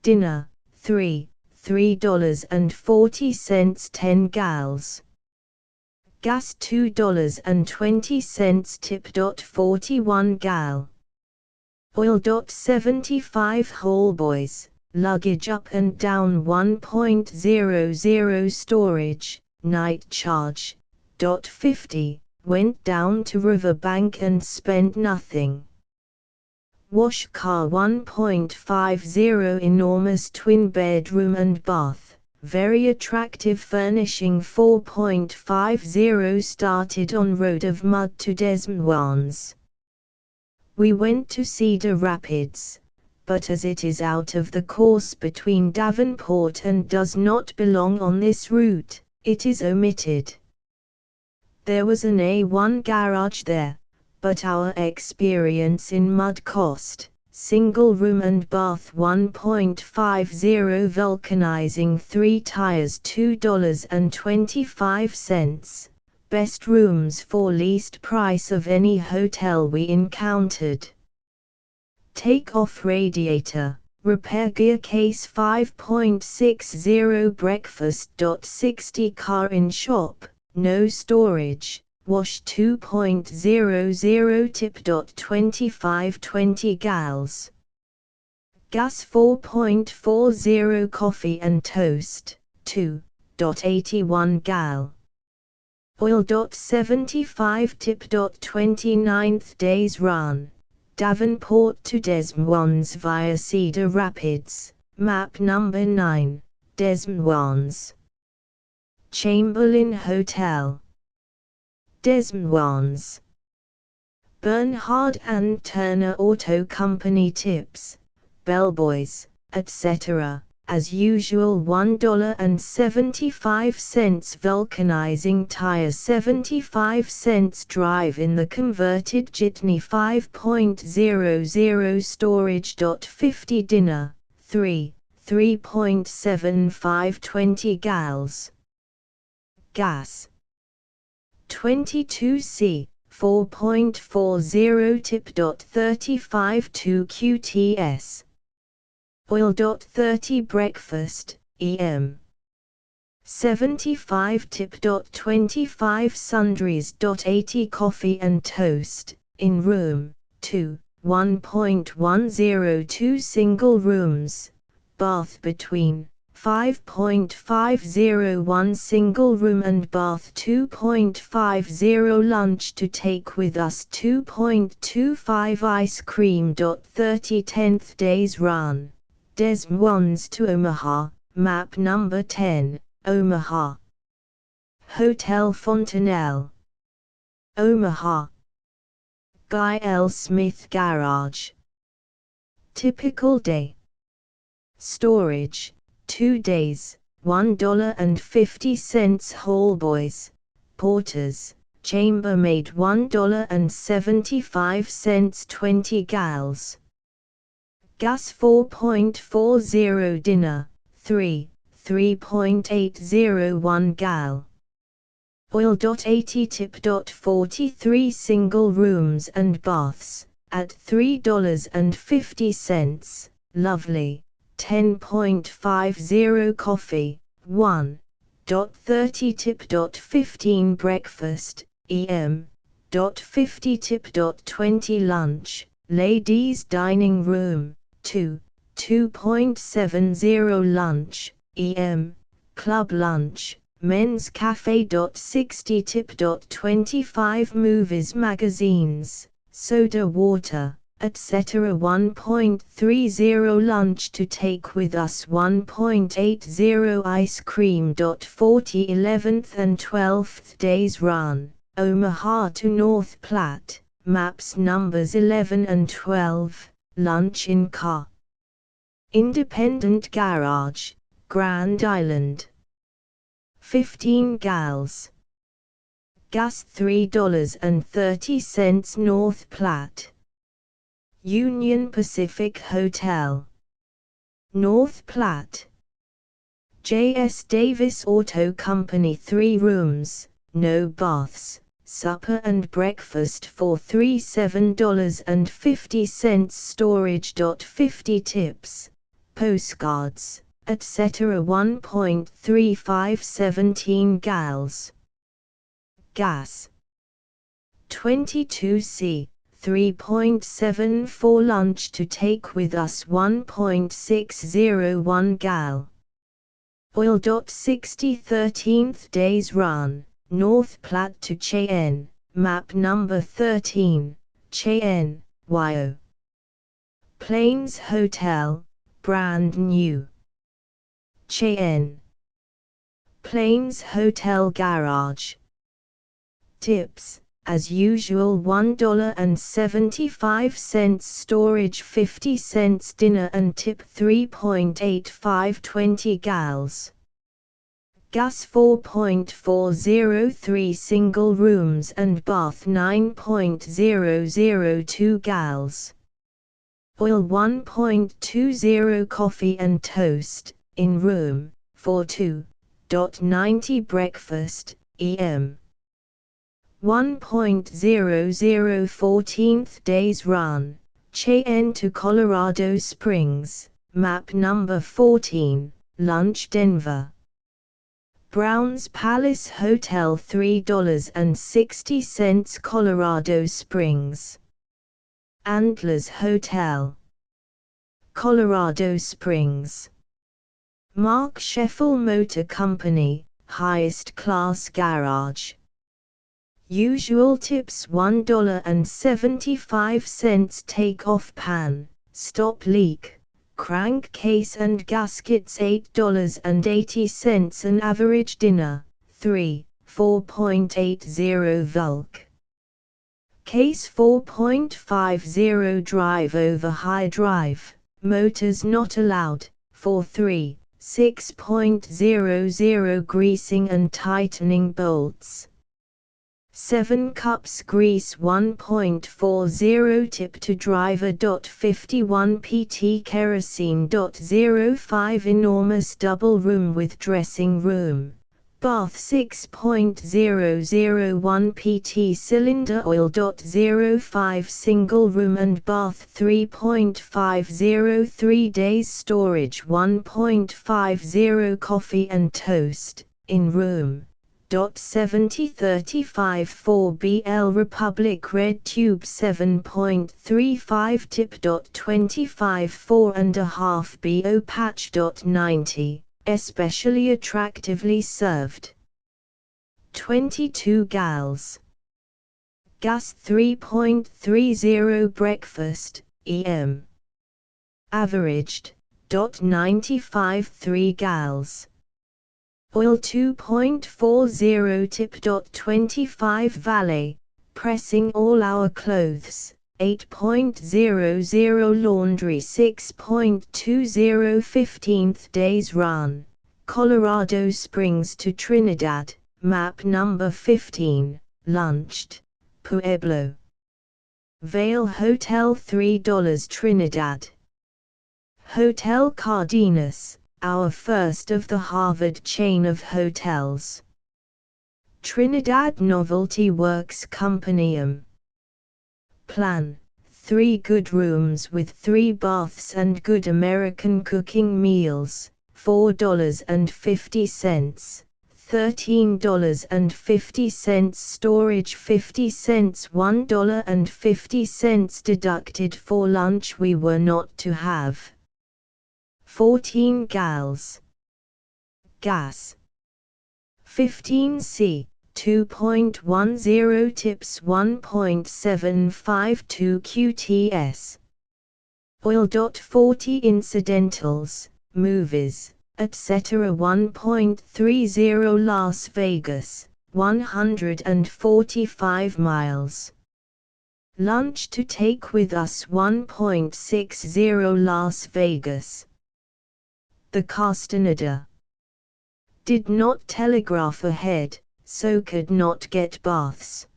Dinner, $3.40 10 gals. Gas $2.20 tip. 41 gal. Oil. 75 whole boys, luggage up and down 1.00 storage, night charge. 50, went down to Riverbank and spent nothing. Wash car 1.50 enormous twin bedroom and bath, very attractive furnishing 4.50 started on road of mud to Des Moines. We went to Cedar Rapids, but as it is out of the course between Davenport and does not belong on this route, it is omitted. There was an A1 garage there, but our experience in mud cost, single room and bath 1.50 vulcanizing 3 tires $2.25, best rooms for least price of any hotel we encountered. Take off radiator, repair gear case 5.60 breakfast. 60 car in shop, no storage, wash 2.00 tip.2520 gals. Gas 4.40 coffee and toast, 2.81 gal. Oil.75 tip.29th days run, Davenport to Des Moines via Cedar Rapids, map number 9, Des Moines. Chamberlain Hotel, Des Moines. Bernhard and Turner Auto Company tips, bellboys, etc. As usual $1.75 vulcanizing tire 75 cents drive in the converted Jitney 5.00 storage.50 dinner, 3.75 20 gals. Gas 22C 4.40 tip.35 2 QTS. Oil.30 breakfast, EM. 75 tip.25 sundries. 80 coffee and toast, in room, 2, 1.102 single rooms, bath between, 5.501 single room and bath 2.50 lunch to take with us 2.25 ice cream. 30 10th days run, Des Moines to Omaha, map number 10, Omaha. Hotel Fontanelle, Omaha. Guy L. Smith Garage. Typical day. Storage, 2 days, $1.50 Hallboys, porters, chambermaid $1.75 20 gals. Gas 4.40 dinner, 3.801 gal. Oil.80 tip.43 single rooms and baths, at $3.50, lovely, 10.50 coffee, 1.30 tip.15 breakfast, EM, 50 tip.20 lunch, ladies dining room, 2.70 lunch, EM, club lunch, men's cafe. 60 tip.25 movies magazines, soda water, etc. 1.30 lunch to take with us 1.80 ice cream. 40 11th and 12th days run, Omaha to North Platte, maps numbers 11 and 12, lunch in car. Independent garage, Grand Island. 15 gals. Gas $3.30 North Platte. Union Pacific Hotel, North Platte. J.S. Davis Auto Company 3 rooms, no baths, supper and breakfast for $37.50 storage. 50 tips, postcards, etc. 1.35 17 gals. Gas 22C 3.74 lunch to take with us 1.601 gal. Oil.60 13th days run, North Platte to Cheyenne, map number 13, Cheyenne, Wyo. Plains Hotel, brand new. Cheyenne. Plains Hotel Garage. Tips, as usual $1.75 storage 50 cents dinner and tip 3.85 20 gals. Gas 4.403 single rooms and bath 9.002 gals. Oil 1.20 coffee and toast, in room, for 2.90 breakfast, EM. 1.00 14th days run, Cheyenne to Colorado Springs, map number 14, lunch Denver. Brown's Palace Hotel $3.60 Colorado Springs. Antlers Hotel, Colorado Springs. Mark Sheffel Motor Company, highest class garage. Usual tips $1.75 take-off pan, stop leak, crankcase and gaskets $8.80 an average dinner, 4.80 Vulk. Case 4.50 drive over high drive, motors not allowed, 6.00 greasing and tightening bolts. 7 cups grease 1.40 tip to driver. 51 pt kerosene. 05 enormous double room with dressing room. Bath 6.001 pt cylinder oil. 05 single room and bath 3.503 days storage. 1.50 coffee and toast, in room. 7035 4BL Republic Red Tube 7.35 tip. 25 4.5 BO Patch. 90, especially attractively served. 22 gals. Gas 3.30 breakfast, EM. Averaged. 95 3 gals. Oil 2.40 tip. 25 valet, pressing all our clothes, 8.00 laundry 6.20 15th days run, Colorado Springs to Trinidad, map number 15, lunched, Pueblo. Vale Hotel $3 Trinidad. Hotel Cardenas, our first of the Harvard chain of hotels. Trinidad Novelty Works Company. Plan: 3 good rooms with 3 baths and good American cooking meals, $4.50, $13.50 storage 50 cents $1.50 deducted for lunch we were not to have. 14 gals. Gas 15C, 2.10 tips 1.752 QTS. Oil. 40 incidentals, movies, etc. 1.30 Las Vegas, 145 miles. Lunch to take with us 1.60 Las Vegas. The Castaneda did not telegraph ahead, so could not get baths.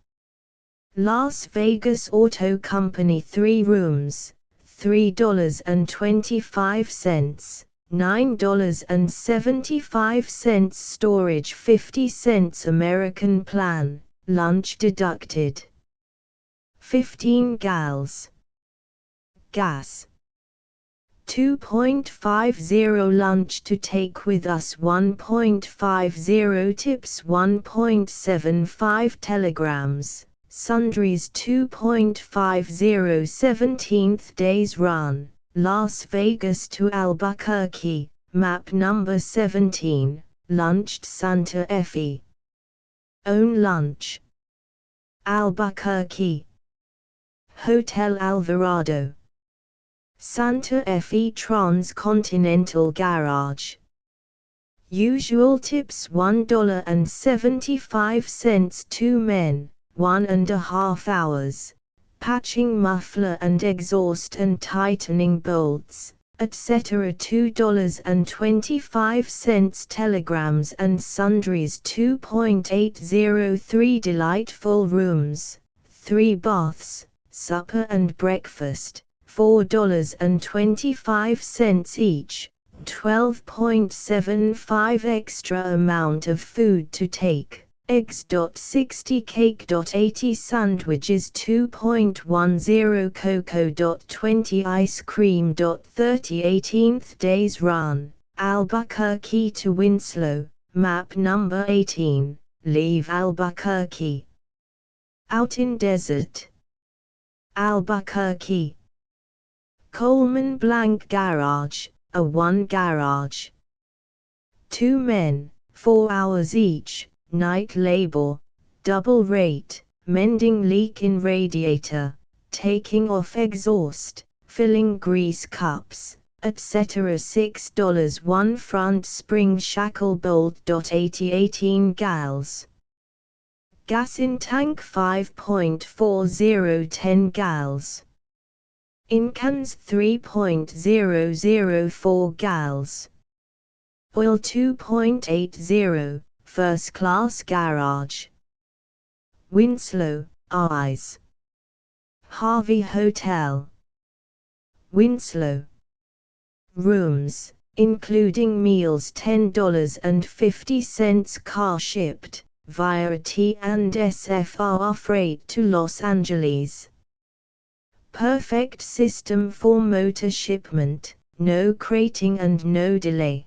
Las Vegas Auto Company 3 rooms, $3.25, $9.75 storage 50 cents American plan, lunch deducted. 15 gals. Gas 2.50 lunch to take with us 1.50 tips 1.75 telegrams, sundries 2.50 17th days run, Las Vegas to Albuquerque, map number 17, lunched Santa Fe. Own lunch. Albuquerque. Hotel Alvarado. Santa Fe Transcontinental Garage. Usual tips $1.75 2 men, 1.5 hours, patching muffler and exhaust and tightening bolts, etc. $2.25 telegrams and sundries 2.803 delightful rooms, 3 baths, supper and breakfast, $4.25 each, 12.75 extra amount of food to take, eggs. 60 cake. 80 sandwiches 2.10 cocoa. 20 ice cream. 30 18th days run, Albuquerque to Winslow, Map number 18, leave Albuquerque. Out in desert. Albuquerque. Coleman Blank Garage, a 1 garage. 2 men, 4 hours each, night labor, double rate, mending leak in radiator, taking off exhaust, filling grease cups, etc. $6 1 front spring shackle bolt. 80 18 gals. Gas in tank 5.40 10 gals. In cans 3.004 gals. Oil 2.80, first class garage. Winslow, Eyes. Harvey Hotel. Winslow. Rooms, including meals $10.50 car shipped, via T&SFR freight to Los Angeles. Perfect system for motor shipment, no crating and no delay.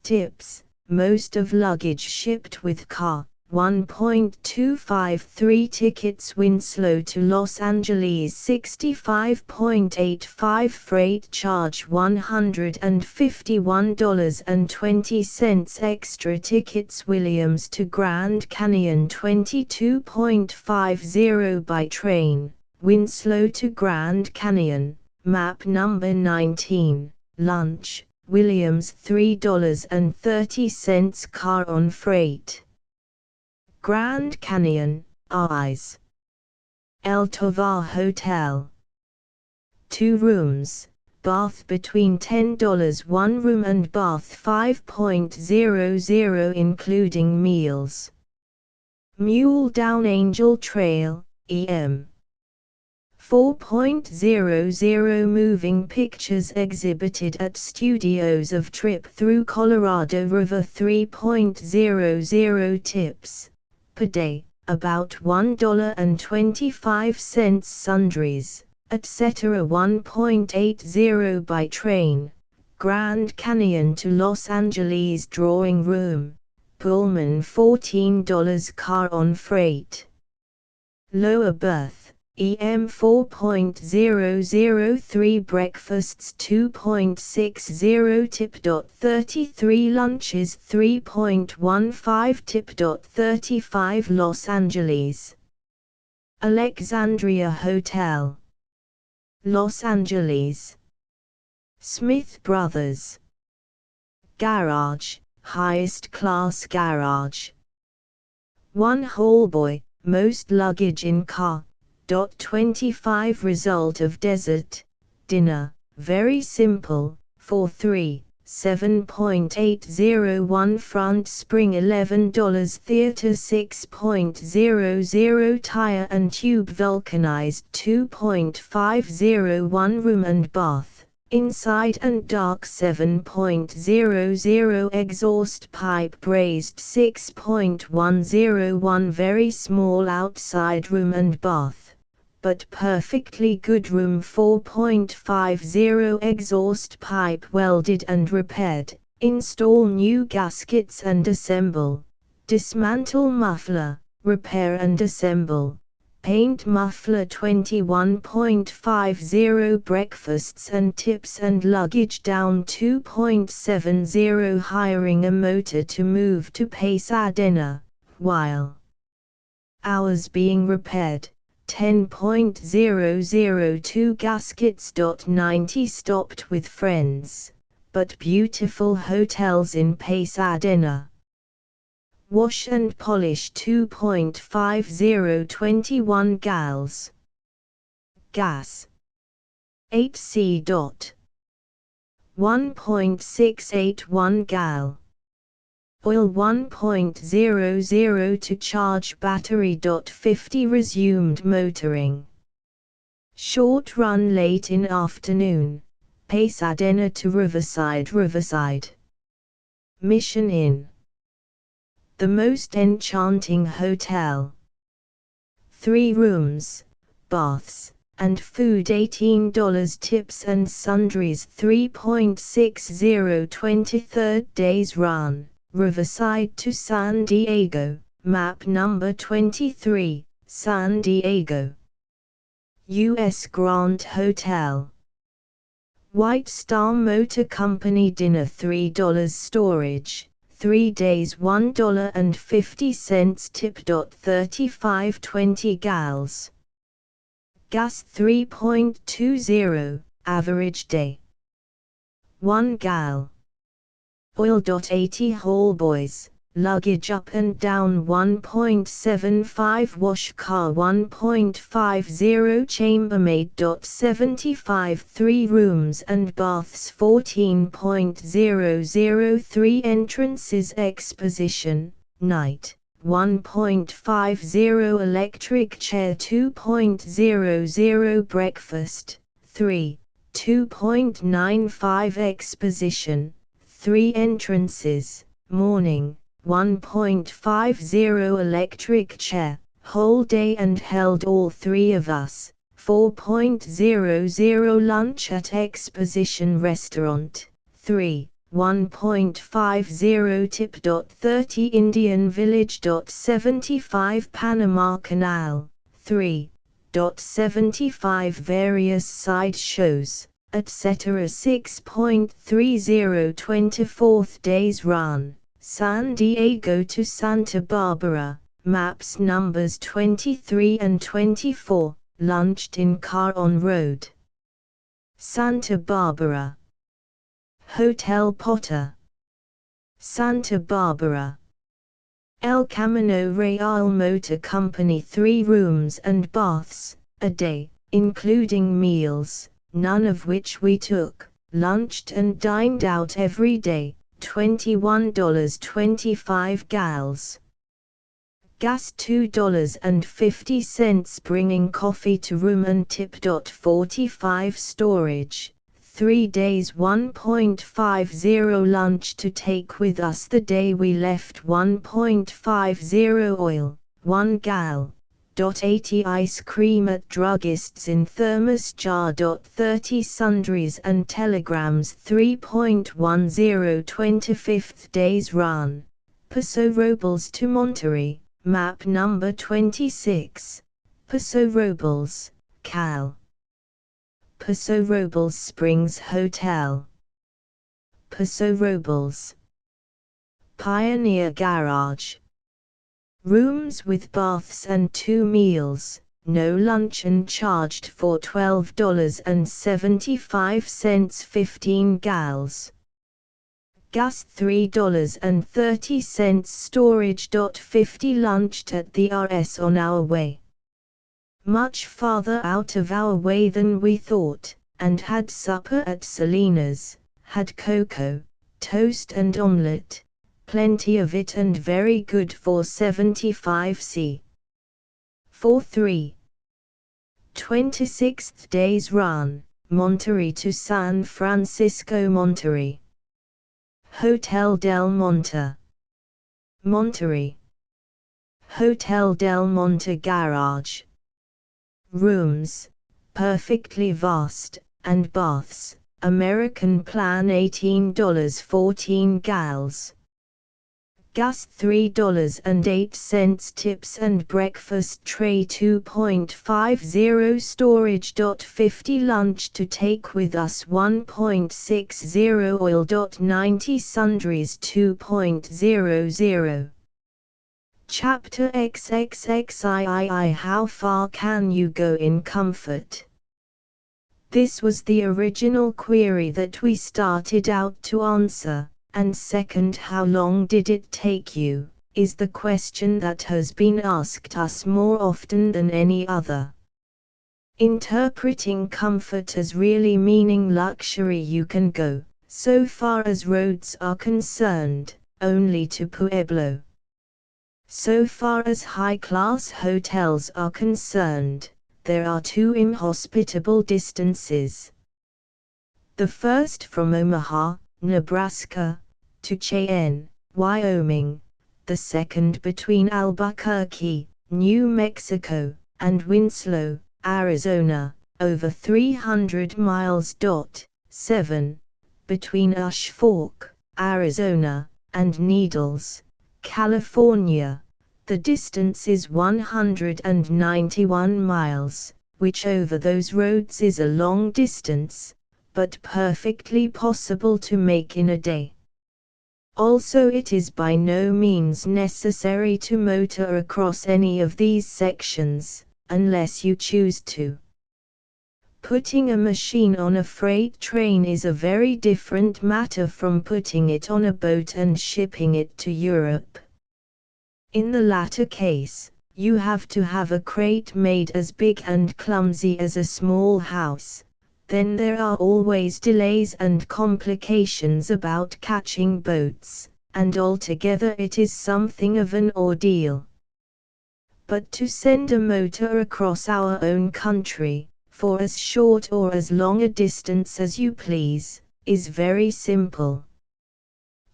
Tips: most of luggage shipped with car, 1.253 tickets. Winslow to Los Angeles 65.85 freight charge $151.20 extra tickets. Williams to Grand Canyon 22.50 by train. Winslow to Grand Canyon, map number 19, lunch, Williams $3.30 car on freight. Grand Canyon, Eyes. El Tovar Hotel. 2 rooms, bath between $10 1 room and bath 5.00 including meals. Mule Down Angel Trail, EM. 4.00 moving pictures exhibited at Studios of Trip Through Colorado River. 3.00 tips per day, about $1.25 sundries, etc. 1.80 by train, Grand Canyon to Los Angeles drawing room, Pullman $14 car on freight. Lower berth, EM 4.003 breakfasts 2.60 tip. 33 lunches 3.15 tip. 35 Los Angeles. Alexandria Hotel. Los Angeles. Smith Brothers. Garage, highest class garage. 1 hallboy, most luggage in car. 25 Result of desert, dinner, very simple, for 3, 7.801 front spring $11 theater 6.00 tire and tube vulcanized 2.501 room and bath, inside and dark 7.00 exhaust pipe brazed 6.101 very small outside room and bath, but perfectly good room 4.50 exhaust pipe welded and repaired, install new gaskets and assemble, dismantle muffler, repair and assemble, paint muffler 21.50 breakfasts and tips and luggage down 2.70 hiring a motor to move to Pasadena, while hours being repaired. 10.002 gaskets. 90 stopped with friends, but beautiful hotels in Pasadena. Wash and polish 2.50 21 gals. Gas 8C. 1.681 gal. Oil 1.00 to charge battery. 50 resumed motoring. Short run late in afternoon, Pasadena to Riverside. Mission Inn. The most enchanting hotel. 3 rooms, baths, and food $18 tips and sundries 3.60 23rd days run. Riverside to San Diego, map number 23, San Diego. U.S. Grant Hotel. White Star Motor Company dinner $3 storage, 3 days $1.50 tip. 3520 gals. Gas 3.20, average day. 1 gal. Oil. 80 haul boys, luggage up and down 1.75 wash car 1.50 chambermaid. 75 3 rooms and baths 14.003 entrances exposition, night, 1.50 electric chair 2.00 breakfast, 3, 2.95 exposition, 3 entrances, morning, 1.50 electric chair, whole day and held all 3 of us, 4.00 lunch at exposition restaurant, 3, 1.50 tip. 30 Indian Village. 75 Panama Canal, 3, 75 various side shows, etc. 6.30 24th days run, San Diego to Santa Barbara, maps numbers 23 and 24, lunched in car on road. Santa Barbara. Hotel Potter. Santa Barbara. El Camino Real Motor Company 3 rooms and baths, a day, including meals, none of which we took, lunched and dined out every day, $21.25 gals. Gas $2.50 bringing coffee to room and tip. 45 storage, 3 days 1.50 lunch to take with us the day we left 1.50 oil, 1 gal. 80 ice cream at druggists in thermos jar. 30 sundries and telegrams 3.10 25th days run, Paso Robles to Monterey, map number 26, Paso Robles, Cal. Paso Robles Springs Hotel. Paso Robles. Pioneer Garage. Rooms with baths and 2 meals, no luncheon charged for $12.75 15 gals. Gas $3.30 storage. 50 lunched at the RS on our way. Much farther out of our way than we thought, and had supper at Selena's, had cocoa, toast and omelette, plenty of it and very good for 75c. 4-3. 26th days run, Monterey to San Francisco. Monterey. Hotel Del Monte. Monterey. Hotel Del Monte Garage. Rooms, perfectly vast, and baths, American plan $18 14 gals. Gas $3.08 tips and breakfast tray 2.50 storage. 50 lunch to take with us 1.60 oil. 90 sundries 2.00. Chapter XXXIII. How far can you go in comfort? This was the original query that we started out to answer, and second, how long did it take you, is the question that has been asked us more often than any other. Interpreting comfort as really meaning luxury, you can go, so far as roads are concerned, only to Pueblo. So far as high-class hotels are concerned, there are 2 inhospitable distances. The first from Omaha, Nebraska, to Cheyenne, Wyoming, the second between Albuquerque, New Mexico, and Winslow, Arizona, over 300 miles. 7. Between Ush Fork, Arizona, and Needles, California. The distance is 191 miles, which over those roads is a long distance, but perfectly possible to make in a day. Also, it is by no means necessary to motor across any of these sections, unless you choose to. Putting a machine on a freight train is a very different matter from putting it on a boat and shipping it to Europe. In the latter case, you have to have a crate made as big and clumsy as a small house. Then there are always delays and complications about catching boats, and altogether it is something of an ordeal. But to send a motor across our own country, for as short or as long a distance as you please, is very simple.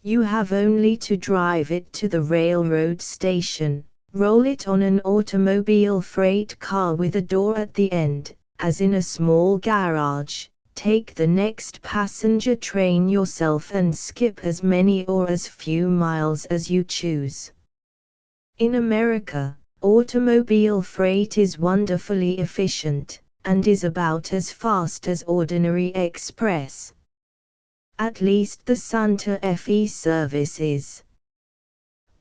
You have only to drive it to the railroad station, roll it on an automobile freight car with a door at the end, as in a small garage, take the next passenger train yourself and skip as many or as few miles as you choose. In America, automobile freight is wonderfully efficient, and is about as fast as ordinary express. At least the Santa Fe service is.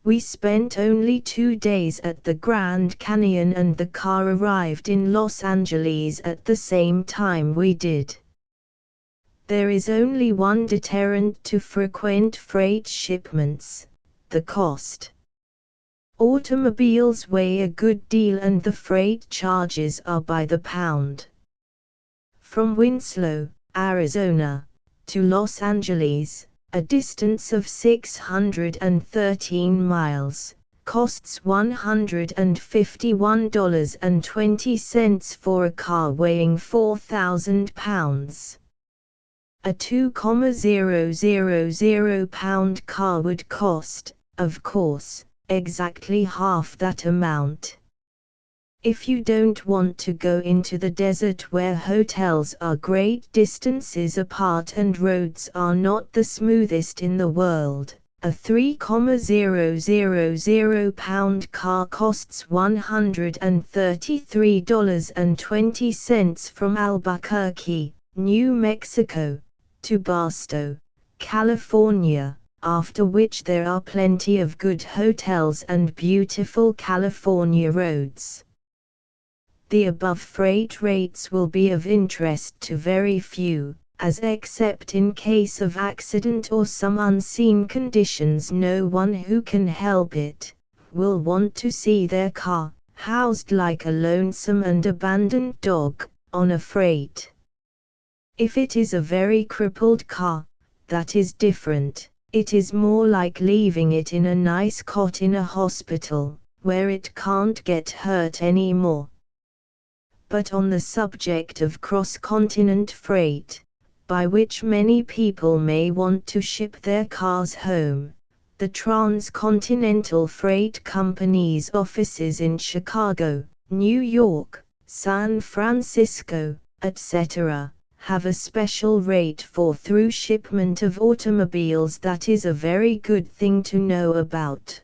We spent only 2 days at the Grand Canyon and the car arrived in Los Angeles at the same time we did. There is only one deterrent to frequent freight shipments: the cost. Automobiles weigh a good deal and the freight charges are by the pound. From Winslow, Arizona, to Los Angeles, a distance of 613 miles, costs $151.20 for a car weighing 4,000 pounds. A 2,000 pound car would cost, of course, exactly half that amount. If you don't want to go into the desert where hotels are great distances apart and roads are not the smoothest in the world, a 3,000 pound car costs $133.20 from Albuquerque, New Mexico, to Barstow, California, after which there are plenty of good hotels and beautiful California roads. The above freight rates will be of interest to very few, as except in case of accident or some unseen conditions no one who can help it, will want to see their car, housed like a lonesome and abandoned dog, on a freight. If it is a very crippled car, that is different. It is more like leaving it in a nice cot in a hospital, where it can't get hurt anymore. But on the subject of cross-continent freight, by which many people may want to ship their cars home, the Transcontinental Freight Company's offices in Chicago, New York, San Francisco, etc., have a special rate for through shipment of automobiles that is a very good thing to know about.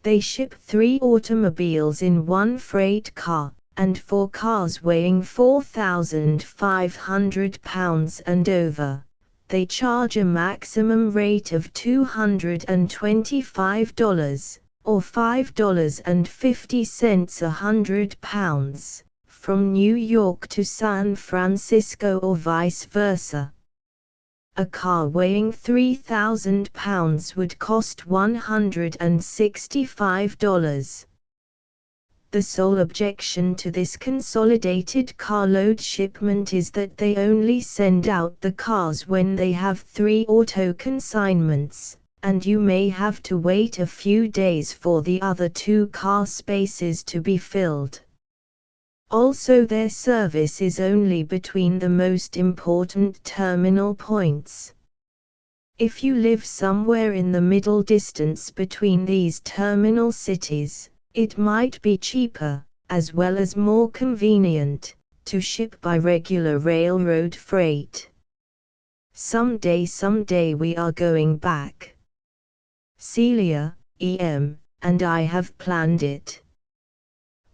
They ship 3 automobiles in one freight car, and for cars weighing 4,500 pounds and over, they charge a maximum rate of $225, or $5.50 a 100 pounds, from New York to San Francisco or vice versa. A car weighing 3,000 pounds would cost $165. The sole objection to this consolidated carload shipment is that they only send out the cars when they have 3 auto consignments, and you may have to wait a few days for the other 2 car spaces to be filled. Also, their service is only between the most important terminal points. If you live somewhere in the middle distance between these terminal cities, it might be cheaper, as well as more convenient, to ship by regular railroad freight. Someday we are going back. Celia, EM, and I have planned it.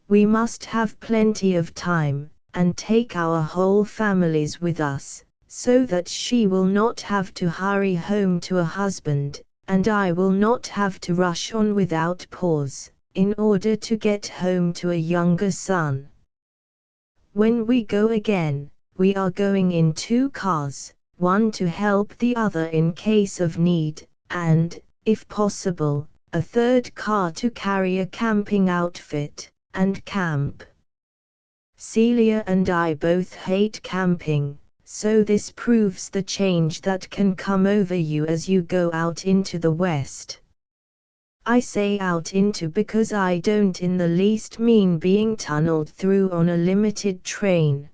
We must have plenty of time, and take our whole families with us, so that she will not have to hurry home to a husband, and I will not have to rush on without pause, in order to get home to a younger son. When we go again, we are going in 2 cars, one to help the other in case of need, and, if possible, a 3rd car to carry a camping outfit, and camp. Celia and I both hate camping, so this proves the change that can come over you as you go out into the West. I say out into because I don't in the least mean being tunneled through on a limited train.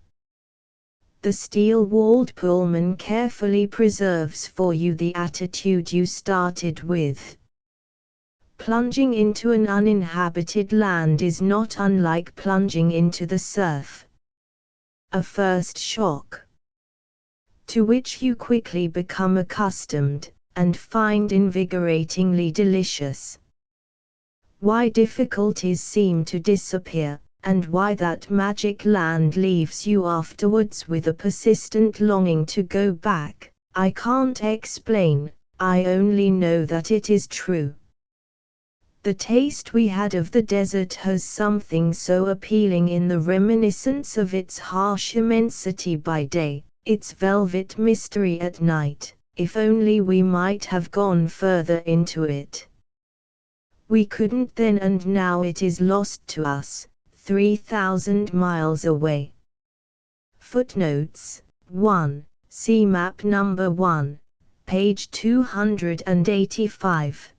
The steel-walled Pullman carefully preserves for you the attitude you started with. Plunging into an uninhabited land is not unlike plunging into the surf. A first shock, to which you quickly become accustomed, and find invigoratingly delicious. Why difficulties seem to disappear, and why that magic land leaves you afterwards with a persistent longing to go back, I can't explain, I only know that it is true. The taste we had of the desert has something so appealing in the reminiscence of its harsh immensity by day, its velvet mystery at night. If only we might have gone further into it. We couldn't then, and now it is lost to us, 3,000 miles away. Footnotes 1. See map number 1, page 285.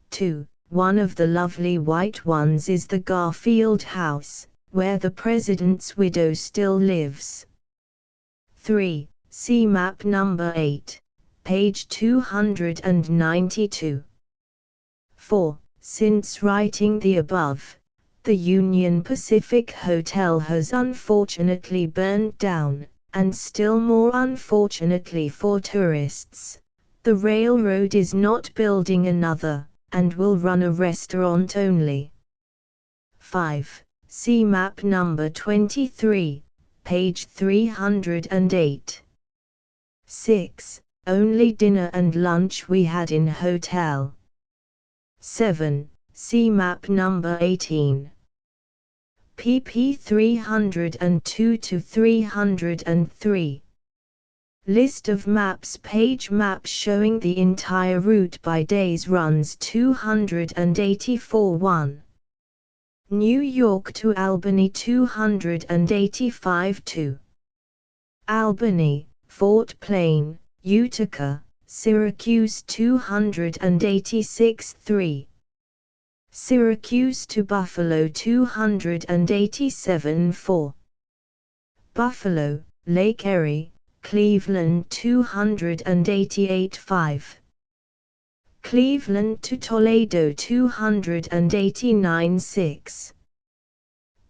2. One of the lovely white ones is the Garfield House, where the president's widow still lives. 3. See map number 8, page 292. 4. Since writing the above, the Union Pacific Hotel has unfortunately burned down, and still more unfortunately for tourists, the railroad is not building another, and will run a restaurant only. 5. See map number 23, page 308. 6. Only dinner and lunch we had in hotel. 7. See map number 18. pp 302 to 303. List of maps. Page map showing the entire route by days runs 284. 1. New York to Albany 285. 2. Albany, Fort Plain, Utica, Syracuse 286. 3. Syracuse to Buffalo 287. 4. Buffalo, Lake Erie, Cleveland 288. 5. Cleveland to Toledo 289. 6.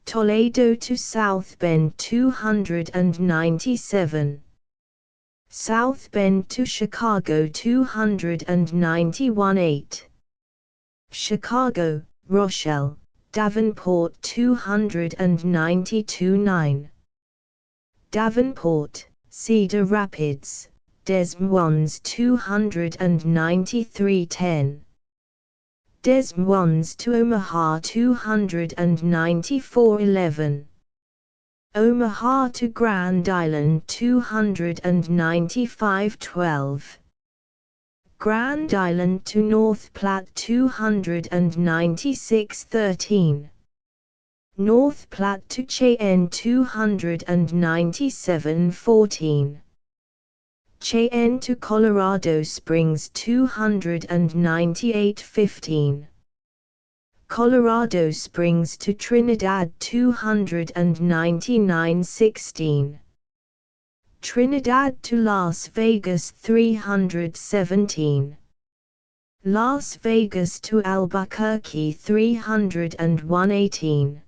Toledo to South Bend 297. South Bend to Chicago 291. 8. Chicago, Rochelle, Davenport 292. 9. Davenport, Cedar Rapids, Des Moines 293. 10. Des Moines to Omaha 294. 11. Omaha to Grand Island 295. 12. Grand Island to North Platte 296. 13. North Platte to Cheyenne 297. 14. Cheyenne to Colorado Springs 298. 15. Colorado Springs to Trinidad 299. 16. Trinidad to Las Vegas 317. Las Vegas to Albuquerque 301. 18.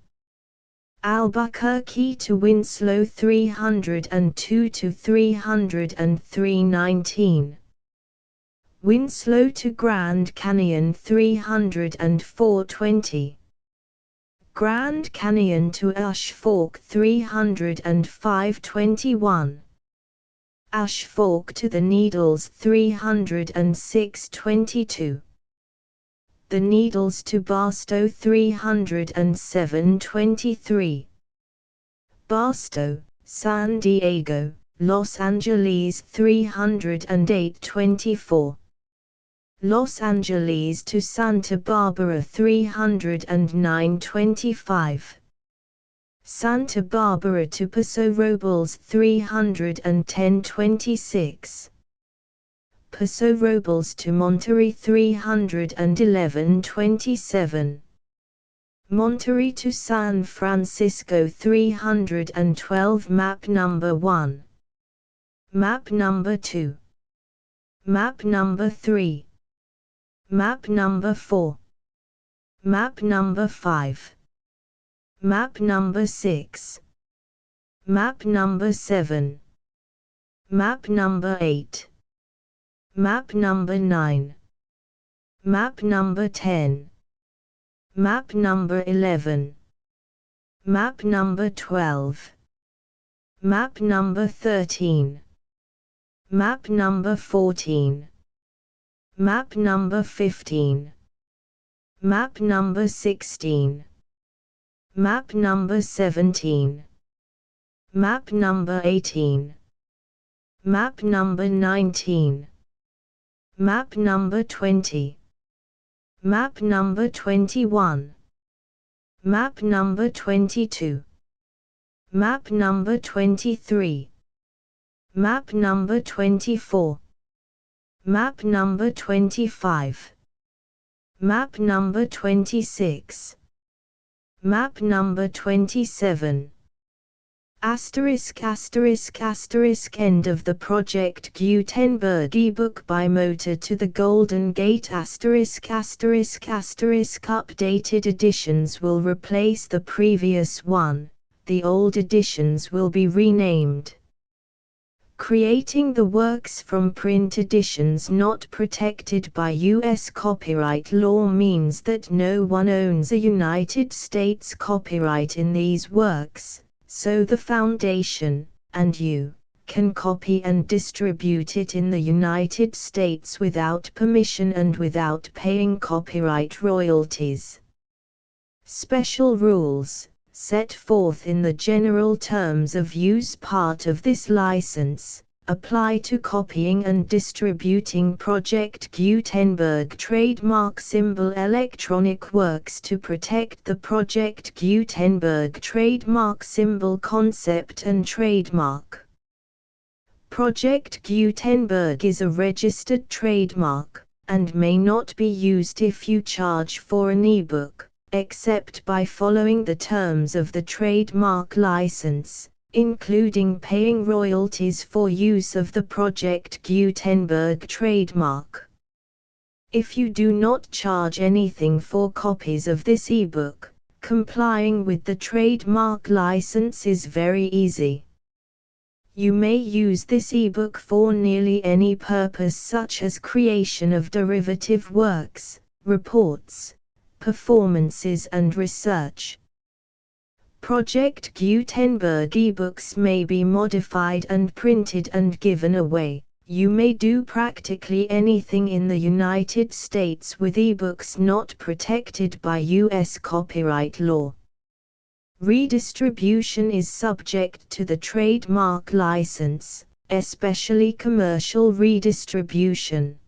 Albuquerque to Winslow 302 to 303. 19. Winslow to Grand Canyon 304.20. Grand Canyon to Ash Fork 305.21. Ash Fork to the Needles 306.22. The Needles to Barstow 307.23. Barstow, San Diego, Los Angeles 308.24. Los Angeles to Santa Barbara 309.25. Santa Barbara to Paso Robles 310.26. Paso Robles to Monterey 311.27. Monterey to San Francisco 312. Map number 1. Map number 2. Map number 3. Map number 4. Map number 5. Map number 6. Map number 7. Map number 8. Map number 9. Map number 10. Map number 11. Map number 12. Map number 13. Map number 14. Map number 15. Map number 16. Map number 17. Map number 18. Map number 19. Map number 20. Map number 21. Map number 22. Map number 23. Map number 24. Map number 25. Map number 26. Map number 27. Asterisk asterisk asterisk. End of the Project Gutenberg ebook by Motor to the Golden Gate. Asterisk asterisk asterisk. Updated editions will replace the previous one, the old editions will be renamed. Creating the works from print editions not protected by U.S. copyright law means that no one owns a United States copyright in these works, so the Foundation, and you, can copy and distribute it in the United States without permission and without paying copyright royalties. Special rules, set forth in the general terms of use part of this license, apply to copying and distributing Project Gutenberg trademark symbol electronic works to protect the Project Gutenberg trademark symbol concept and trademark. Project Gutenberg is a registered trademark, and may not be used if you charge for an ebook, except by following the terms of the trademark license, including paying royalties for use of the Project Gutenberg trademark. If you do not charge anything for copies of this ebook, complying with the trademark license is very easy. You may use this ebook for nearly any purpose, such as creation of derivative works, reports, performances and research. Project Gutenberg ebooks may be modified and printed and given away. You may do practically anything in the United States with ebooks not protected by U.S. copyright law. Redistribution is subject to the trademark license, especially commercial redistribution.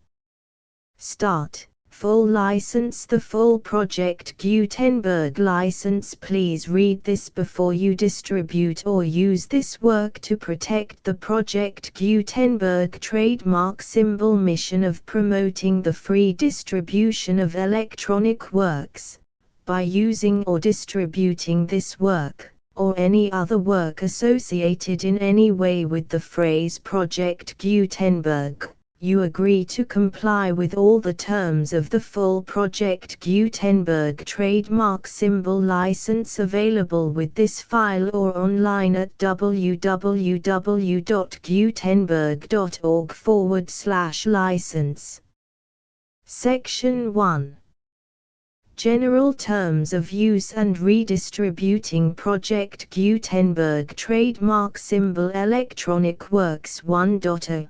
Start. Full license. The full Project Gutenberg license. Please read this before you distribute or use this work to protect the Project Gutenberg trademark symbol mission of promoting the free distribution of electronic works, by using or distributing this work, or any other work associated in any way with the phrase Project Gutenberg. You agree to comply with all the terms of the full Project Gutenberg trademark symbol license available with this file or online at www.gutenberg.org/license. Section 1. General terms of use and redistributing Project Gutenberg trademark symbol electronic works 1.0.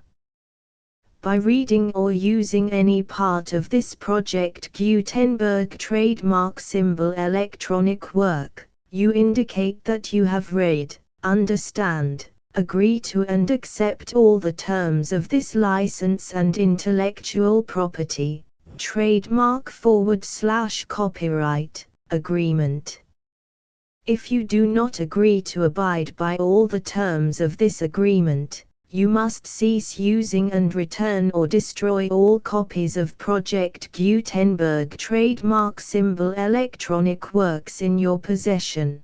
By reading or using any part of this Project Gutenberg trademark symbol electronic work, you indicate that you have read, understand, agree to and accept all the terms of this license and intellectual property, trademark/copyright, agreement. If you do not agree to abide by all the terms of this agreement, you must cease using and return or destroy all copies of Project Gutenberg trademark symbol electronic works in your possession.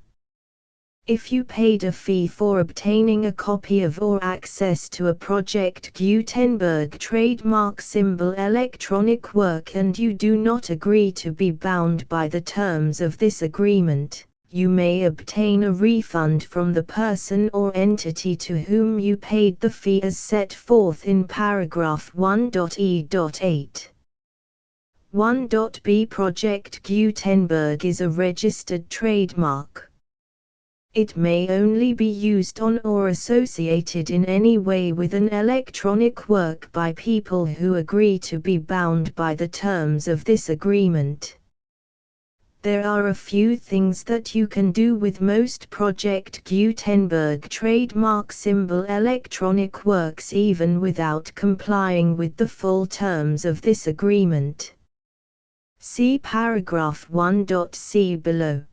If you paid a fee for obtaining a copy of or access to a Project Gutenberg trademark symbol electronic work and you do not agree to be bound by the terms of this agreement, you may obtain a refund from the person or entity to whom you paid the fee as set forth in paragraph 1.e.8. 1.b Project Gutenberg is a registered trademark. It may only be used on or associated in any way with an electronic work by people who agree to be bound by the terms of this agreement. There are a few things that you can do with most Project Gutenberg trademark symbol electronic works even without complying with the full terms of this agreement. See paragraph 1.c below.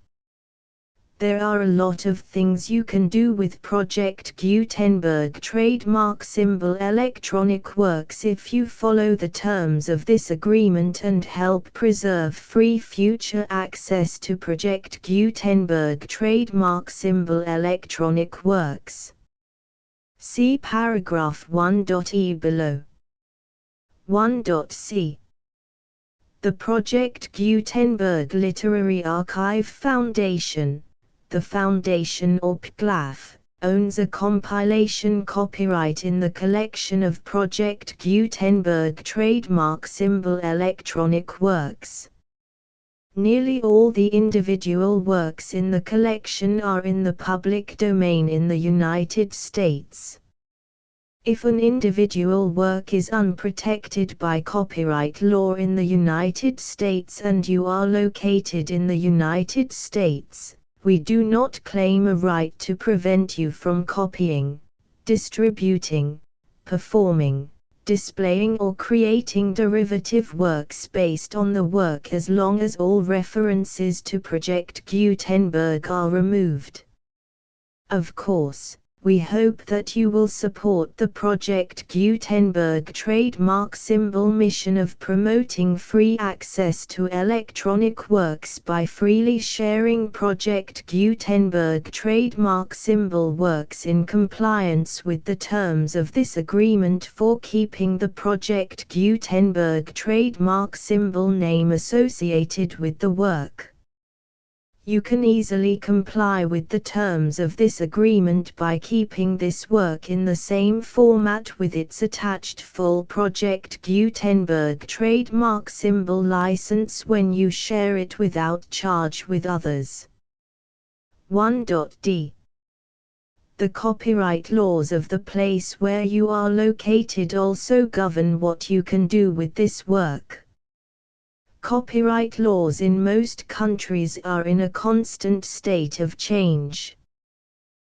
There are a lot of things you can do with Project Gutenberg trademark symbol electronic works if you follow the terms of this agreement and help preserve free future access to Project Gutenberg trademark symbol electronic works. See paragraph 1.e below. 1.c. The Project Gutenberg Literary Archive Foundation, the Foundation or PGLAF, owns a compilation copyright in the collection of Project Gutenberg trademark symbol electronic works. Nearly all the individual works in the collection are in the public domain in the United States. If an individual work is unprotected by copyright law in the United States and you are located in the United States, we do not claim a right to prevent you from copying, distributing, performing, displaying or creating derivative works based on the work as long as all references to Project Gutenberg are removed. Of course, we hope that you will support the Project Gutenberg trademark symbol mission of promoting free access to electronic works by freely sharing Project Gutenberg trademark symbol works in compliance with the terms of this agreement for keeping the Project Gutenberg trademark symbol name associated with the work. You can easily comply with the terms of this agreement by keeping this work in the same format with its attached full Project Gutenberg trademark symbol license when you share it without charge with others. 1.d. The copyright laws of the place where you are located also govern what you can do with this work. Copyright laws in most countries are in a constant state of change.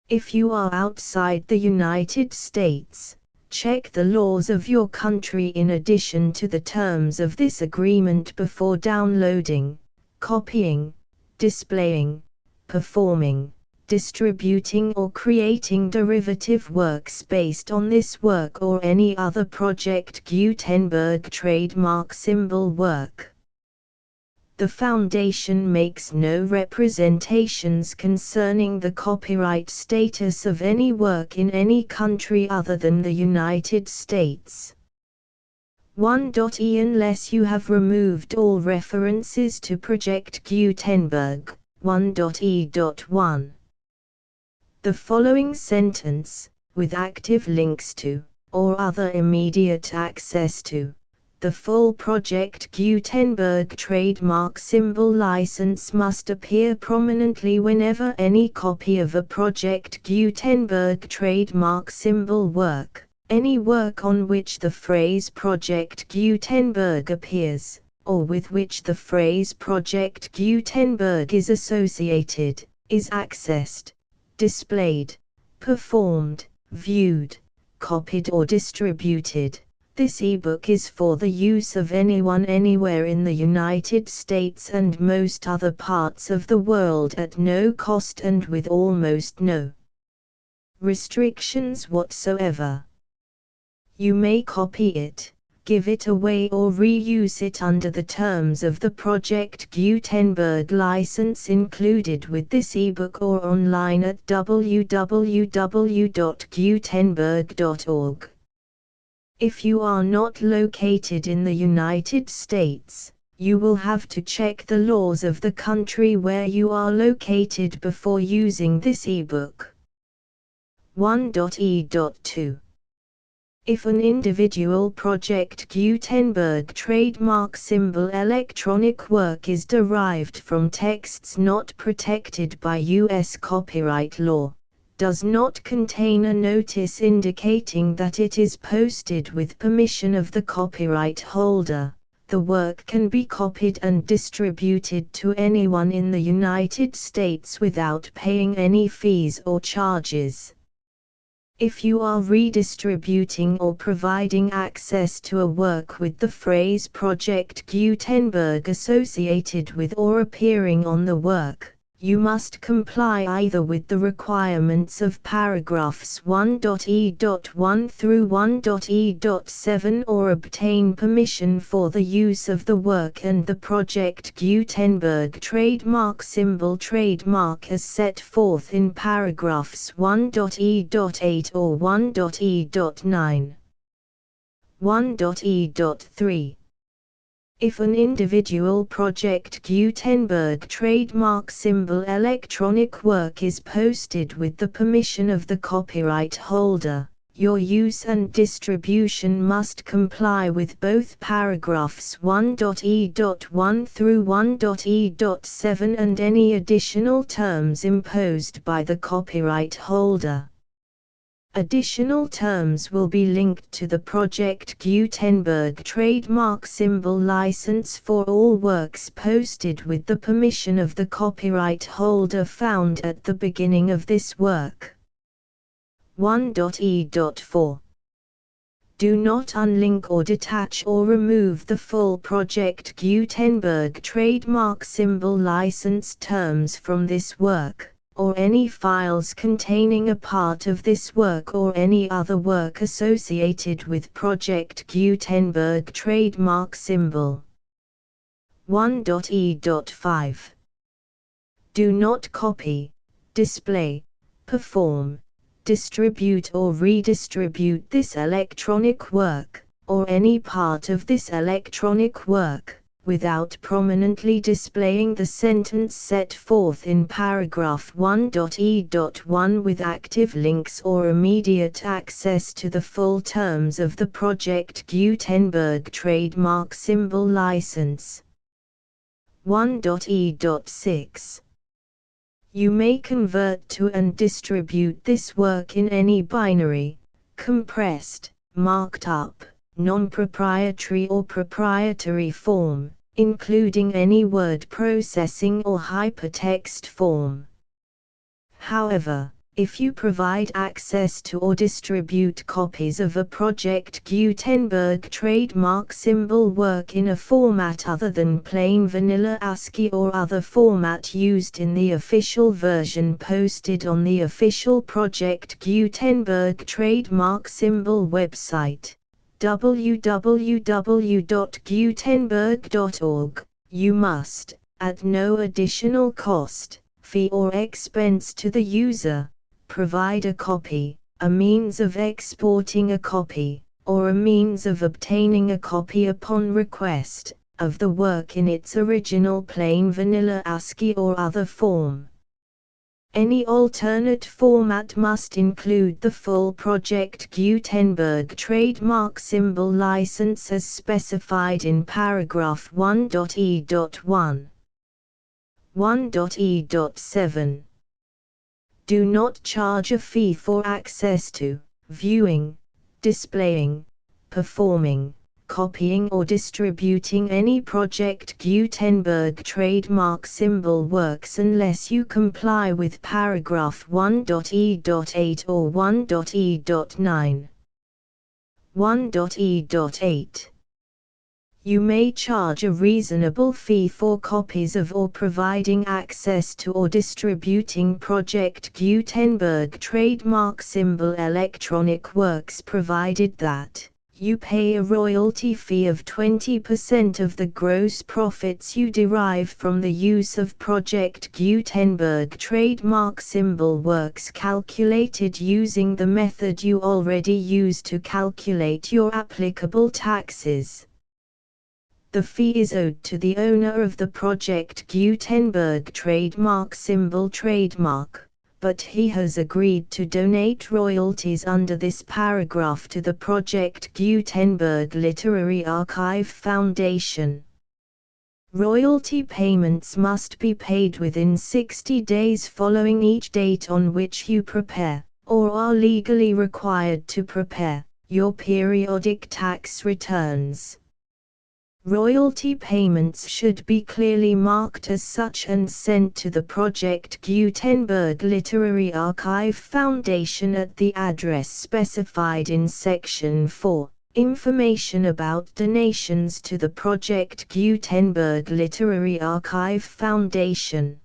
If you are outside the United States, check the laws of your country in addition to the terms of this agreement before downloading, copying, displaying, performing, distributing or creating derivative works based on this work or any other Project Gutenberg trademark symbol work. The Foundation makes no representations concerning the copyright status of any work in any country other than the United States. 1.e Unless you have removed all references to Project Gutenberg, 1.e.1. The following sentence, with active links to, or other immediate access to, The full Project Gutenberg trademark symbol license must appear prominently whenever any copy of a Project Gutenberg trademark symbol work, any work on which the phrase Project Gutenberg appears, or with which the phrase Project Gutenberg is associated, is accessed, displayed, performed, viewed, copied or distributed. This ebook is for the use of anyone anywhere in the United States and most other parts of the world at no cost and with almost no restrictions whatsoever. You may copy it, give it away or reuse it under the terms of the Project Gutenberg license included with this ebook or online at www.gutenberg.org. If you are not located in the United States, you will have to check the laws of the country where you are located before using this ebook. 1.e.2 If an individual Project Gutenberg trademark symbol electronic work is derived from texts not protected by U.S. copyright law, does not contain a notice indicating that it is posted with permission of the copyright holder, the work can be copied and distributed to anyone in the United States without paying any fees or charges. If you are redistributing or providing access to a work with the phrase Project Gutenberg associated with or appearing on the work, you must comply either with the requirements of paragraphs 1.e.1 through 1.e.7 or obtain permission for the use of the work and the Project Gutenberg trademark symbol trademark as set forth in paragraphs 1.e.8 or 1.e.9. 1.e.3 If an individual Project Gutenberg trademark symbol electronic work is posted with the permission of the copyright holder, your use and distribution must comply with both paragraphs 1.e.1 through 1.e.7 and any additional terms imposed by the copyright holder. Additional terms will be linked to the Project Gutenberg trademark symbol license for all works posted with the permission of the copyright holder found at the beginning of this work. 1.e.4 Do not unlink or detach or remove the full Project Gutenberg trademark symbol license terms from this work, or any files containing a part of this work or any other work associated with Project Gutenberg trademark symbol. 1.e.5 Do not copy, display, perform, distribute or redistribute this electronic work, or any part of this electronic work, without prominently displaying the sentence set forth in paragraph 1.e.1 with active links or immediate access to the full terms of the Project Gutenberg trademark symbol license. 1.e.6 You may convert to and distribute this work in any binary, compressed, marked up, non-proprietary or proprietary form, including any word processing or hypertext form. However, if you provide access to or distribute copies of a Project Gutenberg trademark symbol work in a format other than plain vanilla ASCII or other format used in the official version posted on the official Project Gutenberg trademark symbol website, www.gutenberg.org, you must, at no additional cost, fee or expense to the user, provide a copy, a means of exporting a copy, or a means of obtaining a copy upon request, of the work in its original plain vanilla ASCII or other form. Any alternate format must include the full Project Gutenberg trademark symbol license as specified in paragraph 1.e.1. 1.e.7. Do not charge a fee for access to, viewing, displaying, performing, copying or distributing any Project Gutenberg trademark symbol works unless you comply with paragraph 1.e.8 or 1.e.9. 1.e.8. You may charge a reasonable fee for copies of or providing access to or distributing Project Gutenberg trademark symbol electronic works provided that you pay a royalty fee of 20% of the gross profits you derive from the use of Project Gutenberg trademark symbol works calculated using the method you already use to calculate your applicable taxes. The fee is owed to the owner of the Project Gutenberg trademark symbol trademark, but he has agreed to donate royalties under this paragraph to the Project Gutenberg Literary Archive Foundation. Royalty payments must be paid within 60 days following each date on which you prepare, or are legally required to prepare, your periodic tax returns. Royalty payments should be clearly marked as such and sent to the Project Gutenberg Literary Archive Foundation at the address specified in Section 4. Information about donations to the Project Gutenberg Literary Archive Foundation.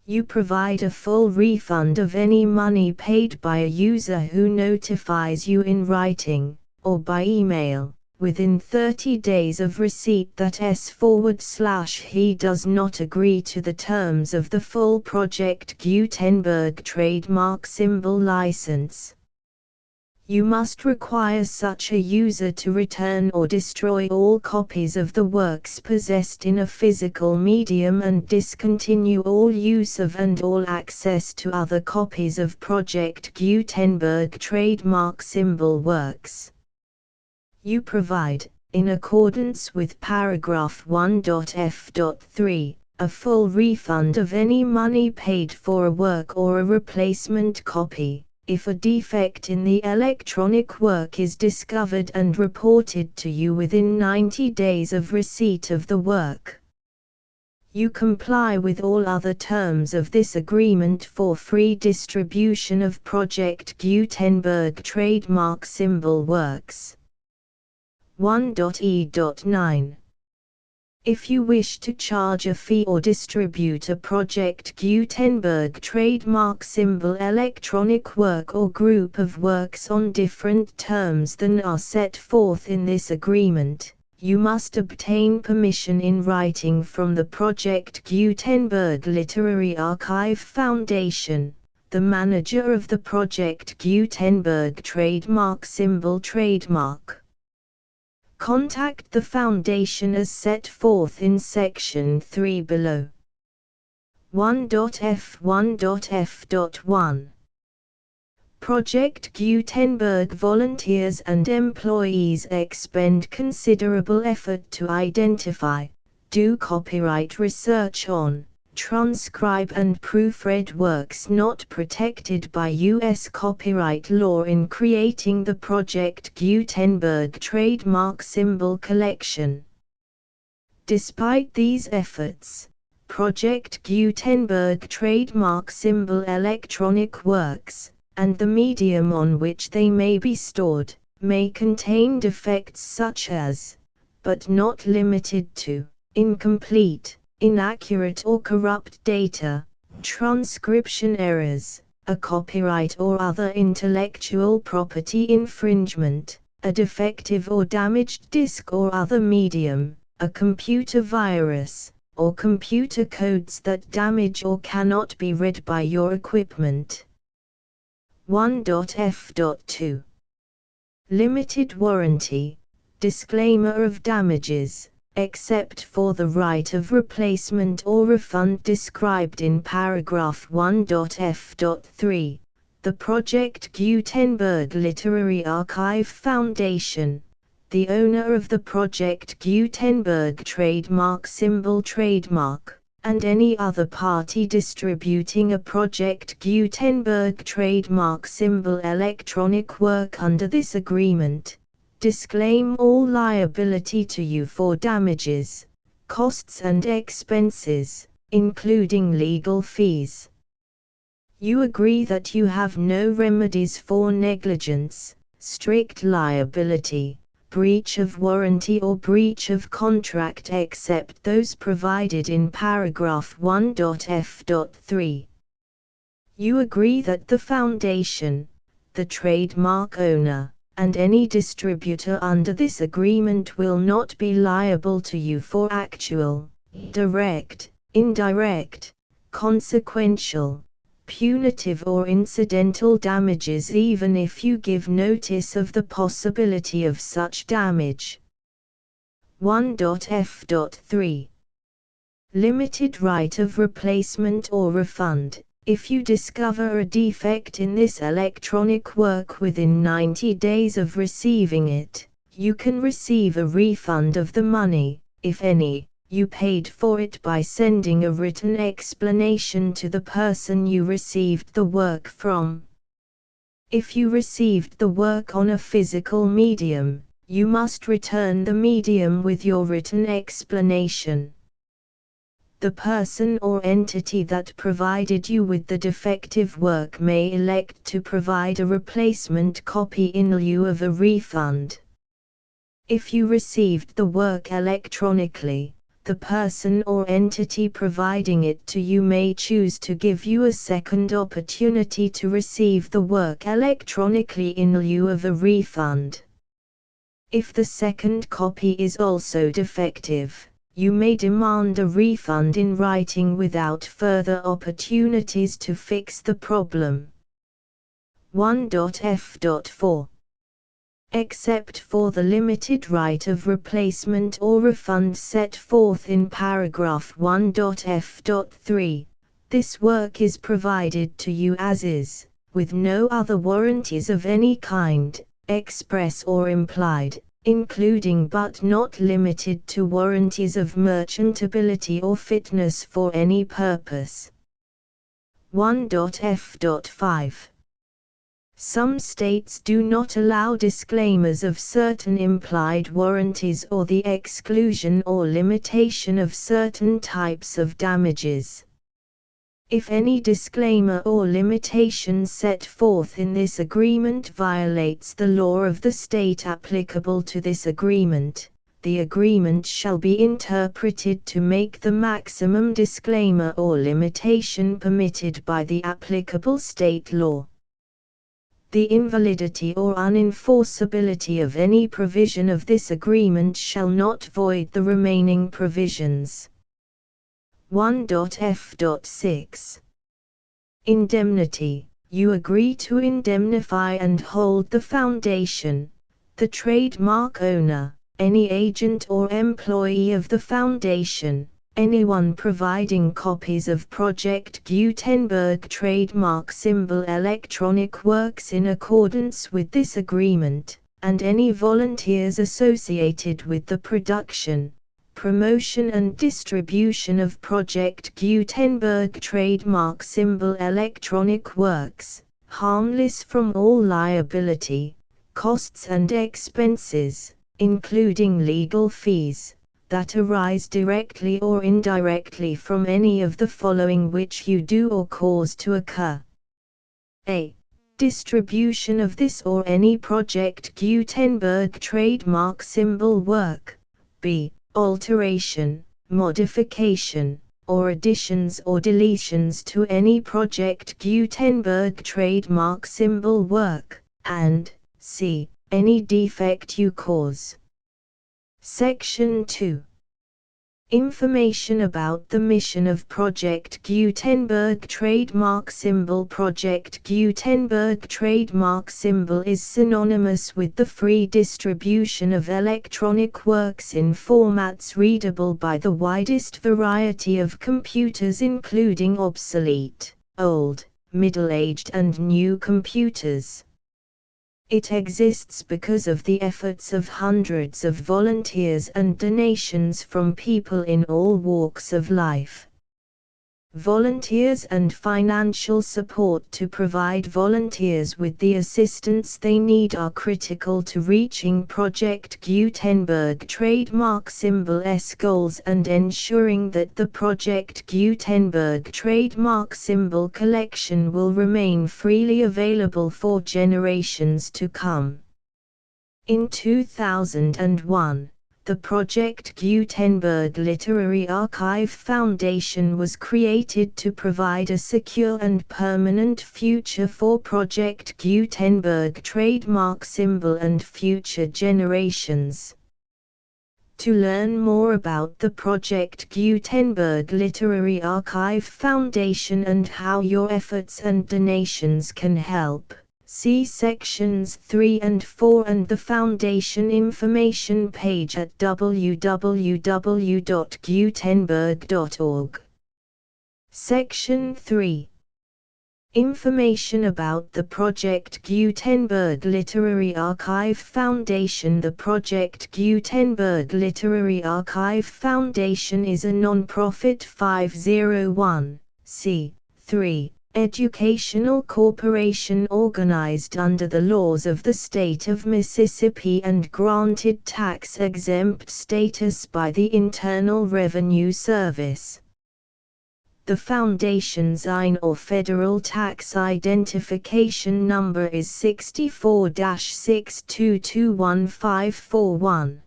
You provide a full refund of any money paid by a user who notifies you in writing, or by email, within 30 days of receipt that he does not agree to the terms of the full Project Gutenberg trademark symbol license. You must require such a user to return or destroy all copies of the works possessed in a physical medium and discontinue all use of and all access to other copies of Project Gutenberg trademark symbol works. You provide, in accordance with paragraph 1.f.3, a full refund of any money paid for a work or a replacement copy, if a defect in the electronic work is discovered and reported to you within 90 days of receipt of the work. You comply with all other terms of this agreement for free distribution of Project Gutenberg trademark symbol works. 1.e.9. If you wish to charge a fee or distribute a Project Gutenberg trademark symbol electronic work or group of works on different terms than are set forth in this agreement, you must obtain permission in writing from the Project Gutenberg Literary Archive Foundation, the manager of the Project Gutenberg trademark symbol trademark. Contact the Foundation as set forth in Section 3 below. 1.f1.f.1. Project Gutenberg volunteers and employees expend considerable effort to identify, do copyright research on, transcribe and proofread works not protected by U.S. copyright law in creating the Project Gutenberg trademark symbol collection. Despite these efforts, Project Gutenberg trademark symbol electronic works, and the medium on which they may be stored, may contain defects such as, but not limited to, incomplete, inaccurate or corrupt data, transcription errors, a copyright or other intellectual property infringement, a defective or damaged disk or other medium, a computer virus, or computer codes that damage or cannot be read by your equipment. 1.f.2. Limited warranty, disclaimer of damages. except for the right of replacement or refund described in paragraph 1.f.3. The Project Gutenberg Literary Archive Foundation, the owner of the Project Gutenberg trademark symbol trademark, and any other party distributing a Project Gutenberg trademark symbol electronic work under this agreement, disclaim all liability to you for damages, costs and expenses, including legal fees. You agree that you have no remedies for negligence, strict liability, breach of warranty or breach of contract except those provided in paragraph 1.f.3. You agree that the Foundation, the trademark owner, and any distributor under this agreement will not be liable to you for actual, direct, indirect, consequential, punitive or incidental damages even if you give notice of the possibility of such damage. 1.f.3. Limited right of replacement or refund. If you discover a defect in this electronic work within 90 days of receiving it, you can receive a refund of the money, if any, you paid for it by sending a written explanation to the person you received the work from. If you received the work on a physical medium, you must return the medium with your written explanation. The person or entity that provided you with the defective work may elect to provide a replacement copy in lieu of a refund. If you received the work electronically, the person or entity providing it to you may choose to give you a second opportunity to receive the work electronically in lieu of a refund. If the second copy is also defective, you may demand a refund in writing without further opportunities to fix the problem. 1.f.4. Except for the limited right of replacement or refund set forth in paragraph 1.f.3, this work is provided to you as is, with no other warranties of any kind, express or implied, including but not limited to warranties of merchantability or fitness for any purpose. 1.f.5. Some states do not allow disclaimers of certain implied warranties or the exclusion or limitation of certain types of damages. If any disclaimer or limitation set forth in this agreement violates the law of the state applicable to this agreement, the agreement shall be interpreted to make the maximum disclaimer or limitation permitted by the applicable state law. The invalidity or unenforceability of any provision of this agreement shall not void the remaining provisions. 1.f.6. Indemnity. You agree to indemnify and hold the Foundation, the trademark owner, any agent or employee of the Foundation, anyone providing copies of Project Gutenberg trademark symbol electronic works in accordance with this agreement, and any volunteers associated with the production, promotion and distribution of Project Gutenberg trademark symbol electronic works, harmless from all liability, costs and expenses, including legal fees, that arise directly or indirectly from any of the following which you do or cause to occur. A. Distribution of this or any Project Gutenberg trademark symbol work. B. Alteration, modification, or additions or deletions to any Project Gutenberg trademark symbol work, and c. Any defect you cause. Section 2. Information about the mission of Project Gutenberg trademark symbol. Project Gutenberg trademark symbol is synonymous with the free distribution of electronic works in formats readable by the widest variety of computers, including obsolete, old, middle-aged and new computers. It exists because of the efforts of hundreds of volunteers and donations from people in all walks of life. Volunteers and financial support to provide volunteers with the assistance they need are critical to reaching Project Gutenberg trademark symbol's goals and ensuring that the Project Gutenberg trademark symbol collection will remain freely available for generations to come. In 2001, the Project Gutenberg Literary Archive Foundation was created to provide a secure and permanent future for Project Gutenberg trademark symbol and future generations. To learn more about the Project Gutenberg Literary Archive Foundation and how your efforts and donations can help, see sections 3 and 4 and the Foundation information page at www.gutenberg.org. Section 3. Information about the Project Gutenberg Literary Archive Foundation. The Project Gutenberg Literary Archive Foundation is a non-profit 501(c)(3) educational corporation organized under the laws of the state of Mississippi and granted tax-exempt status by the Internal Revenue Service. The Foundation's IN or Federal Tax Identification Number is 64-6221541.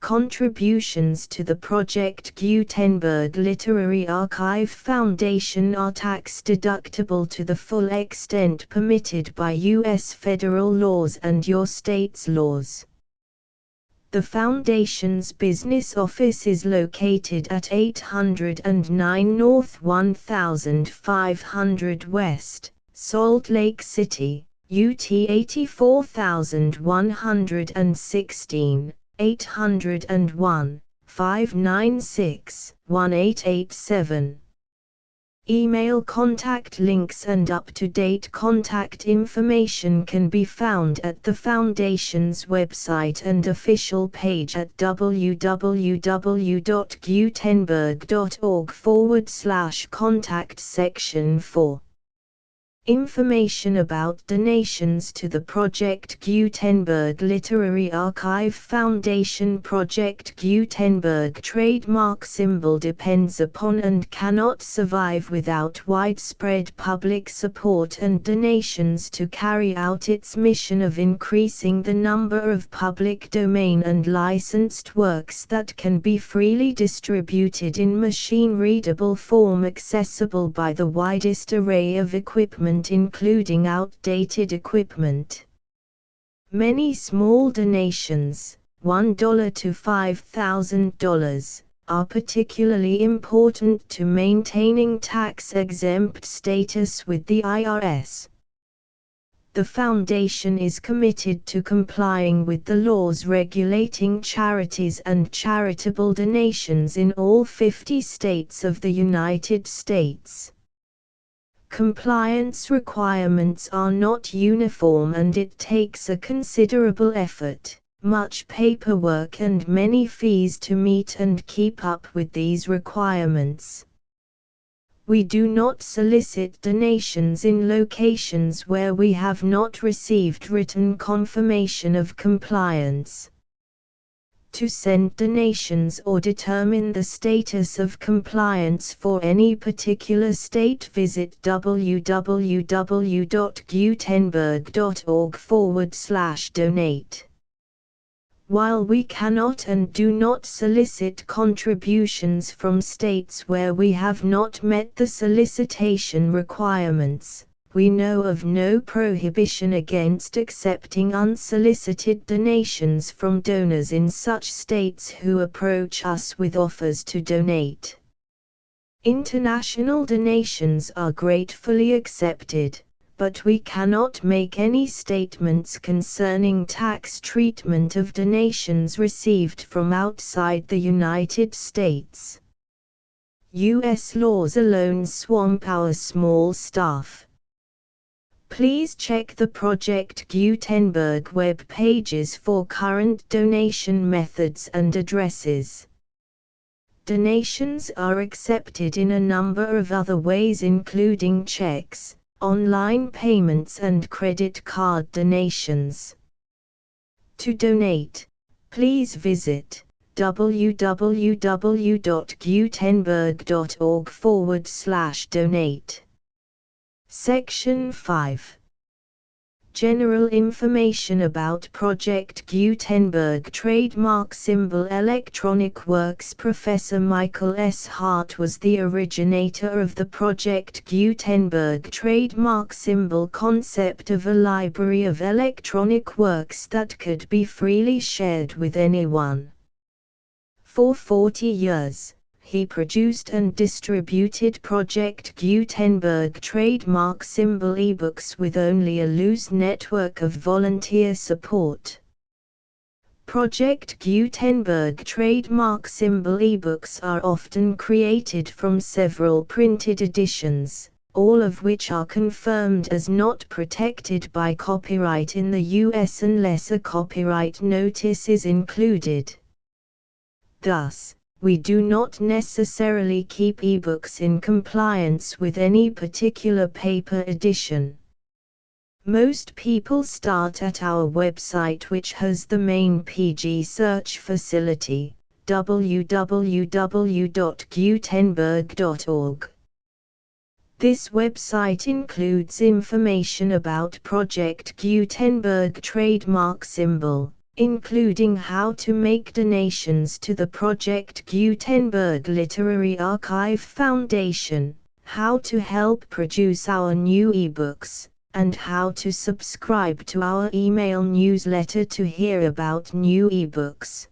Contributions to the Project Gutenberg Literary Archive Foundation are tax-deductible to the full extent permitted by U.S. federal laws and your state's laws. The Foundation's business office is located at 809 North 1500 West, Salt Lake City, UT 84116. 801-596-1887. Email contact links and up-to-date contact information can be found at the Foundation's website and official page at www.gutenberg.org/contact section 4. Information about donations to the Project Gutenberg Literary Archive Foundation. Project Gutenberg trademark symbol depends upon and cannot survive without widespread public support and donations to carry out its mission of increasing the number of public domain and licensed works that can be freely distributed in machine-readable form accessible by the widest array of equipment, including outdated equipment. Many small donations, $1 to $5,000, are particularly important to maintaining tax-exempt status with the IRS. The Foundation is committed to complying with the laws regulating charities and charitable donations in all 50 states of the United States. Compliance requirements are not uniform and it takes a considerable effort, much paperwork and many fees to meet and keep up with these requirements. We do not solicit donations in locations where we have not received written confirmation of compliance. To send donations or determine the status of compliance for any particular state, visit www.gutenberg.org/donate. While we cannot and do not solicit contributions from states where we have not met the solicitation requirements, we know of no prohibition against accepting unsolicited donations from donors in such states who approach us with offers to donate. International donations are gratefully accepted, but we cannot make any statements concerning tax treatment of donations received from outside the United States. U.S. laws alone swamp our small staff. Please check the Project Gutenberg web pages for current donation methods and addresses. Donations are accepted in a number of other ways, including checks, online payments, and credit card donations. To donate, please visit www.gutenberg.org/donate. Section 5. General information about Project Gutenberg Trademark Symbol Electronic Works. Professor Michael S. Hart was the originator of the Project Gutenberg trademark symbol concept of a library of electronic works that could be freely shared with anyone. For 40 years, he produced and distributed Project Gutenberg trademark symbol ebooks with only a loose network of volunteer support. Project Gutenberg trademark symbol ebooks are often created from several printed editions, all of which are confirmed as not protected by copyright in the US unless a copyright notice is included. Thus, we do not necessarily keep ebooks in compliance with any particular paper edition. Most people start at our website, which has the main PG search facility, www.gutenberg.org. This website includes information about Project Gutenberg trademark symbol, including how to make donations to the Project Gutenberg Literary Archive Foundation, how to help produce our new ebooks, and how to subscribe to our email newsletter to hear about new ebooks.